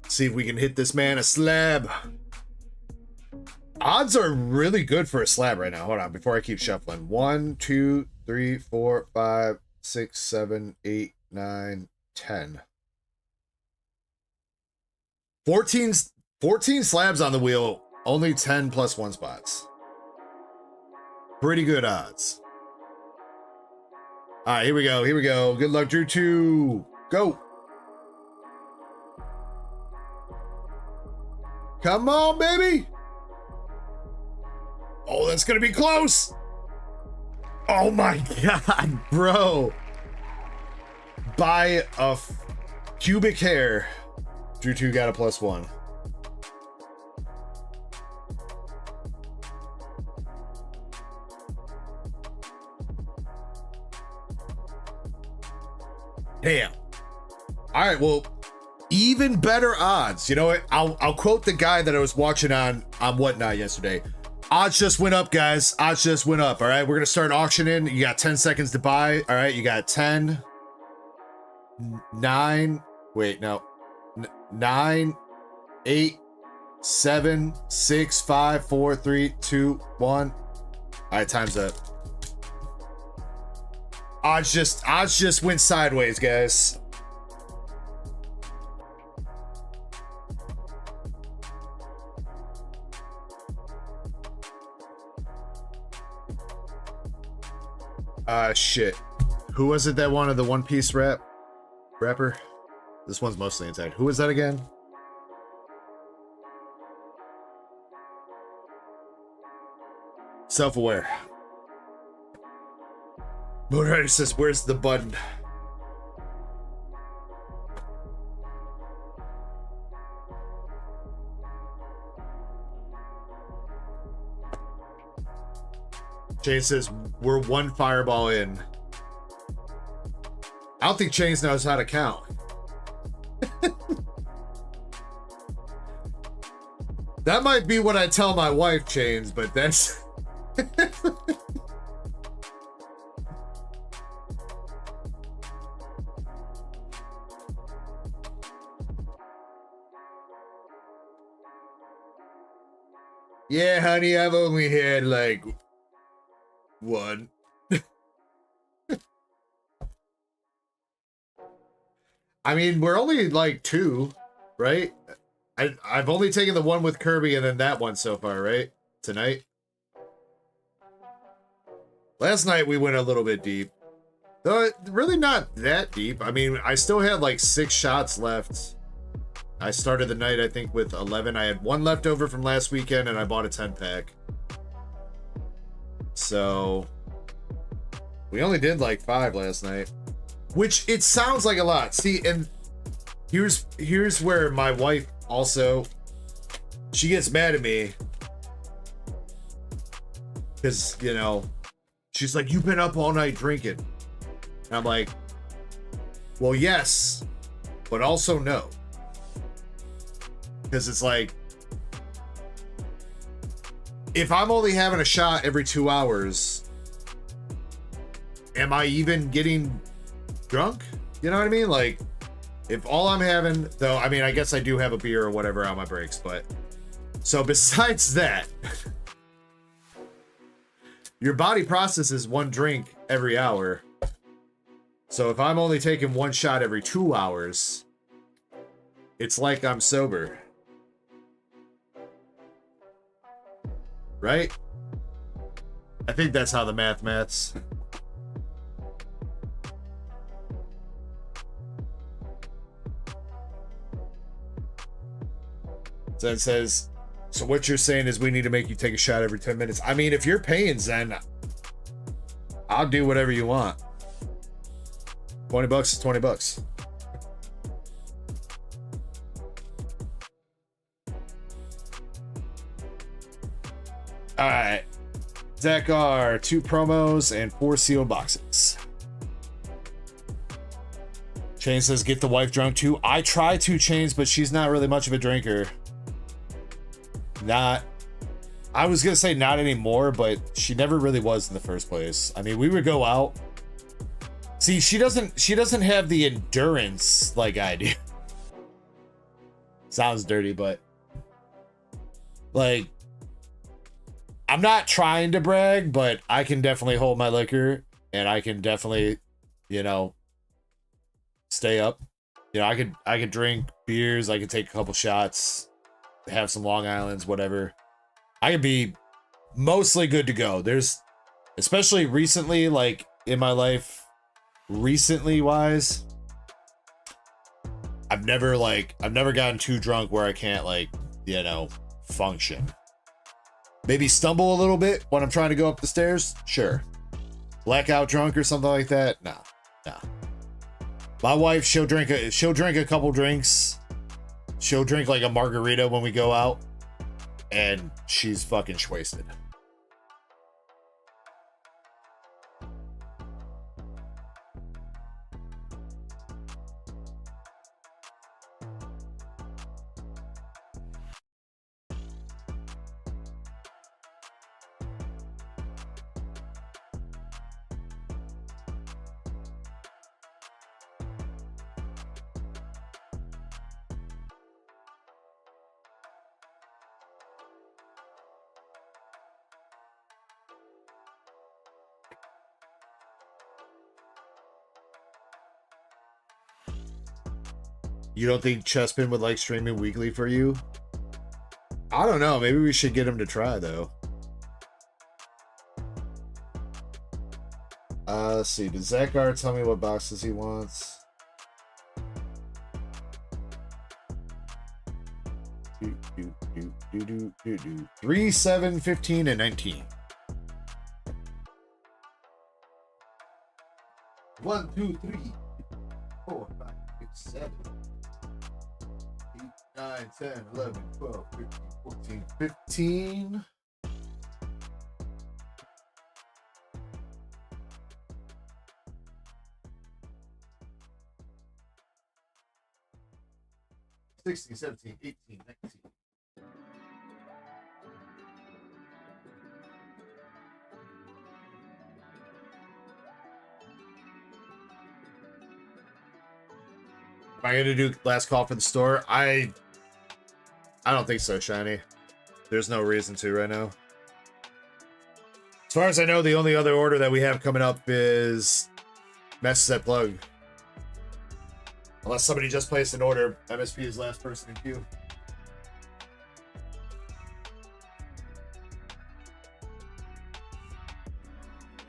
See if we can hit this man a slab. Odds are really good for a slab right now. Hold on, before I keep shuffling. 1, 2, 3, 4, 5, 6, 7, 8, 9, 10. 14 slabs on the wheel, only 10 plus 1 spots. Pretty good odds. All right, here we go. Here we go. Good luck, Drew 2. Go. Come on, baby. Oh, that's going to be close. Oh, my God, bro. By a cubic hair, Drew 2 got a +1. Damn. All right, well, even better odds. You know what? I'll quote the guy that I was watching on Whatnot yesterday. Odds just went up, guys. Odds just went up. All right, we're gonna start auctioning. You got 10 seconds to buy. All right, you got 10, 9. Wait, no, 9, 8, 7, 6, 5, 4, 3, 2, 1. All right, time's up. Odds just went sideways, guys. Shit. Who was it that wanted the One Piece rapper? This one's mostly inside. Who was that again? Self-aware. Moonrider says, where's the button? Chain says, we're one fireball in. I don't think Chains knows how to count. That might be what I tell my wife, Chains, but that's... Yeah, honey, I've only had, like, one. I mean, we're only, like, two, right? I've only taken the one with Kirby and then that one so far, right? Tonight. Last night we went a little bit deep. Though, really not that deep. I mean, I still had, like, 6 shots left. I started the night, I think, with 11. I had 1 left over from last weekend, and I bought a 10-pack. So, we only did, like, 5 last night. Which, it sounds like a lot. See, and here's where my wife also, she gets mad at me. Because, you know, she's like, you've been up all night drinking. And I'm like, well, yes, but also no. Because it's like, if I'm only having a shot every 2 hours, am I even getting drunk? You know what I mean? Like, if all I'm having, though, I mean, I guess I do have a beer or whatever on my breaks, but so besides that, your body processes 1 drink every hour. So if I'm only taking 1 shot every 2 hours, it's like I'm sober. Right? I think that's how the maths. So it says, so what you're saying is we need to make you take a shot every 10 minutes. I mean, if you're paying, Zen, I'll do whatever you want. $20 is $20. All right. Deck are 2 promos and 4 sealed boxes. Chain says, get the wife drunk too. I try to, Chains, but she's not really much of a drinker. I was gonna say not anymore, but she never really was in the first place. I mean, we would go out. See, she doesn't have the endurance like I do. Sounds dirty, but like, I'm not trying to brag, but I can definitely hold my liquor, and I can definitely, you know, stay up. You know, I could drink beers, I could take a couple shots, have some Long Islands, whatever. I could be mostly good to go. There's, especially recently, like in my life, recently wise, I've never gotten too drunk where I can't, like, you know, function. Maybe stumble a little bit when I'm trying to go up the stairs. Sure. Blackout drunk or something like that. No. My wife, she'll drink a couple drinks. She'll drink like a margarita when we go out, and she's fucking wasted. You don't think Chespin would like streaming weekly for you? I don't know. Maybe we should get him to try, though. Let's see. Does Zachar tell me what boxes he wants? 3, 7, 15, and 19. 1, 2, 3, 4, 5, 6, 7, 8, 9, 10, 11, 12, 13, 14, 15. 16, 17, 18, 19. Am I gonna do last call for the store? I don't think so, Shiny. There's no reason to right now. As far as I know, the only other order that we have coming up is Message at Plug. Unless somebody just placed an order, MSP is last person in queue.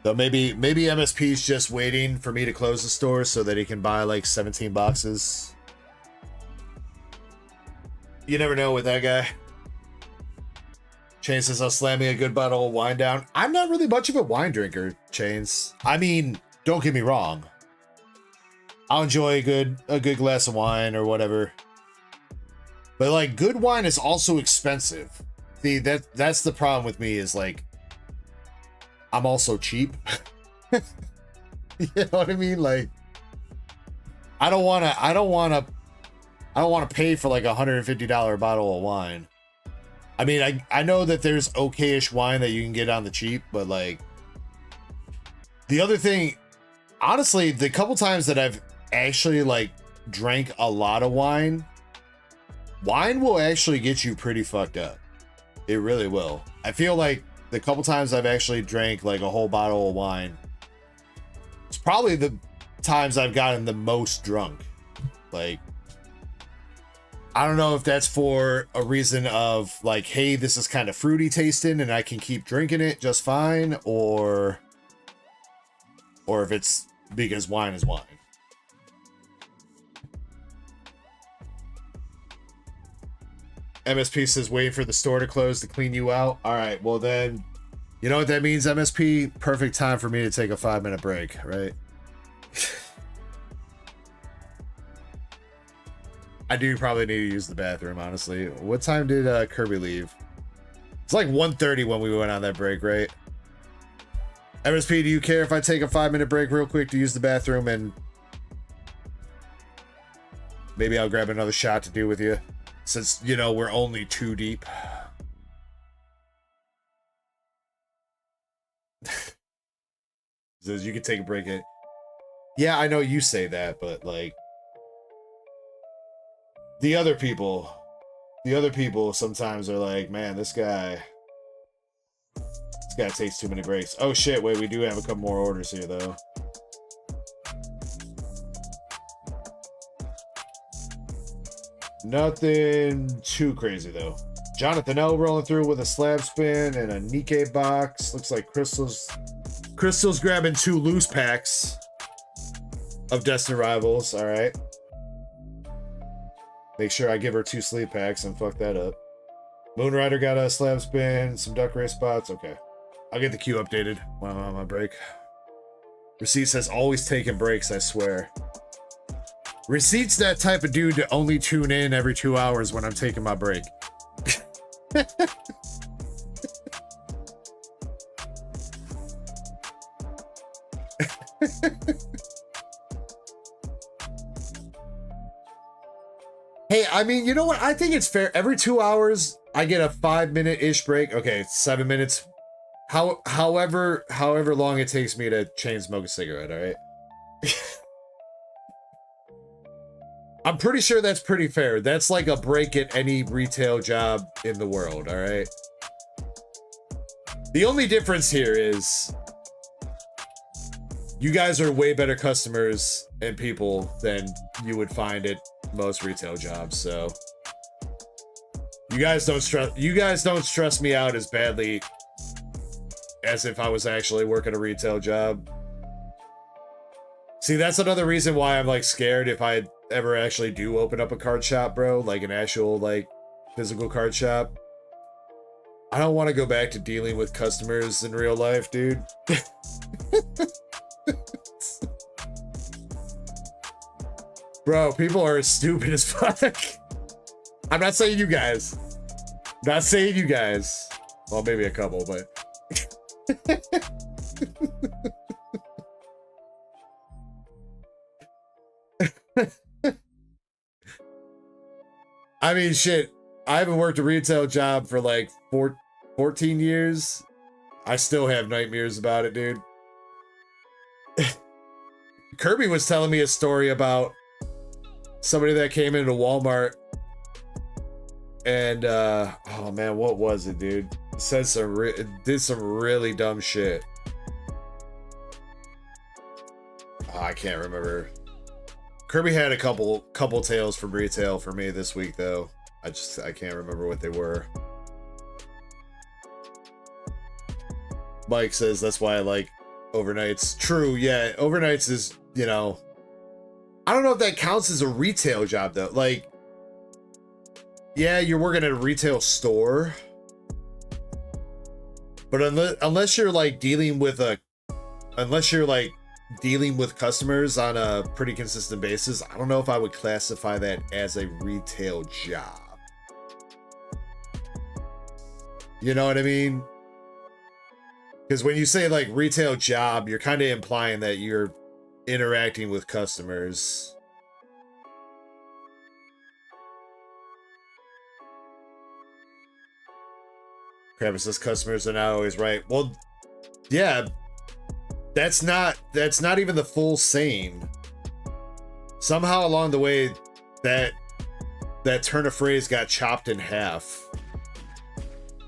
So maybe MSP's just waiting for me to close the store so that he can buy like 17 boxes. You never know with that guy. Chains says I'll slam me a good bottle of wine down. I'm not really much of a wine drinker, Chains. I mean, don't get me wrong. I'll enjoy a good glass of wine or whatever. But like good wine is also expensive. See, that's the problem with me is like I'm also cheap. You know what I mean? Like I don't want to pay for like $150 bottle of wine. I mean, I know that there's okayish wine that you can get on the cheap, but like the other thing, honestly, the couple times that I've actually like drank a lot of wine will actually get you pretty fucked up. It really will. I feel like the couple times I've actually drank like a whole bottle of wine, it's probably the times I've gotten the most drunk. Like, I don't know if that's for a reason of like, hey, this is kind of fruity tasting and I can keep drinking it just fine, or if it's because wine is wine. MSP says waiting for the store to close to clean you out. All right, well then, you know what that means, MSP? Perfect time for me to take a 5-minute break, right? I do probably need to use the bathroom, honestly. What time did Kirby leave? It's like 1:30 when we went on that break, right? MSP, do you care if I take a 5-minute break real quick to use the bathroom, and maybe I'll grab another shot to do with you? Since, you know, we're only 2 deep. Says you can take a break. Yeah, I know you say that, but like the other people sometimes are like, man, this guy takes too many breaks. Oh shit, wait, we do have a couple more orders here though. Nothing too crazy though. Jonathan L rolling through with a slab spin and a Nikkei box. Looks like Crystal's grabbing 2 loose packs of Destined Rivals. All right. Make sure I give her 2 sleep packs and fuck that up. Moonrider got a slab spin, some duck race spots. Okay. I'll get the queue updated while I'm on my break. Receipt says always taking breaks, I swear. Receipt's that type of dude to only tune in every 2 hours when I'm taking my break. Hey, I mean, you know what? I think it's fair. Every 2 hours, I get a 5-minute-ish break. Okay, 7 minutes. However long it takes me to chain smoke a cigarette, all right? I'm pretty sure that's pretty fair. That's like a break at any retail job in the world, all right? The only difference here is you guys are way better customers and people than you would find at most retail jobs, so you guys don't stress me out as badly as if I was actually working a retail job. See, that's another reason why I'm like scared if I ever actually do open up a card shop, bro, like an actual like physical card shop. I don't want to go back to dealing with customers in real life, dude. Bro, people are stupid as fuck. I'm not saying you guys. Not saying you guys. Well, maybe a couple, but... I mean, shit. I haven't worked a retail job for like 14 years. I still have nightmares about it, dude. Kirby was telling me a story about somebody that came into Walmart and oh man, what was it, dude? Said some did some really dumb shit. Oh, I can't remember. Kirby had a couple tales from retail for me this week though. I can't remember what they were. Mike says that's why I like overnights. True, yeah, overnights is, you know, I don't know if that counts as a retail job though. Like, yeah, you're working at a retail store, but unless you're like dealing with customers on a pretty consistent basis, I don't know if I would classify that as a retail job. You know what I mean? Because when you say like retail job, you're kind of implying that you're interacting with customers. Kravis says customers are not always right. Well, yeah, that's not even the full saying. Somehow along the way, that turn of phrase got chopped in half.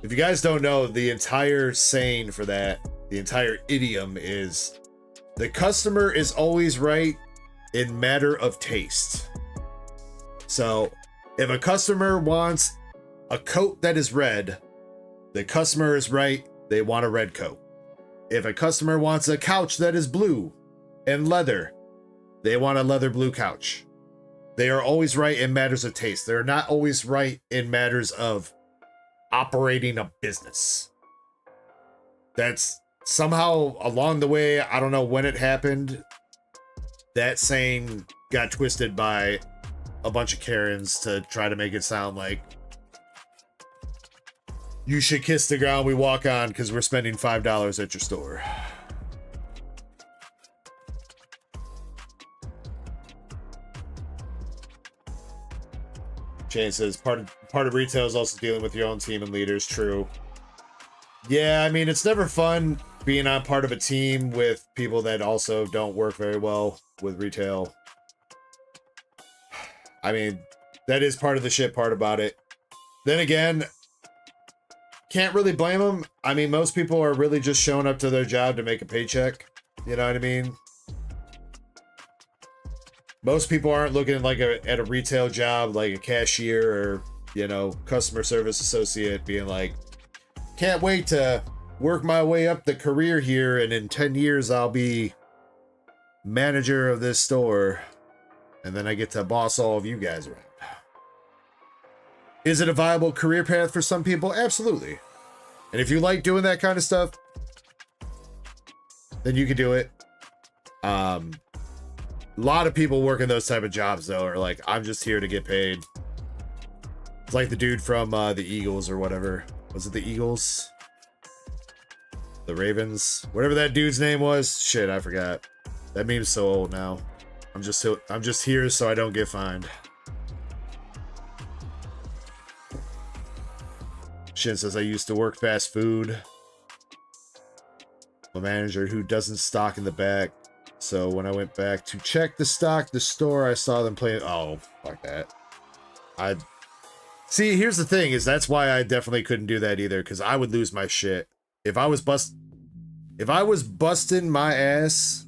If you guys don't know, the entire saying for that, the entire idiom is, the customer is always right in matter of taste. So, if a customer wants a coat that is red, the customer is right, they want a red coat. If a customer wants a couch that is blue and leather, they want a leather blue couch. They are always right in matters of taste. They're not always right in matters of operating a business. That's somehow along the way, I don't know when it happened, that saying got twisted by a bunch of Karens to try to make it sound like you should kiss the ground we walk on because we're spending $5 at your store. Shane says part of retail is also dealing with your own team and leaders. True. Yeah, I mean, it's never fun being on part of a team with people that also don't work very well with retail. I mean, that is part of the shit part about it. Then again, can't really blame them. I mean, most people are really just showing up to their job to make a paycheck. You know what I mean? Most people aren't looking like at a retail job, like a cashier or, you know, customer service associate being like, can't wait to work my way up the career here, and in 10 years I'll be manager of this store, and then I get to boss all of you guys around. Is it a viable career path for some people? Absolutely. And if you like doing that kind of stuff, then you can do it. A lot of people working those type of jobs, though, are like, I'm just here to get paid. It's like the dude from the Eagles or whatever. Was it the Eagles? The Ravens? Whatever that dude's name was. Shit, I forgot. That meme's so old now. I'm just here so I don't get fined. Shin says, I used to work fast food. A manager who doesn't stock in the back. So when I went back to check the stock, the store, I saw them playing. Oh, fuck that. See, here's the thing, is that's why I definitely couldn't do that either, because I would lose my shit. If I was busting my ass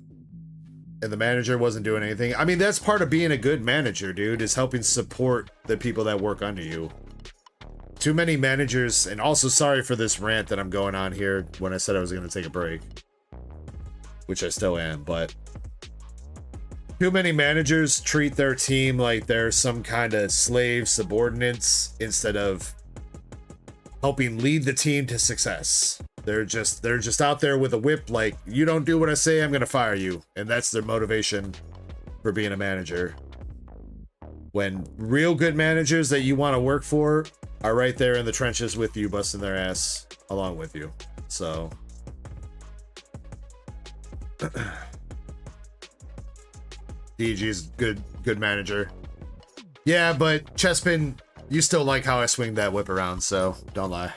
and the manager wasn't doing anything, I mean, that's part of being a good manager, dude, is helping support the people that work under you. Too many managers, and also sorry for this rant that I'm going on here when I said I was going to take a break, which I still am, but Too many managers treat their team like they're some kind of slave subordinates instead of helping lead the team to success. They're just out there with a whip like, you don't do what I say, I'm gonna fire you. And that's their motivation for being a manager. When real good managers that you want to work for are right there in the trenches with you, busting their ass along with you. So DG's good manager. Yeah, but Chespin, you still like how I swing that whip around, so don't lie.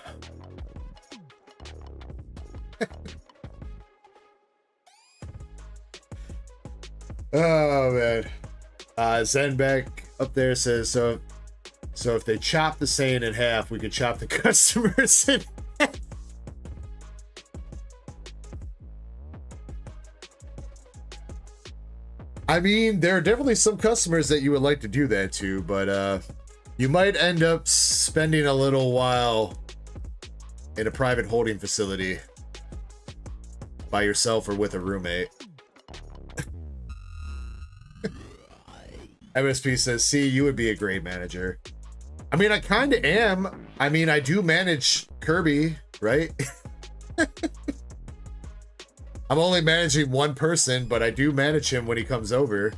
Oh man. Zenbeck up there says, so if they chop the Saiyan in half, we could chop the customers in half. I mean, there are definitely some customers that you would like to do that to, but you might end up spending a little while in a private holding facility by yourself or with a roommate. MSP says, see, you would be a great manager. I mean, I kind of am. I mean, I do manage Kirby, right? I'm only managing one person, but I do manage him when he comes over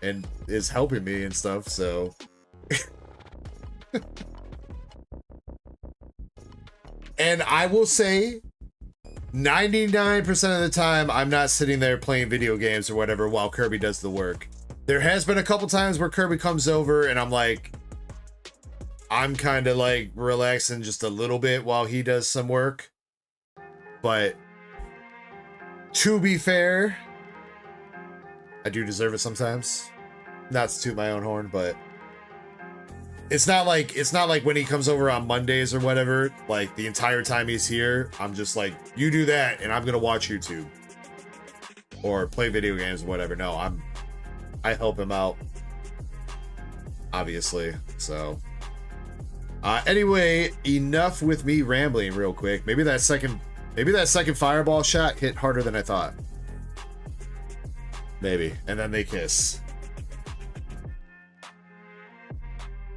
and is helping me and stuff, so. And I will say, 99% of the time, I'm not sitting there playing video games or whatever while Kirby does the work. There has been a couple times where Kirby comes over and I'm like, I'm kind of like relaxing just a little bit while he does some work. But to be fair, I do deserve it sometimes. Not to toot my own horn, but it's not like when he comes over on Mondays or whatever, like the entire time he's here, I'm just like, you do that and I'm gonna watch YouTube or play video games or whatever. No, I help him out, obviously. So anyway, enough with me rambling real quick. Maybe that second fireball shot hit harder than I thought. Maybe. And then they kiss.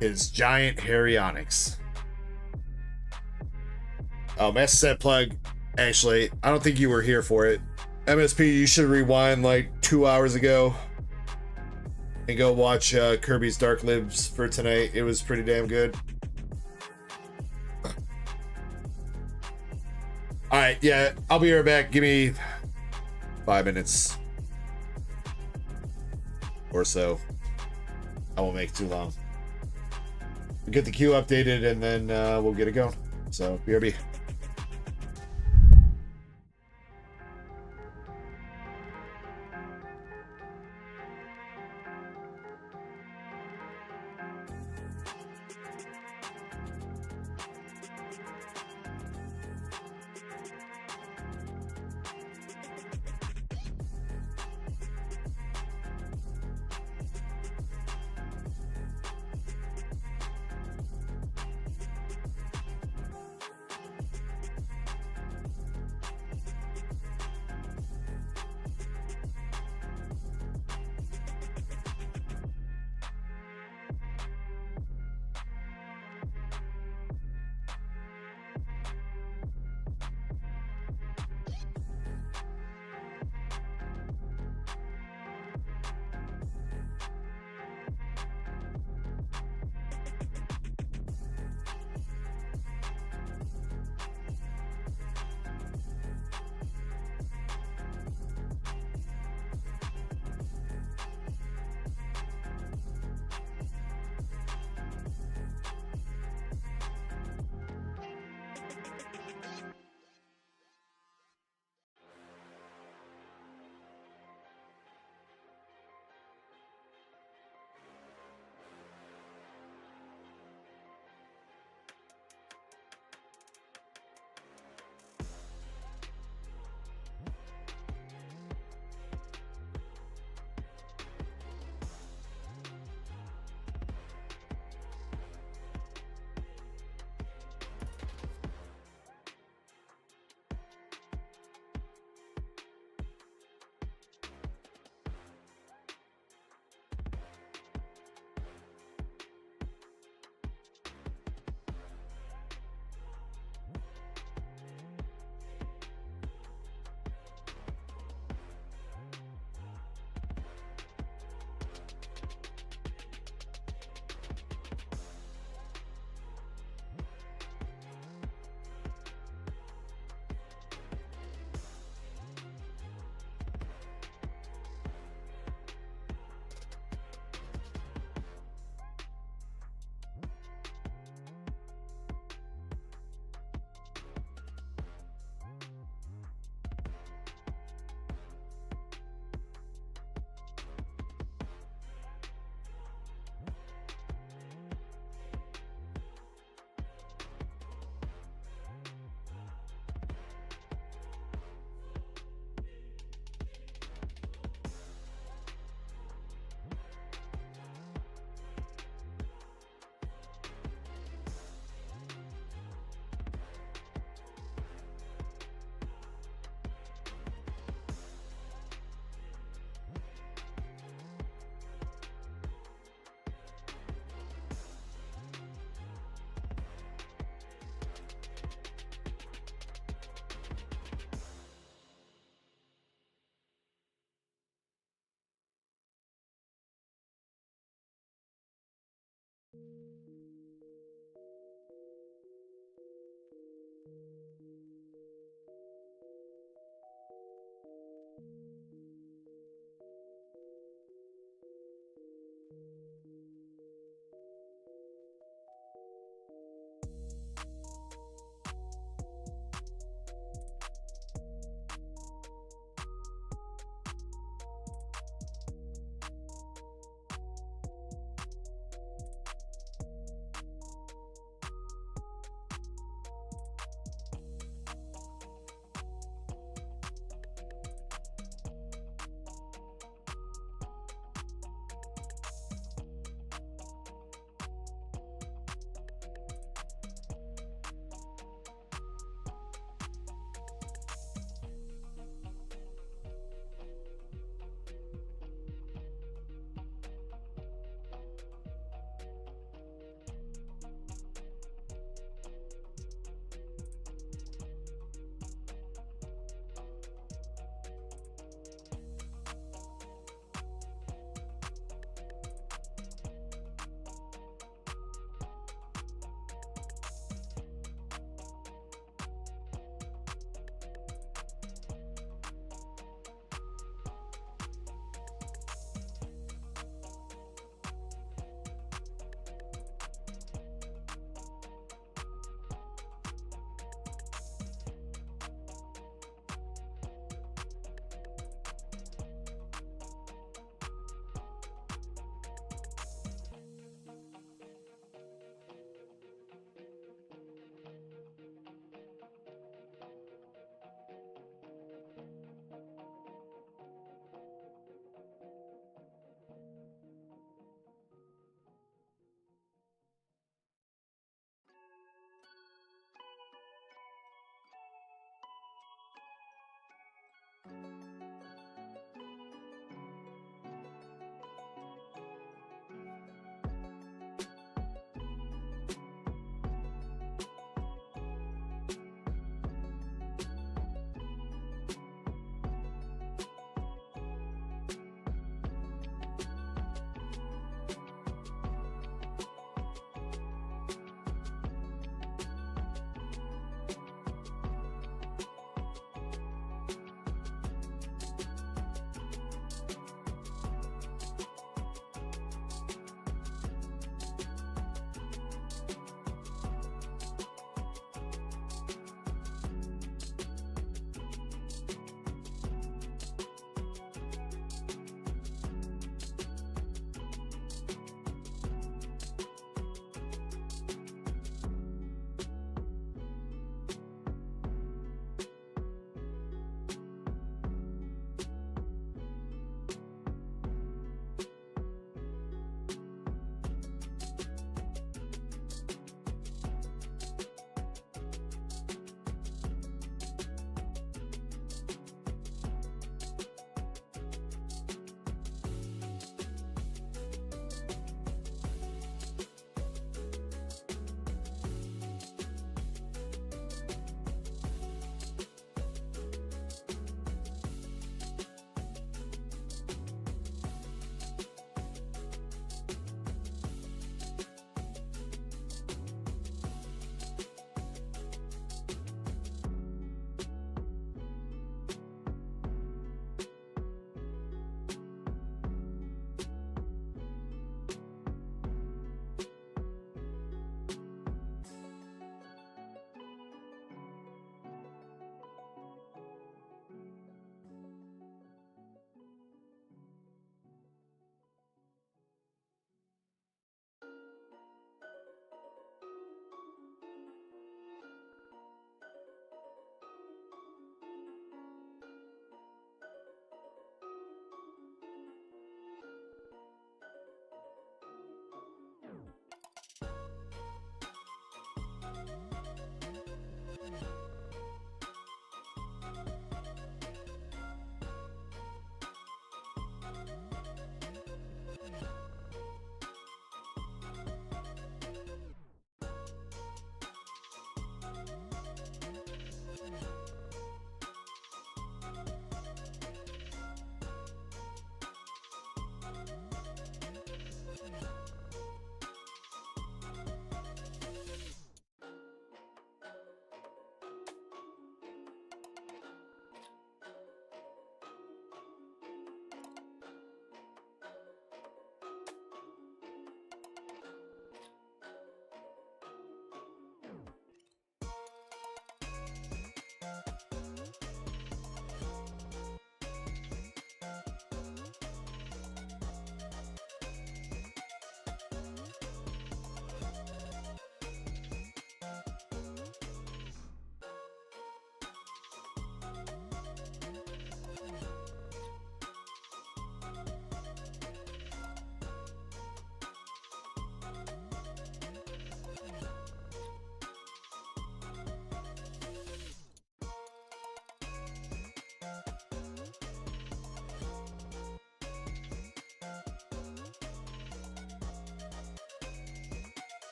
His giant hairy onyx. Oh, Master Set Plug. Actually, I don't think you were here for it. MSP, you should rewind like 2 hours ago and go watch Kirby's Dark Libs for tonight. It was pretty damn good. Alright, yeah, I'll be right back. Give me 5 minutes or so. I won't make it too long. We'll get the queue updated and then we'll get it going. So, BRB.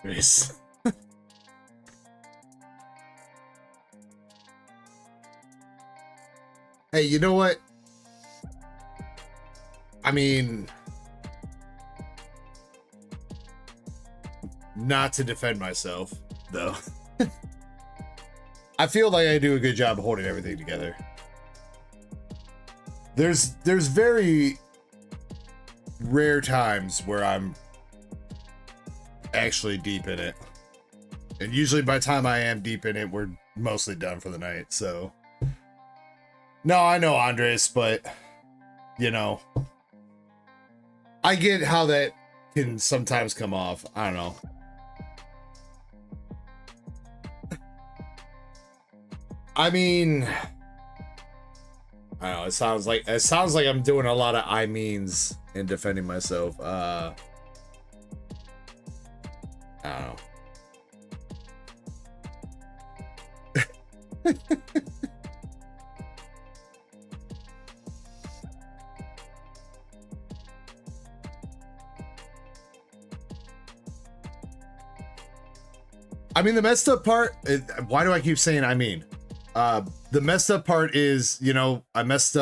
Yes. Hey, you know what? I mean, not to defend myself, though. I feel like I do a good job of holding everything together. There's very rare times where I'm actually deep in it. And usually by the time I am deep in it, we're mostly done for the night, so. No, I know, Andres, but, you know, I get how that can sometimes come off. I don't know. I mean, I don't know. It sounds like I'm doing a lot of I means in defending myself. I don't know. I mean, the messed up part, why do I keep saying I mean? The messed up part is, you know, I messed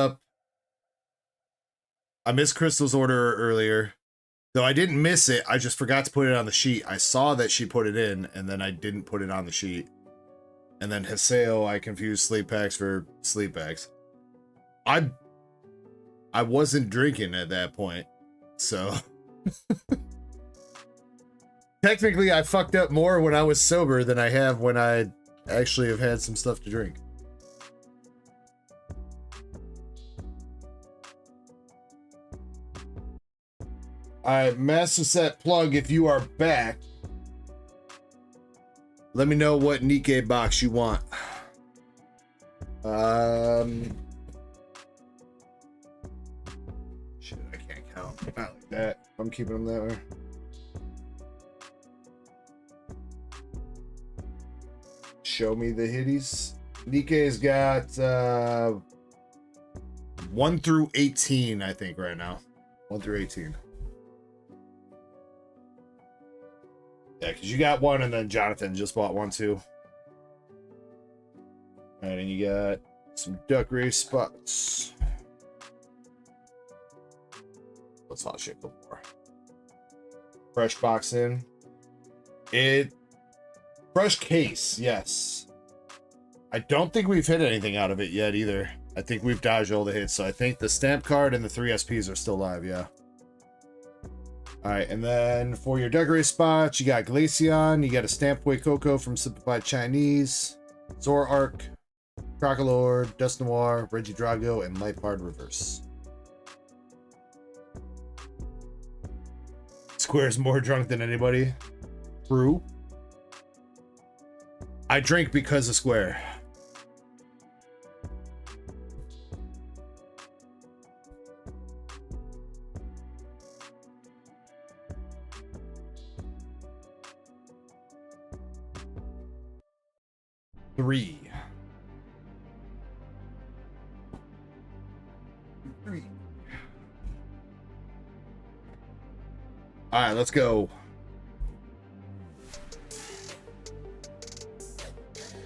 Crystal's order earlier. Though I didn't miss it, I just forgot to put it on the sheet. I saw that she put it in, and then I didn't put it on the sheet. And then Haseo, I confused sleep packs for sleep bags. I wasn't drinking at that point, so... Technically, I fucked up more when I was sober than I have when I actually have had some stuff to drink. Alright, Master Set Plug, if you are back, let me know what Nikkei box you want. Shit, I can't count. Not like that. I'm keeping them that way. Show me the hitties. Nikkei's got 1 through 18, I think, right now. 1 through 18. Yeah, because you got 1 and then Jonathan just bought 1 too. Alright, and you got some duck race spots. Let's hot shit go more. Fresh box in. Fresh case, yes. I don't think we've hit anything out of it yet either. I think we've dodged all the hits, so I think the stamp card and the 3 SPs are still live, yeah. Alright, and then for your Duck Race spots, you got Glaceon, you got a Stampway Coco from Simplified Chinese, Zoroark, Crocolord, Dust Noir, Regidrago, and Lifeguard Reverse. Square's more drunk than anybody. True. I drink because of Square. Three. All right, let's go.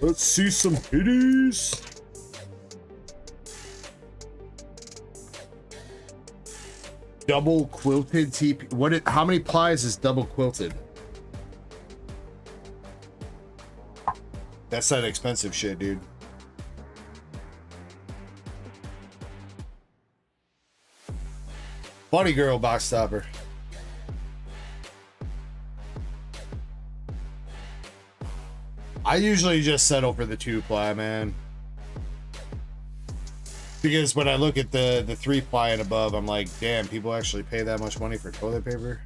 Let's see some hitties. Double quilted TP. How many plies is double quilted? That's that expensive shit, dude. Bunny Girl box stopper. I usually just settle for the 2-ply, man. Because when I look at the 3-ply and above, I'm like, damn, people actually pay that much money for toilet paper?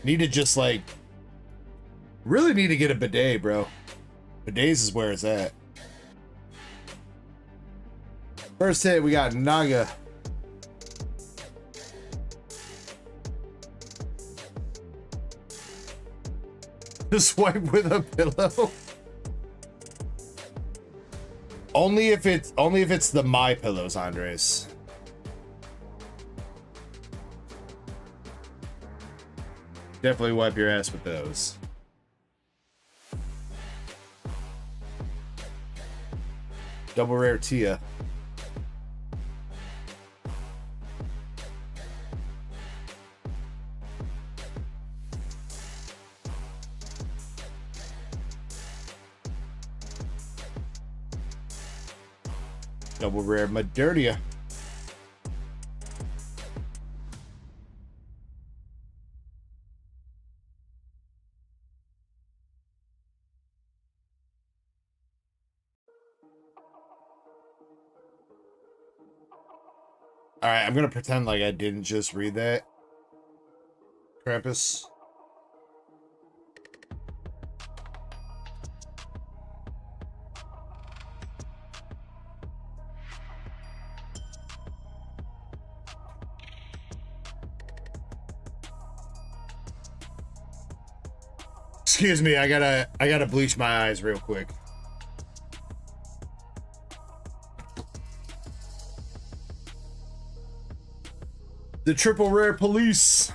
Need to just like... Really need to get a bidet, bro. Bidets is where it's at. First hit, we got Naga. Just wipe with a pillow. Only if it's the My Pillows, Andres. Definitely wipe your ass with those. Double rare Tia. Double rare Modernia. All right, I'm gonna pretend like I didn't just read that. Krampus. Excuse me, I gotta bleach my eyes real quick. The triple rare police.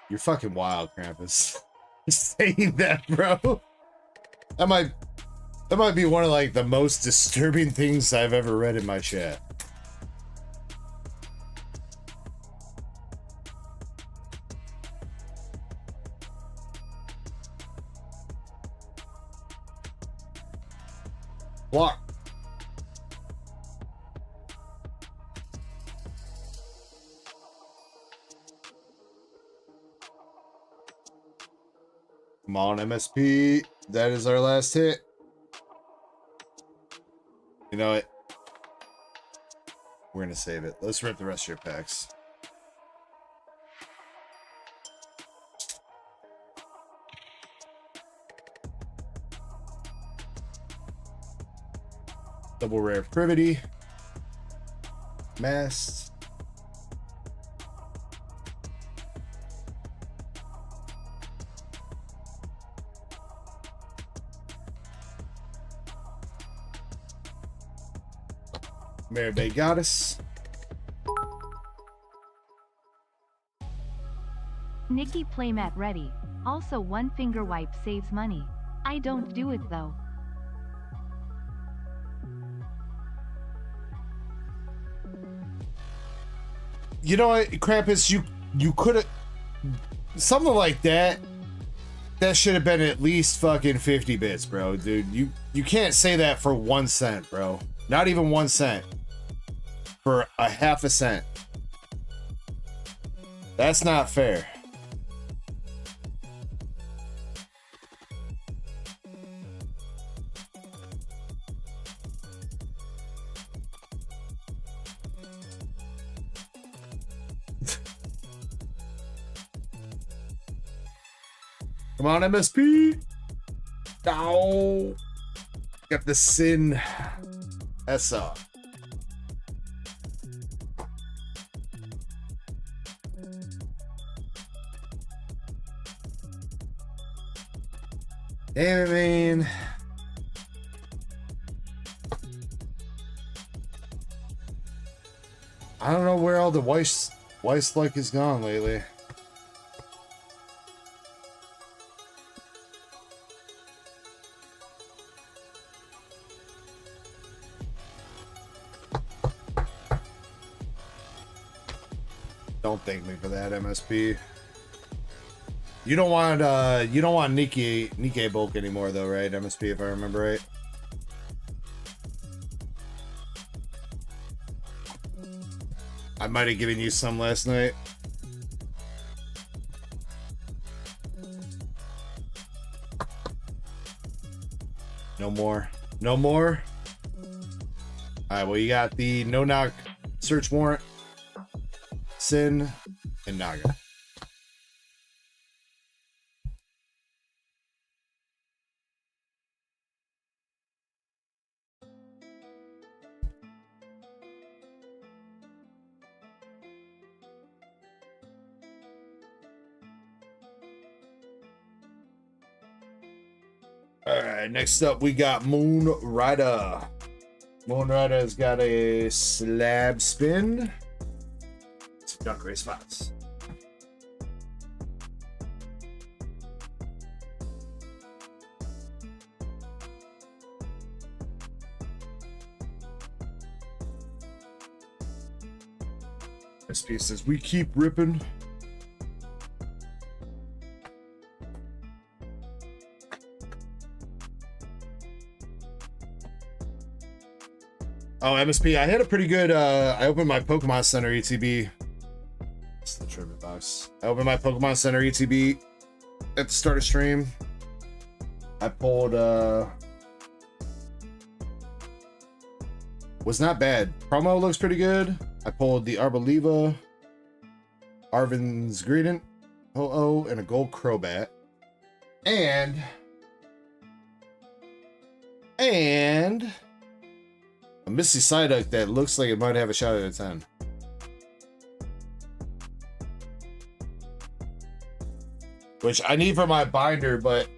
You're fucking wild, Krampus. Just saying that, bro. That might be one of like the most disturbing things I've ever read in my chat. Block. Come on, MSP. That is our last hit. You know what? We're gonna save it. Let's rip the rest of your packs. Double rare Privity. Mast. Maribay Goddess. Nikki playmat ready. Also one finger wipe saves money. I don't do it though. You know what, Krampus, you could have something like that. That should have been at least fucking 50 bits, bro. Dude, you can't say that for 1 cent, bro. Not even 1 cent. For a half a cent. That's not fair. Come on, MSP. Ow. Got the sin. That's up. Damn it, man. I don't know where all the Weiss like is gone lately. Don't thank me for that, MSP. You don't want Nikkei bulk anymore though, right, MSP, if I remember right? I might have given you some last night. No more. No more? Alright, well, you got the no-knock search warrant, Sin, and Naga. right, next up we got Moon Rider. Moon Rider has got a slab spin. Some duck race spots. This piece says, we keep ripping. Oh, MSP, I had a pretty good, I opened my Pokemon Center ETB. It's the trivia box. I opened my Pokemon Center ETB at the start of stream. I pulled, was not bad. Promo looks pretty good. I pulled the Arboliva, Arvin's Greedent, Ho-Oh, and a Gold Crobat. And a Misty Psyduck that looks like it might have a shot at a 10. Which I need for my binder, but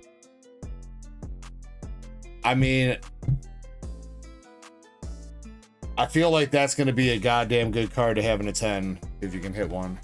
I mean, I feel like that's going to be a goddamn good card to have in a 10 if you can hit one.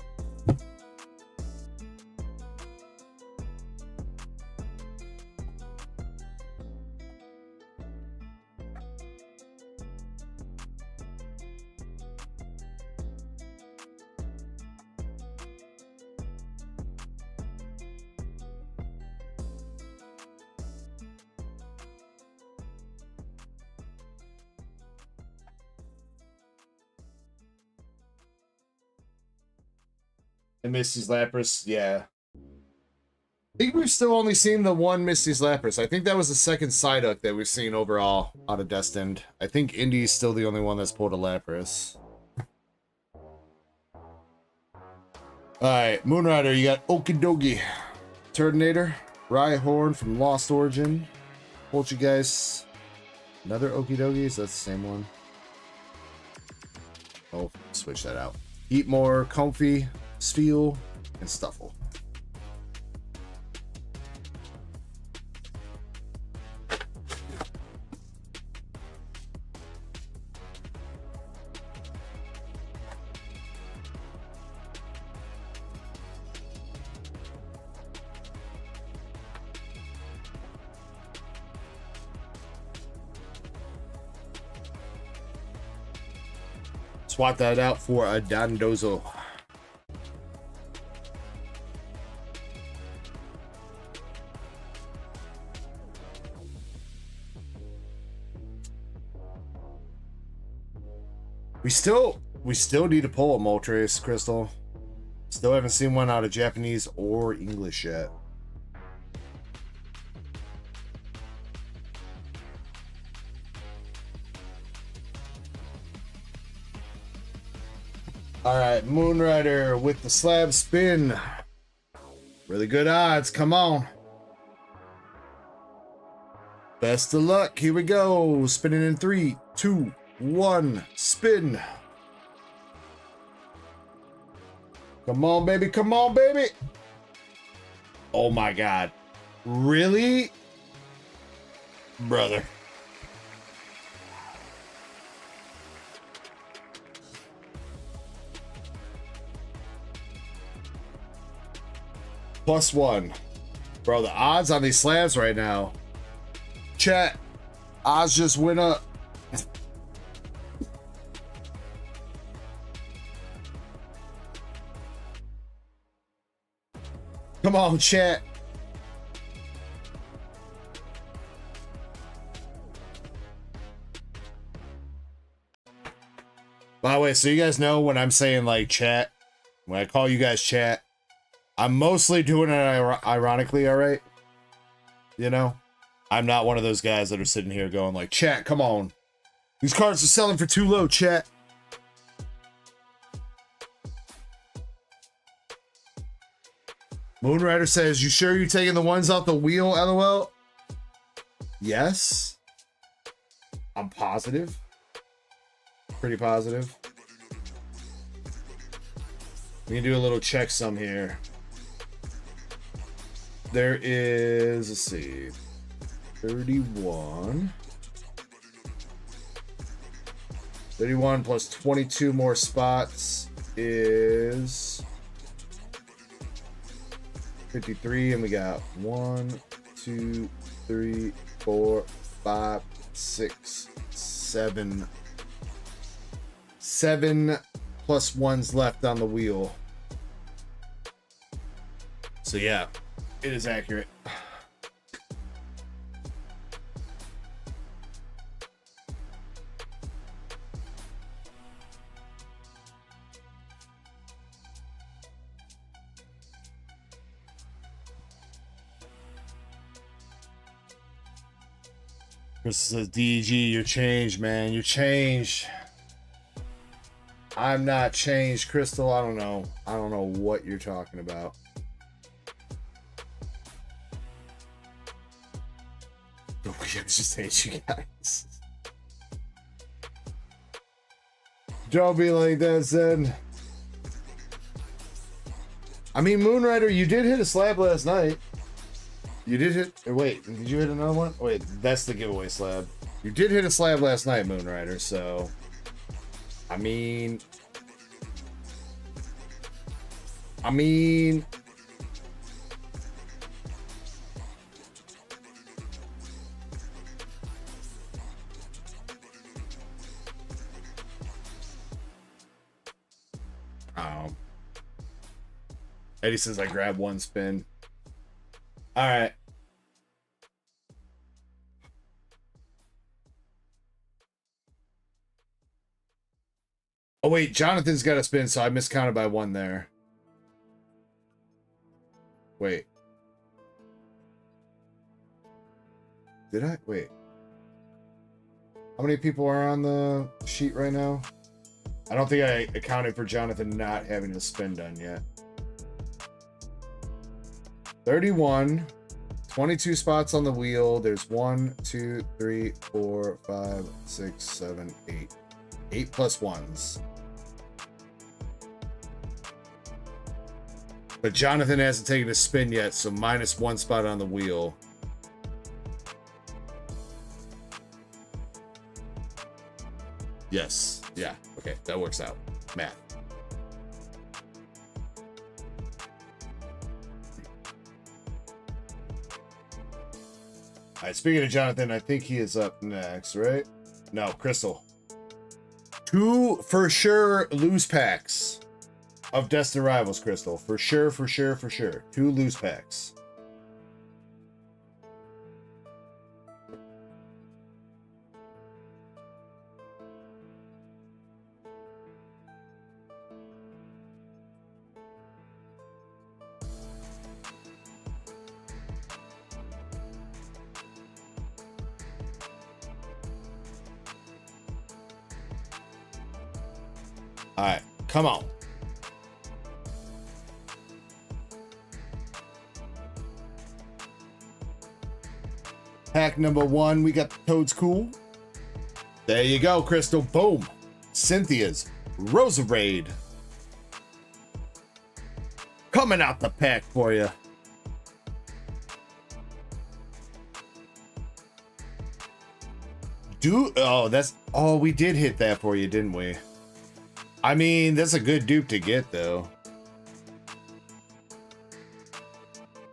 And Misty's Lapras, yeah. I think we've still only seen the one Misty's Lapras. I think that was the second Psyduck that we've seen overall out of Destined. I think Indy's still the only one that's pulled a Lapras. Alright, Moonrider, you got Okidogi, Turtonator, Rhyhorn from Lost Origin, Poltergeist, another Okidogis, that's the same one. Oh, switch that out. Eatmore, Comfy, Steel, and Stuffle. Swap that out for a Dondozo. We still need to pull a Moltres, Crystal. Still haven't seen one out of Japanese or English yet. Alright, Moonrider with the slab spin. Really good odds, come on. Best of luck, here we go. Spinning in 3, 2, 1, spin. Come on, baby, come on, baby. Oh my god. Really? Brother. +1. Bro, the odds on these slabs right now. Chat. Odds just went up. Come on, chat. By the way, so you guys know when I'm saying like chat, when I call you guys chat, I'm mostly doing it ironically, all right? You know? I'm not one of those guys that are sitting here going like, chat, come on. These cards are selling for too low, chat. Moonrider says, you sure you're taking the ones off the wheel, LOL? Yes. I'm positive. Pretty positive. We can do a little checksum here. There is, let's see. 31. 31 plus 22 more spots is 53, and we got 1, 2, 3, 4, 5, 6, 7. 7 plus 1s left on the wheel. So yeah, it is accurate. Chris says, DG, you're changed, man. You're changed. I'm not changed, Crystal. I don't know. I don't know what you're talking about. We just hate you guys. Don't be like that, Zen. I mean, Moonrider, you did hit a slab last night. You did hit... Wait, did you hit another one? Wait, that's the giveaway slab. You did hit a slab last night, Moonrider, so... I mean... Oh. Eddie says I grab one spin. All right. Oh wait, Jonathan's got a spin, so I miscounted by one there. Wait. Did I? Wait. How many people are on the sheet right now? I don't think I accounted for Jonathan not having his spin done yet. 31. 22 spots on the wheel. There's 1, 2, 3, 4, 5, 6, 7, 8. 8 plus 1s. But Jonathan hasn't taken a spin yet, so minus 1 spot on the wheel. Yes. Yeah. Okay. That works out. Math. All right. Speaking of Jonathan, I think he is up next, right? No, Crystal. 2 for sure loose packs of Destined Rivals, Crystal. For sure, for sure, for sure. 2 loose packs. All right, come on. Pack number 1, we got the Toad's Cool. There you go, Crystal. Boom. Cynthia's Roserade. Coming out the pack for you. Oh, we did hit that for you, didn't we? I mean, that's a good dupe to get, though.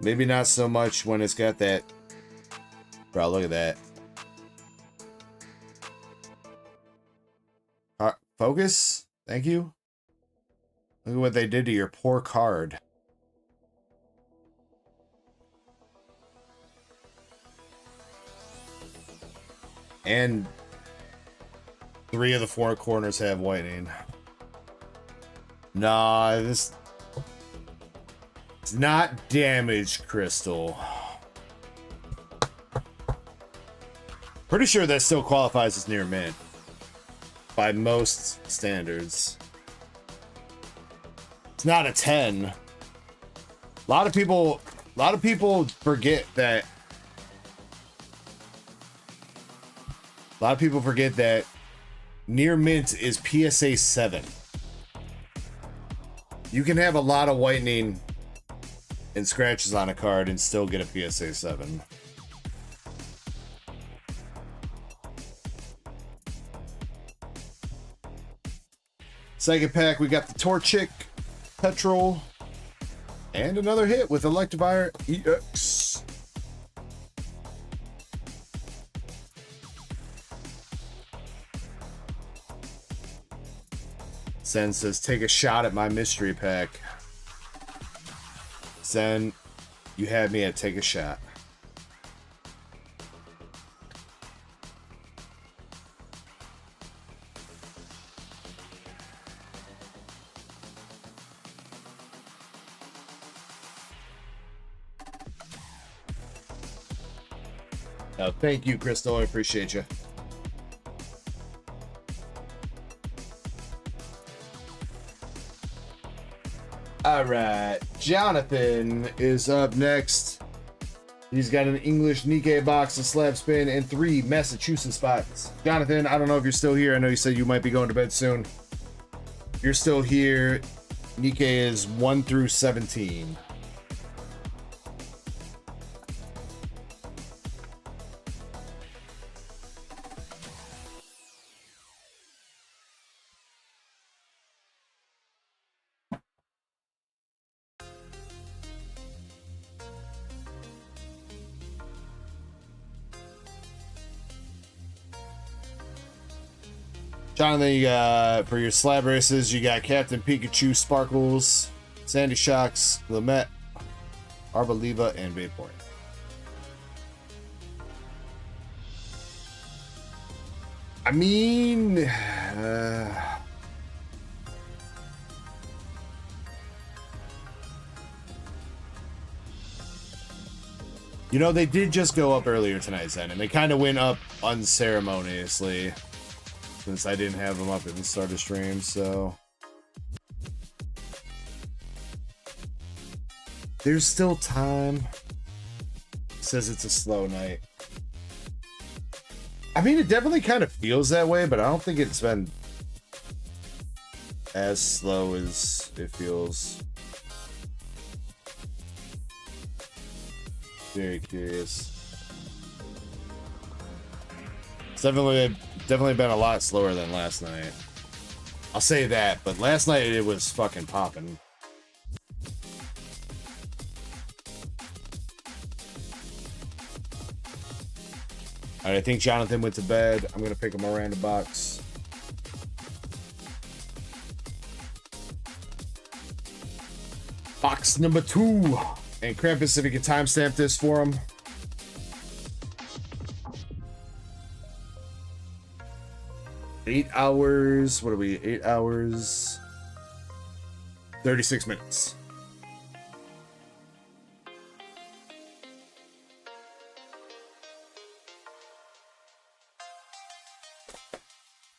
Maybe not so much when it's got that. Bro, look at that. Focus. Thank you. Look at what they did to your poor card. And 3 of the 4 corners have whitening. Nah, this... It's not damaged, Crystal. Pretty sure that still qualifies as near mint. By most standards. It's not a 10. A lot of people forget that... A lot of people forget that near mint is PSA 7. You can have a lot of whitening and scratches on a card and still get a PSA 7. Second pack, we got the Torchic, Petrol, and another hit with Electivire EX. Zen says, take a shot at my mystery pack. Zen, you had me at take a shot. Oh, thank you, Crystal. I appreciate you. All right, Jonathan is up next. He's got an English Nikkei box, a slab spin, and 3 Massachusetts spots. Jonathan, I don't know if you're still here. I know you said you might be going to bed soon. If you're still here, Nikkei is 1 through 17. Jonathan, you got, for your slab races, you got Captain Pikachu, Sparkles, Sandy Shocks, Lamette, Arboliva, and Vaporeon. I mean, you know, they did just go up earlier tonight, Zen, and they kind of went up unceremoniously. Since I didn't have them up at the start of stream, so there's still time. It says it's a slow night. I mean, it definitely kind of feels that way, but I don't think it's been as slow as it feels. Very curious. It's definitely been a lot slower than last night. I'll say that, but last night it was fucking popping. Alright, I think Jonathan went to bed. I'm gonna pick him a random box. Box number 2. And Krampus, if you can timestamp this for him. Eight hours. What are we? 8 hours. 36 minutes.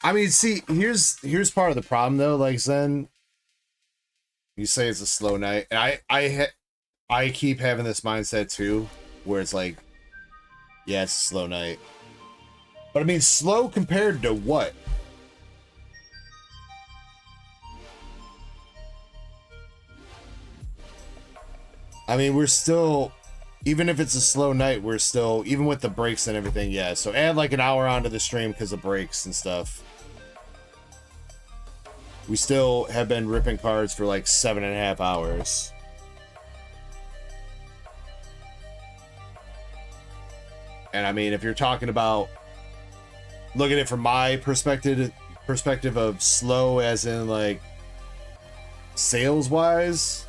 I mean, see, here's part of the problem though. Like Zen, you say it's a slow night, and I keep having this mindset too, where it's like, yeah, it's a slow night. But I mean, slow compared to what? I mean, we're still, even if it's a slow night, we're still, even with the breaks and everything, yeah. So add like an hour onto the stream because of breaks and stuff. We still have been ripping cards for like 7.5 hours. And I mean, if you're talking about, look at it from my perspective of slow as in like sales wise,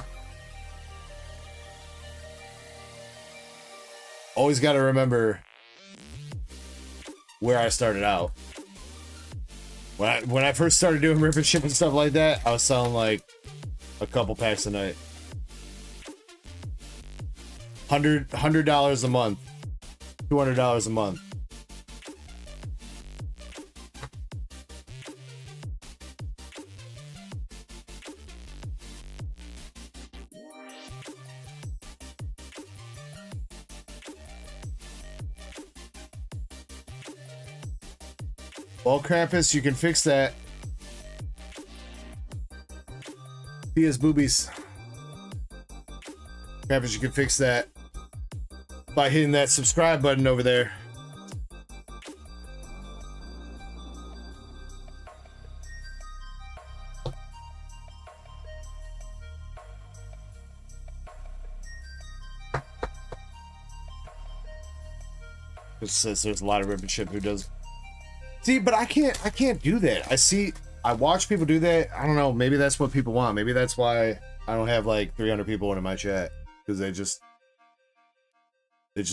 always got to remember where I started out. When I first started doing rip and ship and stuff like that, I was selling like a couple packs a night. $100 a month, $200 a month. Well, Krampus, you can fix that. Pia's boobies. Krampus, you can fix that by hitting that subscribe button over there. It says there's a lot of ribbon ship who does. See, but I can't do that. I watch people do that. I don't know. Maybe that's what people want. Maybe that's why I don't have like 300 people in my chat, because they just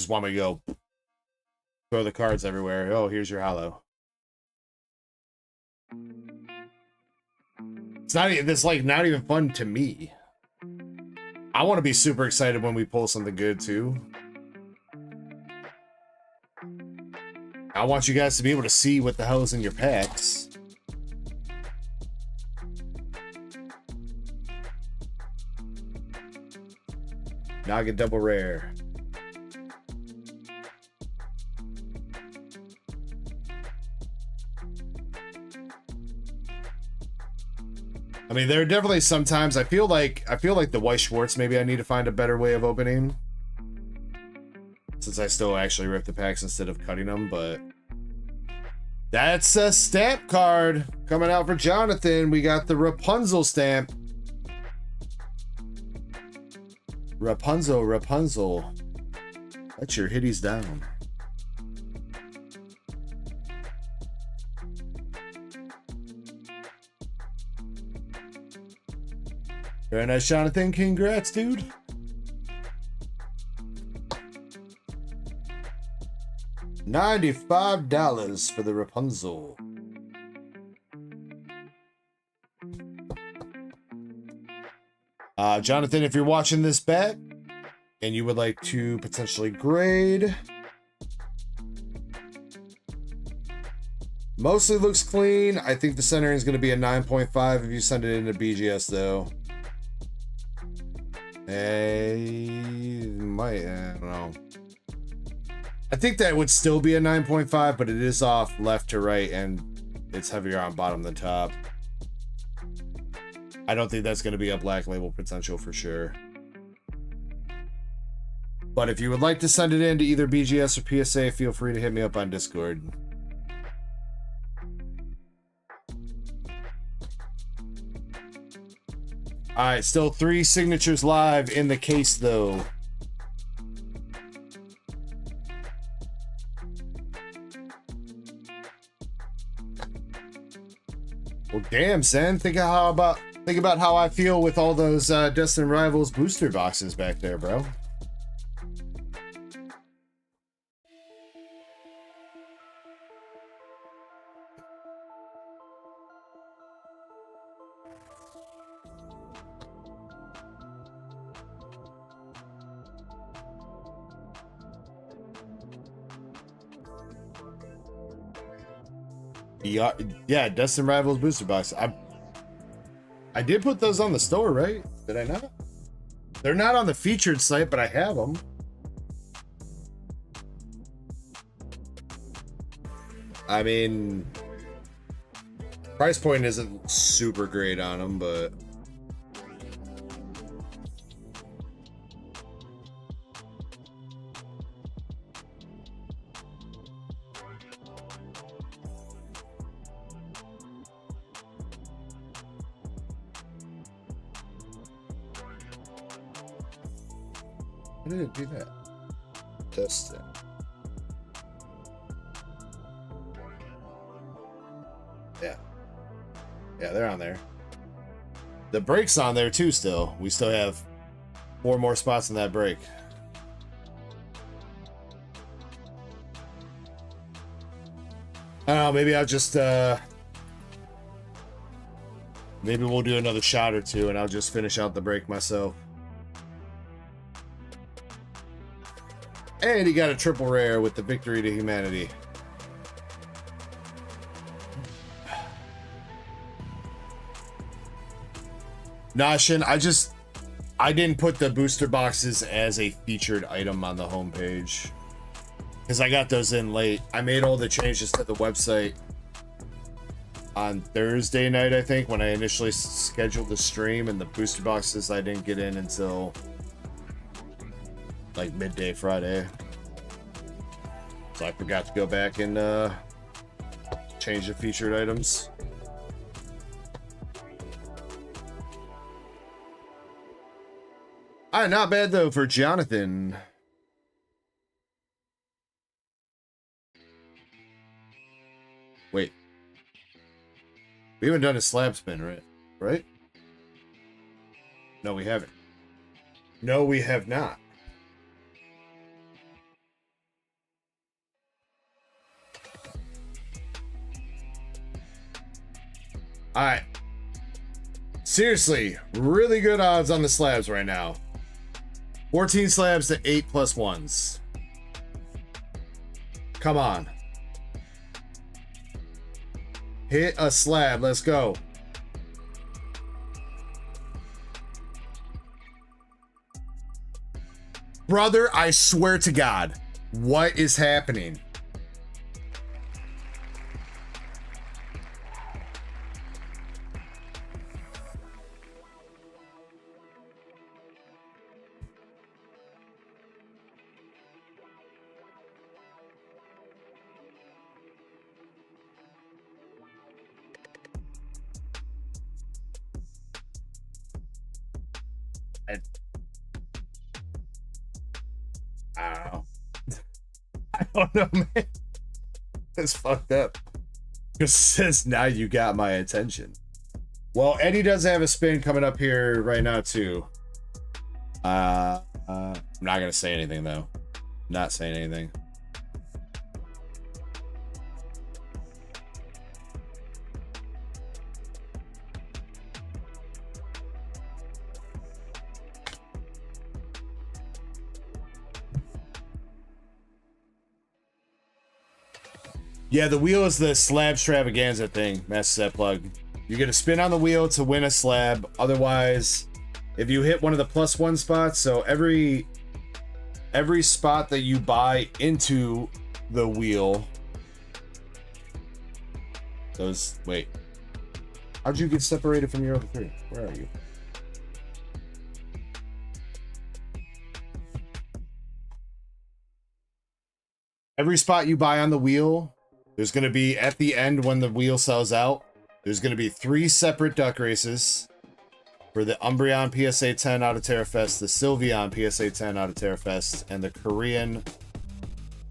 want me to go throw the cards everywhere. Oh, here's your hollow. It's like not even fun to me. I want to be super excited when we pull something good too. I want you guys to be able to see what the hell is in your packs. Naga double rare. I mean, there are definitely sometimes I feel like the White Schwartz, maybe I need to find a better way of opening, since I still actually rip the packs instead of cutting them. But that's a stamp card coming out for Jonathan. We got the Rapunzel stamp. Rapunzel. Let your hitties down. Very nice, Jonathan. Congrats, dude. $95 for the Rapunzel. Jonathan, if you're watching this bet and you would like to potentially grade, mostly looks clean. I think the centering is going to be a 9.5 if you send it into BGS, though. I don't know. I think that would still be a 9.5, but it is off left to right and it's heavier on bottom than top. I don't think that's going to be a black label potential for sure. But if you would like to send it in to either BGS or PSA, feel free to hit me up on Discord. Alright, still 3 signatures live in the case, though. Well, damn, Zen. Think about how I feel with all those Destined Rivals booster boxes back there, bro. Yeah, Destined Rivals booster box. I did put those on the store, right? Did I not? They're not on the featured site, but I have them. I mean, price point isn't super great on them, but how did it do that? Test it. Yeah, they're on there. The break's on there too still. We still have 4 more spots in that break. I don't know, maybe I'll just maybe we'll do another shot or two and I'll just finish out the break myself. And he got a triple rare with the Victory to Humanity. Nah, Shin, I didn't put the booster boxes as a featured item on the homepage, because I got those in late. I made all the changes to the website on Thursday night, I think, when I initially scheduled the stream, and the booster boxes I didn't get in until like midday Friday. So I forgot to go back and change the featured items. Alright, not bad though for Jonathan. Wait. We haven't done a slab spin, right? Right? No, we haven't. No, we have not. Alright. Seriously, really good odds on the slabs right now. 14 slabs to 8 plus 1s. Come on. Hit a slab. Let's go. Brother, I swear to God. What is happening? I don't know, man. It's fucked up. It says, now you got my attention. Well, Eddie does have a spin coming up here right now, too. I'm not going to say anything, though. Not saying anything. Yeah, the wheel is the slab extravaganza thing, Master Set Plug. You get a spin on the wheel to win a slab. Otherwise, if you hit one of the +1 spots, so every spot that you buy into the wheel, those, wait. How'd you get separated from your other three? Where are you? Every spot you buy on the wheel, there's going to be, at the end when the wheel sells out, there's going to be 3 separate duck races for the Umbreon PSA 10 out of Terrafest, the Sylveon PSA 10 out of Terrafest, and the Korean.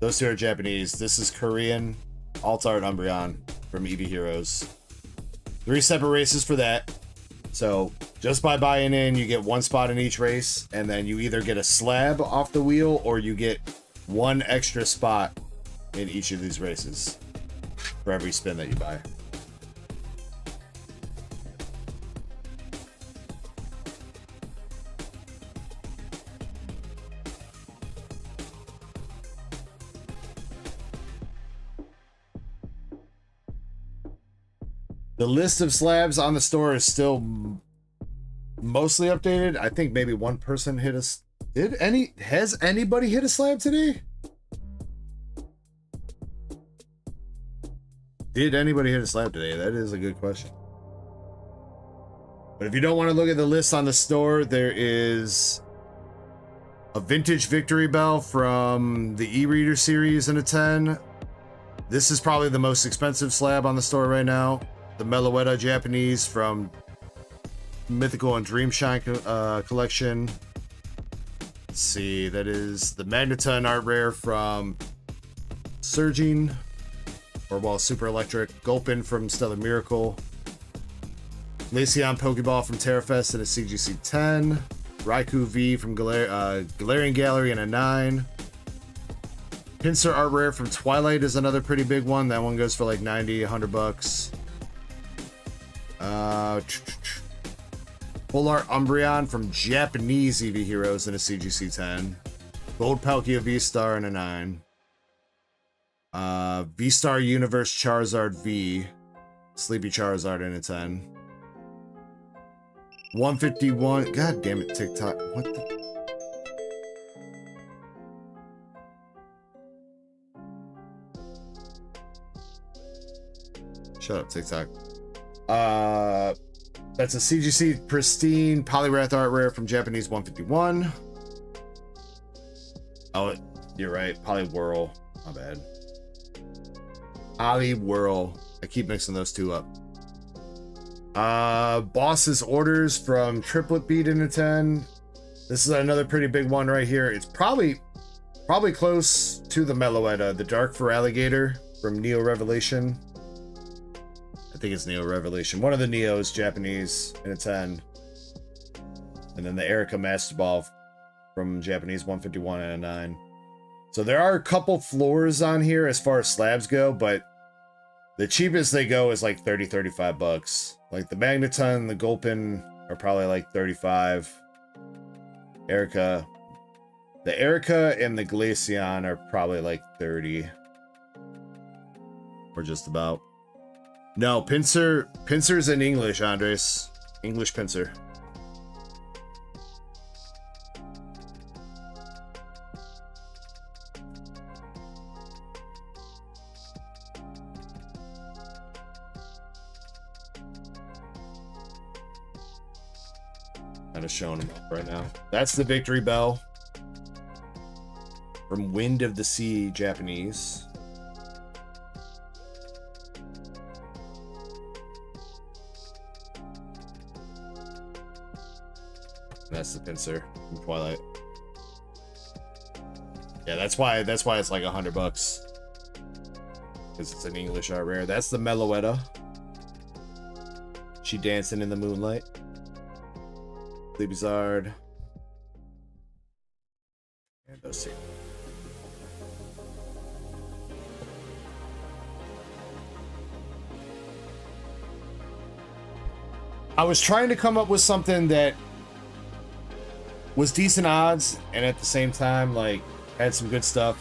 Those two are Japanese. This is Korean Alt-Art Umbreon from EV Heroes. 3 separate races for that. So just by buying in, you get 1 spot in each race, and then you either get a slab off the wheel or you get 1 extra spot in each of these races for every spin that you buy. The list of slabs on the store is still mostly updated. I think maybe one person hit us. Has anybody hit a slab today? Did anybody hit a slab today? That is a good question. But if you don't want to look at the list on the store, there is a vintage Victory Bell from the e-reader series in a 10. This is probably the most expensive slab on the store right now. The Meloetta Japanese from Mythical and Dreamshine collection. Let's see, that is the Magneton Art Rare from Surging. Or well, Super Electric. Gulpin from Stellar Miracle. Glaceon Pokeball from Terrafest and a CGC 10. Raikou V from Galarian Gallery and a 9. Pinsir Art Rare from Twilight is another pretty big one. That one goes for like 90, 100 bucks. Full Art Umbreon from Japanese EV Heroes and a CGC 10. Gold Palkia V-Star and a 9. V-Star Universe Charizard V. Sleepy Charizard in a 10. 151. God damn it, TikTok. What the? Shut up, TikTok. That's a CGC Pristine Poliwrath Art Rare from Japanese 151. Oh, you're right. Poliwhirl. My bad. Poliwhirl. I keep mixing those two up. Boss's Orders from Triplet Beat in a 10. This is another pretty big one right here. It's probably close to the Meloetta, the Dark for Alligator from Neo Revelation. think it's Neo Revelation. One of the Neos, Japanese, and a 10. And then the Erica Master Ball from Japanese, 151 and a 9. So there are a couple floors on here as far as slabs go, but the cheapest they go is like 30, 35 bucks. Like the Magneton, the Gulpin are probably like 35. Erica. The Erica and the Glaceon are probably like 30. Or just about. No, Pincer's in English, Andres. English Pincer. Kind of showing them up right now. That's the Victory Bell from Wind of the Sea, Japanese. That's the Pincer from Twilight. Yeah, that's why it's like $100 because it's an English art rare. That's the Meloetta. She dancing in the moonlight. Libizard. And those two. I was trying to come up with something that was decent odds and at the same time like had some good stuff.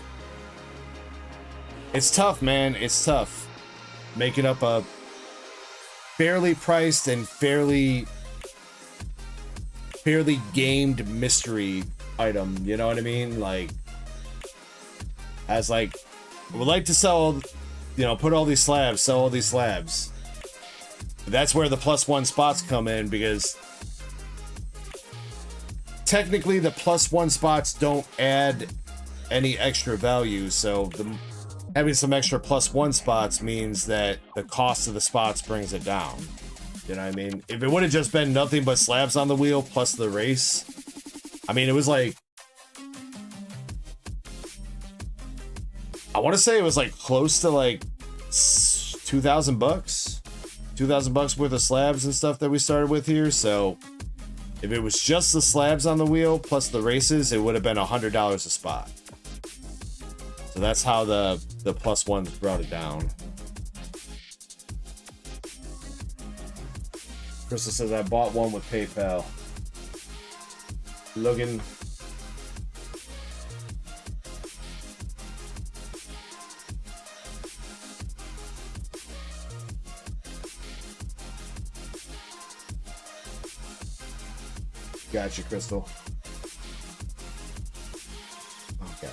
It's tough, man. It's tough making up a fairly priced and fairly gamed mystery item, you know what I mean? Like, as like, I would like to sell, you know, put all these slabs, sell all these slabs. That's where the +1 spots come in, because technically the +1 spots don't add any extra value, so having some extra +1 spots means that the cost of the spots brings it down. You know what I mean? If it would have just been nothing but slabs on the wheel plus the race, I mean, it was like, I want to say it was like close to like 2,000 bucks. 2,000 bucks worth of slabs and stuff that we started with here. So if it was just the slabs on the wheel plus the races, it would have been $100 a spot. So that's how the +1s brought it down. Crystal says I bought one with PayPal. Logan. Gotcha, Crystal. Oh, God.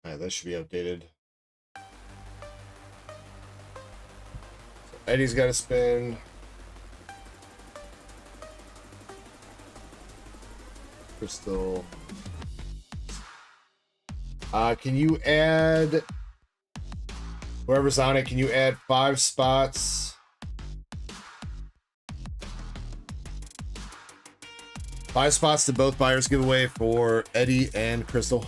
Alright, that should be updated. Eddie's got to spin. Crystal. Can you add, whoever's on it, can you add 5 spots? 5 spots to both buyers giveaway for Eddie and Crystal.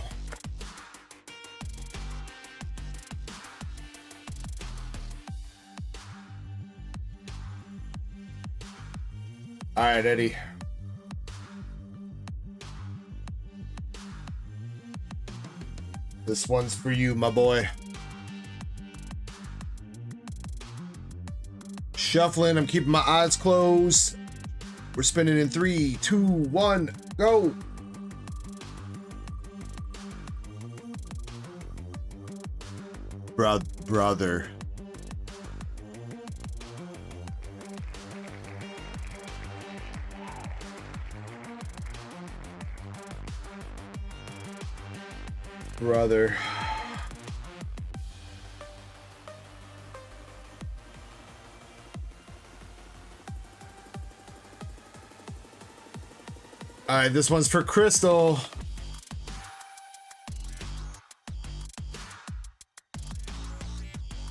All right, Eddie. This one's for you, my boy. Shuffling. I'm keeping my eyes closed. We're spinning in 3, 2, 1, go. Brother. Brother. All right, this one's for Crystal.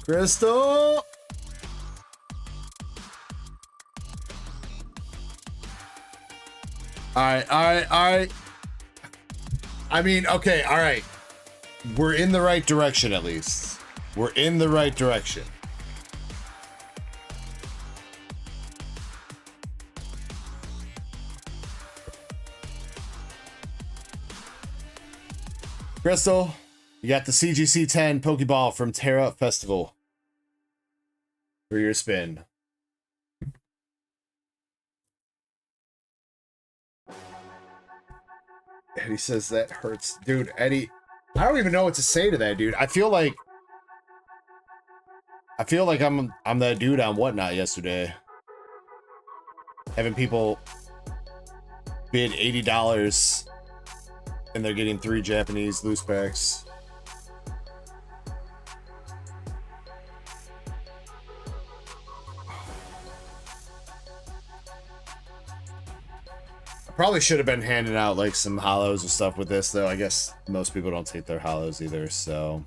Crystal. All right. I mean, okay, all right. We're in the right direction at least. We're in the right direction. Crystal, you got the CGC 10 Pokeball from Terra Festival for your spin. Eddie says that hurts. Dude, Eddie, I don't even know what to say to that, dude. I feel like I'm that dude on Whatnot yesterday. Having people bid $80 and they're getting 3 Japanese loose packs. Probably should have been handing out like some hollows and stuff with this, though. I guess most people don't take their hollows either, so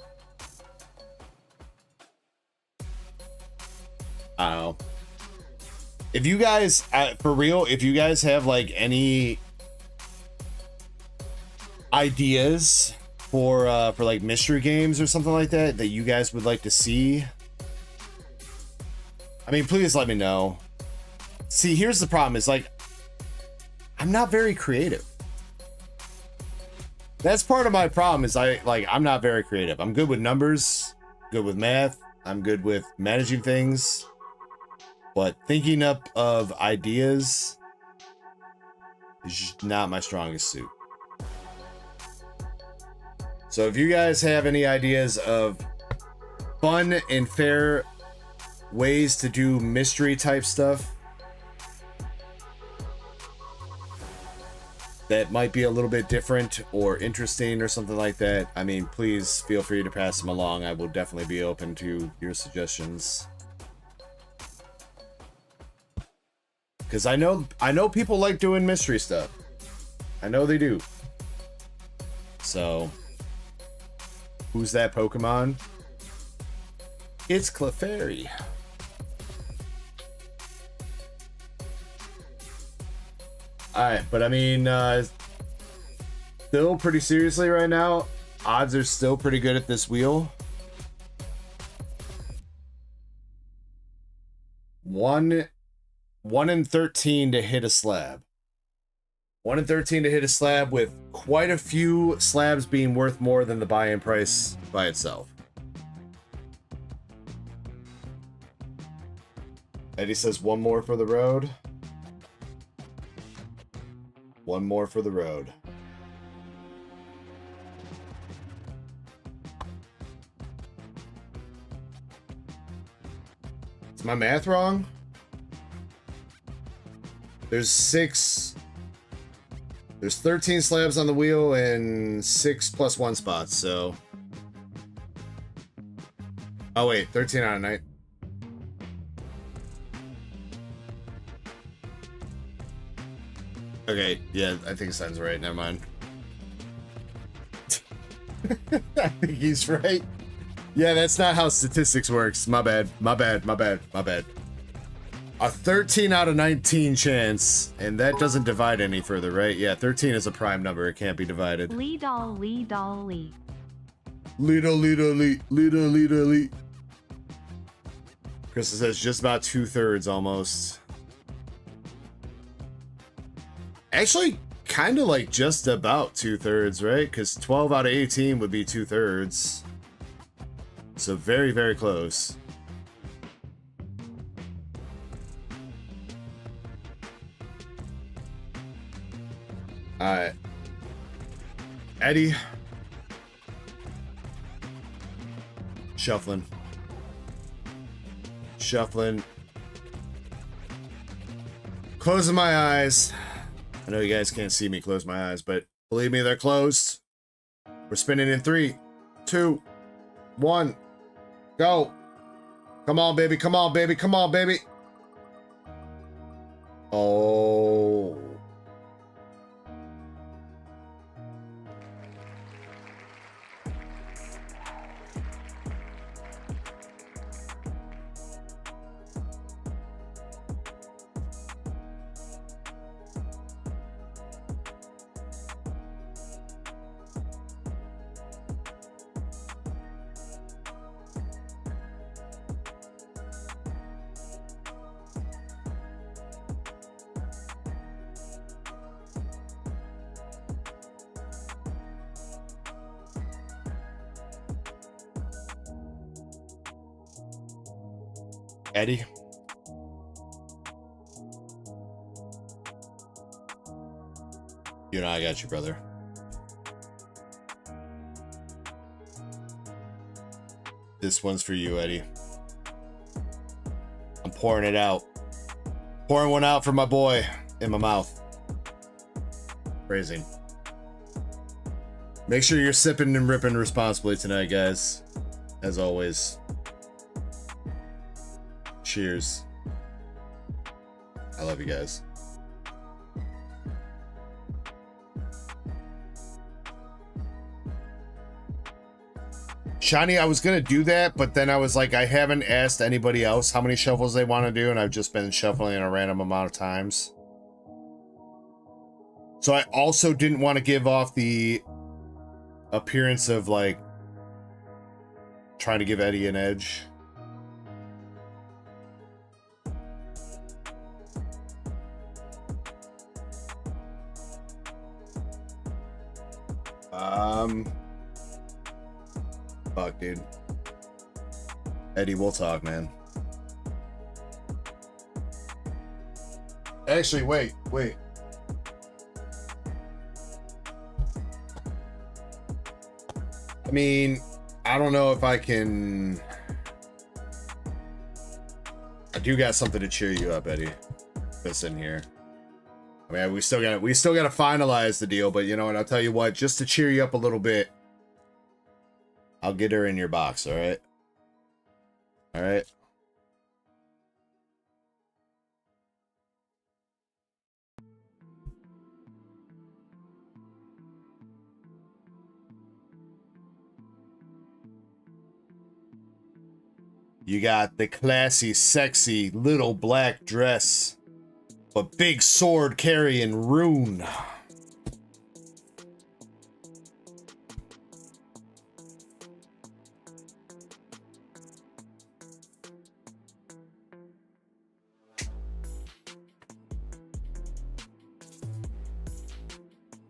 I don't know. If you guys, for real, if you guys have like any ideas for like mystery games or something like that that you guys would like to see, I mean, please let me know. See, here's the problem: is like, I'm not very creative. That's part of my problem, is I'm not very creative. I'm good with numbers, good with math, I'm good with managing things, but thinking up of ideas is just not my strongest suit. So if you guys have any ideas of fun and fair ways to do mystery type stuff that might be a little bit different or interesting or something like that, I mean, please feel free to pass them along. I will definitely be open to your suggestions. Because I know people like doing mystery stuff. I know they do. So, who's that Pokemon? It's Clefairy. Alright, but I mean, still pretty seriously right now, odds are still pretty good at this wheel. 1 in 13 to hit a slab. 1 in 13 to hit a slab, with quite a few slabs being worth more than the buy-in price by itself. Eddie says 1 more for the road. 1 more for the road. Is my math wrong? There's 13 slabs on the wheel and 6 plus 1 spots, so. Oh wait, 13 out of 9. Okay, yeah, I think Son's right. Never mind. I think he's right. Yeah, that's not how statistics works. My bad. A 13 out of 19 chance, and that doesn't divide any further, right? Yeah, 13 is a prime number. It can't be divided. Lead all. Lead. Chris says just about 2/3 almost. Actually, kind of like just about 2/3, right? Because 12 out of 18 would be 2/3. So very, very close. Alright. Eddie. Shuffling. Closing my eyes. I know you guys can't see me close my eyes, but believe me, they're closed. We're spinning in 3, 2, 1. Go. Come on, baby. Oh. Eddie. You know I got you, brother. This one's for you, Eddie. I'm pouring it out. Pouring one out for my boy in my mouth. Phrasing. Make sure you're sipping and ripping responsibly tonight, guys. As always. Cheers. I love you guys. Shiny, I was gonna do that, but then I was like, I haven't asked anybody else how many shuffles they want to do, and I've just been shuffling a random amount of times. So I also didn't want to give off the appearance of like trying to give Eddie an edge. Fuck, dude. Eddie, we'll talk, man. Actually, wait. I mean, I don't know if I can... I do got something to cheer you up, Eddie. This in here. I mean, we still gotta finalize the deal, but you know what? I'll tell you what, just to cheer you up a little bit, I'll get her in your box, all right? All right? You got the classy, sexy little black dress, but big sword carrying rune.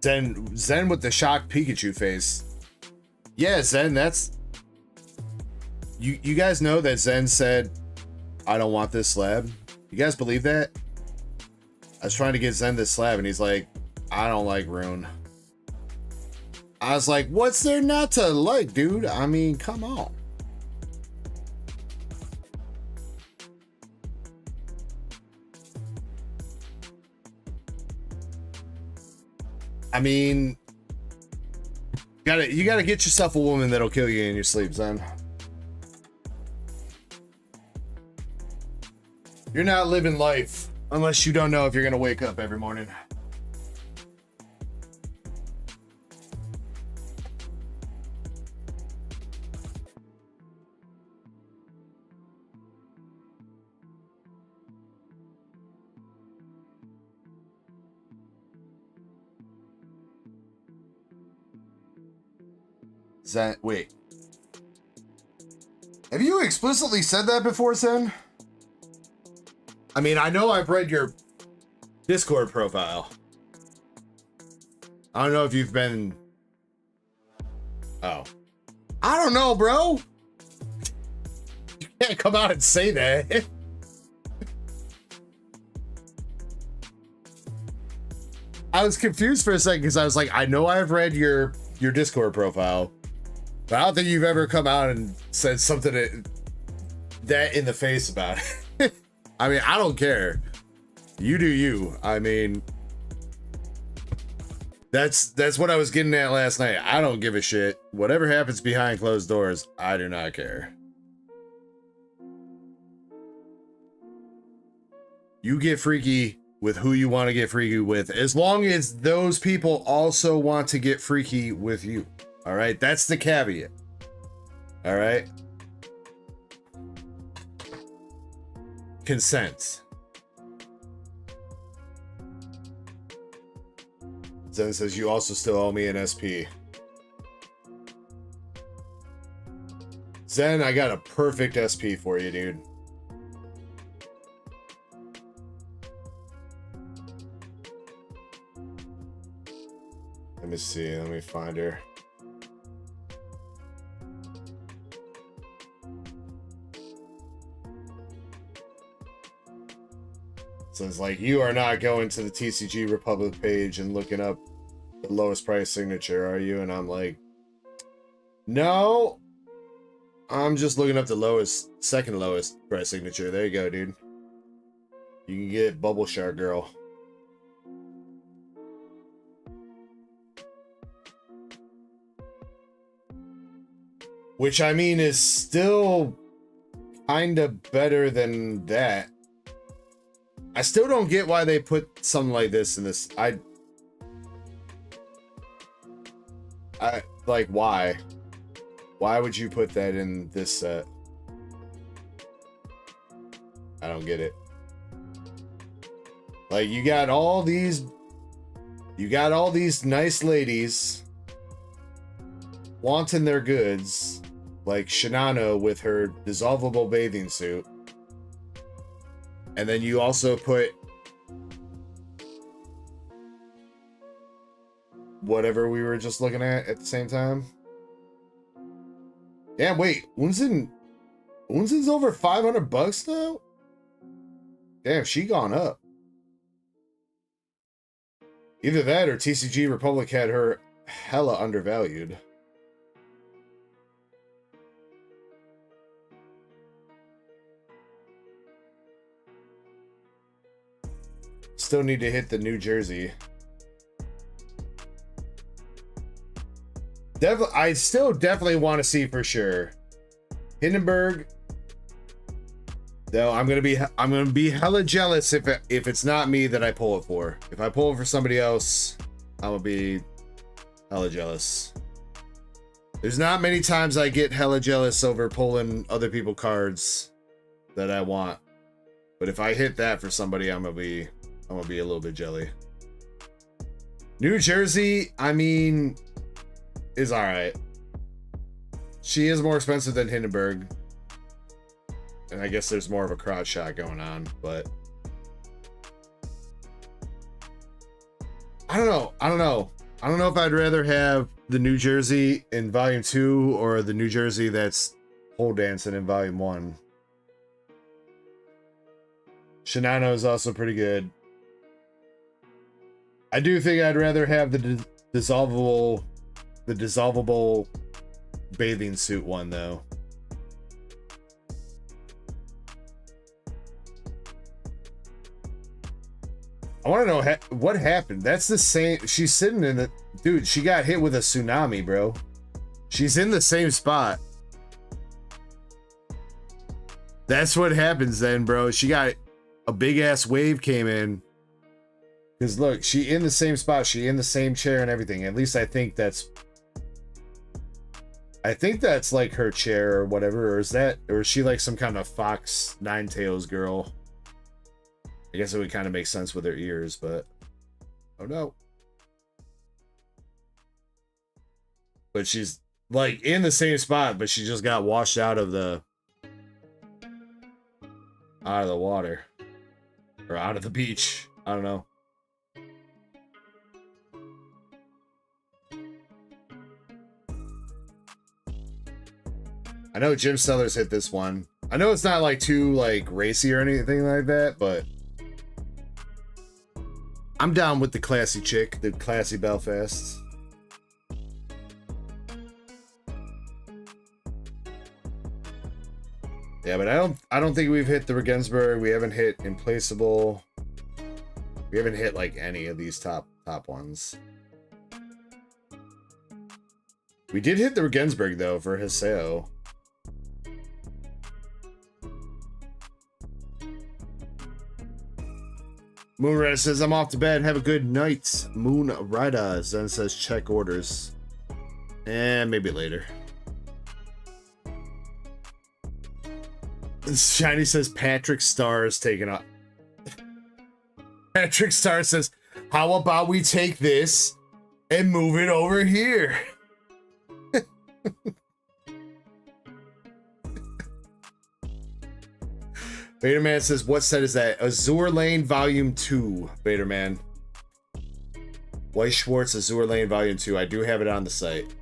Zen with the shocked Pikachu face. Yeah, Zen, that's... You guys know that Zen said, I don't want this slab? You guys believe that? I was trying to get Zen this slab, and he's like, I don't like rune. I was like, what's there not to like, dude? I mean, come on. I mean, you gotta get yourself a woman that'll kill you in your sleep, Zen. You're not living life unless you don't know if you're gonna wake up every morning. Zen, wait. Have you explicitly said that before, Zen? I mean, I know I've read your Discord profile. I don't know if you've been... Oh. I don't know, bro. You can't come out and say that. I was confused for a second because I was like, I know I've read your Discord profile, but I don't think you've ever come out and said something that in the face about it. I mean, I don't care. You do you. I mean, that's what I was getting at last night. I don't give a shit. Whatever happens behind closed doors, I do not care. You get freaky with who you want to get freaky with, as long as those people also want to get freaky with you. All right? That's the caveat. All right? Consent. Zen says you also still owe me an SP. Zen, I got a perfect SP for you, dude. Let me see. Let me find her. So it's like, you are not going to the TCG Republic page and looking up the lowest price signature, are you? And I'm like, no, I'm just looking up the lowest, second lowest price signature. There you go, dude. You can get Bubble Shark Girl. Which, I mean, is still kind of better than that. I still don't get why they put something like this in this. I like, why? Why would you put that in this set? I don't get it. Like, you got all these nice ladies wanting their goods, like Shinano with her dissolvable bathing suit. And then you also put whatever we were just looking at the same time. Yeah, wait, Unzin's over $500 though? Damn, she gone up. Either that or TCG Republic had her hella undervalued. Still need to hit the New Jersey. I still definitely want to see for sure Hindenburg. Though I'm gonna be hella jealous if it's not me that I pull it for. If I pull it for somebody else, I'm gonna be hella jealous. There's not many times I get hella jealous over pulling other people's cards that I want. But if I hit that for somebody, I'm gonna be a little bit jelly. New Jersey, I mean, is alright. She is more expensive than Hindenburg. And I guess there's more of a crowd shot going on, but I don't know. I don't know if I'd rather have the New Jersey in Volume 2 or the New Jersey that's pole dancing in Volume 1. Shinano is also pretty good. I do think I'd rather have the dissolvable bathing suit one though. I want to know what happened. That's the same. She's sitting in the... Dude, she got hit with a tsunami, bro. She's in the same spot. That's what happens then, bro. She got... A big-ass wave came in. Because, look, she in the same spot. She in the same chair and everything. At least I think that's... I think that's, like, her chair or whatever. Or is that... Or is she, like, some kind of Fox Nine Tails girl? I guess it would kind of make sense with her ears, but oh no. But she's like in the same spot, but she just got washed out of the water or out of the beach. I don't know. I know Jim Sellers hit this one. I know it's not like too like racy or anything like that, but I'm down with the classy chick, the classy Belfast. Yeah, but I don't think we've hit the Regensburg. We haven't hit Implaceable. We haven't hit like any of these top ones. We did hit the Regensburg though for Hiseo. Moonrider says, I'm off to bed. Have a good night. Moonrider then says, check orders. And maybe later. Shiny says, Patrick Star is taking up. Patrick Star says, how about we take this and move it over here? Vaderman says, what set is that? Azure Lane Volume 2, Vaderman. Weiss Schwartz, Azure Lane Volume 2. I do have it on the site.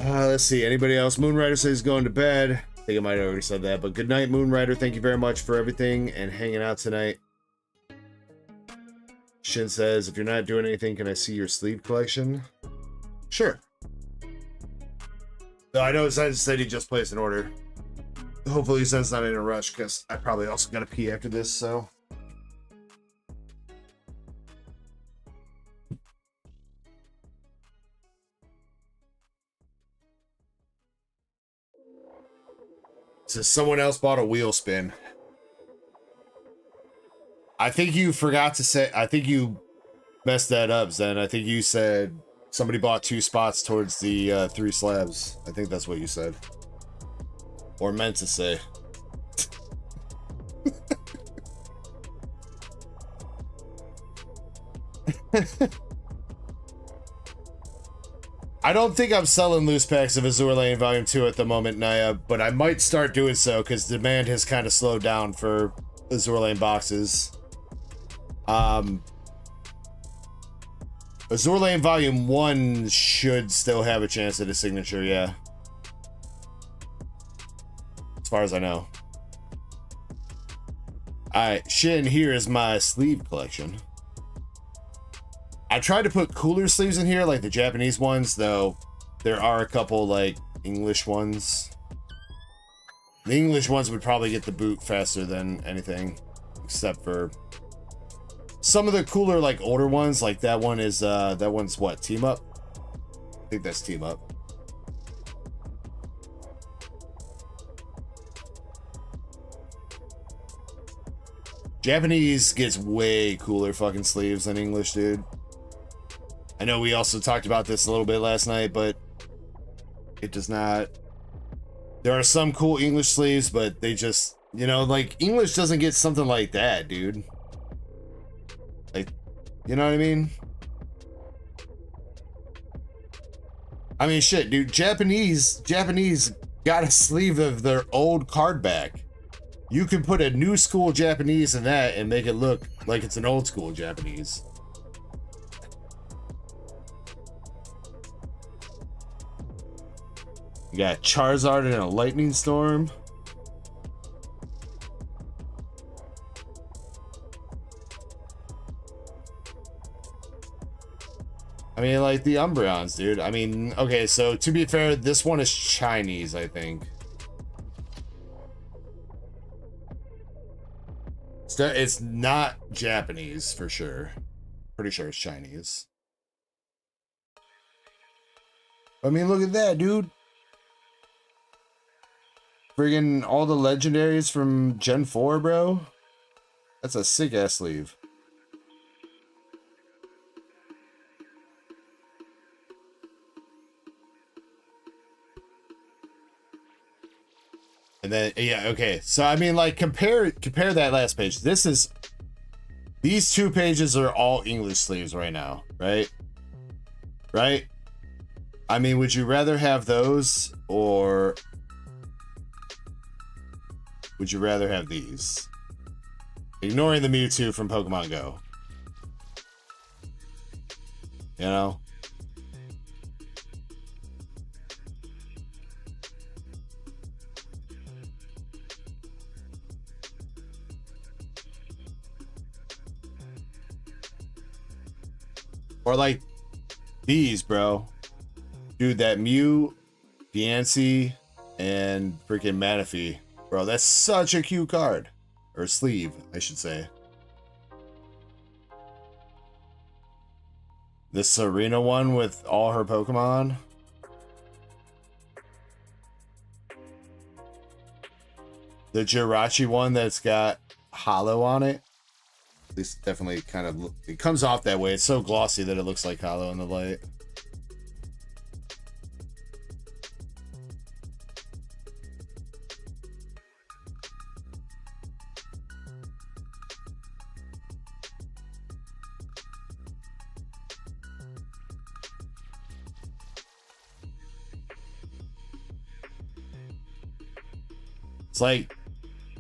Let's see. Anybody else? Moonrider says he's going to bed. I think I might have already said that, but good night, Moonrider. Thank you very much for everything and hanging out tonight. Shin says, if you're not doing anything, can I see your sleeve collection? Sure. No, I know Zen said he just placed an order. Hopefully Zen's not in a rush, because I probably also got to pee after this, so. Says someone else bought a wheel spin. I think you forgot to say, I think you messed that up, Zen. I think you said somebody bought 2 spots towards the 3 slabs. I think that's what you said. Or meant to say. I don't think I'm selling loose packs of Azur Lane Volume 2 at the moment, Naya, but I might start doing so because demand has kind of slowed down for Azur Lane boxes. Azur Lane Volume 1 should still have a chance at a signature, yeah. As far as I know. Alright, Shin, here is my sleeve collection. I tried to put cooler sleeves in here, like the Japanese ones, though there are a couple, like, English ones. The English ones would probably get the boot faster than anything, except for some of the cooler, like, older ones, like that one is, that one's what, Team Up? I think that's Team Up. Japanese gets way cooler fucking sleeves than English, dude. I know we also talked about this a little bit last night, but it does not. There are some cool English sleeves, but they just, you know, like, English doesn't get something like that, dude. Like, you know what I mean? I mean, shit, dude. Japanese got a sleeve of their old card back. You can put a new school Japanese in that and make it look like it's an old school Japanese. You got Charizard in a lightning storm. I mean, like the Umbreons, dude. I mean, okay, so to be fair, this one is Chinese, I think. It's not Japanese for sure. Pretty sure it's Chinese. I mean, look at that, dude. Friggin' all the legendaries from Gen 4, bro. That's a sick ass sleeve. And then, yeah, okay. So, I mean, like, compare that last page. These 2 pages are all English sleeves right now, right? Right? I mean, would you rather have those, or would you rather have these? Ignoring the Mewtwo from Pokemon Go. You know? Or like these, bro. Dude, that Mew, Diancie, and freaking Manaphy. Bro, that's such a cute card. Or sleeve, I should say. This Serena one with all her Pokemon. The Jirachi one that's got hollow on it. At least definitely kind of, it comes off that way. It's so glossy that it looks like hollow in the light.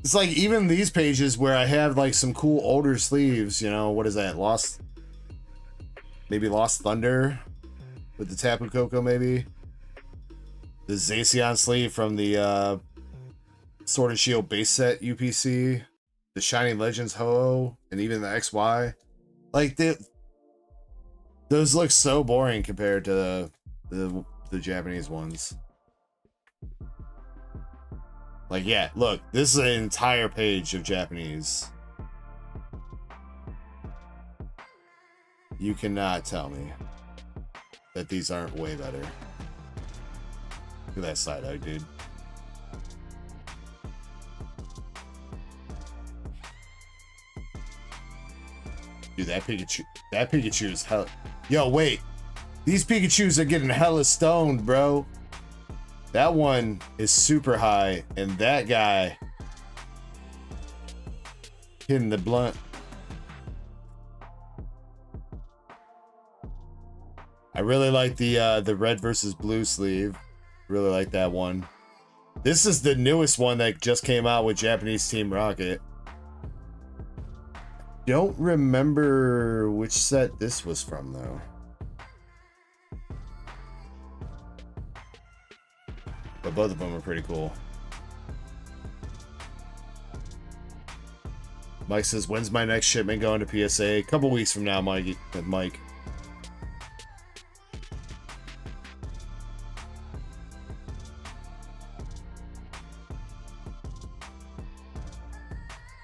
It's like even these pages where I have like some cool older sleeves, you know, what is that? Maybe Lost Thunder with the Tapu Koko, maybe. the Zacian sleeve from the Sword and Shield base set UPC, the Shining Legends Ho-Oh, and even the XY. Like, those look so boring compared to the Japanese ones. Like, yeah, look, this is an entire page of Japanese. You cannot tell me that these aren't way better. Look at that side eye, dude. Dude, that Pikachu is hell. Yo, wait. These Pikachus are getting hella stoned, bro. That one is super high, and that guy hitting the blunt. I really like the red versus blue sleeve. Really like that one. This is the newest one that just came out with Japanese Team Rocket. Don't remember which set this was from though. But both of them are pretty cool. Mike says, when's my next shipment going to PSA? A couple weeks from now, Mike.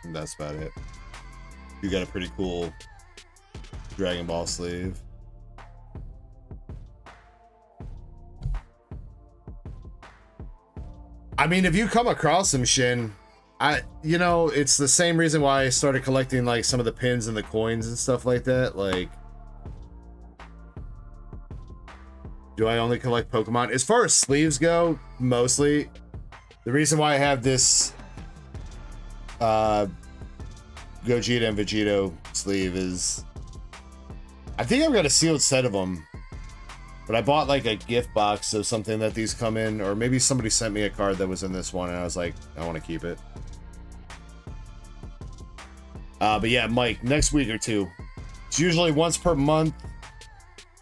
And that's about it. You got a pretty cool Dragon Ball sleeve. I mean, if you come across some Shin, you know, it's the same reason why I started collecting like some of the pins and the coins and stuff like that. Like, do I only collect Pokemon? As far as sleeves go, mostly. The reason why I have this Gogeta and Vegito sleeve is I think I've got a sealed set of them, but I bought like a gift box of something that these come in, or maybe somebody sent me a card that was in this one and I was like, I want to keep it. But yeah, Mike, next week or two. It's usually once per month.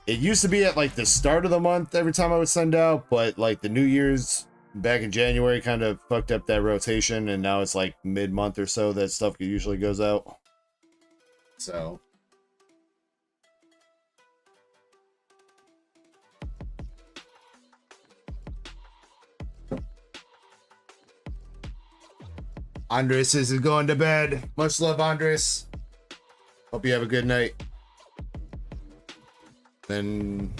It used to be at like the start of the month every time I would send out, but like the New Year's back in January kind of fucked up that rotation, and now it's like mid-month or so that stuff usually goes out. So Andres is going to bed. Much love, Andres. Hope you have a good night. Then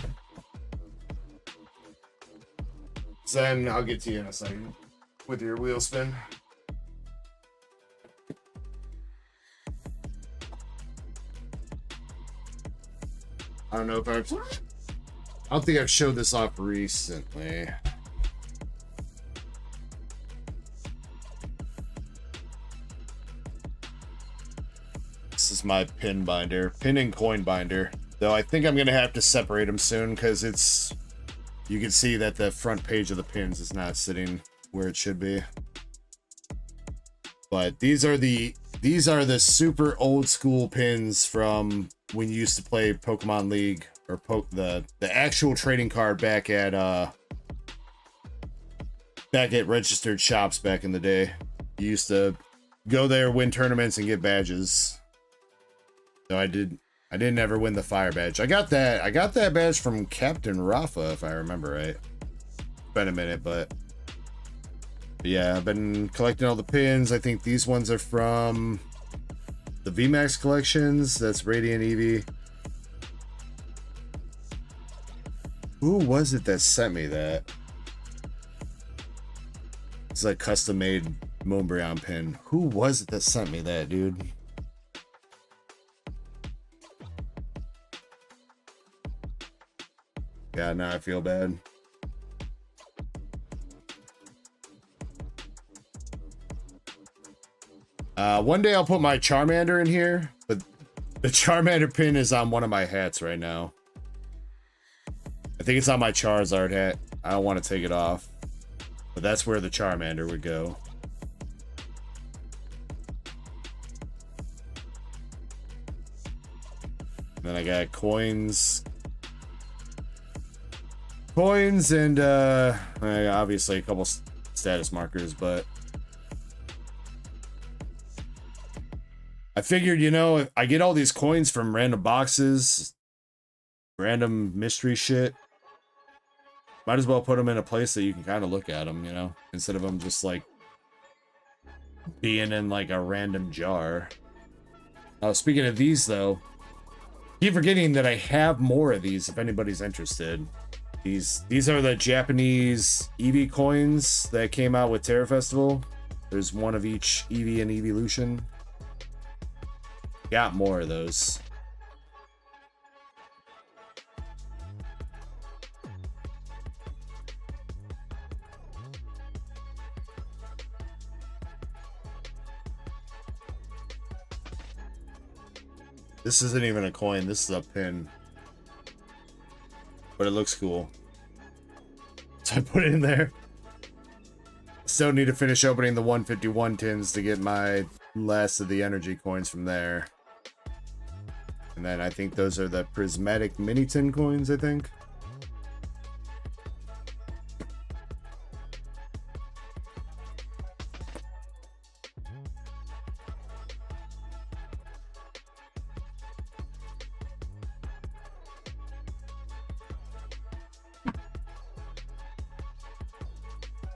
Zen, I'll get to you in a second with your wheel spin. I don't know if I don't think I've showed this off recently. This is my pin binder, pin and coin binder. Though I think I'm gonna have to separate them soon because it's, you can see that the front page of the pins is not sitting where it should be. But these are the super old school pins from when you used to play Pokemon League, or the actual trading card back at registered shops back in the day. You used to go there, win tournaments, and get badges. So I didn't ever win the fire badge. I got that badge from Captain Rafa, if I remember right. It's been a minute, but yeah, I've been collecting all the pins. I think these ones are from the VMAX collections. That's Radiant Eevee. Who was it that sent me that? It's like custom made Moonbreon pin. Who was it that sent me that, dude? Yeah, now I feel bad. One day I'll put my Charmander in here, but the Charmander pin is on one of my hats right now. I think it's on my Charizard hat. I don't want to take it off, but that's where the Charmander would go. And then I got coins coins and obviously a couple status markers, but I figured, you know, if I get all these coins from random boxes, random mystery shit, might as well put them in a place that you can kind of look at them, you know, instead of them just like being in like a random jar. Speaking of these though, keep forgetting that I have more of these if anybody's interested. These are the Japanese Eevee coins that came out with Terror Festival. There's one of each Eevee and Evolution. Got more of those. This isn't even a coin, this is a pin. But it looks cool. So I put it in there. Still need to finish opening the 151 tins to get my last of the energy coins from there. And then I think those are the prismatic mini tin coins, I think.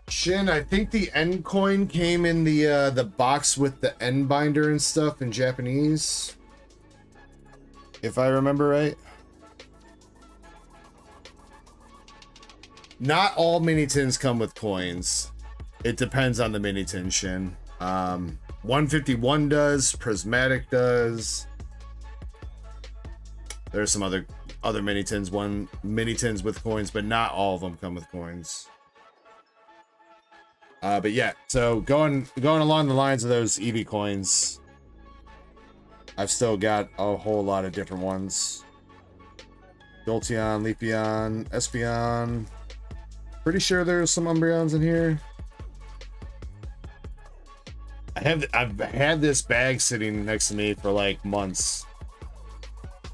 Shin, I think the end coin came in the box with the end binder and stuff in Japanese, if I remember right. Not all mini tins come with coins. It depends on the mini tin, Shin. 151 does, prismatic does. There's some other mini tins, mini tins with coins, but not all of them come with coins. But yeah, so going along the lines of those Eevee coins, I've still got a whole lot of different ones. Jolteon, Leafeon, Espeon. Pretty sure there's some Umbreons in here. I've had this bag sitting next to me for like months.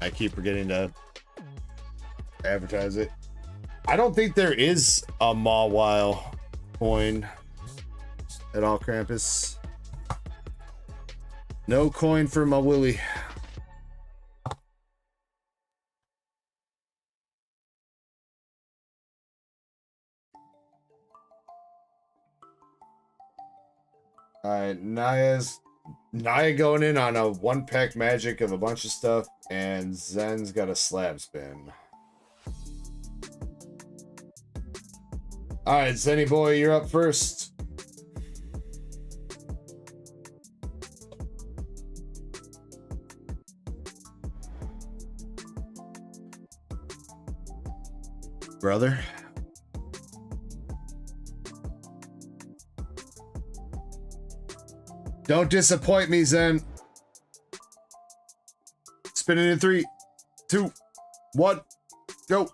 I keep forgetting to advertise it. I don't think there is a Mawile coin at all, Krampus. No coin for my Willy. Alright, Naya going in on a 1-pack magic of a bunch of stuff, and Zen's got a slab spin. Alright, Zenny boy, you're up first. Brother. Don't disappoint me, Zen. Spin it in 3, 2, 1, go.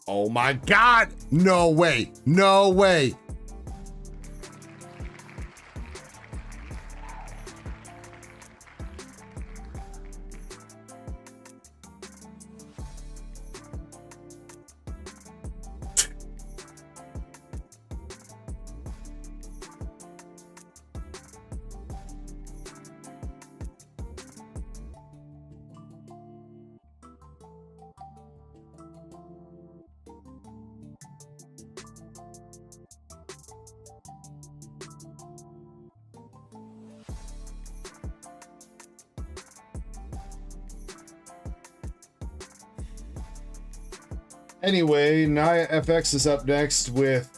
Oh my God. No way. No way. Anyway, Naya FX is up next with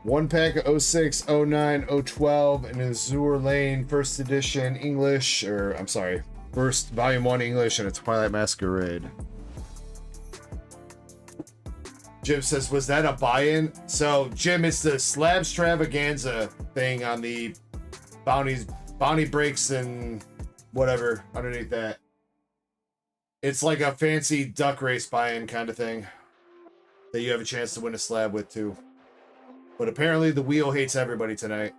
1 pack of 06, 09, 012 and Azure Lane first edition English, or I'm sorry, first volume 1 English and a Twilight Masquerade. Jim says, was that a buy-in? So Jim, it's the Slab Stravaganza thing on the bounty breaks and whatever underneath that. It's like a fancy duck race buy-in kind of thing that you have a chance to win a slab with too. But apparently the wheel hates everybody tonight.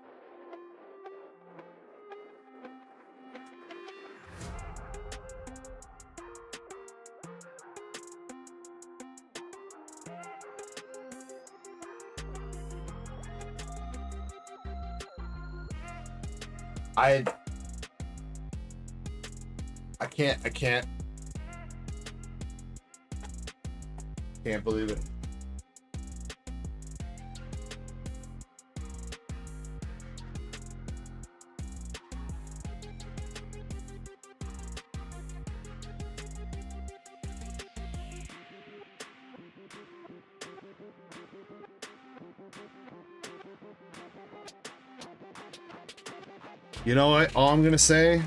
I can't believe it. You know what? All I'm gonna say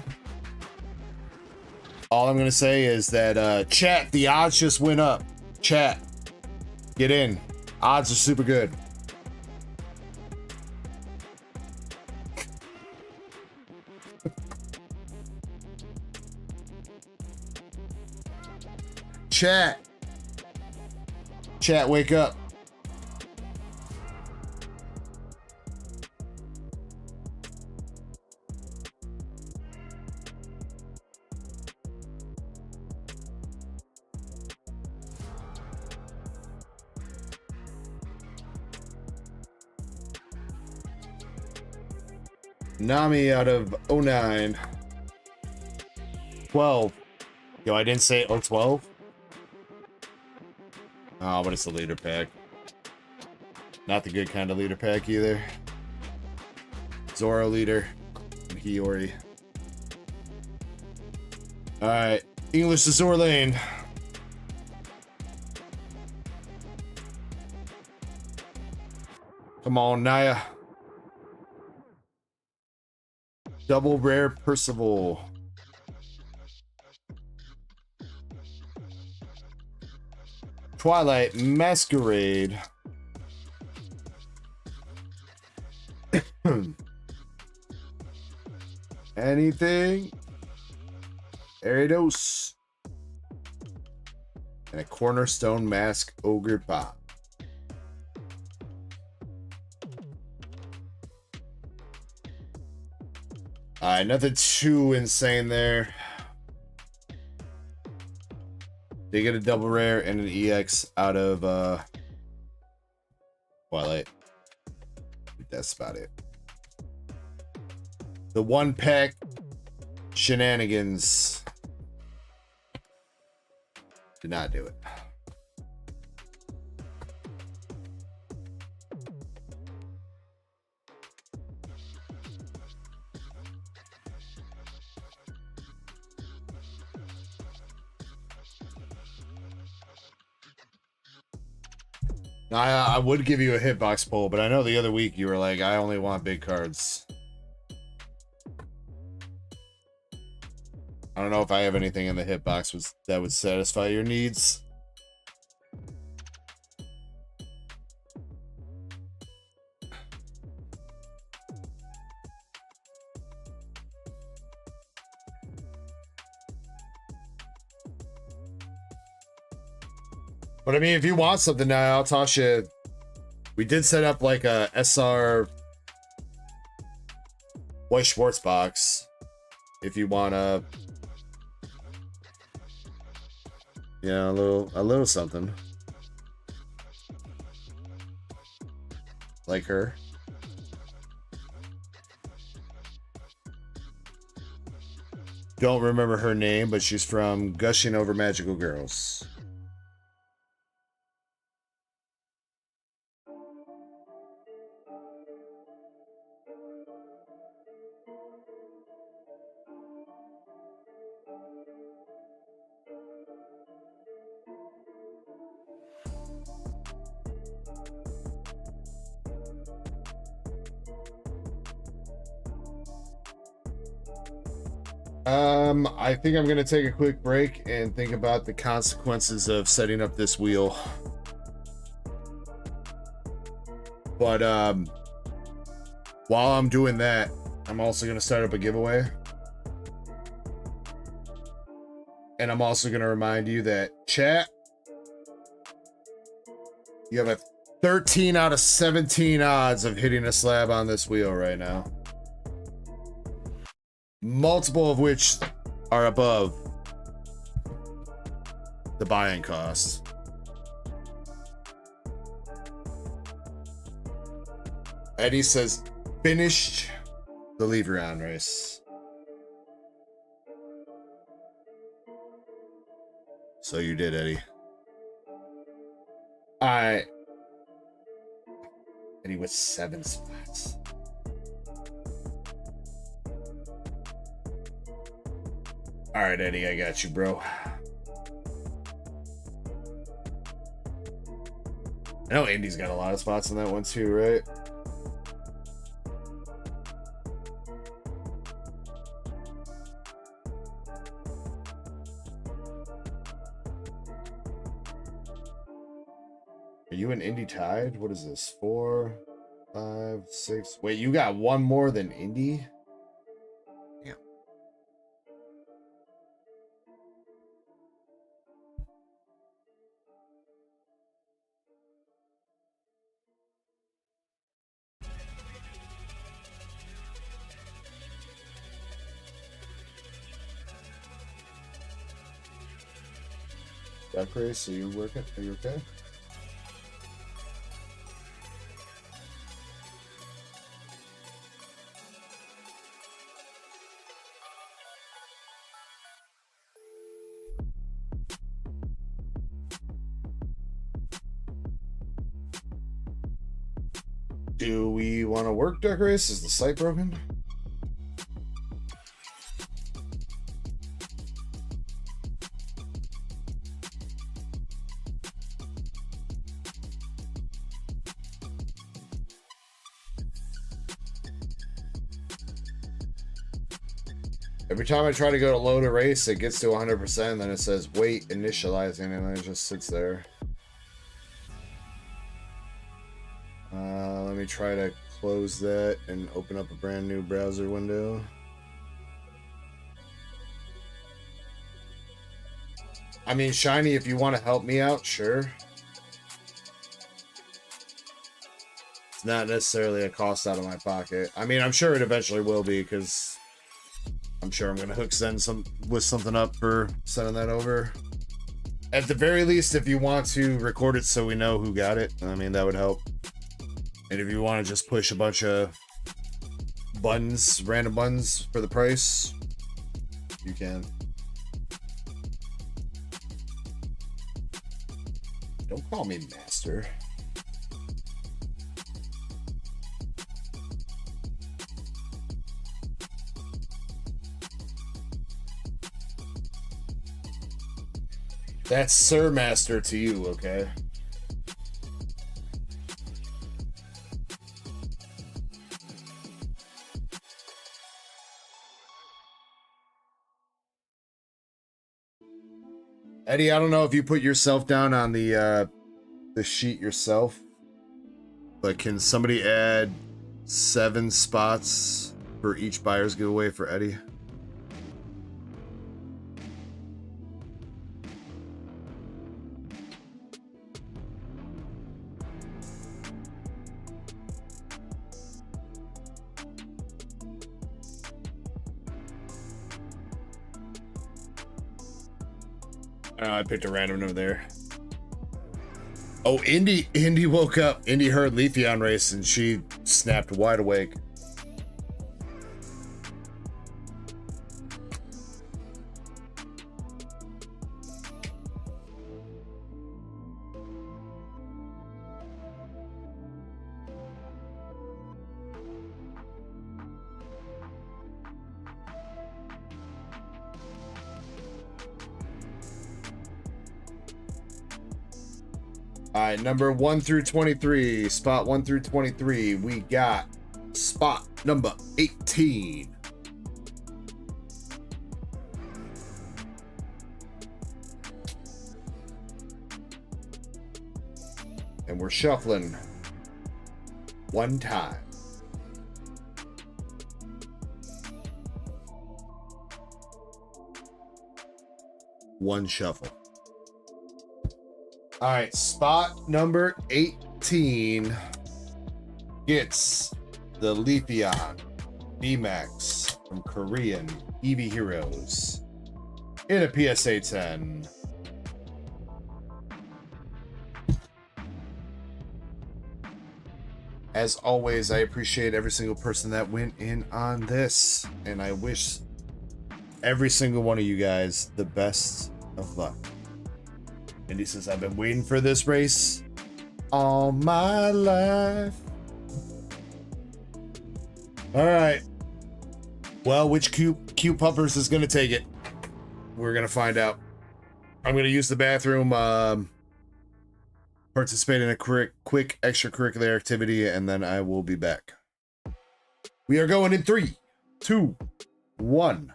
is that chat, the odds just went up. Chat, get in. Odds are super good. Chat, wake up. Nami out of 09. 12. Yo, I didn't say 012. Oh, but it's the leader pack. Not the good kind of leader pack either. Zoro leader and Hiyori. Alright, English to Zor Lane. Come on, Naya. Double rare Percival. Twilight Masquerade. Anything? Aridos. And a Cornerstone Mask Ogre Pop. Alright, nothing too insane there. They get a double rare and an EX out of Twilight. That's about it. The one pack shenanigans did not do it. I would give you a hitbox poll, but I know the other week you were like, I only want big cards. I don't know if I have anything in the hitbox that would satisfy your needs. But I mean, if you want something now, I'll toss you. We did set up like a SR White Schwartz box. If you want a, yeah, a little something like her. Don't remember her name, but she's from Gushing Over Magical Girls. I think I'm going to take a quick break and think about the consequences of setting up this wheel. But while I'm doing that, I'm also going to start up a giveaway. And I'm also going to remind you that, chat, you have a 13 out of 17 odds of hitting a slab on this wheel right now. Multiple of which are above the buying cost. Eddie says, finished the Leveron race. So you did, Eddie. Alright. Eddie with 7 spots. Alright, Eddie, I got you, bro. I know Indy's got a lot of spots in that one too, right? Are you and Indy tied? What is this? 4, 5, 6. Wait, you got one more than Indy? Damn. Duck race, are you working? Are you okay? Do we want to work duck race? Is the site broken? Every time I try to go to load a race, it gets to 100%, then it says wait, initializing, and then it just sits there. Let me try to close that and open up a brand new browser window. I mean, Shiny, if you want to help me out, sure. It's not necessarily a cost out of my pocket. I mean, I'm sure it eventually will be, because I'm sure I'm gonna hook send with something up for sending that over. At the very least, if you want to record it so we know who got it, I mean, that would help. And if you want to just push a bunch of buttons, random buttons for the price, you can. Don't call me master. That's Sir Master to you, okay? Eddie, I don't know if you put yourself down on the sheet yourself, but can somebody add 7 spots for each buyer's giveaway for Eddie? I picked a random number there. Oh, Indy woke up. Indy heard Leafeon race and she snapped wide awake. All right, number 1 through 23, spot 1 through 23, we got spot number 18. And we're shuffling 1 time. One shuffle. All right, spot number 18 gets the Leafeon VMAX from Korean Eevee Heroes in a PSA 10. as always, I appreciate every single person that went in on this, and I wish every single one of you guys the best of luck. Indy says, I've been waiting for this race all my life. All right. Well, which cute puppers is going to take it? We're going to find out. I'm going to use the bathroom, participate in a quick extracurricular activity, and then I will be back. We are going in 3, 2, 1.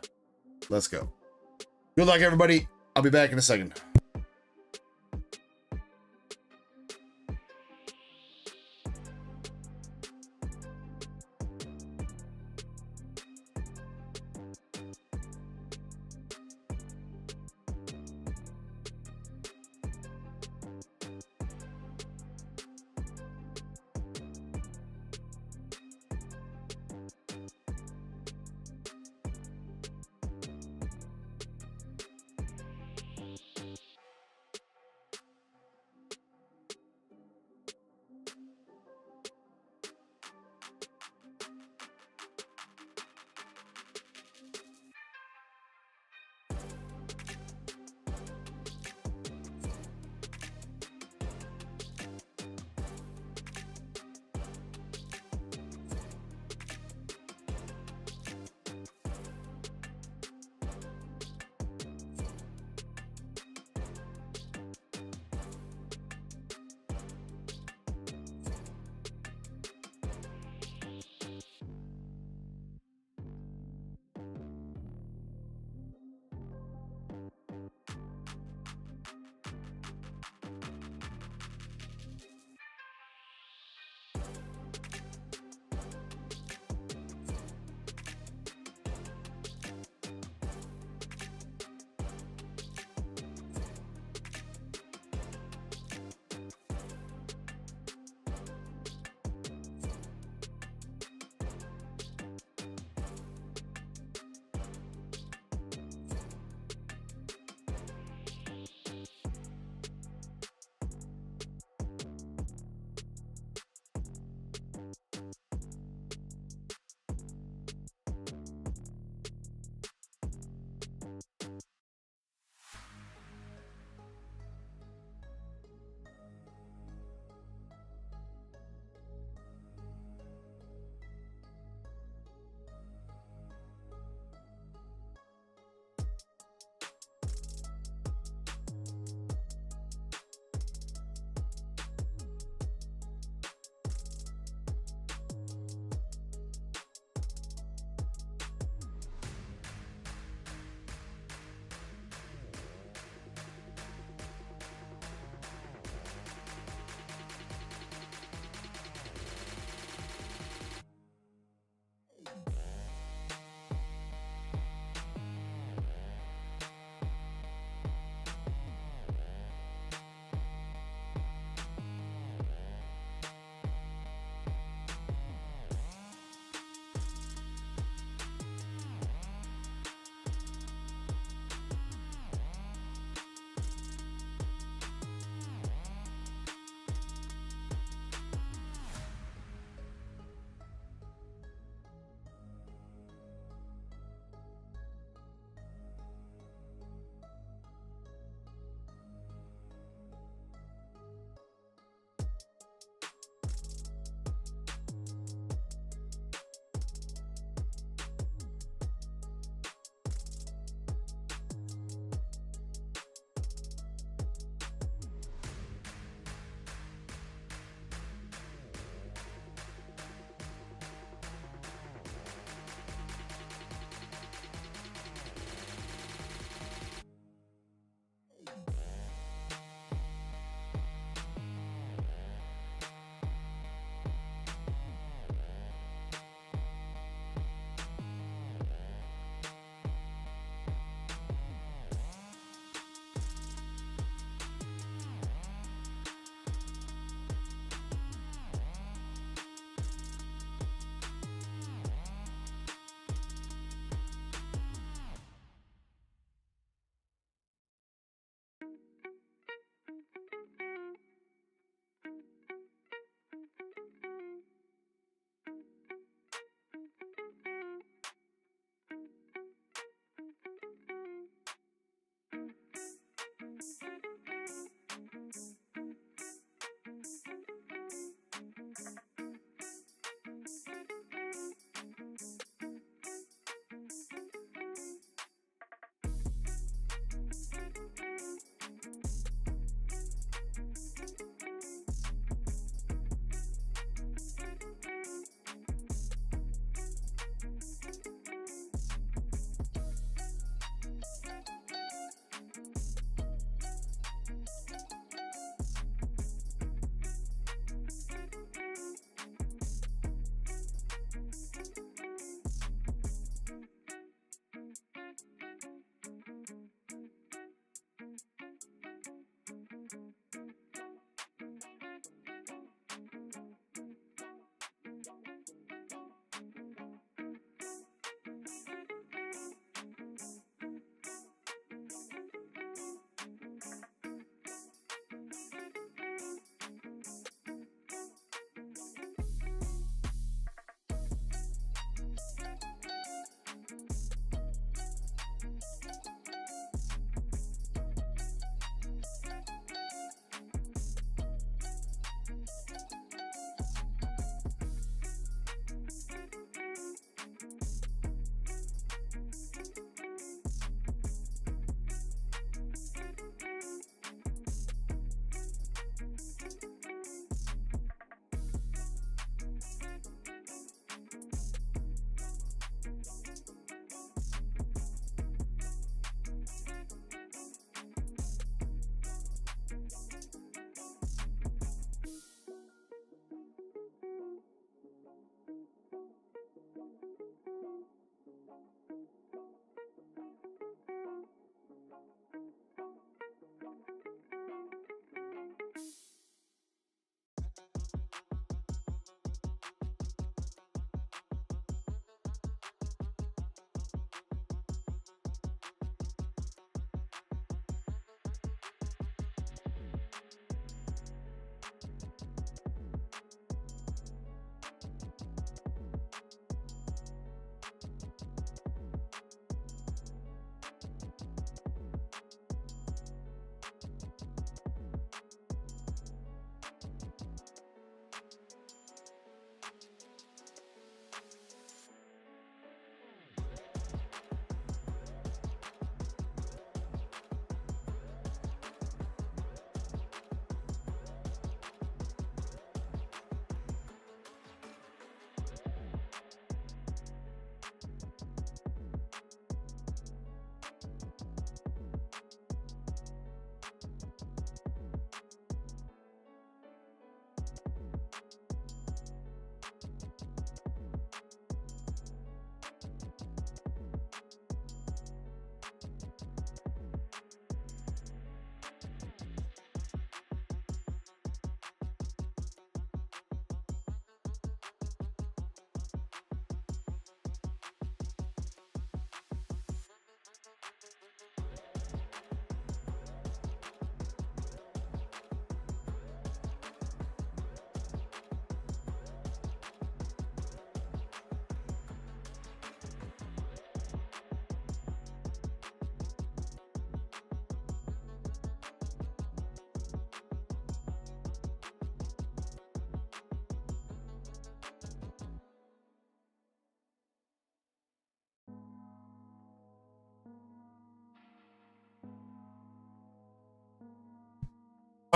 Let's go. Good luck, everybody. I'll be back in a second.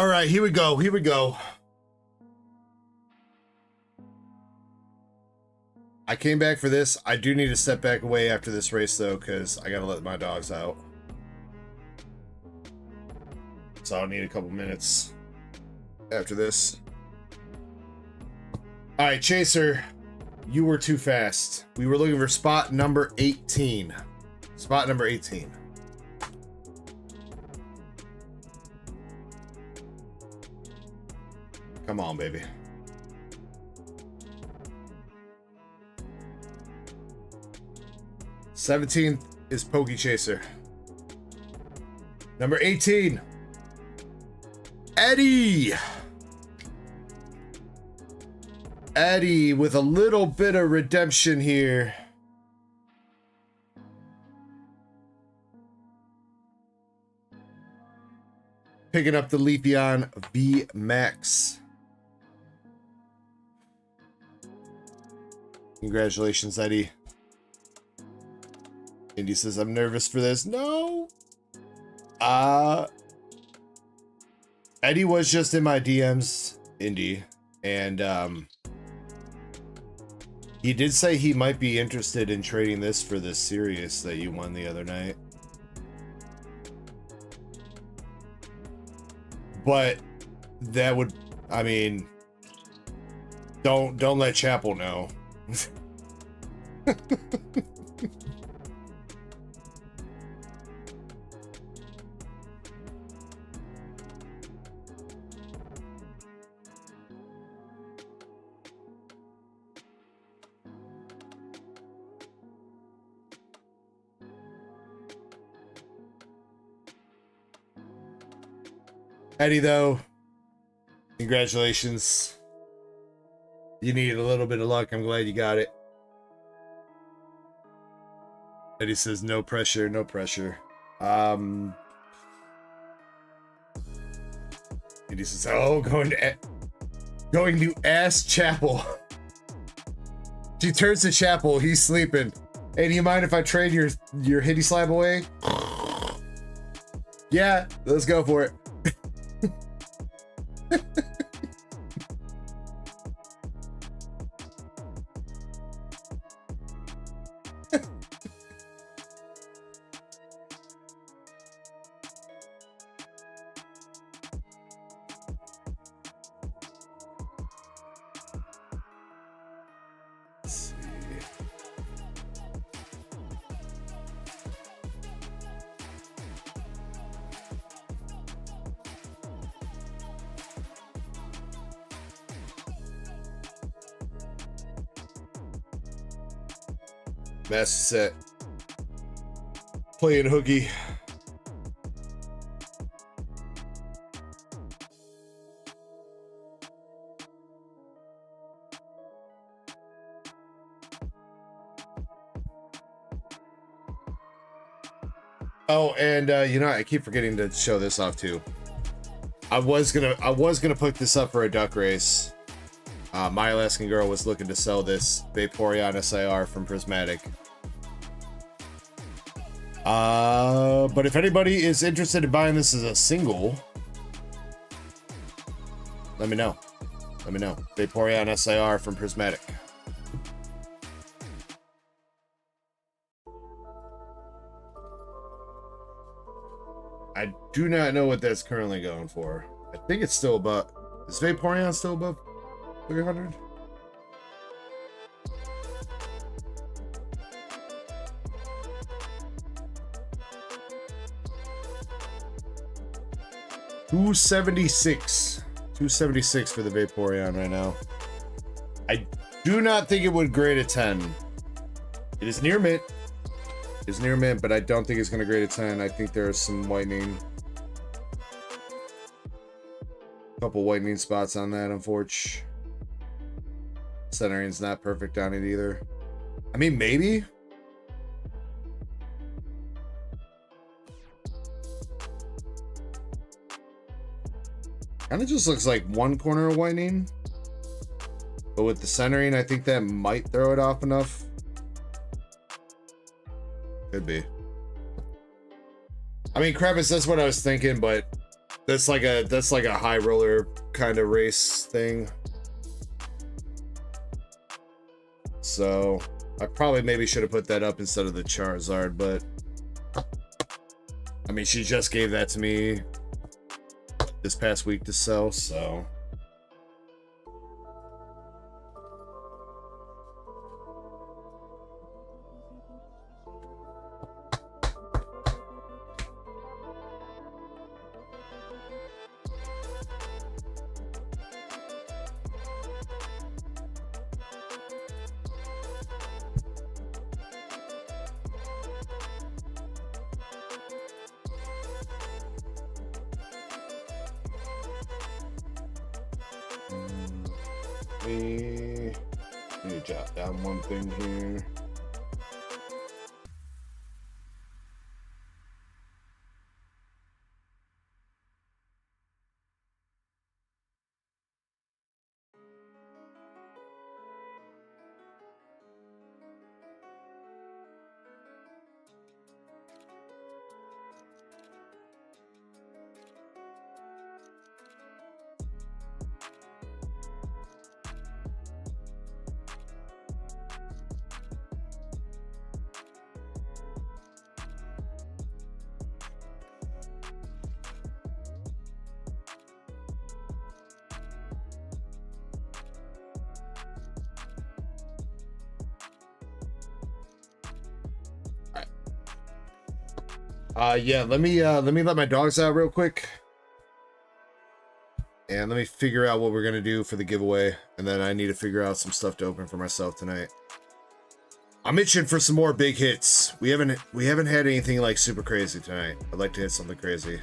All right, here we go. Here we go. I came back for this. I do need to step back away after this race, though, because I got to let my dogs out. So I'll need a couple minutes after this. All right, Chaser, you were too fast. We were looking for spot number 18. Spot number 18. Come on, baby. 17th is Pokey Chaser. Number 18, Eddie. Eddie with a little bit of redemption here. Picking up the Leafeon V Max. Congratulations, Eddie. Indy says, I'm nervous for this. No. Eddie was just in my DMs, Indy, and he did say he might be interested in trading this for this Sirius that you won the other night. But that would, I mean, don't let Chapel know. Eddie, though, congratulations. You needed a little bit of luck. I'm glad you got it. Eddie says, no pressure, no pressure. Eddie says, oh, going to ask Chapel. She turns to Chapel. He's sleeping. Hey, do you mind if I trade your hitty slab away? Yeah, let's go for it. Master set. Playing hooky. Oh, and you know, I keep forgetting to show this off too. I was gonna put this up for a duck race. My Alaskan Girl was looking to sell this Vaporeon SIR from Prismatic. But if anybody is interested in buying this as a single, let me know. Let me know. Vaporeon SIR from Prismatic. I do not know what that's currently going for. I think it's still above. Is Vaporeon still above 300? $276 for the Vaporeon right now. I do not think it would grade a 10. It is near mint. It's near mint, but I don't think it's going to grade a 10. I think there are some whitening. Couple whitening spots on that, unfortunately. Centering's not perfect on it either. I mean, maybe. Kind of just looks like one corner of whitening. But with the centering, I think that might throw it off enough. Could be. I mean, Krampus, that's what I was thinking, but That's like a high roller kind of race thing. So I probably maybe should have put that up instead of the Charizard, but I mean, she just gave that to me this past week to sell, so. Let me jot down one thing here. Yeah, let me let my dogs out real quick. And let me figure out what we're gonna do for the giveaway. And then I need to figure out some stuff to open for myself tonight. I'm itching for some more big hits. We haven't had anything like super crazy tonight. I'd like to hit something crazy.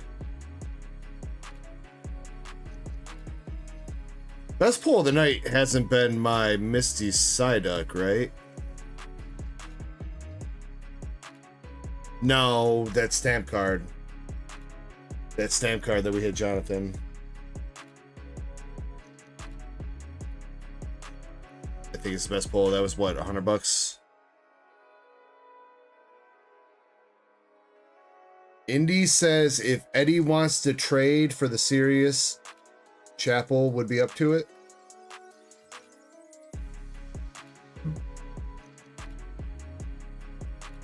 Best pull of the night hasn't been my Misty Psyduck, right? No, that stamp card. That stamp card that we hit Jonathan. I think it's the best pull. That was what, $100? Indy says if Eddie wants to trade for the Sirius, Chapel would be up to it.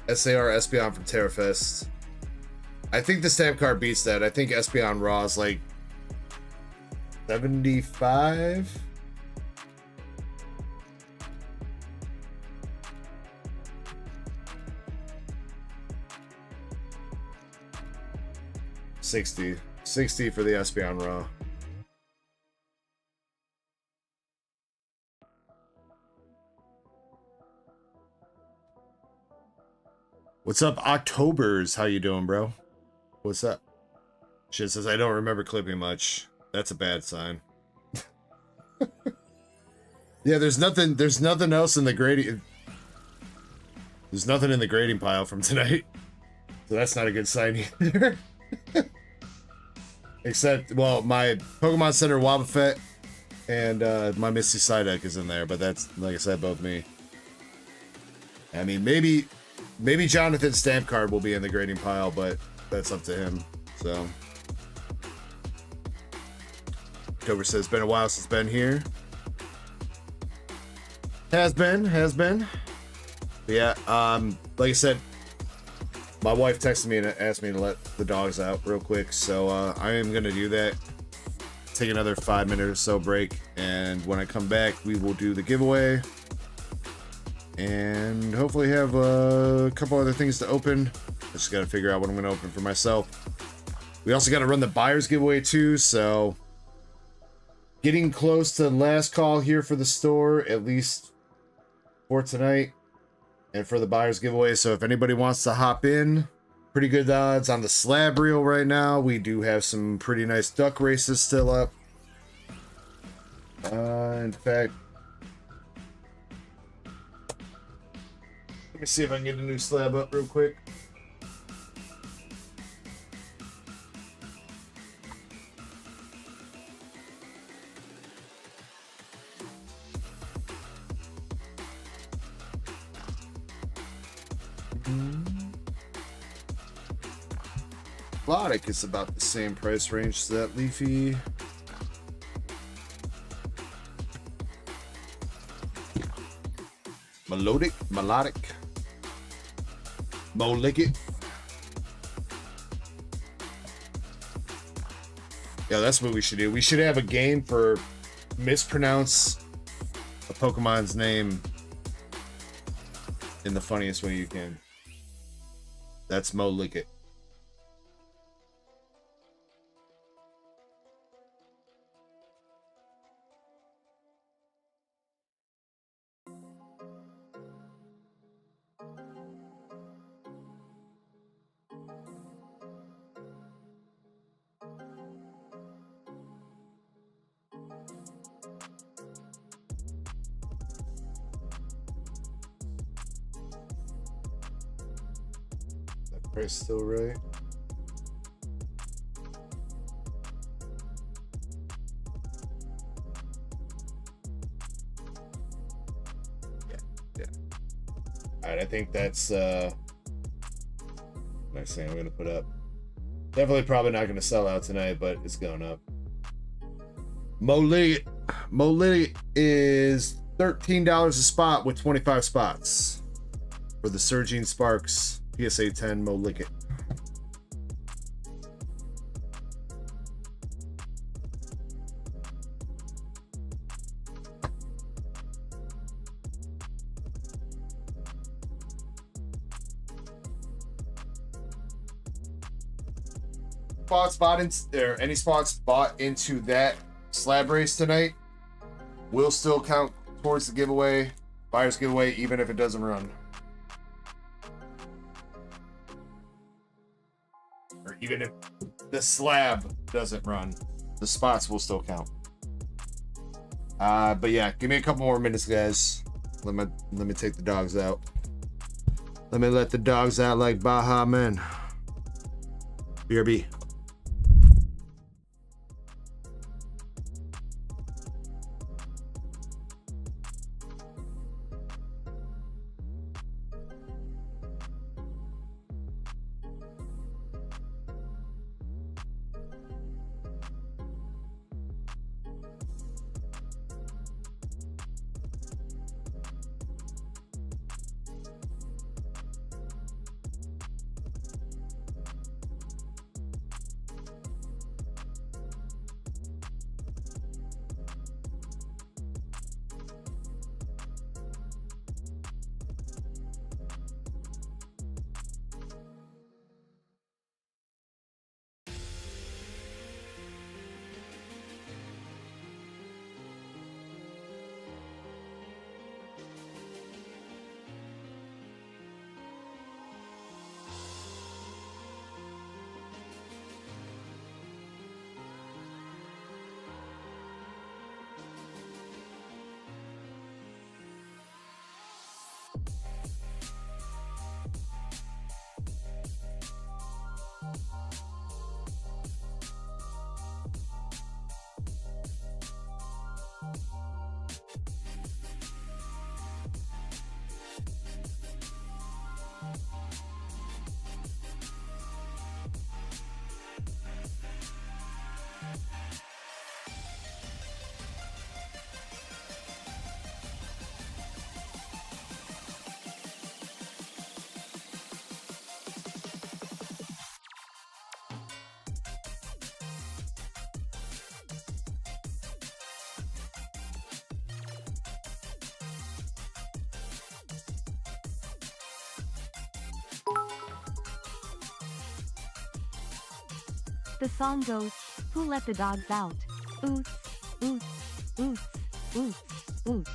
SAR Espeon from Terrafest. I think the stamp card beats that. I think Espeon Raw is like 75. $60 for the Espeon Raw. What's up, Octobers? How you doing, bro? What's up? Shit says I don't remember clipping much. That's a bad sign. Yeah, there's nothing else in the grading. There's nothing in the grading pile from tonight. So that's not a good sign either. Except, well, my Pokemon Center Wobbuffet and my Misty Psyduck is in there, but that's, like I said, both me. I mean, maybe Jonathan's stamp card will be in the grading pile, but that's up to him. So, October says, been a while since been here. Has been. But yeah, like I said, my wife texted me and asked me to let the dogs out real quick, so I am gonna do that. Take another 5-minute or so break, and when I come back, we will do the giveaway. And hopefully have a couple other things to open. I just gotta figure out what I'm gonna open for myself. We also gotta run the buyer's giveaway too, so getting close to the last call here for the store, at least for tonight, and for the buyer's giveaway. So if anybody wants to hop in, pretty good odds on the slab reel right now. We do have some pretty nice duck races still up. In fact, let me see if I can get a new slab up real quick. Melodic is about the same price range as that Leafy. Melodic. Molicket. Yeah, that's what we should do. We should have a game for mispronounce a Pokemon's name in the funniest way you can. That's Molicket. Price still right? Yeah. Alright, I think that's next thing I'm gonna put up. Definitely probably not gonna sell out tonight, but it's going up. Molicket is $13 a spot with 25 spots for the Surging Sparks PSA 10 Molicket. Any spots bought into that slab race tonight will still count towards the giveaway, buyer's giveaway, even if it doesn't run. Or even if the slab doesn't run, the spots will still count. But yeah, give me a couple more minutes, guys. Let me take the dogs out. Let me let the dogs out like Baha Men. BRB. The song goes, who let the dogs out? Oots, oots, oots, oots, oots.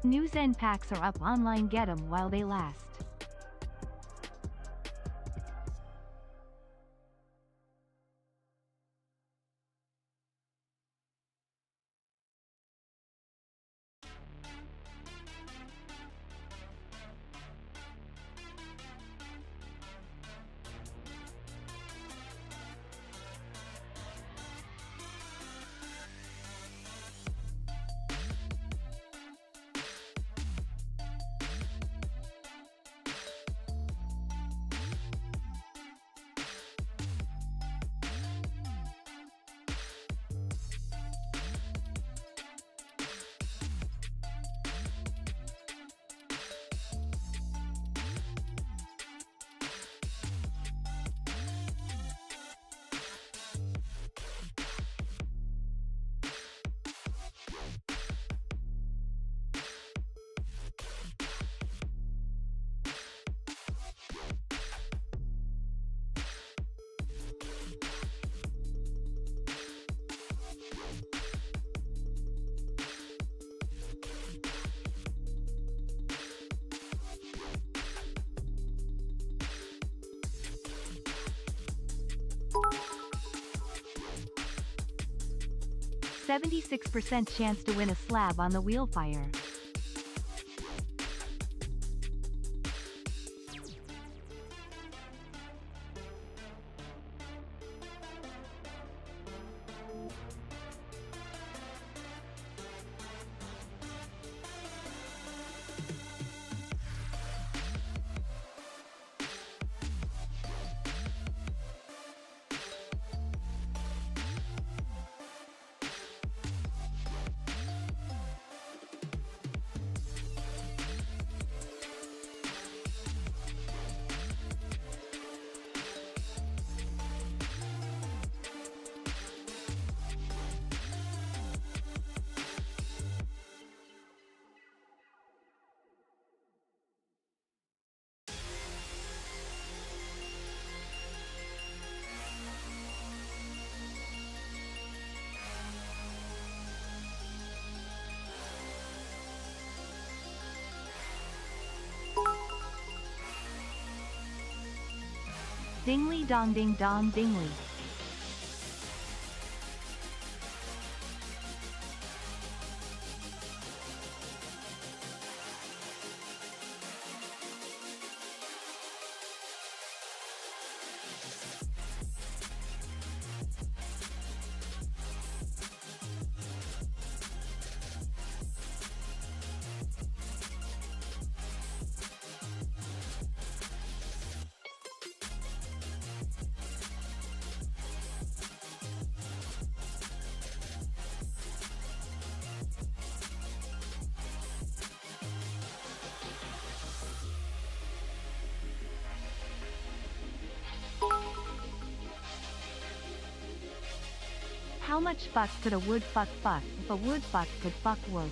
New Zen packs are up online, get 'em while they last. %76% chance to win a slab on the Wheelfire. Dingly dong ding dong dingly. How much fuck could a wood fuck if a wood fuck could fuck wood?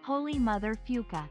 Holy Mother Fuka.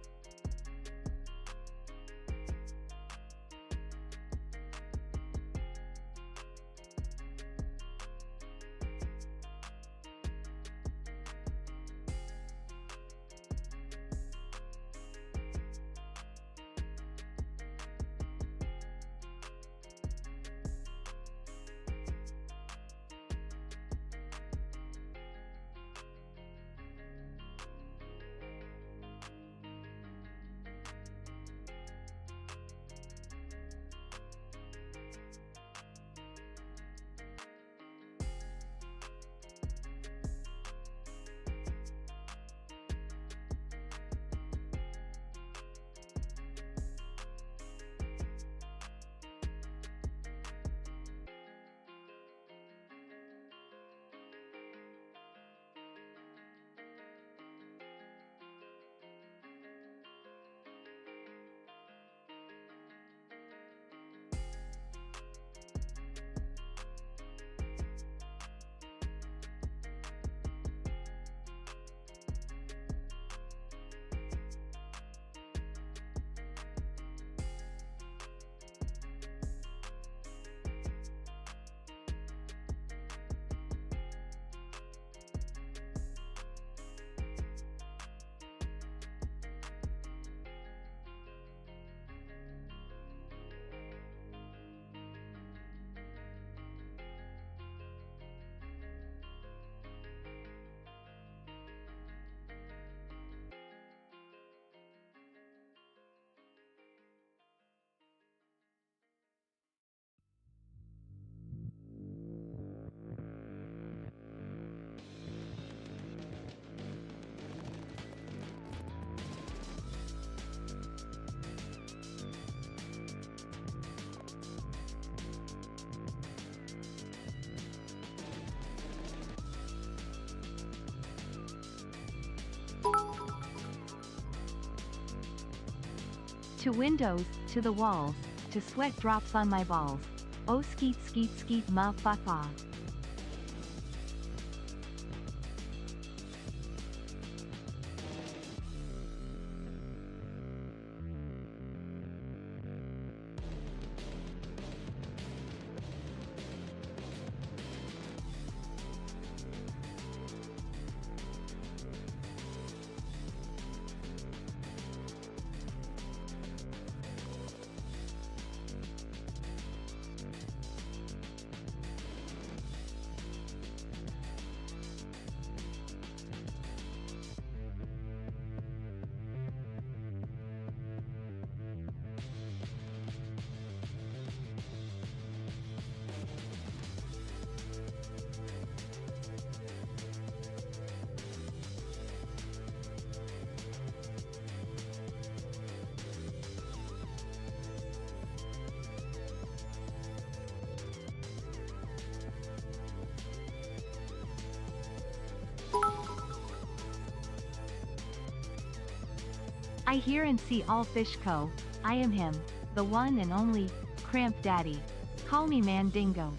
To windows, to the walls, to sweat drops on my balls. Oh skeet skeet skeet ma fa fa. I hear and see all fish co. I am him, the one and only, Cramp Daddy. Call me Mandingo.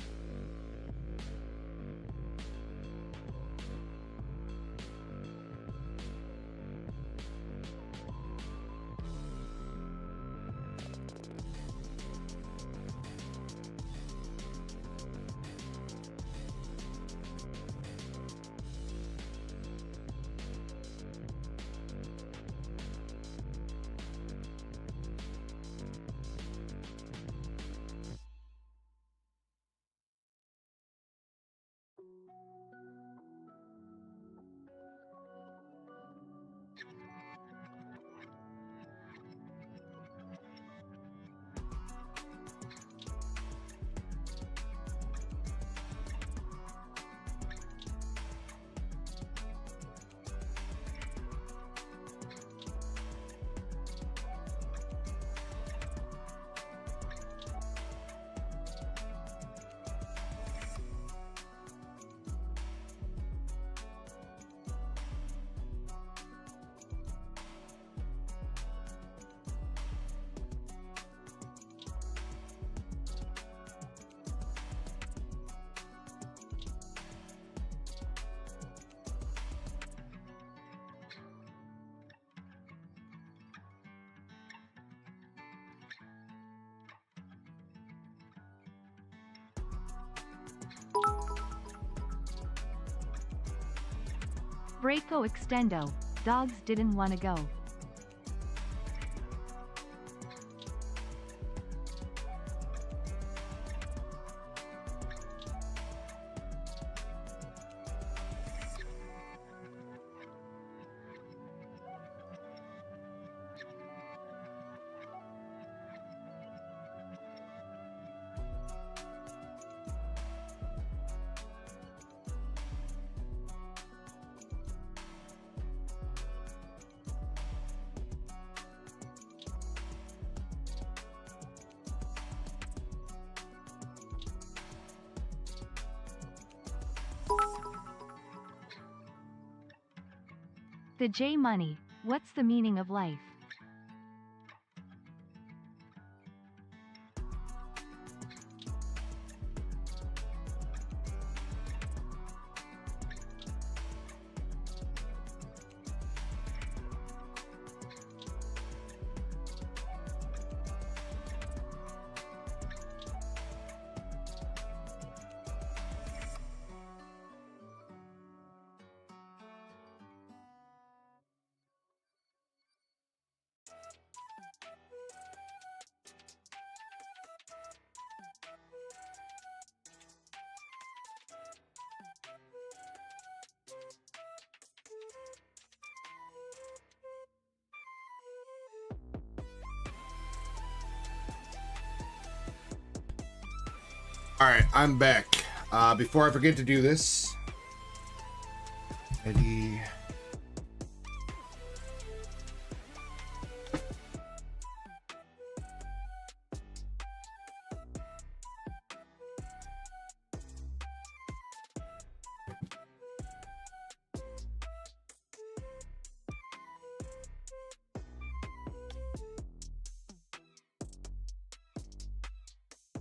Breako extendo. Dogs didn't wanna go. The J money, what's the meaning of life? Alright, I'm back. Before I forget to do this, Eddie.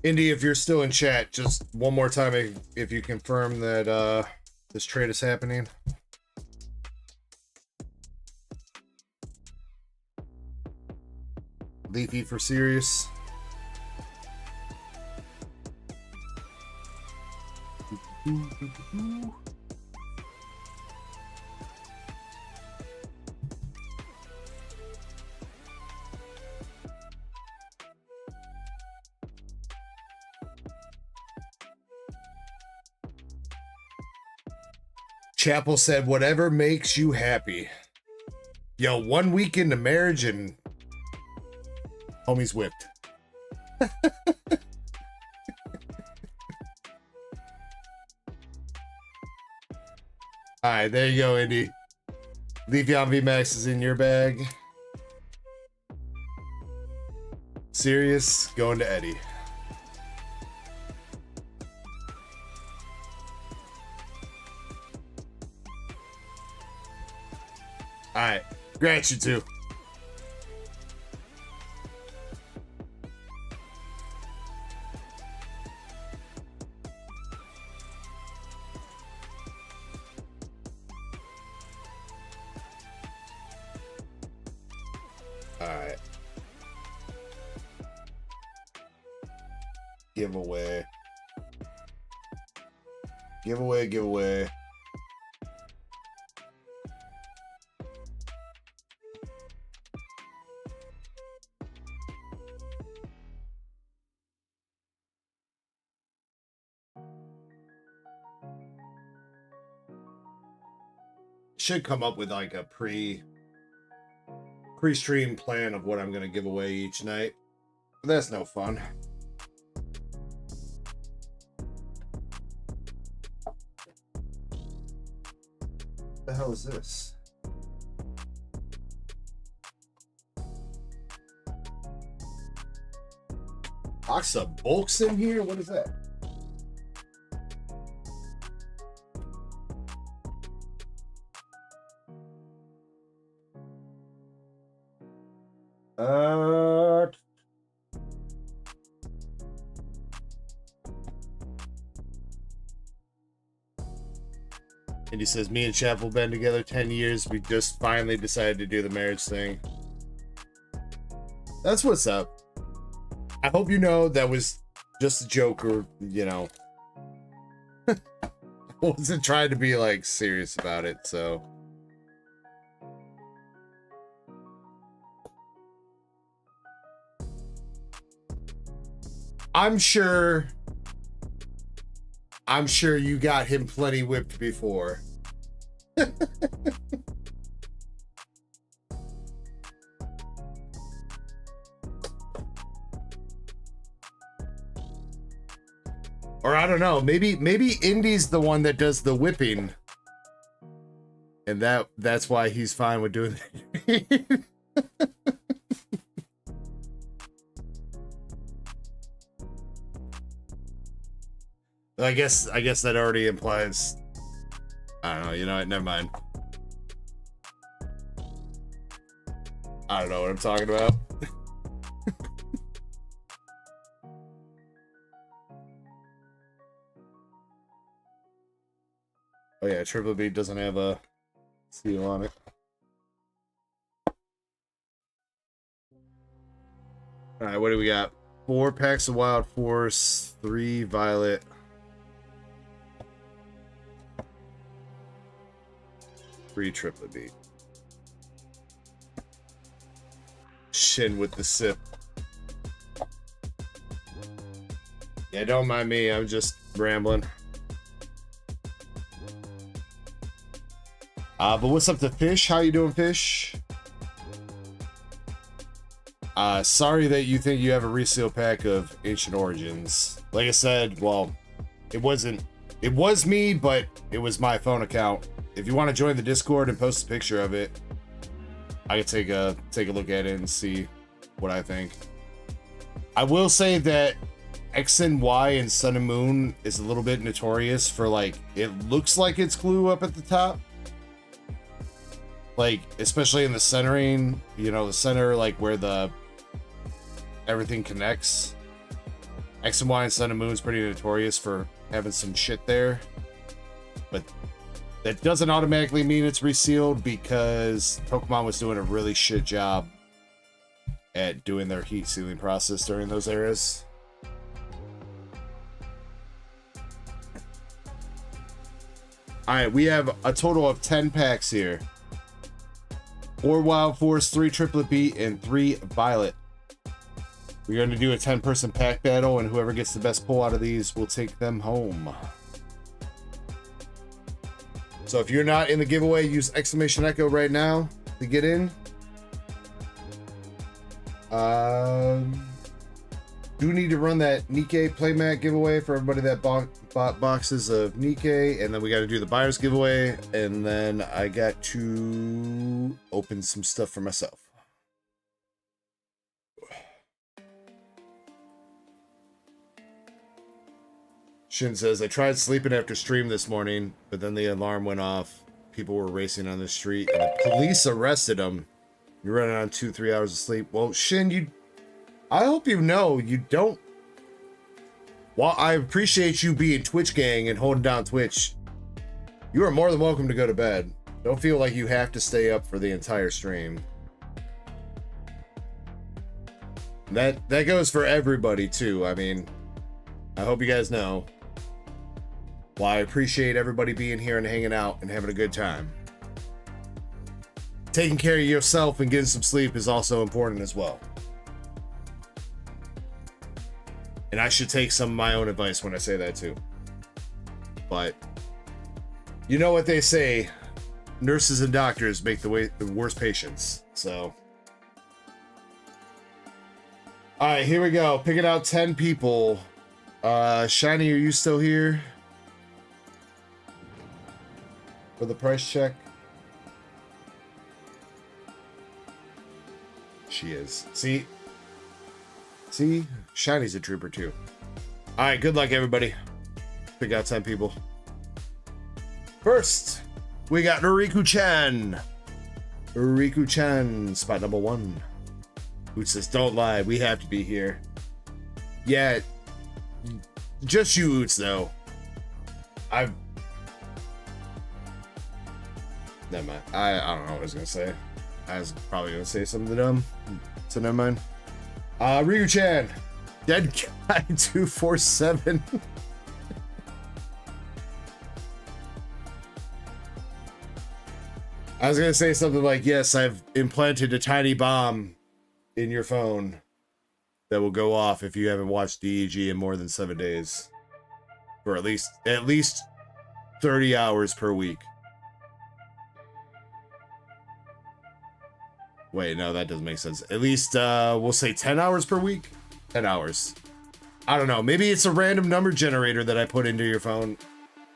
Indy, if you're still in chat, just one more time if you confirm that this trade is happening. Leafy for serious. Chapel said, whatever makes you happy. Yo, 1 week into marriage and homie's whipped. Alright, there you go, Indy. Leafeon VMAX is in your bag. Serious, going to Eddie. Alright, grant you two. Alright. Giveaway. Giveaway, giveaway. Should come up with like a pre-stream plan of what I'm going to give away each night. But that's no fun. What the hell is this? Box of bulks in here? What is that? And he says, me and Chapel been together 10 years. We just finally decided to do the marriage thing. That's what's up. I hope you know that was just a joke, or, you know. I wasn't trying to be, like, serious about it, so. I'm sure you got him plenty whipped before. Or I don't know, maybe Indy's the one that does the whipping. And that's why he's fine with doing that. I guess that already implies, I don't know, you know what, never mind. I don't know what I'm talking about. Oh yeah, Triple B doesn't have a seal on it. Alright, what do we got? 4 packs of Wild Force, 3 Violet. 3 Triple B. Shin with the sip. Yeah, don't mind me, I'm just rambling. But what's up to Fish? How you doing, Fish? Sorry that you think you have a reseal pack of Ancient Origins. Like I said, well, it was me, but it was my phone account. If you want to join the Discord and post a picture of it, I can take a look at it and see what I think. I will say that X and Y and Sun and Moon is a little bit notorious for, like, it looks like it's glue up at the top. Like, especially in the centering, you know, the center, like where everything connects. X and Y and Sun and Moon's pretty notorious for having some shit there. But that doesn't automatically mean it's resealed, because Pokemon was doing a really shit job at doing their heat sealing process during those eras. Alright, we have a total of 10 packs here. 4 Wild Force, 3 Triplet Beat, and 3 Violet. We're going to do a 10-person pack battle, and whoever gets the best pull out of these will take them home. So if you're not in the giveaway, use exclamation Ecko right now to get in. Do need to run that Nikkei playmat giveaway for everybody that bought boxes of Nikkei, and then we got to do the buyers giveaway, and then I got to open some stuff for myself. Shin says, I tried sleeping after stream this morning, but then the alarm went off. People were racing on the street, and the police arrested them. You're running on 2-3 hours of sleep. Well, Shin, I hope you know you don't. While I appreciate you being Twitch gang and holding down Twitch, you are more than welcome to go to bed. Don't feel like you have to stay up for the entire stream. That goes for everybody too. I mean, I hope you guys know. Well, I appreciate everybody being here and hanging out and having a good time. Taking care of yourself and getting some sleep is also important as well. And I should take some of my own advice when I say that too. But you know what they say, nurses and doctors make the worst patients. So all right, here we go. Picking out 10 people. Shiny, are you still here for the price check? She is. See, Shiny's a trooper too. All right, good luck, everybody. Pick out 10 people. First, we got Riku-chan. Riku-chan, spot number 1. Who says, don't lie, we have to be here. Yeah, just you, Oots, though. Never mind. I don't know what I was gonna say. I was probably gonna say something dumb, so never mind. Ryu-chan, Dead Guy 247. I was gonna say something like, yes, I've implanted a tiny bomb in your phone that will go off if you haven't watched DEG in more than 7 days. For at least 30 hours per week. Wait, no, that doesn't make sense. At least, we'll say 10 hours per week? 10 hours. I don't know. Maybe it's a random number generator that I put into your phone,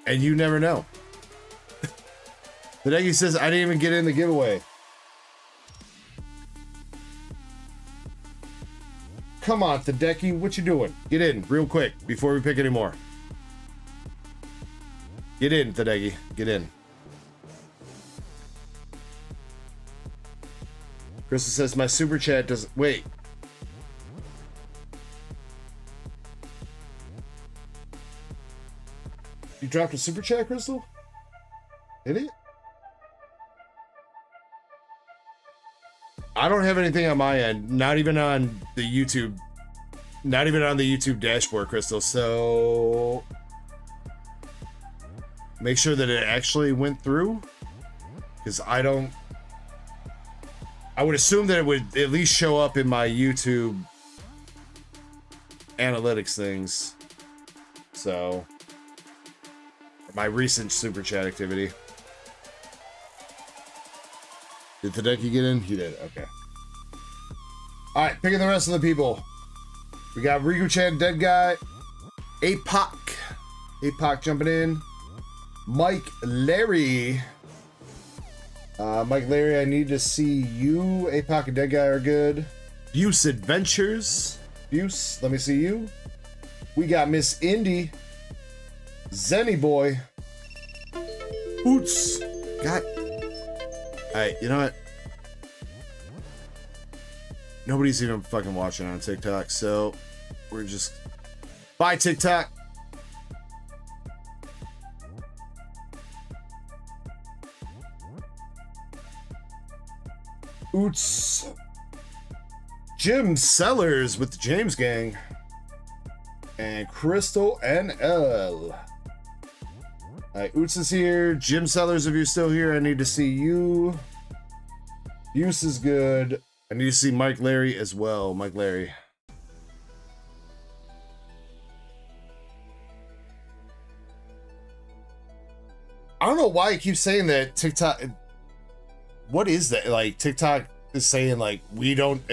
and you never know. Hideki says, I didn't even get in the giveaway. Come on, Hideki, what you doing? Get in, real quick, before we pick any more. Get in, Hideki, get in. Crystal says, my super chat doesn't... Wait. You dropped a super chat, Crystal? Did it? I don't have anything on my end. Not even on the YouTube. Not even on the YouTube dashboard, Crystal. So... make sure that it actually went through. Because I don't... I would assume that it would at least show up in my YouTube analytics things. So, my recent super chat activity. Did Hideki get in? He did. Okay. All right, picking the rest of the people. We got Riku-chan, Dead Guy, APOC jumping in, Mike Larry. Mike Larry, I need to see you. APOC and Dead Guy are good. Buse Adventures. Buse, let me see you. We got Miss Indy. Zenny Boy. Oots. God. Alright, you know what? Nobody's even fucking watching on TikTok, so we're just Bye, TikTok. Oots. Jim Sellers with the James Gang. And Crystal NL. Alright, Oots is here. Jim Sellers, if you're still here, I need to see you. Use is good. I need to see Mike Larry as well. Mike Larry. I don't know why I keep saying that TikTok. What is that? Like, TikTok is saying, like, we don't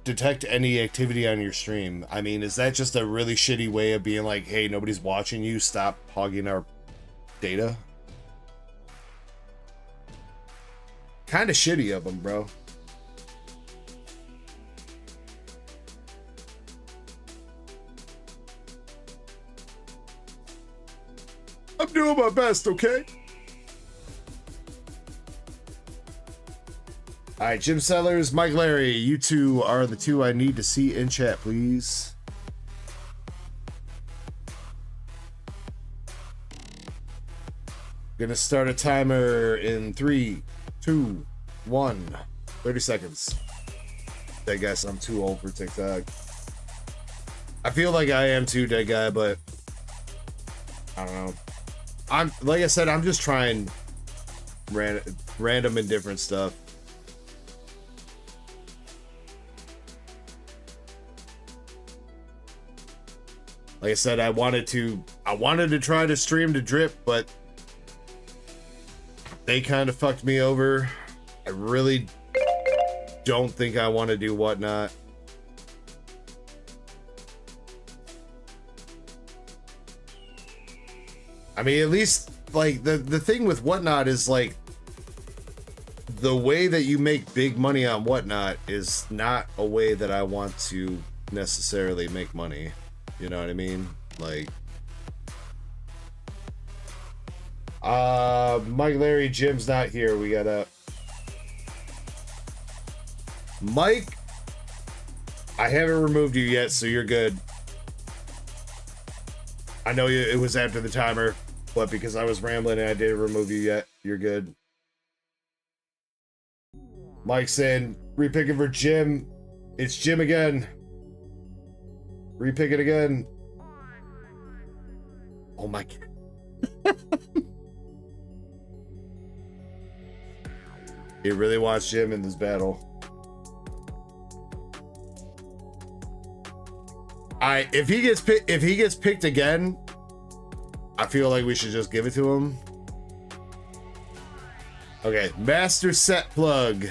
detect any activity on your stream. I mean, is that just a really shitty way of being like, hey, nobody's watching you, stop hogging our data? Kind of shitty of them, bro. I'm doing my best, okay? All right, Jim Sellers, Mike Larry, you two are the two I need to see in chat, please. Gonna start a timer in 3, 2, 1. 30 seconds. I guess I'm too old for TikTok. I feel like I am too, dead guy, but I don't know. I'm like I said, I'm just trying random and different stuff. Like I said, I wanted to try to stream to Drip, but they kind of fucked me over. I really don't think I want to do Whatnot. I mean, at least, like, the thing with Whatnot is, like, the way that you make big money on Whatnot is not a way that I want to necessarily make money. You know what I mean? Like, Mike Larry, Jim's not here. We gotta... Mike, I haven't removed you yet, so you're good. I know it was after the timer, but because I was rambling and I didn't remove you yet, you're good. Mike saying, repicking for Jim. It's Jim again. Repick it again. Oh my god. He really wants Jim in this battle. If he gets picked again, I feel like we should just give it to him. Okay, master set plug.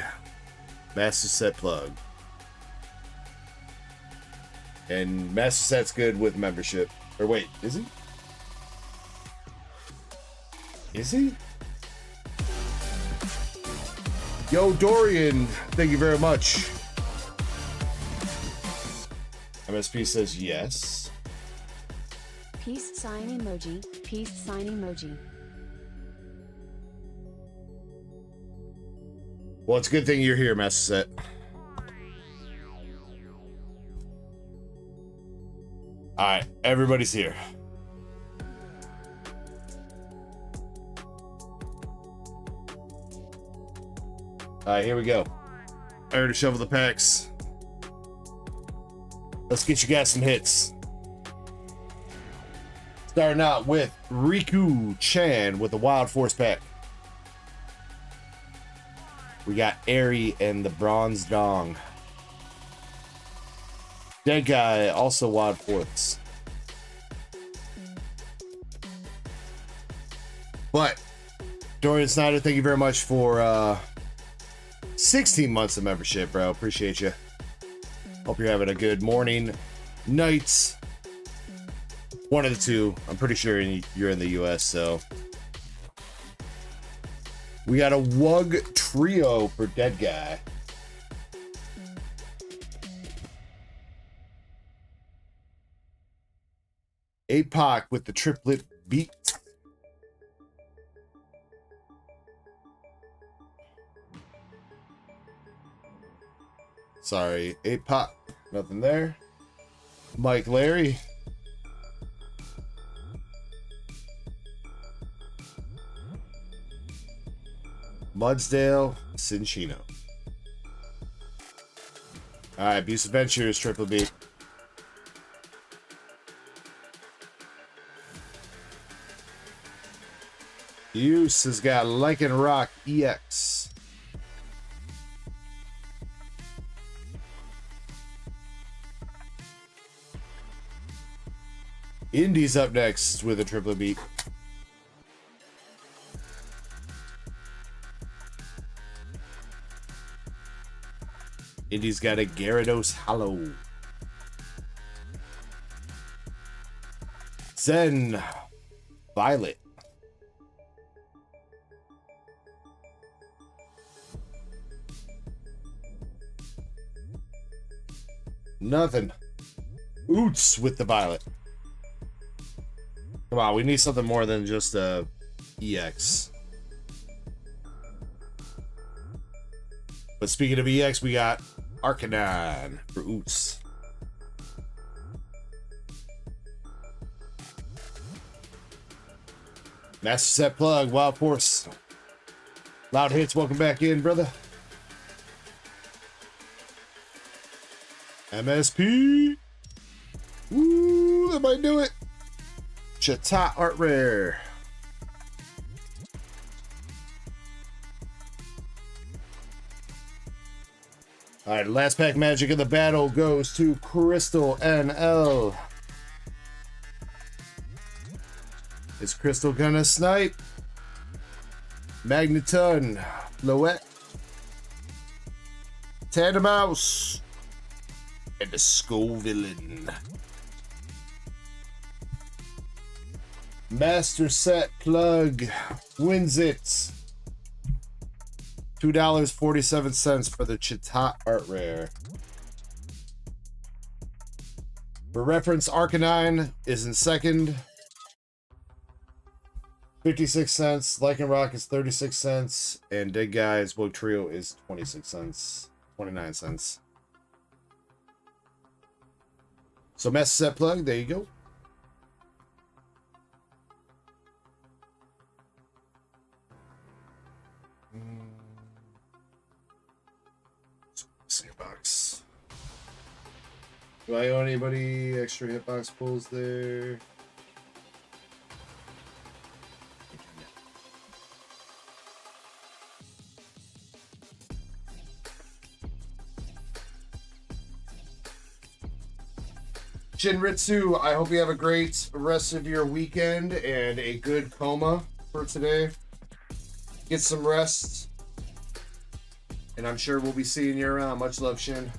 Master set plug. And master set's good with membership. Or wait, is he? Is he? Yo, Dorian, thank you very much. MSP says yes. Peace sign emoji. Peace sign emoji. Well, it's a good thing you're here, Master Set. Alright, everybody's here. Alright, here we go. I already shoveled the packs. Let's get you guys some hits. Starting out with Riku Chan with the Wild Force pack. We got Airy and the Bronze Dong. Dead Guy, also Wild Force. But Dorian Snyder, thank you very much for 16 months of membership, bro. Appreciate you. Hope you're having a good morning, night. One of the two. I'm pretty sure you're in the US, so. We got a Wug Trio for Dead Guy. APOC with the triplet beat. Sorry, APOC. Nothing there. Mike Larry. Mudsdale, Cinchino. Alright, Abuse Adventures, Triple B. Use has got Lycan Rock EX. Indy's up next with a triple beat. Indy's got a Gyarados Hollow. Zen Violet. Nothing. Oots with the Violet. Come on, we need something more than just a EX. But speaking of EX, we got Arcanine for Oots. Master Set Plug, Wild Force. Loud Hits, welcome back in, brother. MSP. Ooh, that might do it. Chata Art Rare. All right, last pack magic of the battle goes to Crystal NL. Is Crystal gonna snipe? Magneton, Floette, Tandemaus, and the Skull Villain. Master Set Plug wins it. $2.47 for the Chita Art Rare. For reference, Arcanine is in second. 56 cents. Lycan Rock is 36 cents. And Dead Guy's Woke Trio is 26 cents. 29 cents. So Master Set Plug, there you go. Hitbox. Do I owe anybody extra hitbox pulls there? Shinritsu, I hope you have a great rest of your weekend and a good coma for today. Get some rest. And I'm sure we'll be seeing you around. Much love, Shin.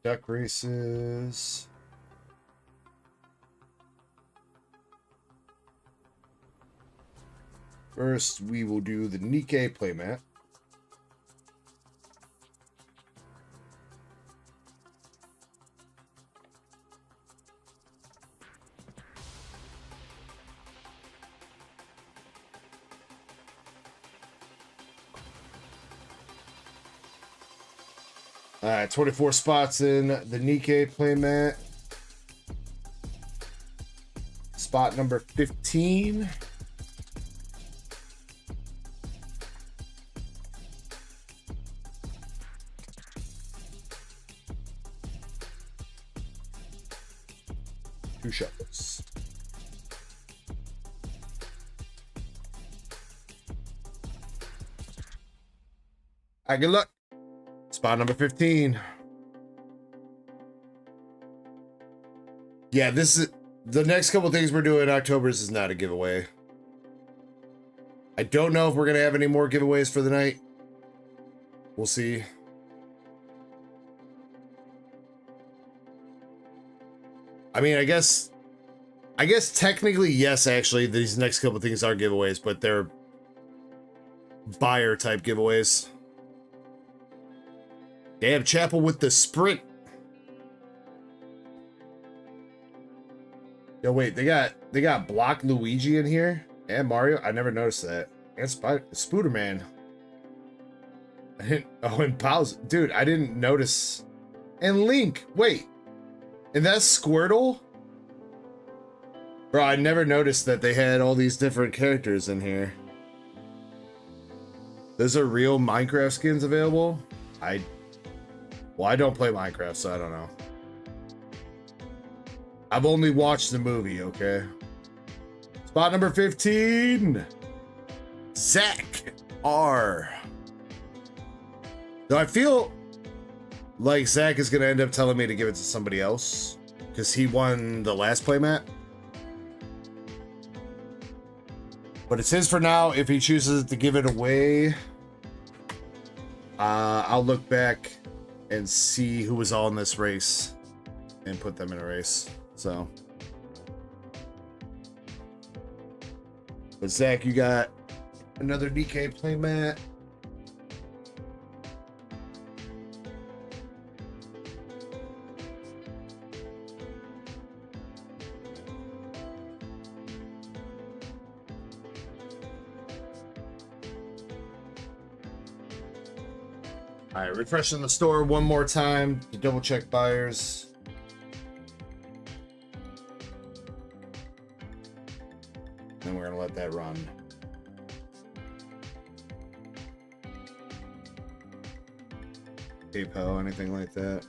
Duck races. First, we will do the Nikkei playmat. Alright, 24 spots in the Nikkei playmat. Spot number 15. Two shuffles. Alright, good luck. Spot number 15. Yeah, this is the next couple things we're doing in October is not a giveaway. I don't know if we're gonna have any more giveaways for the night. We'll see. I mean, I guess technically yes, actually, these next couple things are giveaways, but they're buyer type giveaways. Damn, Chapel with the sprint. Yo, wait, they got Block Luigi in here and Mario. I never noticed that. And Spooderman. I didn't. Oh, and Bowser, dude, I didn't notice and Link. Wait, and that's Squirtle? Bro, I never noticed that they had all these different characters in here. Those are real Minecraft skins available? Well, I don't play Minecraft, so I don't know. I've only watched the movie, okay? Spot number 15. Zach R. So I feel like Zach is going to end up telling me to give it to somebody else because he won the last playmat. But it's his for now. If he chooses to give it away, I'll look back and see who was all in this race and put them in a race. So, but Zach, you got another DK playmat. All right, refreshing the store one more time to double check buyers. Then we're gonna let that run. PayPal, anything like that.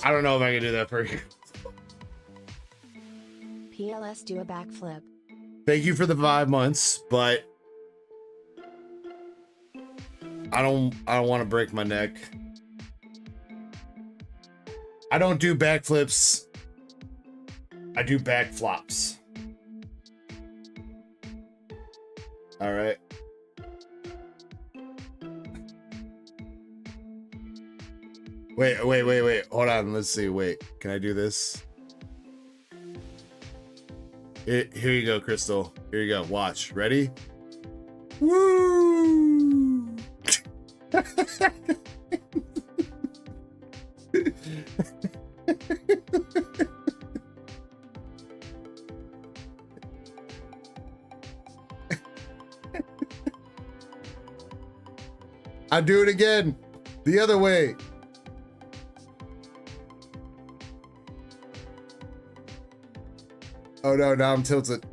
I don't know if I can do that for you. PLS do a backflip. Thank you for the 5 months, but I don't want to break my neck. I don't do backflips. I do back flops. All right. Wait. Hold on. Let's see. Wait. Can I do this? Here you go, Crystal. Here you go. Watch. Ready? Woo! I'll do it again. The other way. Oh no, now I'm tilted.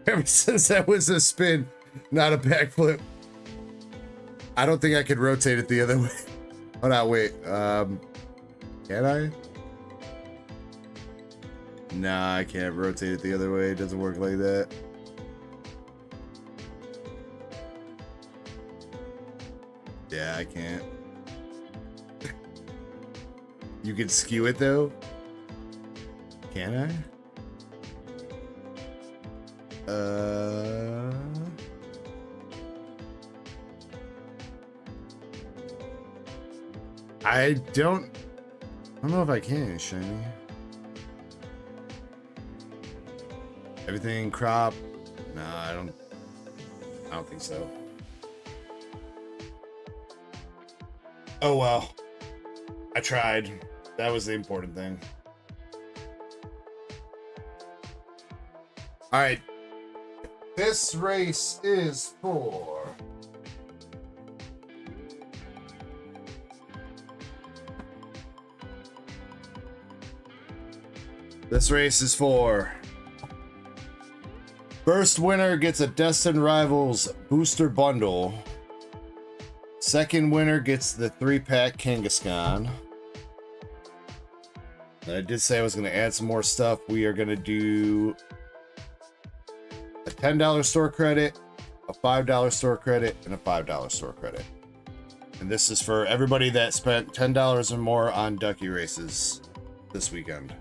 Ever since that was a spin, not a backflip. I don't think I could rotate it the other way. Hold on, wait. Can I? Nah, I can't rotate it the other way. It doesn't work like that. Yeah, I can't. You can skew it though? Can I? I don't know if I can, Shiny. Everything crop? Nah, I don't think so. Oh well. I tried. That was the important thing. Alright. This race is for first winner gets a Destined Rivals booster bundle. Second winner gets the 3-pack Kangaskhan. I did say I was going to add some more stuff. We are going to do a $10 store credit, a $5 store credit, and a $5 store credit. And this is for everybody that spent $10 or more on ducky races this weekend.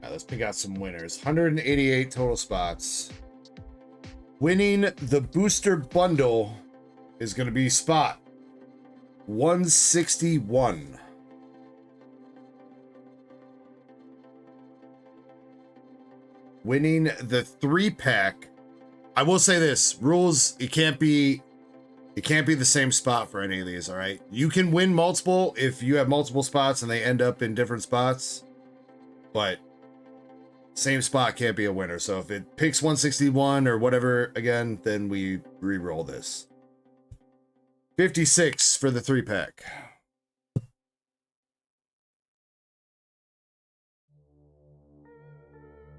Let's pick out some winners. 188 total spots. Winning the booster bundle is going to be spot 161. Winning the 3-pack. I will say this, rules, it can't be the same spot for any of these, all right? You can win multiple if you have multiple spots and they end up in different spots, but same spot can't be a winner. So if it picks 161 or whatever again, then we re-roll this. 56 for the 3-pack.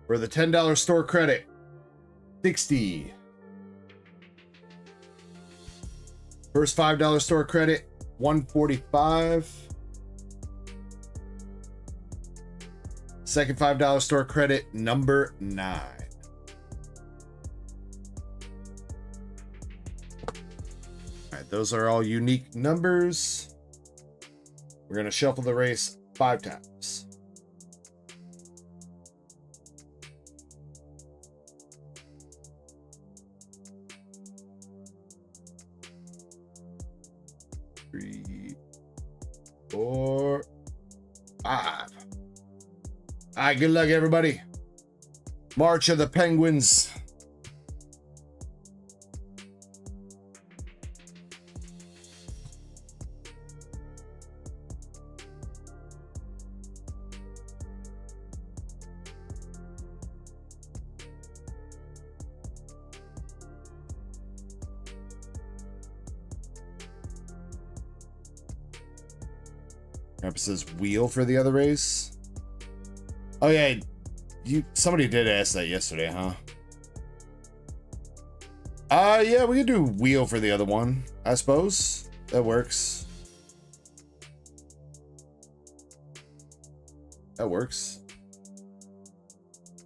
For the $10 store credit, 60. First $5 store credit, 145. Second $5 store credit, number 9. All right, those are all unique numbers. We're going to shuffle the race 5 times. Three, 4, 5. All right, good luck, everybody. March of the Penguins. It says wheel for the other race. Oh yeah, somebody did ask that yesterday, huh? Yeah, we could do wheel for the other one, I suppose. That works. That works.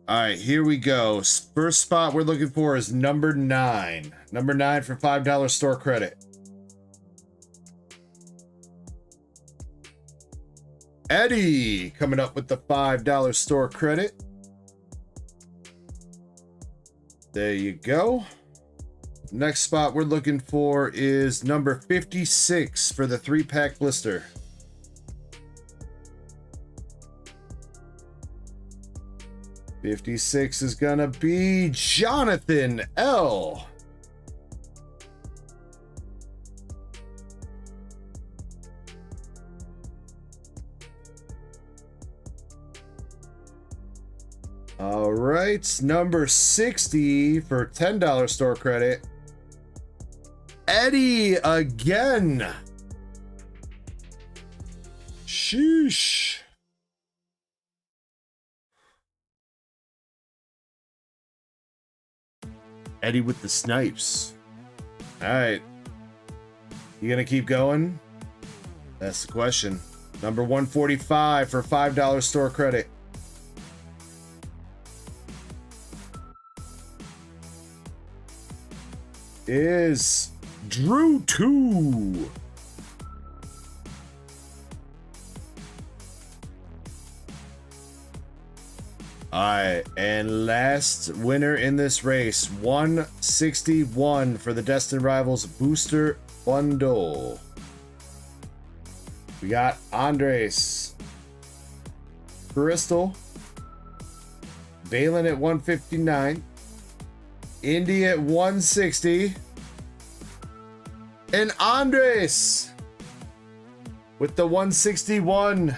All right, here we go. First spot we're looking for is number 9. Number 9 for $5 store credit. Eddie coming up with the $5 store credit. There you go. Next spot we're looking for is number 56 for the 3-pack blister. $56 is gonna be Jonathan L. All right, number 60 for $10 store credit. Eddie again. Sheesh. Eddie with the snipes. All right. You gonna keep going? That's the question. Number 145 for $5 store credit. Is Drew 2. Alright, and last winner in this race, 161 for the Destined Rivals Booster Bundle. We got Andres, Crystal, Valen at 159, Indy at 160, and Andres with the 161.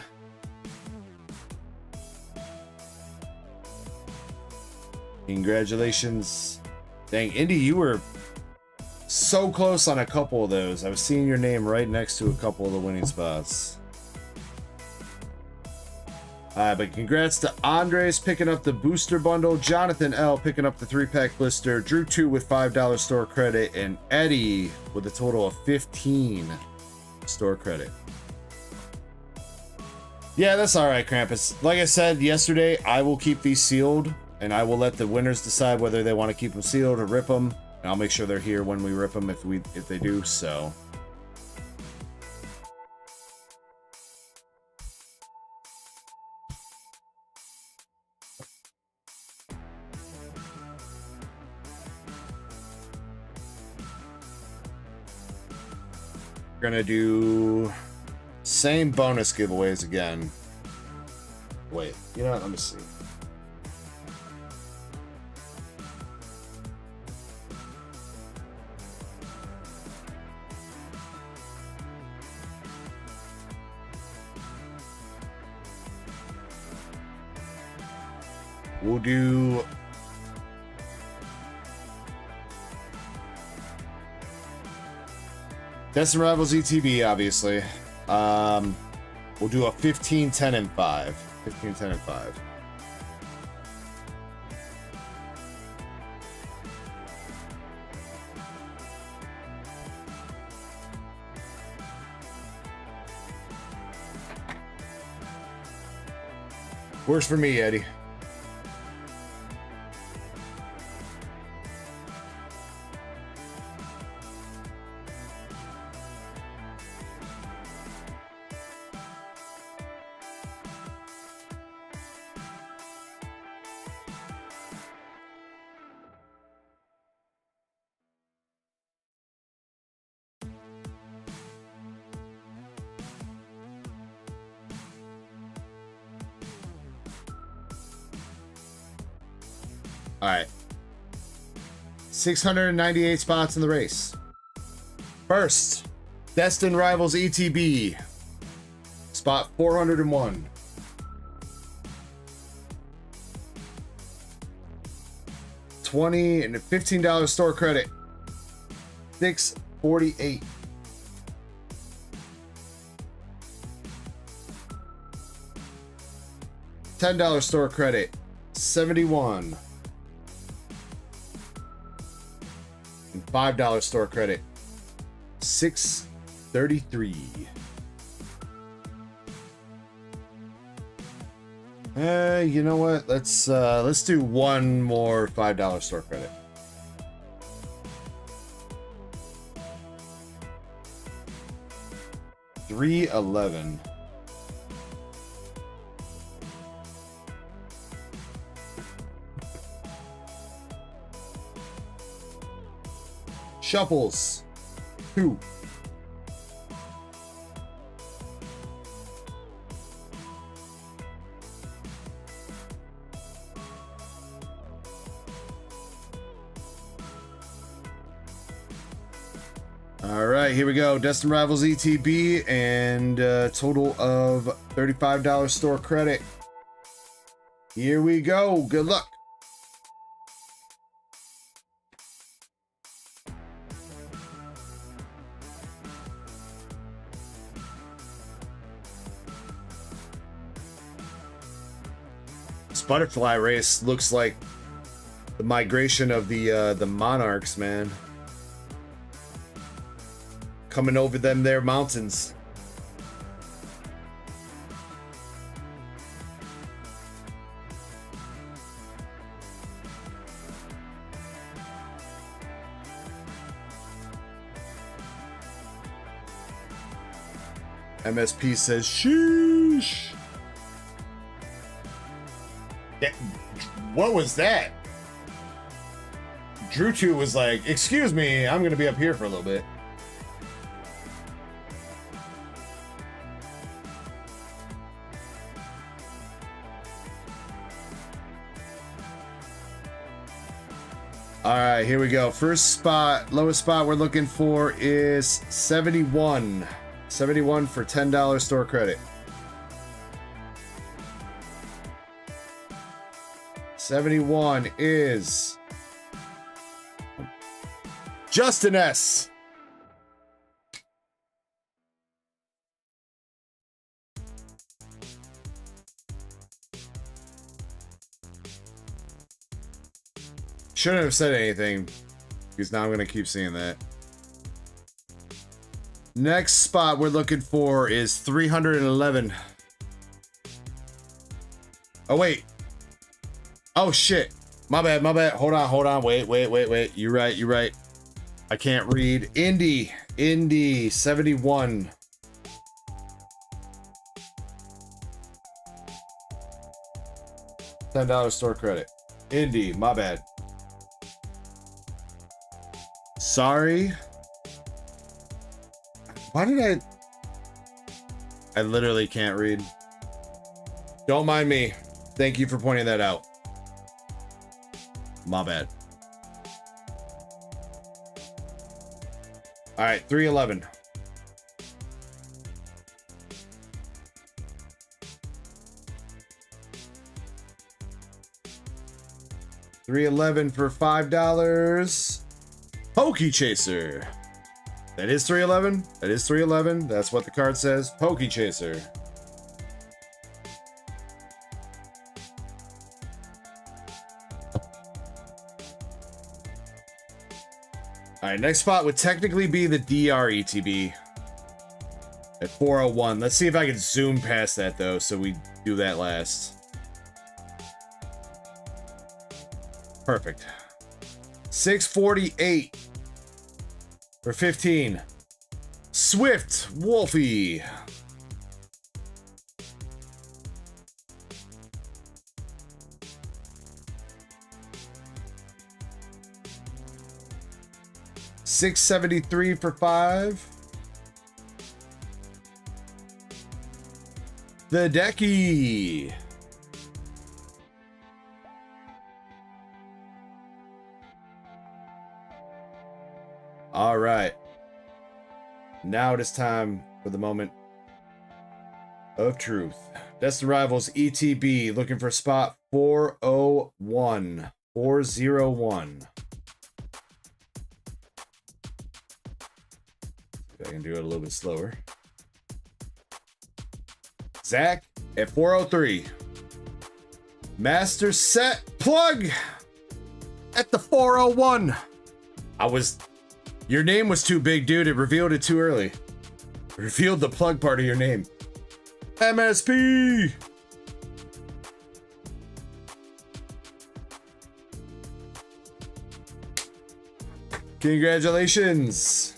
Congratulations. Dang, Indy, you were So close on a couple of those. I was seeing your name right next to a couple of the winning spots. But congrats to Andres picking up the booster bundle, Jonathan L picking up the 3-pack blister, Drew 2 with $5 store credit, and Eddie with a total of 15 store credit. Yeah, that's all right, Krampus. Like I said yesterday, I will keep these sealed, and I will let the winners decide whether they want to keep them sealed or rip them. And I'll make sure they're here when we rip them if they do. So. Gonna do same bonus giveaways again. Wait, you know what? Let me see. We'll do Destined Rivals ETB, obviously. We'll do a 15, 10, and 5. 15, 10, and 5. Works for me, Eddie. All right. 698 spots in the race. First, Destined Rivals ETB. Spot 401. $20 and $15 store credit. 648. $10 store credit. 71. And $5 store credit. 633. You know what? Let's do one more $5 store credit. $311. Shuffles. 2. All right, here we go. Destined Rivals ETB and total of $35 store credit. Here we go. Good luck. This butterfly race looks like the migration of the monarchs, man. Coming over them there mountains. MSP says, sheesh. What was that? Drew 2 was like, excuse me, I'm gonna be up here for a little bit. All right, here we go. First spot, lowest spot we're looking for is 71. 71 for $10 store credit. 71 is Justin S. Shouldn't have said anything, because now I'm going to keep seeing that. Next spot we're looking for is 311. Oh, wait. Oh, shit. My bad, my bad. Hold on. Wait. You're right. I can't read. Indy, 71. $10 store credit. Indy, my bad. Sorry. Why did I literally can't read. Don't mind me. Thank you for pointing that out. My bad. All right, 311. $311 for $5. Pokey Chaser. That is 311. That is 311. That's what the card says. Pokey Chaser. All right, next spot would technically be the DRETB at 401. Let's see if I can zoom past that though, so we do that last. Perfect. 648 for 15. Swift Wolfie. $673 for 5. The Decky. All right. Now it is time for the moment of truth. Destined Rivals ETB looking for spot 401. 401. I can do it a little bit slower. Zach at 403. Master Set Plug at the 401. Your name was too big, dude. It revealed it too early. It revealed the plug part of your name. MSP. Congratulations.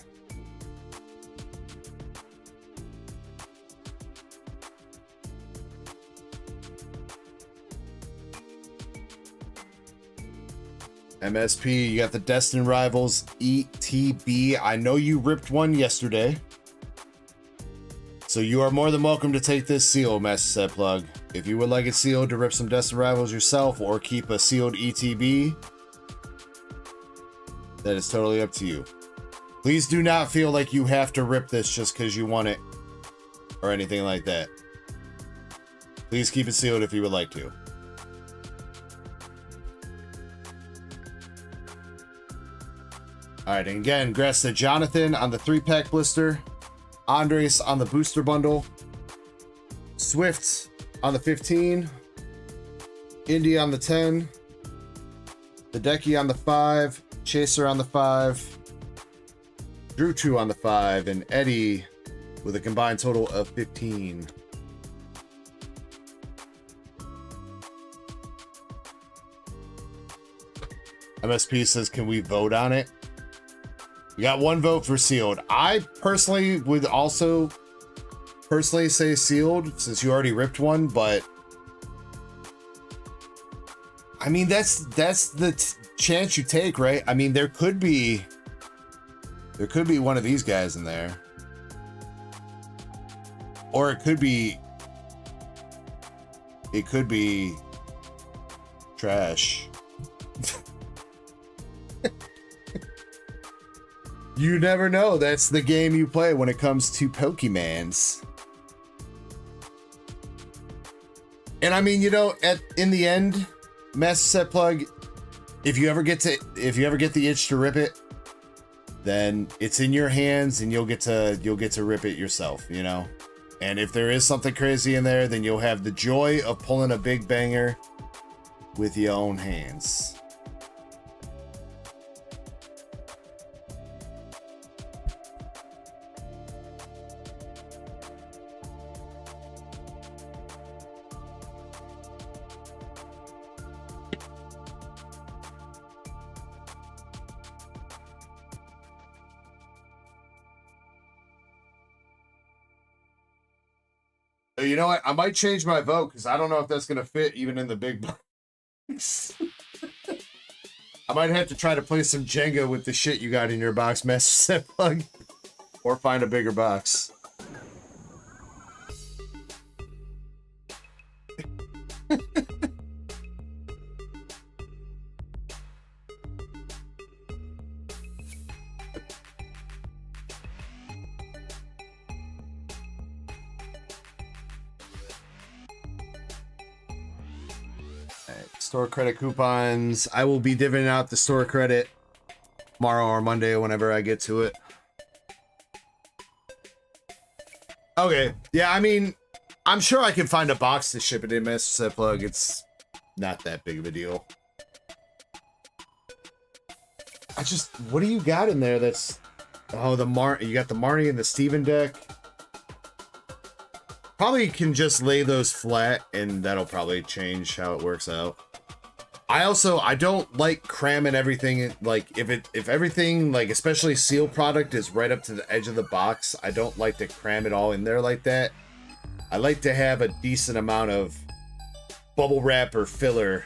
MSP, you got the Destined Rivals ETB. I know you ripped one yesterday, so you are more than welcome to take this seal, Master Set Plug. If you would like it sealed to rip some Destined Rivals yourself or keep a sealed ETB, that is totally up to you. Please do not feel like you have to rip this just because you want it or anything like that. Please keep it sealed if you would like to. All right, and again, congrats to Jonathan on the 3-pack blister, Andres on the booster bundle, Swift on the 15, Indy on the 10, the Decky on the 5, Chaser on the 5, Drew 2 on the 5, and Eddie with a combined total of 15. MSP says, can we vote on it? We got one vote for sealed. I personally would also say sealed since you already ripped one, but I mean, that's the chance you take, right? I mean, there could be one of these guys in there, or it could be trash. You never know. That's the game you play when it comes to Pokemans. And I mean, you know, in the end, Master Set Plug, if you ever get the itch to rip it, then it's in your hands and you'll get to rip it yourself, you know? And if there is something crazy in there, then you'll have the joy of pulling a big banger with your own hands. You know what? I might change my vote because I don't know if that's going to fit even in the big box. I might have to try to play some Jenga with the shit you got in your box, Master Set Plug. Or find a bigger box. Store credit coupons. I will be divvying out the store credit tomorrow or Monday or whenever I get to it. Okay. Yeah, I mean, I'm sure I can find a box to ship it in, Master Set Plug. It's not that big of a deal. What do you got in there that's... Oh, you got the Marnie and the Steven deck. Probably can just lay those flat and that'll probably change how it works out. I don't like cramming everything in, like if everything, like especially seal product, is right up to the edge of the box, I don't like to cram it all in there like that. I like to have a decent amount of bubble wrap or filler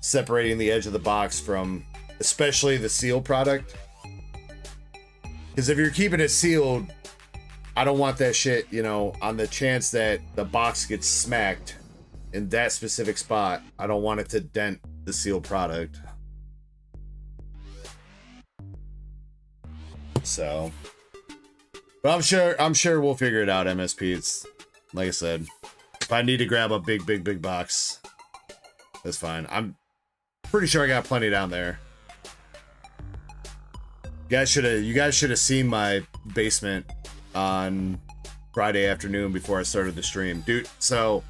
separating the edge of the box from especially the seal product. Because if you're keeping it sealed, I don't want that shit, you know, on the chance that the box gets smacked in that specific spot. I don't want it to dent the sealed product. So, but I'm sure we'll figure it out, MSP. It's like I said, if I need to grab a big box, that's fine. I'm pretty sure I got plenty down there. You guys should have seen my basement on Friday afternoon before I started the stream, dude. So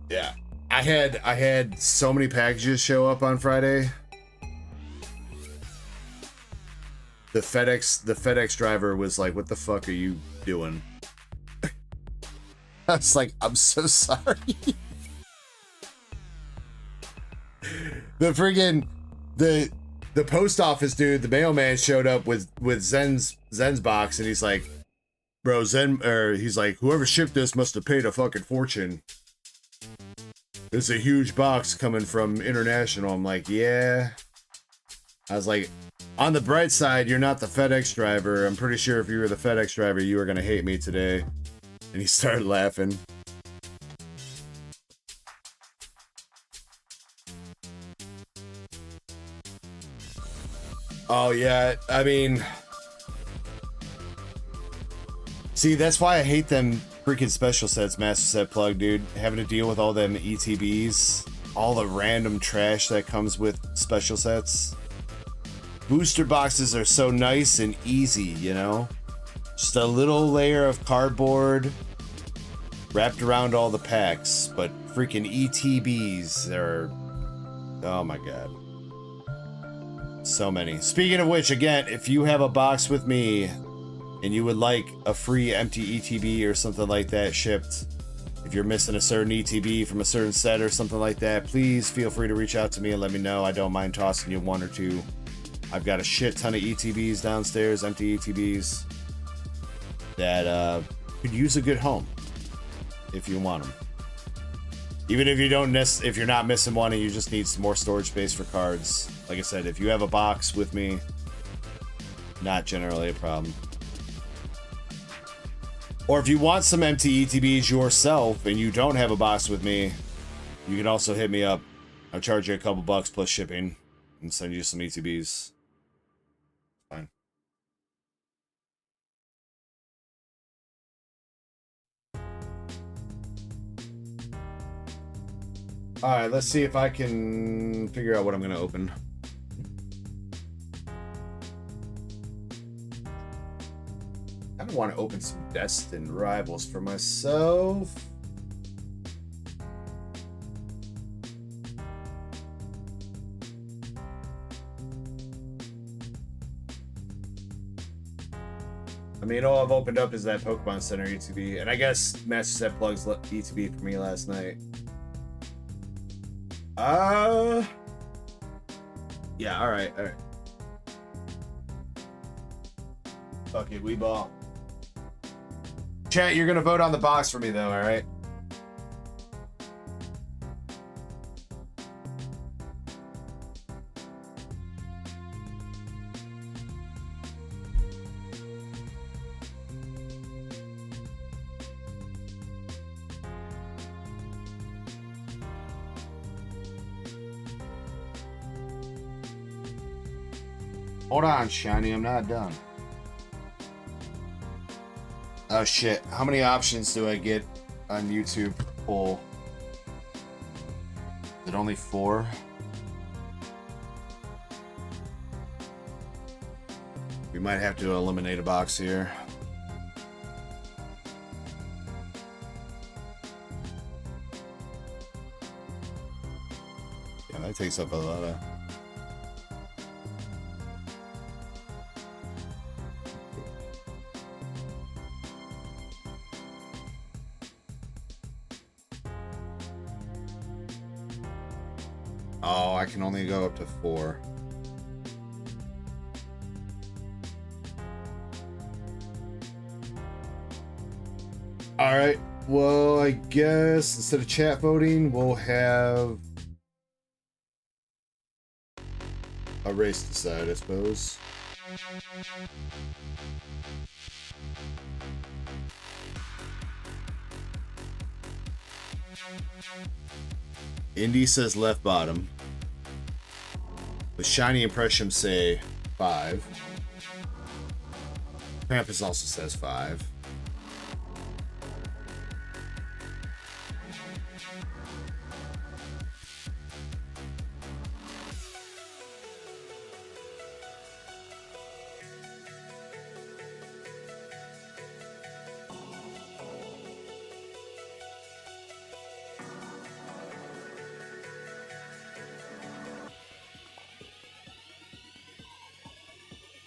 yeah, I had so many packages show up on Friday. The FedEx driver was like, "What the fuck are you doing?" I was like, "I'm so sorry." The friggin' the post office dude, the mailman, showed up with Zen's box, and he's like, "Bro, he's like, whoever shipped this must have paid a fucking fortune. It's a huge box coming from international." I'm like, "Yeah." I was like, on the bright side, you're not the FedEx driver. I'm pretty sure if you were the FedEx driver, you were gonna hate me today. And he started laughing. Oh yeah, I mean, see, that's why I hate them freaking special sets, Master Set Plug, dude. Having to deal with all them ETBs, all the random trash that comes with special sets. Booster boxes are so nice and easy, you know? Just a little layer of cardboard wrapped around all the packs, but freaking ETBs are, oh my god. So many. Speaking of which, again, if you have a box with me and you would like a free empty ETB or something like that shipped, if you're missing a certain ETB from a certain set or something like that, please feel free to reach out to me and let me know. I don't mind tossing you one or two. I've got a shit ton of ETBs downstairs, empty ETBs, that could use a good home if you want them. Even if if you're not missing one and you just need some more storage space for cards. Like I said, if you have a box with me, not generally a problem. Or if you want some empty ETBs yourself and you don't have a box with me, you can also hit me up. I'll charge you a couple bucks plus shipping and send you some ETBs. Fine. Alright, let's see if I can figure out what I'm going to open. kind of want to open some Destined rivals for myself. I mean, all I've opened up is that Pokemon Center ETB, and I guess Master Set plugs ETB for me last night. Yeah, all right. Fuck it, we ball. Chat, you're gonna vote on the box for me though, all right? Hold on, Shiny, I'm not done. Oh shit, how many options do I get on YouTube per poll? Is it only 4? We might have to eliminate a box here. Yeah, that takes up a lot of... Oh, I can only go up to 4. All right. Well, I guess instead of chat voting, we'll have a race decide, I suppose. Indy says left bottom. But Shiny and Precium say 5. Krampus also says 5.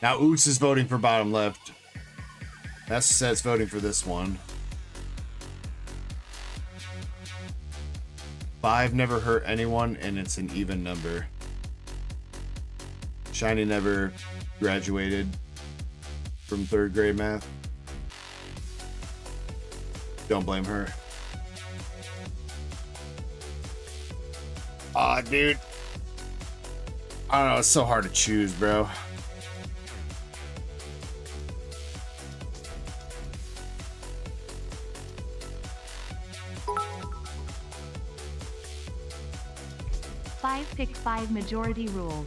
Now Oots is voting for bottom left. Master Set's voting for this one. 5 never hurt anyone, and it's an even number. Shiny never graduated from 3rd grade math. Don't blame her. Aw, dude. I don't know, it's so hard to choose, bro. Pick 5 majority rule.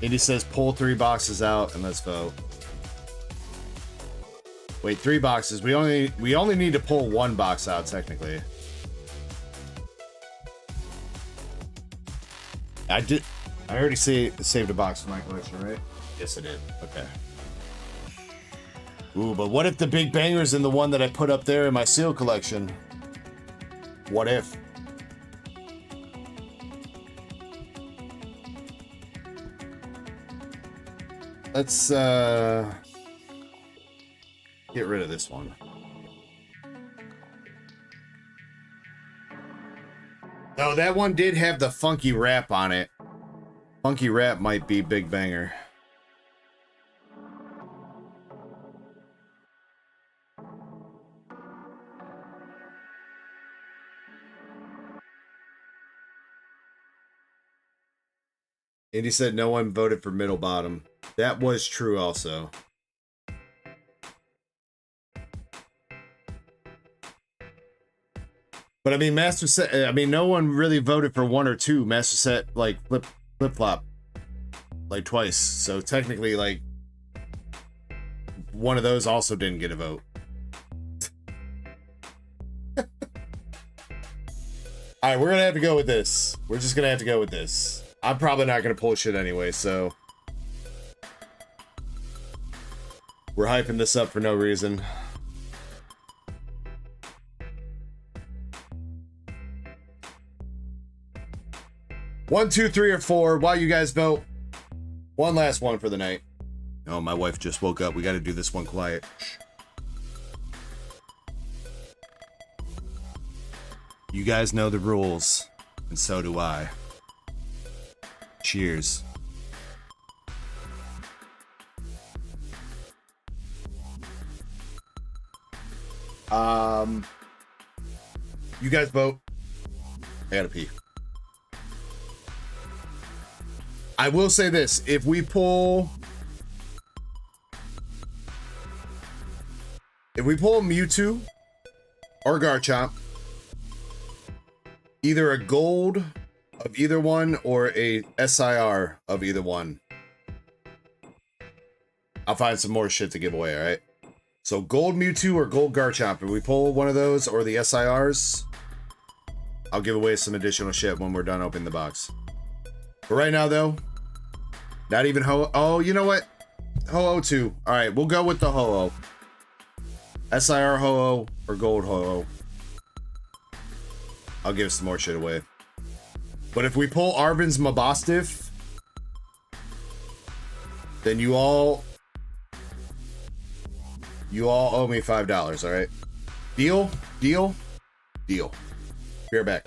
Indy says pull 3 boxes out and let's vote. Wait, 3 boxes. We only need to pull 1 box out technically. I already saved a box for my collection, right? Yes, I did. Okay. Ooh, but what if the big banger's in the one that I put up there in my seal collection? What if? Let's get rid of this one. Oh, that one did have the funky wrap on it. Funky wrap might be big banger. Andy said no one voted for middle bottom. That was true also. But I mean, Master Set, I mean, no one really voted for 1 or 2. Master Set, like, flip-flop, like, twice. So technically, like, one of those also didn't get a vote. Alright, we're gonna have to go with this. We're just gonna have to go with this. I'm probably not gonna pull shit anyway, so. We're hyping this up for no reason. One, two, three, or four. While you guys vote, one last one for the night. Oh, my wife just woke up. We got to do this one quiet. You guys know the rules, and so do I. Cheers. You guys vote. I gotta pee. I will say this, if we pull Mewtwo or Garchomp, either a gold of either one or a SIR of either one, I'll find some more shit to give away, alright? So gold Mewtwo or gold Garchomp, if we pull one of those or the SIRs, I'll give away some additional shit when we're done opening the box. But right now, though, not even Ho-Oh. Oh, you know what? Ho-Oh 2. All right, we'll go with the Ho-Oh. SIR Ho-Oh or Gold Ho-Oh. I'll give some more shit away. But if we pull Arvin's Mabostiff, then you all owe me $5, all right? Deal? Deal? Deal. Be right back.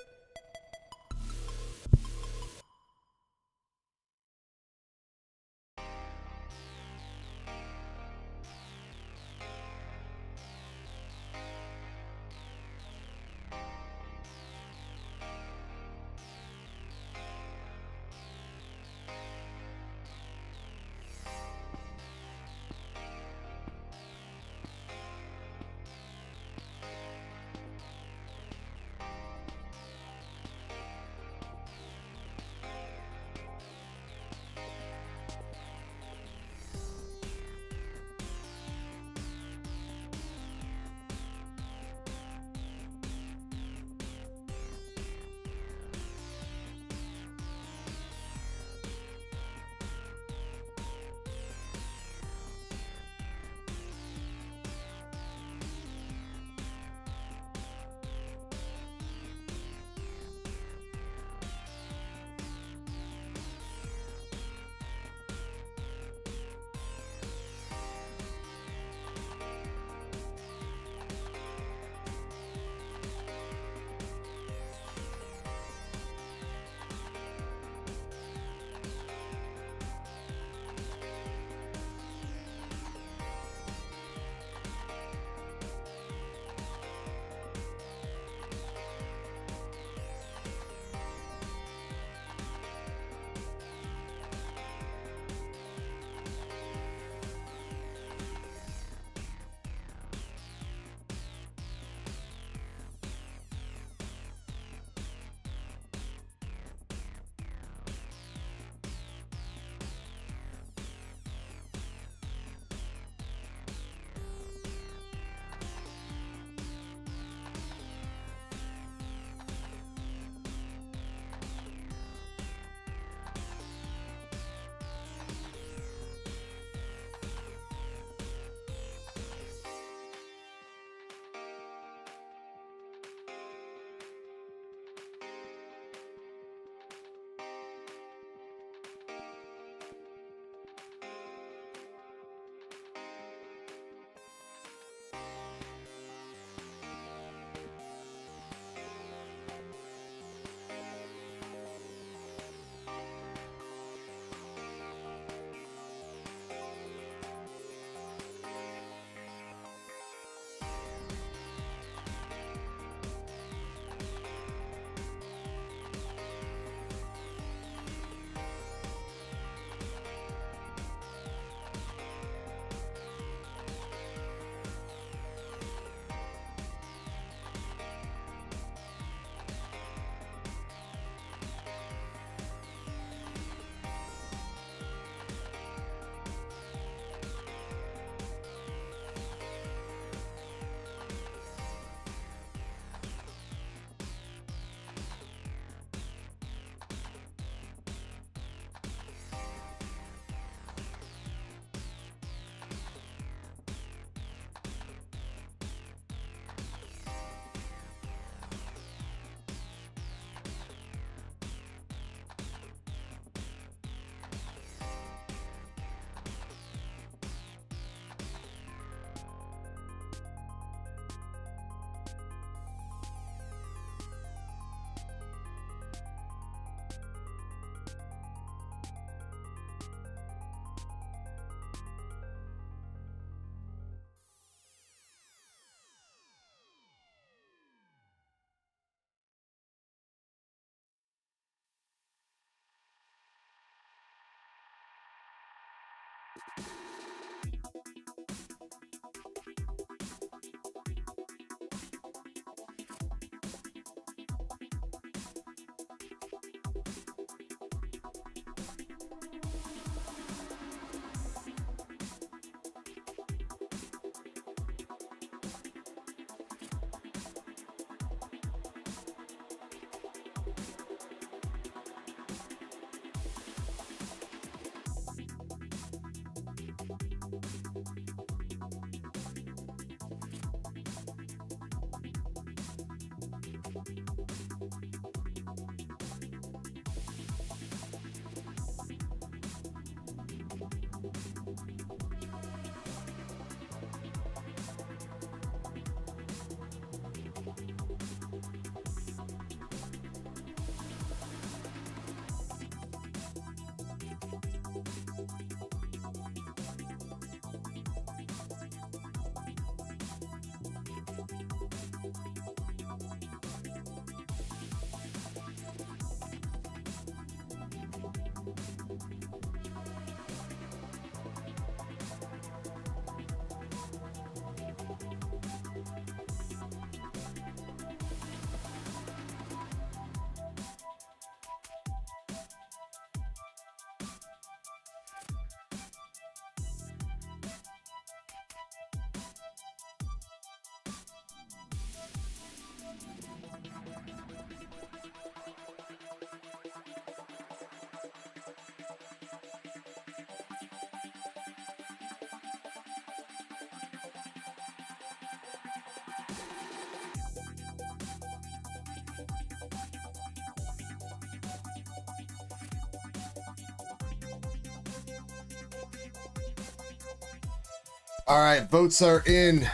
All right, votes are in,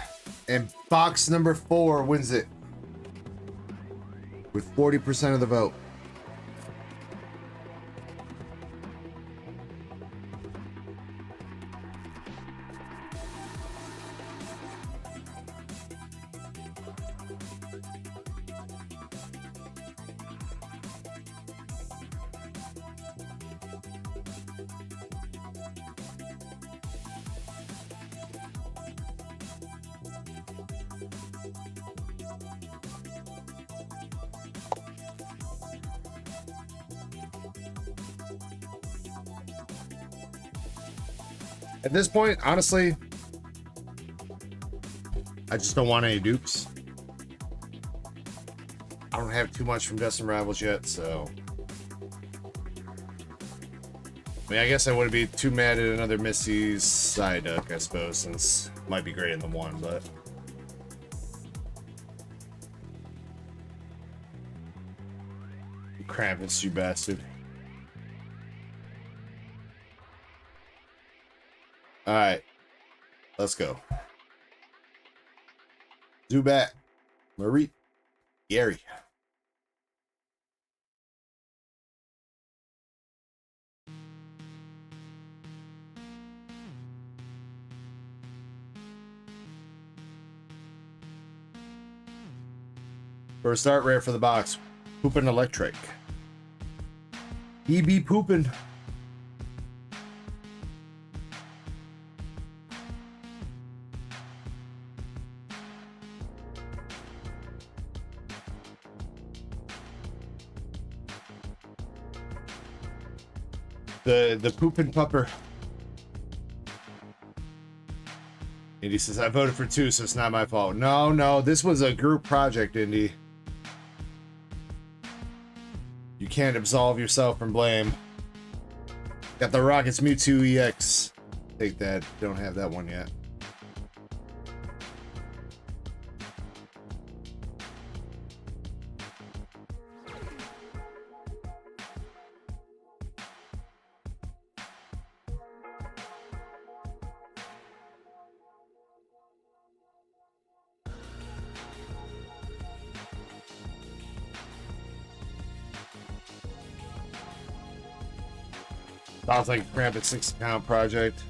and box number 4 wins it with 40% of the vote. At this point, honestly, I just don't want any dupes. I don't have too much from Destined Rivals yet, so. I mean, I guess I wouldn't be too mad at another Missy's side duck, I suppose, since it might be greater than 1, but. Krampus, you bastard. All right, let's go. Zubat, Marie, Gary. First start, rare for the box. Poopin' Electric. He be poopin'. The poopin' pupper. Indy says, I voted for 2, so it's not my fault. No, this was a group project, Indy. You can't absolve yourself from blame. Got the Rockets Mewtwo EX. Take that. Don't have that one yet. Sounds like a Krampus 6 account project.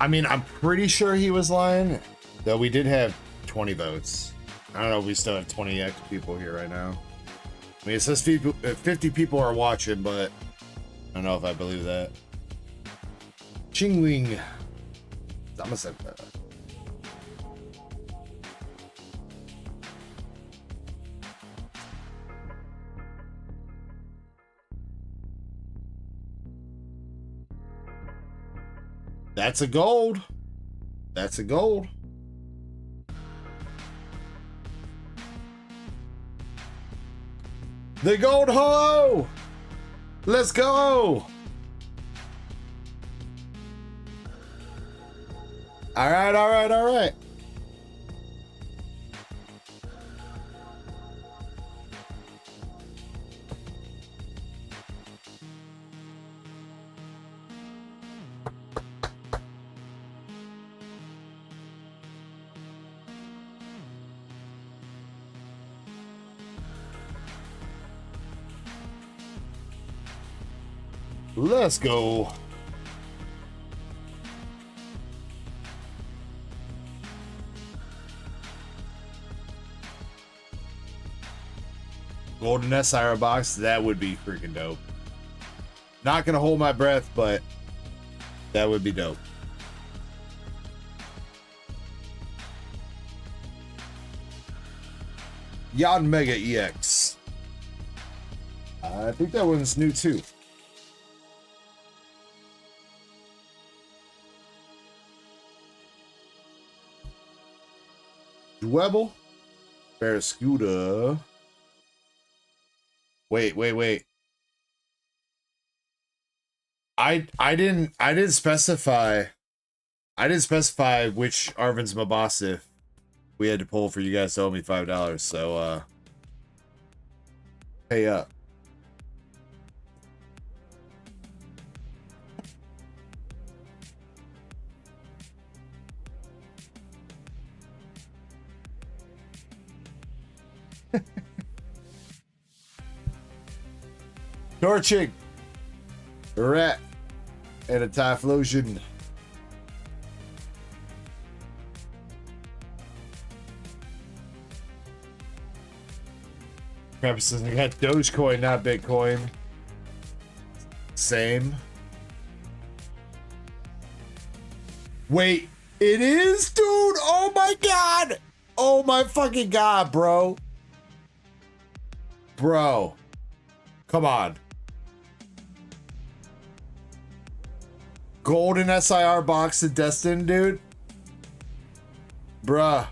I mean, I'm pretty sure he was lying, though we did have 20 votes. I don't know if we still have 20 active people here right now. I mean, it says 50 people are watching, but I don't know if I believe that. Chingling. I'm gonna set that up. That's a gold. That's a gold. The gold ho! Let's go! All right. Let's go. Golden SIR box, that would be freaking dope. Not gonna hold my breath, but that would be dope. Yon Mega EX. I think that one's new too. Dwebble, Barracuda. Wait. I didn't specify which Arvin's Mabosif we had to pull for you guys to owe me $5. So pay up. Torching. Rat. And a Typhlosion. Krampus says I got Dogecoin, not Bitcoin. Same. Wait, it is, dude. Oh my god. Oh my fucking god, bro. Bro. Come on. Golden SIR box of Destined, dude. Bruh.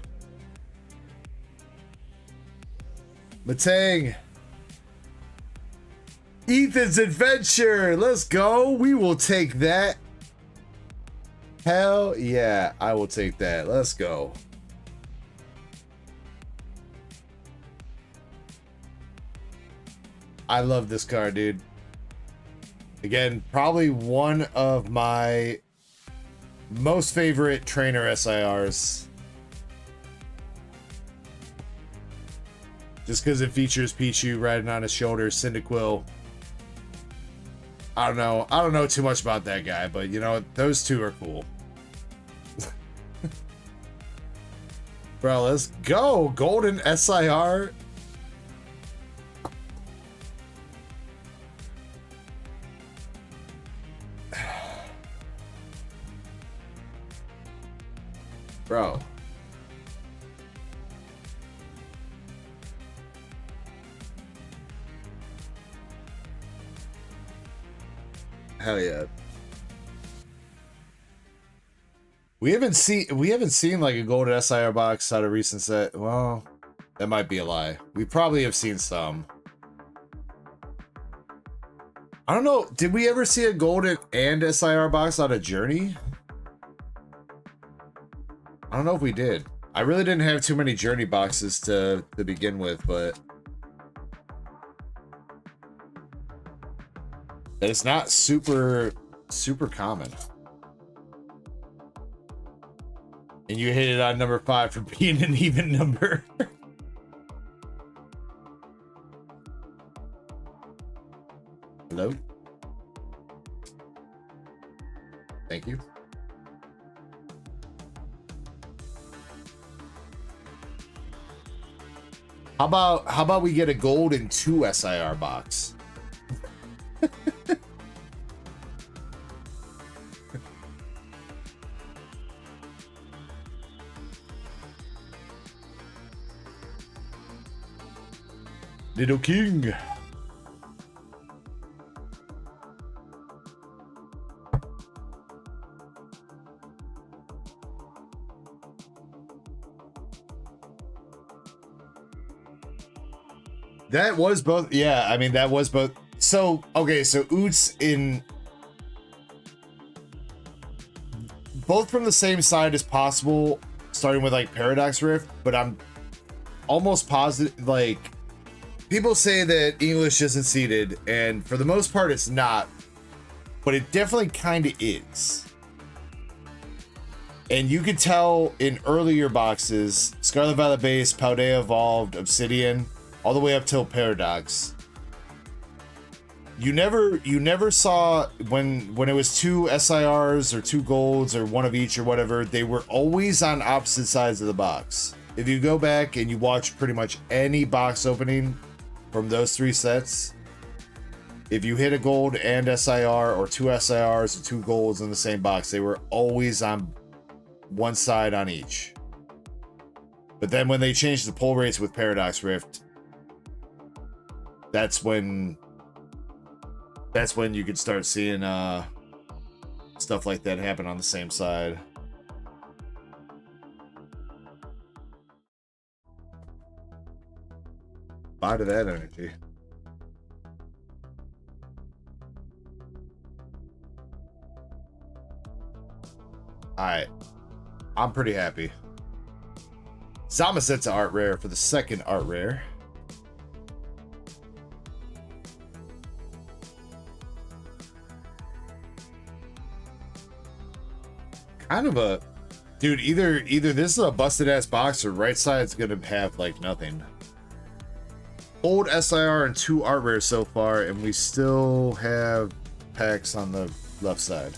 Matang. Ethan's Adventure. Let's go. We will take that. Hell yeah, I will take that. Let's go. I love this card, dude. Again, probably one of my most favorite trainer SIRs. Just because it features Pichu riding on his shoulder, Cyndaquil. I don't know too much about that guy, but you know, those two are cool. Bro, let's go. Golden SIR. Bro. Hell yeah. We haven't seen like a golden SIR box out of recent set. Well, that might be a lie. We probably have seen some. I don't know. Did we ever see a golden and SIR box out of Journey? I don't know if we did. I really didn't have too many Journey boxes to begin with, but it's not super common. And you hit it on number 5 for being an even number. Hello? Thank you. How about we get a gold and 2 SIR box? Little King. That was both. Yeah, I mean, that was both. So, okay, so Oots in both from the same side as possible, starting with like Paradox Rift, but I'm almost positive, like, people say that English isn't seeded, and for the most part it's not, but it definitely kind of is. And you could tell in earlier boxes, Scarlet Violet Base, Paldea Evolved, Obsidian, all the way up till Paradox. You never saw when it was 2 SIRs or 2 golds or one of each or whatever, they were always on opposite sides of the box. If you go back and you watch pretty much any box opening from those 3 sets, if you hit a gold and SIR or 2 SIRs or 2 golds in the same box, they were always on one side on each. But then when they changed the pull rates with Paradox Rift, that's when you could start seeing stuff like that happen on the same side. Bye to that energy. Alright. I'm pretty happy. Zamaset's art rare for the second art rare. Kind of a dude, either this is a busted ass box or right side's gonna have like nothing. old SIR and 2 art rares so far, and we still have packs on the left side.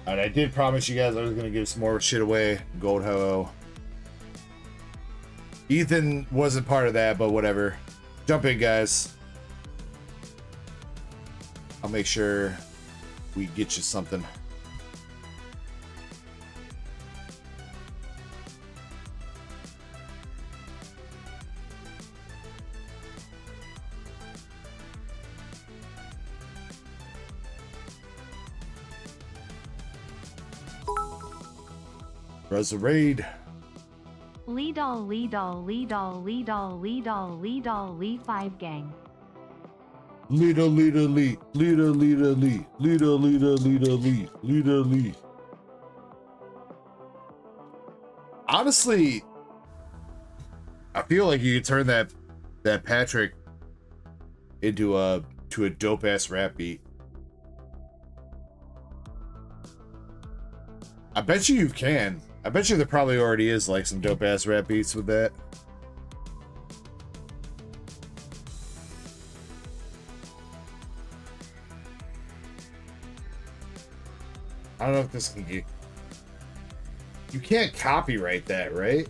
Alright, I did promise you guys I was going to give some more shit away. Gold Ho-Oh. Ethan wasn't part of that, but whatever. Jump in, guys. I'll make sure we get you something. Res a raid. Lead all, lead all, lead all, lead all, lead all, lead all, lead 5 gang. Leader, leader, lead. Leader, leader, lead. Leader, leader, leader, lead. Leader, lead. Honestly, I feel like you could turn that Patrick into a dope ass rap beat. I bet you can. I bet you there probably already is like some dope ass rap beats with that. I don't know if this can get... You can't copyright that, right?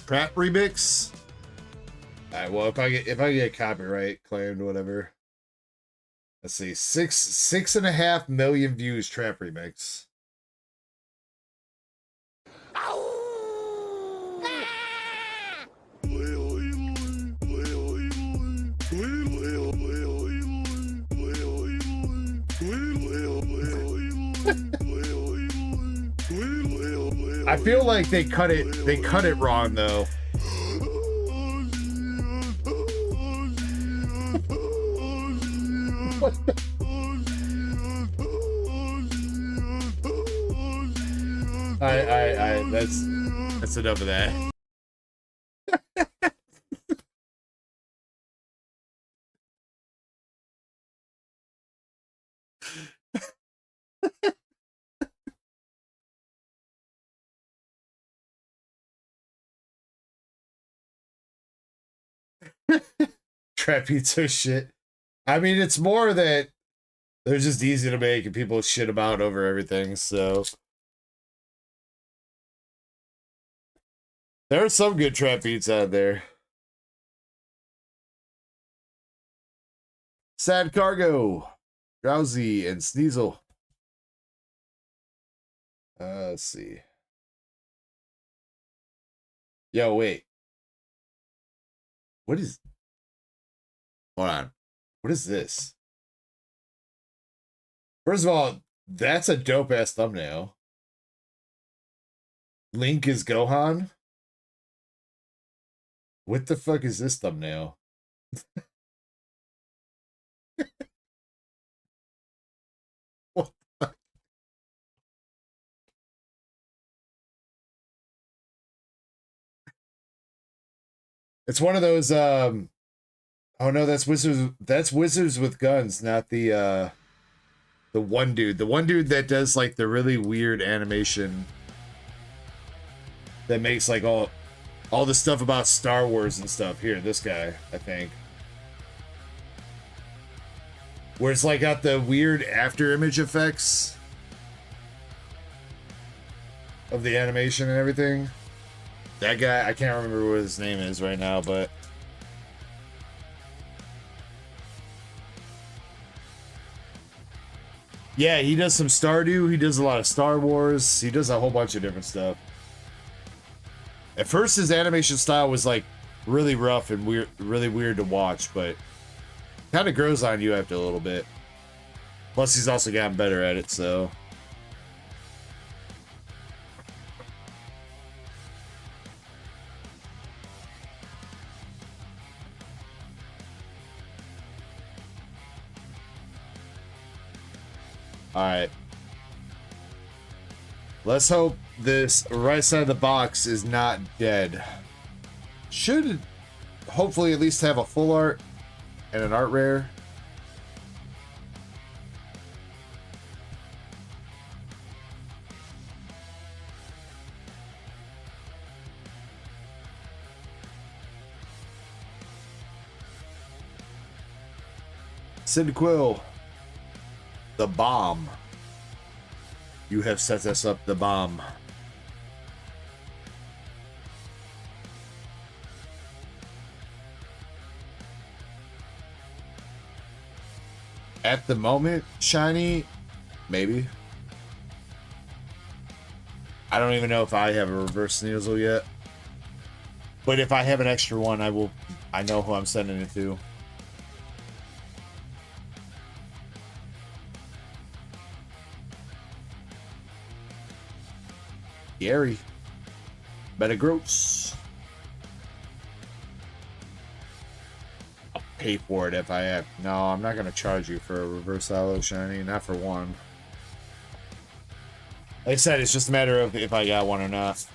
Trap remix. All right. Well, if I get copyright claimed, whatever. Let's see. 6.5 million views. Trap remix. I feel like they cut it wrong though. I that's enough of that. Trap pizza shit. I mean, it's more that they're just easy to make and people shit about over everything, so. There are some good trap beats out there. Sad Cargo, Drowsy, and Sneasel. Let's see. Yo, wait. What is... Hold on. What is this? First of all, that's a dope-ass thumbnail. Link is Gohan? What the fuck is this thumbnail? What the fuck? It's one of those, oh no, that's Wizards with Guns, not the one dude. The one dude that does like the really weird animation that makes like all the stuff about Star Wars and stuff. Here, this guy, I think. Where it's like got the weird after image effects of the animation and everything. That guy, I can't remember what his name is right now, but yeah, he does some Stardew. He does a lot of Star Wars. He does a whole bunch of different stuff. At first, his animation style was like really rough and weird, really weird to watch, but kind of grows on you after a little bit. Plus, he's also gotten better at it, so. All right. Let's hope this right side of the box is not dead. Should hopefully at least have a full art and an art rare. Sid Quill, the bomb. You have set us up the bomb. At the moment, shiny, maybe. I don't even know if I have a reverse Sneasel yet. But if I have an extra one, I know who I'm sending it to. Gary. Better gross. I'll pay for it if I have. No, I'm not going to charge you for a reverse holo shiny. Not for one. Like I said, it's just a matter of if I got one or not.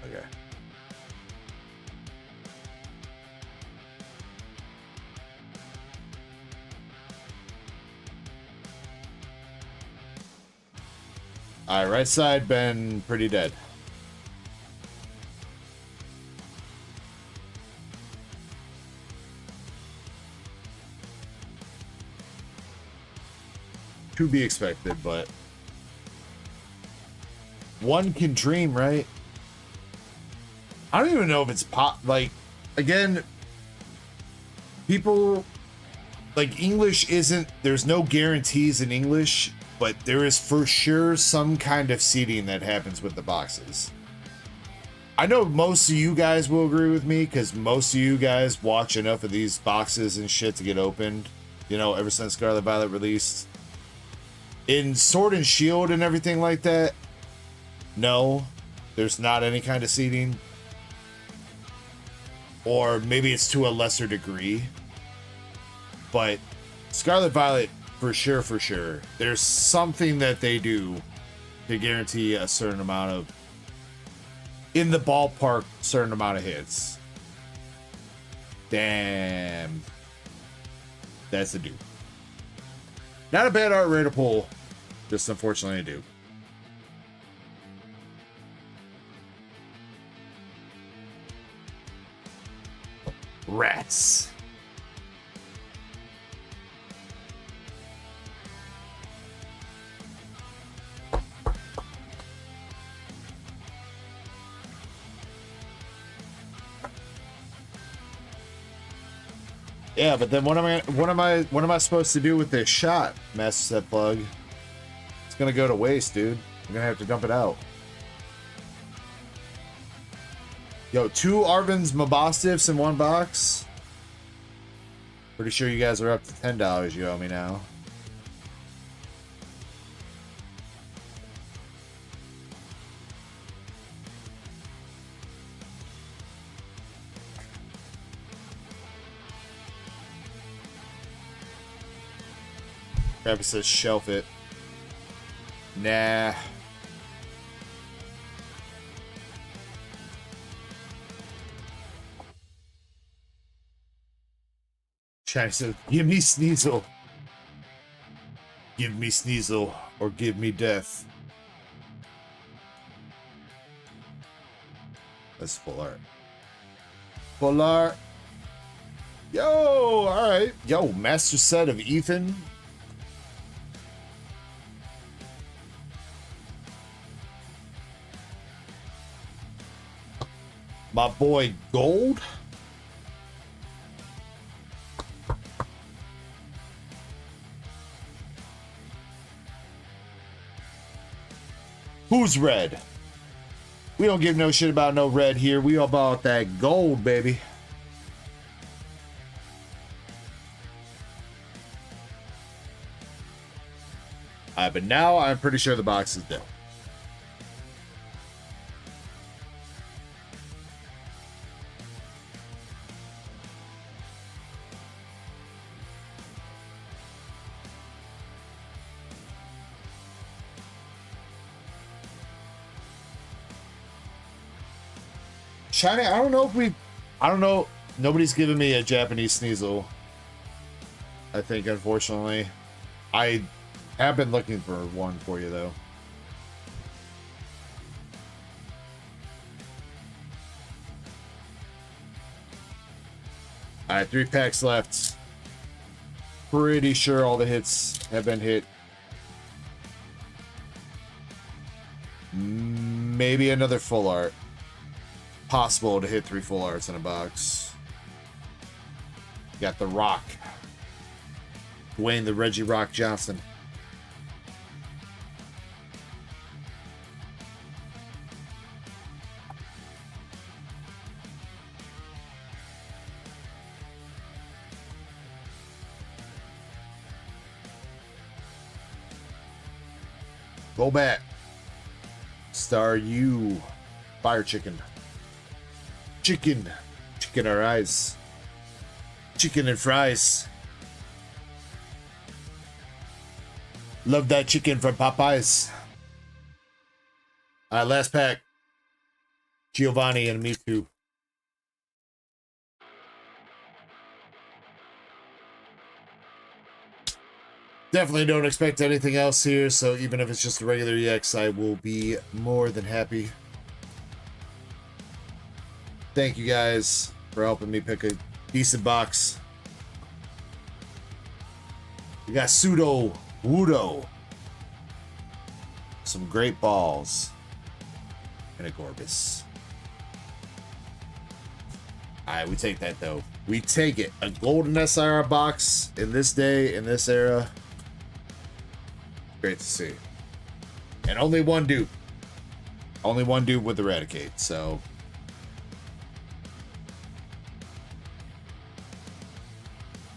Okay. Alright, right side been pretty dead. To be expected, but one can dream, right? I don't even know if it's like, again, people like English isn't, there's no guarantees in English, but there is for sure some kind of seeding that happens with the boxes. I know most of you guys will agree with me because most of you guys watch enough of these boxes and shit to get opened, you know, ever since Scarlet Violet released. In Sword and Shield and everything like that, no, there's not any kind of seeding. Or maybe it's to a lesser degree. But Scarlet Violet, for sure, there's something that they do to guarantee a certain amount of, in the ballpark, certain amount of hits. Damn. That's a dude. Not a bad art rare to pull. Just unfortunately a dude. Rats. Yeah, but then what am I supposed to do with this shot, Master Set Plug? It's gonna go to waste, dude. I'm gonna have to dump it out. Yo, 2 Arvin's Mabostifs in one box. Pretty sure you guys are up to $10 you owe me now. Travis says shelf it. Nah. China says, give me Sneasel. Give me Sneasel or give me death. That's full art. Full art. Yo, alright. Yo, master set of Ethan. My boy Gold. Who's red? We don't give no shit about no red here. We all about that gold, baby. Alright, but now I'm pretty sure the box is dead. China, I don't know if we... I don't know. Nobody's given me a Japanese Sneasel. I think, unfortunately. I have been looking for one for you, though. Alright, 3 packs left. Pretty sure all the hits have been hit. Maybe another full art. Possible to hit 3 full arts in a box. Got the Rock. Dwayne the Reggie Rock Johnson. Go back. Star you. Fire chicken. Chicken. Chicken or eyes. Chicken and fries. Love that chicken from Popeyes. Alright, last pack. Giovanni and me too. Definitely don't expect anything else here, so even if it's just a regular EX, I will be more than happy. Thank you guys for helping me pick a decent box. We got Pseudo Wudo. Some great balls. And a Gorbis. Alright, we take that though. We take it. A golden SIR box in this day, in this era. Great to see. And only one dupe. Only one dupe with Eradicate, so.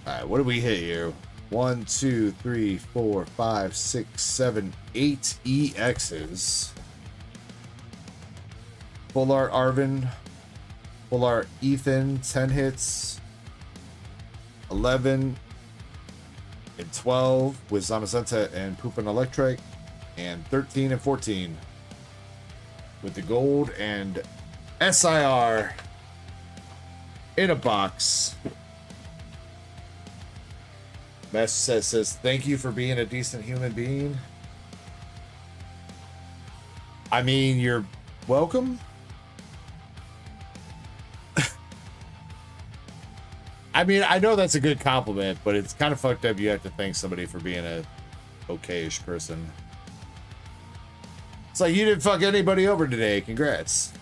Alright, what do we hit here? 1, 2, 3, 4, 5, 6, 7, 8 EXs. Full art Arvin. Full art Ethan, 10 hits. 11 and 12 with Zamazenta and Poopin Electric. And 13 and 14 with the gold and SIR in a box. Master says, thank you for being a decent human being. I mean, you're welcome. I mean, I know that's a good compliment, but it's kind of fucked up you have to thank somebody for being a okay-ish person. It's like, you didn't fuck anybody over today. Congrats.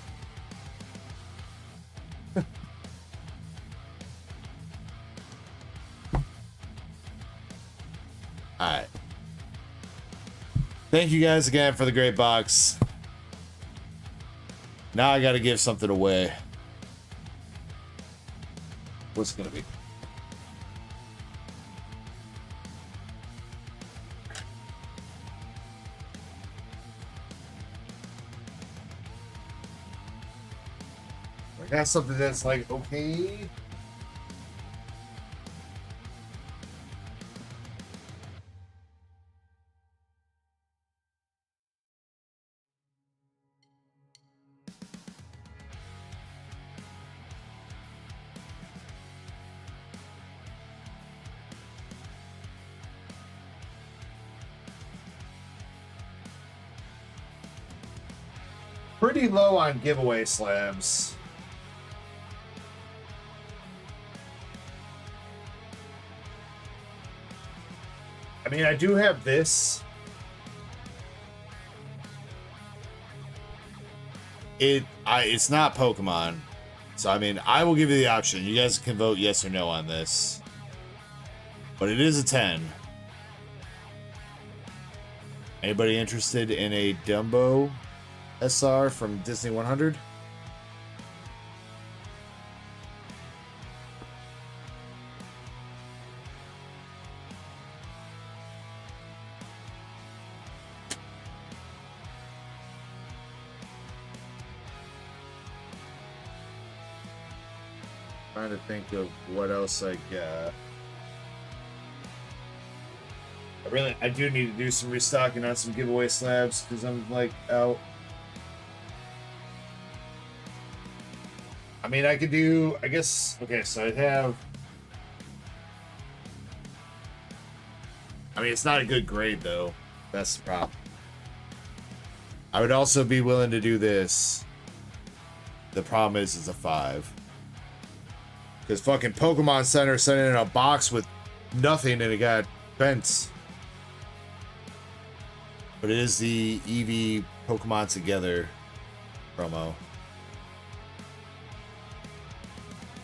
Alright. Thank you guys again for the great box. Now I gotta give something away. What's it gonna be? I got something that's like, okay. Pretty low on giveaway slabs. I mean, I do have this. It's not Pokemon. So, I mean, I will give you the option. You guys can vote yes or no on this. But it is a 10. Anybody interested in a Dumbo SR from Disney 100? Trying to think of what else I got. I do need to do some restocking on some giveaway slabs because I'm like out. mean, I could do, I guess, okay, so I'd have, I mean, it's not a good grade, though. That's the problem. I would also be willing to do this. The problem is, it's a 5. Because fucking Pokemon Center sent in a box with nothing and it got bent. But it is the Eevee Pokemon Together promo.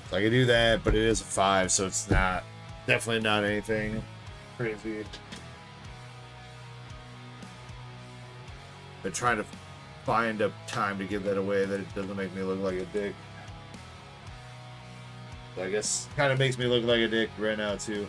So I can do that, but it is a 5, so it's not, definitely not anything crazy. Been trying to find a time to give that away that it doesn't make me look like a dick. So I guess kind of makes me look like a dick right now too.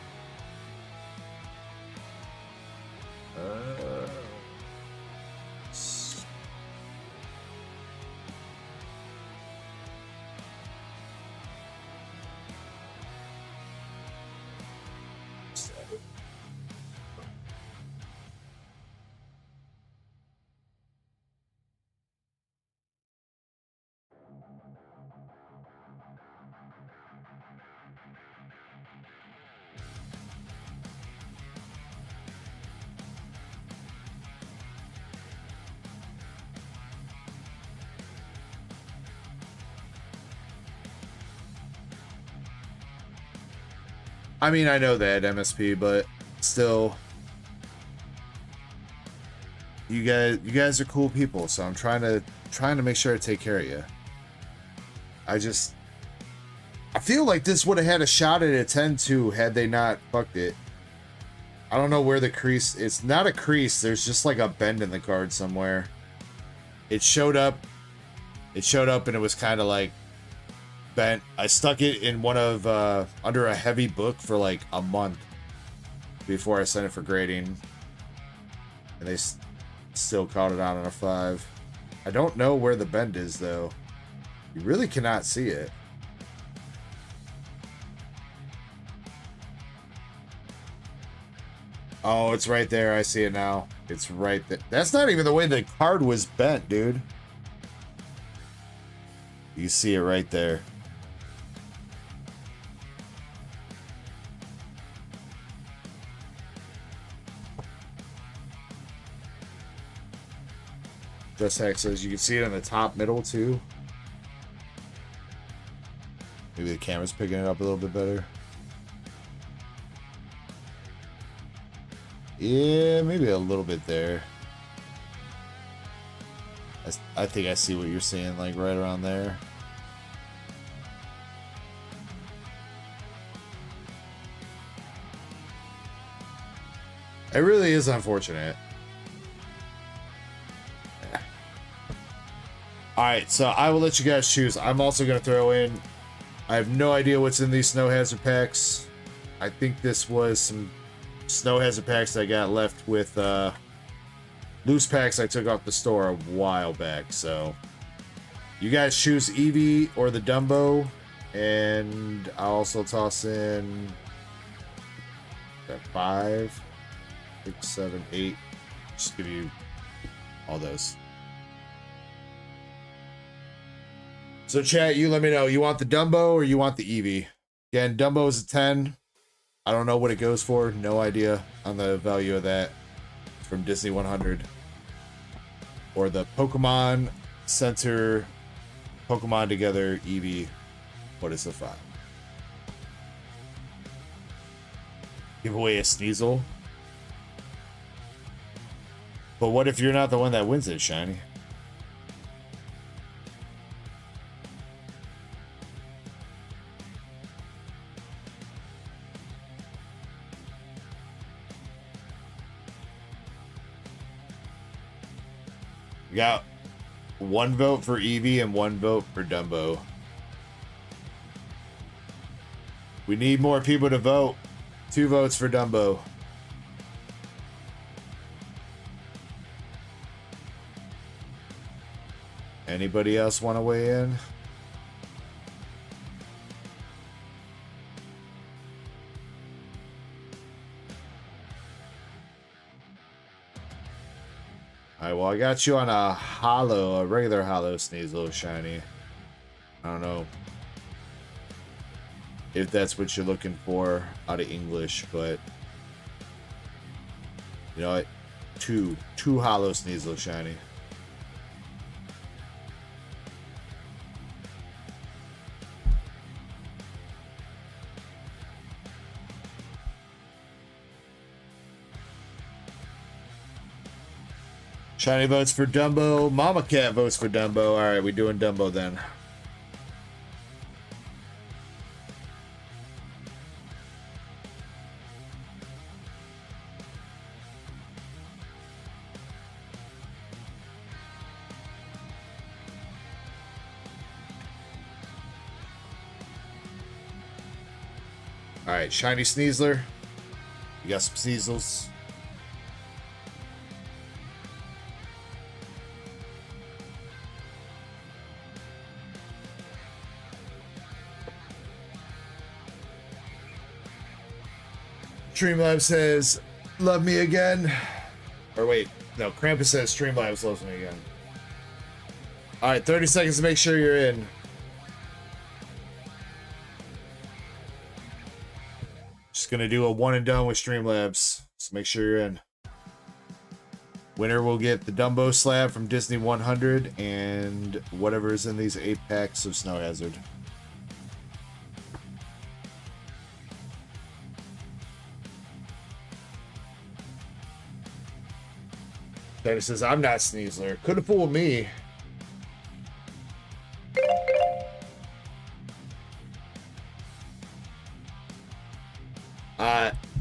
I mean, I know that MSP, but still, you guys are cool people, so I'm trying to make sure I take care of you. I feel like this would have had a shot at a 10-2 had they not fucked it. I don't know where the crease, it's not a crease, there's just like a bend in the card somewhere. It showed up and it was kind of like bent. I stuck it in one of under a heavy book for like a month before I sent it for grading, and they still caught it out on a 5. I don't know where the bend is though. You really cannot see it. Oh, it's right there. I see it now. It's right there. That's not even the way the card was bent, dude. You see it right there. Just Hex says you can see it in the top middle too. Maybe the camera's picking it up a little bit better. Yeah, maybe a little bit there. I think I see what you're saying, like right around there. It really is unfortunate. Alright, so I will let you guys choose. I'm also going to throw in, I have no idea what's in these snow hazard packs. I think this was some snow hazard packs that I got left with loose packs I took off the store a while back. So you guys choose Eevee or the Dumbo, and I'll also toss in that 5, 6, 7, 8. Just give you all those. So chat, you let me know. You want the Dumbo or you want the Eevee? Again, Dumbo is a 10. I don't know what it goes for. No idea on the value of that. It's from Disney 100. Or the Pokemon Center, Pokemon Together Eevee. What is the 5? Give away a Sneasel. But what if you're not the one that wins it, Shiny? Got 1 vote for Eevee and 1 vote for Dumbo. We need more people to vote. 2 votes for Dumbo. Anybody else want to weigh in? Alright, well, I got you on a regular hollow Sneasel, Shiny. I don't know. if that's what you're looking for out of English, but you know what? Two hollow Sneasel shiny. Shiny votes for Dumbo. Mama Cat votes for Dumbo. All right, we doing Dumbo then. All right, shiny Sneasler. You got some Sneasels. Streamlabs says, love me again. Or wait, no, Krampus says Streamlabs loves me again. Alright, 30 seconds to make sure you're in. Just gonna do a one and done with Streamlabs. So make sure you're in. Winner will get the Dumbo slab from Disney 100 and whatever is in these 8 packs of Snow Hazard. Taylor says, I'm not Sneasler. Could have fooled me.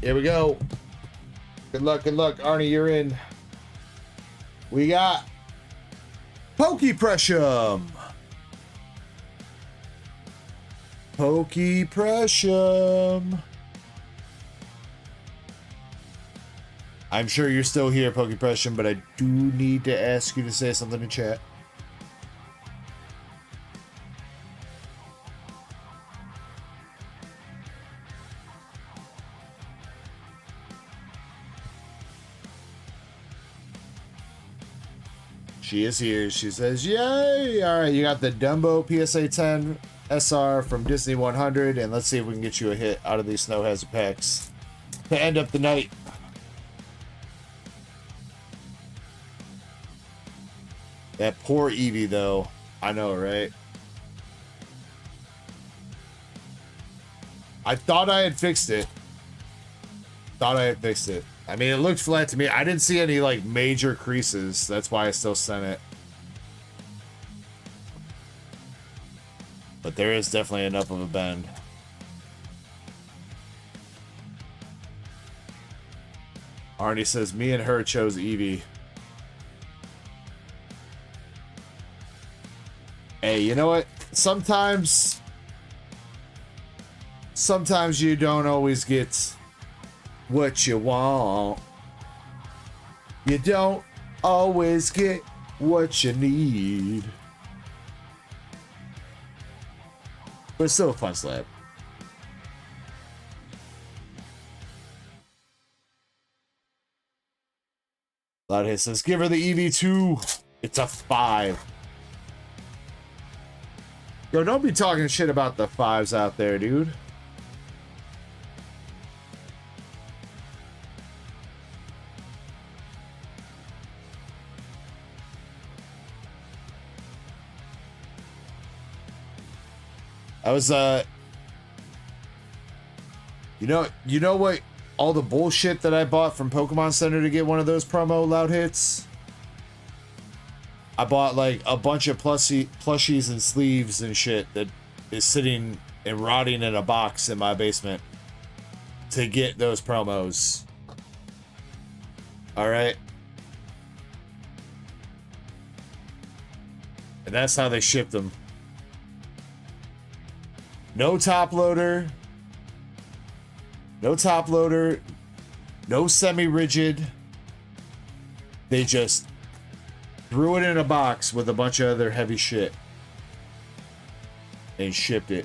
Here we go. Good luck, Arnie, you're in. We got Pokepressure. Pokepressure. I'm sure you're still here, Pokepressure, but I do need to ask you to say something in chat. She is here. She says, yay! All right, you got the Dumbo PSA 10 SR from Disney 100, and let's see if we can get you a hit out of these Snow Hazard packs to end up the night. That poor Eevee, though. I know, right? I thought I had fixed it. I mean, it looked flat to me. I didn't see any, like, major creases. That's why I still sent it. But there is definitely enough of a bend. Arnie says, me and her chose Eevee. Hey, you know what? Sometimes you don't always get what you want. You don't always get what you need. But it's still a fun slab. Loudhead says, give her the EV2. It's a 5. Yo, don't be talking shit about the 5s out there, dude. I was, you know what? All the bullshit that I bought from Pokemon Center to get one of those promo loud hits. I bought like a bunch of plushies and sleeves and shit that is sitting and rotting in a box in my basement to get those promos. All right. And that's how they shipped them. No top loader. No top loader. No semi-rigid. They just threw it in a box with a bunch of other heavy shit. And shipped it.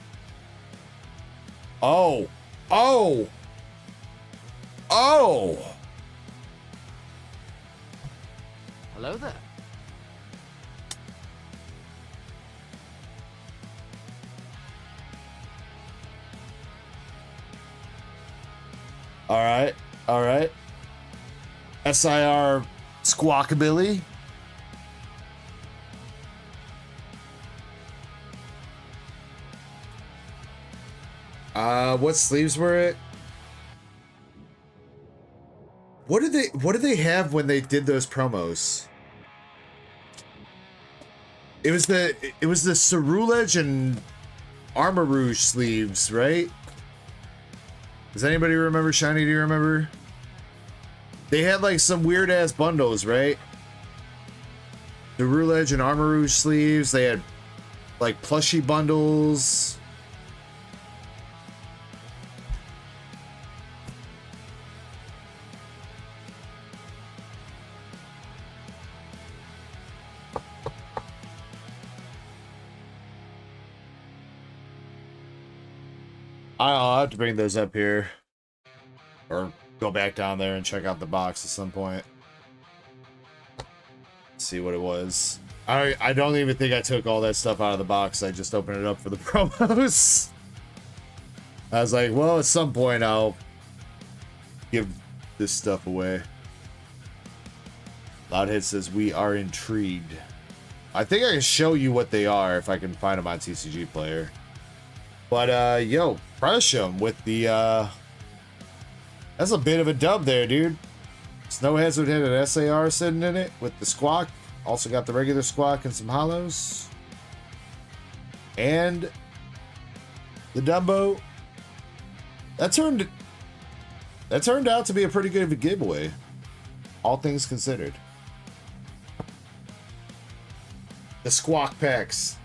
Oh. Oh. Oh. Hello there. All right. All right. SIR Squawkabilly. What sleeves were it? What did they have when they did those promos? It was the Cerulege and Armor Rouge sleeves, right? Does anybody remember? Shiny, do you remember? They had like some weird ass bundles, right? The Cerulege and Armor Rouge sleeves. They had like plushie bundles. I'll have to bring those up here. Or go back down there and check out the box at some point. See what it was. I don't even think I took all that stuff out of the box. I just opened it up for the promos. I was like, well, at some point I'll give this stuff away. Loudhead says, we are intrigued. I think I can show you what they are if I can find them on TCG Player. But, yo, Precium with the, that's a bit of a dub there, dude. Snowheads would hit an SAR sitting in it with the Squawk. Also got the regular Squawk and some hollows. And the Dumbo. That turned out to be a pretty good of a giveaway. All things considered. The Squawk packs.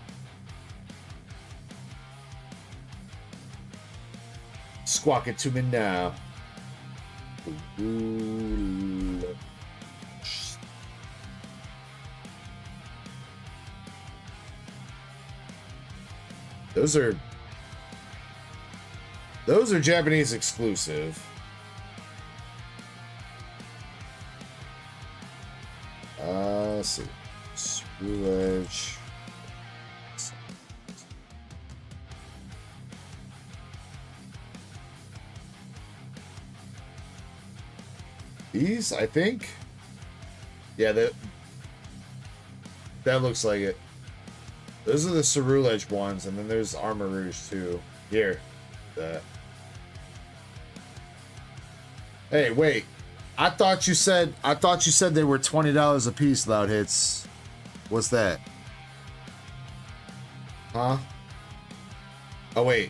Squawk it to me now. Ooh. Those are Japanese exclusive. Let's see. Spoolage. These, I think. Yeah, that looks like it. Those are the Cerulege ones, and then there's Armor Rouge too. Here. That. Hey, wait. I thought you said they were $20 a piece, Loud Hits. What's that? Huh? Oh, wait.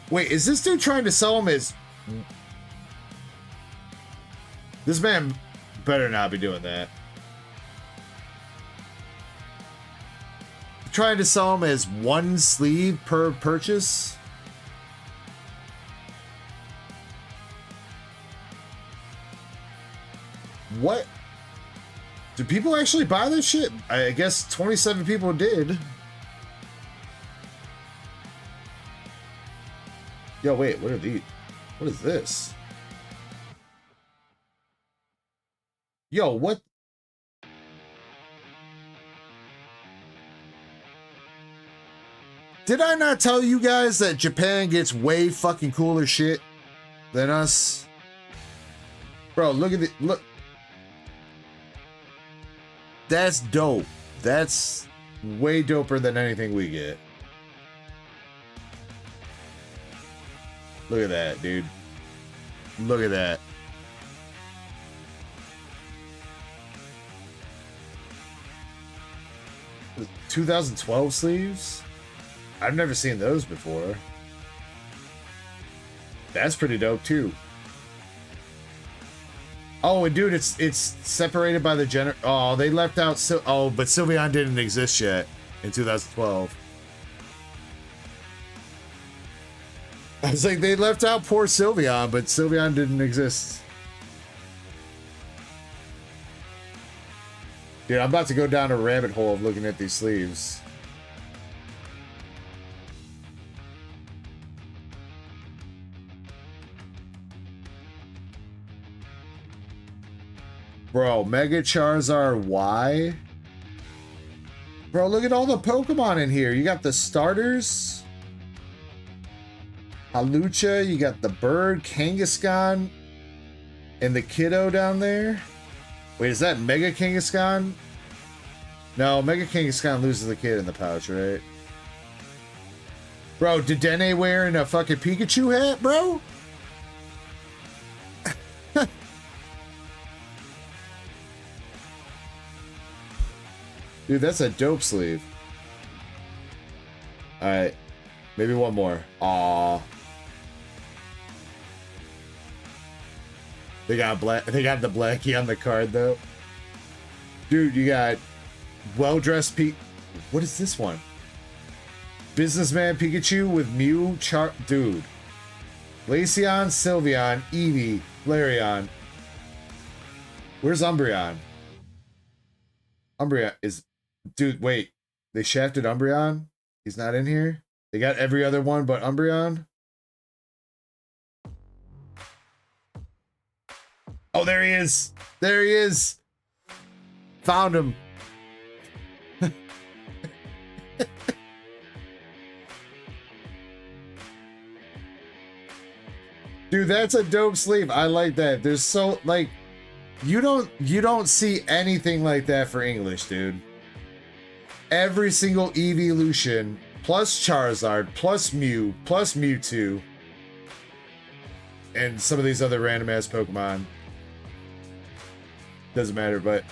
Wait, is this dude trying to sell them as... This man better not be doing that. Trying to sell them as one sleeve per purchase? What? Do people actually buy this shit? I guess 27 people did. Yo, wait, what are these? What is this? Yo, what? Did I not tell you guys that Japan gets way fucking cooler shit than us? Bro, look at the look. That's dope. That's way doper than anything we get. Look at that, dude. Look at that. The 2012 sleeves? I've never seen those before. That's pretty dope too. Oh, and dude, it's separated by the oh, they left out but Sylveon didn't exist yet in 2012. I was like, they left out poor Sylveon, but Sylveon didn't exist. Dude, I'm about to go down a rabbit hole of looking at these sleeves. Bro, Mega Charizard Y? Bro, look at all the Pokemon in here. You got the starters. Halucha, you got the bird, Kangaskhan. And the kiddo down there? Wait, is that Mega Kangaskhan? No, Mega Kangaskhan loses the kid in the pouch, right? Bro, did Dene wearing a fucking Pikachu hat, bro? Dude, that's a dope sleeve. Alright. Maybe one more. Aww. They got the Blackie on the card though. Dude, you got well-dressed What is this one? Businessman Pikachu with Mew dude. Glaceon, Sylveon, Eevee, Flareon. Where's Umbreon? Umbreon is... Dude, wait. They shafted Umbreon? He's not in here? They got every other one but Umbreon? Oh, there he is. There he is. Found him. Dude, that's a dope sleeve. I like that. There's so like you don't see anything like that for English, dude. Every single evolution plus Charizard plus Mew plus Mewtwo and some of these other random ass Pokemon. Doesn't matter, but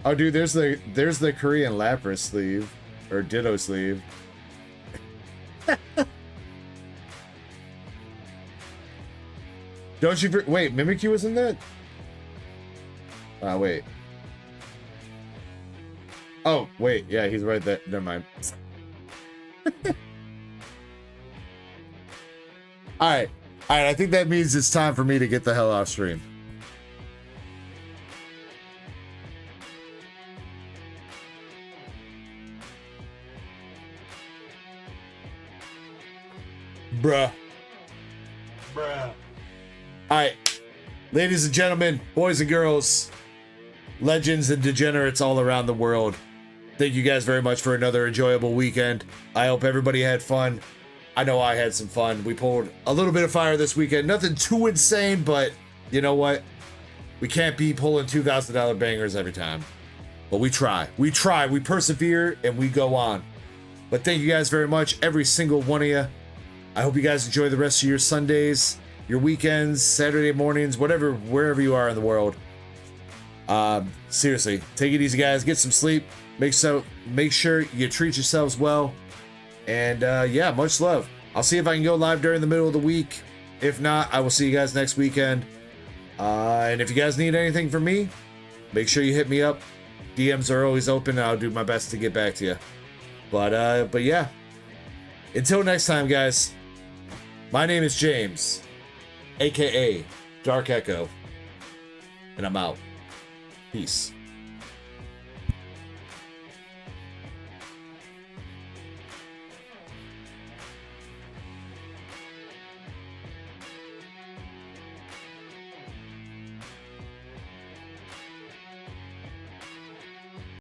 oh, dude, there's the Korean Lapras sleeve or Ditto sleeve. Don't you wait? Mimikyu was in that? Wait. Oh, wait. Yeah, he's right there. Never mind. All right. I think that means it's time for me to get the hell off stream. Bruh. All right, ladies and gentlemen, boys and girls, legends and degenerates all around the world, thank you guys very much for another enjoyable weekend. I hope everybody had fun. I know I had some fun. We pulled a little bit of fire this weekend. Nothing too insane, but you know what? We can't be pulling $2,000 bangers every time. But we try. We persevere, and we go on. But thank you guys very much, every single one of you. I hope you guys enjoy the rest of your Sundays, your weekends, Saturday mornings, whatever, wherever you are in the world. Seriously, take it easy, guys. Get some sleep. Make sure you treat yourselves well. And yeah, much love. I'll see if I can go live during the middle of the week. If not, I will see you guys next weekend. And if you guys need anything from me, make sure you hit me up. DMs are always open, and I'll do my best to get back to you. But yeah, until next time, guys. My name is James, aka Dark Echo, and I'm out. Peace.